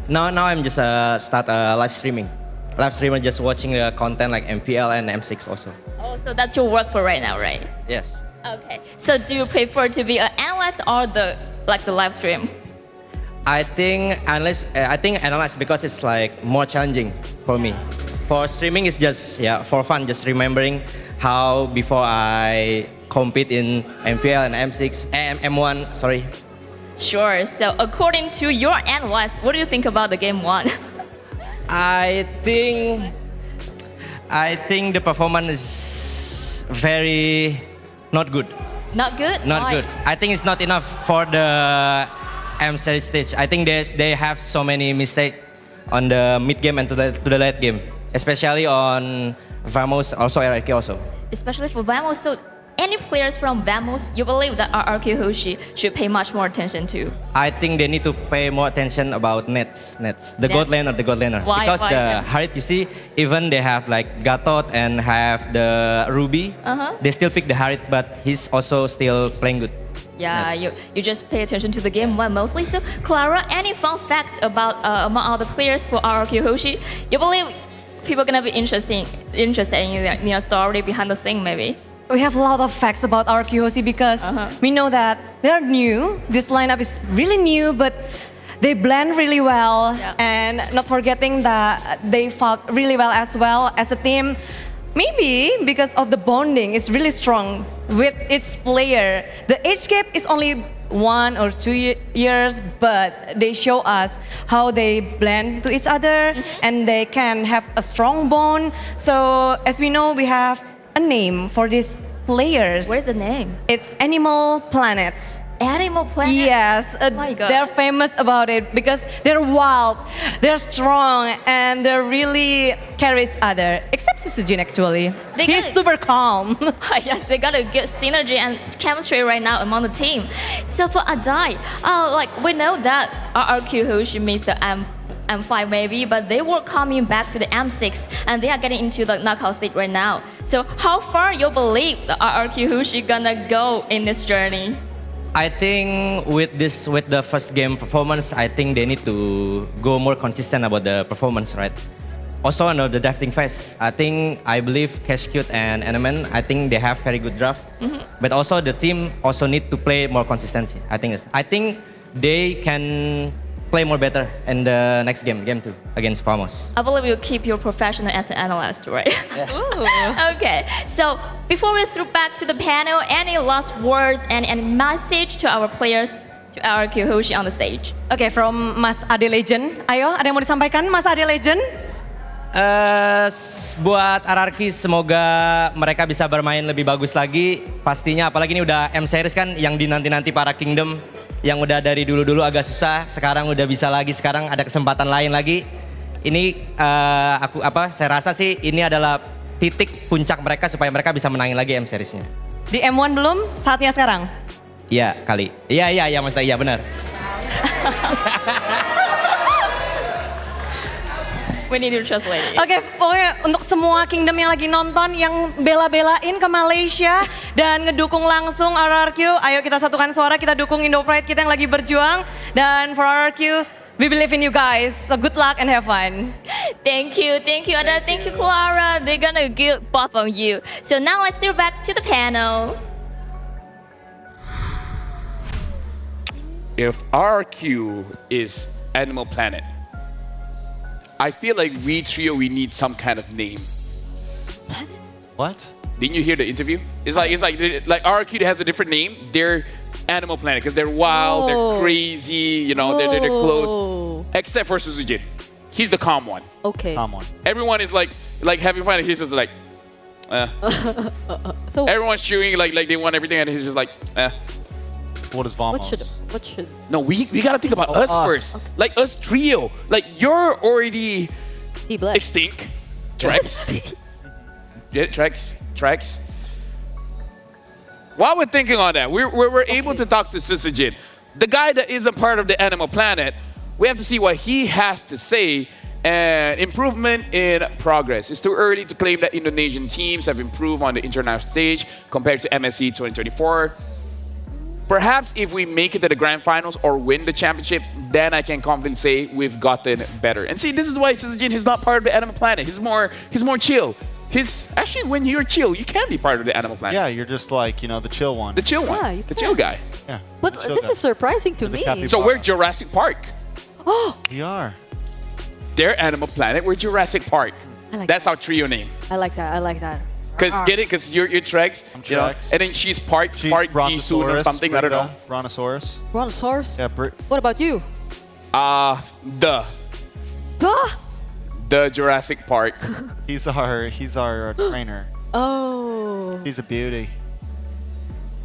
Now I'm just start live streaming. Live streamer, just watching the content like MPL and M6 also.
Oh, so that's your work for right now, right?
Yes.
Okay. So do you prefer to be an analyst or the live stream?
I think analyst because it's like more challenging for me. For streaming, it's just for fun, just remembering how before I compete in MPL and M1. Sorry.
Sure. So according to your analyst, what do you think about the game one?
I think the performance is very not good.
Not good?
Not
Why?
good. I think it's not enough for the M series stage. I think they have so many mistakes on the mid game and to the late game, especially on Vamos, also RRQ also.
Especially for Vamos. So any players from Vamos, you believe that RRQ Hoshi should pay much more attention to?
I think they need to pay more attention about nets. The gold laner.
Why?
Because
Why
the Harit, you see, even they have like Gatot and have the Ruby, they still pick the Harit, but he's also still playing good.
Yeah, you just pay attention to the game one mostly. So Clara, any fun facts about among other players for RRQ Hoshi? You believe people are gonna be interested in your story behind the scene maybe?
We have a lot of facts about our QOC because we know that they're new. This lineup is really new, but they blend really well. And not forgetting that they fought really well as a team. Maybe because of the bonding is really strong with its player. The age gap is only 1 or 2 years, but they show us how they blend to each other and they can have a strong bond. So as we know, we have a name for these players.
What is the name?
It's Animal Planets.
Animal Planet?
Yes,
Oh my God.
they're famous about it because they're wild, they're strong, and they really carry each other. Except Susujin actually. He's super calm.
Yes, they got a good synergy and chemistry right now among the team. So for Adai, we know that RRQ Hoshi missed the M5 maybe, but they were coming back to the M6 and they are getting into the knockout stage right now. So how far you believe the RRQ Hoshi gonna go in this journey?
I think with the first game performance, I think they need to go more consistent about the performance, right? Also on the drafting phase, I believe Cashcute and Eneman, I think they have very good draft. But also the team also need to play more consistency. I think they can play more better in the next game 2 against Famos.
I believe you keep your professional as an analyst, right? Okay, so before we switch back to the panel, any last words and any message to our players, to our Hoshi on the stage?
Okay, from Mas Ade Legend. Ayo, ada yang mau disampaikan, Mas Ade Legend?
Buat RRQ semoga mereka bisa bermain lebih bagus lagi. Pastinya apalagi ini udah M series kan yang dinanti-nanti para Kingdom yang udah dari dulu-dulu agak susah, sekarang udah bisa lagi, sekarang ada kesempatan lain lagi. Ini saya rasa sih ini adalah titik puncak mereka supaya mereka bisa menangin lagi M seriesnya.
Di M1 belum? Saatnya sekarang.
Iya kali. Iya maksudnya iya benar.
We need to translate it.
Oke, pokoknya untuk semua Kingdom yang lagi nonton, yang bela-belain ke Malaysia dan ngedukung langsung RRQ, ayo kita satukan suara, kita dukung Indo Pride kita yang lagi berjuang. Dan for RRQ, we believe in you guys. So good luck and have fun.
Thank you, Ada, thank you, Clara. They're gonna give buff on you. So now let's go back to the panel.
If RRQ is Animal Planet, I feel like we trio, we need some kind of name.
What?
Didn't you hear the interview? It's like RRQ has a different name. They're Animal Planet because they're wild, they're crazy, you know, they're close. Except for Suzujin. He's the calm one.
Okay.
Calm one.
Everyone is like having fun and he's just like,
So
everyone's cheering like they want everything and he's just like,
What is Vamos?
What should?
No, we gotta think about us first. Okay. Like us trio. Like you're already extinct. Trex. Yeah, Trex. While we're thinking on that, we're able to talk to Sisajin. The guy that isn't part of the Animal Planet, we have to see what he has to say and improvement in progress. It's too early to claim that Indonesian teams have improved on the international stage compared to MSC 2024. Perhaps if we make it to the grand finals or win the championship, then I can confidently say we've gotten better. And see, this is why Sisajin is not part of the Animal Planet. He's more chill. Actually, when you're chill, you can be part of the Animal Planet.
Yeah, you're just like, the chill one.
The chill one.
Yeah,
the chill guy.
Yeah.
But this is surprising to me.
So we're Jurassic Park.
Oh,
we are.
They're Animal Planet. We're Jurassic Park. That's our trio name.
I like that.
Because get it? Because you're Trex,
you know, and
then she's Park Gisun or something. I don't know.
Brontosaurus.
Brontosaurus.
Yeah.
What about you?
The Jurassic Park.
He's our trainer.
Oh.
He's a beauty.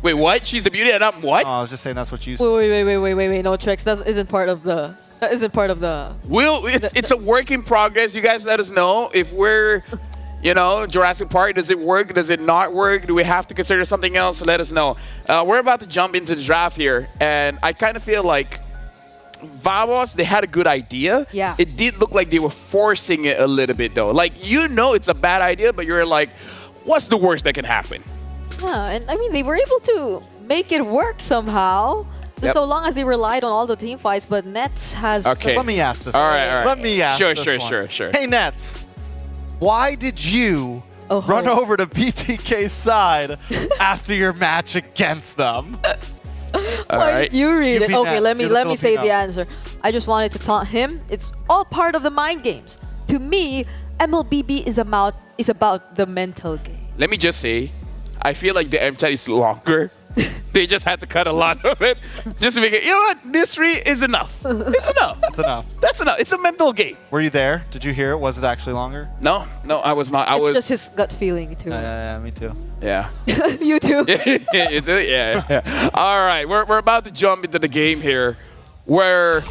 Wait, what? She's the beauty and I'm what?
Oh, I was just saying that's what you said.
Wait. No, Trex, that isn't part of the.
It's a work in progress. You guys let us know if we're, Jurassic Park. Does it work? Does it not work? Do we have to consider something else? Let us know. We're about to jump into the draft here, and I kind of feel like Vamos, they had a good idea.
Yeah.
It did look like they were forcing it a little bit, though. Like, it's a bad idea, but you're like, what's the worst that can happen?
Yeah, and I mean, they were able to make it work somehow.
Yep.
So long as they relied on all the team fights, but Nets has...
Okay.
Let me ask this.
All right.
Let me ask this one.
Sure.
Hey, Nets, why did you run over to BTK's side after your match against them?
Why did you read it? Okay,
Nets.
let me say the answer. I just wanted to taunt him. It's all part of the mind games. To me, MLBB is about the mental game.
Let me just say, I feel like the M chat is longer. They just had to cut a lot of it just to make it. You know what? This 3 is enough. It's enough. That's enough. It's a mental game.
Were you there? Did you hear it? Was it actually longer?
No, I was not.
It's just his gut feeling too.
Yeah, me too.
Yeah.
You too.
You do? Yeah. All right, we're about to jump into the game here, where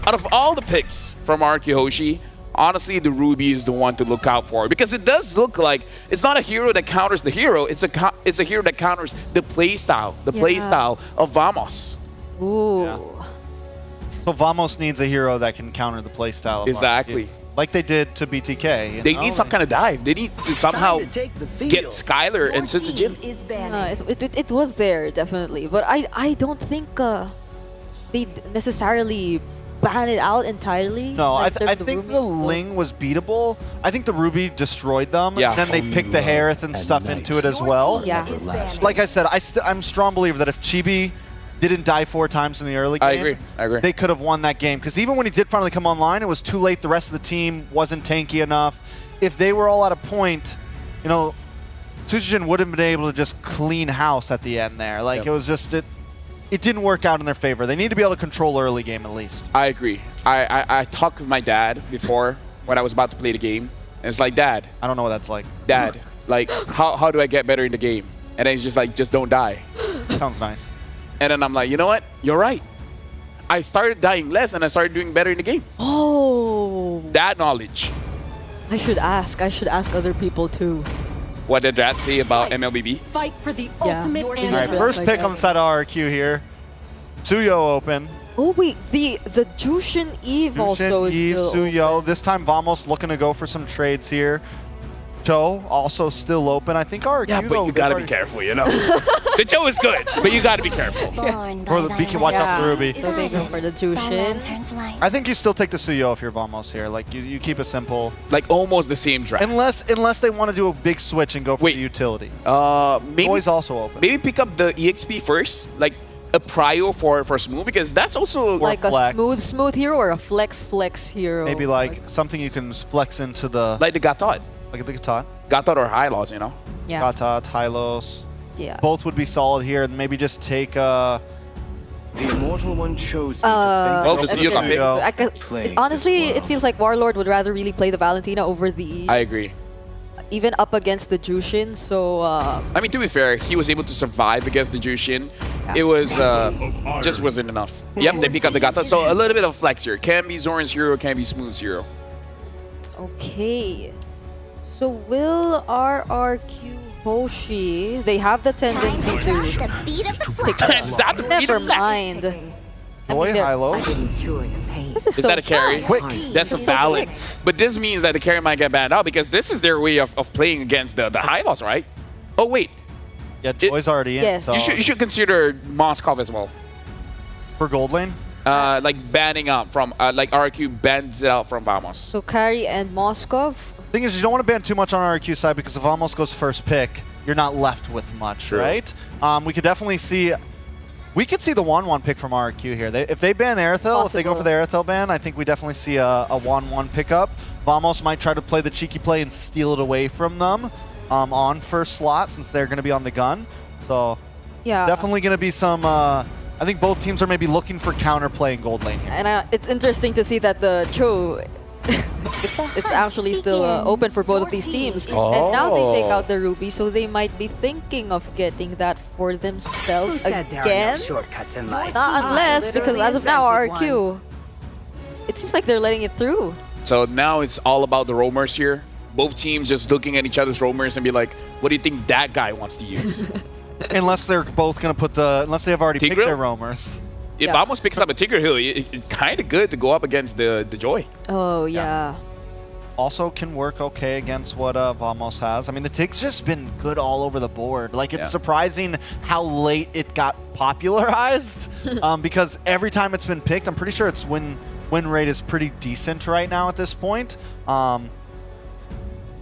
out of all the picks from RRQ Hoshi, honestly, the Ruby is the one to look out for because it does look like it's not a hero that counters the hero. It's a hero that counters the playstyle, playstyle of Vamos.
Ooh.
Yeah. So Vamos needs a hero that can counter the playstyle of
Exactly.
RRQ. Like they did to BTK.
They need some kind of dive. They need to somehow get Skylar and Sitsujin.
It was there, definitely. But I don't think they necessarily ban it out entirely.
No, I think the Ling was beatable. I think the Ruby destroyed them.
Yeah.
And then they picked the Harith and stuff into it as well.
Yeah.
Like I said, I'm a strong believer that if Chibi didn't die 4 times in the early game,
I agree.
they could have won that game. Because even when he did finally come online, it was too late. The rest of the team wasn't tanky enough. If they were all at a point, Sujin would have been able to just clean house at the end there. Like, it was just... It didn't work out in their favor. They need to be able to control early game at least.
I agree. I talked with my dad before when I was about to play the game, And it's like, Dad.
I don't know what that's like.
Dad, like, how do I get better in the game? And then he's just like, just don't die.
Sounds nice.
And then I'm like, you know what? You're right. I started dying less and I started doing better in the game.
Oh.
That knowledge.
I should ask. I should ask other people too.
What did Dad say about MLBB?
Fight for the
Yeah.
ultimate
All right,
answer.
first pick on the side of RQ here. Suyo open.
Oh wait, the Jushin Eve also is
Eve,
still
Suyo. This time Vamos looking to go for some trades here. Cho also still open. I think RQ
Yeah, but
though,
you gotta be careful, you know. The Joe is good, but you gotta be careful.
For the BK, watch out for Ruby.
So they go for the Jushin.
I think you still take the Suyo if you're Vamos here. Like you keep it simple.
Like almost the same draft.
Unless they want to do a big switch and go for the utility.
Maybe
Boy's also open.
Maybe pick up the EXP first, like a prio for Smooth, because that's also
Like a
flex.
smooth hero or a flex hero.
Maybe like something you can flex into the
like the Gatot.
Like the Gatot.
Gatot or Hylos, you know.
Yeah.
Gatot, Hylos.
Yeah.
Both would be solid here, and maybe just take
The immortal one chose me
Well,
to
the
think
Suyo got
I could, honestly, it feels like Warlord would rather really play the Valentina over the
I agree.
even up against the Jushin. So
I mean, to be fair, he was able to survive against the Jushin. It was just wasn't enough. Yep, they pick up the Gatot. So a little bit of flex here. Can be Zoran's hero, can be Smooth's hero.
okay. So will RRQ Hoshi? They have the tendency to pick up. Never mind.
Boy, Hylos.
This is
Is
so
that a carry?
fast.
That's a valid. But this means that the carry might get banned out because this is their way of playing against the Hylos, right? Oh, wait.
Yeah, Joy's already in.
Yes.
So
You should consider Moskov as well.
for gold lane.
Like banning out from, like RQ bans it out from Vamos.
So Kari and Moskov.
Thing is, you don't want to ban too much on RQ side because if Vamos goes first pick, you're not left with much,
True.
right? We could definitely see. We could see the 1-1 pick from RQ here. If they ban Aerithel, if they go for the Aerithel ban, I think we definitely see a 1-1 pickup. Vamos might try to play the cheeky play and steal it away from them on first slot since they're going to be on the gun. So
Yeah.
definitely going to be some. I think both teams are maybe looking for counterplay in gold lane here.
And it's interesting to see that the Cho, it's actually still open for both of these teams. And now they take out the Ruby, so they might be thinking of getting that for themselves again.
shortcuts in life?
Not unless, because as of now, RQ, it seems like they're letting it through.
So now it's all about the roamers here. Both teams just looking at each other's roamers and be like, what do you think that guy wants to use?
Unless they're both going to put unless they have already picked
Tigreal?
their roamers.
If Vamos picks up a Tigger Hill, it's kind of good to go up against the Joy.
Oh, yeah.
Also can work okay against what Vamos has. I mean, the Tig's just been good all over the board. Like, it's surprising how late it got popularized because every time it's been picked, I'm pretty sure its win rate is pretty decent right now at this point.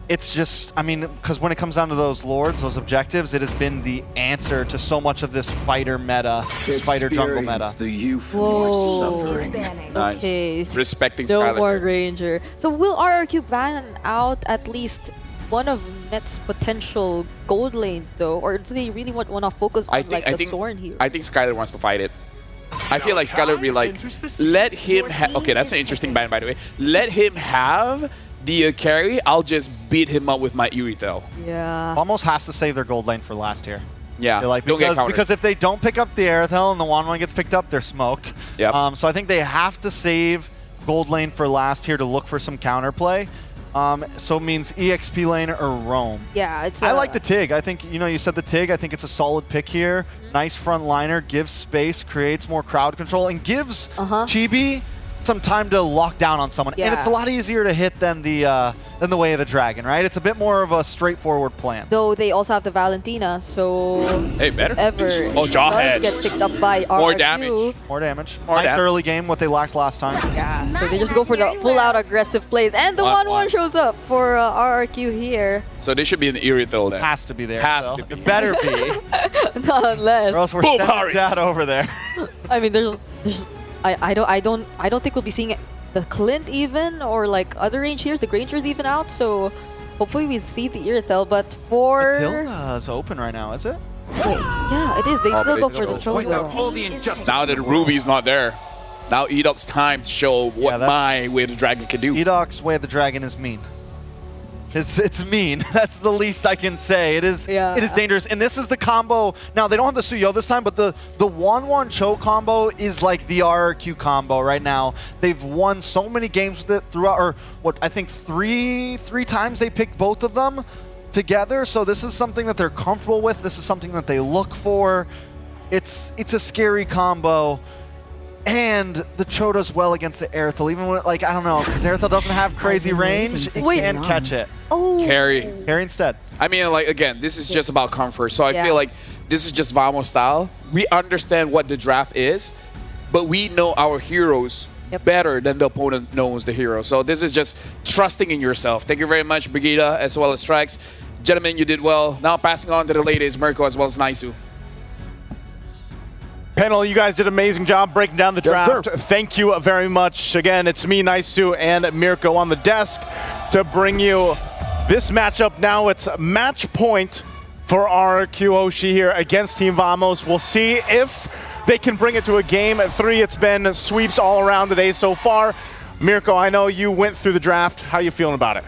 It's just, I mean, because when it comes down to those lords, those objectives, it has been the answer to so much of this fighter meta, this fighter jungle meta.
the youth
Whoa.
suffering.
Nice.
Okay.
Respecting
No
Skylar.
more Ranger. So will RRQ ban out at least one of Net's potential gold lanes, though? Or do they really want to focus on the Zorn here?
I think Skylar wants to fight it. I feel like Skylar would be like, let him have... Okay, that's an interesting ban, by the way. Let him have the carry. I'll just beat him up with my Irithel.
Yeah.
Almost has to save their gold lane for last here.
Yeah,
They're like,
don't get countered.
because if they don't pick up the Aerithel and the 1-1 gets picked up, they're smoked.
Yep.
So I think they have to save gold lane for last here to look for some counterplay. So it means EXP lane or roam.
Yeah, it's.
I like the Tig. I think, you said the Tig. I think it's a solid pick here. Nice front liner, gives space, creates more crowd control, and gives Chibi some time to lock down on someone. And it's a lot easier to hit than the Way of the Dragon, right? It's a bit more of a straightforward plan.
Though they also have the Valentina, so
hey, better.
Ever
Oh, Jawhead.
get picked up by
More
RRQ.
damage.
More damage.
More
nice
damage.
early game, what they lacked last time.
Yeah, so they just go for the full-out aggressive plays. And the 1-1 shows up for RRQ here.
So they should be an Irithel then.
Has to be there.
Has
so.
to be.
It better be.
Not unless.
Or else we're
Boom,
sending
Harry.
that over there.
I mean, I don't think we'll be seeing the Clint even, or like other range the Grangers even out. So hopefully we see the Irithel. But for
Matilda's open right now, is it?
wait, yeah, it is. They still go for the Chozo.
Now that Ruby's not there, now Edoc's time to show what my Way of the Dragon can do.
Edoc's Way of the Dragon is mean. It's mean. That's the least I can say. It is dangerous. And this is the combo. Now, they don't have the Suyo this time, but the 1-1 Cho combo is like the RRQ combo right now. They've won so many games with it throughout, or what, I think three times they picked both of them together. So this is something that they're comfortable with. This is something that they look for. It's a scary combo. And the Cho does well against the Airthel, even when, like, I don't know, because Airthel doesn't have crazy range, it can catch it.
Carry.
Carry instead.
I mean, like, again, this is just about comfort. So I feel like this is just Vamos style. We understand what the draft is, but we know our heroes better than the opponent knows the hero. So this is just trusting in yourself. Thank you very much, Brigida, as well as Trax. Gentlemen, you did well. Now passing on to the ladies, Mirko as well as Naisu.
Panel, you guys did an amazing job breaking down the draft. Thank you very much. Again, it's me, Naisu, and Mirko on the desk to bring you this matchup. Now it's match point for RRQ Hoshi here against Team Vamos. We'll see if they can bring it to a game 3. It's been sweeps all around today so far. Mirko, I know you went through the draft. How you feeling about it?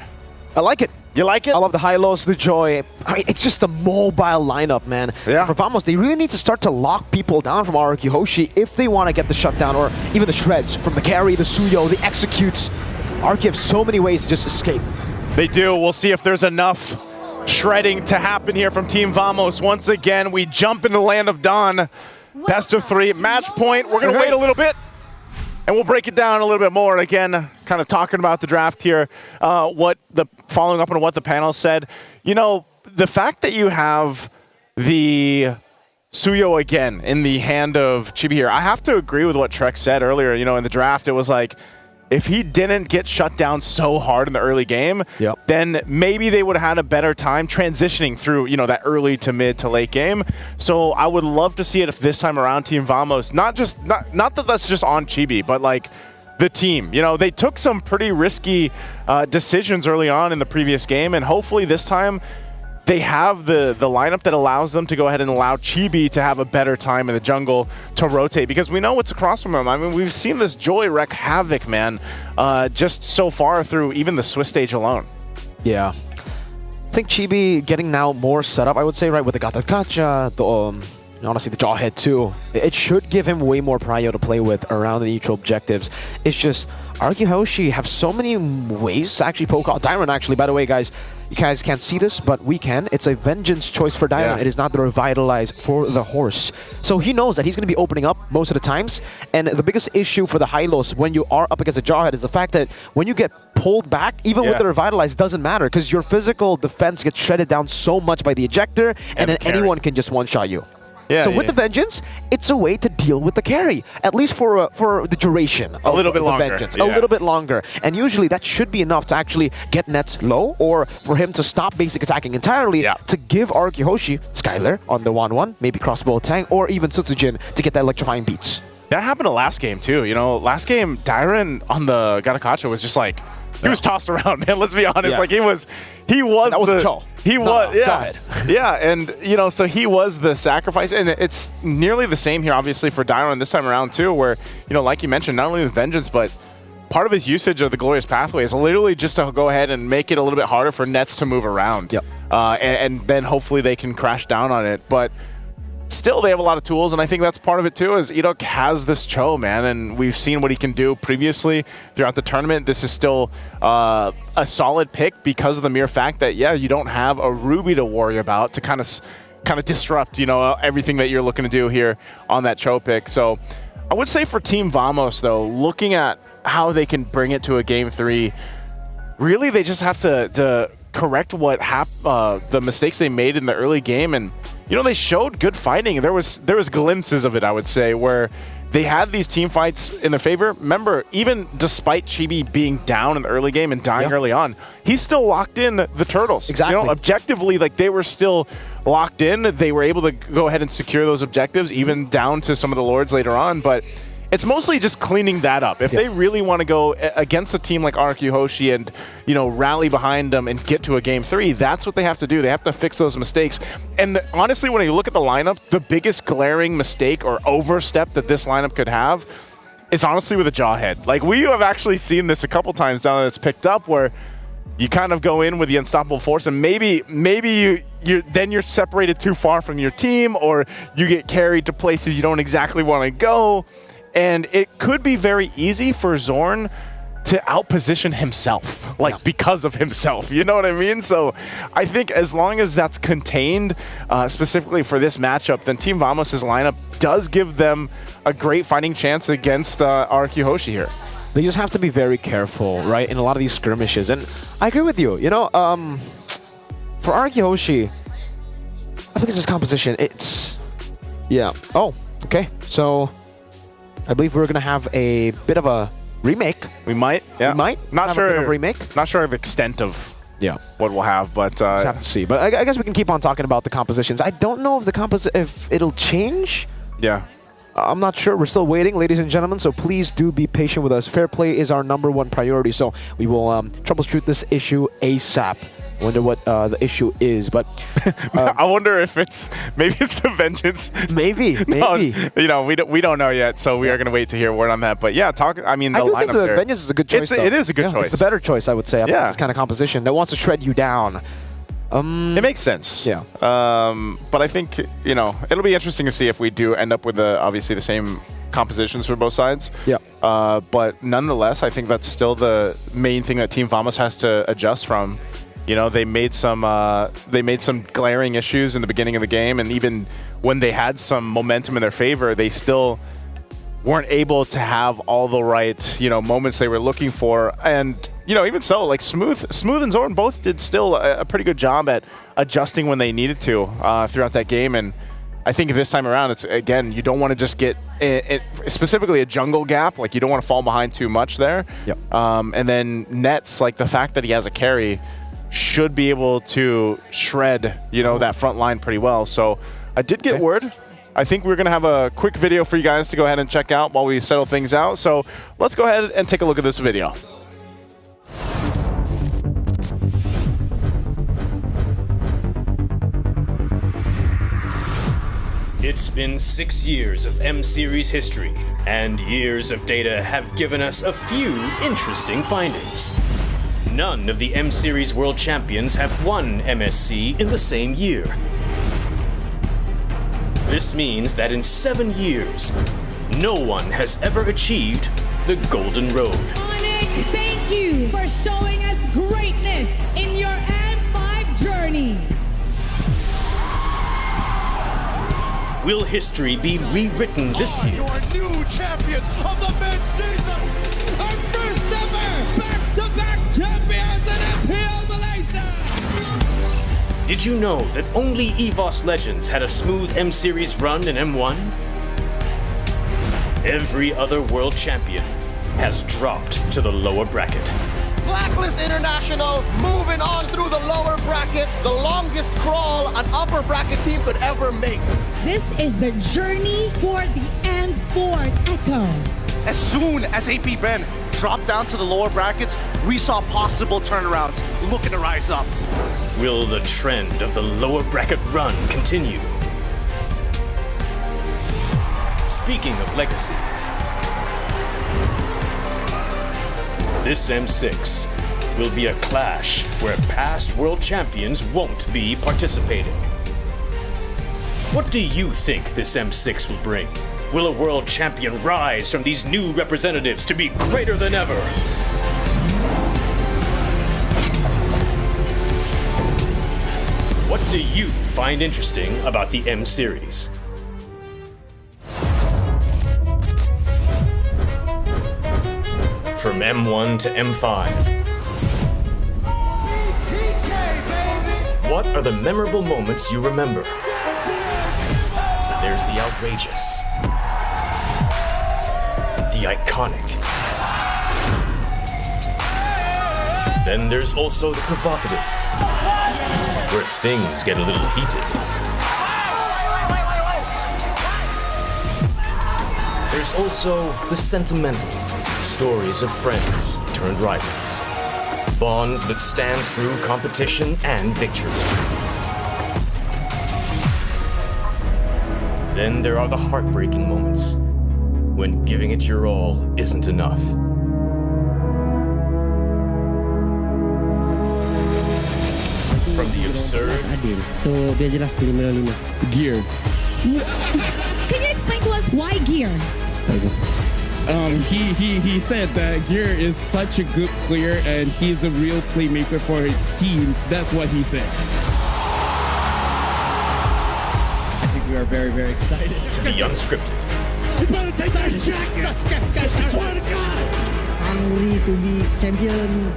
I like it.
You like it?
I love the high-lows, the joy. I mean, it's just a mobile lineup, man. Yeah. For Vamos, they really need to start to lock people down from RRQ Hoshi if they want to get the shutdown or even the shreds from the carry, the Suyo, the executes. RRQ have so many ways to just escape.
They do. We'll see if there's enough shredding to happen here from Team Vamos. Once again, we jump into Land of Dawn. Best of 3. Match point. We're going to wait a little bit. And we'll break it down a little bit more. Again, kind of talking about the draft here, following up on what the panel said. You know, the fact that you have the Suyo again in the hand of Chibi here, I have to agree with what Trek said earlier. You know, in the draft, it was like, if he didn't get shut down so hard in the early game, then maybe they would have had a better time transitioning through, you know, that early to mid to late game. So I would love to see it if this time around Team Vamos, not that that's just on Chibi, but like the team. You know, they took some pretty risky decisions early on in the previous game, and hopefully this time they have the lineup that allows them to go ahead and allow Chibi to have a better time in the jungle to rotate, because we know what's across from him. I mean, we've seen this Joy wreak havoc, man, just so far through even the Swiss stage alone.
Yeah. I think Chibi getting now more setup, I would say, right, with the Gata, honestly, the Jawhead too. It should give him way more prio to play with around the neutral objectives. It's just, RRQ Hoshi have so many ways to actually poke out. Dyron, actually, by the way, guys, you guys can't see this, but we can. It's a Vengeance choice for Dyron. It is not the Revitalize for the Horse. So he knows that he's going to be opening up most of the times. And the biggest issue for the Hylos when you are up against a Jawhead is the fact that when you get pulled back, even with the Revitalize, doesn't matter, because your physical defense gets shredded down so much by the ejector, and then anyone can just one-shot you. So with the Vengeance, it's a way to deal with the carry, at least for the duration of
a little bit
the
longer.
Vengeance. A little bit longer. And usually that should be enough to actually get nets low, or for him to stop basic attacking entirely to give RRQ Hoshi, Skylar on the 1-1, maybe crossbow Tang, or even Sutsujin to get that electrifying beats.
That happened last game too. You know, last game, Dyron on the Gatakacha was just like, he was tossed around, man. Let's be honest. Like he was and you know, so he was the sacrifice, and it's nearly the same here, obviously, for Dyron this time around too, where, you know, like you mentioned, not only the Vengeance, but part of his usage of the Glorious Pathway is literally just to go ahead and make it a little bit harder for nets to move around. And then hopefully they can crash down on it. But still, they have a lot of tools, and I think that's part of it too, is Edok has this Cho, man, and we've seen what he can do previously throughout the tournament. This is still a solid pick because of the mere fact that, you don't have a Ruby to worry about to kind of disrupt, you know, everything that you're looking to do here on that Cho pick. So I would say for Team Vamos, though, looking at how they can bring it to a Game 3, really they just have to correct the mistakes they made in the early game. And you know, they showed good fighting. There was glimpses of it, I would say, where they had these team fights in their favor. Remember, even despite Chibi being down in the early game and dying early on, he still locked in the turtles.
Exactly.
You know, objectively, like, they were still locked in. They were able to go ahead and secure those objectives, even down to some of the lords later on. But it's mostly just cleaning that up. If they really want to go against a team like RRQ Hoshi and, you know, rally behind them and get to a Game 3, that's what they have to do. They have to fix those mistakes. And honestly, when you look at the lineup, the biggest glaring mistake or overstep that this lineup could have is honestly with a Jawhead. Like, we have actually seen this a couple times now that it's picked up, where you kind of go in with the unstoppable force, and maybe you're separated too far from your team, or you get carried to places you don't exactly want to go, and it could be very easy for Zorn to outposition himself, because of himself. You know what I mean? So I think as long as that's contained, specifically for this matchup, then Team Vamos' lineup does give them a great fighting chance against RQ Hoshi here.
They just have to be very careful, right, in a lot of these skirmishes. And I agree with you. You know, for RQ Hoshi, I think it's this composition. It's, yeah. Oh, okay. So I believe we're going to have a bit of a remake.
We might, yeah.
We might.
Not
have
sure.
A bit of remake.
Not sure of the extent of what we'll have, but
just have to see. But I guess we can keep on talking about the compositions. I don't know if it'll change.
Yeah.
I'm not sure. We're still waiting, ladies and gentlemen, so please do be patient with us. Fair play is our #1 priority, so we will troubleshoot this issue ASAP. Wonder what the issue is, but
I wonder if maybe it's the vengeance.
Maybe.
No, you know, we don't know yet, so we are going to wait to hear word on that. But yeah, I mean, the
I do
lineup
think the
there,
vengeance is a good choice.
It is a good choice.
It's a better choice, I would say.
Yeah.
This kind of composition that wants to shred you down.
It makes sense.
Yeah.
But I think, you know, it'll be interesting to see if we do end up with obviously the same compositions for both sides.
Yeah.
But nonetheless, I think that's still the main thing that Team Vamos has to adjust from. You know, they made some glaring issues in the beginning of the game, and even when they had some momentum in their favor, they still weren't able to have all the right, you know, moments they were looking for. And, you know, even so, like Smooth and Zorn both did still a pretty good job at adjusting when they needed to throughout that game. And I think this time around, it's, again, you don't want to just get specifically a jungle gap. Like, you don't want to fall behind too much there.
Yep.
And then Nets, like the fact that he has a carry, should be able to shred, you know, that front line pretty well. So I did get word. I think we're going to have a quick video for you guys to go ahead and check out while we settle things out. So let's go ahead and take a look at this video.
It's been 6 years of M-Series history, and years of data have given us a few interesting findings. None of the M-Series World Champions have won MSC in the same year. This means that in 7 years, no one has ever achieved the Golden Road.
Thank you for showing us greatness in your M5 journey.
Will history be rewritten this year?
Your new champions of the mid-season, our first ever back-to-back champions in MPL Malaysia.
Did you know that only EVOS Legends had a smooth M-Series run in M1? Every other world champion has dropped to the lower bracket.
Blacklist International moving on through the lower bracket, the longest crawl an upper bracket team could ever make.
This is the journey for the M4 Echo.
As soon as AP Ben dropped down to the lower brackets, we saw possible turnarounds looking to rise up.
Will the trend of the lower bracket run continue? Speaking of legacy, this M6 will be a clash where past world champions won't be participating. What do you think this M6 will bring? Will a world champion rise from these new representatives to be greater than ever? What do you find interesting about the M series? From M1 to M5. What are the memorable moments you remember? There's the outrageous, the iconic. Then there's also the provocative, where things get a little heated. There's also the sentimental, stories of friends turned rivals. Bonds that stand through competition and victory. Then there are the heartbreaking moments, when giving it your all isn't enough.
game. So, biya lah, 5-5. Gear.
Can you explain to us why Gear?
He said that Gear is such a good player and he's a real playmaker for his team. That's what he said.
I think we are very, very excited.
To the unscripted.
You better take that jacket! I swear to God! Hungry to be champion.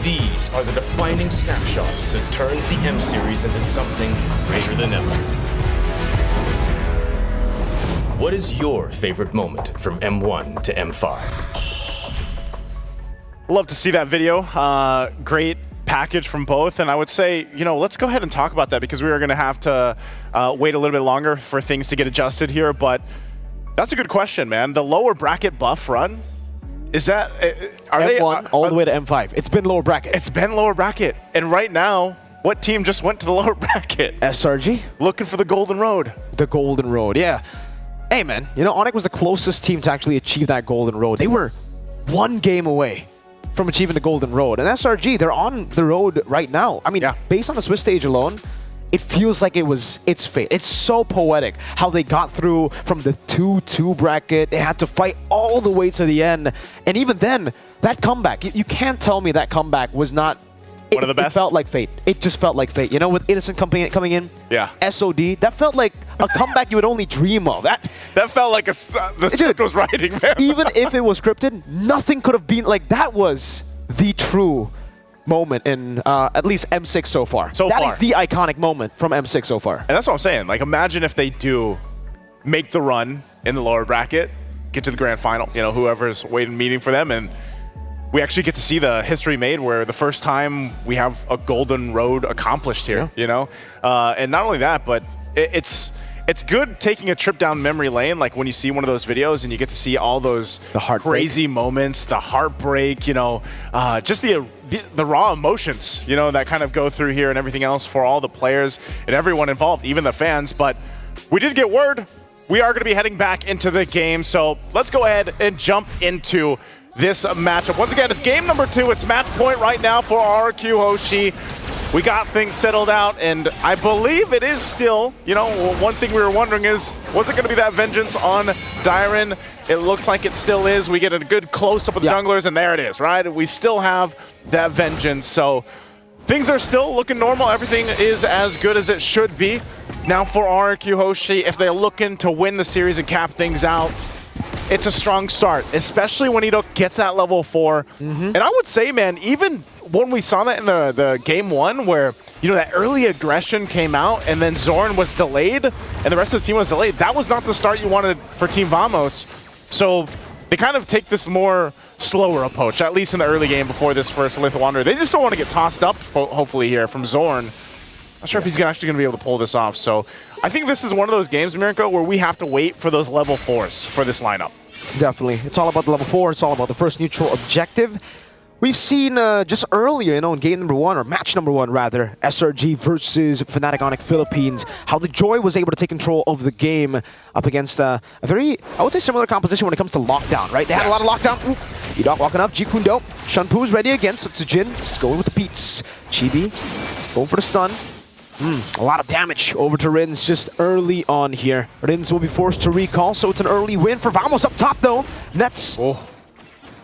These are the defining snapshots that turns the M Series into something greater than ever. What is your favorite moment from M1 to M5?
Love to see that video. Great package from both, and I would say, let's go ahead and talk about that because we are going to have to wait a little bit longer for things to get adjusted here, but that's a good question, man. The lower bracket buff run, is that, are
M1
they
all the way to M5? It's been lower bracket.
It's been lower bracket, and right now, what team just went to the lower bracket?
SRG.
Looking for the Golden Road.
The Golden Road, yeah. Hey, man, Onyx was the closest team to actually achieve that Golden Road. They were one game away from achieving the Golden Road. And SRG, they're on the road right now. I mean, based on the Swiss stage alone, it feels like it's fate. It's so poetic how they got through from the 2-2 bracket. They had to fight all the way to the end. And even then, that comeback, you can't tell me that comeback was not one of the best. It felt like fate. It just felt like fate. With Innocent coming in, SOD, that felt like a comeback you would only dream of. That
felt like the script was writing, man.
Even if it was scripted, nothing could have been like that. Was the true moment in at least M6 so far. That is the iconic moment from M6 so far.
And that's what I'm saying. Like, imagine if they do make the run in the lower bracket, get to the grand final, whoever's waiting meeting for them, and we actually get to see the history made where the first time we have a Golden Road accomplished here, and not only that, but it's good taking a trip down memory lane, like when you see one of those videos and you get to see all those crazy moments, the heartbreak, just the raw emotions, that kind of go through here and everything else for all the players and everyone involved, even the fans. But we did get word we are going to be heading back into the game, so let's go ahead and jump into this matchup. Once again, it's game number 2. It's match point right now for RQ Hoshi. We got things settled out, and I believe it is still, one thing we were wondering is, was it going to be that vengeance on Dyron? It looks like it still is. We get a good close-up of the junglers, and there it is, right? We still have that vengeance, so things are still looking normal. Everything is as good as it should be. Now for RQ Hoshi, if they're looking to win the series and cap things out, it's a strong start, especially when Edok gets that level 4. And I would say, man, even when we saw that in the game 1 where, that early aggression came out and then Zorn was delayed and the rest of the team was delayed, that was not the start you wanted for Team Vamos. So they kind of take this more slower approach, at least in the early game before this first Lith Wanderer. They just don't want to get tossed up, hopefully, here from Zorn. Not sure if he's actually going to be able to pull this off. So I think this is one of those games, Mirko, where we have to wait for those level 4s for this lineup.
Definitely. It's all about the level 4. It's all about the first neutral objective. We've seen just earlier, in game number 1, or match number 1 rather, SRG versus Fnatic Onyx Philippines, how the Joy was able to take control of the game up against a very, I would say, similar composition when it comes to lockdown, right? They had a lot of lockdown. Edok walking up, Jikundo. Shunpu's ready against Tsujin. Just going with the beats. Chibi going for the stun. A lot of damage over to Rins just early on here. Rins will be forced to recall, so it's an early win for Vamos up top, though. Nets.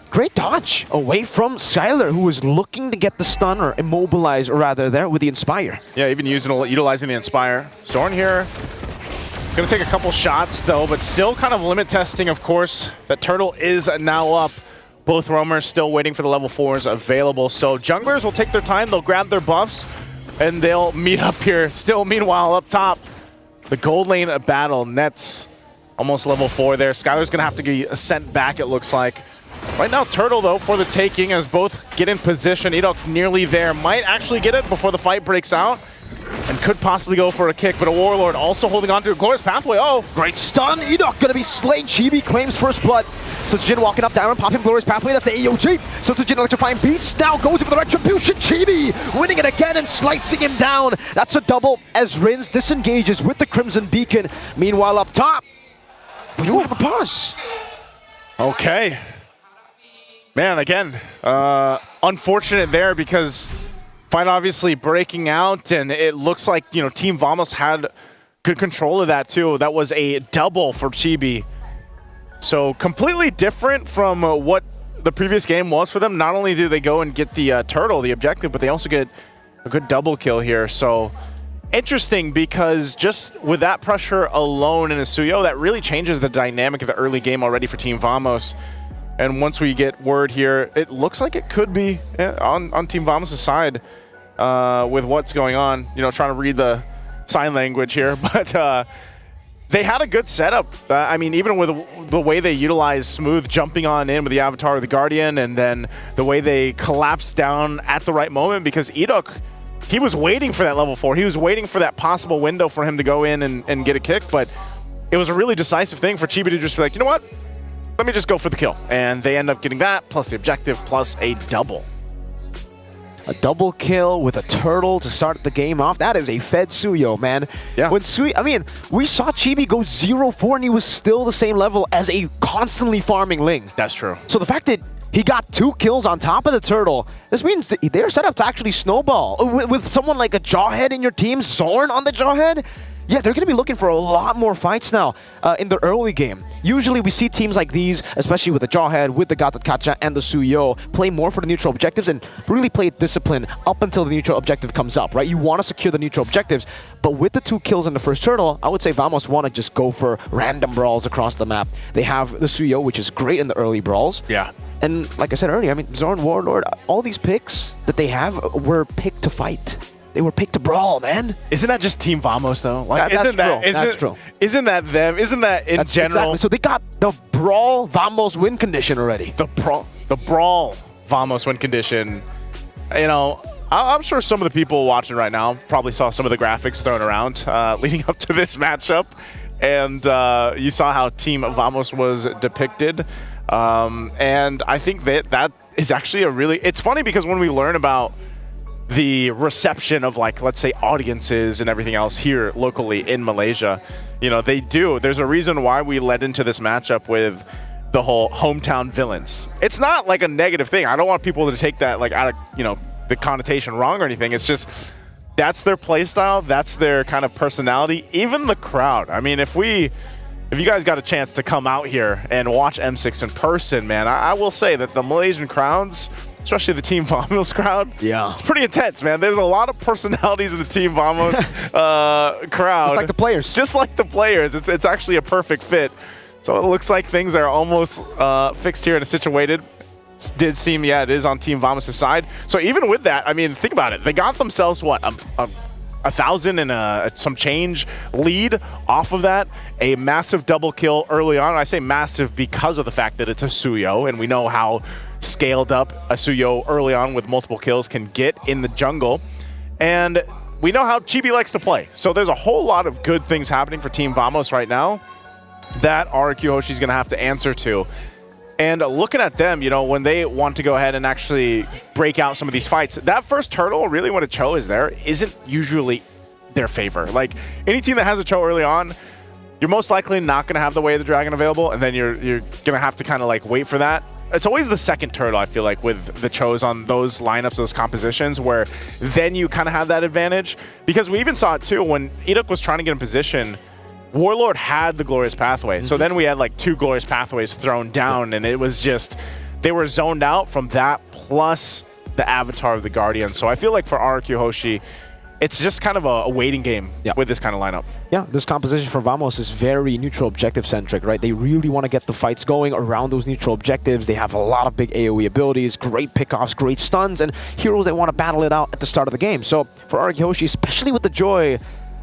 Great dodge away from Skylar, who was looking to get the stun, or immobilize, rather, there with the Inspire.
Yeah, even utilizing the Inspire. Zorn here going to take a couple shots, though, but still kind of limit testing, of course. That turtle is now up. Both roamers still waiting for the level 4s available. So junglers will take their time. They'll grab their buffs, and they'll meet up here. Still, meanwhile, up top, the gold lane battle. Nets almost level 4 there. Skylar's going to have to get sent back, it looks like. Right now, Turtle, though, for the taking as both get in position. Edok nearly there. Might actually get it before the fight breaks out and could possibly go for a kick, but a Warlord also holding on to a Glorious Pathway. Oh,
great stun. Edok going to be slain. Chibi claims first blood. So Tsujin walking up, Darren popping Glorious Pathway. That's the AOG. So Tsujin electrifying beats. Now goes in for the Retribution. Chibi winning it again and slicing him down. That's a double as Rins disengages with the Crimson Beacon. Meanwhile, up top, we don't have a pause.
Okay. Man, again, unfortunate there because Fight obviously breaking out, and it looks like, Team Vamos had good control of that too. That was a double for Chibi. So completely different from what the previous game was for them. Not only do they go and get the turtle, the objective, but they also get a good double kill here. So interesting, because just with that pressure alone in a Suyo, that really changes the dynamic of the early game already for Team Vamos. And once we get word here, it looks like it could be on Team Vamos' side with what's going on. Trying to read the sign language here, but they had a good setup. I mean, even with the way they utilize Smooth jumping on in with the Avatar of the Guardian, and then the way they collapsed down at the right moment, because Idok, he was waiting for that level 4. He was waiting for that possible window for him to go in and get a kick, but it was a really decisive thing for Chibi to just be like, you know what? Let me just go for the kill. And they end up getting that, plus the objective, plus a double.
A double kill with a turtle to start the game off. That is a fed Suyo, man.
Yeah.
We saw Chibi go 0-4 and he was still the same level as a constantly farming Ling.
That's true.
So the fact that he got 2 kills on top of the turtle, this means that they're set up to actually snowball. With someone like a Jawhead in your team, Zorn on the Jawhead, yeah, they're going to be looking for a lot more fights now in the early game. Usually we see teams like these, especially with the Jawhead, with the Gatot Kacha and the Suyo, play more for the neutral objectives and really play discipline up until the neutral objective comes up, right? You want to secure the neutral objectives, but with the 2 kills in the first turtle, I would say Vamos want to just go for random brawls across the map. They have the Suyo, which is great in the early brawls.
Yeah.
And like I said earlier, Zorn, Warlord, all these picks that they have were picked to fight. They were picked to brawl, man.
Isn't that just Team Vamos, though? Like,
that's true.
Isn't that them? Isn't that in general?
Exactly. So they got the brawl Vamos win condition already.
The brawl Vamos win condition. I'm sure some of the people watching right now probably saw some of the graphics thrown around leading up to this matchup, and you saw how Team Vamos was depicted. And I think that is actually it's funny because when we learn about the reception of, like, let's say audiences and everything else here locally in Malaysia, there's a reason why we led into this matchup with the whole hometown villains. It's not like a negative thing. I don't want people to take that like out of, the connotation wrong or anything. It's just, that's their play style. That's their kind of personality. Even the crowd. I mean, if you guys got a chance to come out here and watch M6 in person, man, I will say that the Malaysian crowds, especially the Team Vamos crowd, it's pretty intense, man. There's a lot of personalities in the Team Vamos crowd.
Just like the players.
Just like the players. It's actually a perfect fit. So it looks like things are almost fixed here and situated. It did seem, it is on Team Vamos' side. So even with that, I mean, think about it. They got themselves, what, a 1,000 and some change lead off of that. A massive double kill early on. And I say massive because of the fact that it's a Suyo, and we know how scaled up a Suyo early on with multiple kills can get in the jungle. And we know how Chibi likes to play. So there's a whole lot of good things happening for Team Vamos right now that RQ Hoshi's going to have to answer to. And looking at them, when they want to go ahead and actually break out some of these fights, that first turtle, really when a Cho is there, isn't usually their favor. Like, any team that has a Cho early on, you're most likely not going to have the Way of the Dragon available, and then you're going to have to kind of like wait for that. It's always the second turtle, I feel like, with the Chos on those lineups, those compositions, where then you kind of have that advantage. Because we even saw it too when Idok was trying to get in position. Warlord had the Glorious Pathway. So then we had like 2 Glorious Pathways thrown down, and it was just, they were zoned out from that plus the Avatar of the Guardian. So I feel like for RQ Hoshi, it's just kind of a waiting game with this kind of lineup.
Yeah, this composition for Vamos is very neutral objective centric, right? They really want to get the fights going around those neutral objectives. They have a lot of big AoE abilities, great pickoffs, great stuns, and heroes that want to battle it out at the start of the game. So for RQ Hoshi, especially with the Joy,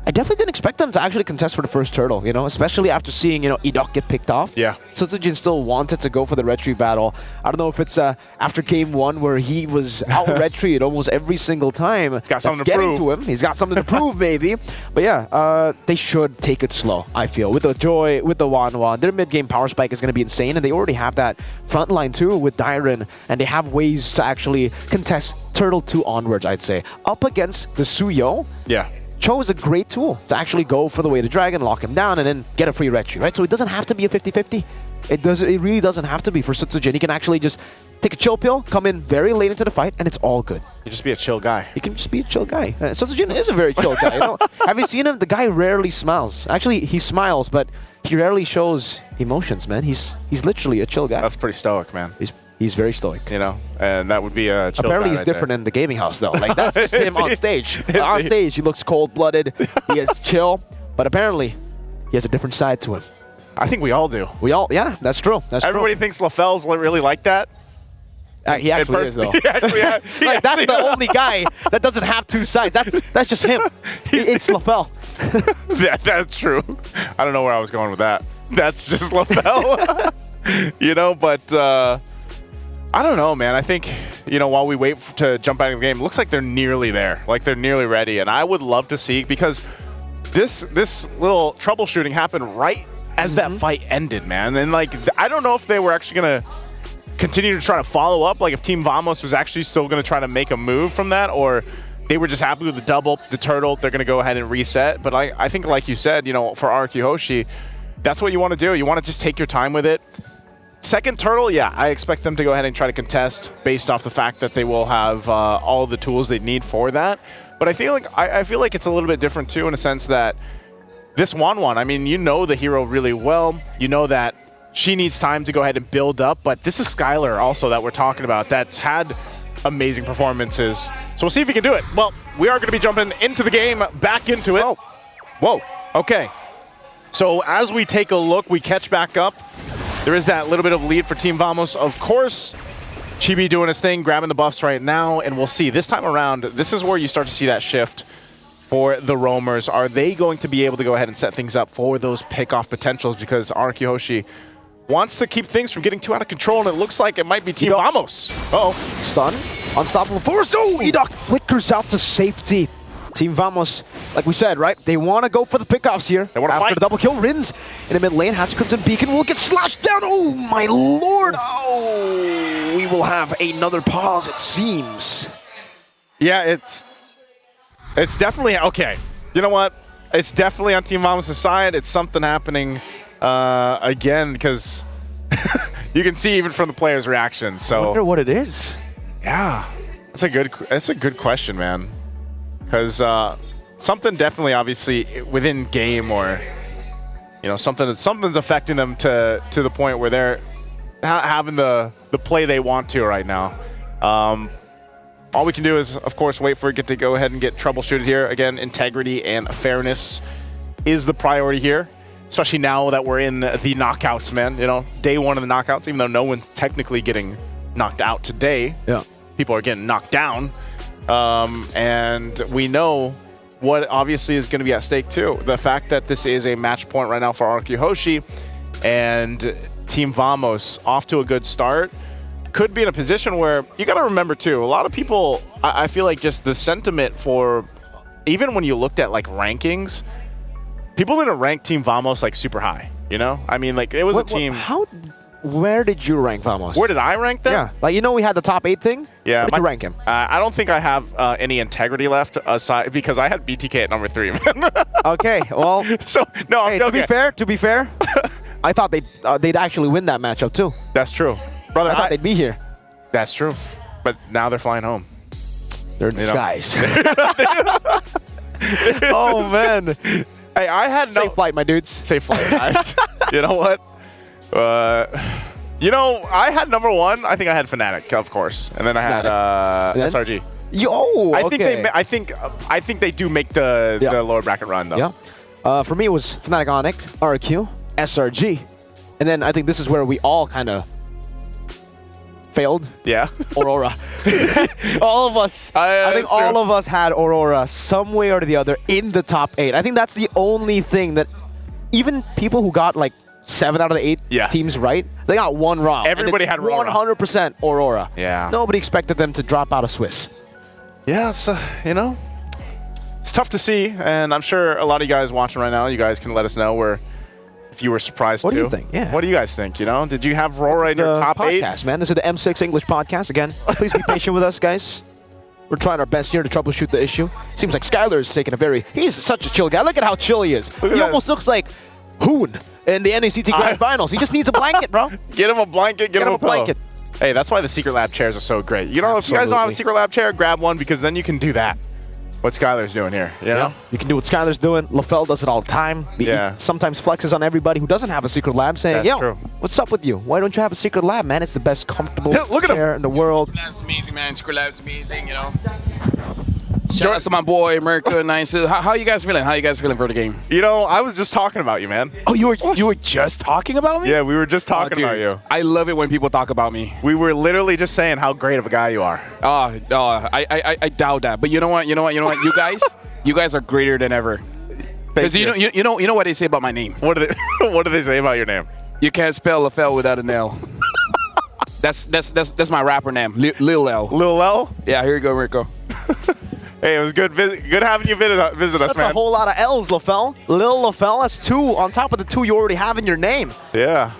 I definitely didn't expect them to actually contest for the first turtle, especially after seeing, Idok get picked off.
Yeah.
Suzujin still wanted to go for the red tree battle. I don't know if it's after game 1 where he was out red treed almost every single time.
He's got something to prove.
To him. He's got something to prove, maybe. But yeah, they should take it slow, I feel. With the Joy, with the Wanwan, their mid-game power spike is going to be insane, and they already have that front line too with Dairen, and they have ways to actually contest Turtle 2 onwards, I'd say. Up against the Suyo.
Yeah.
Cho is a great tool to actually go for the way to dragon, lock him down, and then get a free retry, right? So it doesn't have to be a 50-50. It really doesn't have to be for Sutsujin. He can actually just take a chill pill, come in very late into the fight, and it's all good.
You just be a chill guy.
He can just be a chill guy. Sutsujin is a very chill guy. You know? Have you seen him? The guy rarely smiles. Actually, he smiles, but he rarely shows emotions, man. He's literally a chill guy.
That's pretty stoic, man.
He's very stoic.
You know, and that would be a chill
Apparently
guy
he's
right
different
there.
in the gaming house, though. Like, that's just him on stage.
Is
On
he?
stage, he looks cold-blooded. He is chill. But apparently, he has a different side to him.
I think we all do.
Yeah, that's true.
Everybody thinks LaFell's really like that.
He actually is, though.
That's
the only guy that doesn't have two sides. That's just him. It's LaFell.
That's true. I don't know where I was going with that. That's just LaFell. You know, but I don't know, man. I think, you know, while we wait to jump out of the game, it looks like they're nearly there. Like they're nearly ready. And I would love to see, because this little troubleshooting happened right as that fight ended, man. And like, I don't know if they were actually going to continue to try to follow up, like if Team Vamos was actually still going to try to make a move from that, or they were just happy with the double, the turtle, they're going to go ahead and reset. But I think, like you said, you know, for RQ Hoshi, that's what you want to do. You want to just take your time with it. Second turtle, yeah, I expect them to go ahead and try to contest based off the fact that they will have all the tools they need for that. But I feel like it's a little bit different too, in a sense that this Wanwan, I mean, you know the hero really well. You know that she needs time to go ahead and build up, but this is Skylar also that we're talking about that's had amazing performances. So we'll see if he can do it. Well, we are going to be jumping into the game, back into it. Whoa, okay. So as we take a look, we catch back up. There is that little bit of lead for Team Vamos. Of course, Chibi doing his thing, grabbing the buffs right now, and we'll see. This time around, this is where you start to see that shift for the roamers. Are they going to be able to go ahead and set things up for those pickoff potentials? Because RQ Hoshi wants to keep things from getting too out of control, and it looks like it might be Team Vamos.
Uh-oh. Stun. Unstoppable force. Oh, Edok flickers out to safety. Team Vamos, like we said, right? They want to go for the pickoffs here.
They want to
fight.
fight.
The double kill. Rins in the mid lane. Hatch Crimson Beacon will get slashed down. Oh, my lord. Oh, we will have another pause, it seems.
Yeah, it's definitely, okay. You know what? It's definitely on Team Vamos' side. It's something happening again, because you can see even from the players' reactions. So
I wonder what it is.
Yeah, that's a good question, man. Because something definitely, obviously, within game, or you know, something's affecting them to the point where they're having the play they want to right now. All we can do is, of course, wait for it to go ahead and get troubleshooted here. Again, integrity and fairness is the priority here, especially now that we're in the knockouts, man. You know, day one of the knockouts, even though no one's technically getting knocked out today.
Yeah,
people are getting knocked down. And we know what obviously is going to be at stake too. The fact that this is a match point right now for RQ Hoshi, and Team Vamos off to a good start, could be in a position where you got to remember too, a lot of people, I feel like just the sentiment for, even when you looked at like rankings, people didn't rank Team Vamos like super high, you know? I mean, like it was a team.
Where did you rank Vamos?
Where did I rank them?
Yeah, like, you know, we had the top 8 thing.
Yeah,
where did you rank him?
I don't think I have any integrity left aside, because I had BTK at number 3, man.
Okay, well,
so no.
Hey, to be fair, I thought they'd actually win that matchup too.
That's true, brother.
I thought they'd be here.
That's true, but now they're flying home.
They're in disguise. Oh man!
Hey, I had
safe flight, my dudes.
Safe flight, guys. You know what? You know, I had number 1. I think I had Fnatic, of course, and then I had SRG. I think they do make the lower bracket run though.
Yeah. For me, it was Fnatic Onyx, RQ, SRG, and then I think this is where we all kind of failed.
Yeah.
Aurora. All of us. I think all of us had Aurora some way or the other in the top 8. I think that's the only thing that even people who got like 7 out of the 8 teams right, they got one wrong.
Everybody had Aurora.
100% Aurora.
Yeah.
Nobody expected them to drop out of Swiss.
Yeah, so, you know, it's tough to see, and I'm sure a lot of you guys watching right now, you guys can let us know if you were surprised too.
What do you think? Yeah.
What do you guys think? You know, did you have Aurora in your top 8?
Podcast, man. This is the M6 English podcast. Again, please be patient with us, guys. We're trying our best here to troubleshoot the issue. Seems like Skylar is taking a very... He's such a chill guy. Look at how chill he is. He almost looks like Hoon in the NACT Grand Finals. He just needs a blanket, bro.
Get him a blanket, get him a
blanket.
Hey, that's why the Secret Lab chairs are so great. You know, if you guys don't have a Secret Lab chair, grab one because then you can do that. What Skylar's doing here, you know?
You can do what Skylar's doing. LaFell does it all the time. He sometimes flexes on everybody who doesn't have a secret lab saying, yo, what's up with you? Why don't you have a secret lab, man? It's the best comfortable chair in the world.
Secret Lab's amazing, man. Secret Lab's amazing, you know? Shout out to my boy, Mirko, Nice. How you guys feeling? How you guys feeling for the game?
You know, I was just talking about you, man.
Oh, you were just talking about me?
Yeah, we were just talking about you.
I love it when people talk about me.
We were literally just saying how great of a guy you are.
I doubt that. But you know what? You guys are greater than ever. Because you know what they say about my name.
What do they say about your name?
You can't spell LaFell without an L. That's my rapper name, Lil L.
Lil L?
Yeah, here you go, Mirko.
Hey, it was good having you visit us, man.
That's a whole lot of L's, LaFell. Lil LaFell, that's 2 on top of the 2 you already have in your name.
Yeah.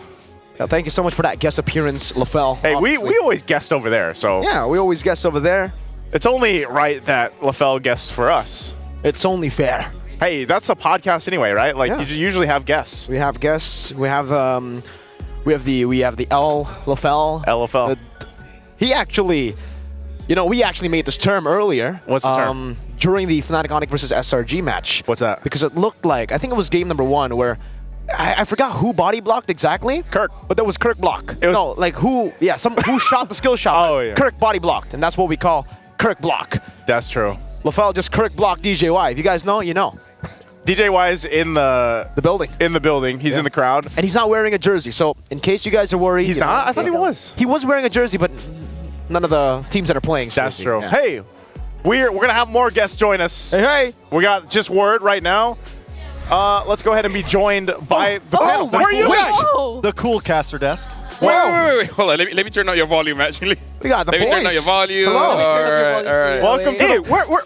Thank you so much for that guest appearance, LaFell.
Hey, we always guest over there, so.
Yeah, we always guest over there.
It's only right that LaFell guests for us.
It's only fair.
Hey, that's a podcast anyway, right? Like you usually have guests.
We have guests. We have the L LaFell.
L LaFell.
He actually, we actually made this term earlier.
What's the term?
During the Fnatic Onyx versus SRG match.
What's that?
Because it looked like, I think it was game number 1 where I forgot who body blocked exactly.
Kirk.
But that was Kirk block. Who shot the skill shot.
Oh, yeah.
Kirk body blocked, and that's what we call Kirk block.
That's true.
LaFell just Kirk blocked DJY. If you guys know, you know.
DJY is in the
building.
In the building. He's in the crowd.
And he's not wearing a jersey. So in case you guys are worried.
He's not? I thought he was.
He was wearing a jersey, but none of the teams that are playing.
That's true. Yeah. Hey, we're going to have more guests join us.
Hey.
We got just word right now. Let's go ahead and be joined by the panel. Where are you guys?
The cool caster desk.
Wait. Hold on. Let me turn on your volume, actually.
We got the
Let me turn on your volume.
Hello.
All right.
Welcome to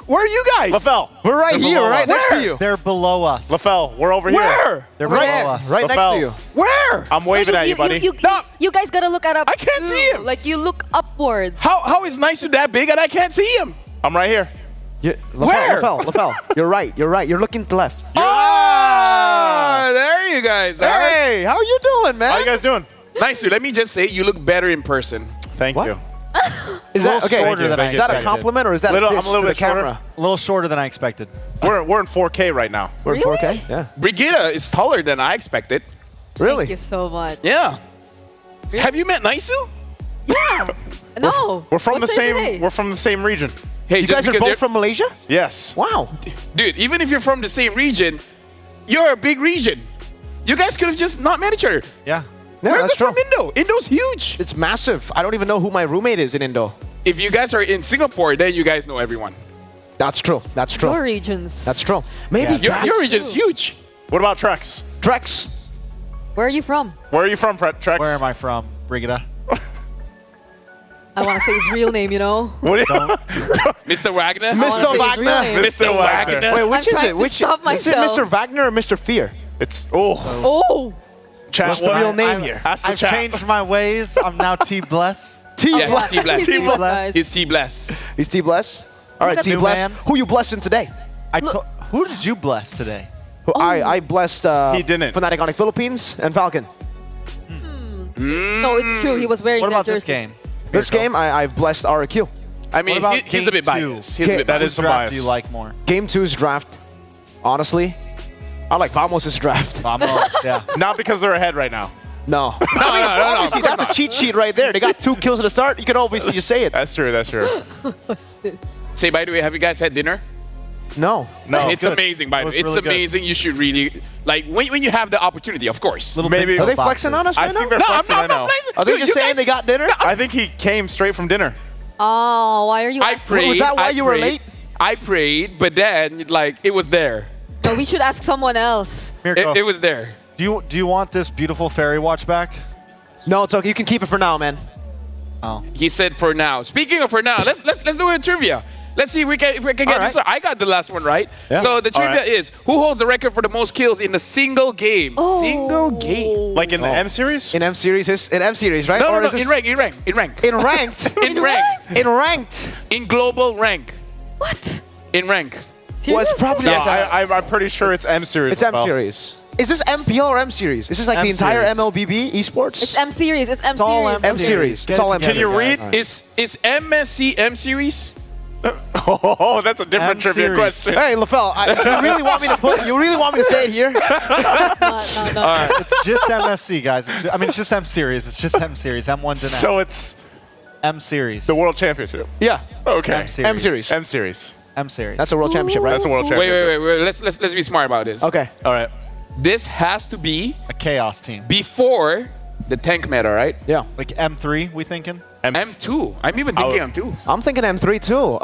where are you guys?
LaFell.
We're right here. We're right next to you.
They're below us.
LaFell, we're over here.
Where?
They're below us.
Right next to you.
Where?
I'm waving at you, buddy.
You guys gotta look at up.
I can't see him.
Like you look upwards.
How is Nice that big and I can't see him?
I'm right here.
Where? LaFell. You're right. You're looking to the left.
There you guys are.
Hey, how you doing, man?
How you guys doing?
Nice. Let me just say, you look better in person.
Thank you.
Is that okay?
shorter than I
Is that a
expected.
compliment or is that
I'm a
a
little bit
camera?
A little shorter than I expected.
We're in 4K right now.
We're in 4K. Yeah.
Brigitte is taller than I expected.
Really?
Thank you so much.
Yeah. Have you met Naisu?
Yeah. No.
We're from the
What's
same.
today?
We're from the same region.
Hey,
You
just
guys are
because
both from Malaysia?
Yes.
Wow.
dude, even if you're from the same region, you're a big region. You guys could have just not met each other.
Yeah.
We're
that's true.
from Indo. Indo's huge.
It's massive. I don't even know who my roommate is in Indo.
If you guys are in Singapore, then you guys know everyone.
That's true. That's true.
Your regions.
That's true. Maybe
Your region's huge.
What about Trex?
Trex.
Where are you from?
Where are you from, Trex?
Where am I from, Brigitte?
I want to say his real name, you know?
What?
Mr. Wagner?
Mr. Wagner.
Mr. Wagner.
Wait, which
I'm
is
trying
it?
to
Which
stop
is it?
myself.
Mr. Wagner or Mr. Fear?
It's
Oh.
Chat.
What's the real name here?
Ask the
I've
chat.
changed my ways. I'm now T Bless.
Yeah, T Bless.
T Bless.
He's T Bless.
He's T Bless. All right,
at
T
the
Bless.
man.
Who you blessing today?
Who did you bless today?
I blessed
He didn't.
Fnatic Onyx Philippines and Falcon.
No, it's true. He was wearing
What
that
about this
jersey.
game?
This game, I've blessed RQ.
I mean,
What about
he's a bit
game two?
biased. He's a bit
That
biased.
is some
Draft
bias.
do you like more?
Game 2's draft. Honestly, I like Vamos' draft.
Vamos, yeah.
Not because they're ahead right now.
No.
No,
Obviously, that's a cheat sheet right there. They got 2 kills at the start. You can obviously just say it.
That's true. That's true.
Say, by the way, have you guys had dinner?
No.
No.
It's amazing, by the way.
It
It's
was really good.
amazing. You should really, like, when you have the opportunity, of course.
Maybe.
Are they flexing on us
I
right now?
think they're
No, I'm
flexing right
not
now.
flexing.
Are they
Dude,
just
you
saying
guys-
they got dinner?
I think he came straight from dinner.
Oh, why are you
I
asking?
prayed.
Was that why
I
you were
prayed,
late?
I prayed, but then, like, it was there.
No, we should ask someone else.
Mirko,
It was there.
do you want this beautiful fairy watch back?
No, it's okay. You can keep it for now, man.
Oh.
He said for now. Speaking of for now, let's do a trivia. let's see if we can get this. I got the last one right.
Yeah.
So the trivia
right.
is, who holds the record for the most kills in a single game?
Oh.
Single game.
Like in the M series?
In M series, right?
No,
Or
no,
is
no,
this-
in rank.
In ranked.
In rank.
In ranked.
In global rank.
What?
In rank.
Was probably
Yes, I'm pretty sure it's M series.
It's M
Well.
series. Is this MPL or M series? Is this like the entire
M-series.
MLBB esports?
It's M series. It's M
all
series.
M series. It's all M
Can
series.
you read?
Is MSC M series?
Oh, that's a different trivia
M-series.
question.
Hey, LaFell, you really want me to put? You really want me to say it here?
No.
It's just MSC, guys. It's just M series. It's just M series. M1 to
So it's
M series.
the World Championship.
Yeah.
Okay.
M series.
M series.
M series.
M series.
That's a world championship, right?
That's a World
Wait,
Championship.
wait. Let's be smart about this.
Okay.
All right.
This has to be
a chaos team.
before the tank meta, right?
Yeah.
Like M3, we thinking?
M2. I'm even thinking M2.
I'm thinking M3 too.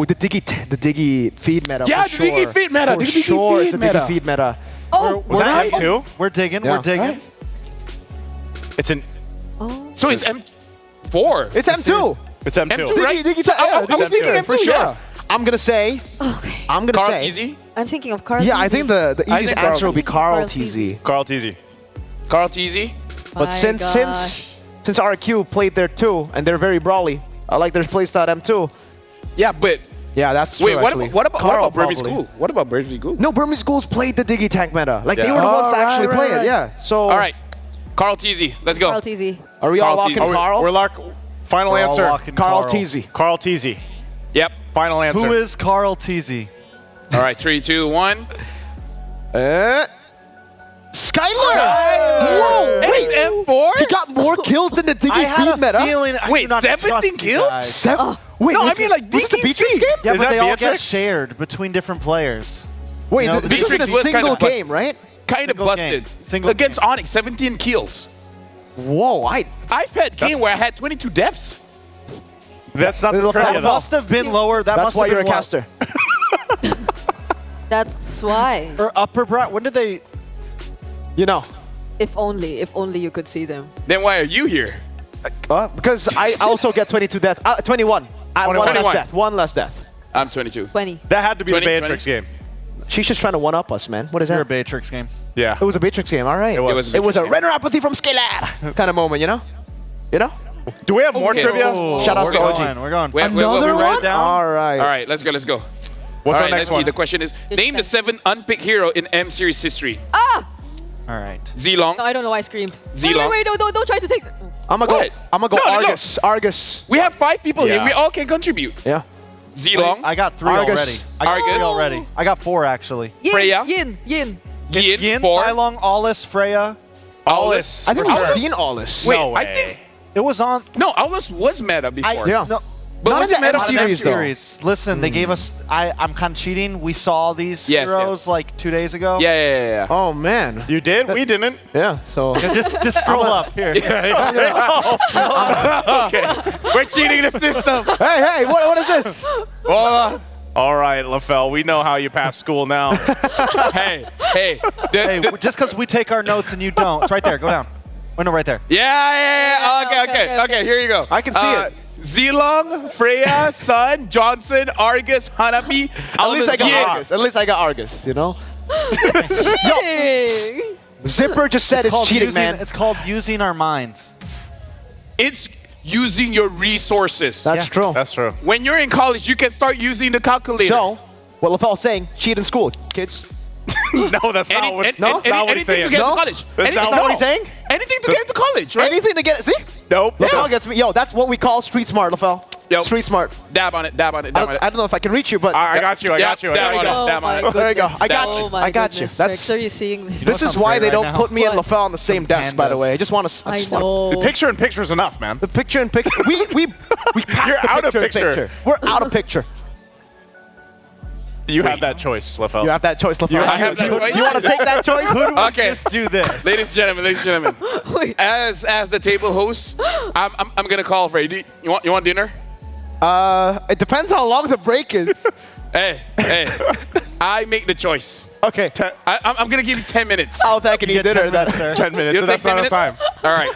The Diggy feed meta.
Yeah,
for
the Diggy
sure.
feed meta,
For
the Diggy
sure,
feed
it's a
meta.
Diggy feed meta.
Oh,
Was that M2?
We're digging.
Yeah.
We're digging.
It's an.
So it's M4.
It's M2.
It's M2.
M2, right?
Diggy,
So I
Diggy
was thinking
M2,
M2,
for sure.
yeah.
I'm gonna say.
Okay.
I'm gonna
Carl
say.
Easy.
I'm thinking of Carl.
Yeah, I think the
I
easiest
think Carl
answer will be Carl
Carl
TZ.
Carl Teasy.
Carl TZ.
But since RQ played there too, and they're very brawly, I like their playstyle M2.
Yeah, but
Yeah, that's true.
wait, what
actually.
about what about
Carl
Burmese
probably.
School? What about Burmese School?
No, Burmese schools played the Diggy tank meta. Like they
Yeah.
were the ones Oh, to actually right, play right, it. Yeah. So.
All right, Carl TZ. Let's go.
Carl TZ.
Are we all
Carl
locking
TZ.
Carl?
We're locked. Final
We're all
answer.
locking
Carl
Carl.
TZ.
Carl Teasy.
Yep.
Final answer.
Who is Carl TZ?
All right, 3, 2, 1.
Skylar! Whoa!
It's
Wait,
M4.
he got more kills than the Diggy
I had
feed
a
meta.
feeling. I
Wait,
do not
17
trust you
kills?
guys.
Wait,
No, I
was
mean
it-
like
was it the
Diggy
Beatrix
feed.
game?
Yeah,
Is
but
that
they all get
Beatrix?
shared between different players.
Wait,
You know,
this was in a
Beatrix was
single
kinda busted.
game, right?
Kind of
Single game.
busted.
Single
Against
game.
Onyx, 17 kills.
Whoa,
I've had game where I had 22 deaths.
That's not the
That
trivia,
That
though.
must have been lower. That
that's
must
why
have
you're a
been
caster.
That's why.
Or upper bracket. When did they?
You know,
If only you could see them.
Then why are you here?
because I also get 22 deaths. 21. One less
21.
death. One less death.
I'm 22.
20.
That had to be
20,
the Beatrix game.
She's just trying to one-up us, man. What is
Your
that?
Beatrix game.
Yeah.
It was a Beatrix game, all right.
It was.
It was a
Beatrix game.
Renner apathy from Skylad kind of moment, you know? You know?
Do we have more
Okay.
trivia?
Shout out
We're
to OG.
going. We're going.
Another
we write
one?
it down?
All right.
All right, let's go.
What's
All
our
right,
next
let's see.
one?
The question is, name the 7 unpicked hero in M series history.
All right.
Zilong.
No, I don't know why I screamed.
Zilong.
Wait, don't try to take.
I'm gonna go.
What?
I'm gonna go
No, no.
Argus. Argus.
We have 5 people here.
Yeah.
We all can contribute.
Yeah.
Zilong.
Wait, I got 3
Argus.
already. I got 3
Argus.
already. I got 4 actually.
Yin,
Freya?
Yin.
Yin.
Yin,
4.
Tylong, Aulus, Freya.
Aulus.
I think
Aulus?
we've seen Aulus.
Wait,
No
I
way.
think
It was on.
no. Aulus was meta before.
Yeah.
No,
But
Not
was
in
it
the
meta
M
not an
series, though.
series. Listen, they gave us. I'm kind of cheating. We saw these
Yes,
heroes
yes.
like 2 days ago.
Yeah.
Oh man.
You did? We didn't.
Yeah. So.
Just scroll up here.
Okay. We're cheating the system.
hey, what is this?
Well, all right, LaFell. We know how you pass school now.
hey.
Hey, just because we take our notes and you don't. It's right there. Go down. Oh, no, right there.
Yeah. Okay. Here you go.
I can see it.
Zilong, Freya, Sun, Johnson, Argus, Hanapi.
At least I got
Yin.
Argus. At least I got Argus. You know. Yo, Zipper just said it's cheating,
using,
man.
It's called using our minds.
It's using your resources.
That's true.
That's true.
When you're in college, you can start using the calculator.
So, what LaFell's saying, cheat in school, kids.
No, that's not what he's saying.
Anything to get to college.
That's
Anything-
not
what he's saying?
Anything to get into college, right?
Anything to get, see?
Nope.
LaFell gets me. Yo, that's what we call street smart, LaFell.
Yo.
Street smart.
Dab on it.
I don't know if I can reach you, but
I got you. I got you.
Dab on it. Dab on it.
there you go. I got
Oh
you.
my
I got you.
goodness,
That's
Rex, are you seeing this?
This is
something
why
great
they
right
don't
now?
put me and
What?
LaFell on the same desk, by the
pandas.
way. I just want to.
I know.
The picture in picture is enough, man.
The picture in picture. We passed
You're
the
out of
picture in
picture.
We're out of picture.
You have that choice, LaFell.
You have that choice, LaFell.
I have that choice?
You want to take that choice?
Okay.
Just do this.
Ladies and gentlemen, as the table host, I'm gonna call for you. You want dinner?
It depends how long the break is.
Hey, I make the choice.
Okay.
I'm gonna give you 10 minutes.
I'll take and eat dinner.
10 minutes.
You'll
So
take
that's not
10
enough time.
All right.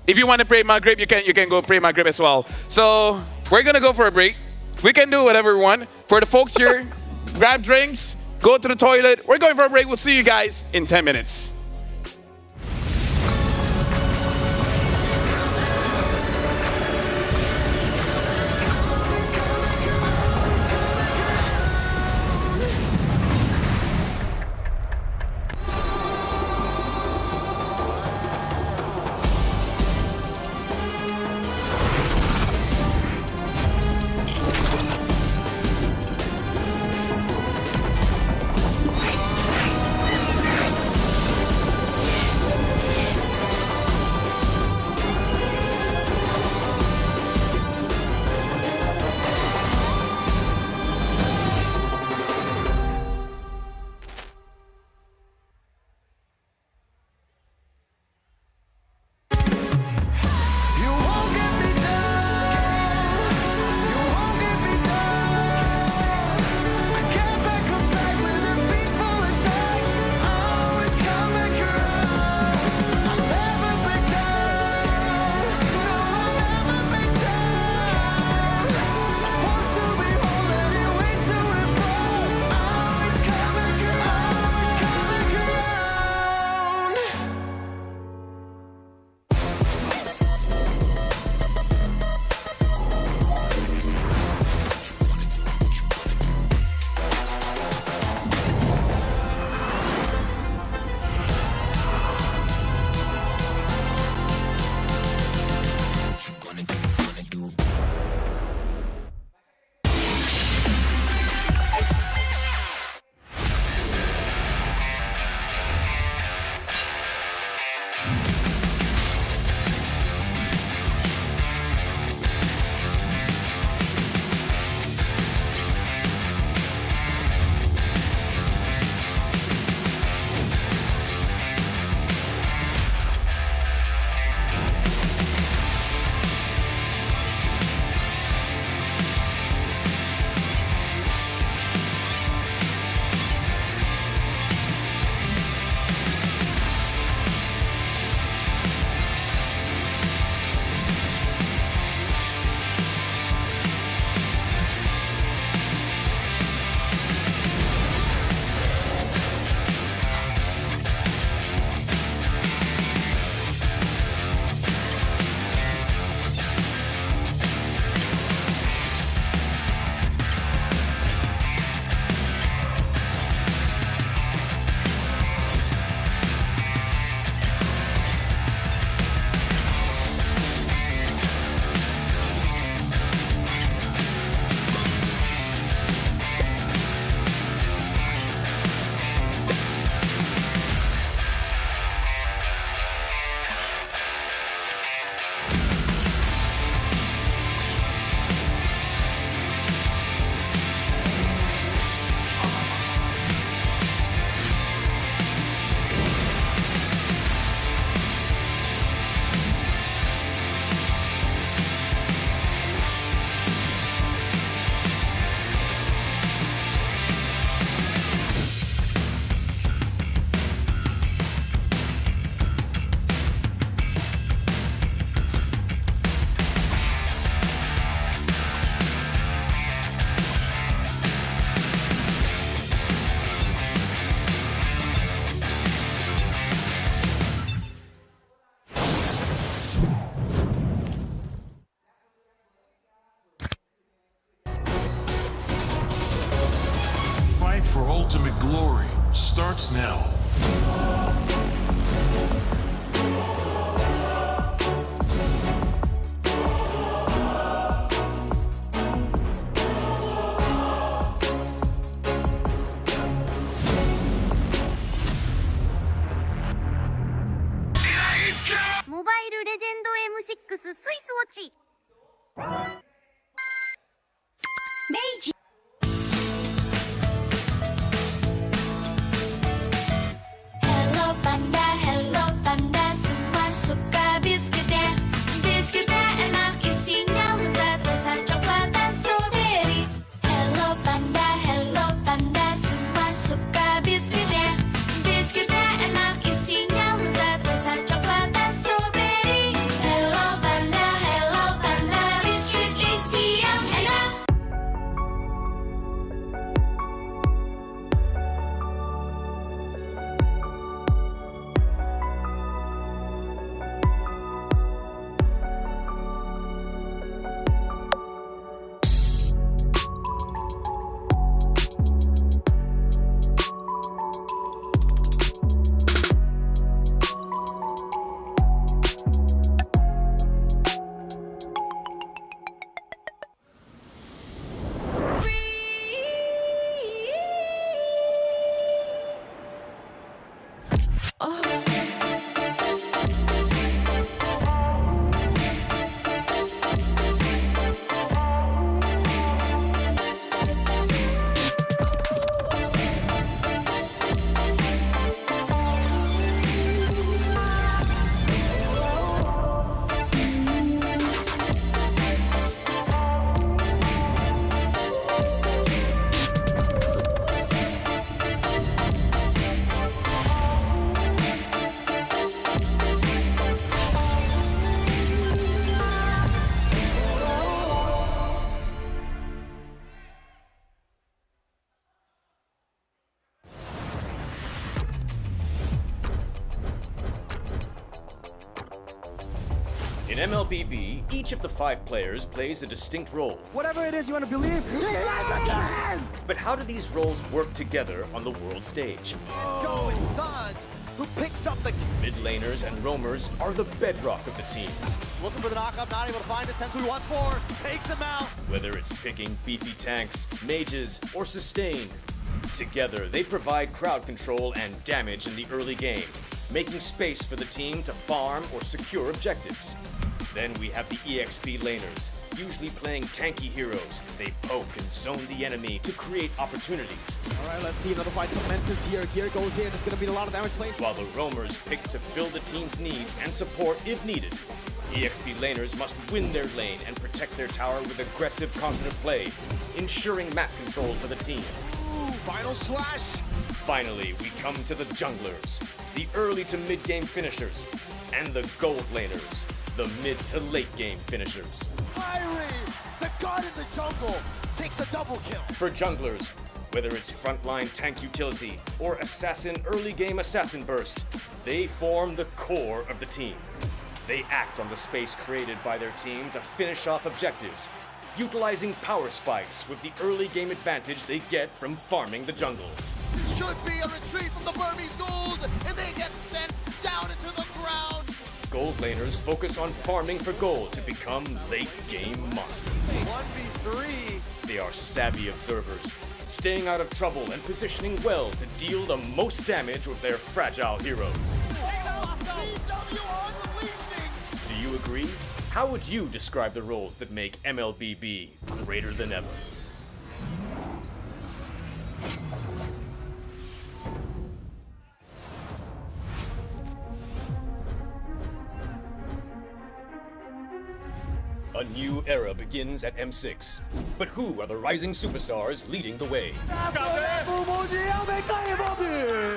If you want to pray Maghrib, you can go pray Maghrib as well. So we're gonna go for a break. we can do whatever we want. For the folks here, grab drinks, go to the toilet. We're going for a break. We'll see you guys in 10 minutes.
for ultimate glory starts now.
Mobile Legend M6 スイスウォッチ明治Hello Panda, Hello Panda, semua suka biskuitnya. Biskuitnya enak isinya lezat rasa coklat dan strawberry. Hello Panda, Hello Panda, semua suka biskuitnya. Biskuitnya enak isinya lezat rasa coklat dan strawberry. Hello Panda, Hello Panda.
In MLBB, each of the 5 players plays a distinct role.
Whatever it is you want to believe, again!
But how do these roles work together on the world stage?
Go and Sons, who picks up the...
Mid laners and roamers are the bedrock of the team.
Looking for the knockup, not able to find a sense who he wants more. Takes him out.
Whether it's picking beefy tanks, mages, or sustain, together they provide crowd control and damage in the early game, making space for the team to farm or secure objectives. Then we have the EXP laners, usually playing tanky heroes. They poke and zone the enemy to create opportunities.
All right, let's see, another fight commences here. Gear goes in, it's going to be a lot of damage playing.
While the roamers pick to fill the team's needs and support if needed. EXP laners must win their lane and protect their tower with aggressive, confident play, ensuring map control for the team.
Ooh, final slash.
Finally, we come to the junglers, the early to mid-game finishers, and the gold laners, the mid to late game finishers.
Irie, the god in the jungle, takes a double kill.
For junglers, whether it's frontline tank utility or assassin early game assassin burst, they form the core of the team. They act on the space created by their team to finish off objectives, utilizing power spikes with the early game advantage they get from farming the jungle.
Should be a retreat from the Burmese gold, and they get sent down into the ground.
Gold laners focus on farming for gold to become late game monsters.
1v3.
They are savvy observers, staying out of trouble and positioning well to deal the most damage with their fragile heroes. Do you agree? How would you describe the roles that make MLBB greater than ever? A new era begins at M6. But who are the rising superstars leading the way?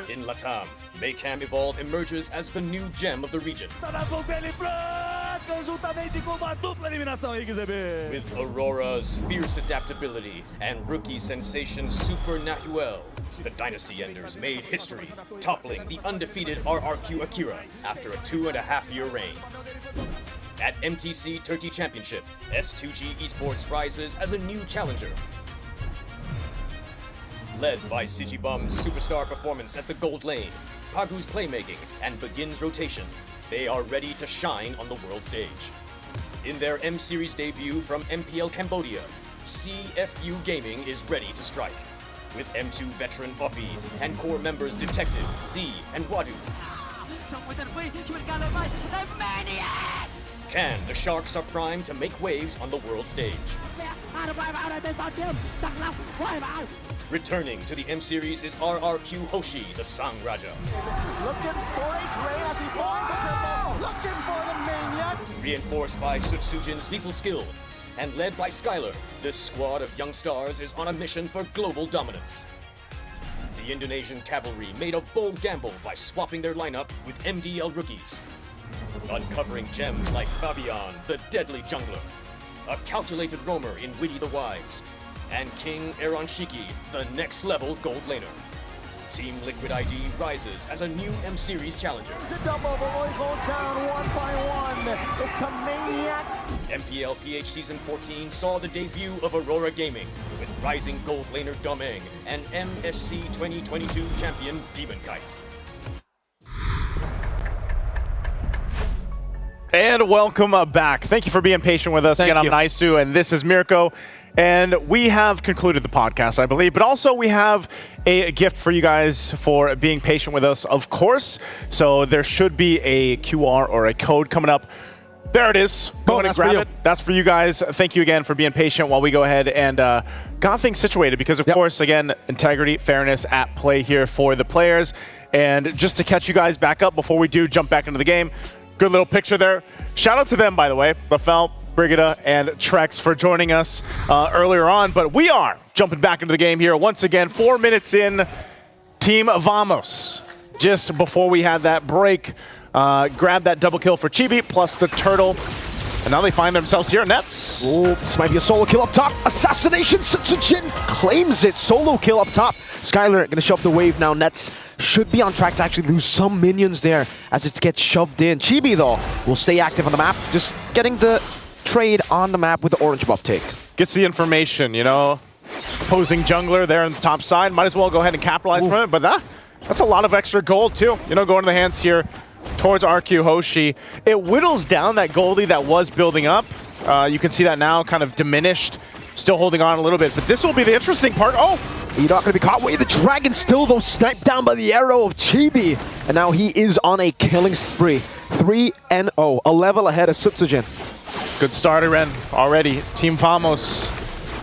In Latam, Maycam Evolve emerges as the new gem of the region. With Aurora's fierce adaptability and rookie sensation Super Nahuel, the Dynasty Enders made history, toppling the undefeated RRQ Akira after a 2.5-year reign. At MTC Turkey Championship, S2G Esports rises as a new challenger. Led by Sigibum's superstar performance at the gold lane, Pagu's playmaking, and Begin's rotation, they are ready to shine on the world stage. In their M-Series debut from MPL Cambodia, CFU Gaming is ready to strike, with M2 veteran Poppy and core members Detective, Z, and Wadu. Can the Sharks are primed to make waves on the world stage? Returning to the M-Series is RRQ Hoshi, the Sang Raja.
Looking for a drain as he finds the triple. Looking for the maniac.
Reinforced by Sutsujin's lethal skill, and led by Skylar, this squad of young stars is on a mission for global dominance. The Indonesian cavalry made a bold gamble by swapping their lineup with MDL rookies, uncovering gems like Fabian, the deadly jungler, a calculated roamer in Witty the Wise, and King Eronshiki, the next-level gold laner. Team Liquid ID rises as a new M-Series challenger.
The double, Roy goes down 1 by 1. It's a maniac.
MPL PH Season 14 saw the debut of Aurora Gaming, with rising gold laner Domeng and MSC 2022 champion Demon Kite.
And welcome back. Thank you for being patient with us. Again, I'm Naisu, and this is Mirko. And we have concluded the podcast, I believe. But also, we have a gift for you guys for being patient with us, of course. So there should be a QR or a code coming up. There it is. Go ahead and grab it. That's for you guys. Thank you again for being patient while we go ahead and got things situated. Because, of course, again, integrity, fairness at play here for the players. And just to catch you guys back up before we do jump back into the game, good little picture there. Shout out to them, by the way, Rafael, Brigida, and Trex for joining us earlier on. But we are jumping back into the game here once again. 4 minutes in, Team Vamos. Just before we had that break, grab that double kill for Chibi plus the turtle. And now they find themselves here in nets.
Oh, this might be a solo kill up top. Assassination, Sutsujin claims it. Solo kill up top. Skylar gonna show up the wave now. Nets should be on track to actually lose some minions there as it gets shoved in. Chibi, though, will stay active on the map, just getting the trade on the map with the orange buff take.
Gets the information, you know. Opposing jungler there on the top side. Might as well go ahead and capitalize from it, but that's a lot of extra gold, too. You know, going to the hands here towards RQ Hoshi. It whittles down that goldie that was building up. You can see that now kind of diminished. Still holding on a little bit, but this will be the interesting part. Oh!
You're not going to be caught. Wait, the dragon still, though, sniped down by the arrow of Chibi. And now he is on a killing spree. 3-0, a level ahead of Sutsujin.
Good start, Ren, already. Team Vamos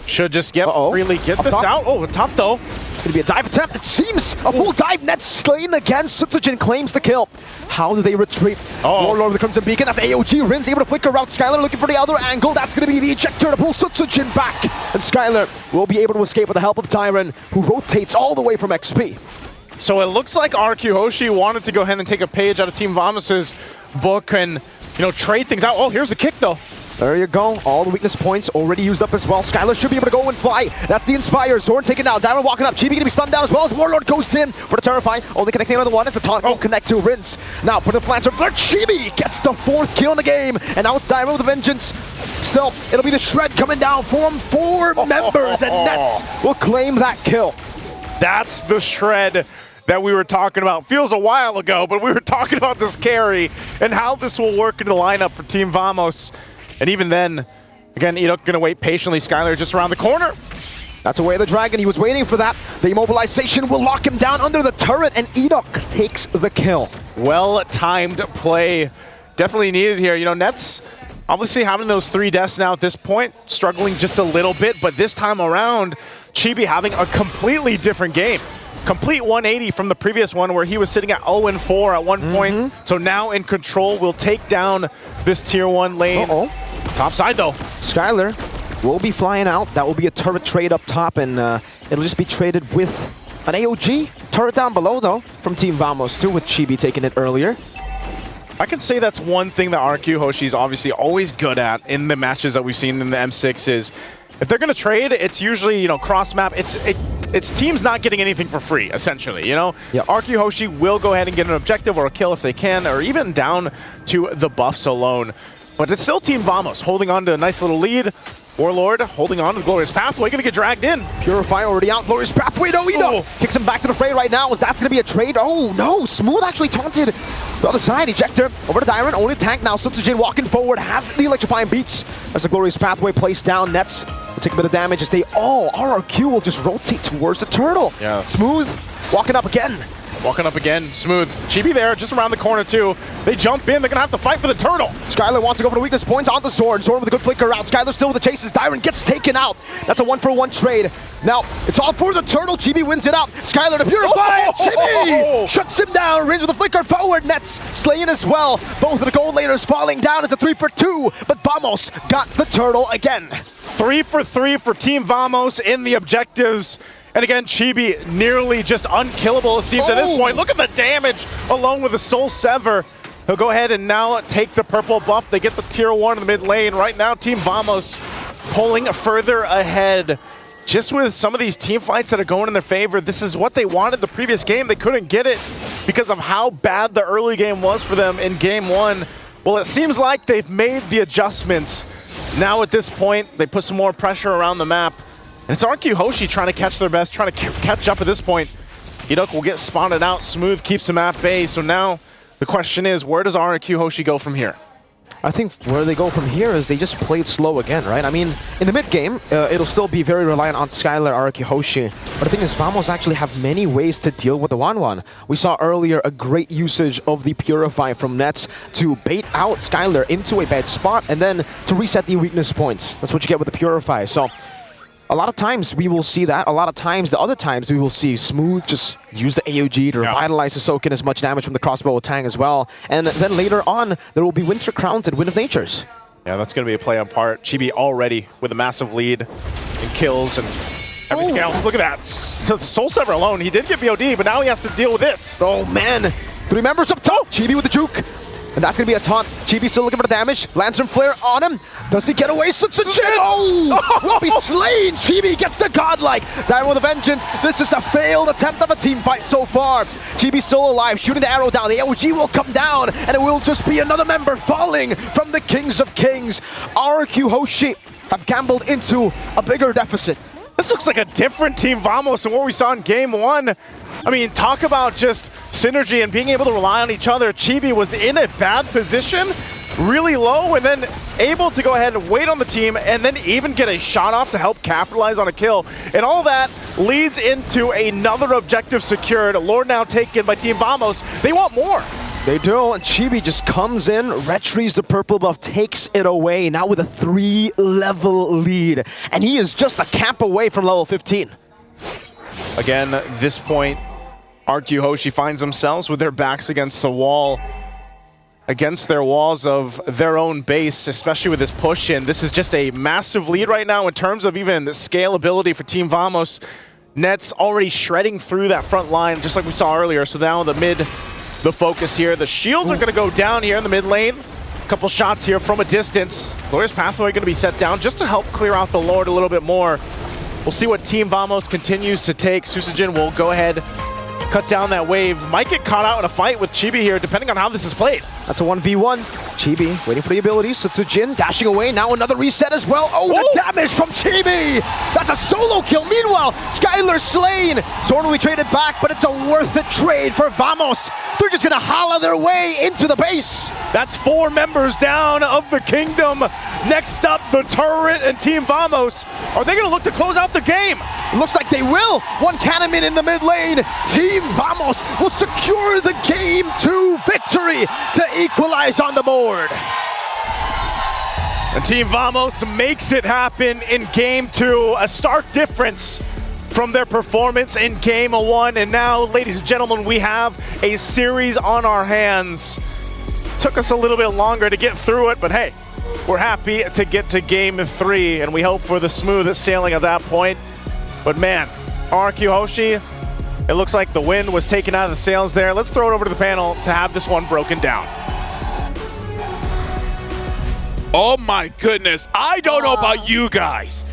should just really get this out. Oh, top though.
It's going to be a dive attempt. It seems a full dive. Net slain again. Sutsujin claims the kill. How do they retreat? Warlord of the Crimson Beacon. That's AOG. Rin's able to flicker around Skylar looking for the other angle. That's going to be the ejector to pull Sutsujin back. And Skylar will be able to escape with the help of Tyron, who rotates all the way from XP.
So it looks like RQ Hoshi wanted to go ahead and take a page out of Team Vamos' book and, you know, trade things out. Oh, here's the kick though.
There you go. All the weakness points already used up as well. Skylar should be able to go and fly. That's the Inspire. Zorn taken down. Diamond walking up. Chibi going to be stunned down as well as Warlord goes in for the Terrify. Only connecting another one as the taunt will connect to Rinse. Now put the flancher there. Chibi gets the 4th kill in the game. And now it's Diamond with a vengeance. Still, it'll be the Shred coming down from 4 members. And Nets will claim that kill.
That's the Shred that we were talking about. Feels a while ago, but we were talking about this carry and how this will work in the lineup for Team Vamos. And even then, again, Edok gonna wait patiently. Skylar just around the corner.
That's away the dragon. He was waiting for that. The immobilization will lock him down under the turret, and Edok takes the kill.
Well-timed play. Definitely needed here. You know, Nets obviously having those 3 deaths now at this point, struggling just a little bit, but this time around, Chibi having a completely different game. Complete 180 from the previous one where he was sitting at 0-4 at one point. So now in control, will take down this tier 1 lane. Top side though.
Skylar will be flying out. That will be a turret trade up top, and it'll just be traded with an AOG. Turret down below though from Team Vamos too, with Chibi taking it earlier.
I can say that's one thing that RQ Hoshi is obviously always good at in the matches that we've seen in the M6 is if they're going to trade, it's usually, you know, cross-map. It's teams not getting anything for free, essentially, you know? RQ Hoshi will go ahead and get an objective or a kill if they can, or even down to the buffs alone. But it's still Team Vamos holding on to a nice little lead. Warlord holding on to the Glorious Pathway, gonna get dragged in.
Purify already out. Glorious Pathway, no, kicks him back to the fray right now. Is that's gonna be a trade? Oh no, Smooth actually taunted the other side. Ejector over to Dyron, only tank now. Sutsujin walking forward, has the electrifying beats. As the Glorious Pathway placed down, Nets will take a bit of damage as they RRQ will just rotate towards the turtle. Smooth walking up again.
Walking up again, Smooth. Chibi there, just around the corner too. They jump in, they're gonna have to fight for the turtle.
Skylar wants to go for the weakness points on the Zorn. Zorn with a good flicker out. Skylar still with the chases. Dyron gets taken out. That's a 1-for-1 trade. Now, it's all for the turtle. Chibi wins it out. Skylar to purify it. Chibi shuts him down. Rins with a flicker forward. Nets slaying as well. Both of the gold laners falling down. It's a 3-for-2, but Vamos got the turtle again.
3-for-3 for Team Vamos in the objectives. And again, Chibi nearly just unkillable, it seems, at this point. Look at the damage alone with the Soul Sever. He'll go ahead and now take the purple buff. They get the tier 1 in the mid lane. Right now, Team Vamos pulling further ahead. Just with some of these team fights that are going in their favor, this is what they wanted the previous game. They couldn't get it because of how bad the early game was for them in game 1. Well, it seems like they've made the adjustments. Now at this point, they put some more pressure around the map. And it's RQ Hoshi trying to catch their best, trying to catch up at this point. Edok will get spotted out. Smooth keeps him at bay. So now the question is, where does RQ Hoshi go from here?
I think where they go from here is they just played slow again, right? I mean, in the mid game, it'll still be very reliant on Skylar, RQ Hoshi. But the thing is, Vamos actually have many ways to deal with the 1-1. We saw earlier a great usage of the Purify from Nets to bait out Skylar into a bad spot and then to reset the weakness points. That's what you get with the Purify. So a lot of times we will see that. A lot of times, the other times, we will see Smooth just use the AOG to revitalize to soak in as much damage from the crossbow with Tang as well. And then later on, there will be Winter Crowns and Wind of Natures.
Yeah, that's going to be a play on part. Chibi already with a massive lead in kills and everything else. Look at that. So Soul Sever alone, he did get VOD, but now he has to deal with this.
Oh, man. 3 members up top. Chibi with the juke. And that's going to be a taunt. Chibi still looking for the damage. Lantern Flare on him. Does he get away? Oh! Will be slain. Chibi gets the godlike. Down with a vengeance. This is a failed attempt of a team fight so far. Chibi still alive, shooting the arrow down. The AOG will come down, and it will just be another member falling from the Kings of Kings. RQ Hoshi have gambled into a bigger deficit.
This looks like a different Team Vamos than what we saw in Game 1. I mean, talk about just synergy and being able to rely on each other. Chibi was in a bad position, really low, and then able to go ahead and wait on the team and then even get a shot off to help capitalize on a kill. And all that leads into another objective secured. Lord now taken by Team Vamos. They want more.
They do, and Chibi just comes in, retrieves the purple buff, takes it away, now with a 3-level lead. And he is just a camp away from level 15.
Again, this point, RQ Hoshi finds themselves with their backs against the wall, against their walls of their own base, especially with this push in. This is just a massive lead right now in terms of even the scalability for Team Vamos. Nets already shredding through that front line, just like we saw earlier. So now the mid, the focus here. The shields are going to go down here in the mid lane. A couple shots here from a distance. Glorious Pathway going to be set down just to help clear out the Lord a little bit more. We'll see what Team Vamos continues to take. Susujin will go ahead, cut down that wave. Might get caught out in a fight with Chibi here, depending on how this is played.
That's a 1v1. Chibi waiting for the ability. Susujin dashing away. Now another reset as well. Oh, the damage from Chibi! That's a solo kill. Meanwhile, Skylar slain. Zorn will be traded back, but it's a worth it trade for Vamos. They're just gonna holla their way into the base.
That's 4 members down of the Kingdom. Next up, the Turret and Team Vamos. Are they gonna look to close out the game?
Looks like they will. One Cannon in the mid lane. Team Vamos will secure the Game 2 victory to equalize on the board.
And Team Vamos makes it happen in Game 2. A stark difference from their performance in Game 1. And now, ladies and gentlemen, we have a series on our hands. Took us a little bit longer to get through it, but hey, we're happy to get to Game 3, and we hope for the smoothest sailing at that point. But man, RQ Hoshi, it looks like the wind was taken out of the sails there. Let's throw it over to the panel to have this one broken down.
Oh my goodness, I don't know about you guys,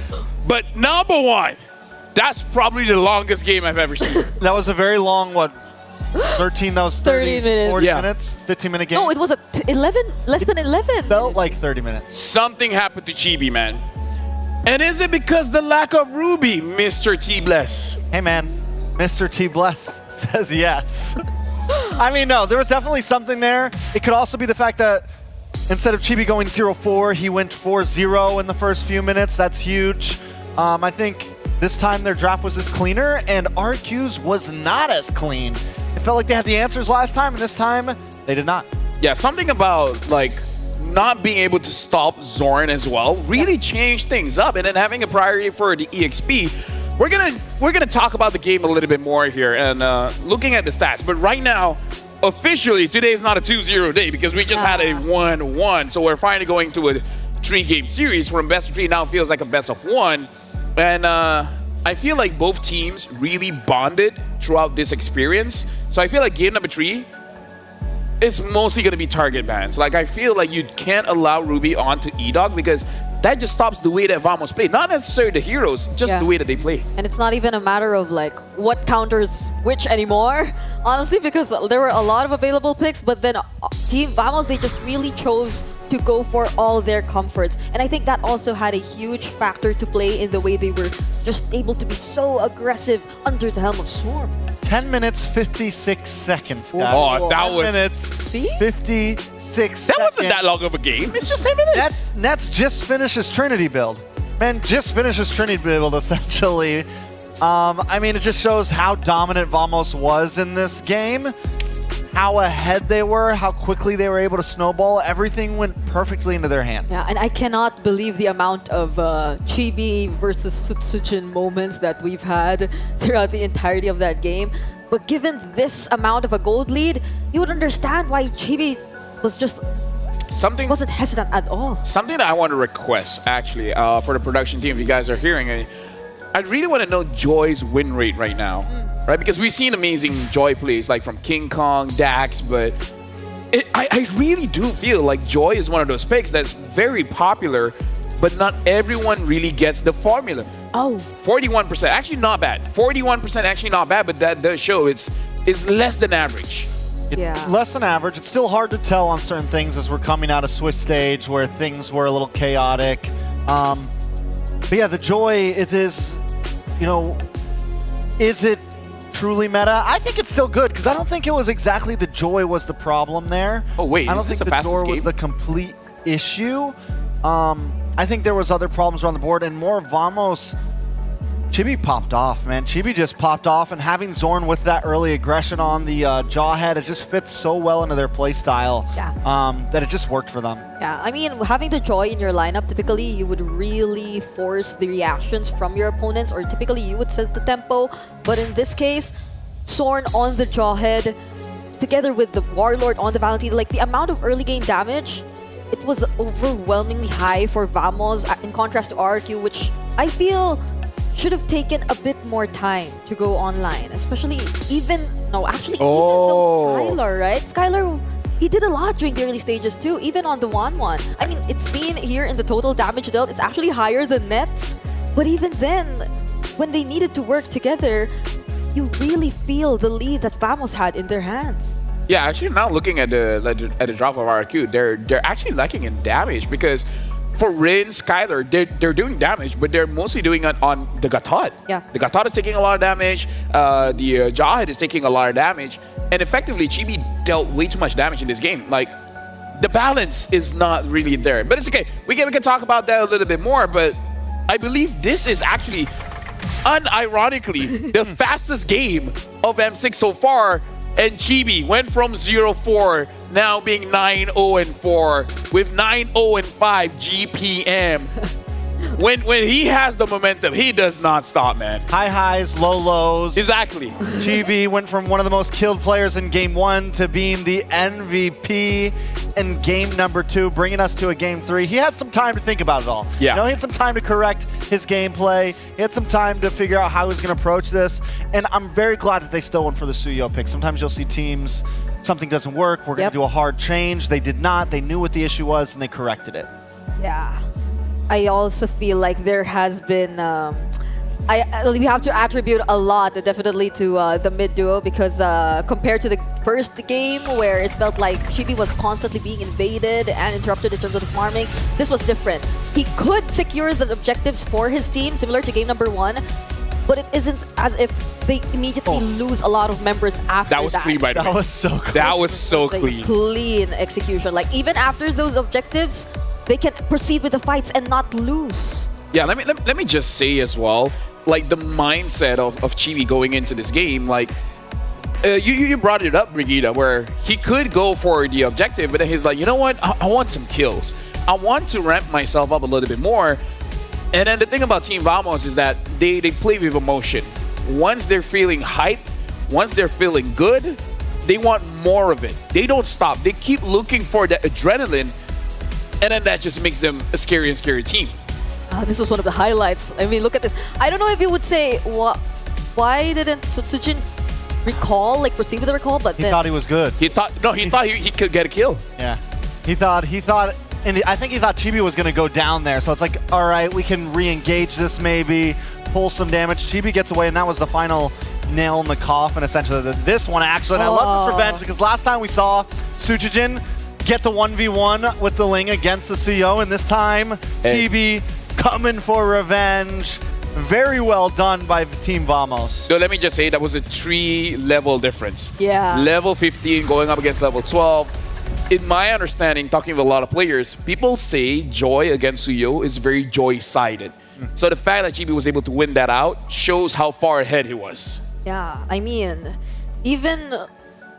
but number one, that's probably the longest game I've ever seen.
That was a very long, what, 13, that was 30
minutes.
40 minutes, 15-minute game?
No, it was 11, less than 11.
Felt like 30 minutes.
Something happened to Chibi, man. And is it because the lack of Ruby, Mr. T Bless?
Hey man, Mr. T Bless says yes. I mean, no, there was definitely something there. It could also be the fact that instead of Chibi going 0-4, he went 4-0 in the first few minutes. That's huge. I think this time their draft was just cleaner, and RQ's was not as clean. It felt like they had the answers last time, and this time they did not.
Yeah, something about like not being able to stop Zorn as well really changed things up, and then having a priority for the EXP. We're gonna talk about the game a little bit more here and looking at the stats. But right now, officially, today is not a 2-0 day because we just had a 1-1. So we're finally going to a 3-game series from best of 3 now feels like a best of 1. And I feel like both teams really bonded throughout this experience. So I feel like game number 3, it's mostly going to be target bans. Like, I feel like you can't allow Ruby onto E-Dog because that just stops the way that Vamos play. Not necessarily the heroes, just the way that they play.
And it's not even a matter of like what counters which anymore, honestly, because there were a lot of available picks, but then Team Vamos, they just really chose to go for all their comforts. And I think that also had a huge factor to play in the way they were just able to be so aggressive under the helm of Swarm.
10 minutes, 56 seconds, guys.
Oh, that
10
was...
minutes,
See?
56
That wasn't that long of a game. It's just 10 minutes.
Nets just finished his Trinity build. Man, just finished his Trinity build, essentially. I mean, it just shows how dominant Vamos was in this game. How ahead they were, how quickly they were able to snowball. Everything went perfectly into their hands.
Yeah, and I cannot believe the amount of Chibi versus Sutsujin moments that we've had throughout the entirety of that game. But given this amount of a gold lead, you would understand why Chibi was just wasn't hesitant at all.
Something that I want to request, actually, for the production team, if you guys are hearing it, I really want to know Joy's win rate right now. Right, because we've seen amazing Joy plays like from King Kong, Dax, but
I really do feel like Joy is one of those picks that's very popular, but not everyone really gets the formula.
Oh.
41%, actually not bad. 41% actually not bad, but that does show it's less than average.
Less than average. It's still hard to tell on certain things as we're coming out of Swiss stage where things were a little chaotic. But yeah, the Joy, it is, you know, is it truly meta? I think it's still good because I don't think it was exactly the Joy was the problem there.
Oh wait,
I don't
is
think
this
the
a fastest
Joy was
game?
the complete issue. I think there was other problems around the board and more Vamos. Chibi popped off, man. Chibi just popped off, and having Zorn with that early aggression on the Jawhead, it just fits so well into their playstyle that it just worked for them.
Yeah, I mean, having the Joy in your lineup, typically you would really force the reactions from your opponents, or typically you would set the tempo. But in this case, Zorn on the Jawhead, together with the Warlord on the Valentine, like the amount of early game damage, it was overwhelmingly high for Vamos in contrast to RRQ, which I feel should have taken a bit more time to go online, especially even though Skylar, right? Skylar, he did a lot during the early stages too, even on the 1-1. I mean, it's seen here in the total damage dealt, it's actually higher than Nets, but even then, when they needed to work together, you really feel the lead that Vamos had in their hands.
Yeah, actually now looking at the drop of RQ, they're actually lacking in damage because for Rin, Skylar, they're doing damage, but they're mostly doing it on the Gatot.
Yeah.
The Gatot is taking a lot of damage, the Jawhead is taking a lot of damage, and effectively Chibi dealt way too much damage in this game. Like, the balance is not really there. But it's okay, we can talk about that a little bit more, but I believe this is actually, unironically, the fastest game of M6 so far. And Chibi went from 0-4, now being 9-0-4 with 9-0-5 GPM. When he has the momentum, he does not stop, man.
High highs, low lows.
Exactly.
Chibi went from one of the most killed players in game 1 to being the MVP in game number 2, bringing us to a game 3. He had some time to think about it all.
Yeah.
You know, he had some time to correct his gameplay. He had some time to figure out how he's going to approach this. And I'm very glad that they still went for the Suyo pick. Sometimes you'll see teams, something doesn't work, we're going to do a hard change. They did not. They knew what the issue was, and they corrected it.
Yeah. I also feel like there has been we have to attribute a lot definitely to the mid duo, because compared to the first game where it felt like Chibi was constantly being invaded and interrupted in terms of the farming, this was different. He could secure the objectives for his team, similar to game number 1, but it isn't as if they immediately lose a lot of members after that.
That was clean, by the way.
That was so clean.
That was so
Like,
clean.
clean execution. Like, even after those objectives, they can proceed with the fights and not lose.
Yeah, let me just say as well, like the mindset of Chibi going into this game, like you brought it up, Brigida, where he could go for the objective, but then he's like, you know what, I want some kills. I want to ramp myself up a little bit more. And then the thing about Team Vamos is that they play with emotion. Once they're feeling hype, once they're feeling good, they want more of it. They don't stop. They keep looking for that adrenaline, and then that just makes them a scary and scary team.
This was one of the highlights. I mean, look at this. I don't know if you would say, why didn't Sutsujin recall, like proceed with the recall, but
He thought he was good.
He thought he could get a kill.
Yeah. He thought, and I think he thought Chibi was going to go down there. So it's like, all right, we can re-engage this maybe, pull some damage. Chibi gets away, and that was the final nail in the coffin, essentially. This one, actually, and I love this revenge, because last time we saw Sutsujin get the 1v1 with the Ling against the CO, and this time, Chibi coming for revenge. Very well done by Team Vamos.
So let me just say that was a 3-level difference.
Yeah.
Level 15 going up against level 12. In my understanding, talking with a lot of players, people say Joy against Suyo is very Joy-sided. So the fact that Chibi was able to win that out shows how far ahead he was.
yeah, I mean, even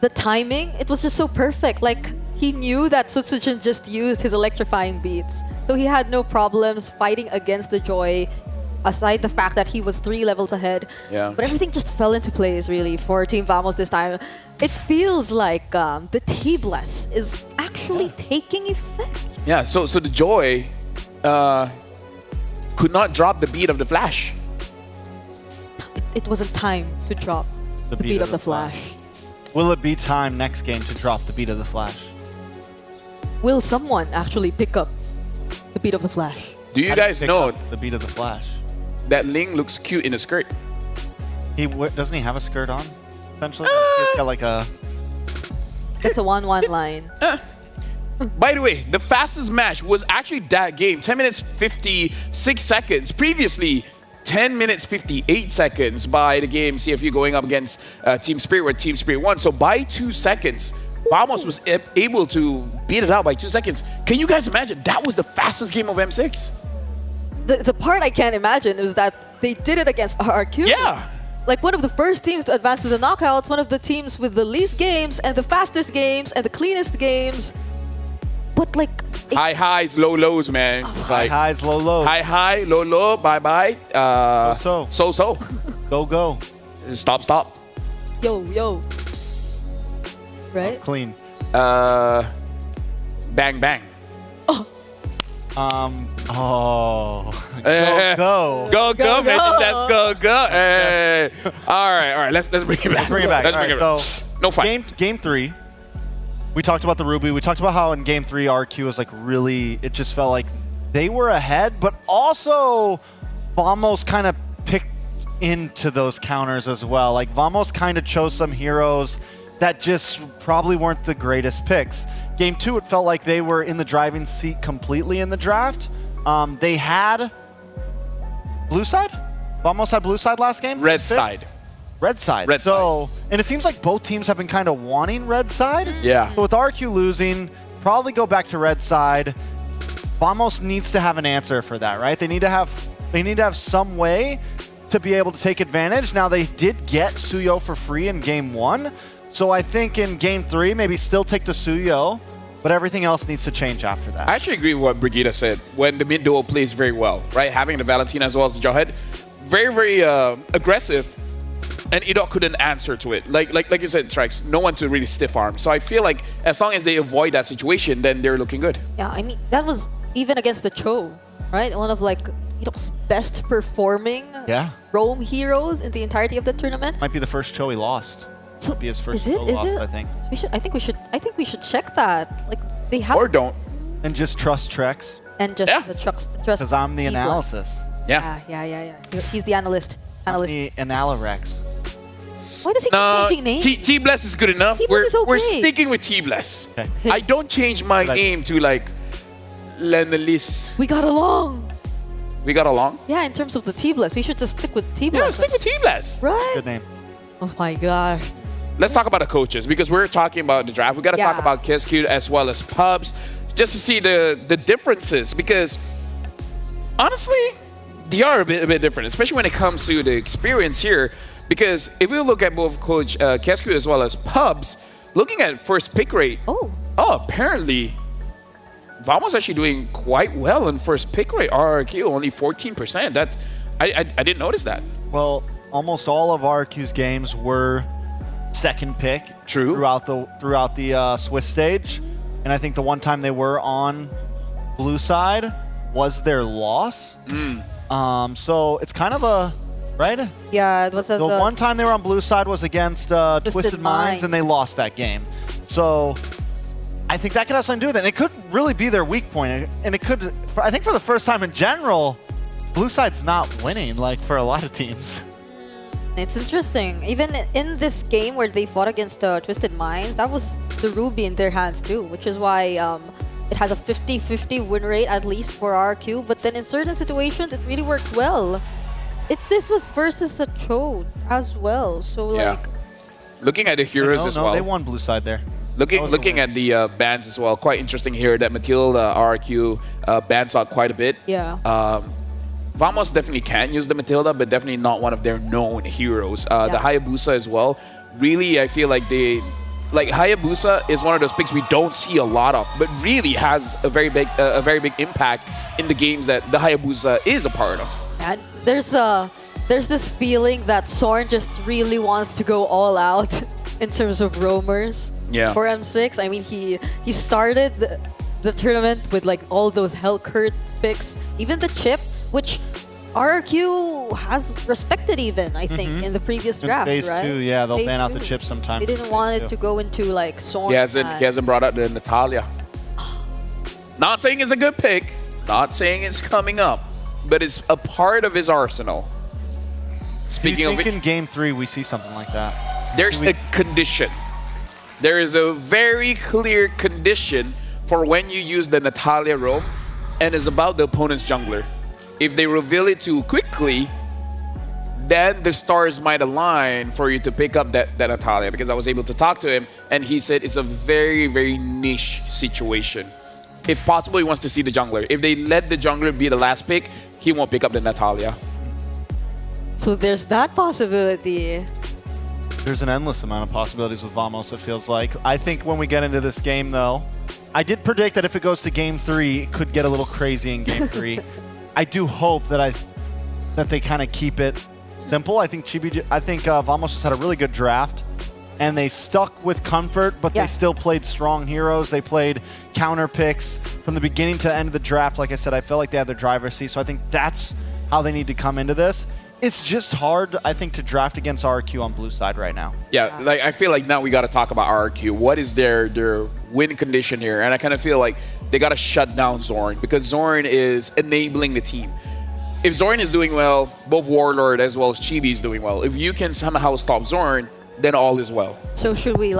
the timing, it was just so perfect. Like, he knew that Sutsujin just used his electrifying beats. So he had no problems fighting against the Joy, aside the fact that he was 3 levels ahead.
Yeah.
But everything just fell into place, really, for Team Vamos this time. It feels like the T-Bless is actually taking effect.
Yeah, so the Joy could not drop the beat of the Flash.
It wasn't time to drop the beat of the Flash.
Will it be time next game to drop the beat of the Flash?
will someone actually pick up the beat of the Flash?
Do you
How do
guys
pick
know
up the beat of the Flash?
that Ling looks cute in a skirt?
Doesn't he have a skirt on? Essentially, he's got like a.
It's a 1-1 line.
By the way, the fastest match was actually that game, 10 minutes 56 seconds. Previously, 10 minutes 58 seconds by the game CFU going up against Team Spirit, where Team Spirit won. So by 2 seconds, Vamos was able to beat it out by 2 seconds. Can you guys imagine? That was the fastest game of M6.
The part I can't imagine is that they did it against RRQ.
Yeah.
Like one of the first teams to advance to the knockouts, one of the teams with the least games and the fastest games and the cleanest games. But like
high highs, low lows, man.
High highs, low lows.
High, low low, bye bye. So.
Go.
Stop.
Yo. Right?
That's clean.
Bang. Go, man. Let's go. Hey. All right. Let's bring it back. Let's bring it back.
So,
no fight.
Game 3. We talked about the Ruby. We talked about how in Game 3, RQ was like really, it just felt like they were ahead, but also Vamos kind of picked into those counters as well. Like Vamos kind of chose some heroes that just probably weren't the greatest picks. Game 2, it felt like they were in the driving seat completely in the draft. They had blue side? Vamos had blue side last game?
Red side.
Red side. And it seems like both teams have been kind of wanting red side.
Yeah.
So with RQ losing, probably go back to red side. Vamos needs to have an answer for that, right? They need to have some way to be able to take advantage. Now they did get Suyo for free in game 1. So I think in game 3, maybe still take the Suyo, but everything else needs to change after that.
I actually agree with what Brigida said. When the mid duo plays very well, right? Having the Valentina as well as the Jawhead, very aggressive. And Idok couldn't answer to it. Like you said, Strikes, no one to really stiff arm. So I feel like as long as they avoid that situation, then they're looking good.
Yeah, I mean, that was even against the Cho, right? One of like Idok's best performing roam heroes in the entirety of the tournament.
Might be the first Cho he lost.
So
might be his first
is
Cho lost, I think.
I think we should check that. Like they have
or don't.
And just trust Trex.
And just the trust
because I'm the analysis.
Yeah. He's the analyst.
The Analarex.
Why does he keep changing names?
T-Bless is good enough.
T-Bless is okay.
We're sticking with T-Bless.
Okay.
I don't change my name to like Lenelis.
We got along. Yeah, in terms of the T-Bless, we should just stick with T-Bless.
Yeah, stick with T-Bless.
Right?
Good name.
Oh my gosh.
Let's talk about the coaches because we're talking about the draft. We got to talk about KSQ as well as Pubs just to see the differences because honestly, they are a bit different, especially when it comes to the experience here. Because if we look at both Coach KSQ as well as Pubs, looking at first pick rate, apparently Vamos actually doing quite well in first pick rate. RRQ only 14%. That's I didn't notice that.
Well, almost all of RQ's games were second pick.
True.
Throughout the Swiss stage, and I think the one time they were on blue side was their loss. So it's kind of a right.
Yeah, it was
the one time they were on blue side was against Twisted Minds, and they lost that game. So I think that could have something to do with it. And it could really be their weak point, and it could. I think for the first time in general, blue side's not winning like for a lot of teams.
It's interesting. Even in this game where they fought against Twisted Minds, that was the Ruby in their hands too, which is why it has a 50-50 win rate at least for RQ. But then in certain situations, it really worked well. This was versus a Cho as well, so like.
Looking at the heroes as well.
They won blue side there.
Looking at the bans as well, quite interesting here that Matilda RQ bans out quite a bit.
Yeah.
Vamos definitely can use the Matilda, but definitely not one of their known heroes. The Hayabusa as well. Really, I feel like Hayabusa is one of those picks we don't see a lot of, but really has a very big impact in the games that the Hayabusa is a part of.
And there's this feeling that Sorn just really wants to go all out in terms of roamers for M6. I mean, he started the tournament with like all those Hellcurt picks, even the chip, which RQ has respected even, I think, in the previous draft,
Phase
right?
2, yeah, they'll ban out the chip sometime.
They didn't want it to go into like Sorn.
He hasn't brought out the Natalia. Not saying it's a good pick, not saying it's coming up, but it's a part of his arsenal. Speaking
Do you
of
think
it,
in game 3 we see something like that?
there's a condition. There is a very clear condition for when you use the Natalia roam, and it's about the opponent's jungler. If they reveal it too quickly, then the stars might align for you to pick up that Natalia, because I was able to talk to him and he said it's a very, very niche situation. If possible, he wants to see the jungler. If they let the jungler be the last pick, he won't pick up the Natalia.
So there's that possibility.
There's an endless amount of possibilities with Vamos, it feels like. I think when we get into this game, though, I did predict that if it goes to game 3, it could get a little crazy in game 3. I do hope that they kind of keep it simple. I think Vamos just had a really good draft, and they stuck with comfort, but they still played strong heroes. They played counter picks from the beginning to the end of the draft. Like I said, I felt like they had their driver's seat, so I think that's how they need to come into this. It's just hard, I think, to draft against RRQ on blue side right now.
Yeah, like I feel like now we got to talk about RRQ. What is their win condition here? And I kind of feel like they got to shut down Zorn, because Zorn is enabling the team. If Zorn is doing well, both Warlord as well as Chibi is doing well. If you can somehow stop Zorn, then all is well.
So should we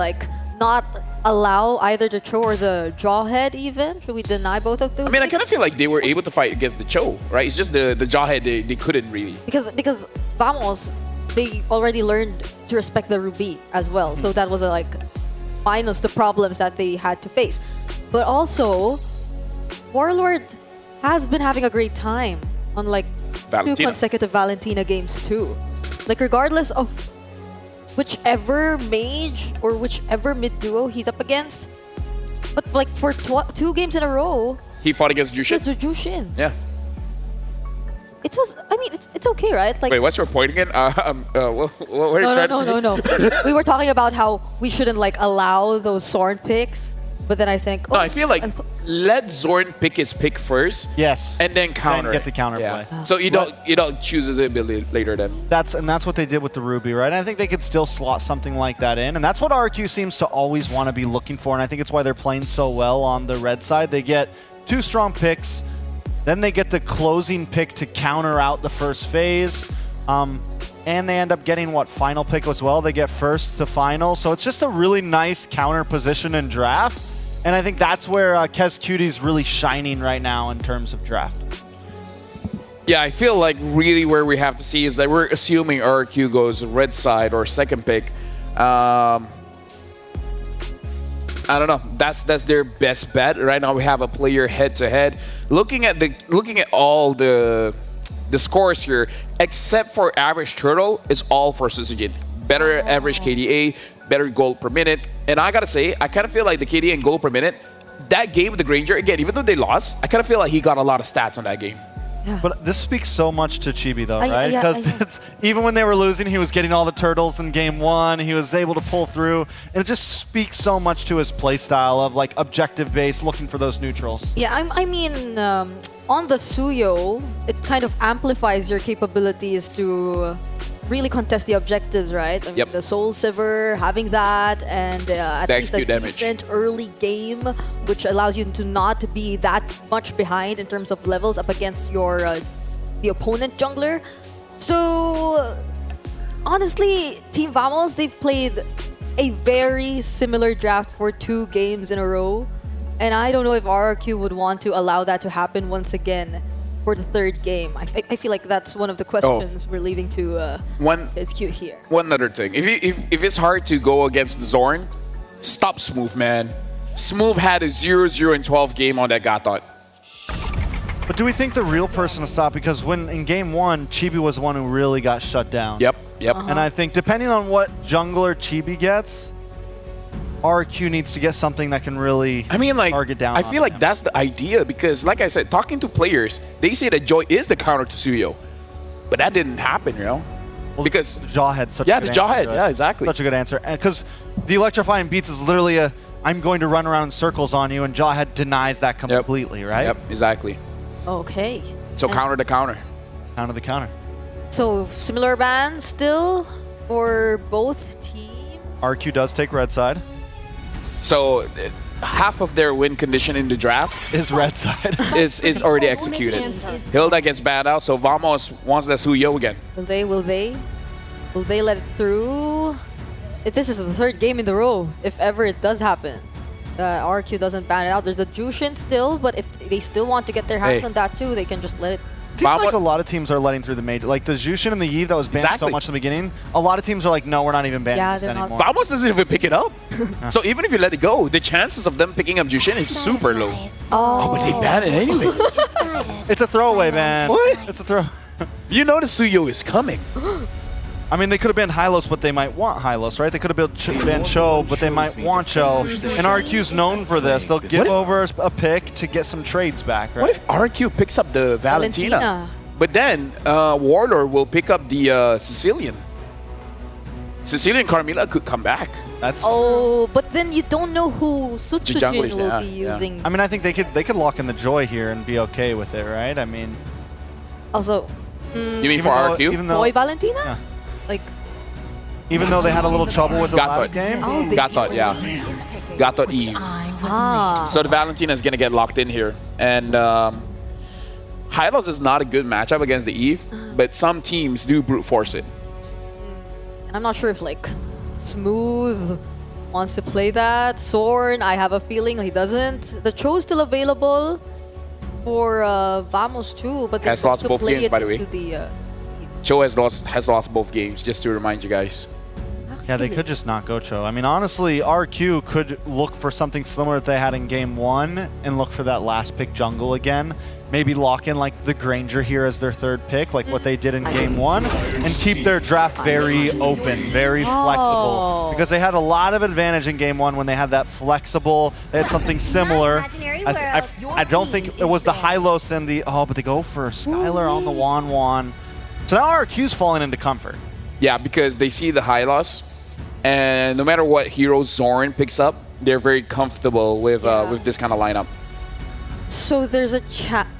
not allow either the Cho or the Jawhead even? Should we deny both of those?
I mean, I kind of feel like they were able to fight against the Cho, right? It's just the Jawhead they couldn't really.
Because Vamos, they already learned to respect the Ruby as well. So that was minus the problems that they had to face. But also, Warlord has been having a great time on 2 consecutive Valentina games too. Regardless of whichever mage or whichever mid duo he's up against, but for 2 games in a row,
he fought against Jushin.
Jushin.
Yeah.
It was. I mean, it's okay, right?
Wait, what's your point again? What were you trying to say?
No. We were talking about how we shouldn't allow those Zorn picks. But then I think...
No, I feel like let Zorn pick his pick first.
Yes.
And then counter.
And get the counter play.
So you don't chooses it a bit later then.
That's what they did with the Ruby, right? And I think they could still slot something like that in. And that's what RQ seems to always want to be looking for. And I think it's why they're playing so well on the red side. They get 2 strong picks. Then they get the closing pick to counter out the first phase. And they end up getting, final pick as well? They get first to final. So it's just a really nice counter position and draft. And I think that's where Kez Cutie's really shining right now in terms of draft.
Yeah, I feel like really where we have to see is that we're assuming RQ goes red side or second pick. I don't know. That's their best bet. Right now we have a player head to head. Looking at all the scores here, except for average turtle, is all for Suzujin. Better average KDA, better gold per minute. And I gotta say, I kind of feel like the KDA and gold per minute, that game with the Granger, again, even though they lost, I kind of feel like he got a lot of stats on that game.
Yeah.
But this speaks so much to Chibi, though, right?
Yeah,
Because even when they were losing, he was getting all the turtles in game 1. He was able to pull through. And it just speaks so much to his playstyle of objective-based, looking for those neutrals.
Yeah, I mean, on the Suyo, it kind of amplifies your capabilities to really contest the objectives, right? I mean, the Soul Siver, having that, and at least a decent early game, which allows you to not be that much behind in terms of levels up against your the opponent jungler. So, honestly, Team Vamos, they've played a very similar draft for 2 games in a row, and I don't know if RRQ would want to allow that to happen once again for the 3rd game. I feel like that's one of the questions we're leaving to SQ here.
One other thing. If it's hard to go against Zorn, stop Smooth, man. Smooth had a 0-0 in 12 game on that Gatot.
But do we think the real person to stop? Because when in game 1, Chibi was the one who really got shut down.
Yep.
And I think depending on what jungler Chibi gets, RQ needs to get something that can really target down.
I feel like that's the idea, because like I said, talking to players, they say that Joy is the counter to Suyo. But that didn't happen, Well, because
the Jawhead's such a good
the Jawhead,
answer.
yeah, exactly.
Such a good answer. Because the electrifying beats is literally I'm going to run around in circles on you, and Jawhead denies that completely, right?
Yep, exactly.
Okay.
So counter the counter.
Counter the counter.
So similar bans still for both teams?
RQ does take red side.
So half of their win condition in the draft
is red side.
is already executed. Hilda gets banned out, so Vamos wants that Suyo again.
Will they let it through? If this is the third game in the row, if ever it does happen. RQ doesn't ban it out. There's a Jushin still, but if they still want to get their hands on that too, they can just let it.
Seems like a lot of teams are letting through the major. Like the Jushin and the Yves that was banned so much in the beginning, a lot of teams are like, no, we're not even banning this anymore.
Vamos doesn't even pick it up. So even if you let it go, the chances of them picking up Jushin is super low. Oh, but they ban it anyways.
It's a throwaway ban.
What?
It's a throw.
You know the Suyo is coming.
I mean, they could have been Hylos, but they might want Hylos, right? They could have been Cho, but they might want Cho. And RQ's known for this. They'll give over a pick to get some trades back, right?
What if RQ picks up the Valentina? But then Warlord will pick up the Sicilian. Sicilian Carmilla could come back.
But then you don't know who Sutsujin will be using.
I mean, I think they could lock in the Joy here and be okay with it, right? I mean,
also,
you mean for RQ?
Even though Boy Valentina?
Yeah.
Like,
even though they had a little trouble with the last game?
Gatot, yeah. Gatot Eve. So the Valentina is going to get locked in here. And Hylos is not a good matchup against the Eve, but some teams do brute force it.
I'm not sure if like Smooth wants to play that. Sorn, I have a feeling he doesn't. The Cho's still available for Vamos too, but they
has lost both games, by the way.
The,
Cho has lost both games, just to remind you guys.
Yeah, they could just not go Cho. I mean, honestly, RQ could look for something similar that they had in Game 1 and look for that last pick jungle again. Maybe lock in like the Granger here as their third pick, like what they did in Game 1, and keep their draft very open, very flexible. Because they had a lot of advantage in Game 1 when they had that flexible, they had something similar. I don't think it was the Hylos and the, but they go for Skylar on the Wan. So now RQ's falling into comfort.
Yeah, because they see the Hylos, and no matter what hero Zorn picks up, they're very comfortable with this kind of lineup.
So there's a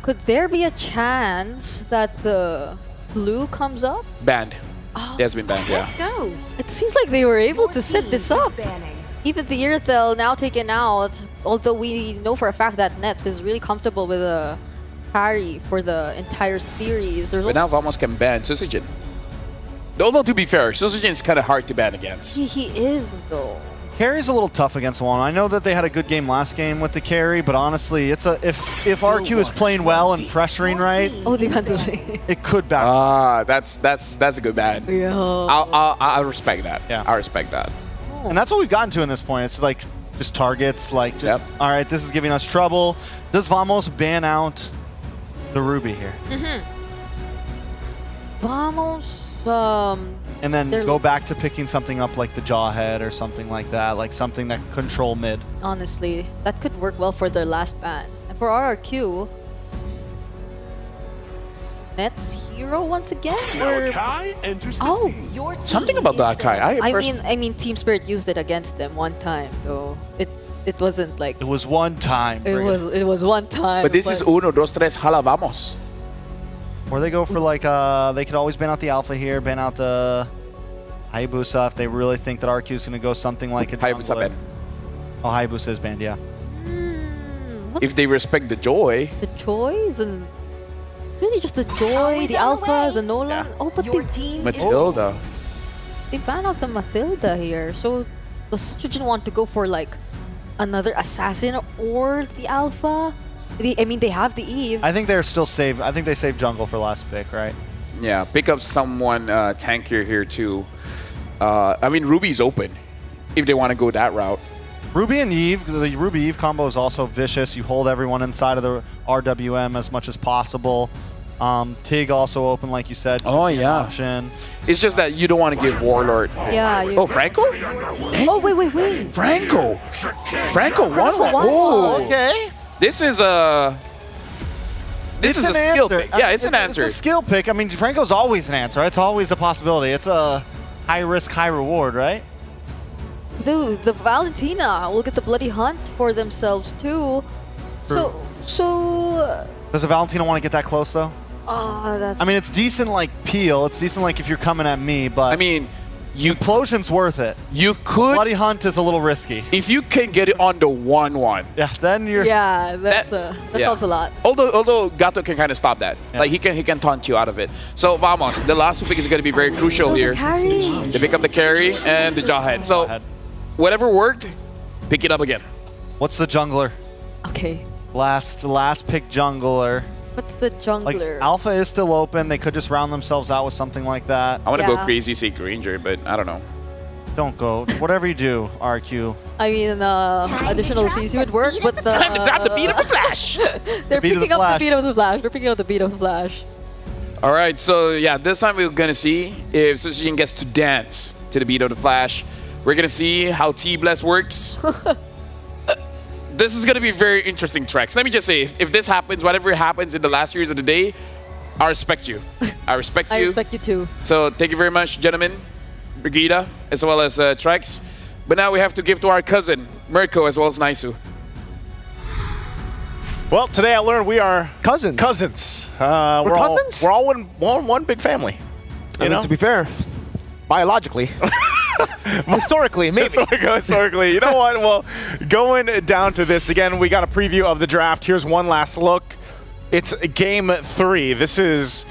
could there be a chance that the blue comes up?
Banned. It has been banned, yeah.
Go. It seems like they were able to set this up. Even the Irithel now taken out, although we know for a fact that Nets is really comfortable with a carry for the entire series.
But now Vamos can ban Susujin. Although to be fair, Susujin is kind of hard to ban against.
He is though.
Carry's a little tough against one. I know that they had a good game last game with the carry, but honestly, it's if RQ is playing well and pressuring right, it could back.
That's a good ban.
Yeah.
I respect that.
Yeah,
I respect that.
And that's what we've gotten to in this point. It's like just targets, like just, all right, this is giving us trouble. Does Vamos ban out the Ruby here?
Vamos.
And then go back to picking something up like the Jawhead or something like that, like something that control mid.
Honestly, that could work well for their last ban. And for RRQ, Nets hero once again?
Something about the Akai.
I mean, Team Spirit used it against them one time, though. It wasn't like.
It was one time.
It was one time.
But this is uno, dos, tres, hala, vamos.
Or they go for like, they could always ban out the Alpha here, ban out the Hayabusa if they really think that RQ is going to go something like a
Hayabusa ban.
Oh, Hayabusa is banned, yeah.
If they respect the Joy.
The Joys? And it's really just the Joy, the Alpha, the Nolan.
Yeah.
Oh, but
Matilda.
They ban out the Matilda here. So does Sujin want to go for like another Assassin or the Alpha? I mean, they have the Eve.
I think they're still safe. I think they saved jungle for last pick, right?
Yeah, pick up someone tankier here too. I mean, Ruby's open if they want to go that route.
Ruby and Eve, the Ruby Eve combo is also vicious. You hold everyone inside of the RWM as much as possible. Tig also open, like you said.
Oh, yeah.
Option.
It's just that you don't want to give Warlord.
Yeah.
Oh, Franco?
Oh, wait.
Franco 1-1.
Oh,
okay.
This is a skill pick. Yeah, it's an answer.
It's a skill pick. I mean, Franco's always an answer. It's always a possibility. It's a high risk, high reward, right?
Dude, the Valentina will get the bloody hunt for themselves too.
True.
So.
Does the Valentina want to get that close though?
That's.
I mean, it's decent like peel. It's decent like if you're coming at me, but.
I mean,
Implosion's worth it.
You could.
Bloody Hunt is a little risky.
If you can get it on the 1-1.
Yeah, then you're.
Yeah, that helps a lot.
Although Gato can kind of stop that. Yeah. Like he can taunt you out of it. So Vamos, the last pick is going to be very crucial here. They pick up the carry and the Jawhead. So whatever worked, pick it up again.
What's the jungler?
Okay.
Last pick jungler.
What's the jungler?
Like Alpha is still open. They could just round themselves out with something like that.
I want to go crazy, say Granger, but I don't know.
Don't go. Whatever you do, RQ.
I mean, additional CC would work, but the...
Time to drop the beat of the Flash!
They're picking up the beat of the Flash. They're picking up the beat of the Flash.
All right, so yeah, this time we're going to see if Susujin gets to dance to the beat of the Flash. We're going to see how T-Bless works. This is going to be very interesting tracks. Let me just say, if this happens, whatever happens in the last series of the day, I respect you. I respect you.
I respect you too.
So thank you very much, gentlemen, Brigida, as well as Trex. But now we have to give to our cousin, Mirko, as well as Naisu.
Well, today I learned we are
cousins.
Cousins.
We're cousins?
We're all one big family.
I mean, to be fair, biologically. Historically, maybe.
Historically. You know what? Well, going down to this, again, we got a preview of the draft. Here's one last look. It's game 3. This is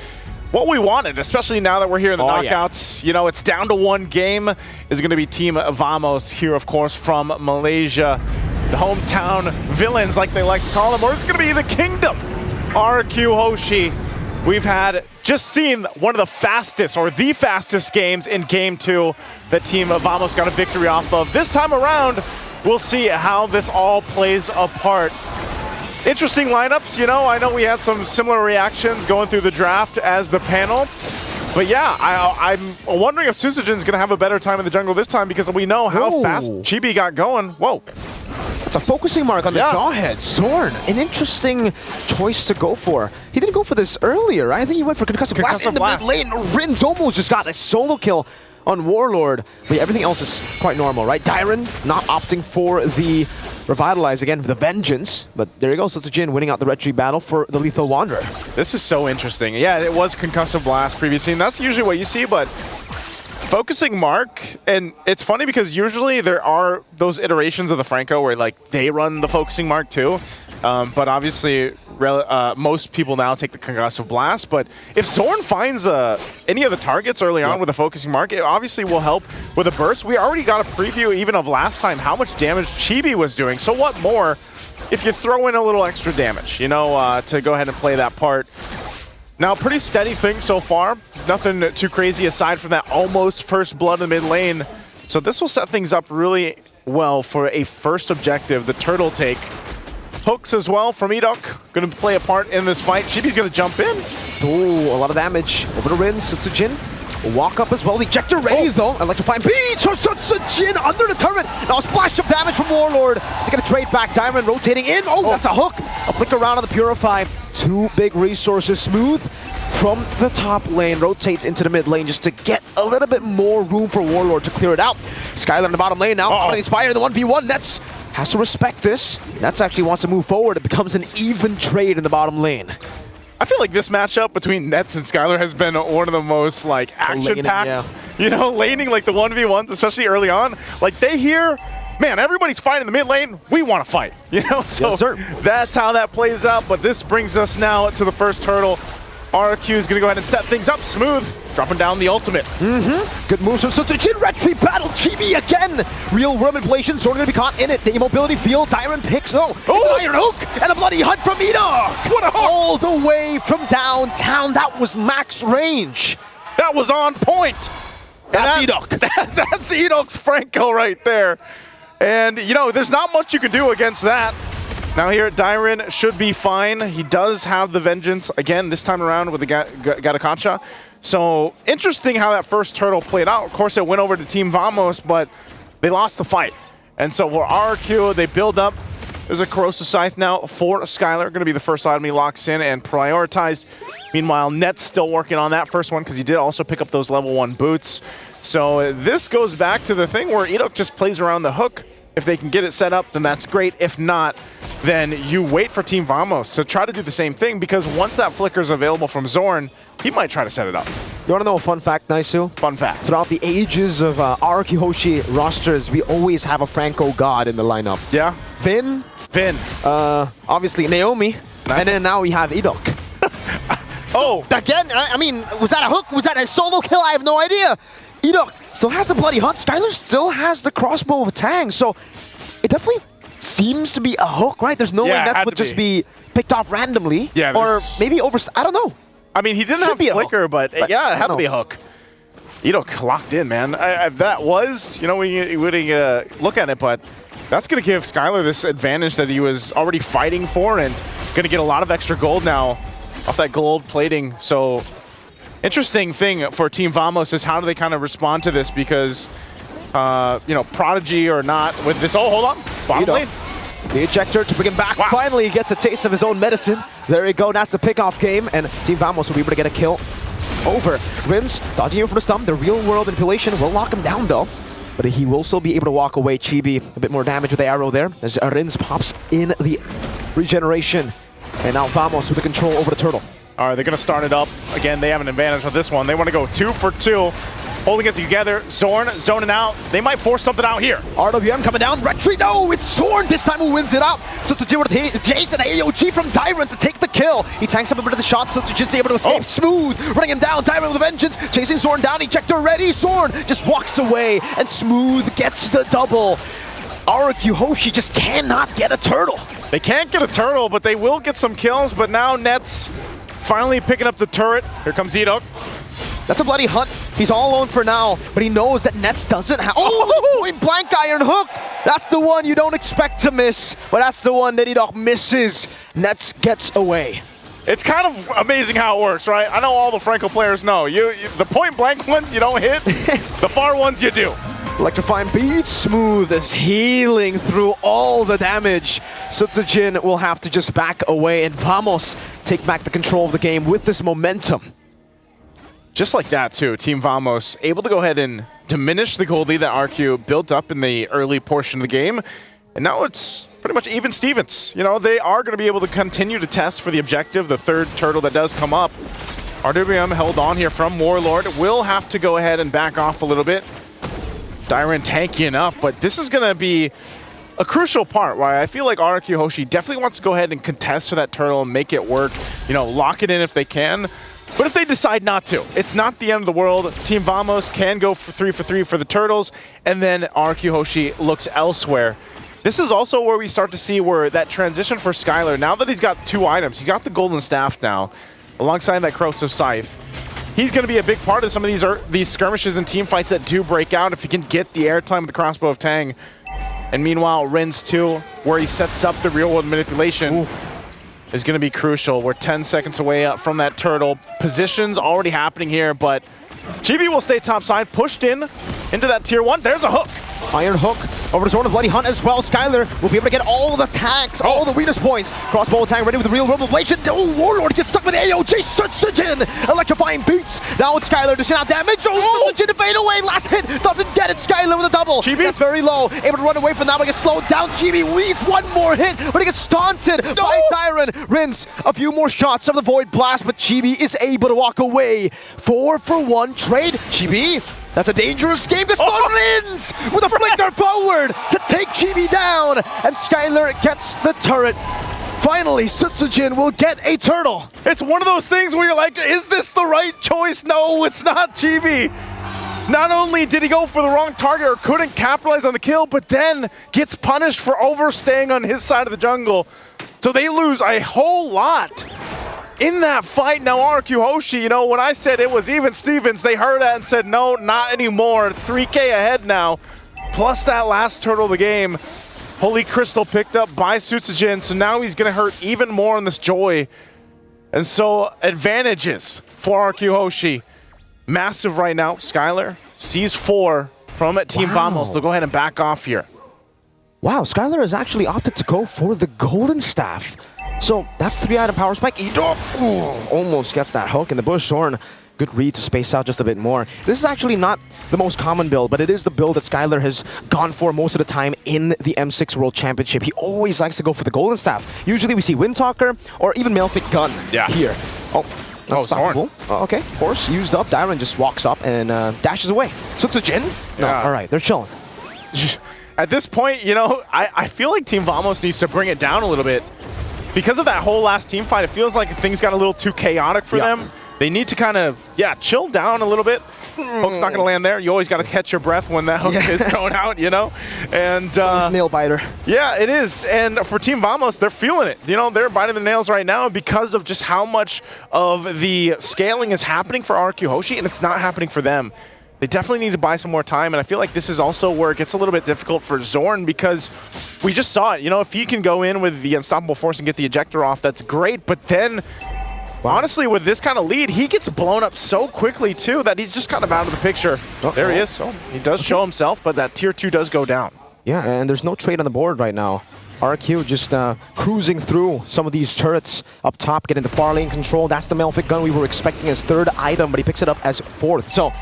what we wanted, especially now that we're here in the knockouts. Yeah. You know, it's down to 1 game. Is going to be Team Vamos here, of course, from Malaysia. The hometown villains, like they like to call them, or it's going to be the Kingdom. RQ Hoshi. We've just seen one of the fastest, or the fastest games in game 2 that Team Vamos got a victory off of. This time around, we'll see how this all plays apart. Interesting lineups, you know. I know we had some similar reactions going through the draft as the panel. But yeah, I'm wondering if Susujin's going to have a better time in the jungle this time, because we know how fast Chibi got going. Whoa.
It's a focusing mark on the Jawhead. Zorn, an interesting choice to go for. He didn't go for this earlier, right? I think he went for Concussive Blast in the mid lane. Rin's almost just got a solo kill on Warlord. But everything else is quite normal, right? Dyron not opting for the Revitalize again for the Vengeance. But there you go, Susujin winning out the Red Tree battle for the Lethal Wanderer.
This is so interesting. Yeah, it was Concussive Blast previously, and that's usually what you see, but focusing mark, and it's funny because usually there are those iterations of the Franco where like they run the focusing mark too, but obviously most people now take the Concussive Blast. But if Zorn finds any of the targets early on with a focusing mark, it obviously will help with a burst. We already got a preview even of last time how much damage Chibi was doing, so what more if you throw in a little extra damage, you know, to go ahead and play that part. Now, pretty steady thing so far. Nothing too crazy aside from that almost first blood in the mid lane. So this will set things up really well for a first objective, the turtle take. Hooks as well from Edok, going to play a part in this fight. Chibi's going to jump in.
Ooh, a lot of damage over to Rin. Susujin walk up as well. The ejector ready though. Electrifying beats from Susujin under the turret. Now a splash of damage from Warlord. He's going to trade back. Diamond rotating in. Oh, that's a hook. A flick around on the Purify. 2 big resources. Smooth from the top lane rotates into the mid lane just to get a little bit more room for Warlord to clear it out. Skylar in the bottom lane now. Inspired in the 1v1. Nets has to respect this. Nets actually wants to move forward. It becomes an even trade in the bottom lane.
I feel like this matchup between Nets and Skylar has been one of the most like action-packed, you know, laning like the 1v1s, especially early on. Like they hear, man, everybody's fighting in the mid lane. We want to fight, you know? So that's how that plays out. But this brings us now to the first turtle. RQ is going to go ahead and set things up smooth, dropping down the ultimate.
Good moves from Susujin. Red Tree battle. Chibi again. Real worm inflation. Zorn going to be caught in it. The immobility field. Dyron picks. It's an Iron Hook. And a bloody hunt from Edok.
What a hook.
All the way from downtown. That was max range.
That was on point.
That's Edok.
That's Edok's Franco right there. And, you know, there's not much you can do against that. Now here, Dyron should be fine. He does have the Vengeance, again, this time around with the Gatakacha. So, interesting how that first turtle played out. Of course, it went over to Team Vamos, but they lost the fight. And so for RQ, they build up. There's a Corrosive Scythe now for Skylar. Going to be the first item he locks in and prioritized. Meanwhile, Net's still working on that first one because he did also pick up those level 1 boots. So this goes back to the thing where Edok just plays around the hook. If they can get it set up, then that's great. If not, then you wait for Team Vamos to try to do the same thing, because once that flicker is available from Zorn, he might try to set it up.
You want to know a fun fact, Naisu?
Fun fact.
Throughout the ages of RRQ Hoshi rosters, we always have a Franco god in the lineup.
Yeah.
Vin. Obviously Naomi.
Nice.
And then now we have Edok.
Oh!
Again, I mean, was that a hook? Was that a solo kill? I have no idea. Edok still has the bloody hunt. Skylar still has the crossbow of Tang. So it definitely seems to be a hook, right? There's no way that would just be picked off randomly.
Yeah,
or maybe over... I don't know.
I mean, he didn't have flicker, but yeah, it had to be a hook. Edok locked in, man. That was, you know, when you look at it, but that's going to give Skylar this advantage that he was already fighting for, and going to get a lot of extra gold now off that gold plating. So interesting thing for Team Vamos is how do they kind of respond to this, because, you know, Prodigy or not with this. Oh, hold on. Bottom lane.
The ejector to bring him back. Wow. Finally, he gets a taste of his own medicine. There you go. That's the pickoff game. And Team Vamos will be able to get a kill over. Rins dodging in for the stun. The real-world manipulation will lock him down, though. But he will still be able to walk away. Chibi, a bit more damage with the arrow there. As Rins pops in the regeneration. And now Vamos with the control over the turtle.
All right, they're going to start it up. Again, they have an advantage on this one. They want to go 2 for 2. Holding it together. Zorn zoning out. They might force something out here.
RWM coming down. Retreat. No, it's Zorn this time who wins it out. So to deal with Jason AOG from Tyrant to take the kill. He tanks up a bit of the shot, so to just able to escape. Smooth running him down. Tyrant with a vengeance. Chasing Zorn down. Ejector ready. Zorn just walks away, and Smooth gets the double. RRQ Hoshi just cannot get a turtle.
They can't get a turtle, but they will get some kills. But now Nets finally picking up the turret. Here comes Edok.
That's a bloody hunt. He's all alone for now, but he knows that Nets doesn't have... Oh, point blank iron hook. That's the one you don't expect to miss, but that's the one that Edok misses. Nets gets away.
It's kind of amazing how it works, right? I know all the Franco players know. The point blank ones you don't hit, the far ones you do.
Electrifying beat. Smooth is healing through all the damage. Sutsujin will have to just back away, and Vamos take back the control of the game with this momentum.
Just like that, too, Team Vamos able to go ahead and diminish the gold lead that RQ built up in the early portion of the game. And now it's pretty much even Stevens. You know, they are going to be able to continue to test for the objective, the third turtle that does come up. RWM held on here from Warlord. Will have to go ahead and back off a little bit. Dyran tanky enough, but this is going to be a crucial part why I feel like RRQ Hoshi definitely wants to go ahead and contest for that turtle and make it work. You know, lock it in if they can. But if they decide not to, it's not the end of the world. Team Vamos can go for 3 for 3 for the turtles, and then RRQ Hoshi looks elsewhere. This is also where we start to see where that transition for Skylar, now that he's got 2 items, he's got the Golden Staff now, alongside that Corrosive Scythe. He's going to be a big part of some of these skirmishes and team fights that do break out if he can get the airtime with the Crossbow of Tang. And meanwhile, Rins 2, where he sets up the real-world manipulation, is going to be crucial. We're 10 seconds away from that turtle. Positions already happening here, but Chibi will stay topside, pushed into that tier 1. There's a hook.
Iron hook over to Zorn of Bloody Hunt as well. Skylar will be able to get all the tanks, all the weakness points. Crossbow tank ready with the real revelation. Oh, Warlord gets stuck with AOG. Sutsujin electrifying beats. Now it's Skylar dishing out damage. Oh, Sutsujin to fade away. Last hit doesn't get it. Skylar with a double.
Chibi.
That's very low. Able to run away from that, but gets slowed down. Chibi needs one more hit, but he gets taunted by Tyron. Rins a few more shots of the Void Blast, but Chibi is able to walk away. 4 for 1 trade. Chibi. That's a dangerous game. This one Rins with a flicker forward to take Chibi down. And Skylar gets the turret. Finally, Sutsujin will get a turtle.
It's one of those things where you're like, is this the right choice? No, it's not Chibi. Not only did he go for the wrong target or couldn't capitalize on the kill, but then gets punished for overstaying on his side of the jungle. So they lose a whole lot in that fight. Now RRQ Hoshi, you know, when I said it was even Stevens, they heard that and said, no, not anymore. 3K ahead now, plus that last turtle of the game. Holy Crystal picked up by Sutsujin, so now he's going to hurt even more on this Joy. And so advantages for RRQ Hoshi. Massive right now. Skylar sees 4 from Team Vamos. They'll go ahead and back off here.
Wow, Skylar has actually opted to go for the Golden Staff. So that's 3 item power spike. Edok almost gets that hook in the bush. Zorn Good read to space out just a bit more. This is actually not the most common build, but it is the build that Skylar has gone for most of the time in the M6 World Championship. He always likes to go for the Golden Staff. Usually we see Windtalker or even Malefic Gun here. Unstoppable. Okay, of course, used up. Dyron just walks up and dashes away. Sutsujin? No, all right, they're chilling.
At this point, you know, I feel like Team Vamos needs to bring it down a little bit. Because of that whole last team fight, it feels like things got a little too chaotic for them. They need to kind of, chill down a little bit. Hook's not going to land there. You always got to catch your breath when that hook is going out, you know? And
nail biter.
Yeah, it is. And for Team Vamos, they're feeling it. You know, they're biting the nails right now because of just how much of the scaling is happening for RQ Hoshi, and it's not happening for them. They definitely need to buy some more time, and I feel like this is also where it gets a little bit difficult for Zorn because we just saw it. You know, if he can go in with the Unstoppable Force and get the ejector off, that's great, but then honestly, with this kind of lead, he gets blown up so quickly, too, that he's just kind of out of the picture. There he is. He does show himself, but that tier 2 does go down.
Yeah, and there's no trade on the board right now. RQ just cruising through some of these turrets up top, getting the far lane control. That's the Malefic Gun we were expecting as third item, but he picks it up as fourth. So,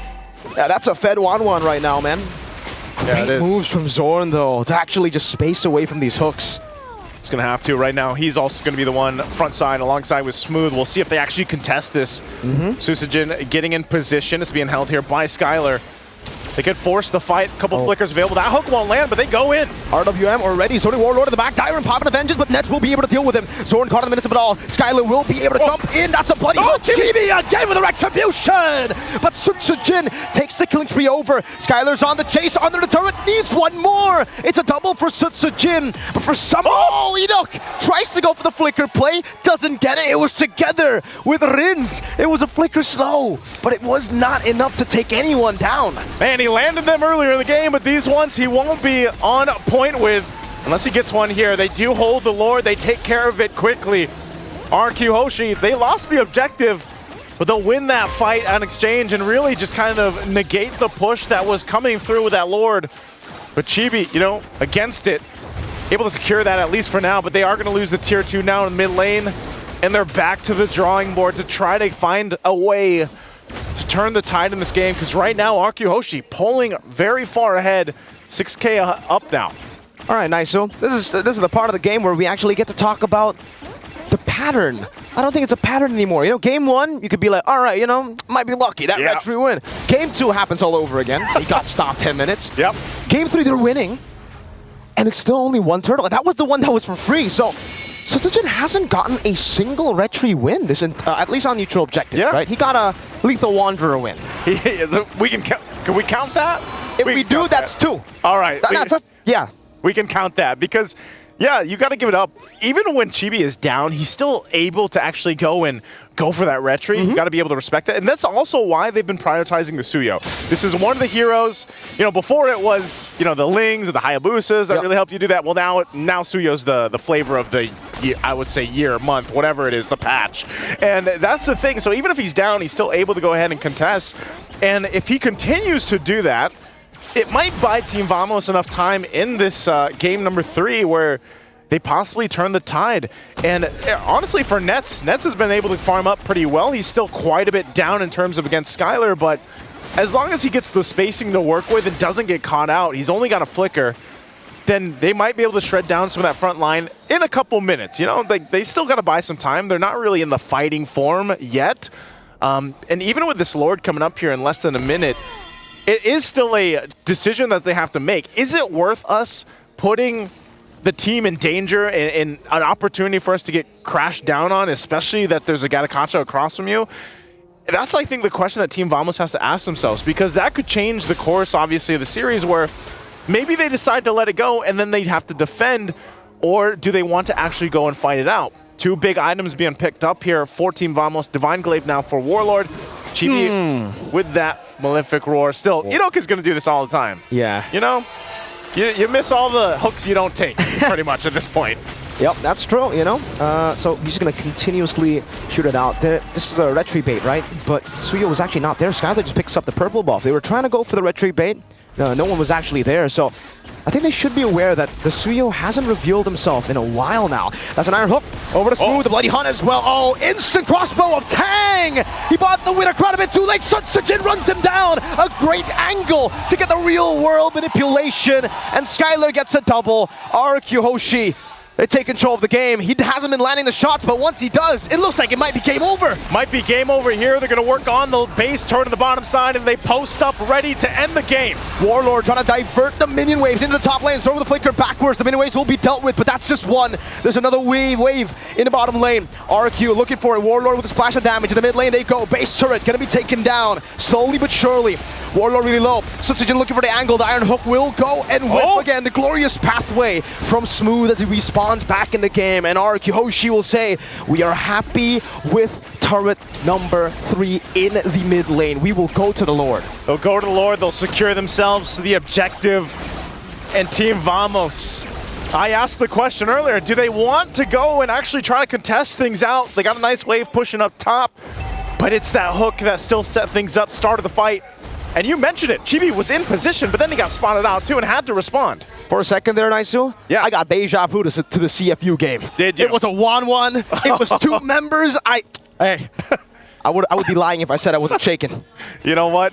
yeah, that's a Fed 1-1 right now, man. Great moves from Zorn, though, to actually just space away from these hooks.
He's going to have to right now. He's also going to be the one front side alongside with Smooth. We'll see if they actually contest this. Susujin getting in position. It's being held here by Skylar. They could force the fight. A couple flickers available. That hook won't land, but they go in.
RWM already. Zoning Warlord in the back. Dyron popping a vengeance, but Nets will be able to deal with him. Zorn caught in the midst of it all. Skylar will be able to jump in. That's a buddy. Chibi again with a retribution. But Sutsujin takes the killing spree over. Skylar's on the chase under the turret. Needs one more. It's a double for Sutsujin. But for some... Enoch tries to go for the flicker play. Doesn't get it. It was together with Rins. It was a flicker slow, but it was not enough to take anyone down.
Man, he landed them earlier in the game, but these ones he won't be on point with unless he gets one here. They do hold the Lord. They take care of it quickly. RQ Hoshi, they lost the objective, but they'll win that fight on exchange and really just kind of negate the push that was coming through with that Lord. But Chibi, you know, against it, able to secure that at least for now, but they are going to lose the tier 2 now in mid lane, and they're back to the drawing board to try to find a way to turn the tide in this game, because right now RQ Hoshi pulling very far ahead, 6K up now.
All right, nice. So this is the part of the game where we actually get to talk about the pattern. I don't think it's a pattern anymore. You know, game 1, you could be like, all right, you know, might be lucky. That retry win. Game 2 happens all over again. He got stopped 10 minutes.
Yep.
Game 3, they're winning, and it's still only one turtle. And that was the one that was for free. So Sutsujin hasn't gotten a single retry win, this at least on neutral objective, right? He got a Lethal Wanderer win.
Can we count that?
If we do, that's 2.
All right.
Yeah.
We can count that because, yeah, you got to give it up. Even when Chibi is down, he's still able to actually go for that retry. You got to be able to respect that. And that's also why they've been prioritizing the Suyo. This is one of the heroes. You know, before it was, you know, the Lings or the Hayabusas that really helped you do that. Well, now Suyo's the flavor of the year, I would say year, month, whatever it is, the patch. And that's the thing. So even if he's down, he's still able to go ahead and contest. And if he continues to do that, it might buy Team Vamos enough time in this game number 3 where they possibly turn the tide. And honestly, for Nets has been able to farm up pretty well. He's still quite a bit down in terms of against Skylar, but as long as he gets the spacing to work with and doesn't get caught out, he's only got a flicker, then they might be able to shred down some of that front line in a couple minutes. You know, they still got to buy some time. They're not really in the fighting form yet. And even with this Lord coming up here in less than a minute, it is still a decision that they have to make. Is it worth us putting the team in danger and an opportunity for us to get crashed down on, especially that there's a Gatakacha across from you? That's, I think, the question that Team Vamos has to ask themselves, because that could change the course, obviously, of the series, where maybe they decide to let it go and then they'd have to defend, or do they want to actually go and fight it out? 2 big items being picked up here for Team Vamos. Divine Glaive now for Warlord. Chibi with that Malefic Roar. Still, Enoch is going to do this all the time.
Yeah.
You know, you miss all the hooks you don't take, pretty much, at this point.
Yep, that's true, you know. So he's going to continuously shoot it out. This is a retry bait, right? But Suyo was actually not there. Skylar just picks up the purple buff. They were trying to go for the retry bait. No one was actually there. So I think they should be aware that the Suyo hasn't revealed himself in a while now. That's an iron hook. Over to Smooth, the Bloody Hunt as well. Oh, instant crossbow of Tang! He bought the winner crowd a bit too late. Sutsujin runs him down. A great angle to get the real world manipulation. And Skylar gets a double. RQ Hoshi, they take control of the game. He hasn't been landing the shots, but once he does, it looks like it might be game over.
Might be game over here. They're going to work on the base turn to the bottom side, and they post up ready to end the game.
Warlord trying to divert the minion waves into the top lane. Throw the flicker backwards. The minion waves will be dealt with, but that's just one. There's another wave in the bottom lane. RQ looking for a Warlord with a splash of damage. In the mid lane they go. Base turret going to be taken down slowly but surely. Warlord really low. Sutsujin looking for the angle. The Iron Hook will go and whip again. The glorious pathway from Smooth as he respawns back in the game. And RQ Hoshi will say, we are happy with turret number 3 in the mid lane. We will go to the Lord.
They'll go to the Lord. They'll secure themselves to the objective. And Team Vamos, I asked the question earlier, do they want to go and actually try to contest things out? They got a nice wave pushing up top, but it's that hook that still set things up, started the fight. And you mentioned it, Chibi was in position, but then he got spotted out too and had to respond.
For a second there, Naisu, yeah, I got deja vu to the CFU game.
Did you?
It was a 1-1. It was 2 members. Hey, I would be lying if I said I wasn't shaking.
You know what?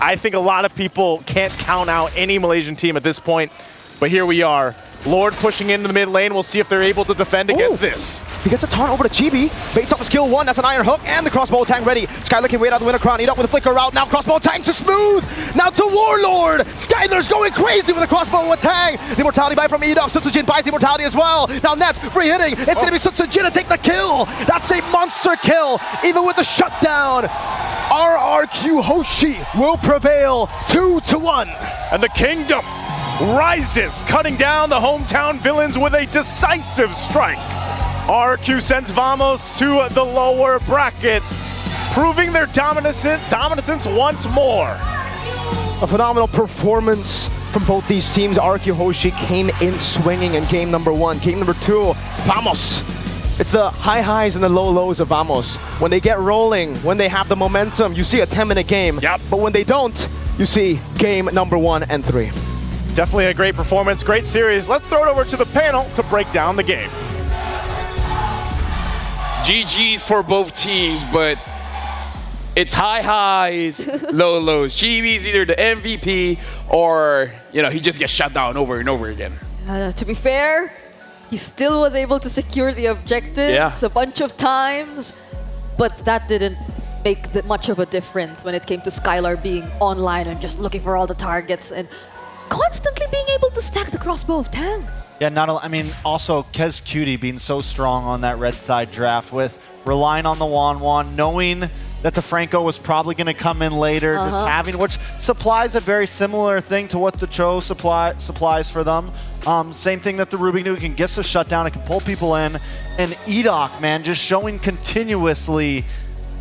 I think a lot of people can't count out any Malaysian team at this point, but here we are. Lord pushing into the mid lane. We'll see if they're able to defend against this.
He gets a taunt over to Chibi. Baits up the skill 1. That's an Iron Hook and the crossbow tang ready. Skylar can wait out the winner crown. Eat up with a flicker out. Now crossbow tang to Smooth. Now to Warlord. Skylar's going crazy with a crossbow and tang. The immortality buy from Edok. Sutsujin buys the immortality as well. Now Nets free hitting. It's going to be Sutsujin to take the kill. That's a monster kill. Even with the shutdown. RRQ Hoshi will prevail 2-1.
And the Kingdom rises, cutting down the hometown villains with a decisive strike. RQ sends Vamos to the lower bracket, proving their dominance once more.
A phenomenal performance from both these teams. RQ Hoshi came in swinging in game number 1. Game number 2, Vamos. It's the high highs and the low lows of Vamos. When they get rolling, when they have the momentum, you see a 10-minute game.
Yep.
But when they don't, you see game number 1 and 3.
Definitely a great performance, great series. Let's throw it over to the panel to break down the game.
GG's for both teams, but it's high highs, low lows. Chibi's either the MVP or, he just gets shut down over and over again.
To be fair, he still was able to secure the objectives a bunch of times, but that didn't make much of a difference when it came to Skylar being online and just looking for all the targets and constantly being able to stack the crossbow of Tang.
Yeah, also Kez Cutie being so strong on that red side draft with relying on the Wan, knowing that the Franco was probably going to come in later, just having, which supplies a very similar thing to what the Cho supplies for them. Same thing that the Ruby Nuke gets a shutdown, it can pull people in. And Edok, man, just showing continuously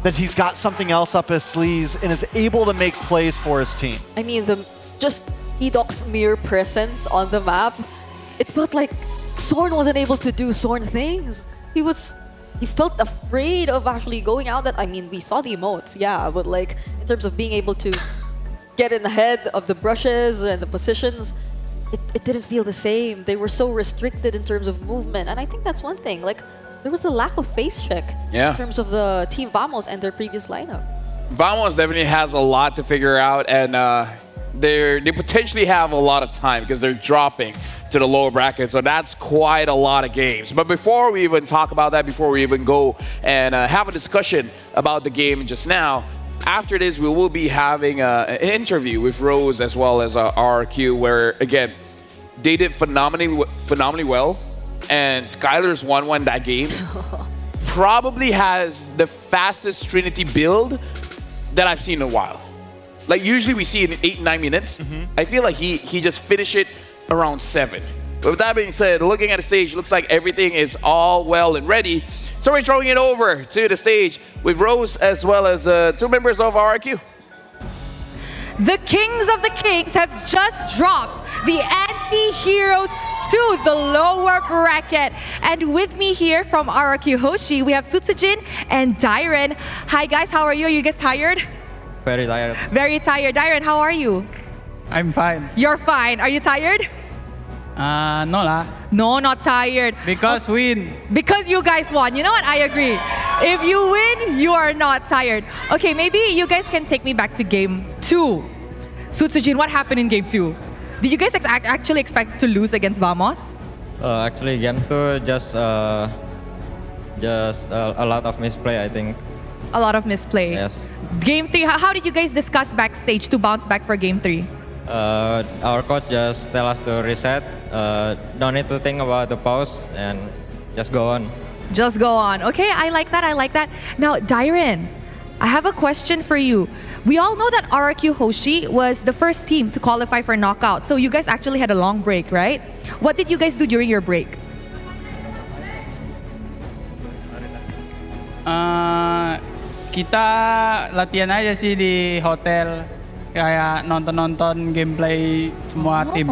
that he's got something else up his sleeves and is able to make plays for his team.
I mean, just Edok's mere presence on the map, it felt like Sorn wasn't able to do Sorn things. He felt afraid of actually going out. We saw the emotes, yeah, but in terms of being able to get in the head of the brushes and the positions, it didn't feel the same. They were so restricted in terms of movement, and I think that's one thing. There was a lack of face check in terms of the Team Vamos and their previous lineup.
Vamos definitely has a lot to figure out, and they potentially have a lot of time because they're dropping to the lower bracket, so that's quite a lot of games. But before we even talk about that, before we even go and have a discussion about the game just now, after this we will be having an interview with Rose as well as RQ, where again they did phenomenally well, and Skylar's 1-1 that game. Probably has the fastest Trinity build that I've seen in a while. Usually we see it in 8-9 minutes. I feel like he just finished it around 7. But with that being said, looking at the stage, looks like everything is all well and ready. So we're throwing it over to the stage with Rose as well as 2 members of RQ.
The Kings of the Kings have just dropped the anti-heroes to the lower bracket. And with me here from RQ Hoshi, we have Sutsujin and Dairen. Hi guys, how are you? Are you guys tired?
Very tired.
Very tired. Dairen, how are you?
I'm fine.
You're fine. Are you tired?
No lah.
No, not tired.
Because win.
Because you guys won. You know what? I agree. If you win, you are not tired. Okay, maybe you guys can take me back to game 2. Sutsujin, what happened in game 2? Did you guys actually expect to lose against Vamos?
Actually, game 2 just a lot of misplay, I think.
A lot of misplay.
Yes.
Game 3, how did you guys discuss backstage to bounce back for game 3?
Our coach just tell us to reset. Don't need to think about the pause and just go on.
Just go on. Okay, I like that. I like that. Now, Dairen, I have a question for you. We all know that RRQ Hoshi was the first team to qualify for knockout. So you guys actually had a long break, right? What did you guys do during your break?
Kita latihan aja sih di hotel. Kayak nonton-nonton gameplay semua tim.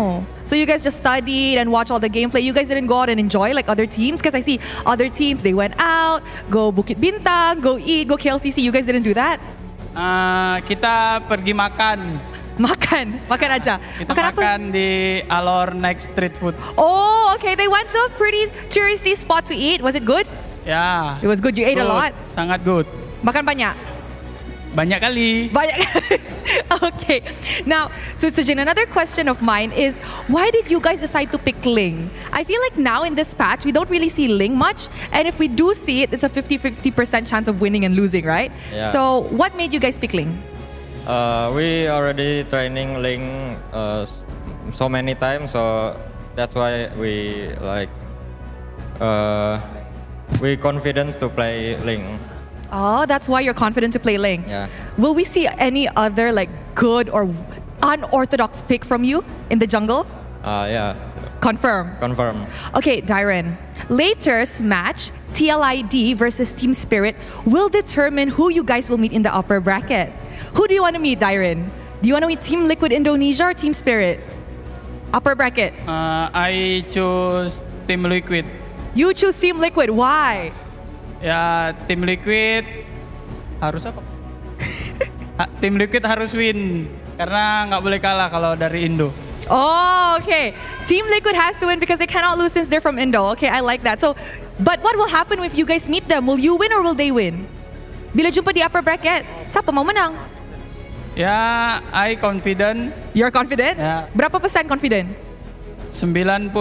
So you guys just studied and watched all the gameplay. You guys didn't go out and enjoy like other teams? Because I see other teams, they went out, go Bukit Bintang, go eat, go KLCC. You guys didn't do that?
Kita pergi makan.
Makan aja.
Kita makan di Alor naik street food.
Oh, okay. They went to a pretty touristy spot to eat. Was it good?
Ya.
It was good. You ate a lot?
Sangat good.
Makan banyak?
Banyak kali.
Okay. Now, Sutsujin, another question of mine is, why did you guys decide to pick Ling? I feel like now in this patch, we don't really see Ling much. And if we do see it, it's a 50-50% chance of winning and losing, right?
Yeah.
So what made you guys pick Ling?
We already training Ling so many times, so that's why we we confident to play Ling.
Oh, that's why you're confident to play Ling.
Yeah.
Will we see any other like good or unorthodox pick from you in the jungle?
Yeah.
Confirm. Okay, Dairen. Later's match, TLID versus Team Spirit, will determine who you guys will meet in the upper bracket. Who do you want to meet, Dairen? Do you want to meet Team Liquid Indonesia or Team Spirit? Upper bracket.
I choose Team Liquid.
You choose Team Liquid. Why?
Ya, Tim Liquid harus apa? Tim Liquid harus win karena nggak boleh kalah kalau dari Indo.
Oh, okay. Team Liquid has to win because they cannot lose since they're from Indo. Okay, I like that. So, but what will happen if you guys meet them? Will you win or will they win? Bila jumpa di upper bracket, siapa mau menang?
Ya, I confident.
You're confident?
Ya.
Berapa persen confident?
95%.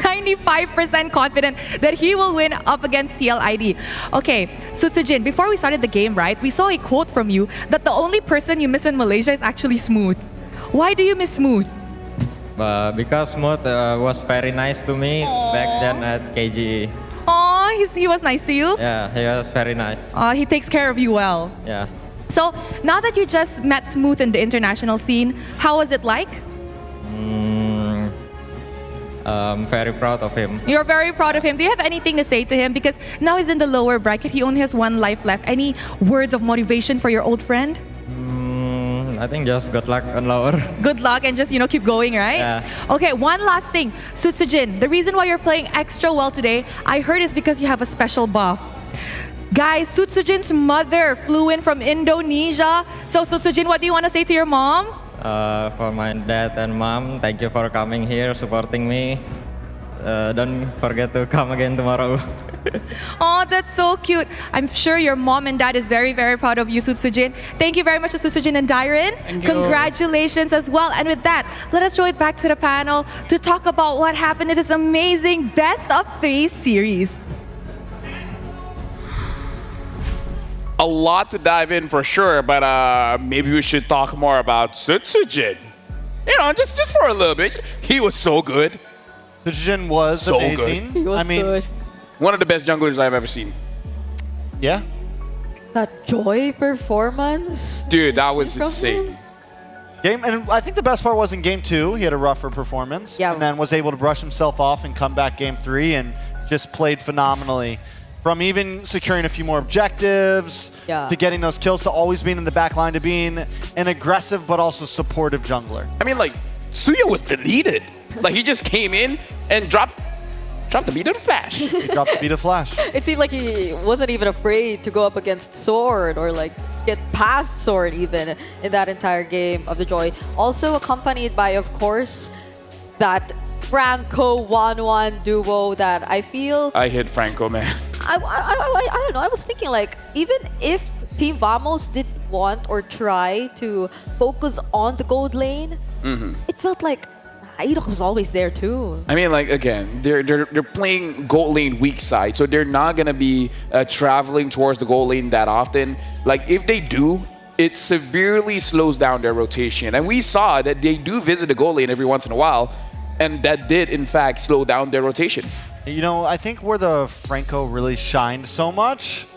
95% confident that he will win up against TLID. Okay, Sutsujin, before we started the game, right, we saw a quote from you that the only person you miss in Malaysia is actually Smooth. Why do you miss Smooth?
Because Smooth was very nice to me back then at KGE.
Oh, he was nice to you?
Yeah, he was very nice.
He takes care of you well.
Yeah.
So, now that you just met Smooth in the international scene, how was it like?
I'm very proud of him.
You're very proud of him. Do you have anything to say to him? Because now he's in the lower bracket. He only has one life left. Any words of motivation for your old friend?
I think just good luck on lower.
Good luck and just, keep going, right?
Yeah.
Okay, one last thing. Sutsujin, the reason why you're playing extra well today, I heard is because you have a special buff. Guys, Sutsujin's mother flew in from Indonesia. So Sutsujin, what do you want to say to your mom?
For my dad and mom, thank you for coming here, supporting me. Don't forget to come again tomorrow.
Oh, that's so cute. I'm sure your mom and dad is very, very proud of you, Sutsujin. Thank you very much to Sutsujin and Dairen. Congratulations as well. And with that, let us throw it back to the panel to talk about what happened in this amazing Best of 3 series.
A lot to dive in for sure, but maybe we should talk more about Sutsujin. Just for a little bit. He was so good.
Sutsujin was
so
amazing.
Good.
He was good.
One of the best junglers I've ever seen.
Yeah.
That Joy performance.
Dude, that was insane.
And I think the best part was in game 2, he had a rougher performance.
Yeah.
And then was able to brush himself off and come back game 3 and just played phenomenally. From even securing a few more objectives, to getting those kills, to always being in the back line, to being an aggressive but also supportive jungler.
I mean, Suya was deleted. He just came in and dropped the beat of the Flash.
He dropped the beat of Flash.
It seemed like he wasn't even afraid to go up against Sword or get past Sword even in that entire game of the Joy. Also accompanied by, of course, that Franco 1-1 duo that I feel
I hit Franco, man.
I don't know. I was thinking like even if Team Vamos did want or try to focus on the gold lane, it felt like Irok was always there too.
I mean, like again, they're playing gold lane weak side, so they're not gonna be traveling towards the gold lane that often. Like if they do, it severely slows down their rotation, and we saw that they do visit the gold lane every once in a while, and that did in fact slow down their rotation.
You know, I think where the Franco really shined so much,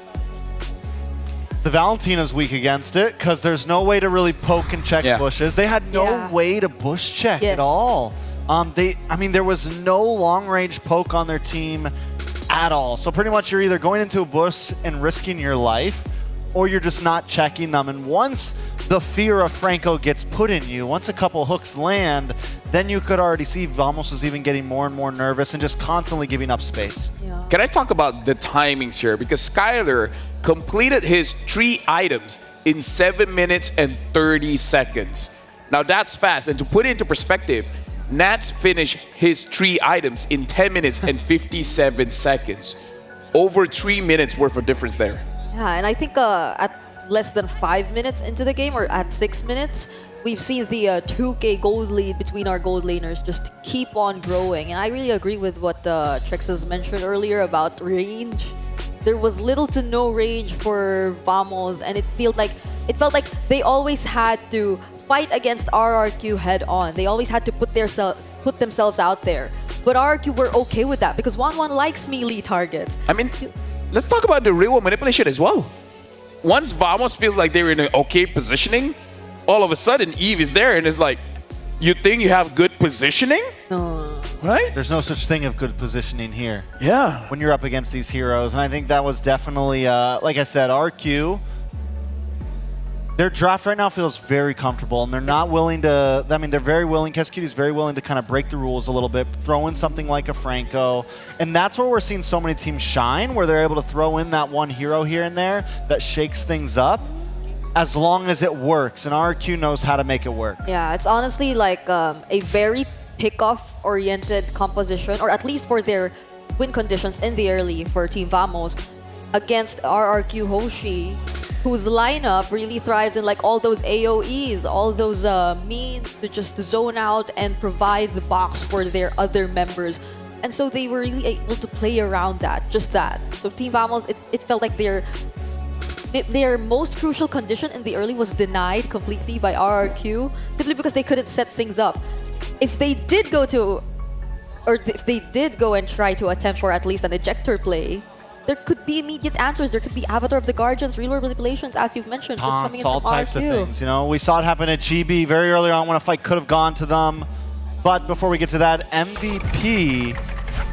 the Valentina's weak against it because there's no way to really poke and check bushes. They had no way to bush check at all. I mean, there was no long-range poke on their team at all. So pretty much you're either going into a bush and risking your life, or you're just not checking them. And once the fear of Franco gets put in you, once a couple hooks land, then you could already see Vamos was even getting more and more nervous and just constantly giving up space.
Can I talk about the timings here? Because Skylar completed his 3 items in 7 minutes and 30 seconds. Now that's fast. And to put it into perspective, Nats finished his 3 items in 10 minutes and 57 seconds. Over 3 minutes worth of difference there.
Yeah, and I think at less than 5 minutes into the game, or at 6 minutes, we've seen the 2K gold lead between our gold laners just keep on growing. And I really agree with what Trexas mentioned earlier about range. There was little to no range for Vamos, and it felt like they always had to fight against RRQ head on. They always had to put themselves out there. But RRQ were okay with that because 1-1 likes melee targets.
I mean, let's talk about the real manipulation as well. Once Vamos feels like they're in an okay positioning, all of a sudden Eve is there and it's like, you think you have good positioning? Right?
There's no such thing of good positioning here.
Yeah.
When you're up against these heroes. And I think that was definitely, like I said, RQ, their draft right now feels very comfortable, and they're not willing to, I mean, they're very willing, Kescuti is very willing to kind of break the rules a little bit, throw in something like a Franco, and that's where we're seeing so many teams shine, where they're able to throw in that one hero here and there that shakes things up, as long as it works, and RQ knows how to make it work.
Yeah, it's honestly like a very pick-off-oriented composition, or at least for their win conditions in the early for Team Vamos, against RRQ Hoshi, whose lineup really thrives in like all those AoEs, all those means to just zone out and provide the box for their other members. And so they were really able to play around that, just that. So Team Vamos, it felt like their most crucial condition in the early was denied completely by RRQ, simply because they couldn't set things up. If they did go and try to attempt for at least an ejector play, there could be immediate answers. There could be Avatar of the Guardians, real-world manipulations, as you've mentioned, just coming in
all
from
types of
RQ.
things. You know, we saw it happen at GB very early on when a fight could have gone to them. But before we get to that, MVP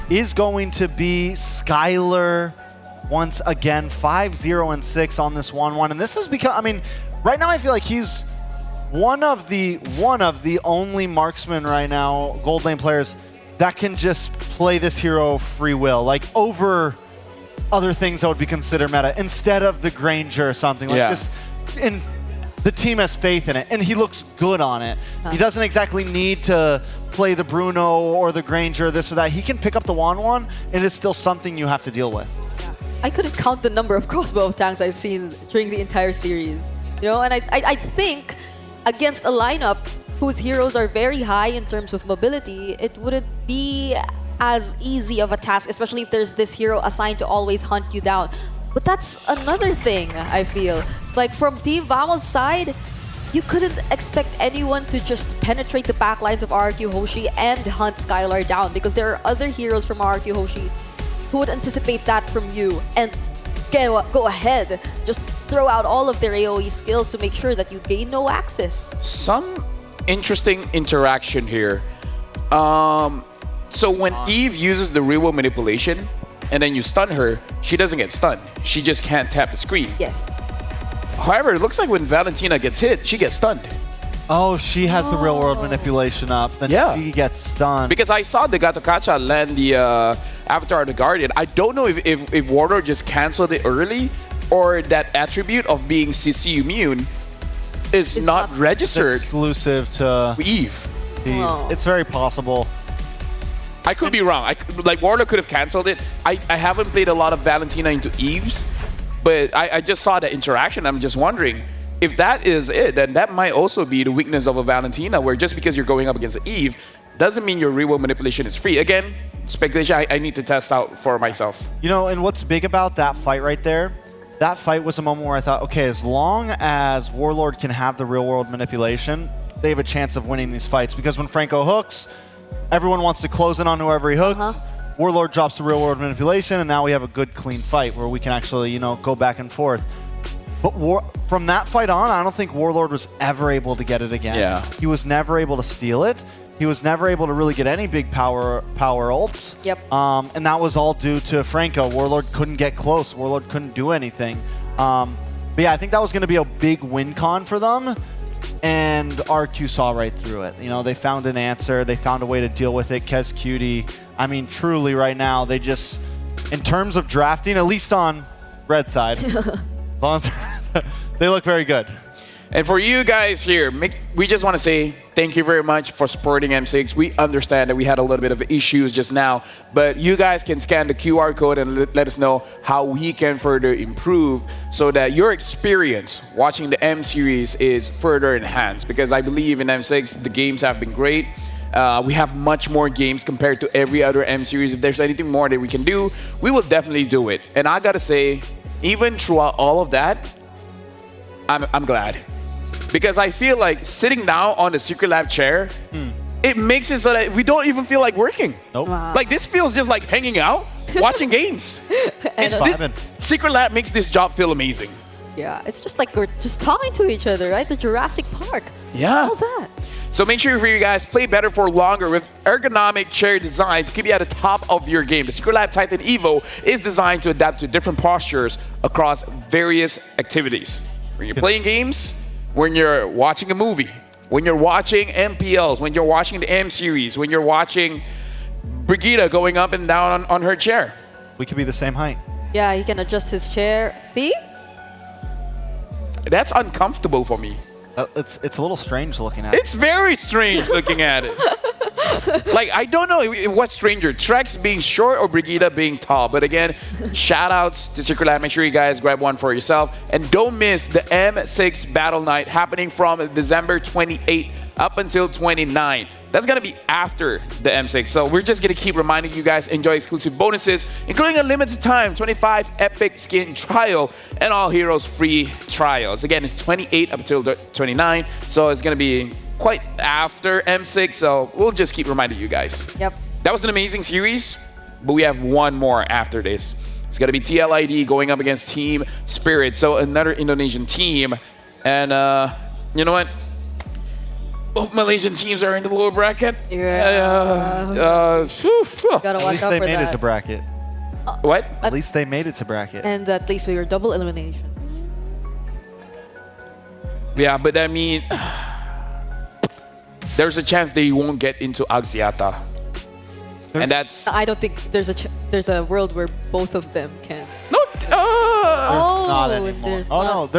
is going to be Skylar once again, 5-0-6 on this 1-1. And this has become, I mean, right now I feel like he's one of the only marksman right now, gold lane players, that can just play this hero free will, like over other things that would be considered meta, instead of the Granger or something like this. And the team has faith in it, and he looks good on it. He doesn't exactly need to play the Bruno or the Granger, this or that. He can pick up the 1-1, and it's still something you have to deal with.
I couldn't count the number of crossbow tanks I've seen during the entire series. You know, and I think against a lineup whose heroes are very high in terms of mobility, it wouldn't be as easy of a task, especially if there's this hero assigned to always hunt you down. But that's another thing, I feel. Like, from Team Vamos' side, you couldn't expect anyone to just penetrate the backlines of RRQ Hoshi and hunt Skylar down, because there are other heroes from RRQ Hoshi who would anticipate that from you and go ahead, just throw out all of their AoE skills to make sure that you gain no access.
Some interesting interaction here. So when Eve uses the real world manipulation and then you stun her, she doesn't get stunned. She just can't tap the screen.
Yes.
However, it looks like when Valentina gets hit, she gets stunned.
Oh, she has the real world manipulation up, then she gets stunned.
Because I saw the Gatokacha land the Avatar of the Guardian. I don't know if Warlord just canceled it early, or that attribute of being CC immune is not registered.
It's exclusive to
Eve.
It's very possible.
I could be wrong. Like Warlord could have canceled it. I haven't played a lot of Valentina into Eves, but I just saw the interaction. I'm just wondering if that is it, then that might also be the weakness of a Valentina, where just because you're going up against Eve doesn't mean your real manipulation is free. Again, speculation I need to test out for myself.
You know, and what's big about that fight right there, that fight was a moment where I thought, okay, as long as Warlord can have the real world manipulation, they have a chance of winning these fights. Because when Franco hooks, everyone wants to close in on whoever he hooks. Warlord drops the real world manipulation, and now we have a good, clean fight where we can actually, you know, go back and forth. But from that fight on, I don't think Warlord was ever able to get it again.
Yeah.
He was never able to steal it. He was never able to really get any big power ults.
Yep.
And that was all due to Franco. Warlord couldn't get close. Warlord couldn't do anything. But yeah, I think that was going to be a big win con for them. And RQ saw right through it. You know, they found an answer. They found a way to deal with it. Kez Cutie, I mean, truly right now, they just, in terms of drafting, at least on red side, they look very good.
And for you guys here, we just want to say thank you very much for supporting M6. We understand that we had a little bit of issues just now, but you guys can scan the QR code and let us know how we can further improve so that your experience watching the M series is further enhanced. Because I believe in M6, the games have been great. We have much more games compared to every other M series. If there's anything more that we can do, we will definitely do it. And I gotta say, even throughout all of that, I'm glad. Because I feel like sitting down on the Secret Lab chair, it makes it so that we don't even feel like working.
Nope.
Wow.
Like this feels just like hanging out, watching games. Secret Lab makes this job feel amazing.
Yeah, it's just like we're just talking to each other, right? The Jurassic Park.
Yeah.
All that.
So make sure for you guys play better for longer with ergonomic chair design to keep you at the top of your game. The Secret Lab Titan Evo is designed to adapt to different postures across various activities. When you're playing games, when you're watching a movie, when you're watching MPLs, when you're watching the M series, when you're watching Brigitte going up and down on her chair.
We could be the same height.
Yeah, he can adjust his chair. See?
That's uncomfortable for me.
It's a little strange looking at it.
It's very strange looking at it. Like, I don't know what's stranger, Trex being short or Brigitte being tall. But again, shout outs to Secret Lab. Make sure you guys grab one for yourself. And don't miss the M6 Battle Night happening from December 28th up until 29. That's going to be after the M6. So we're just going to keep reminding you guys, enjoy exclusive bonuses, including a limited time 25 epic skin trial and all heroes free trials. Again, it's 28 up until 29. So it's going to be quite after M6. So we'll just keep reminding you guys.
Yep.
That was an amazing series, but we have one more after this. It's going to be TLID going up against Team Spirit. So another Indonesian team. And you know what? Both Malaysian teams are in the lower bracket.
Yeah. Gotta watch
At least
out
they
for
made it
that.
to bracket.
What?
At least they made it to bracket.
And at least we were double eliminations.
Yeah, but I mean, there's a chance they won't get into Axiata. And that's...
I don't think there's a world where both of them can.
No,
not anymore.
There's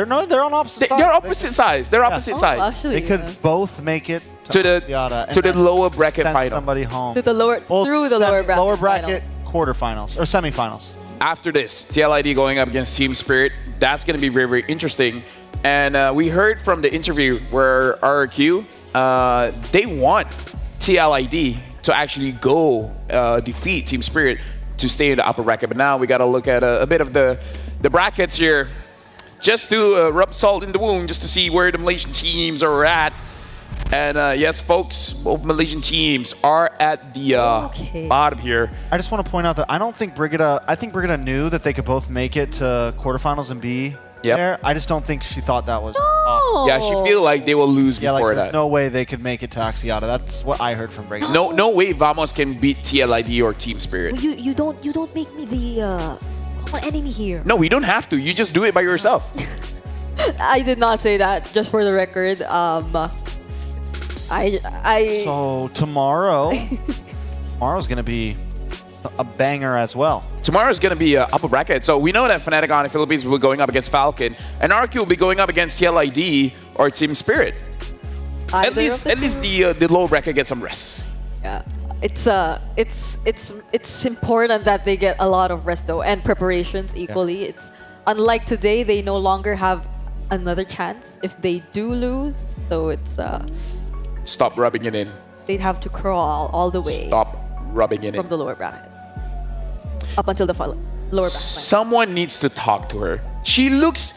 no, they're on opposite sides.
They're opposite sides. They're opposite sides.
Actually,
They could both make it
To the
Axiata and
to the
then
lower bracket
send
final.
somebody home.
to the lower through the lower bracket.
Lower bracket
finals.
quarterfinals or semifinals.
After this, TLID going up against Team Spirit. That's going to be very, very interesting. And we heard from the interview where RRQ, they want TLID to actually go defeat Team Spirit to stay in the upper bracket. But now we got to look at a bit of the brackets here just to rub salt in the wound, just to see where the Malaysian teams are at. And yes, folks, both Malaysian teams are at the bottom here.
I just want to point out that I don't think I think Brigitte knew that they could both make it to quarterfinals and be there. I just don't think she thought that was possible.
Yeah, she feel like they will lose before
there's
that.
no way they could make it to Axiata. That's what I heard from Brigitte.
No way Vamos can beat TLID or Team Spirit.
Well, you don't make me the common enemy here.
No, we don't have to. You just do it by yourself.
I did not say that, just for the record.
So tomorrow's gonna be a banger as well.
Tomorrow's going to be upper bracket. So we know that Fnatic on the Philippines will be going up against Falcon, and RQ will be going up against TLID or Team Spirit. At least the low bracket gets some rest.
Yeah. it's important that they get a lot of rest though and preparations equally. It's unlike today, they no longer have another chance if they do lose. So it's
Stop rubbing it in.
they'd have to crawl all the way
Stop rubbing it
from
in.
the lower bracket up until the lower bracket.
Someone needs to talk to her. She looks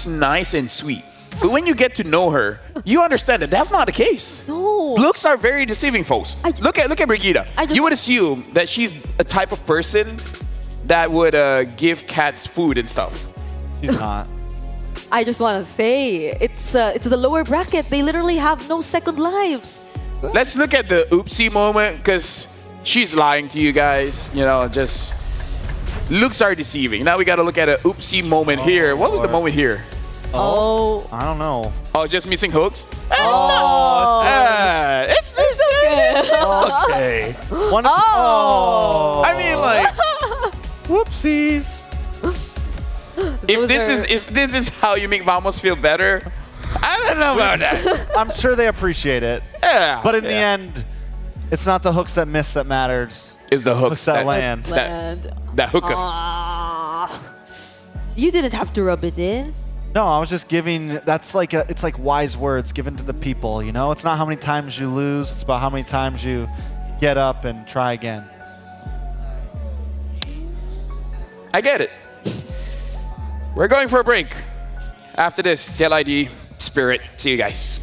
nice and sweet. But when you get to know her, you understand that that's not the case.
No.
Looks are very deceiving, folks. Look at Brigitte. You would assume that she's a type of person that would give cats food and stuff.
She's not.
I just want to say it's the lower bracket. They literally have no second lives.
Let's look at the oopsie moment because she's lying to you guys. You know, just looks are deceiving. Now we got to look at an oopsie moment here. What was the moment here?
Oh.
I don't know.
Oh, just missing hooks?
Oh.
It's okay.
I
mean, like,
whoopsies.
If this is how you make Vamos feel better, I don't know about that.
I'm sure they appreciate it.
Yeah.
But in the end, it's not the hooks that miss that matters.
It's the hooks
that land.
That hooker.
You didn't have to rub it in.
No, I was just giving. It's like wise words given to the people. You know, it's not how many times you lose. It's about how many times you get up and try again.
I get it. We're going for a break. After this, Tail ID, Spirit. See you guys.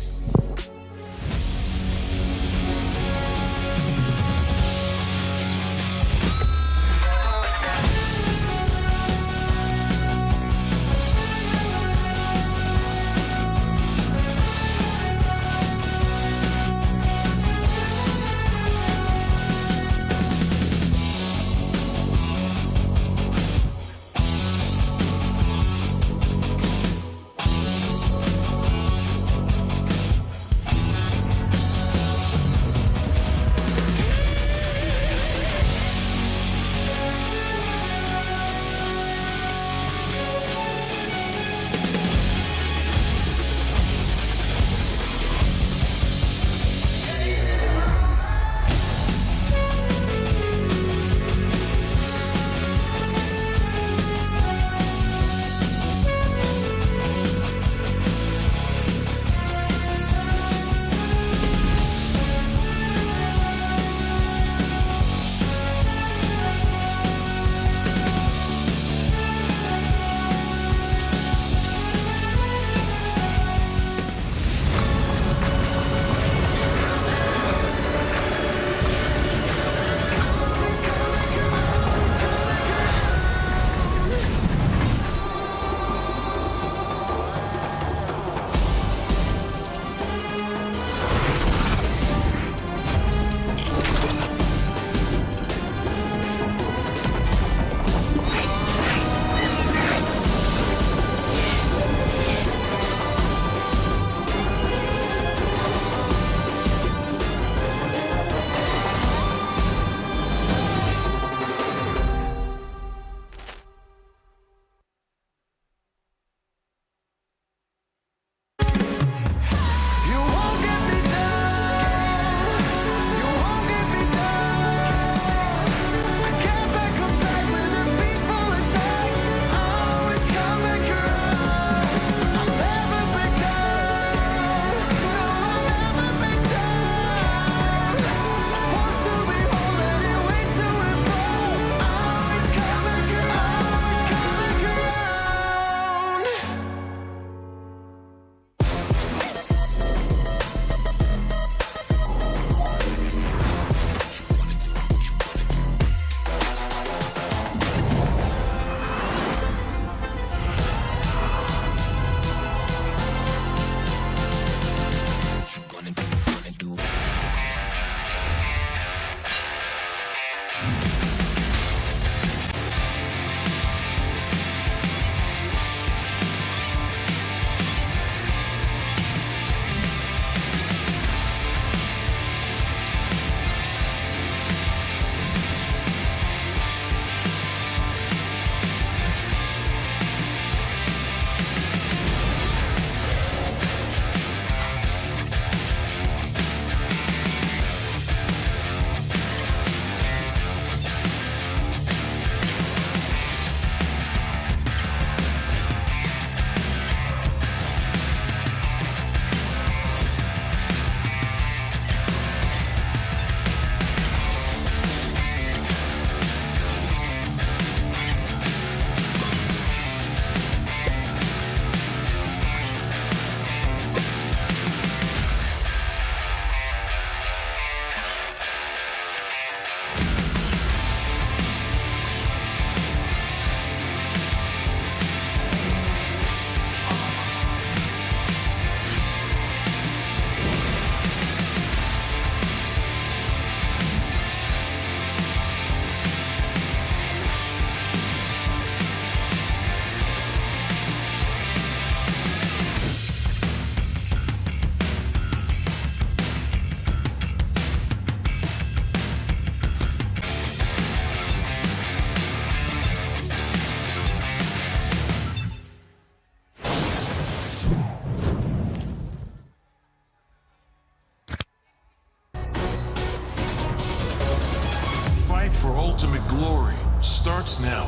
ultimate glory starts now.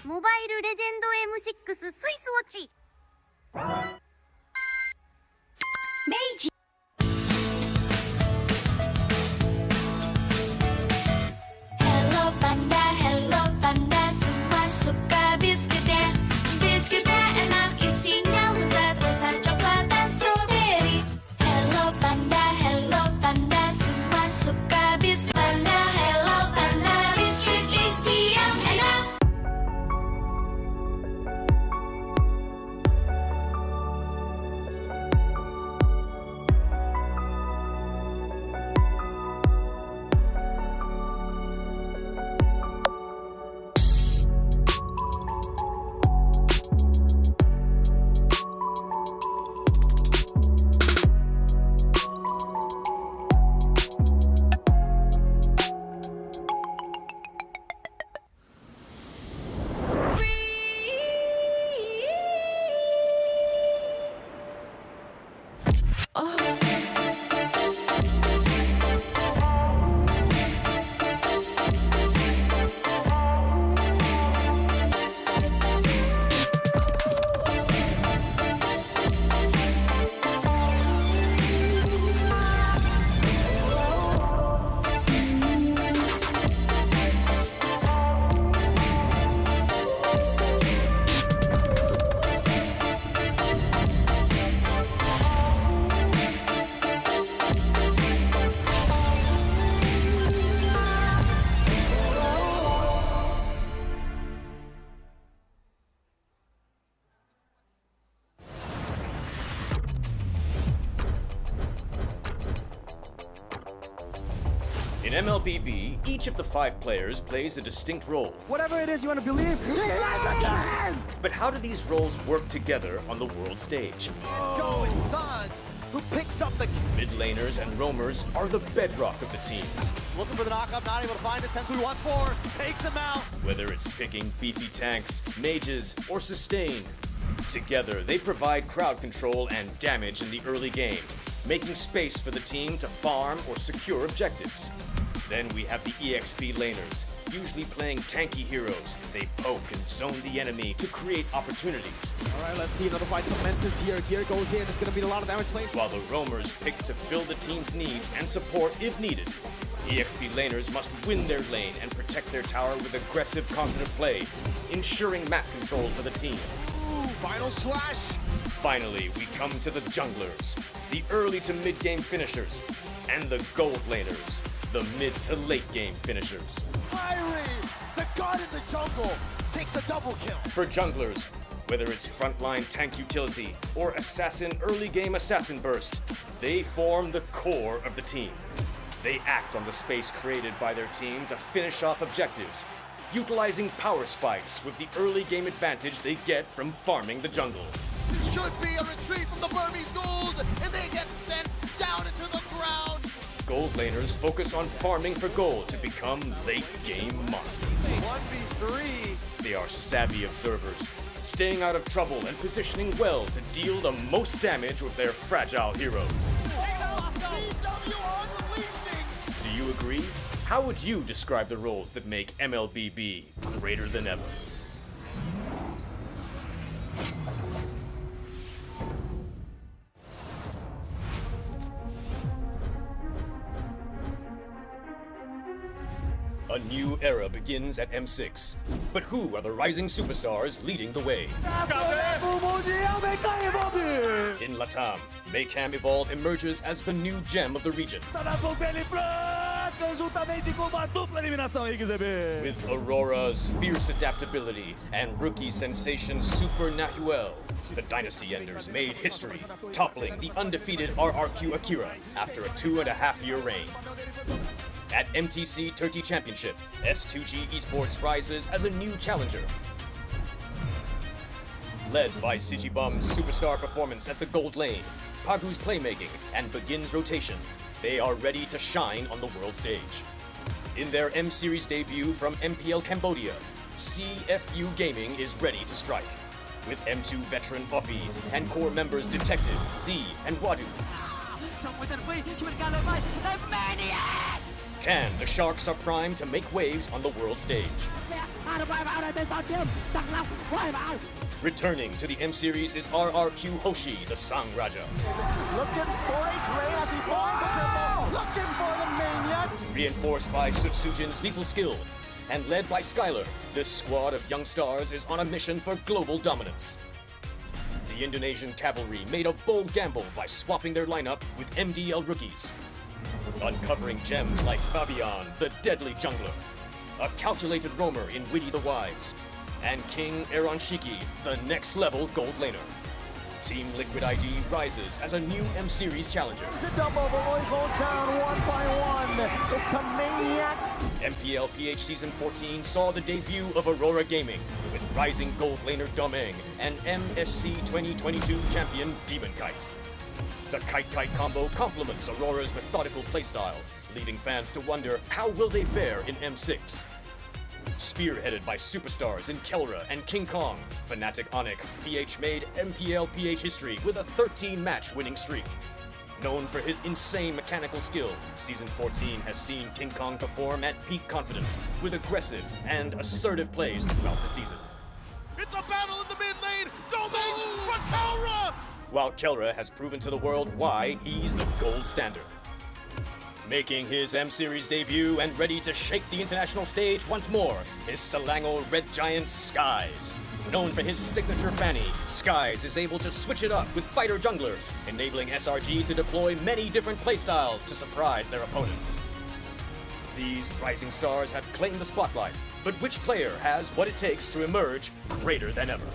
Mobile Legend M6 スイスウォッチMeiji
Hello panda, semua suka biskuitnya. Biskuitnya enak, isinya lezat, rasa coklat dan strawberry. Hello panda, semua suka biskuit. Hello panda, biskuit isi yang enak.
In MLBB, each of the 5 players plays a distinct role.
Whatever it is you want to believe,
But how do these roles work together on the world stage?
Going Sons, who picks up the
Mid laners and roamers are the bedrock of the team.
looking for the knockup, not able to find a sense who he wants for, takes him out.
Whether it's picking beefy tanks, mages, or sustain, together they provide crowd control and damage in the early game, making space for the team to farm or secure objectives. Then we have the EXP laners, usually playing tanky heroes. They poke and zone the enemy to create opportunities.
Alright, let's see another fight commences here. Gear goes in, it's gonna be a lot of damage playing.
While the roamers pick to fill the team's needs and support if needed. EXP laners must win their lane and protect their tower with aggressive confident play, ensuring map control for the team.
Ooh, final slash.
Finally, we come to the junglers, the early to mid-game finishers, and the gold laners, the mid to late game finishers.
Fiery, the god in the jungle, takes a double kill.
For junglers, whether it's frontline tank utility or assassin early game assassin burst, they form the core of the team. They act on the space created by their team to finish off objectives, utilizing power spikes with the early game advantage they get from farming the jungle.
It should be a retreat from the Burmese gold, and they get sent down into the ground.
Gold laners focus on farming for gold to become late game monsters.
1v3.
They are savvy observers, staying out of trouble and positioning well to deal the most damage with their fragile heroes. Do you agree? How would you describe the roles that make MLBB greater than ever? A new era begins at M6. But who are the rising superstars leading the way? In Latam, Maycam Evolve emerges as the new gem of the region. With Aurora's fierce adaptability and rookie sensation Super Nahuel, the Dynasty Enders made history, toppling the undefeated RRQ Akira after a 2.5-year reign. At MTC Turkey Championship, S2G Esports rises as a new challenger. Led by Sigibum's superstar performance at the gold lane, Pagu's playmaking, and Begin's rotation, They are ready to shine on the world stage. In their M Series debut from MPL Cambodia, CFU Gaming is ready to strike. With M2 veteran Poppy and core members Detective, Z, and Wadu. Can the Sharks are primed to make waves on the world stage? Returning to the M Series is RRQ Hoshi, the Sang Raja.
Looking for a drain as he finds the triple. Looking for the maniac.
Reinforced by Sutsujin's lethal skill and led by Skylar, this squad of young stars is on a mission for global dominance. The Indonesian cavalry made a bold gamble by swapping their lineup with MDL rookies, uncovering gems like Fabian, the deadly jungler, a calculated roamer in Witty the Wise, and King Eronshiki, the next level gold laner. Team Liquid ID rises as a new M Series challenger.
The double, the Roy goes down one by one. It's a maniac.
MPL PH Season 14 saw the debut of Aurora Gaming with rising gold laner Domeng and MSC 2022 champion Demon Kite. The Kite-Kite combo complements Aurora's methodical playstyle, leaving fans to wonder how will they fare in M6. Spearheaded by superstars in Kelra and King Kong, Fnatic Onyx, PH made MPL PH history with a 13-match winning streak. Known for his insane mechanical skill, Season 14 has seen King Kong perform at peak confidence with aggressive and assertive plays throughout the season.
It's a battle in the mid lane. Domeng for Kelra.
While Kelra has proven to the world why he's the gold standard. Making his M Series debut and ready to shake the international stage once more is Selangor Red Giant Skies. Known for his signature fanny, Skies is able to switch it up with fighter junglers, enabling SRG to deploy many different playstyles to surprise their opponents. These rising stars have claimed the spotlight, but which player has what it takes to emerge greater than ever?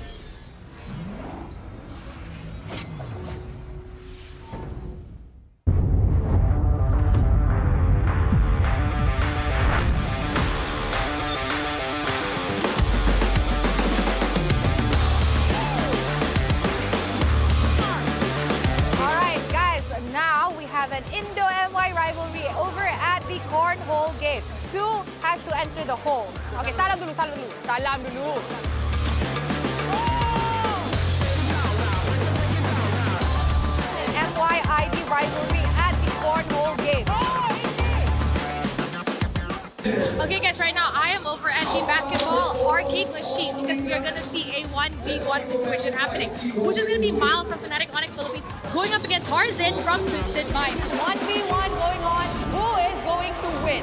Cornhole game. Two has to enter the hole. Okay, salam dulu, salam dulu. Salam dulu. An MYID rivalry at the cornhole game. Okay guys, right now I am over at the basketball arcade machine because we are going to see a 1v1 situation happening, which is going to be Miles from Fnatic Onyx Philippines going up against Tarzan from Twisted Mind. 1v1 going on. Who is going to win?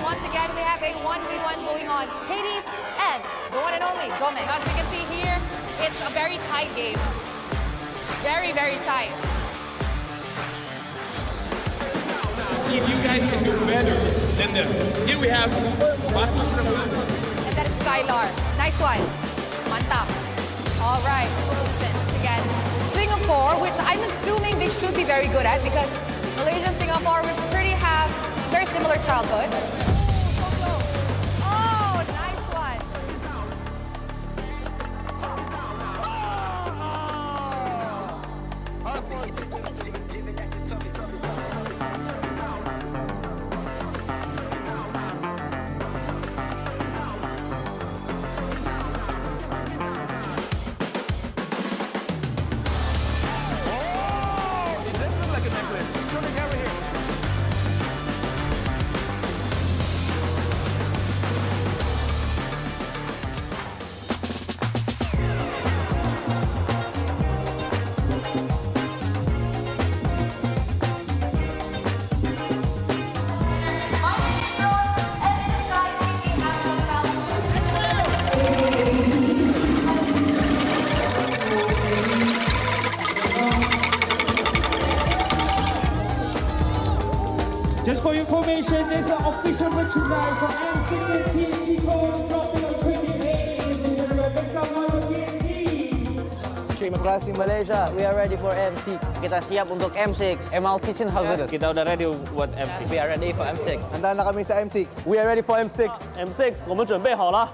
Once again, we have a 1v1 going on. Hades and the one and only Domeng. As you can see here, it's a very tight game. Very, very tight.
If you guys can do better than them. Here we have
and that is Skylar. Nice one. Mantap. All right. Again, Singapore, which I'm assuming they should be very good at because Malaysia and Singapore would pretty have very similar childhood. Oh, nice one.
Just for your information, there's an official merchandise from M6 TNT code dropping on 28.
Terima kasih Malaysia. We are ready for M6. Kita siap untuk M6. ML Kitchen Hazardous. Kita udah ready buat M6. We are ready for M6. Handa na kami sa M6. We are ready for M6. M6, 我们准备好了。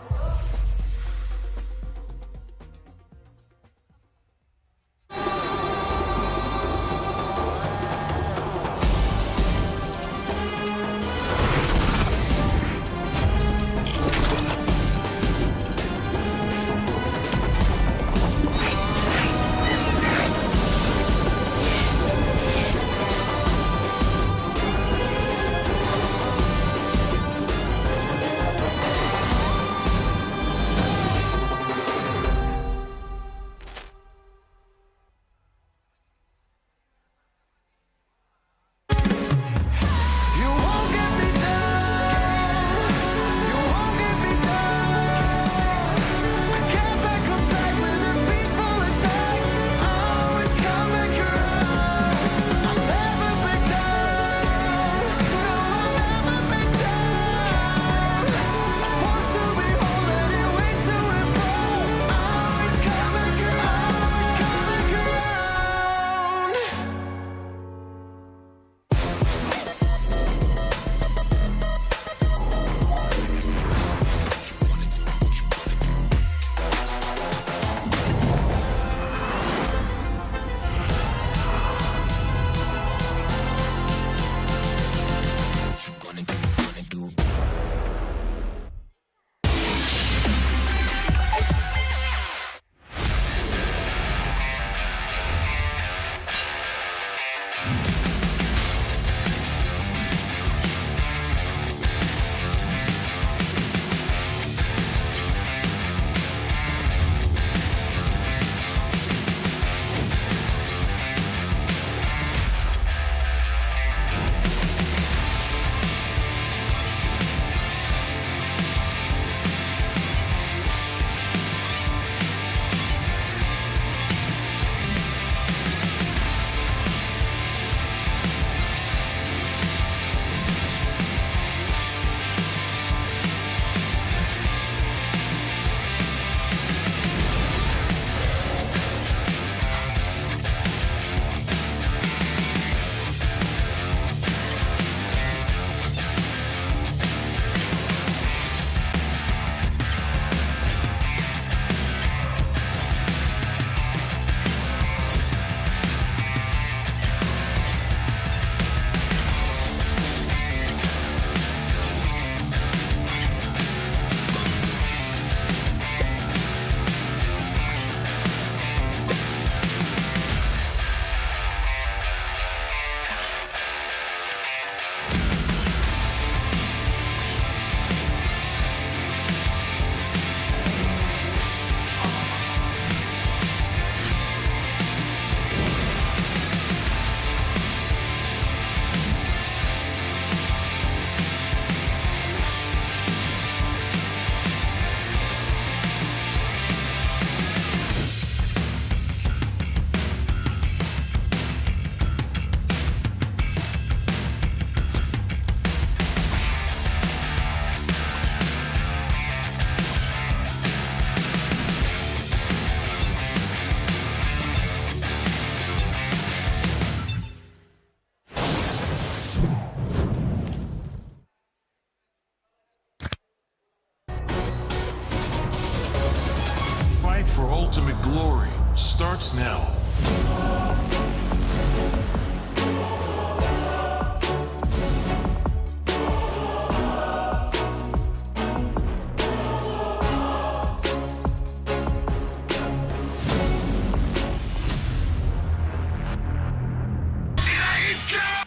for ultimate glory starts now.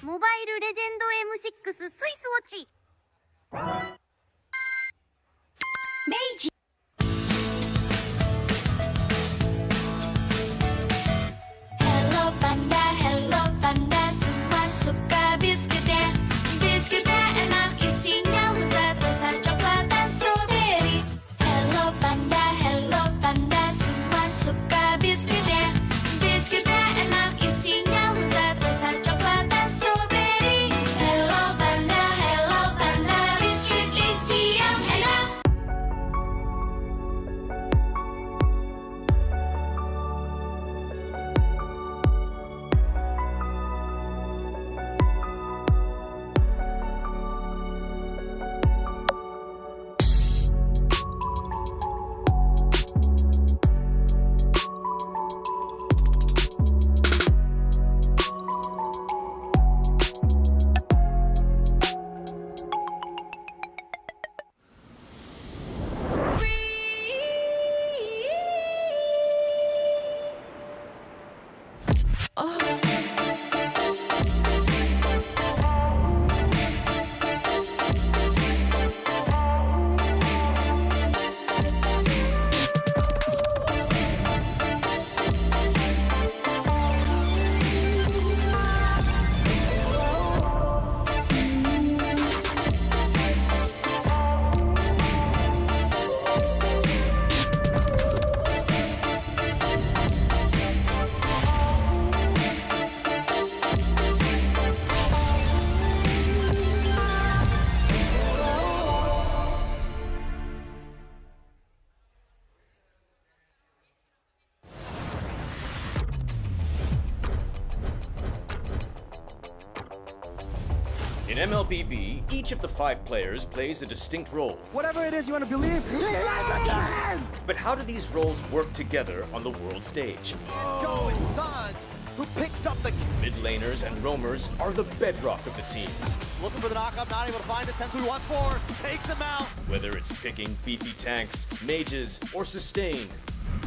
Mobile Legend M6 スイスウォッチ Meiji
Hello panda, semua suka biskuitnya. Biskuitnya enak isinya lezat rasa coklat dan strawberry. Hello panda, semua suka biskuitnya. Biskuitnya enak isinya lezat rasa coklat dan strawberry. Hello panda, biskuit isi yang enak.
In MLBB, each of the 5 players plays a distinct role.
Whatever it is you want to believe, live again!
But how do these roles work together on the world stage?
Going Sons, who picks up the
Mid laners and roamers are the bedrock of the team.
looking for the knockup, not able to find a sense who he wants for, takes him out.
Whether it's picking beefy tanks, mages, or sustain,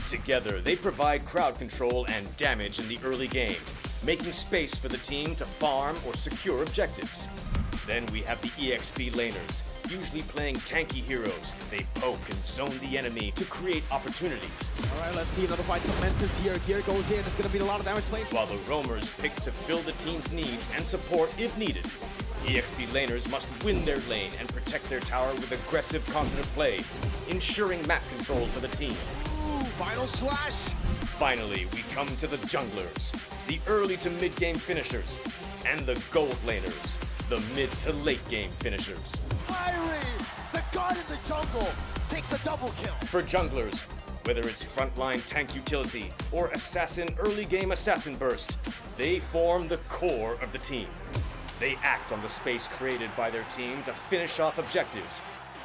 together they provide crowd control and damage in the early game, making space for the team to farm or secure objectives. Then we have the EXP laners, usually playing tanky heroes. They poke and zone the enemy to create opportunities.
Alright, let's see, another fight commences here. Gear goes in, there's gonna be a lot of damage played.
While the roamers pick to fill the team's needs and support if needed. EXP laners must win their lane and protect their tower with aggressive, confident play, ensuring map control for the team.
Ooh, final slash.
Finally, we come to the junglers, the early to mid-game finishers, and the gold laners, the mid to late game finishers.
Fiery, the god in the jungle, takes a double kill.
For junglers, whether it's frontline tank utility or assassin early game assassin burst, they form the core of the team. They act on the space created by their team to finish off objectives,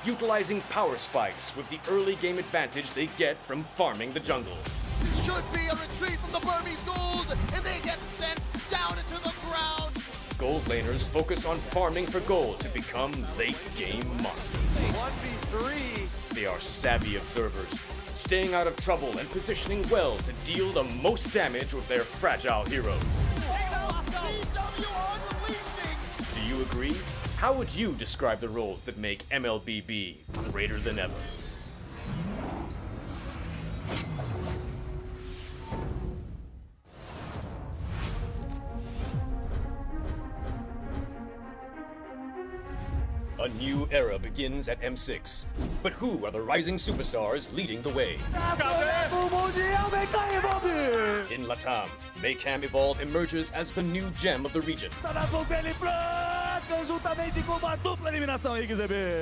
utilizing power spikes with the early game advantage they get from farming the jungle.
It should be a retreat from the Burmese gold, and they get sent down into the ground.
Gold laners focus on farming for gold to become late game monsters.
1v3.
They are savvy observers, staying out of trouble and positioning well to deal the most damage with their fragile heroes. Do you agree? How would you describe the roles that make MLBB greater than ever? A new era begins at M6. But who are the rising superstars leading the way? In Latam, Maycam Evolve emerges as the new gem of the region.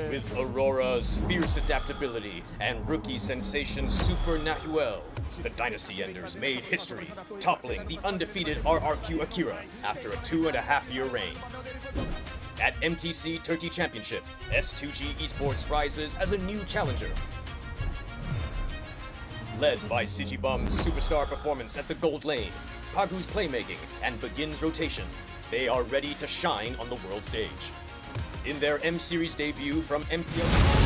With Aurora's fierce adaptability and rookie sensation Super Nahuel, the Dynasty Enders made history, toppling the undefeated RRQ Akira after a 2.5-year reign. At MTC Turkey Championship, S2G Esports rises as a new challenger. Led by Sigibum's superstar performance at the gold lane, Pagu's playmaking, and Begin's rotation, they are ready to shine on the world stage. In their M Series debut from MPL.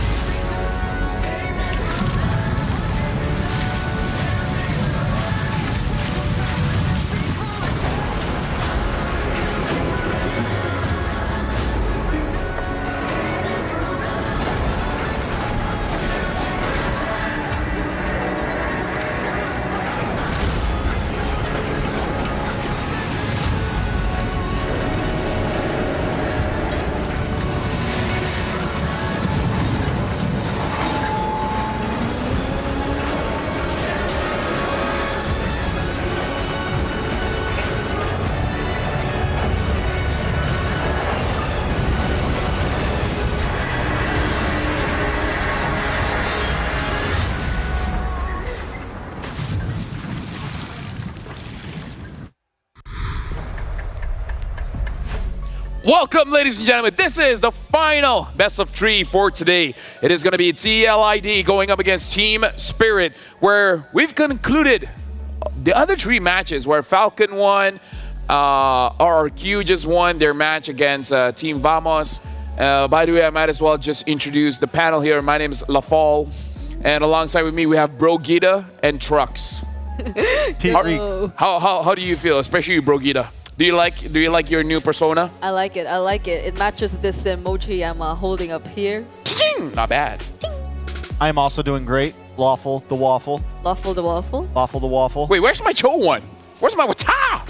Welcome, ladies and gentlemen. This is the final best of 3 for today. It is going to be TLID going up against Team Spirit, where we've concluded the other 3 matches where Falcon won, RRQ just won their match against Team Vamos. By the way, I might as well just introduce the panel here. My name is Lafal, and alongside with me we have Bro Gita and Trucks. How do you feel, especially you, Bro Gita? Do you like your new persona?
I like it. I like it. It matches this emoji I'm holding up here.
Not bad.
I am also doing great. Lawful the waffle.
Lawful the waffle.
Lawful the waffle.
Wait, where's my Cho one? Where's my Wata?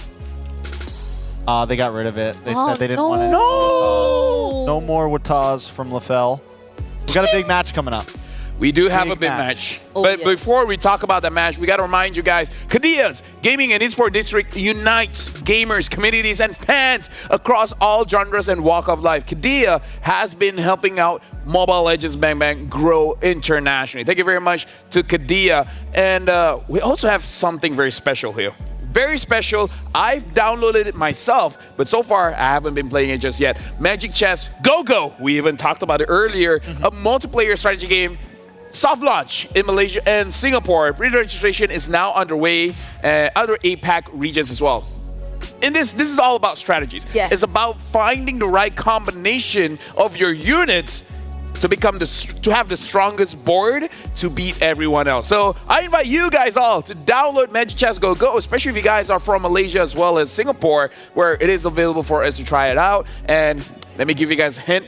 They got rid of it. They said they didn't
no.
want it.
No!
No more Watas from LaFell. We got a big match coming up.
We do have a big match. But
yes.
before we talk about that match, we got to remind you guys, Kadia's Gaming and Esports District unites gamers, communities, and fans across all genres and walk of life. Kadia has been helping out Mobile Legends Bang Bang grow internationally. Thank you very much to Kadia. And we also have something very special here. Very special. I've downloaded it myself, but so far I haven't been playing it just yet. Magic Chess Go-Go. We even talked about it earlier. A multiplayer strategy game. Soft launch in Malaysia and Singapore. Pre-registration is now underway. Other APAC regions as well. In this is all about strategies.
Yes.
It's about finding the right combination of your units to have the strongest board to beat everyone else. So I invite you guys all to download Magic Chess Go, especially if you guys are from Malaysia as well as Singapore, where it is available for us to try it out. And let me give you guys a hint.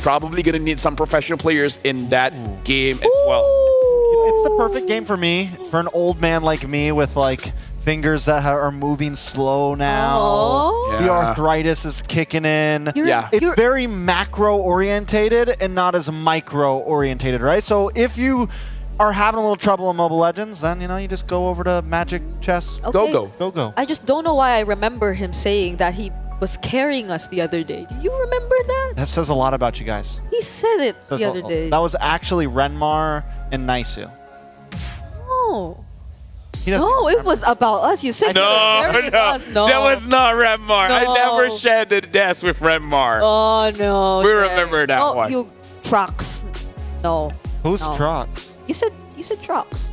Probably gonna need some professional players in that game as well.
It's the perfect game for me, for an old man like me with like fingers that are moving slow now.
Oh.
The arthritis is kicking in.
Yeah.
It's very macro orientated and not as micro orientated, right? So if you are having a little trouble in Mobile Legends, then you just go over to Magic Chess
Okay.
Go.
I just don't know why I remember him saying that he was carrying us the other day. Do you remember that?
That says a lot about you guys.
He said it
Says
the other day.
That was actually Renmar and Naisu.
No.
He doesn't
No,
even
it
remember.
was about us. You said you were carrying us. No.
That was not Renmar. I
No.
never shared the desk with Renmar.
Oh no.
We
Dang.
remember that one.
You trucks. No.
Who's
No.
Trox?
You said trucks.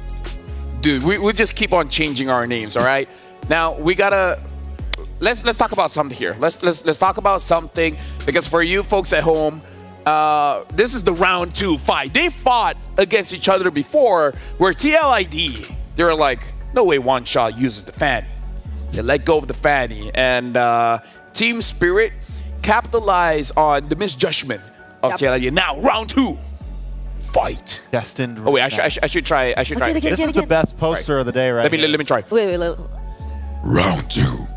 Dude, we just keep on changing our names, all right? Now we gotta let's talk about something here. Let's talk about something, because for you folks at home, this is the round 2 fight. They fought against each other before, where TLID, they were like, no way One Shot uses the fanny. They let go of the fanny, and Team Spirit capitalized on the misjudgment of TLID. Now round 2 fight.
Destined.
Oh wait, I should try.
Again.
This is the best poster of the day, right?
Let me try.
Wait.
Round 2.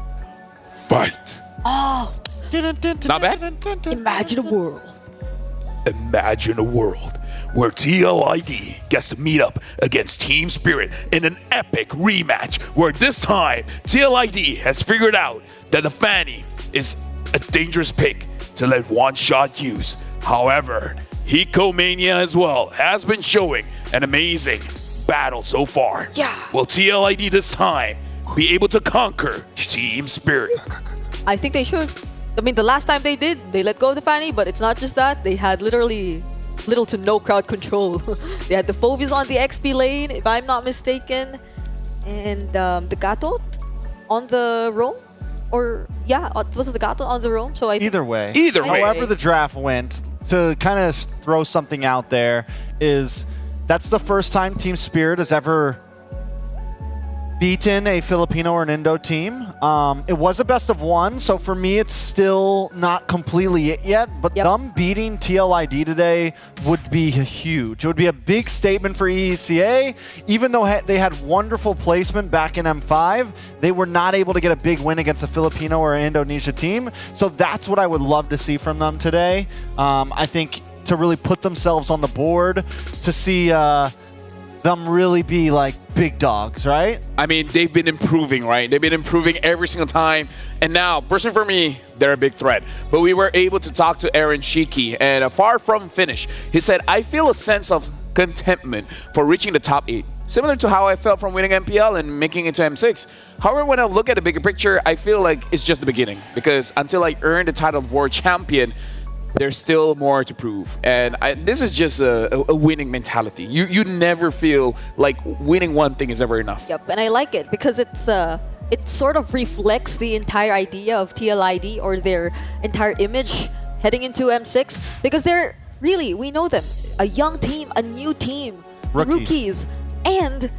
Fight.
Oh.
Not bad.
Imagine a world.
Imagine a world where TLID gets to meet up against Team Spirit in an epic rematch, where this time TLID has figured out that the fanny is a dangerous pick to let One Shot use. However, Hecomania as well has been showing an amazing battle so far.
Yeah.
Will TLID this time be able to conquer Team Spirit?
I think they should. I mean, the last time they did, they let go of the fanny, but it's not just that. They had literally little to no crowd control. They had the Fovies on the XP lane, if I'm not mistaken, and the Gatot on the roam, or yeah, was it the Gatot on the roam? So
Either way.
Either way.
However the draft went, to kind of throw something out there is that's the first time Team Spirit has ever beaten a Filipino or an Indo team. It was a best of one, so for me it's still not completely it yet, but them beating TLID today would be huge. It would be a big statement for EECA. Even though they had wonderful placement back in M5, they were not able to get a big win against a Filipino or an Indonesia team, so that's what I would love to see from them today. I think to really put themselves on the board, to see them really be like big dogs, right?
I mean, they've been improving, right? They've been improving every single time. And now, personally for me, they're a big threat. But we were able to talk to Aaron Shiki, and far from finish, he said, I feel a sense of contentment for reaching the top 8. Similar to how I felt from winning MPL and making it to M6. However, when I look at the bigger picture, I feel like it's just the beginning. Because until I earn the title of World Champion, there's still more to prove. And this is just a winning mentality. You never feel like winning one thing is ever enough.
Yep, and I like it because it sort of reflects the entire idea of TLID, or their entire image heading into M6, because they're really, we know them, a young team, a new team, rookies. And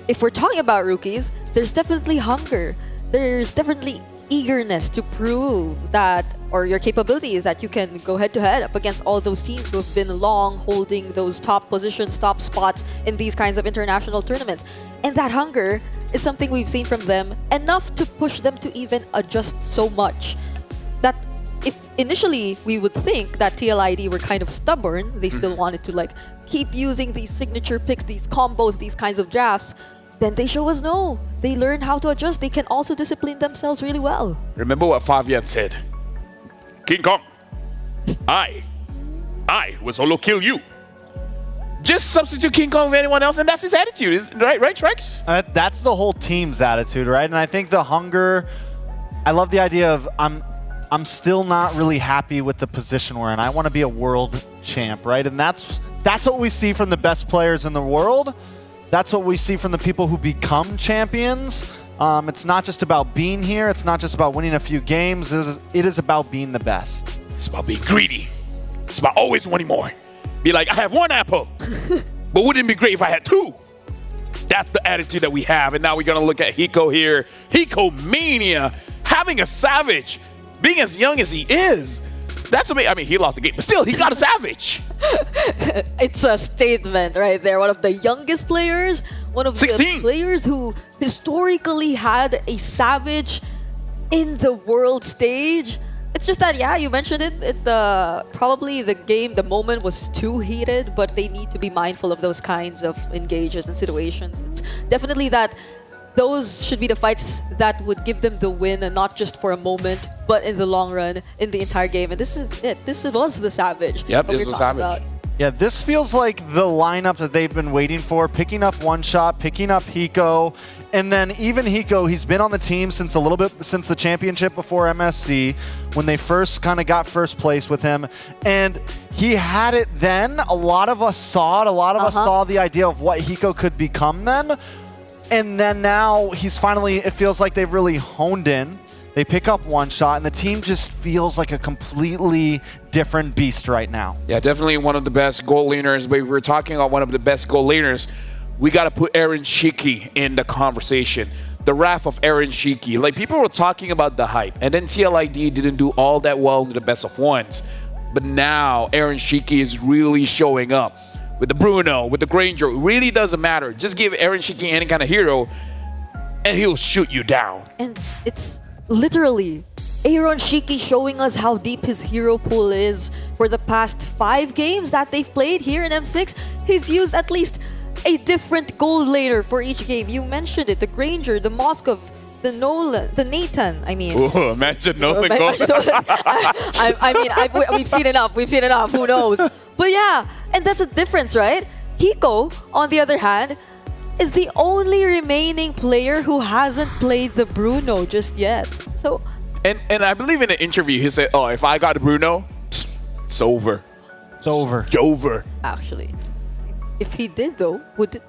if we're talking about rookies, there's definitely hunger. There's definitely eagerness to prove that, or your capabilities, that you can go head to head up against all those teams who have been long holding those top positions, top spots in these kinds of international tournaments. And that hunger is something we've seen from them, enough to push them to even adjust so much that if initially we would think that TLID were kind of stubborn, they still wanted to like keep using these signature picks, these combos, these kinds of drafts, then they show us no. They learn how to adjust. They can also discipline themselves really well.
Remember what Fabian said. King Kong, I will solo kill you. Just substitute King Kong with anyone else, and that's his attitude. Right, Trex?
That's the whole team's attitude, right? And I think the hunger, I love the idea of I'm still not really happy with the position we're in. I want to be a world champ, right? And that's what we see from the best players in the world. That's what we see from the people who become champions. It's not just about being here. It's not just about winning a few games. It is about being the best.
It's about being greedy. It's about always wanting more. Be like, I have one apple, but wouldn't it be great if I had 2? That's the attitude that we have. And now we're going to look at Hiko here. Hiko Mania, having a Savage, being as young as he is. That's amazing. I mean, he lost the game, but still, he got a Savage.
It's a statement right there. One of the youngest players, one of
16.
the players who historically had a Savage in the world stage. It's just that, yeah, you mentioned it. Probably the moment was too heated, but they need to be mindful of those kinds of engages and situations. It's definitely that those should be the fights that would give them the win, and not just for a moment, but in the long run, in the entire game. And this is it. This was the Savage.
Yep, this was Savage.
About.
Yeah, this feels like the lineup that they've been waiting for, picking up One Shot, picking up Hiko, and then even Hiko, he's been on the team since the championship before MSC, when they first kind of got first place with him, and he had it then. A lot of us saw it. A lot of us saw the idea of what Hiko could become then. And then now he's finally, it feels like they've really honed in. They pick up One Shot, and the team just feels like a completely different beast right now.
Yeah, definitely one of the best goal laners. But if we're talking about one of the best goal laners, we got to put Aaron Shiki in the conversation. The wrath of Aaron Shiki. Like, people were talking about the hype, and then TLID didn't do all that well in the best of ones. But now Aaron Shiki is really showing up. With the Bruno, with the Granger, it really doesn't matter. Just give Aaron Shiki any kind of hero, and he'll shoot you down.
And it's literally Aaron Shiki showing us how deep his hero pool is. For the past 5 games that they've played here in M6, he's used at least a different gold laner for each game. You mentioned it, the Granger, the Moskov, the Nolan, the Nathan, I mean.
Ooh, imagine Nolan gold.
We've seen enough. We've seen enough. Who knows? But yeah, and that's a difference, right? Hiko, on the other hand, is the only remaining player who hasn't played the Bruno just yet. So,
and I believe in an interview he said, "Oh, if I got the Bruno, it's over."
It's over.
It's over.
Actually, if he did though, would it?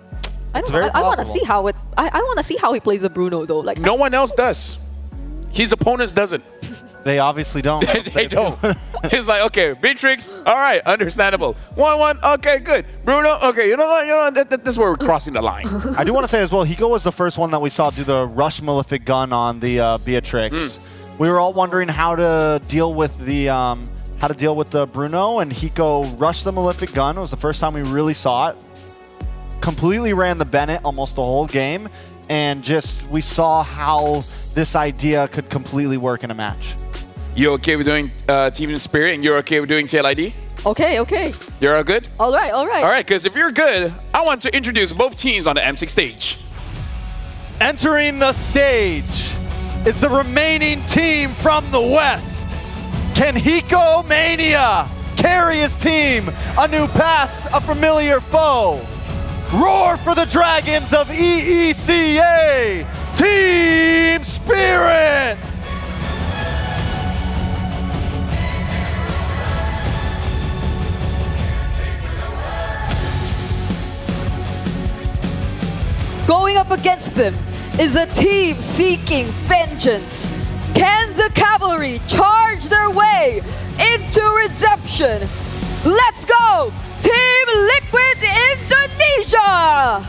I
It's
don't know.
very
I want to
possible.
see how it. I want to see how he plays the Bruno though. Like
No one else does. His opponents doesn't.
They obviously don't.
They don't. It's like, okay, Beatrix, all right, understandable. 1-1, okay, good. Bruno, okay, you know what, that's where we're crossing the line.
I do want to say as well, Hiko was the first one that we saw do the rush malefic gun on the Beatrix. We were all wondering how to deal with the Bruno, and Hiko rushed the malefic gun. It was the first time we really saw it. Completely ran the Bennett almost the whole game, and just we saw how this idea could completely work in a match.
You okay with doing Team Spirit, and you're okay with doing TLID?
okay.
You're all good?
All right.
All right, because if you're good, I want to introduce both teams on the M6 stage.
Entering the stage is the remaining team from the West. Can Hiko Mania carry his team a new past, a familiar foe? Roar for the Dragons of EECA, Team Spirit!
Going up against them is a team seeking vengeance. Can the cavalry charge their way into redemption? Let's go! Team Liquid Indonesia!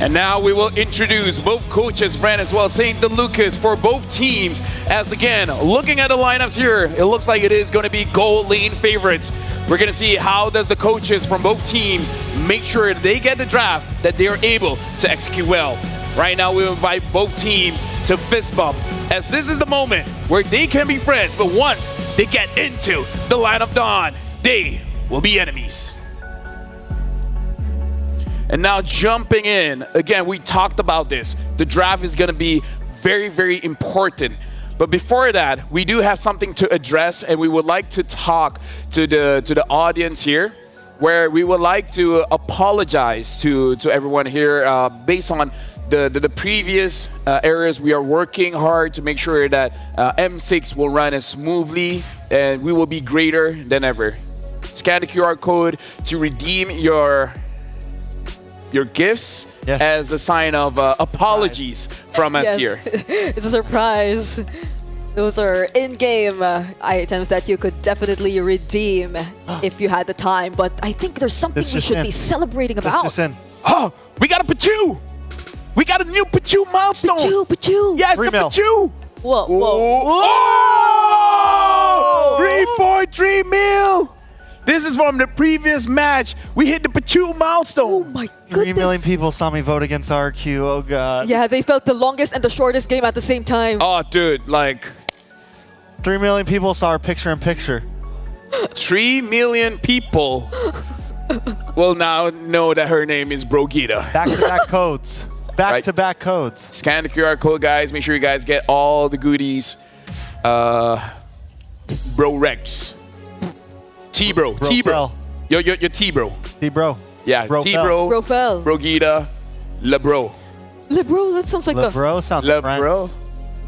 And now we will introduce both coaches, Brand as well as St. Lucas for both teams. As again, looking at the lineups here, it looks like it is going to be gold lane favorites. We're going to see how does the coaches from both teams make sure they get the draft that they are able to execute well. Right now, we invite both teams to fist bump, as this is the moment where they can be friends, but once they get into the line of dawn, they will be enemies. And now jumping in, again, we talked about this. The draft is going to be very, very important. But before that, we do have something to address, and we would like to talk to the audience here, where we would like to apologize to everyone here based on the previous areas. We are working hard to make sure that M6 will run as smoothly, and we will be greater than ever. Scan the QR code to redeem your gifts as a sign of apologies from us here.
It's a surprise. Those are in-game items that you could definitely redeem if you had the time. But I think there's something we should be celebrating about.
Oh, we got a Pachu! We got a new Pachu milestone!
Pachu!
Yes,
$3
the
mil.
Pachu!
Whoa.
Oh! 3.3 mil! This is from the previous match. We hit the Pachu milestone.
Oh my goodness.
3 million people saw me vote against RQ. Oh god.
Yeah, they felt the longest and the shortest game at the same time.
Oh, dude, like
3 million people saw our picture-in-picture.
3 million people will now know that her name is Brogita.
Back-to-back codes. Back-to-back codes.
Scan the QR code, guys. Make sure you guys get all the goodies. Bro Rex. T-Bro. T-Bro. Your T-Bro.
T-Bro.
Yeah,
Bro
T-Bro.
Brofel.
Brogita. LeBro.
LeBro, that sounds like
LeBro sounds
LeBro.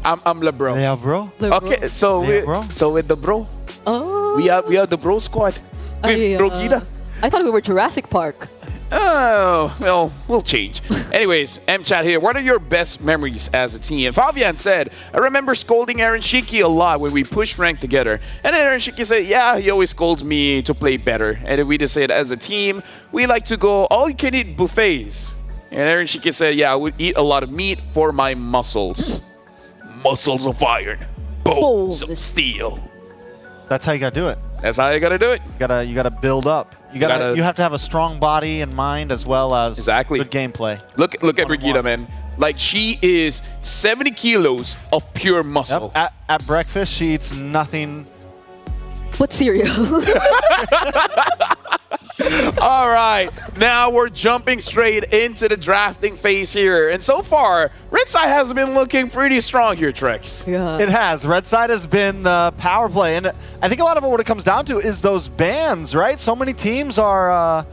I'm LeBro.
Yeah, bro.
Okay, so with the bro.
Oh.
We are the bro squad with Brogita.
I thought we were Jurassic Park.
Oh, well, we'll change. Anyways, M-Chat here. What are your best memories as a team? Fabian said, I remember scolding Aaron Shiki a lot when we pushed rank together. And then Aaron Shiki said, yeah, he always scolds me to play better. And then we just said, as a team, we like to go all-you-can-eat buffets. And Aaron Shiki said, yeah, I would eat a lot of meat for my muscles. Muscles of iron. Bones of steel.
That's how you gotta do it.
That's how you gotta do it.
You gotta build up. You have to have a strong body and mind as well as good gameplay.
Look at Brigida, man. Like, she is 70 kilos of pure muscle.
Yep. At breakfast, she eats nothing
but cereal.
All right, now we're jumping straight into the drafting phase here. And so far, Red Side has been looking pretty strong here, Trex.
Yeah.
It has. Red Side has been the power play. And I think a lot of what it comes down to is those bans, right? So many teams are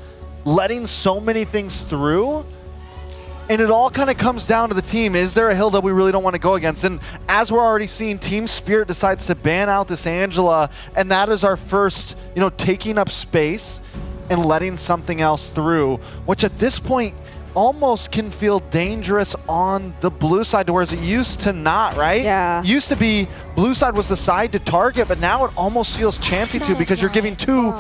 letting so many things through. And it all kind of comes down to the team. Is there a Hilda we really don't want to go against? And as we're already seeing, Team Spirit decides to ban out this Angela, and that is our first, taking up space and letting something else through, which at this point almost can feel dangerous on the blue side, whereas it used to not, right?
Yeah.
It used to be blue side was the side to target, but now it almost feels chancy to because you're giving two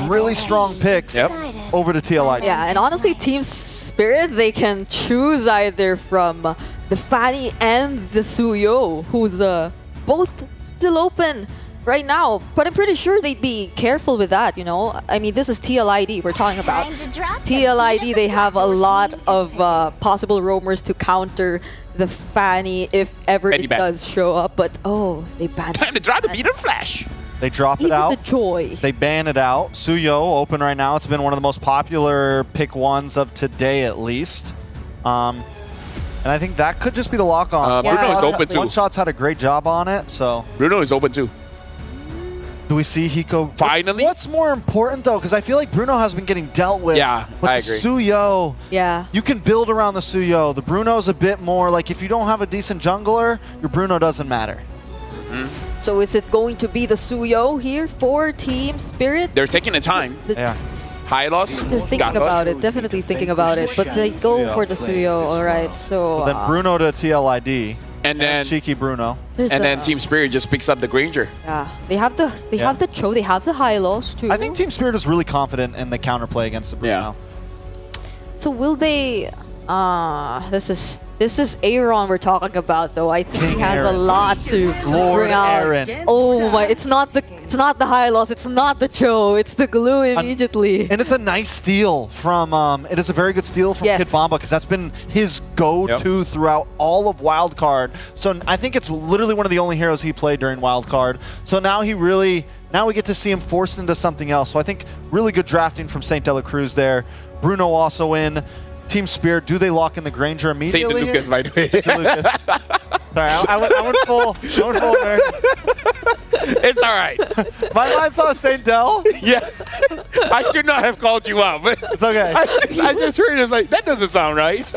really strong picks over to TLI.
Yeah, and honestly, Team Spirit, they can choose either from the Fanny and the Suyo, who's both still open right now, but I'm pretty sure they'd be careful with that, I mean, this is TLID we're talking about. TLID, they have a lot of possible roamers to counter the Fanny if ever it does show up, but they banned it.
Time to drop the beat and flash.
They drop it
Even
out.
the joy.
They ban it out. Suyo open right now. It's been one of the most popular pick ones of today, at least. And I think that could just be the lock-on.
Bruno is open too.
One Shot's had a great job on it, so.
Bruno is open too.
Do we see Hiko?
Finally?
What's more important, though? Because I feel like Bruno has been getting dealt with.
Yeah,
but
I
the
agree.
Suyo,
yeah,
you can build around the Suyo. The Bruno's a bit more like if you don't have a decent jungler, your Bruno doesn't matter.
So is it going to be the Suyo here for Team Spirit?
They're taking the time.
Yeah.
High loss.
They're thinking about it, definitely thinking about it, but they go for the Suyo, alright, so...
Then Bruno to TLID.
And then
Cheeky Bruno.
There's
and
the-
then Team Spirit just picks up the Granger.
Yeah, they have the have the Cho, they have the high loss too.
I think Team Spirit is really confident in the counterplay against the Bruno.
So will they? This is Aaron we're talking about though. I think he has
Aaron.
a lot to
Lord
bring out.
Aaron.
Oh my! It's not the high loss. It's not the Cho. It's the glue immediately.
And it's a nice steal from, it is a very good steal from
Yes.
Kid Bomba because that's been his go-to throughout all of Wildcard. So I think it's literally one of the only heroes he played during Wildcard. So now now we get to see him forced into something else. So I think really good drafting from St. Dela Cruz there. Bruno also in. Team Spirit, do they lock in the Granger immediately?
St. Lucas, by the way.
St. Lucas. Sorry, I went full there.
It's all right.
My mind saw St. Del.
Yeah. I should not have called you out, but
it's okay.
I just heard it. It's like, that doesn't sound right.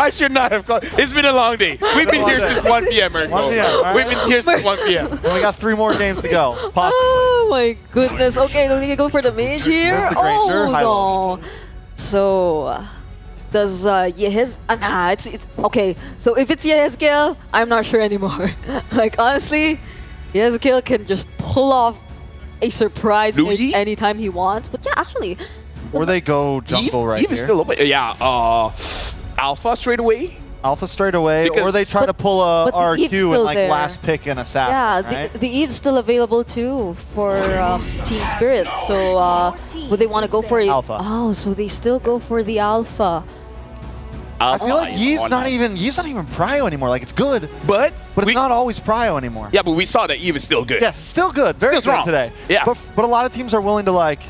I should not have called. It's been a long day. We've been here since 1 p.m., Ergo.
1 p.m., all right.
We've been here since 1 p.m.
And we got 3 more games to go, possibly.
Oh my goodness. Okay, do we need to go for the mage here?
There's the Granger, high
Oh no. So does Yehez? Nah, it's okay. So if it's Yehezkiel, I'm not sure anymore. Like honestly, Yehezkiel can just pull off a surprise
Louis?
anytime he wants. But yeah, actually,
Or they go jungle right
Eve
here.
is still open. Yeah. Alpha straight away.
Alpha straight away, or they try to pull a
but the Eve's
RQ
still
and like
there.
last pick an assassin.
yeah,
right?
the Eve's still available too for Team Spirit. So would they want to go for it?
Alpha.
Oh, so they still go for the Alpha.
I feel like Yeve's not even prio anymore. Like it's good,
but
it's not always prio anymore.
Yeah, but we saw that Eve is still good.
Yeah, still good. Very
Still
good
strong.
today.
Yeah.
But a lot of teams are willing to like,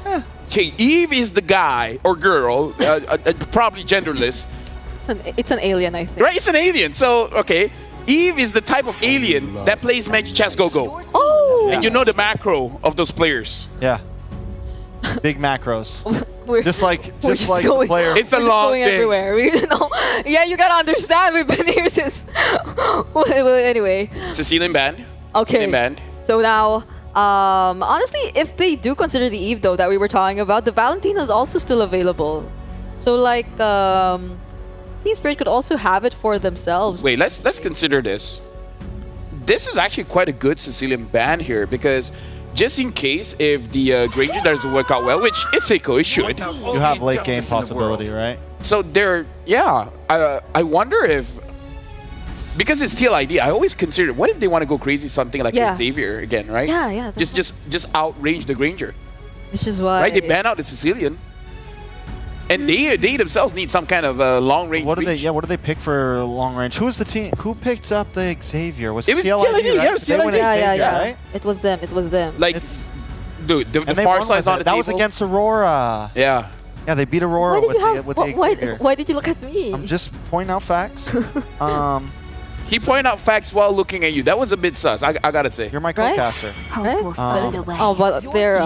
Okay, Eve is the guy or girl, probably genderless.
It's an alien, I think.
Right, it's an alien. So, okay, Eve is the type of alien that plays Magic Chess Go-Go.
Oh!
And you know the macro of those players.
yeah, big macros.
We're
just like
just
the
going,
player.
It's a
we're just
long
going
thing.
everywhere. We, yeah, you gotta understand. We've been here since. well, anyway.
Sicilian band.
Okay.
Sicilian band.
So now, honestly, if they do consider the Eve though that we were talking about, the Valentina is also still available. So like, Team Spirit could also have it for themselves.
Wait, let's consider this. This is actually quite a good Sicilian band here because just in case if the Granger doesn't work out well, which it's Seiko, it should.
You have late game possibility, right?
So there, yeah. I wonder if, because it's TLID, I always consider, what if they want to go crazy something like Xavier again, right?
Yeah.
Just outrange the Granger.
Which is why.
Right, they ban out the Sicilian. And they themselves need some kind of long range.
What do they? Yeah, what do they pick for long range? Who was the team? Who picked up the Xavier?
It was
TLID,
TLID,
right?
yeah, it was
They went
TLID.
Xavier,
Yeah.
right?
It was them. It was them.
Like, dude, the
And they
far
won
side's
with
on
it.
the
That
table.
was against Aurora.
Yeah.
Yeah, they beat Aurora
Why did you
with
have?
the Xavier.
Why did you look at me?
I'm just pointing out facts.
He pointed out facts while looking at you. That was a bit sus, I gotta say.
You're my
Right?
co-caster.
Oh, but they're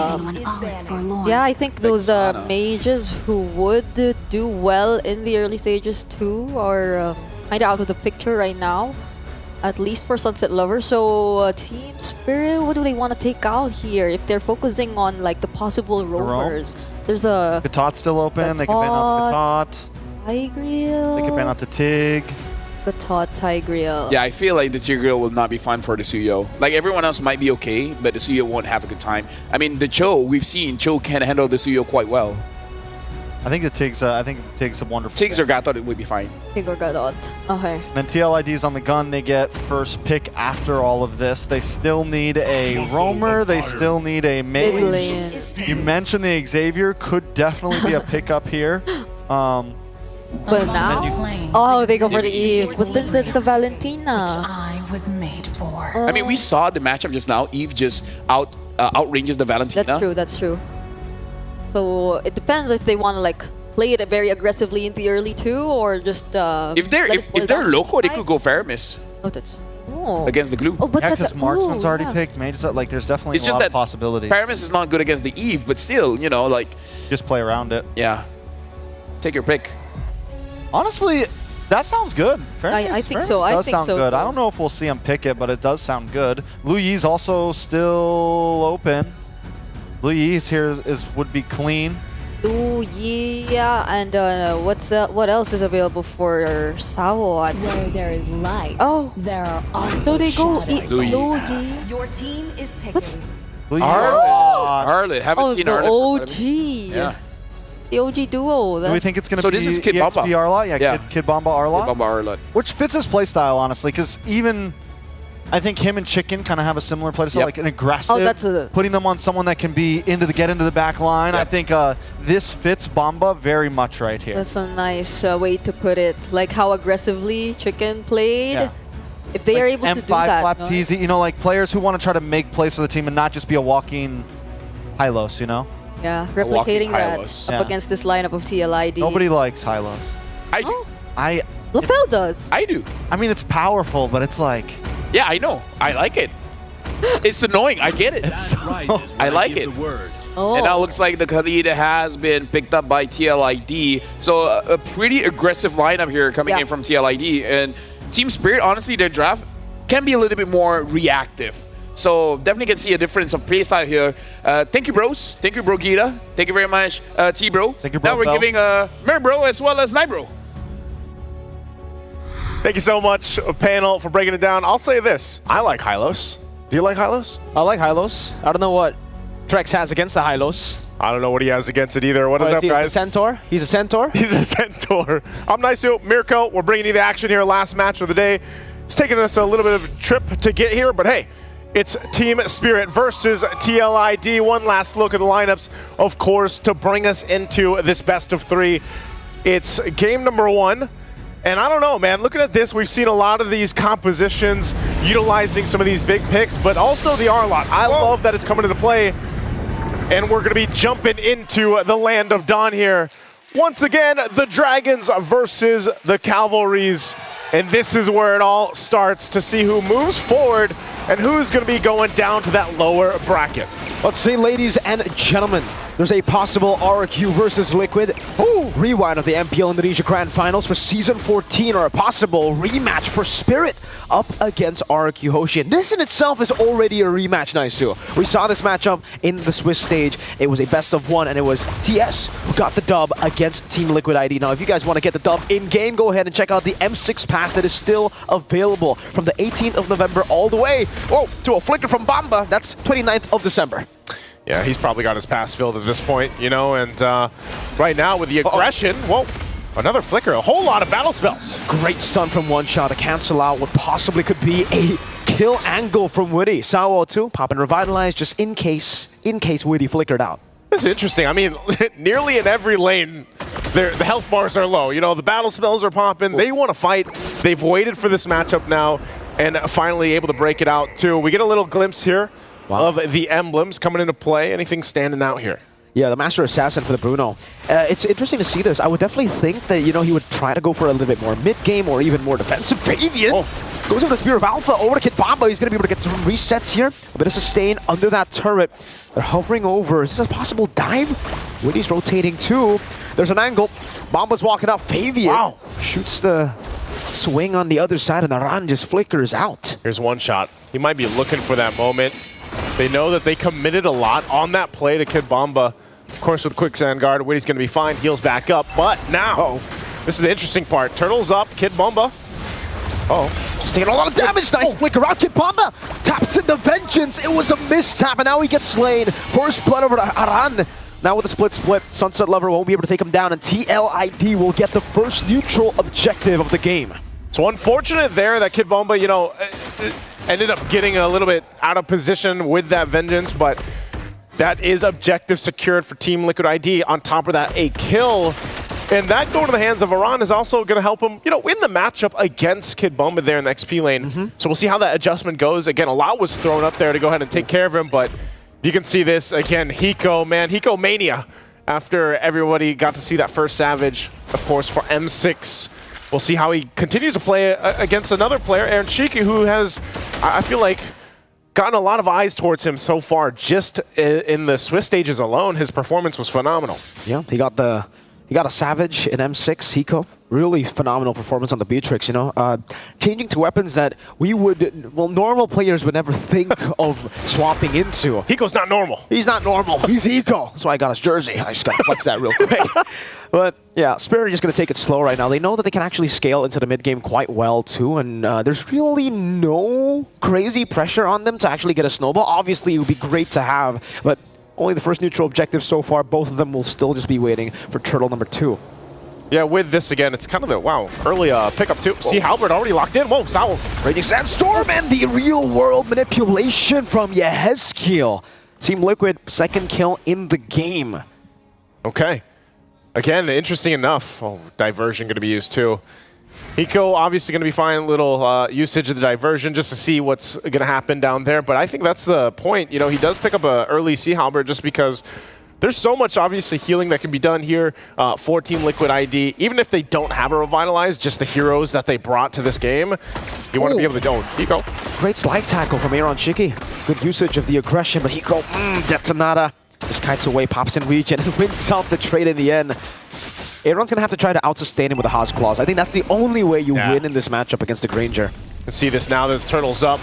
yeah, I think those mages who would do well in the early stages too are kind of out of the picture right now, at least for Sunset Lover. So Team Spirit, what do they want to take out here? If they're focusing on like the possible roamers, there's a
Katat's still open. They can ban out the Katat.
Tigreal.
They can ban out the Tig.
Katat, Tigreal.
Yeah, I feel like the Tigreal will not be fun for the Suyo. Like everyone else might be okay, but the Suyo won't have a good time. I mean, the Cho, we've seen Cho can handle the Suyo quite well.
I think the Tig's a wonderful.
Tig's or Gatot, it would be fine.
Tig or Gatot. Okay.
Then TLID's on the gun. They get first pick after all of this. They still need a roamer. They still need a mage. You mentioned the Xavier could definitely be a pickup here.
But now, they go for the Eve. But then the Valentina.
I was made for.
I mean, we saw the matchup just now. Eve just outranges the Valentina.
That's true. That's true. So it depends if they want to like play it very aggressively in the early two, or just
if they're loco, they could go Faramis.
Oh, that's
against the glue.
Oh, but
yeah,
that's
because Marksman's already picked. Mages, like there's definitely
it's
a
just
lot
that
of possibilities.
Faramis is not good against the Eve, but still, you know, like
just play around it.
Yeah, take your pick.
Honestly, that sounds good.
I think so.
Does sound good. I don't know if we'll see him pick it, but it does sound good. Lu Yi's also still open. Lu Yi's here would be clean.
Lu Yi, yeah, and what else is available for Sao?
Where there is light, there are also
so they go
Lu Yi.
Lu Yi.
Your team is picking.
Arlet. Haven't seen
the
Arlet.
OG.
Yeah.
The OG duo.
Do we think it's going to be
this is Kid
EXP
Bamba?
Arla? Yeah, Kid Bamba Arla.
Kid Bamba Arla.
Which fits his playstyle, honestly, because even I think him and Chicken kind of have a similar playstyle, like an aggressive, putting them on someone that can be get into the back line. I think this fits Bamba very much right here.
That's a nice way to put it. Like how aggressively Chicken played.
Yeah.
If they are able to do that.
M5 Flapteasy, you know, like players who want to try to make plays for the team and not just be a walking Hylos, you know?
Yeah, replicating that up
Yeah.
against this lineup of TLID.
Nobody likes Hylos.
I do.
LaFell does.
I do.
I mean, it's powerful, but it's like...
Yeah, I know. I like it. It's annoying. I get it. I like it. And now it looks like the Khalid has been picked up by TLID. So a pretty aggressive lineup here coming in from TLID. And Team Spirit, honestly, their draft can be a little bit more reactive. So definitely can see a difference of play style here. Thank you, bros. Thank you, Bro Gita. Thank you very much, T-Bro.
Thank you, Bro.
Now we're giving Mer Bro as well as Nibro.
Thank you so much, panel, for breaking it down. I'll say this. I like Hylos. Do you like Hylos?
I like Hylos. I don't know what Trex has against the Hylos.
I don't know what he has against it either. What is up, guys?
He's a Centaur. He's a Centaur.
He's a Centaur. I'm Nice. Mirko, we're bringing you the action here. Last match of the day. It's taken us a little bit of a trip to get here, but hey, it's Team Spirit versus TLID. One last look at the lineups, of course, to bring us into this best of three. It's game number one. And I don't know, man, looking at this, we've seen a lot of these compositions utilizing some of these big picks, but also the R-Lot. I love that it's coming into play. And we're going to be jumping into the land of Dawn here. Once again, the Dragons versus the Cavalries. And this is where it all starts to see who moves forward and who's going to be going down to that lower bracket.
Let's see, ladies and gentlemen, there's a possible RQ versus Liquid rewind of the MPL Indonesia Grand Finals for Season 14, or a possible rematch for Spirit up against RQ Hoshi. And this in itself is already a rematch, Naisu. We saw this matchup in the Swiss stage. It was a best of one, and it was TS who got the dub against Team Liquid ID. Now, if you guys want to get the dub in-game, go ahead and check out the M6 pass that is still available from the 18th of November all the way to a flicker from Bamba. That's 29th of December.
Yeah, he's probably got his pass filled at this point, you know, and right now with the aggression, another flicker, a whole lot of battle spells.
Great stun from one shot to cancel out what possibly could be a kill angle from Witty. Sao 2 pop and revitalize just in case Witty flickered out.
This is interesting. I mean, nearly in every lane, the health bars are low. You know, the battle spells are popping. They want to fight. They've waited for this matchup now and finally able to break it out too. We get a little glimpse here of the emblems coming into play. Anything standing out here?
Yeah, the Master Assassin for the Bruno. It's interesting to see this. I would definitely think that, you know, he would try to go for a little bit more mid-game or even more defensive. Fabian Goes over the Spear of Alpha, over to Kid Bomba. He's going to be able to get some resets here. A bit of sustain under that turret. They're hovering over. Is this a possible dive? Witty's rotating too. There's an angle. Bomba's walking up. Fabian shoots the swing on the other side, and the run just flickers out.
Here's one shot. He might be looking for that moment. They know that they committed a lot on that play to Kid Bomba. Of course, with Quicksand Guard, Witty's going to be fine. Heals back up. But now, this is the interesting part. Turtle's up. Kid Bomba.
Just taking a lot of damage. Nice flicker out. Kid Bomba taps into Vengeance. It was a mistap, and now he gets slain. First blood over to Aran. Now with a split, Sunset Lover won't be able to take him down, and TLID will get the first neutral objective of the game.
So unfortunate there that Kid Bomba, you know, ended up getting a little bit out of position with that Vengeance, but that is objective secured for Team Liquid ID. On top of that, a kill. And that going to the hands of Aran is also going to help him, you know, win the matchup against Kid Bomba there in the XP lane. So we'll see how that adjustment goes. Again, a lot was thrown up there to go ahead and take care of him, but you can see this again. Hiko, man, Hiko mania. After everybody got to see that first Savage, of course, for M6. We'll see how he continues to play against another player, Aaron Shiki, who has, I feel like, gotten a lot of eyes towards him so far. Just in the Swiss stages alone, his performance was phenomenal.
Yeah, he got a Savage in M6, Hiko. Really phenomenal performance on the Beatrix, you know. Changing to weapons that we would, well, normal players would never think of swapping into.
Hiko's not normal.
He's not normal. He's Hiko. That's why I got his jersey. I just got to flex that real quick. But yeah, Spirit are just going to take it slow right now. They know that they can actually scale into the mid game quite well too, and there's really no crazy pressure on them to actually get a snowball. Obviously, it would be great to have, but only the first neutral objective so far. Both of them will still just be waiting for turtle number 2.
Yeah, with this again, it's kind of the, early pickup too. See, Halbert already locked in. Whoa, Saul.
Raging Sandstorm and the real-world manipulation from Yehezkiel. Team Liquid, second kill in the game.
Okay. Again, interesting enough. Diversion going to be used too. Hiko obviously going to be fine. Little usage of the diversion just to see what's going to happen down there. But I think that's the point. You know, he does pick up an early Sea Halbert just because there's so much, obviously, healing that can be done here for Team Liquid ID. Even if they don't have a Revitalize, just the heroes that they brought to this game, you want to be able to go. Hiko.
Great slide tackle from Aaron Shiki. Good usage of the aggression, but Hiko, Detonata. Just kites away, pops in region, and wins out the trade in the end. Aaron's going to have to try to out-sustain him with a Haas Claws. I think that's the only way you win in this matchup against the Granger.
You can see this now that the Turtle's up.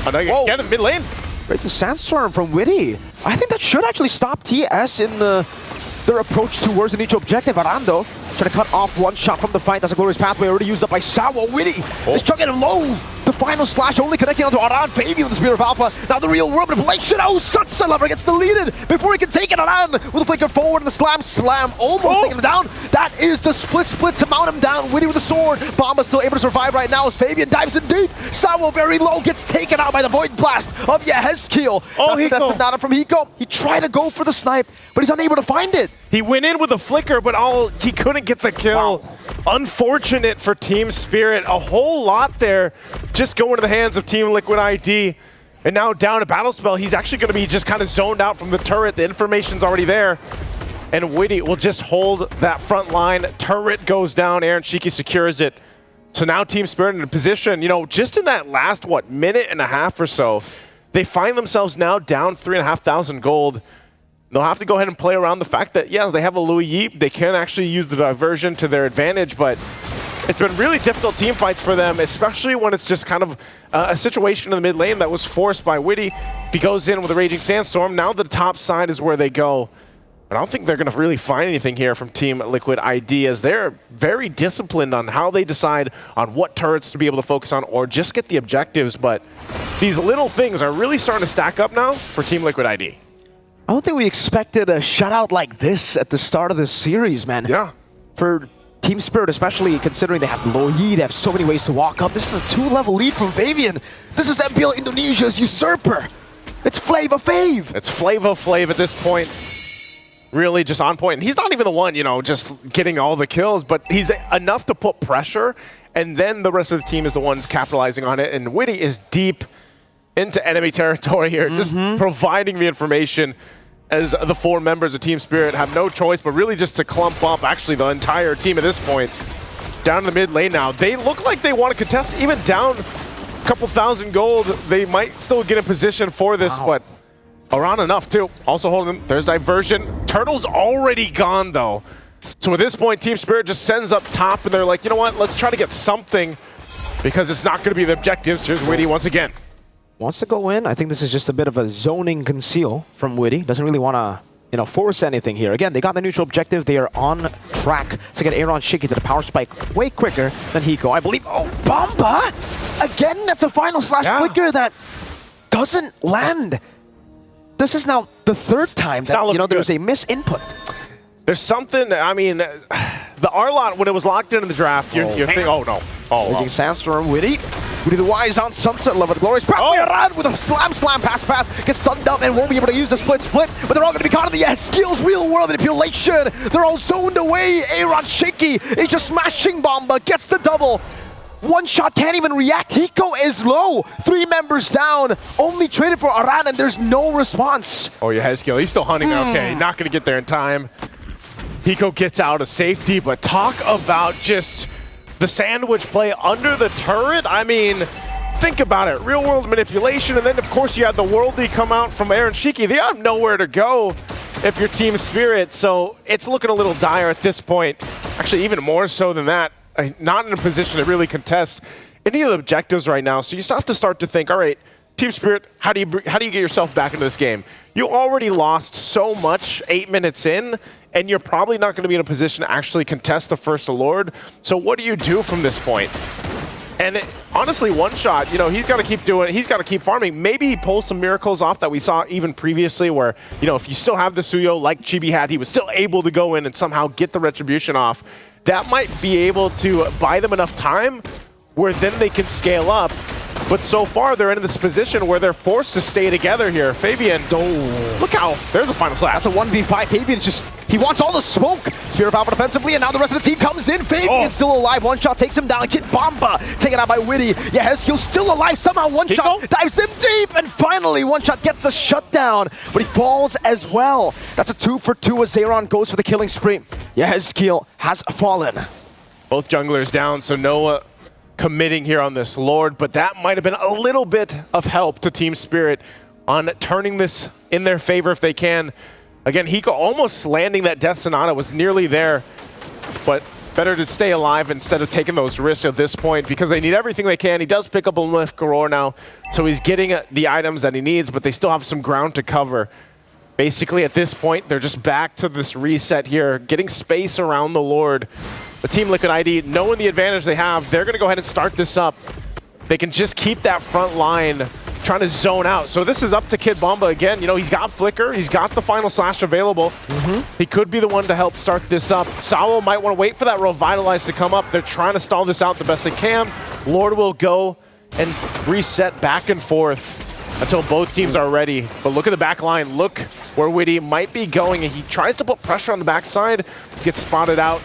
Again in mid lane.
Raging Sandstorm from Witty. I think that should actually stop TS in their approach towards the neutral objective. Arando trying to cut off one shot from the fight. That's a glorious pathway already used up by Sawa. Witty is chugging him low. The final slash only connecting onto Aran. Fabian with the Spear of Alpha. Now the real world manipulation. Oh, Sunset Lover gets deleted before he can take it. Aran with a flicker forward and the slam. Almost taking him down. That is the split to mount him down. Witty with the sword. Bomba still able to survive right now as Fabian dives in deep. Sawa very low. Gets taken out by the Void Blast of Yehezkiel. That's not from Hiko. He tried to go for the snipe, but he's unable to find it.
He went in with a flicker, but he couldn't get the kill. Wow. Unfortunate for Team Spirit. A whole lot there just going to the hands of Team Liquid ID. And now down to Battle Spell, he's actually going to be just kind of zoned out from the turret. The information's already there. And Witty will just hold that front line. Turret goes down. Aaron Shiki secures it. So now Team Spirit in a position, you know, just in that last, minute and a half or so, they find themselves now down 3,500 gold. They'll have to go ahead and play around the fact that, yeah, they have a Louis Yeep. They can actually use the diversion to their advantage, but it's been really difficult team fights for them, especially when it's just kind of a situation in the mid lane that was forced by Witty. If he goes in with a Raging Sandstorm, now the top side is where they go. But I don't think they're going to really find anything here from Team Liquid ID, as they're very disciplined on how they decide on what turrets to be able to focus on or just get the objectives. But these little things are really starting to stack up now for Team Liquid ID.
I don't think we expected a shutout like this at the start of this series, man.
Yeah.
For Team Spirit, especially considering they have low Yi, they have so many ways to walk up. This is a 2-level lead from Fabian. This is MPL Indonesia's usurper. It's Flava Fave.
It's Flava Flav at this point. Really just on point. And he's not even the one, you know, just getting all the kills, but he's enough to put pressure, and then the rest of the team is the ones capitalizing on it. And Witty is deep into enemy territory here, just providing the information, as the 4 members of Team Spirit have no choice but really just to clump up actually the entire team at this point. Down in the mid lane now. They look like they want to contest even down couple thousand gold. They might still get in position for this, but around enough too. Also holding them. There's diversion. Turtle's already gone though. So at this point, Team Spirit just sends up top and they're like, you know what? Let's try to get something because it's not going to be the objectives. Here's Witty once again.
Wants to go in. I think this is just a bit of a zoning conceal from Witty. Doesn't really want to, you know, force anything here. Again, they got the neutral objective. They are on track to get Aaron Shiki to the power spike way quicker than Hiko. I believe. Oh, Bomba! Again, that's a final slash flicker that doesn't land. This is now the third time that, you know, there was a misinput.
There's something, I mean, the R-Lot, when it was locked into the draft, you're thinking, oh no.
Raging Sandstorm, Witty. Witty the Wise on Sunset Lover, the glorious pathway around with a slam pass, gets stunned up and won't be able to use the split, but they're all going to be caught in the skills, real world manipulation. They're all zoned away. Aaron Shaky is just smashing Bomba, gets the double. One shot can't even react. Hiko is low. 3 members down. Only traded for Aran and there's no response.
Oh, yeah, Hezkiel, he's still hunting. Okay, not going to get there in time. Hiko gets out of safety, but talk about just the sandwich play under the turret. I mean, think about it. Real world manipulation, and then of course you had the worldly come out from Aaron Shiki. They have nowhere to go if you're Team Spirit, so it's looking a little dire at this point. Actually, even more so than that. Not in a position to really contest any of the objectives right now, so you still have to start to think, all right, Team Spirit, how do you get yourself back into this game? You already lost so much 8 minutes in, and you're probably not going to be in a position to actually contest the first Lord. So what do you do from this point? And honestly, One Shot, you know, he's got to keep doing it. He's got to keep farming. Maybe he pulls some miracles off that we saw even previously where, you know, if you still have the Suyo like Chibi had, he was still able to go in and somehow get the retribution off. That might be able to buy them enough time where then they can scale up. But so far, they're in this position where they're forced to stay together here. Fabian, look how, there's a final slash.
That's a 1v5. Fabian just, he wants all the smoke. Spirit Power defensively, and now the rest of the team comes in. Fabian's still alive. One Shot takes him down. Kid Bomba taken out by Witty. Yeah, Hezkiel's still alive. Somehow One Shot dives him deep, and finally One Shot gets a shutdown, but he falls as well. That's a 2 for 2 as Zeron goes for the killing spree. Yeah, Hezkiel has fallen.
Both junglers down, so no committing here on this Lord, but that might have been a little bit of help to Team Spirit on turning this in their favor if they can. Again, Hiko almost landing that Death Sonata was nearly there, but better to stay alive instead of taking those risks at this point because they need everything they can. He does pick up a Lift Garor now, so he's getting the items that he needs, but they still have some ground to cover. Basically, at this point, they're just back to this reset here, getting space around the Lord. The Team Liquid ID, knowing the advantage they have, they're going to go ahead and start this up. They can just keep that front line trying to zone out. So this is up to Kid Bomba again. You know, he's got Flicker. He's got the final slash available. He could be the one to help start this up. Sawo might want to wait for that Revitalize to come up. They're trying to stall this out the best they can. Lord will go and reset back and forth until both teams are ready. But look at the back line. Look where Witty might be going. And he tries to put pressure on the backside, gets spotted out.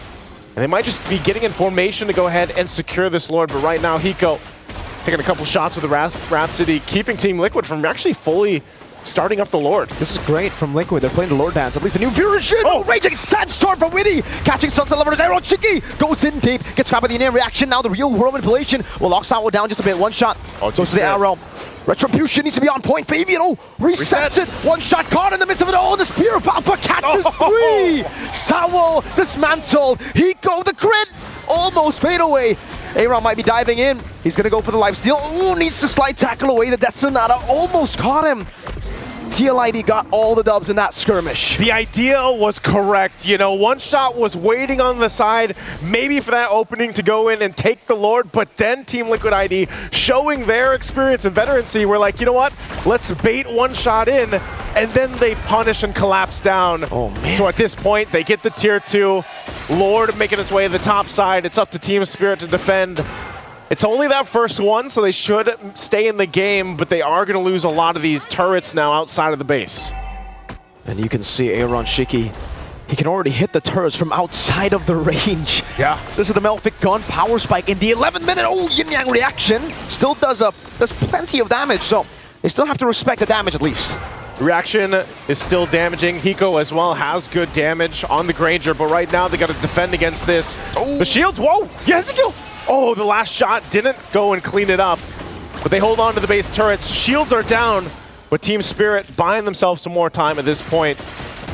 And they might just be getting in formation to go ahead and secure this Lord. But right now, Hiko taking a couple shots with the Rhapsody, keeping Team Liquid from actually fully starting up the Lord.
This is great from Liquid. They're playing the Lord dance. At least a new version. Oh, Raging Sandstorm from Witty. Catching Sunset Lover's Arrow. Chiki goes in deep. Gets caught by the in-air reaction. Now the real world manipulation will lock Sawo down just a bit. One shot. Goes to the arrow. Retribution needs to be on point. Fabian, resets it. One shot caught in the midst of it all. The Spear of Alpha catches 3. Sawo dismantled. Hiko, the crit. Almost fade away. Aaron might be diving in. He's going to go for the lifesteal. Ooh, needs to slide tackle away. The Death Sonata almost caught him. TLID got all the dubs in that skirmish.
The idea was correct. You know, One Shot was waiting on the side, maybe for that opening to go in and take the Lord, but then Team Liquid ID showing their experience and veterancy, we're like, you know what? Let's bait One Shot in, and then they punish and collapse down.
Oh, man.
So at this point, they get the tier 2. Lord making its way to the top side. It's up to Team Spirit to defend. It's only that first one, so they should stay in the game, but they are going to lose a lot of these turrets now outside of the base.
And you can see Aaron Shiki. He can already hit the turrets from outside of the range.
Yeah.
This is the Melfic Gun power spike in the 11-minute yin-yang reaction. Still does plenty of damage, so they still have to respect the damage at least.
Reaction is still damaging. Hiko as well has good damage on the Granger, but right now they got to defend against this. The shields, whoa, yes, oh, the last shot didn't go and clean it up. but they hold on to the base turrets. Shields are down, but Team Spirit buying themselves some more time at this point.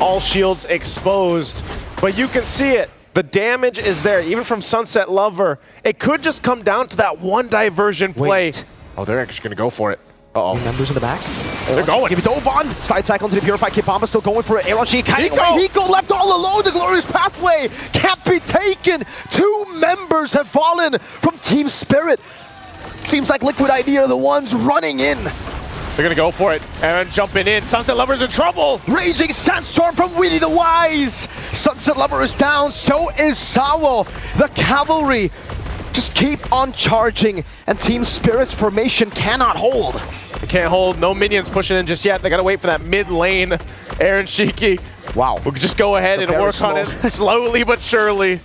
All shields exposed, but you can see it. The damage is there, even from Sunset Lover. It could just come down to that one diversion play. Oh, they're actually going to go for it. Uh-oh.
Members in the back.
They're going.
Give it to Ovan. Slide tackle onto the Purified Kid Bomba, still going for it. Aaron Sheik hiding away. Hiko left all alone. The glorious pathway can't be taken. 2 members have fallen from Team Spirit. Seems like Liquid ID are the ones running in.
They're going to go for it. Aaron jumping in. Sunset Lover's in trouble.
Raging Sandstorm from Weedy the Wise. Sunset Lover is down. So is Sawo. The Cavalry just keep on charging, and Team Spirit's formation cannot hold.
They can't hold. No minions pushing in just yet. They got to wait for that mid lane. Aaron Shiki.
Wow.
We'll just go ahead and work on it slowly but surely.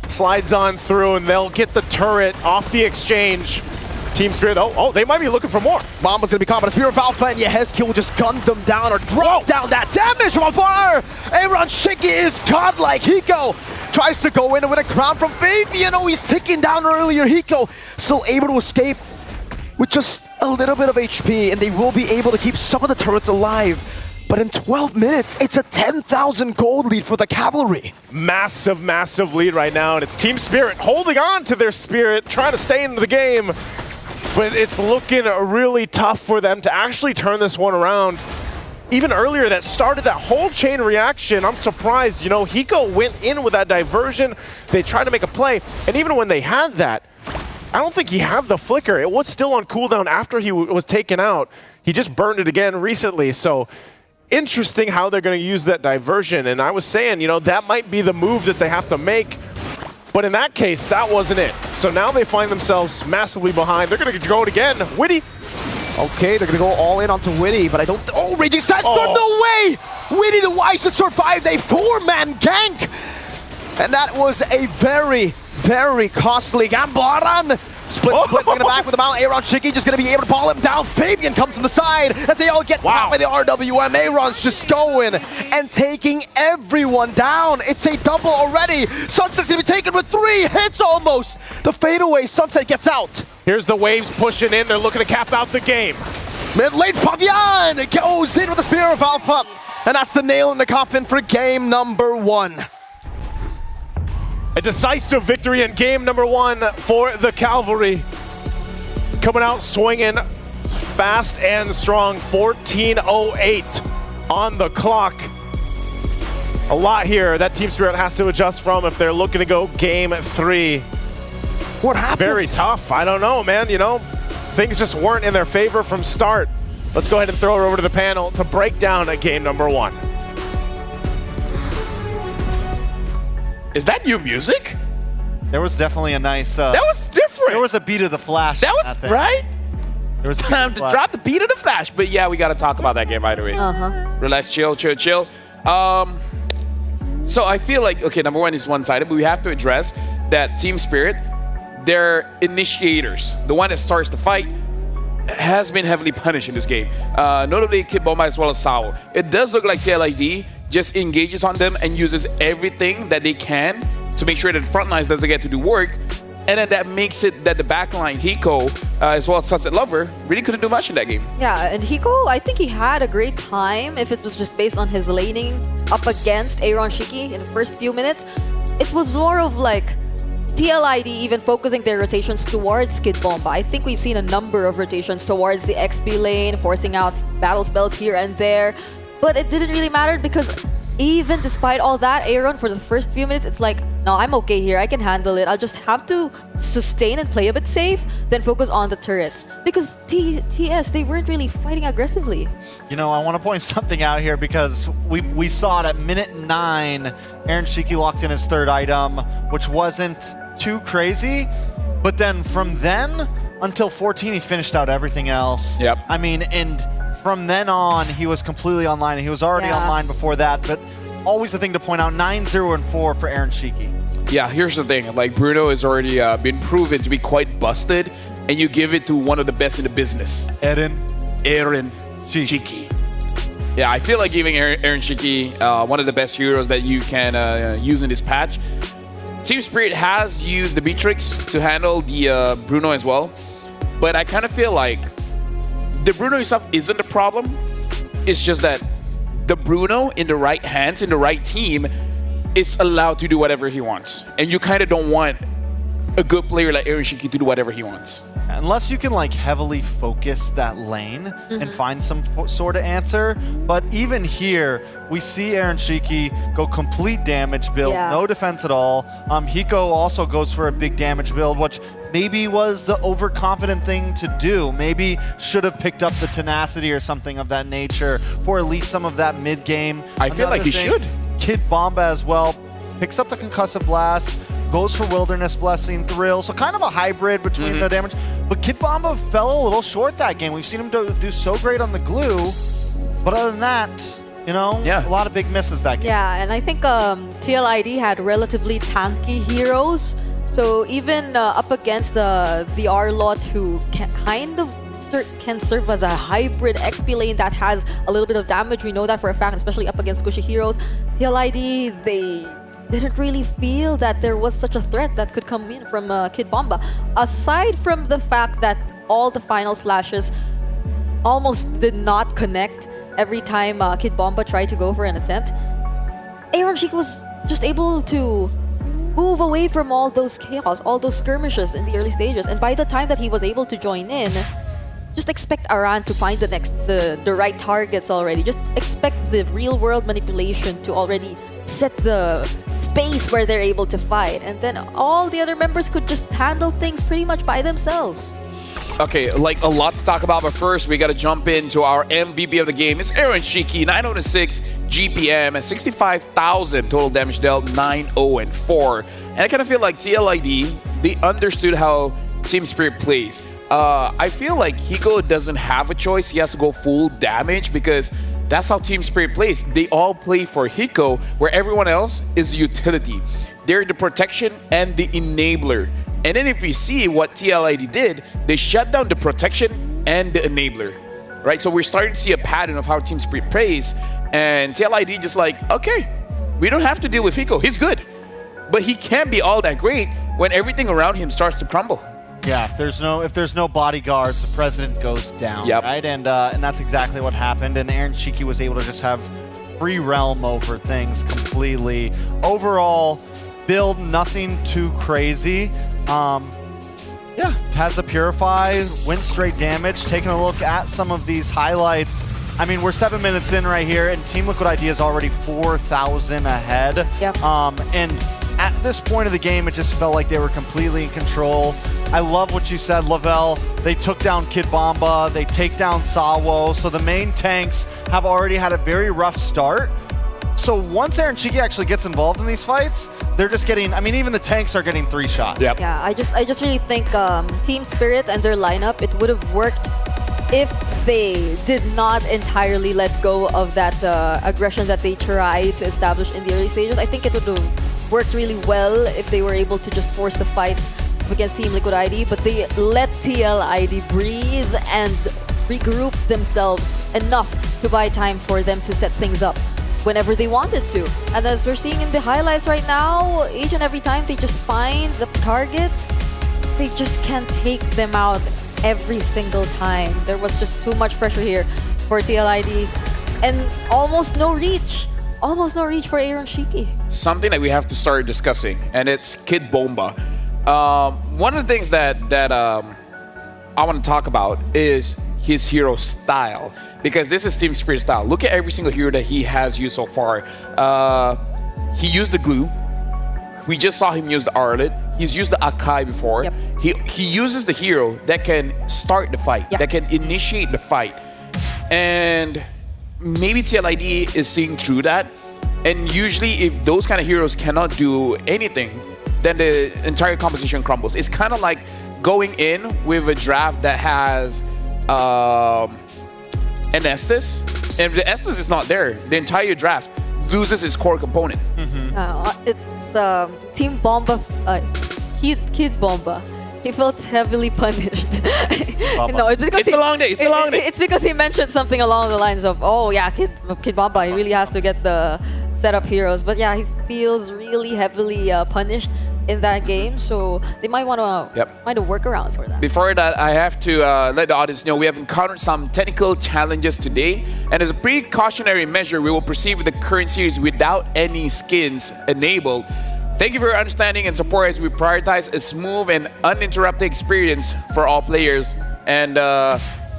Slides on through, and they'll get the turret off the exchange. Team Spirit, oh, they might be looking for more.
Mama's gonna be caught, but Spirit Valve and Yehezkiel will just gun them down or drop down that damage from afar. Aaron Shiki is godlike. Hiko tries to go in and win a crown from Fabian. Oh, he's ticking down earlier. Hiko still able to escape with just a little bit of HP, and they will be able to keep some of the turrets alive. But in 12 minutes, it's a 10,000 gold lead for the Cavalry.
Massive, massive lead right now, and it's Team Spirit holding on to their spirit, trying to stay into the game. But it's looking really tough for them to actually turn this one around. Even earlier, that started that whole chain reaction. I'm surprised, you know, Hiko went in with that diversion. They tried to make a play, and even when they had that, I don't think he had the flicker. It was still on cooldown after he was taken out. He just burned it again recently, so interesting how they're going to use that diversion. And I was saying, you know, that might be the move that they have to make. But in that case, that wasn't it. So now they find themselves massively behind. They're going to go it again. Witty.
Okay, they're going to go all in onto Witty, but I don't... Oh, Raging Sandstorm, no way! Witty the Wise just survived a 4-man gank! And that was a very, very costly Gambaran. Split in the back with the Mount. Aaron Shiki just going to be able to ball him down. Fabian comes to the side as they all get caught by the RWM. Aaron's just going and taking everyone down. It's a double already. Sunset's going to be taken with 3 hits almost. The fadeaway, Sunset gets out.
Here's the waves pushing in. They're looking to cap out the game.
Mid lane, Fabian goes in with the Spear of Alpha. And that's the nail in the coffin for game number 1.
A decisive victory in game number 1 for the Cavalry. Coming out swinging fast and strong. 14:08 on the clock. A lot here that Team Spirit has to adjust from if they're looking to go game 3.
What happened?
Very tough. I don't know, man. You know, things just weren't in their favor from start. Let's go ahead and throw it over to the panel to break down game number 1.
Is that new music?
There was definitely a nice...
that was different.
There was a beat of the Flash.
That was, right?
There was
time to drop the beat of the Flash. But yeah, we got to talk about that game right away. Relax, chill. So I feel like, okay, number 1 is one-sided, but we have to address that Team Spirit, their initiators, the one that starts the fight, has been heavily punished in this game. Notably, Kid Bomba as well as Sao. It does look like TLID just engages on them and uses everything that they can to make sure that the front lines doesn't get to do work. And then that makes it that the backline, Hiko, as well as Sunset Lover, really couldn't do much in that game.
Yeah, and Hiko, I think he had a great time if it was just based on his laning up against Aaron Shiki in the first few minutes. It was more of like TLID even focusing their rotations towards Kid Bomba. I think we've seen a number of rotations towards the XP lane, forcing out battle spells here and there. But it didn't really matter because even despite all that, Aaron, for the first few minutes, it's like, no, I'm okay here. I can handle it. I'll just have to sustain and play a bit safe, then focus on the turrets. Because TS, they weren't really fighting aggressively.
You know, I want to point something out here because we saw it at minute 9. Aaron Shiki locked in his 3rd item, which wasn't too crazy. But then from then until 14, he finished out everything else.
Yep.
I mean, and from then on, he was completely online. He was already online before that, but always the thing to point out, 9-0-4 for Aaron Shiki.
Yeah, here's the thing. Like, Bruno has already been proven to be quite busted, and you give it to one of the best in the business. Aaron Shiki. Yeah, I feel like giving Aaron Shiki one of the best heroes that you can use in this patch. Team Spirit has used the Beatrix to handle the Bruno as well, but I kind of feel like the Bruno itself isn't the problem. It's just that the Bruno in the right hands, in the right team, is allowed to do whatever he wants. And you kind of don't want a good player like Aaron Shiki to do whatever he wants.
Unless you can like heavily focus that lane and find some sort of answer. But even here, we see Aaron Shiki go complete damage build, no defense at all. Hiko also goes for a big damage build, which maybe was the overconfident thing to do. Maybe should have picked up the tenacity or something of that nature for at least some of that mid game.
I feel like he should.
Kid Bomba as well picks up the concussive blast, goes for Wilderness Blessing, Thrill, so kind of a hybrid between the damage. But Kid Bomba fell a little short that game. We've seen him do so great on the glue, but other than that, you know, a lot of big misses that game.
Yeah, and I think TLID had relatively tanky heroes, so even up against the R-Lot, who can serve as a hybrid XP lane that has a little bit of damage. We know that for a fact, especially up against squishy heroes. TLID, they didn't really feel that there was such a threat that could come in from Kid Bomba. Aside from the fact that all the final slashes almost did not connect every time Kid Bomba tried to go for an attempt, Aaron Shiki was just able to move away from all those chaos, all those skirmishes in the early stages. And by the time that he was able to join in, just expect Aran to find the right targets already. Just expect the real world manipulation to already set the space where they're able to fight. And then all the other members could just handle things pretty much by themselves.
Okay, like a lot to talk about, but first we gotta jump into our MVP of the game. It's Aaron Shiki, 906 GPM and 65,000 total damage dealt, 9-0-4. And I kind of feel like TLID, they understood how Team Spirit plays. I feel like Hiko doesn't have a choice. He has to go full damage because that's how Team Spirit plays. They all play for Hiko, where everyone else is utility. They're the protection and the enabler. And then if we see what TLID did, they shut down the protection and the enabler, right? So we're starting to see a pattern of how Team Spirit plays. And TLID just like, okay, we don't have to deal with Hiko. He's good. But he can't be all that great when everything around him starts to crumble.
Yeah, if there's no bodyguards, the president goes down, right? And that's exactly what happened. And Aaron Shiki was able to just have free realm over things completely. Overall, build nothing too crazy. Yeah, has the Purify, wins straight damage. Taking a look at some of these highlights. I mean, we're 7 minutes in right here, and Team Liquid ID is already 4,000 ahead.
Yep.
And at this point of the game, it just felt like they were completely in control. I love what you said, Lavelle. They took down Kid Bomba, they take down Sawo, so the main tanks have already had a very rough start. So once Aaron Shiki actually gets involved in these fights, they're just getting, I mean, even the tanks are getting 3-shot.
Yep.
Yeah, I just really think Team Spirit and their lineup, it would have worked if they did not entirely let go of that aggression that they tried to establish in the early stages. I think it would have worked really well if they were able to just force the fights against Team Liquid ID, but they let TLID breathe and regroup themselves enough to buy time for them to set things up whenever they wanted to. And as we're seeing in the highlights right now, each and every time they just find the target, they just can't take them out every single time. There was just too much pressure here for TLID and almost no reach. Almost no reach for Aaron Shiki.
Something that we have to start discussing, and it's Kid Bomba. One of the things that I want to talk about is his hero style, because this is Team Spirit style. Look at every single hero that he has used so far. He used the glue. We just saw him use the Arlet. He's used the Akai before.
Yep.
He uses the hero that can start the fight, that can initiate the fight. And maybe TLID is seeing through that. And usually if those kind of heroes cannot do anything, then the entire composition crumbles. It's kind of like going in with a draft that has an Estes, and if the Estes is not there, the entire draft loses its core component.
It's Team Bomba, Kid Bomba. He felt heavily punished. No, it's because
it's a long day. It's a long day.
It's because he mentioned something along the lines of, oh yeah, Kid Bomba, he really has to get the setup heroes. But yeah, he feels really heavily punished. in that game, so they might want to find a workaround for that.
Before that, I have to let the audience know we have encountered some technical challenges today, and as a precautionary measure, we will proceed with the current series without any skins enabled. Thank you for your understanding and support as we prioritize a smooth and uninterrupted experience for all players. And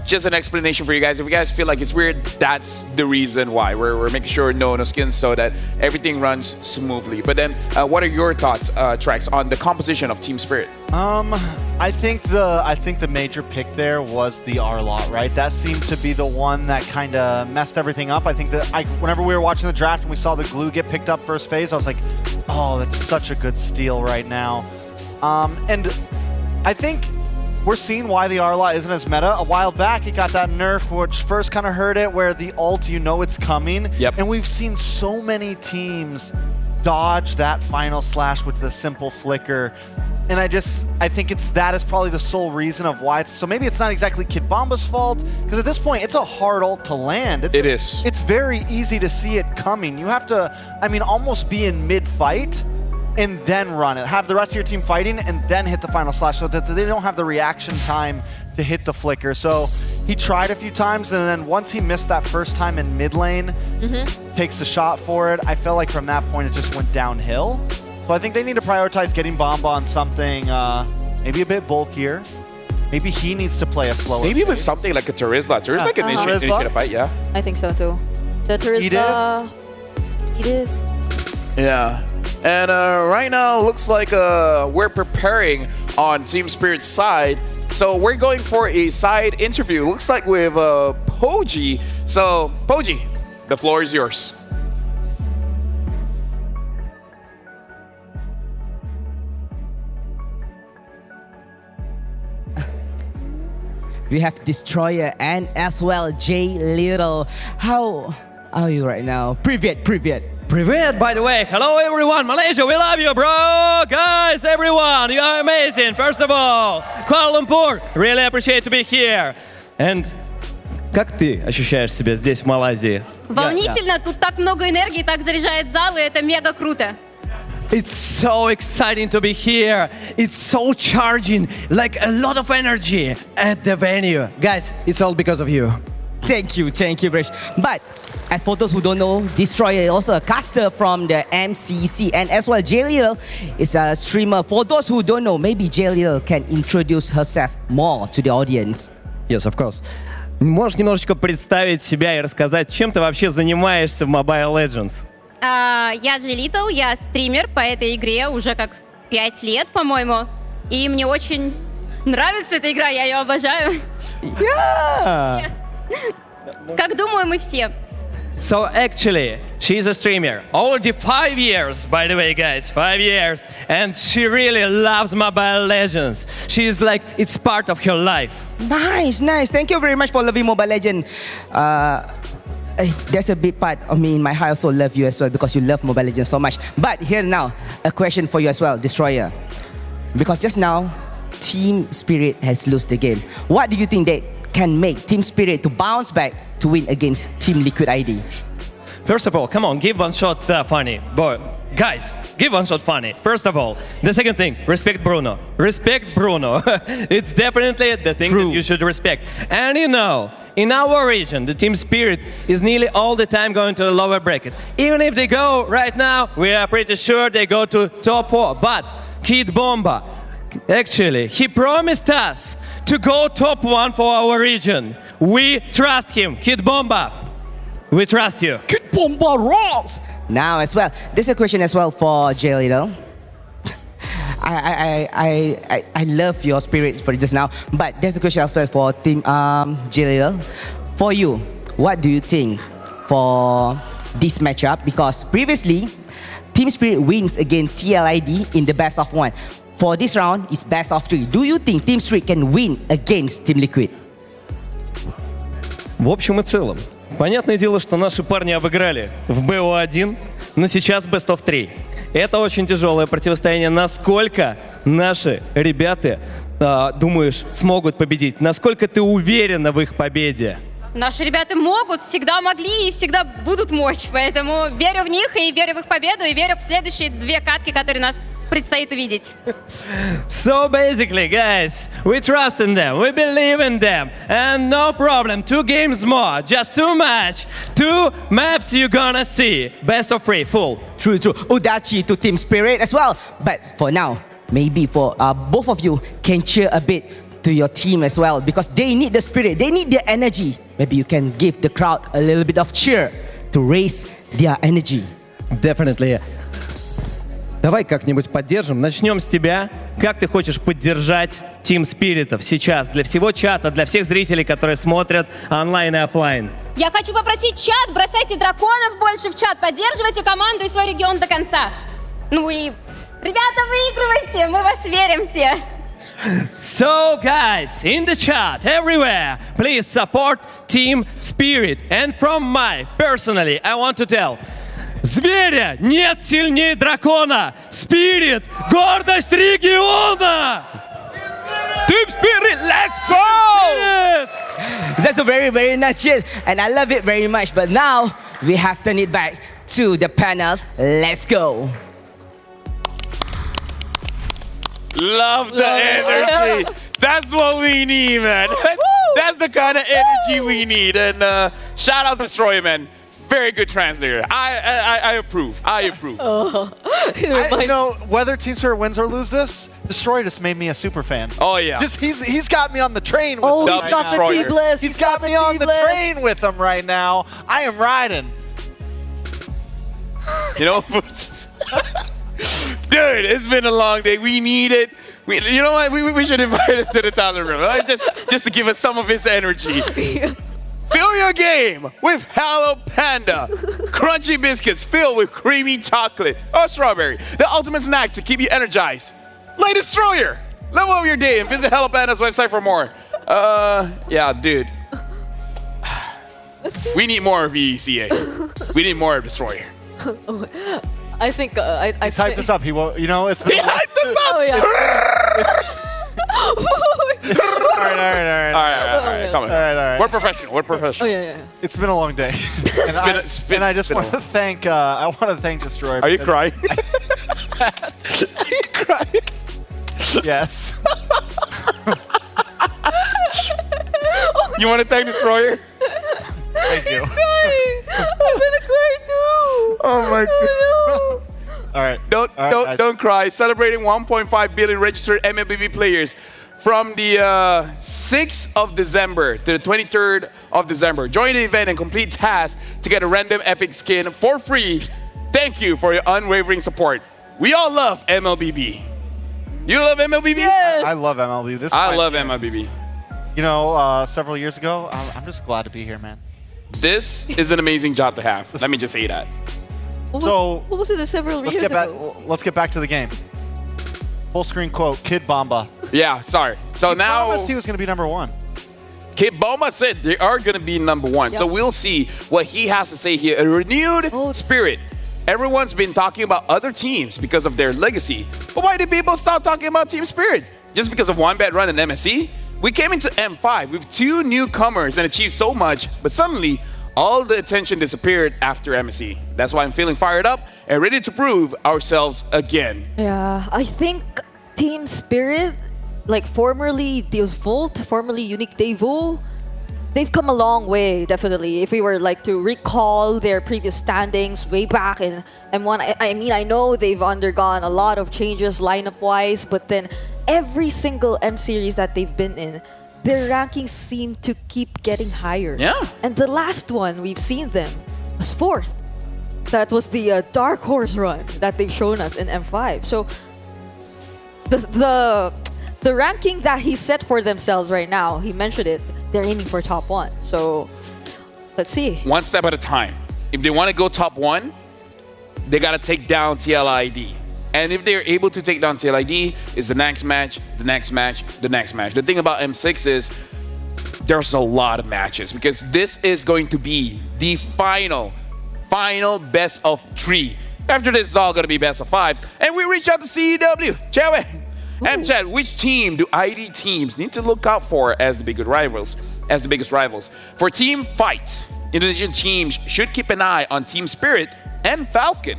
just an explanation for you guys. If you guys feel like it's weird, that's the reason why. We're making sure no skins so that everything runs smoothly. But then, what are your thoughts, Trex, on the composition of Team Spirit?
I think the major pick there was the R-Lot, right? That seemed to be the one that kind of messed everything up. I think that whenever we were watching the draft and we saw the glue get picked up first phase, I was like, oh, that's such a good steal right now. And I think we're seeing why the R-Lot isn't as meta. A while back, it got that nerf, which first kind of hurt it, where the ult, you know it's coming.
Yep.
And we've seen so many teams dodge that final slash with the simple flicker. And I think that is probably the sole reason of why so maybe it's not exactly Kid Bomba's fault, because at this point, it's a hard ult to land.
It is.
It's very easy to see it coming. You have to, almost be in mid-fight and then run it. Have the rest of your team fighting and then hit the final slash so that they don't have the reaction time to hit the flicker. So he tried a few times, and then once he missed that first time in mid lane, takes a shot for it. I felt like from that point it just went downhill. So I think they need to prioritize getting Bomba on something maybe a bit bulkier. Maybe he needs to play a slower
Maybe with
pace.
something like a Terizla. Terizla can initiate a fight, yeah.
I think so too. The Terizla... Edith.
Yeah. And right now, looks like we're preparing on Team Spirit's side. So we're going for a side interview. Looks like with Poji. So, Poji, the floor is yours.
We have Destroyer and as well J Little. How are you right now? Привет.
Привет, by the way. Hello, everyone. Malaysia, we love you, bro. Guys, everyone, you are amazing. First of all, Kuala Lumpur, really appreciate to be here. And как ты ощущаешь себя здесь, в Малайзии?
Волнительно, тут так много энергии, так заряжает зал, и это мега круто.
It's so exciting to be here. It's so charging, like a lot of energy at the venue. Guys, it's all because of you.
Thank you, Brish. But as for those who don't know, Destroyer is also a caster from the MCC, and as well J Little is a streamer. For those who don't know, maybe J Little can introduce herself more to the audience.
Yes, of course. Можешь немножечко представить себя и рассказать, чем ты вообще занимаешься в Mobile Legends?
Я J Little, я стример по этой игре уже как 5 лет, по-моему. И мне очень нравится эта игра, я ее обожаю.
Yeah!
Как думаю, мы все.
So actually, she's a streamer. Already 5 years, by the way, guys. 5 years. And she really loves Mobile Legends. She's like, it's part of her life.
Nice. Thank you very much for loving Mobile Legends. There's a big part of me in my heart also love you as well because you love Mobile Legends so much. But here now, a question for you as well, Destroyer. Because just now, Team Spirit has lost the game. What do you think that can make Team Spirit to bounce back to win against Team Liquid ID?
First of all, come on, give one shot funny. Boy, guys, give one shot funny. First of all. The second thing, respect Bruno. Respect Bruno. It's definitely the thing that you should respect. And you know, in our region, the Team Spirit is nearly all the time going to the lower bracket. Even if they go right now, we are pretty sure they go to top 4. But Kid Bomba, actually, he promised us to go top 1 for our region. We trust him. Kid Bomba, we trust you.
Kid Bomba rocks! Now as well, there's a question as well for J Little. I love your spirit for just now, but there's a question as well for Team J Little. For you, what do you think for this matchup? Because previously, Team Spirit wins against TLID in the best of 1. For this round, it's best of 3. Do you think Team Spirit can win against Team Liquid?
В общем и целом, понятное дело, что наши парни обыграли в БО1, но сейчас Best of 3. Это очень тяжелое противостояние. Насколько наши ребята, думаешь, смогут победить? Насколько ты уверена в их победе?
Наши ребята могут, всегда могли и всегда будут мочь. Поэтому верю в них и верю в их победу, и верю в следующие 2 катки, которые нас предстоит увидеть.
So basically, guys, we trust in them, we believe in them, and no problem. 2 games more, just 2 match, 2 maps you're gonna see. Best of 3, full.
True. Udachi to Team Spirit as well. But for now, maybe for both of you can cheer a bit to your team as well because they need the spirit, they need the energy. Maybe you can give the crowd a little bit of cheer to raise their energy.
Definitely. Давай как-нибудь поддержим. Начнем с тебя. Как ты хочешь поддержать Team Спиритов сейчас для всего чата, для всех зрителей, которые смотрят онлайн и офлайн?
Я хочу попросить чат, бросайте драконов больше в чат, поддерживайте команду и свой регион до конца. Ну и, ребята, выигрывайте, мы вас верим все.
So guys, in the chat, everywhere, please support Team Spirit. And from my, personally, I want to tell, зверя нет сильнее дракона. Spirit, гордость региона. Team Spirit, let's go!
That's a very, very nice cheer, and I love it very much. But now we have turned it back to the panels. Let's go.
Love the energy. That's what we need, man. That's the kind of energy we need. And shout out Destroyer, man. Very good translator. I approve. I approve.
You know, whether Team Spirit wins or lose this, Destroyer just made me a super fan.
Oh yeah.
Just he's got me on the train with
Oh,
him
he's
right
got
now.
the T-Bliss.
He's got me on the train with him right now. I am riding.
You know, dude, it's been a long day. We need it. You know what? We should invite him to the talent room, right? Just to give us some of his energy. Fill your game with Hello Panda. Crunchy biscuits filled with creamy chocolate or strawberry. The ultimate snack to keep you energized. Play Destroyer. Level up your day and visit Hello Panda's website for more. Yeah, dude. We need more of ECA. We need more of Destroyer.
I think I
He's hyped us up. He won't. You know, it's been.
He hyped us up.
Oh yeah.
All right. Come on.
All right.
We're professional.
Oh yeah.
It's been a long day. And I just want to thank. I want to thank Destroyer.
Are you crying?
Are you crying? Yes.
You want to thank Destroyer?
Thank you.
I'm gonna cry too.
Oh my god.
All right.
Don't cry. Celebrating 1.5 billion registered MLBB players from the 6th of December to the 23rd of December. Join the event and complete tasks to get a random epic skin for free. Thank you for your unwavering support. We all love MLBB. You love MLBB?
Yes.
I love MLBB.
I love MLBB.
You know, several years ago, I'm just glad to be here, man.
This is an amazing job to have. Let me just say that.
So
what was it several
let's
years
get back.
ago?
Let's get back to the game. Full screen quote: Kid Bomba.
Yeah, sorry. So
He
now
promised he was going to be #1.
Kid Boma said they are going to be #1.
Yep.
So we'll see what he has to say here. A renewed spirit. Everyone's been talking about other teams because of their legacy. But why did people stop talking about Team Spirit? Just because of one bad run in MSC? We came into M5 with 2 newcomers and achieved so much, but suddenly all the attention disappeared after MSC. That's why I'm feeling fired up and ready to prove ourselves again.
Yeah, I think Team Spirit, like formerly Deus Volt, formerly Unique Devu, they've come a long way, definitely. If we were like to recall their previous standings way back in M1, I mean, I know they've undergone a lot of changes lineup-wise, but then every single M series that they've been in, their rankings seem to keep getting higher.
Yeah.
And the last one we've seen them was 4th. That was the Dark Horse run that they've shown us in M5. So the ranking that he set for themselves right now, he mentioned it, they're aiming for top 1. So let's see.
One step at a time. If they want to go top 1, they got to take down TLID. And if they're able to take down TLID, it's the next match, the next match, the next match. The thing about M6 is there's a lot of matches because this is going to be the final best of 3. After this, it's all going to be best of 5s. And we reach out to CEW. Chewe. M-Chat, which team do ID teams need to look out for as the biggest rivals? For team fights, Indonesian teams should keep an eye on Team Spirit and Falcon.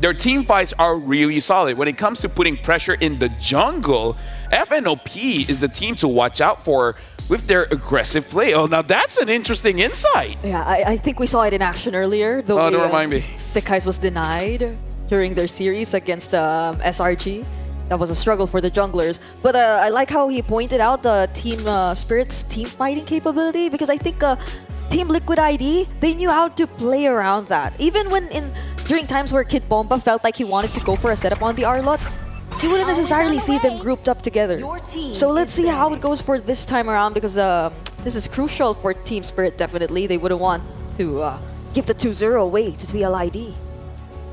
their team fights are really solid. When it comes to putting pressure in the jungle, FNOP is the team to watch out for with their aggressive play. Oh, now that's an interesting insight.
Yeah, I think we saw it in action earlier. The way,
don't remind me.
Sekai's was denied during their series against SRG. That was a struggle for the junglers. But I like how he pointed out the Team Spirit's team fighting capability, because I think Team Liquid ID, they knew how to play around that. Even when during times where Kid Bomba felt like he wanted to go for a setup on the Arlot, you wouldn't necessarily see them grouped up together. So let's see how it goes for this time around, because this is crucial for Team Spirit, definitely. They wouldn't want to give the 2-0 away to TLID.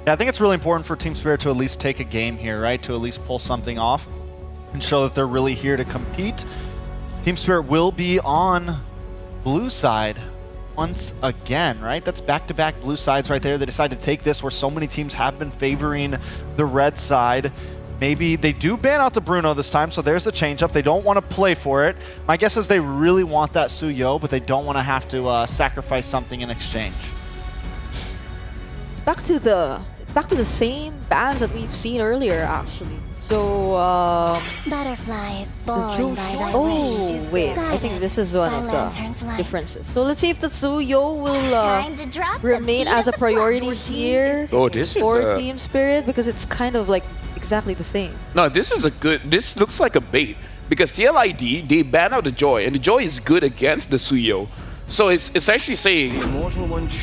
Yeah, I think it's really important for Team Spirit to at least take a game here, right? To at least pull something off and show that they're really here to compete. Team Spirit will be on blue side once again, right? That's back-to-back blue sides right there. They decided to take this where so many teams have been favoring the red side. Maybe they do ban out the Bruno this time, so there's the change-up. They don't want to play for it. My guess is they really want that Suyo, but they don't want to have to sacrifice something in exchange.
It's back to the same bans that we've seen earlier, actually. So,
Butterflies born by the
oh, wait. I think this is one of the differences. So let's see if the Suyo will remain as a priority here
Oh, this is
for Team Spirit, because it's kind of like exactly the same.
No, this looks like a bait, because TLID, they ban out the Joy, and the Joy is good against the Suyo. So it's actually saying,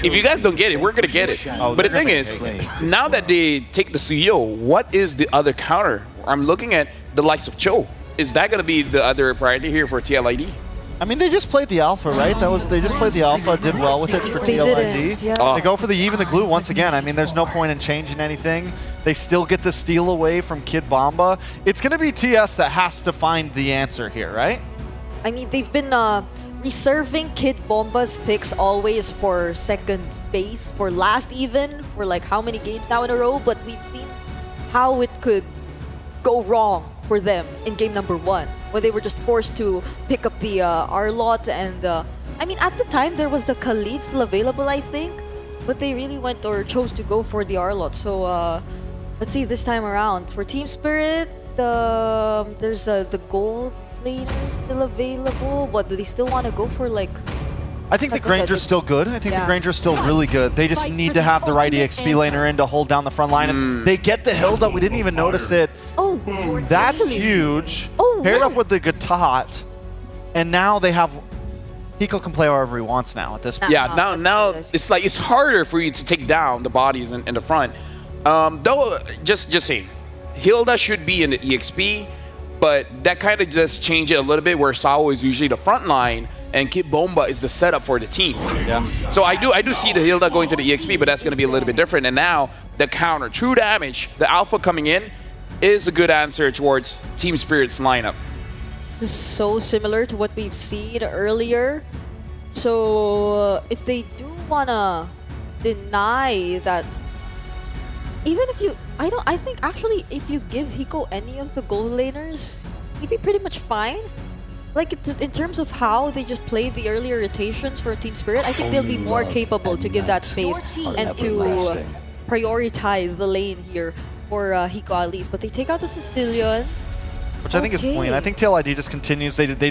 if you guys don't get it, we're going to get it. But the thing is, now that they take the Suyo, what is the other counter? I'm looking at the likes of Cho. Is that going to be the other priority here for TLID?
I mean, they just played the Alpha, right? They just played the Alpha, did well with it for TLID.
Yeah.
They go for the Eve and the Glue once again. I mean, there's no point in changing anything. They still get the steal away from Kid Bomba. It's going to be TS that has to find the answer here, right?
I mean, they've been reserving Kid Bomba's picks always for second phase, for last even, for like how many games now in a row, but we've seen how it could go wrong for them in game number 1, when they were just forced to pick up the Arlot, and I mean, at the time there was the Khalid still available, I think, but they really went or chose to go for the Arlot. So let's see this time around for Team Spirit. There's the gold laner still available. What do they still want to go for? Like,
I think the Granger's still good. I think the Granger's still really good. They just need to have the right EXP laner in to hold down the front line. And they get the Hilda. We didn't even notice it.
Oh,
that's huge.
Oh,
paired up with the Gatot, and now they have. Hiko can play however he wants now at this point.
Yeah, now it's like it's harder for you to take down the bodies in the front. Though, just saying, Hilda should be in the EXP, but that kind of just changed it a little bit, where Sao is usually the front line and Kid Bomba is the setup for the team.
Yeah.
So I do see the Hilda going to the EXP, but that's going to be a little bit different. And now the counter, true damage, the Alpha coming in is a good answer towards Team Spirit's lineup.
This is so similar to what we've seen earlier. So if they do wanna deny that, even if you, I think actually if you give Hiko any of the gold laners, he'd be pretty much fine. Like in terms of how they just played the earlier rotations for Team Spirit, I think they'll be more capable to give that space and to prioritize the lane here for Hiko at least. But they take out the Sicilian.
Which I think is clean. I think TLID just continues. They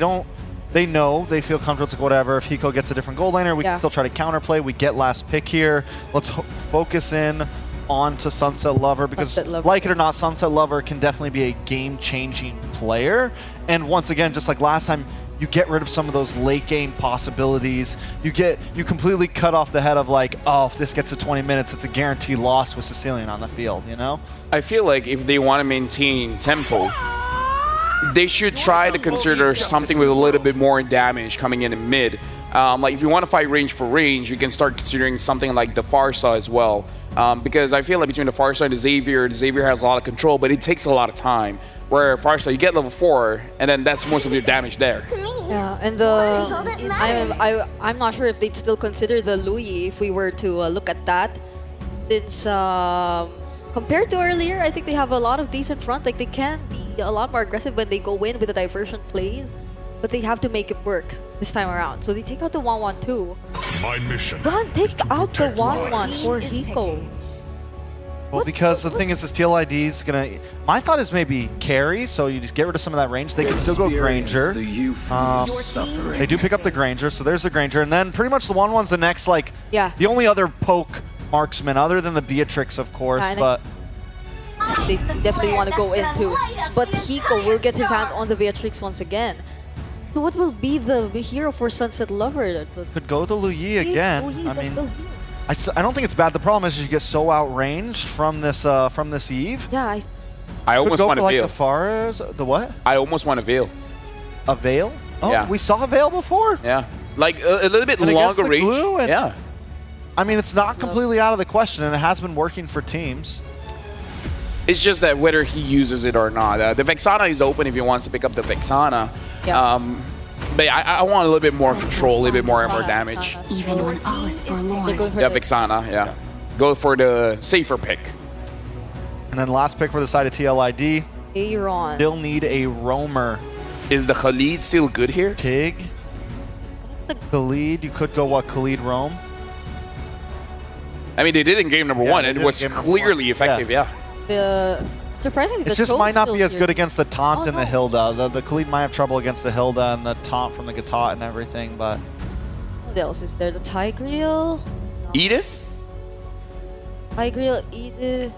know, they feel comfortable. It's like, whatever, if Hiko gets a different gold laner, we can still try to counterplay. We get last pick here. Let's focus in onto Sunset Lover, because like it or not, Sunset Lover can definitely be a game-changing player. And once again, just like last time, you get rid of some of those late game possibilities. You completely cut off the head of like, oh, if this gets to 20 minutes, it's a guaranteed loss with Sicilian on the field, you know?
I feel like if they want to maintain tempo, they should try to consider something with a little bit more damage coming in mid. Like if you want to fight range for range, you can start considering something like the Farsa as well. Because I feel like between the Farsa and the Xavier has a lot of control, but it takes a lot of time. Where Farsa, you get level 4, and then that's most of your damage there.
Yeah, and I'm not sure if they'd still consider the Louis if we were to look at that, since compared to earlier, I think they have a lot of decent front. Like they can be a lot more aggressive when they go in with the diversion plays, but they have to make it work this time around. So they take out the 1-1-2.
My mission.
Ron, take out the 1-1 for Hiko.
Well, because the thing is, this TLID is gonna. My thought is maybe carry, so you just get rid of some of that range. They can still go Granger. They do pick up the Granger, so there's the Granger, and then pretty much the 1-1's the next, like, the only other poke marksman other than the Beatrix, of course, but.
They definitely want to go into, but Hiko will get his hands on the Beatrix once again. So what will be the hero for Sunset Lover?
Could go to Lu Yi again. I mean, I don't think it's bad. The problem is you get so outranged from this Eve.
Yeah,
I almost want to
like
Veil.
The Faras, the what?
I almost want a Veil.
A Veil? Oh,
yeah.
We saw a Veil before.
Yeah, like a little bit
and
longer range.
Yeah. I mean, it's not completely out of the question, and it has been working for teams.
It's just that whether he uses it or not. The Vexana is open if he wants to pick up the Vexana.
Yeah.
But I want a little bit more control, a little bit more damage.
Even when all is forlorn.
Yeah, Vexana, yeah. Go for the safer pick.
And then last pick for the side of TLID.
Aaron.
Still need a roamer.
Is the Khalid still good here?
Tig. Khalid, you could go what, Khalid roam?
I mean, they did in game number one. It was clearly effective, yeah.
Surprisingly,
it just might not be as good against the taunt and the Hilda. The Khalid might have trouble against the Hilda and the taunt from the Gatot and everything, but...
What else is there? The Tigreal?
Edith?
Tigreal, Edith...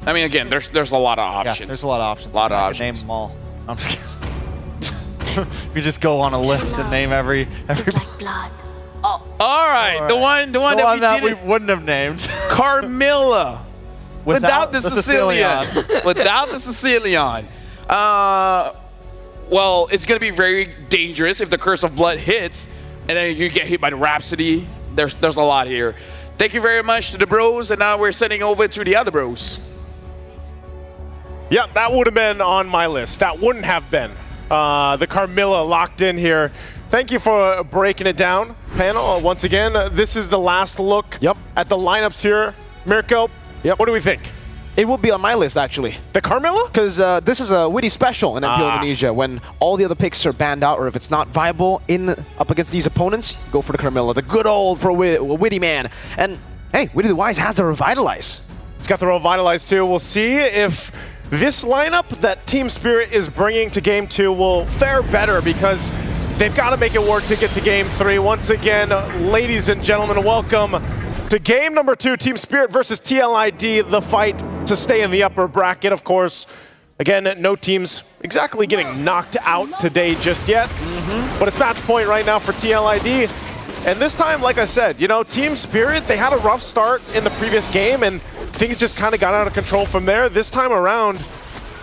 I mean, again, there's a lot of options.
Yeah, there's a lot of options.
A lot of
I
options.
Name them all. I'm just kidding. You just go on a list and name every...
Like blood.
All right, the one that
we wouldn't have named.
Carmilla. Without the Sicilian. Without the Sicilian. Well, it's going to be very dangerous if the Curse of Blood hits, and then you get hit by the Rhapsody. There's a lot here. Thank you very much to the bros, and now we're sending over to the other bros.
Yeah, that would have been on my list. That wouldn't have been. The Carmilla locked in here. Thank you for breaking it down, panel. Once again, this is the last look at the lineups here. Mirko, what do we think?
It would be on my list, actually.
The Carmilla?
Because this is a Witty special in MPL Indonesia. When all the other picks are banned out, or if it's not viable up against these opponents, go for the Carmilla. The good old for Witty man. And hey, Witty the Wise has the Revitalize.
It's got the Revitalize too. We'll see if this lineup that Team Spirit is bringing to Game 2 will fare better, because they've got to make it work to get to Game 3. Once again, ladies and gentlemen, welcome to Game number 2, Team Spirit versus TLID, the fight to stay in the upper bracket, of course. Again, no teams exactly getting knocked out today just yet, but it's match point right now for TLID. And this time, like I said, you know, Team Spirit, they had a rough start in the previous game, and things just kind of got out of control from there. This time around,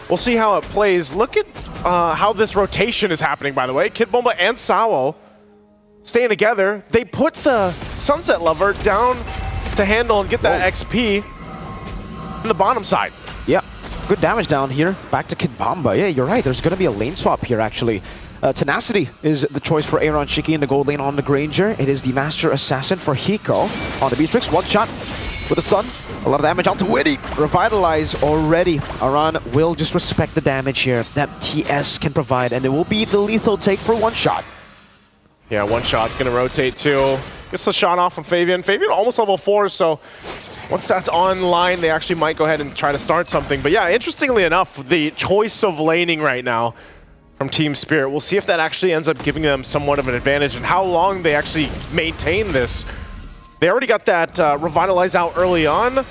we'll see how it plays. Look at how this rotation is happening, by the way. Kid Bomba and Sawo staying together. They put the Sunset Lover down to handle and get that XP on the bottom side.
Yeah, good damage down here. Back to Kid Bomba. Yeah, you're right. There's going to be a lane swap here, actually. Tenacity is the choice for Aaron Shiki in the gold lane on the Granger. It is the Master Assassin for Hiko on the Beatrix. One shot with a stun. A lot of damage onto Witty. Revitalize already. Aran will just respect the damage here that TS can provide, and it will be the lethal take for one shot.
Yeah, one shot gonna rotate too. Gets the shot off from Fabian. Fabian almost level 4, so once that's online, they actually might go ahead and try to start something. But yeah, interestingly enough, the choice of laning right now from Team Spirit, we'll see if that actually ends up giving them somewhat of an advantage and how long they actually maintain this. They already got that Revitalize out early on,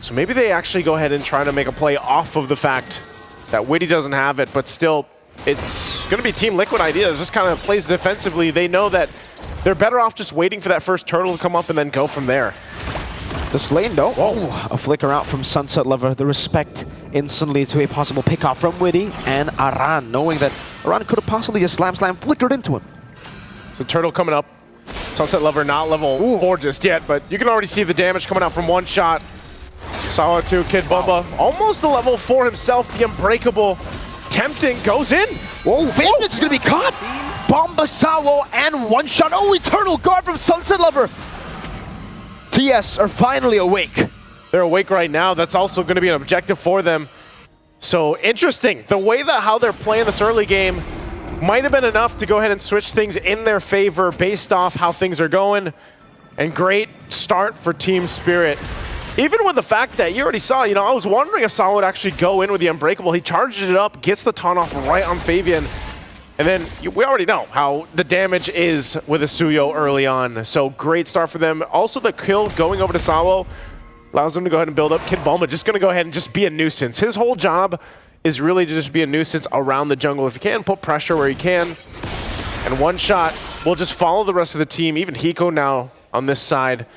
so maybe they actually go ahead and try to make a play off of the fact that Witty doesn't have it, but still, it's going to be Team Liquid idea. It just kind of plays defensively. They know that they're better off just waiting for that first turtle to come up and then go from there.
This lane, though, a flicker out from Sunset Lover. The respect instantly to a possible pickoff from Witty and Aran, knowing that Aran could have possibly just slam flickered into him.
So turtle coming up. Sunset Lover not level 4 just yet, but you can already see the damage coming out from one shot. Sawa to Kid Bomba, almost the level 4 himself, the Unbreakable. Tempting, goes in.
Whoa, Vagrant's gonna be caught. Bomba, Sawo, and one shot. Oh, Eternal Guard from Sunset Lover. TS are finally awake.
They're awake right now. That's also going to be an objective for them. So interesting. The way that how they're playing this early game might have been enough to go ahead and switch things in their favor based off how things are going. And great start for Team Spirit. even with the fact that you already saw, you know, I was wondering if Sawa would actually go in with the Unbreakable. He charges it up, gets the taunt off right on Fabian. And then we already know how the damage is with a Suyo early on. So great start for them. Also the kill going over to Sawo allows them to go ahead and build up. Kid Bulma just going to go ahead and just be a nuisance. His whole job is really to just be a nuisance around the jungle. If you can, put pressure where you can. And one shot will just follow the rest of the team. Even Hiko now on this side.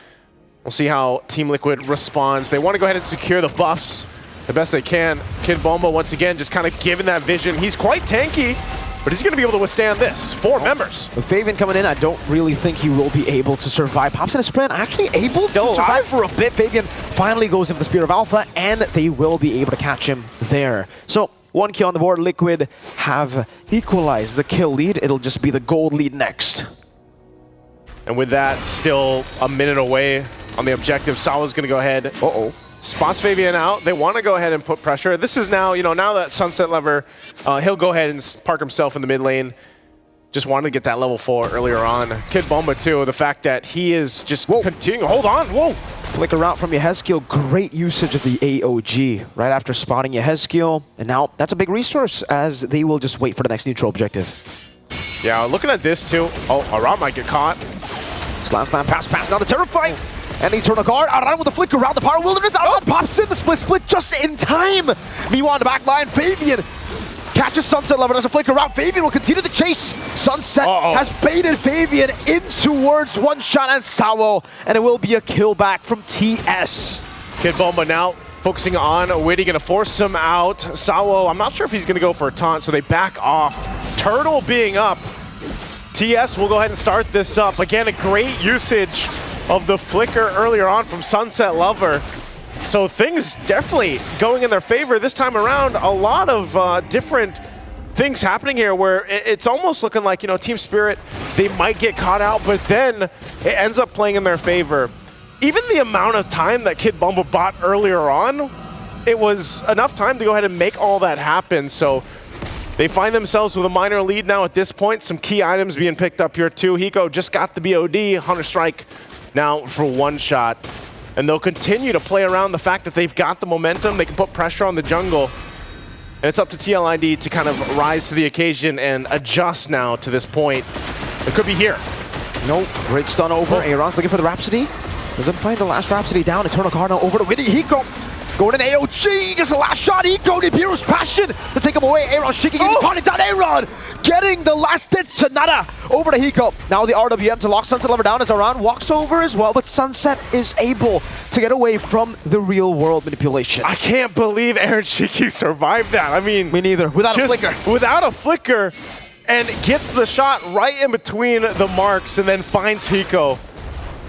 We'll see how Team Liquid responds. They want to go ahead and secure the buffs the best they can. Kid Bulma, once again, just kind of given that vision. He's quite tanky, but he's going to be able to withstand this. 4 members.
With Fabian coming in, I don't really think he will be able to survive. Pops in a sprint, actually able to survive for a bit. Fabian finally goes in for the Spear of Alpha, and they will be able to catch him there. So, 1 kill on the board. Liquid have equalized the kill lead. It'll just be the gold lead next.
And with that, still a minute away on the objective, Sawa's going to go ahead. Spots Fabian out. They want to go ahead and put pressure. This is now, you know, now that Sunset Lover, he'll go ahead and park himself in the mid lane. Just wanted to get that level 4 earlier on. Kid Bomba too, the fact that he is just continuing. Hold on,
Flicker out from Yehezkiel. Great usage of the AOG right after spotting Yehezkiel. And now that's a big resource as they will just wait for the next neutral objective.
Yeah, looking at this too. Oh, Aram might get caught.
Slam, pass, now the Terrify. And Eternal Guard, Aran with a flicker around the Power Wilderness. Aran pops in the split just in time. Meanwhile, on the back line, Fabian catches Sunset Lover. There's a flicker around. Fabian will continue the chase. Sunset has baited Fabian in towards one shot and Sawo. And it will be a kill back from TS.
Kid Bomba now focusing on Witty, going to force him out. Sawo, I'm not sure if he's going to go for a taunt, so they back off. Turtle being up. TS will go ahead and start this up. Again, a great usage of the flicker earlier on from Sunset Lover. So things definitely going in their favor this time around. A lot of different things happening here where it's almost looking like, you know, Team Spirit, they might get caught out, but then it ends up playing in their favor. Even the amount of time that Kid Bumble bought earlier on, it was enough time to go ahead and make all that happen. So they find themselves with a minor lead now at this point. Some key items being picked up here too. Hiko just got the BOD, Hunter Strike now for one shot. And they'll continue to play around the fact that they've got the momentum. They can put pressure on the jungle. And it's up to TLID to kind of rise to the occasion and adjust now to this point. It could be here.
Nope, great stun over. Aaron's looking for the Rhapsody. Doesn't find the last Rhapsody down. Eternal Guard now over to Witty. Hiko going in AOG. Just the last shot. Hiko, Nibiru's passion to take him away. Aaron shaking it. Caught it down. Aaron getting the last hit. Sonata over to Hiko. Now the RWM to lock Sunset Lover down as Aran walks over as well. But Sunset is able to get away from the real world manipulation.
I can't believe Aaron Shiki survived that. I mean,
me neither. Without a flicker.
Without a flicker, and gets the shot right in between the marks and then finds Hiko.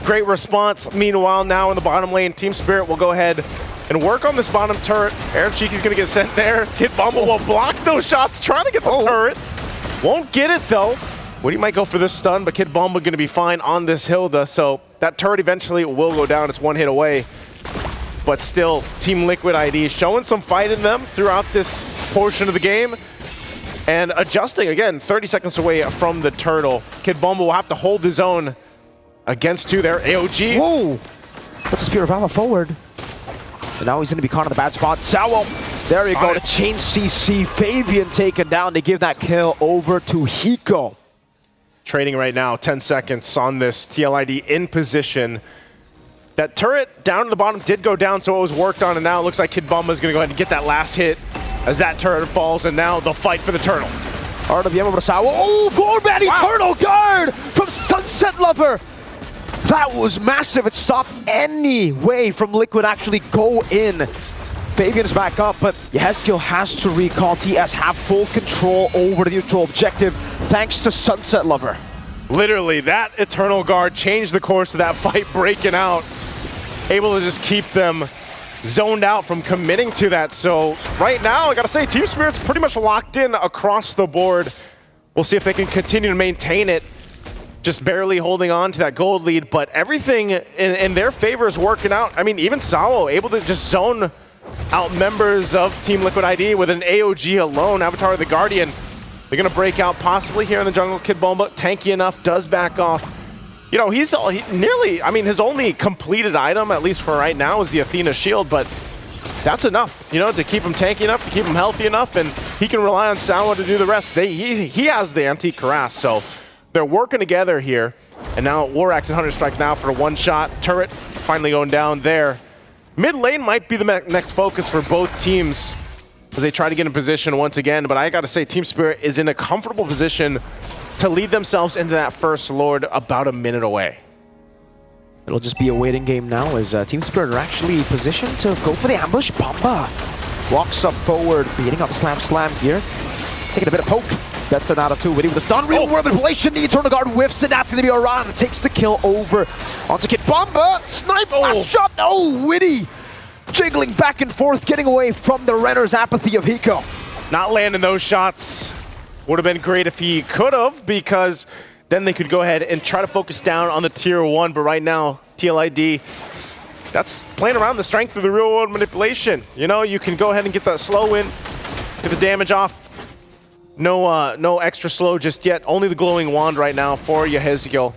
Great response. Meanwhile, now in the bottom lane, Team Spirit will go ahead and work on this bottom turret. Aaron Shiki's going to get sent there. Kid Bumble will block those shots, trying to get the turret. Won't get it, though. Woody might go for this stun, but Kid Bumble going to be fine on this Hilda, so that turret eventually will go down. It's one hit away. But still, Team Liquid ID showing some fight in them throughout this portion of the game. And adjusting, again, 30 seconds away from the turtle. Kid Bumble will have to hold his own against two there. AOG.
Whoa! Puts a Spear of Valor forward. And now he's going to be caught in the bad spot. Sawo, there you go. The chain CC. Fabian taken down to give that kill over to Hiko.
Trading right now, 10 seconds on this. TLID in position. That turret down to the bottom did go down, so it was worked on, and now it looks like Kid Bumba is going to go ahead and get that last hit as that turret falls, and now they'll fight for the turtle.
RWM over to Sawo. Oh, forward Eternal Guard from Sunset Lover. That was massive. It stopped any way from Liquid actually go in. Fabian's back up, but Yehezkiel has to recall. TS have full control over the neutral objective thanks to Sunset Lover.
Literally, that Eternal Guard changed the course of that fight breaking out. Able to just keep them zoned out from committing to that. So right now, I gotta say, Team Spirit's pretty much locked in across the board. We'll see if they can continue to maintain it. Just barely holding on to that gold lead, but everything in their favor is working out. I mean, even Sawo able to just zone out members of Team Liquid ID with an AOG alone. Avatar of the Guardian. They're going to break out possibly here in the jungle. Kid Bomba, tanky enough, does back off. You know, he's nearly, I mean, his only completed item, at least for right now, is the Athena shield, but that's enough, you know, to keep him tanky enough, to keep him healthy enough, and he can rely on Sawa to do the rest. He has the antique Karas, so they're working together here. And now Lorax and Hunter Strike now for a one-shot. Turret finally going down there. Mid lane might be the next focus for both teams as they try to get in position once again, but I gotta say, Team Spirit is in a comfortable position to lead themselves into that first Lord about a minute away.
It'll just be a waiting game now as Team Spirit are actually positioned to go for the ambush. Bomba walks up forward, beating up Slam here. Taking a bit of poke. That's an out of two. Witty with the stun. Real world manipulation. The Eternal Guard whiffs, and that's going to be Aran. Takes the kill over onto Kid Bomba. Snipe. Last shot. Oh, Witty jiggling back and forth, getting away from the Renner's apathy of Hiko.
Not landing those shots. Would have been great if he could have, because then they could go ahead and try to focus down on the tier 1. But right now, TLID, that's playing around the strength of the real world manipulation. You know, you can go ahead and get that slow in, get the damage off. No extra slow just yet. Only the glowing wand right now for Yeheziel.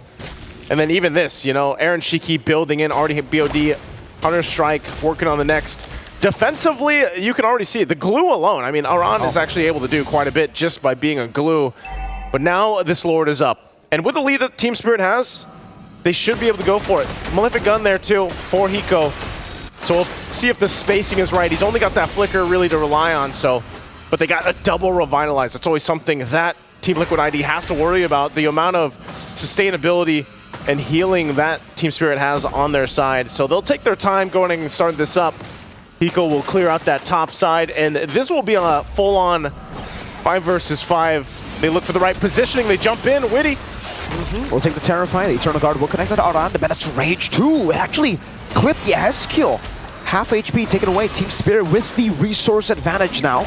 And then even this, you know, Aaron Shiki building in, already hit BOD, Hunter Strike working on the next. Defensively, you can already see it. The glue alone, I mean, Aran is actually able to do quite a bit just by being a glue. But now this Lord is up. And with the lead that Team Spirit has, they should be able to go for it. Malefic Gun there too for Hiko. So we'll see if the spacing is right. He's only got that flicker really to rely on, so. But they got a double revitalize. That's always something that Team Liquid ID has to worry about. The amount of sustainability and healing that Team Spirit has on their side. So they'll take their time going and starting this up. Hiko will clear out that top side, and this will be a full-on 5 versus 5. They look for the right positioning. They jump in. Witty.
We'll take the Terrify. The Eternal Guard will connect with Aran. The Bennett's Rage too. It actually clipped the Yeheziel. Half HP taken away. Team Spirit with the resource advantage now.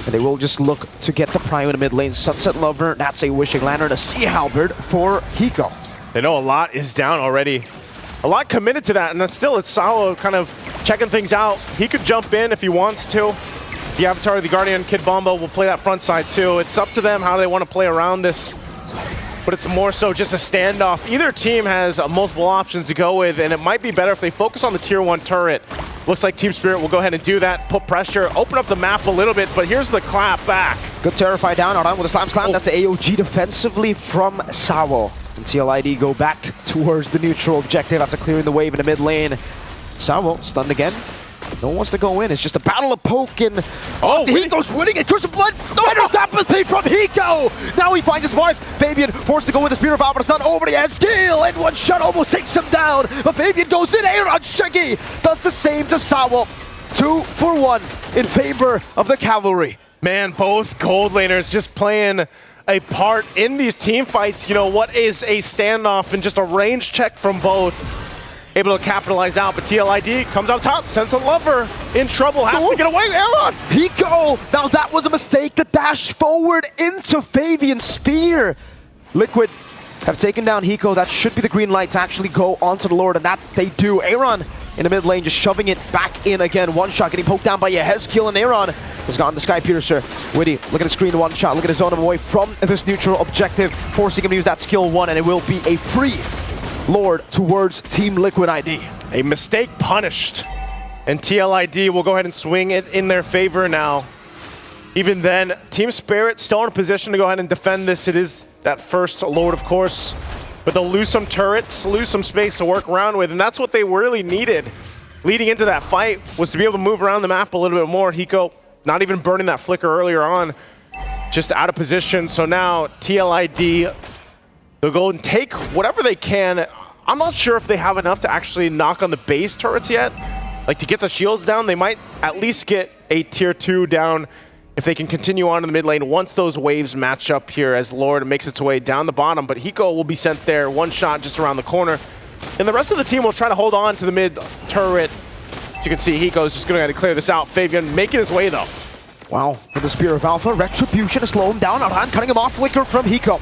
And they will just look to get the Prime in the mid lane. Sunset Lover, that's a Wishing Lantern, a Sea Halberd for Hiko.
They know a lot is down already. A lot committed to that, and still it's Sawa kind of checking things out. He could jump in if he wants to. The Avatar of the Guardian, Kid Bomba, will play that front side too. It's up to them how they want to play around this. But it's more so just a standoff. Either team has multiple options to go with, and it might be better if they focus on the tier 1 turret. Looks like Team Spirit will go ahead and do that, put pressure, open up the map a little bit, but here's the clap back.
Good Terrify down, Aran with a slam. That's the AOG defensively from Sawa. And TLID go back towards the neutral objective after clearing the wave in the mid lane. Sawa stunned again. No one wants to go in. It's just a battle of poke, and Hiko's winning it. Curse of Blood. Renner's apathy from Hiko. Now he finds his mark. Fabian forced to go with the Spear of Alpha Sun over the Yeheziel, and one shot almost takes him down. But Fabian goes in. Aaron Shiki does the same to Sawa. 2 for 1 in favor of the Cavalry.
Man, both gold laners just playing a part in these team fights. You know, what is a standoff and just a range check from both. Able to capitalize out, but TLID comes out top, sends a Lover in trouble, has to get away, Aaron!
Hiko! Now that was a mistake, the dash forward into Fabian's Spear. Liquid have taken down Hiko. That should be the green light to actually go onto the Lord, and that they do. Aaron in the mid lane just shoving it back in again. One shot getting poked down by Yeheziel, and Aaron has gotten the Sky Piercer. Witty, look at the screen, one shot, look at his zone him away from this neutral objective, forcing him to use that skill 1, and it will be a free Lord towards Team Liquid ID.
A mistake punished. And TLID will go ahead and swing it in their favor now. Even then, Team Spirit still in a position to go ahead and defend this. It is that first Lord, of course. But they'll lose some turrets, lose some space to work around with, and that's what they really needed. Leading into that fight was to be able to move around the map a little bit more. Hiko not even burning that flicker earlier on, just out of position. So now TLID, they'll go and take whatever they can. I'm not sure if they have enough to actually knock on the base turrets yet. Like, to get the shields down, they might at least get a tier 2 down if they can continue on in the mid lane once those waves match up here as Lord makes its way down the bottom. But Hiko will be sent there, one shot just around the corner. And the rest of the team will try to hold on to the mid turret. As you can see, Hiko's just going to clear this out. Fabian making his way, though.
Wow, with the Spear of Alpha, Retribution to slow him down. Aran cutting him off, flicker from Hiko.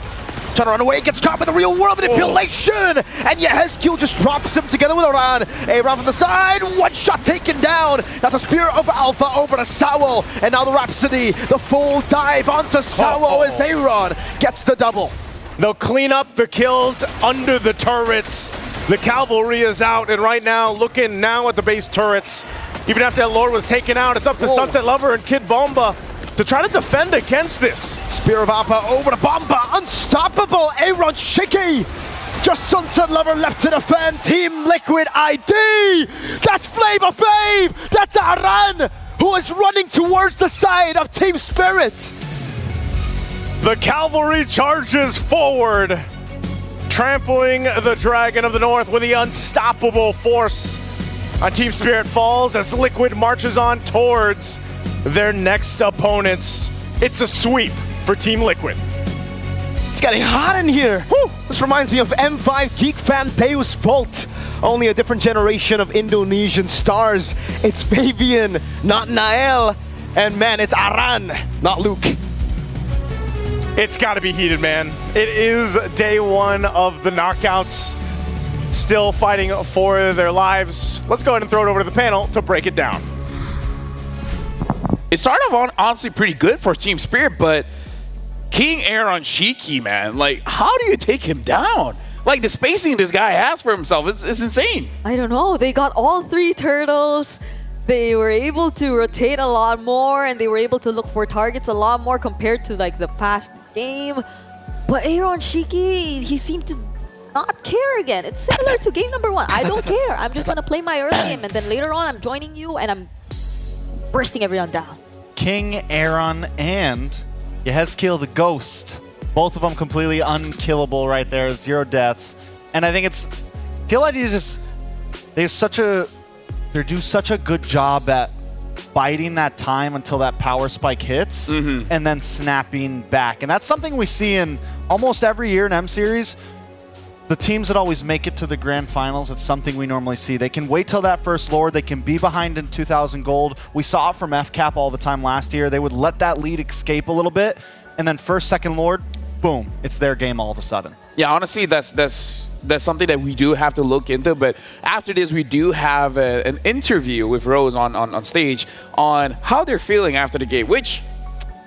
Trying to run away, gets caught with the real world manipulation! And Yeheziel just drops him together with Aran. Aran from the side, one shot taken down! That's a Spear of Alpha over to Sawa. And now the Rhapsody, the full dive onto Sawa as Aaron gets the double.
They'll clean up the kills under the turrets. The cavalry is out, and right now, looking now at the base turrets. Even after that Lord was taken out, it's up to Sunset Lover and Kid Bomba to try to defend against this.
Spear of Alpha over to Bomba. Unstoppable. Aaron Shiki. Just Sunset Lover left to defend. Team Liquid ID. That's Flavor Flav. That's Aran, who is running towards the side of Team Spirit.
The cavalry charges forward, trampling the Dragon of the North with the unstoppable force. On Team Spirit falls as Liquid marches on towards their next opponents. It's a sweep for Team Liquid.
It's getting hot in here. Whew. This reminds me of M5 Geek Fan Deus Volt. Only a different generation of Indonesian stars. It's Fabian, not Nael. And man, it's Aran, not Luke.
It's got to be heated, man. It is day one of the knockouts. Still fighting for their lives. Let's go ahead and throw it over to the panel to break it down.
It started off honestly pretty good for Team Spirit, but King Aaron Shiki, man, like, how do you take him down? Like, the spacing this guy has for himself, it's insane.
I don't know. They got all 3 turtles. They were able to rotate a lot more, and they were able to look for targets a lot more compared to like the past game. But Aaron Shiki, he seemed to not care again. It's similar to game number 1. I don't care. I'm just gonna play my early game, and then later on I'm joining you and I'm bursting everyone down.
King Aaron and Yehezkiel the Ghost. Both of them completely unkillable right there. 0 deaths. And I think it's... TLID is just... They do such a good job at biding that time until that power spike hits and then snapping back. And that's something we see in almost every year in M-Series. The teams that always make it to the grand finals, it's something we normally see. They can wait till that first Lord. They can be behind in 2,000 gold. We saw it from FCAP all the time last year. They would let that lead escape a little bit, and then first, second Lord, boom, it's their game all of a sudden.
Yeah, honestly, that's something that we do have to look into. But after this, we do have an interview with Rose on stage on how they're feeling after the game, which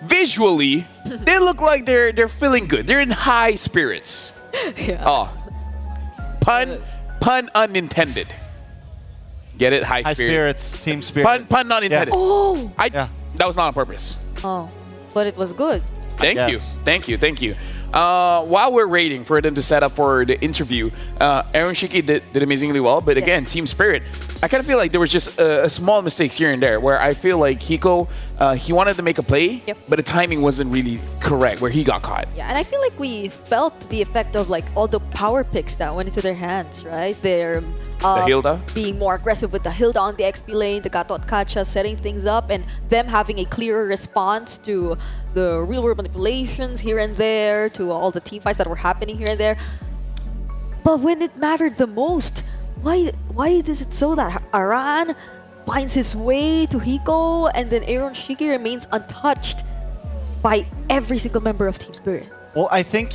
visually, they look like they're feeling good. They're in high spirits.
Yeah.
Oh. Pun unintended. Get it? High spirits.
Team Spirit.
Pun not intended.
Yeah. Oh!
That was not on purpose.
Oh, but it was good.
Thank you. While we're waiting for them to set up for the interview, Aaron Shiki did amazingly well. But again, Team Spirit, I kind of feel like there was just a small mistakes here and there where I feel like Hiko, he wanted to make a play, but the timing wasn't really correct where he got caught.
Yeah, and I feel like we felt the effect of like all the power picks that went into their hands, right? They're
the Hilda?
Being more aggressive with the Hilda on the XP lane, the Gatot Kacha setting things up, and them having a clearer response to the real-world manipulations here and there, to all the team fights that were happening here and there. But when it mattered the most, why is it so that Aran finds his way to Hiko and then Aaron Shiki remains untouched by every single member of Team Spirit?
Well, I think,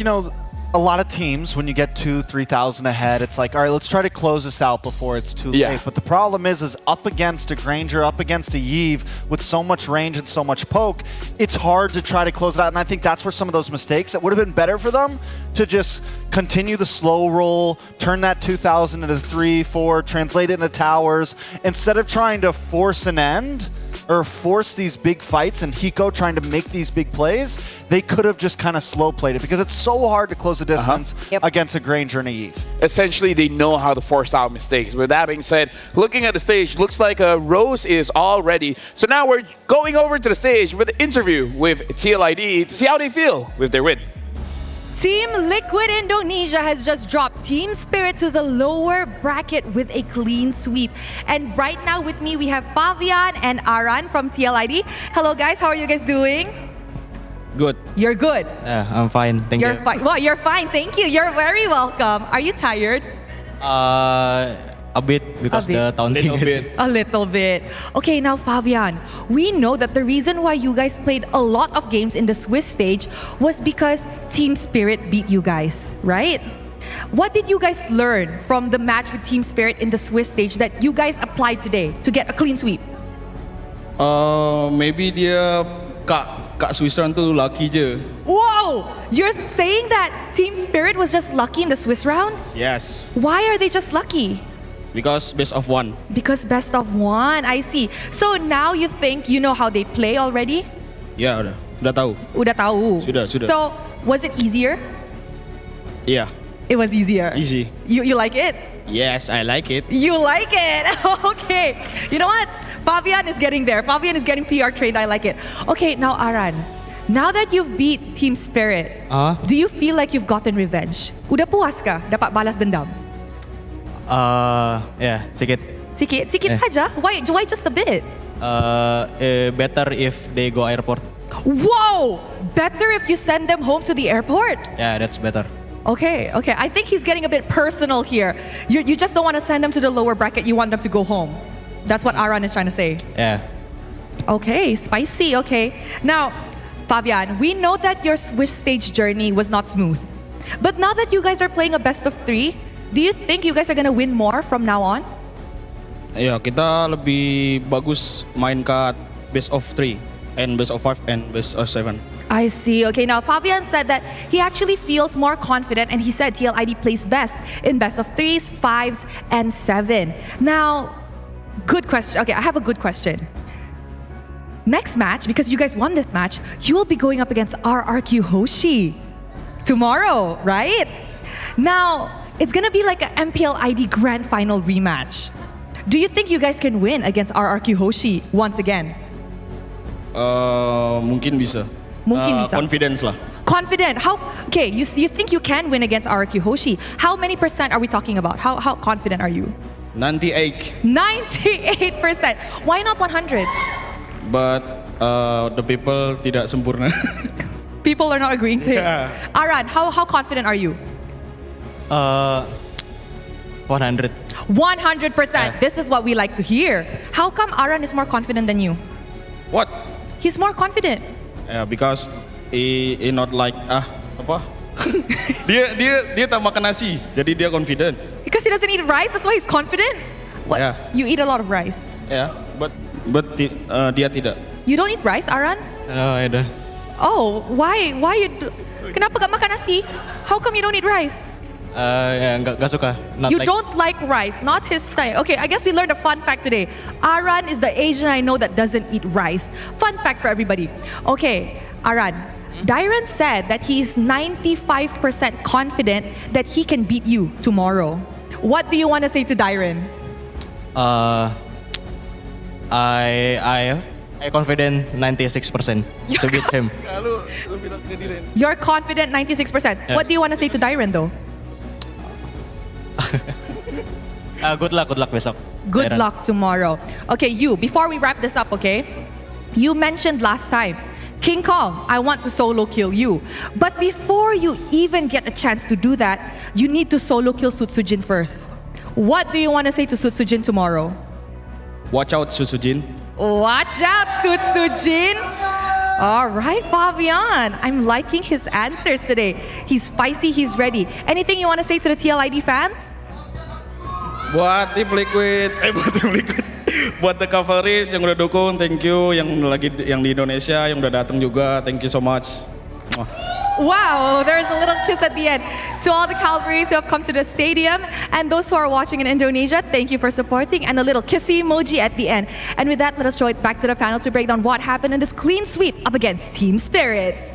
a lot of teams, when you get 2,000-3,000 ahead, it's like, all right, let's try to close this out before it's too late. But the problem is up against a Granger, up against a Yeve with so much range and so much poke, it's hard to try to close it out. And I think that's where some of those mistakes, it would have been better for them to just continue the slow roll, turn that 2,000 into 3, 4, translate it into towers, instead of trying to force an end or force these big fights and Hiko trying to make these big plays. They could have just kind of slow played it because it's so hard to close the distance against a Granger and a Yeve.
Essentially, they know how to force out mistakes. With that being said, looking at the stage, looks like Rose is all ready. So now we're going over to the stage with the interview with TLID to see how they feel with their win.
Team Liquid Indonesia has just dropped Team Spirit to the lower bracket with a clean sweep. And right now with me, we have Fabian and Aran from TLID. Hello guys, how are you guys doing?
Good.
You're good?
Yeah, I'm fine. Thank you.
You're fine. Well, you're fine. Thank you. You're very welcome. Are you tired?
A bit because the taunting.
A little bit. Okay, now Fabian, we know that the reason why you guys played a lot of games in the Swiss stage was because Team Spirit beat you guys, right? What did you guys learn from the match with Team Spirit in the Swiss stage that you guys applied today to get a clean sweep?
Maybe dia Kak Switzerland tuh lucky je.
Whoa! You're saying that Team Spirit was just lucky in the Swiss round?
Yes,
Why are they just lucky?
because best of one.
Because best of one, I see. So now you think you know how they play already?
Ya udah tahu.
Udah tahu.
Sudah.
So was it easier?
Iya,
It was easier.
easy.
You like it?
Yes, I like it.
You like it. Okay. You know what? Fabian is getting there. Fabian is getting PR trained. I like it. Okay, now Aran. Now that you've beat Team Spirit, do you feel like you've gotten revenge? Udah puas kah dapat balas dendam?
Ya, sedikit.
Sikit saja. Why just a bit?
Better if they go airport.
Whoa! Better if you send them home to the airport.
Yeah, that's better.
Okay. I think he's getting a bit personal here. You just don't want to send them to the lower bracket. You want them to go home. That's what Aran is trying to say.
Yeah.
Okay, spicy. Okay. Now, Fabian, we know that your Swiss stage journey was not smooth. But now that you guys are playing a best of 3, do you think you guys are going to win more from now on?
Ya, kita lebih bagus main ke best of 3 and best of 5 and best of 7.
I see. Okay, now Fabian said that he actually feels more confident and he said TLID plays best in best of 3s, 5s, and 7. Now, good question. Okay, I have a good question. Next match, because you guys won this match, you will be going up against RRQ Hoshi tomorrow, right? Now, it's gonna be like an MPL ID Grand Final rematch. Do you think you guys can win against RRQ Hoshi once again?
Mungkin bisa.
Mungkin bisa.
Confidence lah.
Confident. Okay, you think you can win against RRQ Hoshi. How many percent are we talking about? How confident are you?
98.
98%. Why not 100?
But the people tidak sempurna.
People are not agreeing to it. Aran, how confident are you?
100.
100%. This is what we like to hear. How come Aran is more confident than you?
What?
He's more confident.
Yeah, because he not like apa? dia tak makan nasi, jadi dia confident.
Because he doesn't eat rice, that's why he's confident? What?
Yeah.
You eat a lot of rice.
Yeah, but dia tidak.
You don't eat rice, Aran?
No, I don't.
Oh, why kenapa gak makan nasi? How come you don't eat rice?
Ya nggak suka.
You don't like rice, not his style. Okay, I guess we learned a fun fact today. Aran is the Asian I know that doesn't eat rice. Fun fact for everybody. Okay, Aran, Dairon said that he's 95% confident that he can beat you tomorrow. What do you want to say to Dairon?
I confident 96% to beat him.
You're confident 96%.
Yeah.
What do you want to say to Dairon though?
Good luck besok.
Good
Dairon.
luck tomorrow. Okay, before we wrap this up, okay? You mentioned last time, King Kong, I want to solo kill you. But before you even get a chance to do that, you need to solo kill Sutsujin first. What do you want to say to Sutsujin tomorrow?
Watch out, Susujin.
Watch out, Sutsujin. All right, Fabian. I'm liking his answers today. He's spicy, he's ready. Anything you want to say to the TLID fans?
Buat tim Liquid, buat the Cavalries yang udah dukung, thank you. Yang di Indonesia yang udah datang juga, thank you so much.
Wow, there's a little kiss at the end. To all the Calvaries who have come to the stadium and those who are watching in Indonesia, thank you for supporting, and a little kissy emoji at the end. And with that, let us throw it back to the panel to break down what happened in this clean sweep up against Team Spirits.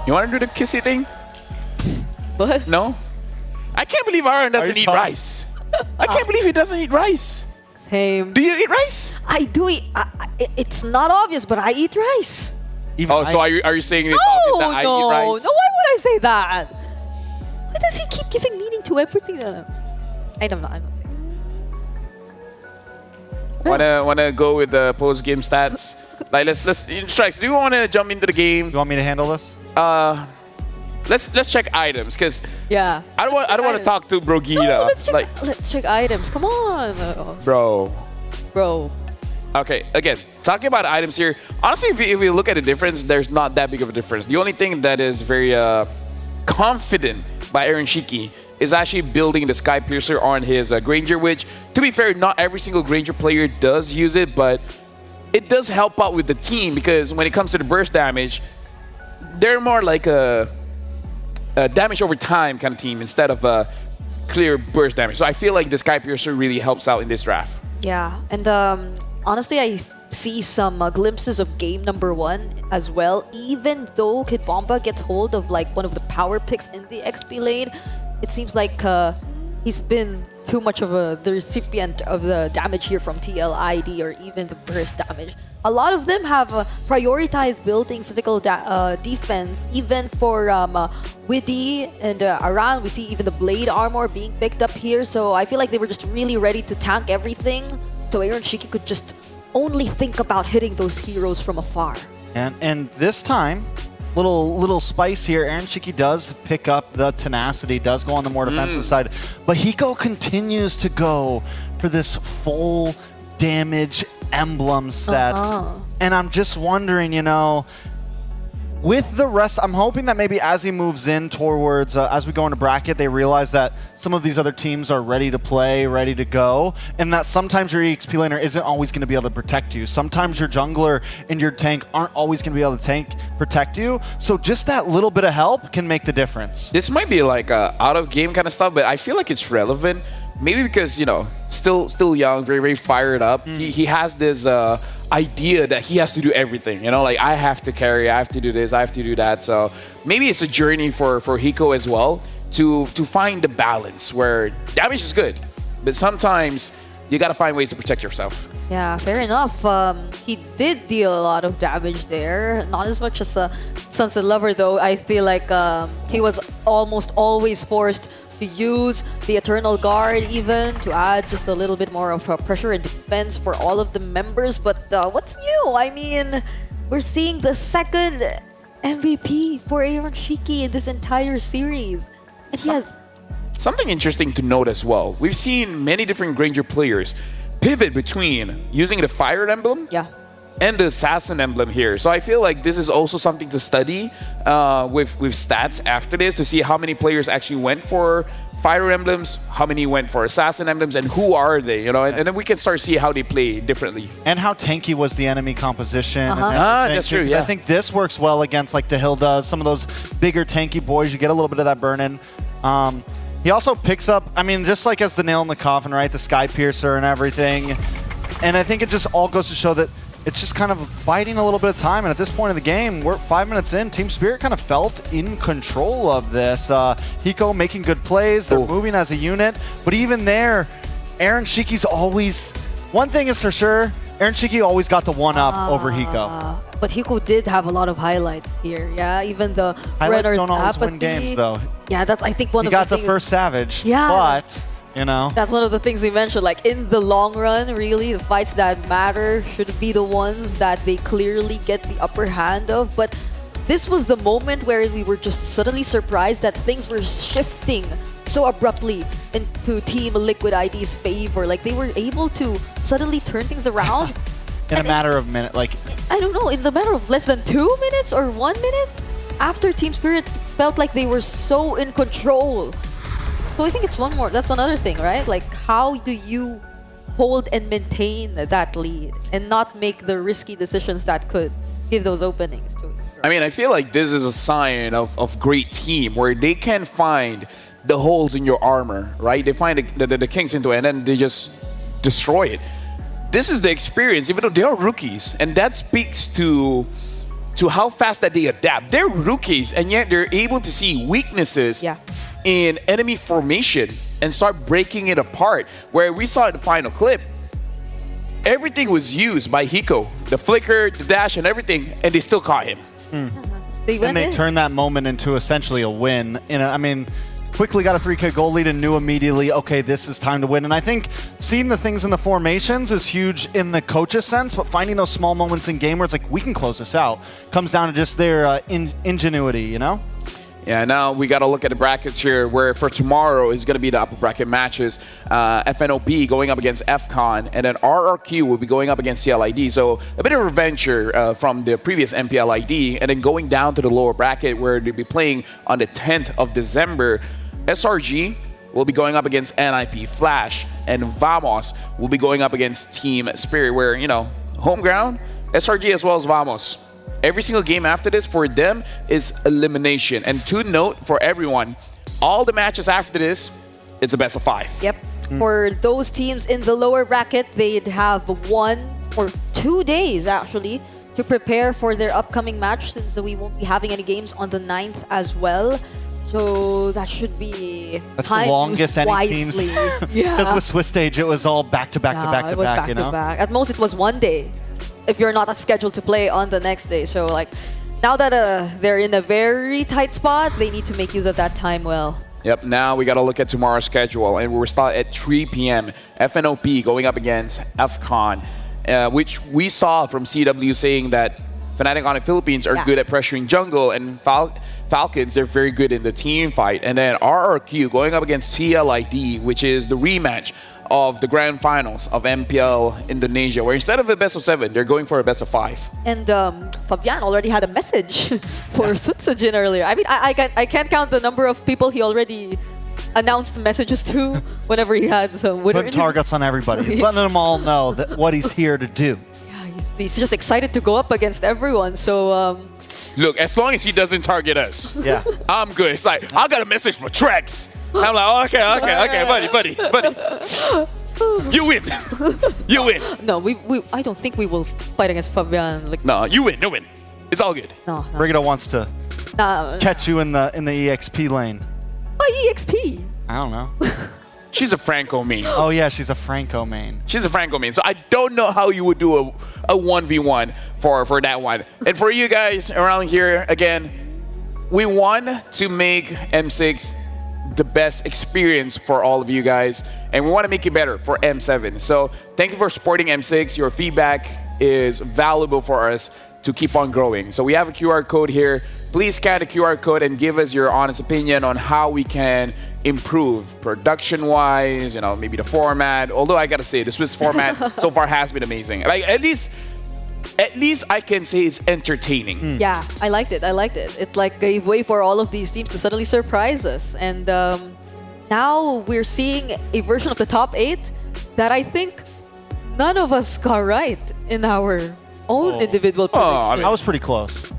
You want to do the kissy thing?
What?
No? I can't believe Aaron doesn't eat rice. I can't believe he doesn't eat rice.
Same.
Do you eat rice?
I do eat. It's not obvious, but I eat rice.
So are you saying it's obvious that I eat rice?
No, why would I say that? Why does he keep giving meaning to everything? I'm not saying.
Wanna go with the post game stats? Like let's Strikes. Do you want to jump into the game?
You want me to handle this?
Let's check items because
yeah.
I don't want to talk to Brogita.
No, let's check items. Come on,
bro.
Okay,
again, talking about items here. Honestly, if we look at the difference, there's not that big of a difference. The only thing that is very confident by Aaron Shiki is actually building the Sky Piercer on his Granger, which, to be fair, not every single Granger player does use it, but it does help out with the team because when it comes to the burst damage, they're more like a damage over time kind of team instead of a clear burst damage. So I feel like the Sky Piercer really helps out in this draft.
Yeah, and honestly, I see some glimpses of game number 1 as well. Even though Kid Bomba gets hold of like one of the power picks in the XP lane, it seems like he's been too much of the recipient of the damage here from TLID or even the burst damage. A lot of them have prioritized building physical defense, even for Widdy and Aran. We see even the blade armor being picked up here, so I feel like they were just really ready to tank everything, so Aaron Shiki could just only think about hitting those heroes from afar.
And this time, little spice here. Aaron Shiki does pick up the tenacity, does go on the more defensive side, but Hiko continues to go for this full damage emblem set. And I'm just wondering, you know, with the rest, I'm hoping that maybe as he moves in towards, as we go into bracket, they realize that some of these other teams are ready to play, ready to go, and that sometimes your EXP laner isn't always going to be able to protect you. Sometimes your jungler and your tank aren't always going to be able to protect you. So just that little bit of help can make the difference.
This might be like out of game kind of stuff, but I feel like it's relevant. Maybe because, you know, still young, very, very fired up. He has this idea that he has to do everything. You know, like I have to carry, I have to do this, I have to do that. So maybe it's a journey for Hiko as well to find the balance where damage is good, but sometimes you got to find ways to protect yourself.
Yeah, fair enough. He did deal a lot of damage there. Not as much as Sunset Lover, though. I feel like he was almost always forced to use the Eternal Guard even to add just a little bit more of pressure and defense for all of the members. But what's new? I mean, we're seeing the second MVP for Aaron Shiki in this entire series. And
Something interesting to note as well. We've seen many different Granger players pivot between using the Fire Emblem and the Assassin Emblem here. So I feel like this is also something to study with stats after this to see how many players actually went for Fire Emblems, how many went for Assassin Emblems, and who are they, you know? And then we can start to see how they play differently.
And how tanky was the enemy composition.
That's true, yeah.
I think this works well against like the Hildas, some of those bigger tanky boys. You get a little bit of that burn-in. He also picks up, I mean, just like as the nail in the coffin, right? The Sky Piercer and everything. And I think it just all goes to show that it's just kind of biding a little bit of time. And at this point in the game, we're 5 minutes in. Team Spirit kind of felt in control of this. Hiko making good plays. They're moving as a unit. But even there, Aaron Shiki's always... One thing is for sure, Aaron Shiki always got the one-up over Hiko.
But Hiko did have a lot of highlights here. Yeah, even the
Highlights
Renner's
don't always
apathy.
win games, though.
Yeah, that's, I think, one
He
of the
got the
things.
first Savage,
Yeah.
but... You know,
that's one of the things we mentioned. Like in the long run, really, the fights that matter should be the ones that they clearly get the upper hand of. But this was the moment where we were just suddenly surprised that things were shifting so abruptly into Team Liquid ID's favor. Like they were able to suddenly turn things around
in a matter of minute, like
I don't know, in the matter of less than 2 minutes or 1 minute after Team Spirit felt like they were so in control. So I think it's that's one other thing, right? Like how do you hold and maintain that lead and not make the risky decisions that could give those openings to you?
I mean, I feel like this is a sign of great team where they can find the holes in your armor, right? They find the kinks into it and then they just destroy it. This is the experience, even though they are rookies, and that speaks to how fast that they adapt. They're rookies, and yet they're able to see weaknesses in enemy formation and start breaking it apart. Where we saw in the final clip, everything was used by Hiko. The flicker, the dash, and everything, and they still caught him.
They turned that moment into essentially a win. I mean, quickly got a 3K goal lead and knew immediately, okay, this is time to win. And I think seeing the things in the formations is huge in the coach's sense, but finding those small moments in game where it's like, we can close this out, comes down to just their ingenuity, you know?
Yeah, now we got to look at the brackets here, where for tomorrow is going to be the upper bracket matches. FNOB going up against FCON, and then RRQ will be going up against CLID. So a bit of revenge from the previous MPLID, and then going down to the lower bracket where they'll be playing on the 10th of December. SRG will be going up against NIP Flash, and Vamos will be going up against Team Spirit, where, you know, home ground, SRG as well as Vamos. Every single game after this for them is elimination. And to note for everyone, all the matches after this, it's a best of 5.
Yep. For those teams in the lower bracket, they'd have 1 or 2 days actually to prepare for their upcoming match, since we won't be having any games on the 9th as well. So that should be
That's the longest any teams.
Yeah.
Because with Swiss Stage, it was all back to back to back to back, you know?
At most, it was 1 day if you're not scheduled to play on the next day. So like now that they're in a very tight spot, they need to make use of that time well.
Yep, now we got to look at tomorrow's schedule, and we're starting at 3 p.m. FNOP going up against FCON, which we saw from CW saying that Fnatic on the Philippines are good at pressuring jungle, and Falcons, they're very good in the team fight. And then RRQ going up against TLID, which is the rematch of the grand finals of MPL Indonesia, where instead of a best of 7, they're going for a best of 5.
And Fabian already had a message for Sutsujin earlier. I mean, I can't count the number of people he already announced messages to whenever he had some winner.
Putting targets on everybody. He's letting them all know that what he's here to do.
Yeah, he's just excited to go up against everyone. So
look, as long as he doesn't target us,
yeah,
I'm good. It's like, I got a message for Trex. I'm like, oh, okay, buddy. You win. You win.
No, I don't think we will fight against Fabian. Like,
no, you win. It's all good.
No.
Brigitte wants to catch you in the EXP lane.
Oh, EXP?
I don't know.
She's a Franco main.
Oh yeah, she's a Franco main.
She's a Franco main. So I don't know how you would do a 1v1 for that one. And for you guys around here, again, we want to make M6 the best experience for all of you guys, and we want to make it better for M7. So thank you for supporting M6. Your feedback is valuable for us to keep on growing. So we have a QR code here. Please scan the QR code and give us your honest opinion on how we can improve production-wise, maybe the format. Although I gotta say, the Swiss format so far has been amazing. Like at least I can say it's entertaining.
Yeah, I liked it. It like gave way for all of these teams to suddenly surprise us. And now we're seeing a version of the top 8 that I think none of us got right in our own individual predictions.
I was pretty close.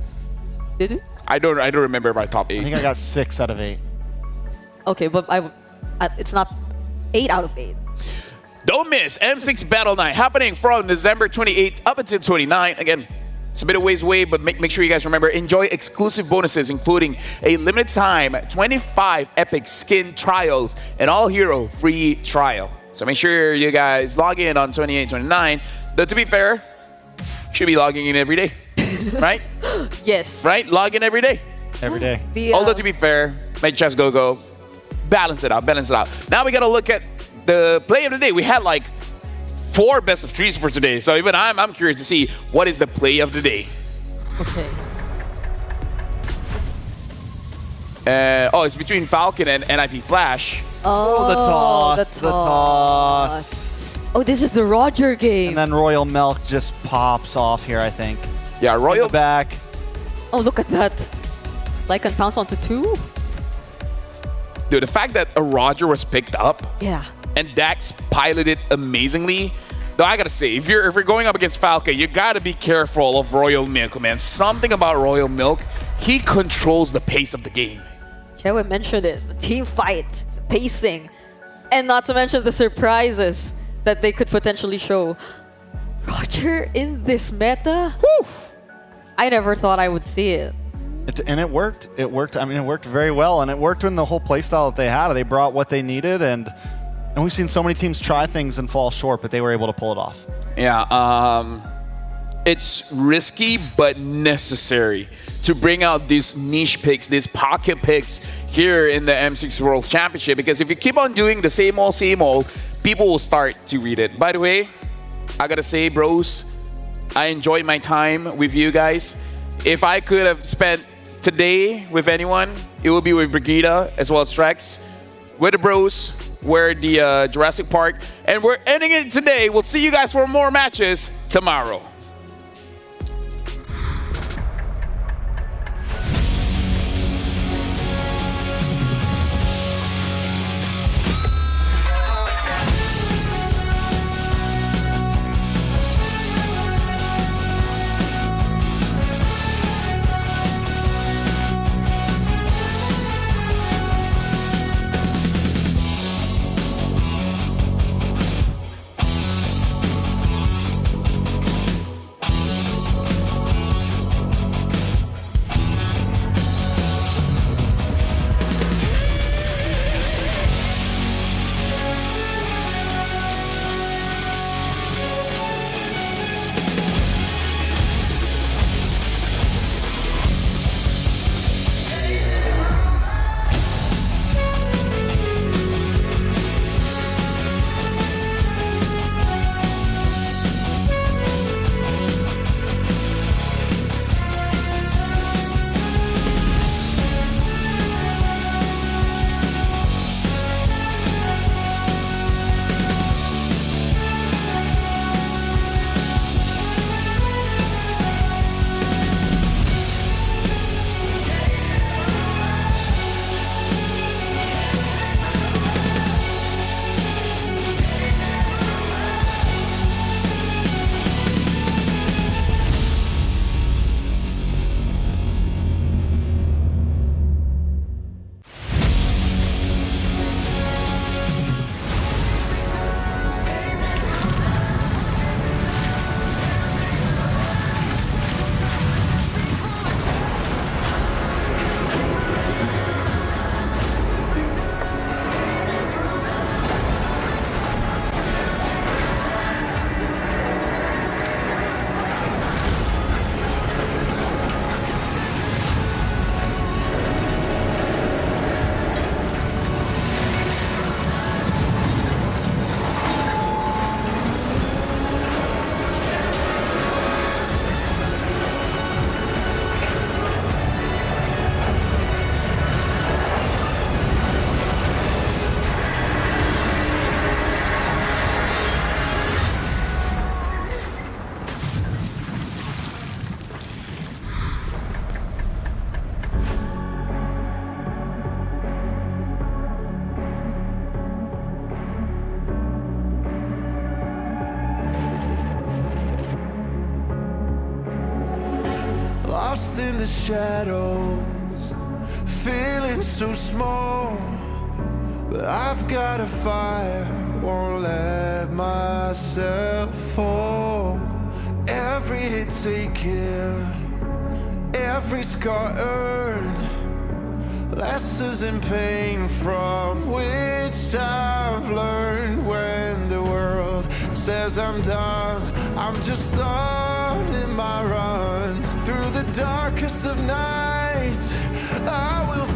Did you?
I don't remember my top 8.
I think I got 6 out of 8.
Okay, but it's not 8 out of 8.
Don't miss M6 Battle Night happening from December 28th up until 29th. Again, it's a bit of ways away, but make sure you guys remember, enjoy exclusive bonuses, including a limited time 25 epic skin trials and all hero free trial. So make sure you guys log in on 28, 29. But to be fair, should be logging in every day, right?
Yes.
Right? Log in every day.
Every day.
Although to be fair, make chess go. Balance it out. Now we got to look at the play of the day. We had like 4 best of 3s for today. So even I'm curious to see what is the play of the day.
Okay.
It's between Falcon and NIP Flash.
Oh, the toss.
Oh, this is the Roger game.
And then Royal Milk just pops off here, I think.
Yeah, Royal
back.
Oh, look at that. Lycan pounce onto 2.
Dude, the fact that a Roger was picked up.
Yeah.
And Dax piloted amazingly. Though I gotta say, if you're going up against Falcon, you gotta be careful of Royal Milk, man. Something about Royal Milk, he controls the pace of the game.
Chewe mentioned it. The team fight, pacing, and not to mention the surprises that they could potentially show. Roger in this meta?
Whew.
I never thought I would see it.
And it worked. It worked. I mean, it worked very well, and it worked in the whole playstyle that they had. They brought what they needed, and we've seen so many teams try things and fall short, but they were able to pull it off.
Yeah, it's risky but necessary to bring out these niche picks, these pocket picks here in the M6 World Championship, because if you keep on doing the same old, people will start to read it. By the way, I gotta say, bros, I enjoyed my time with you guys. If I could have spent today with anyone, it would be with Brigitte as well as Trex. We're the bros, we're the Jurassic Park, and we're ending it today. We'll see you guys for more matches tomorrow.
lost in the shadows, feeling so small. But I've got a fire, won't let myself fall. Every hit taken, every scar earned, lessons in pain from which I've learned. When the world says I'm done, I'm just starting my run. Through the darkest of nights, I will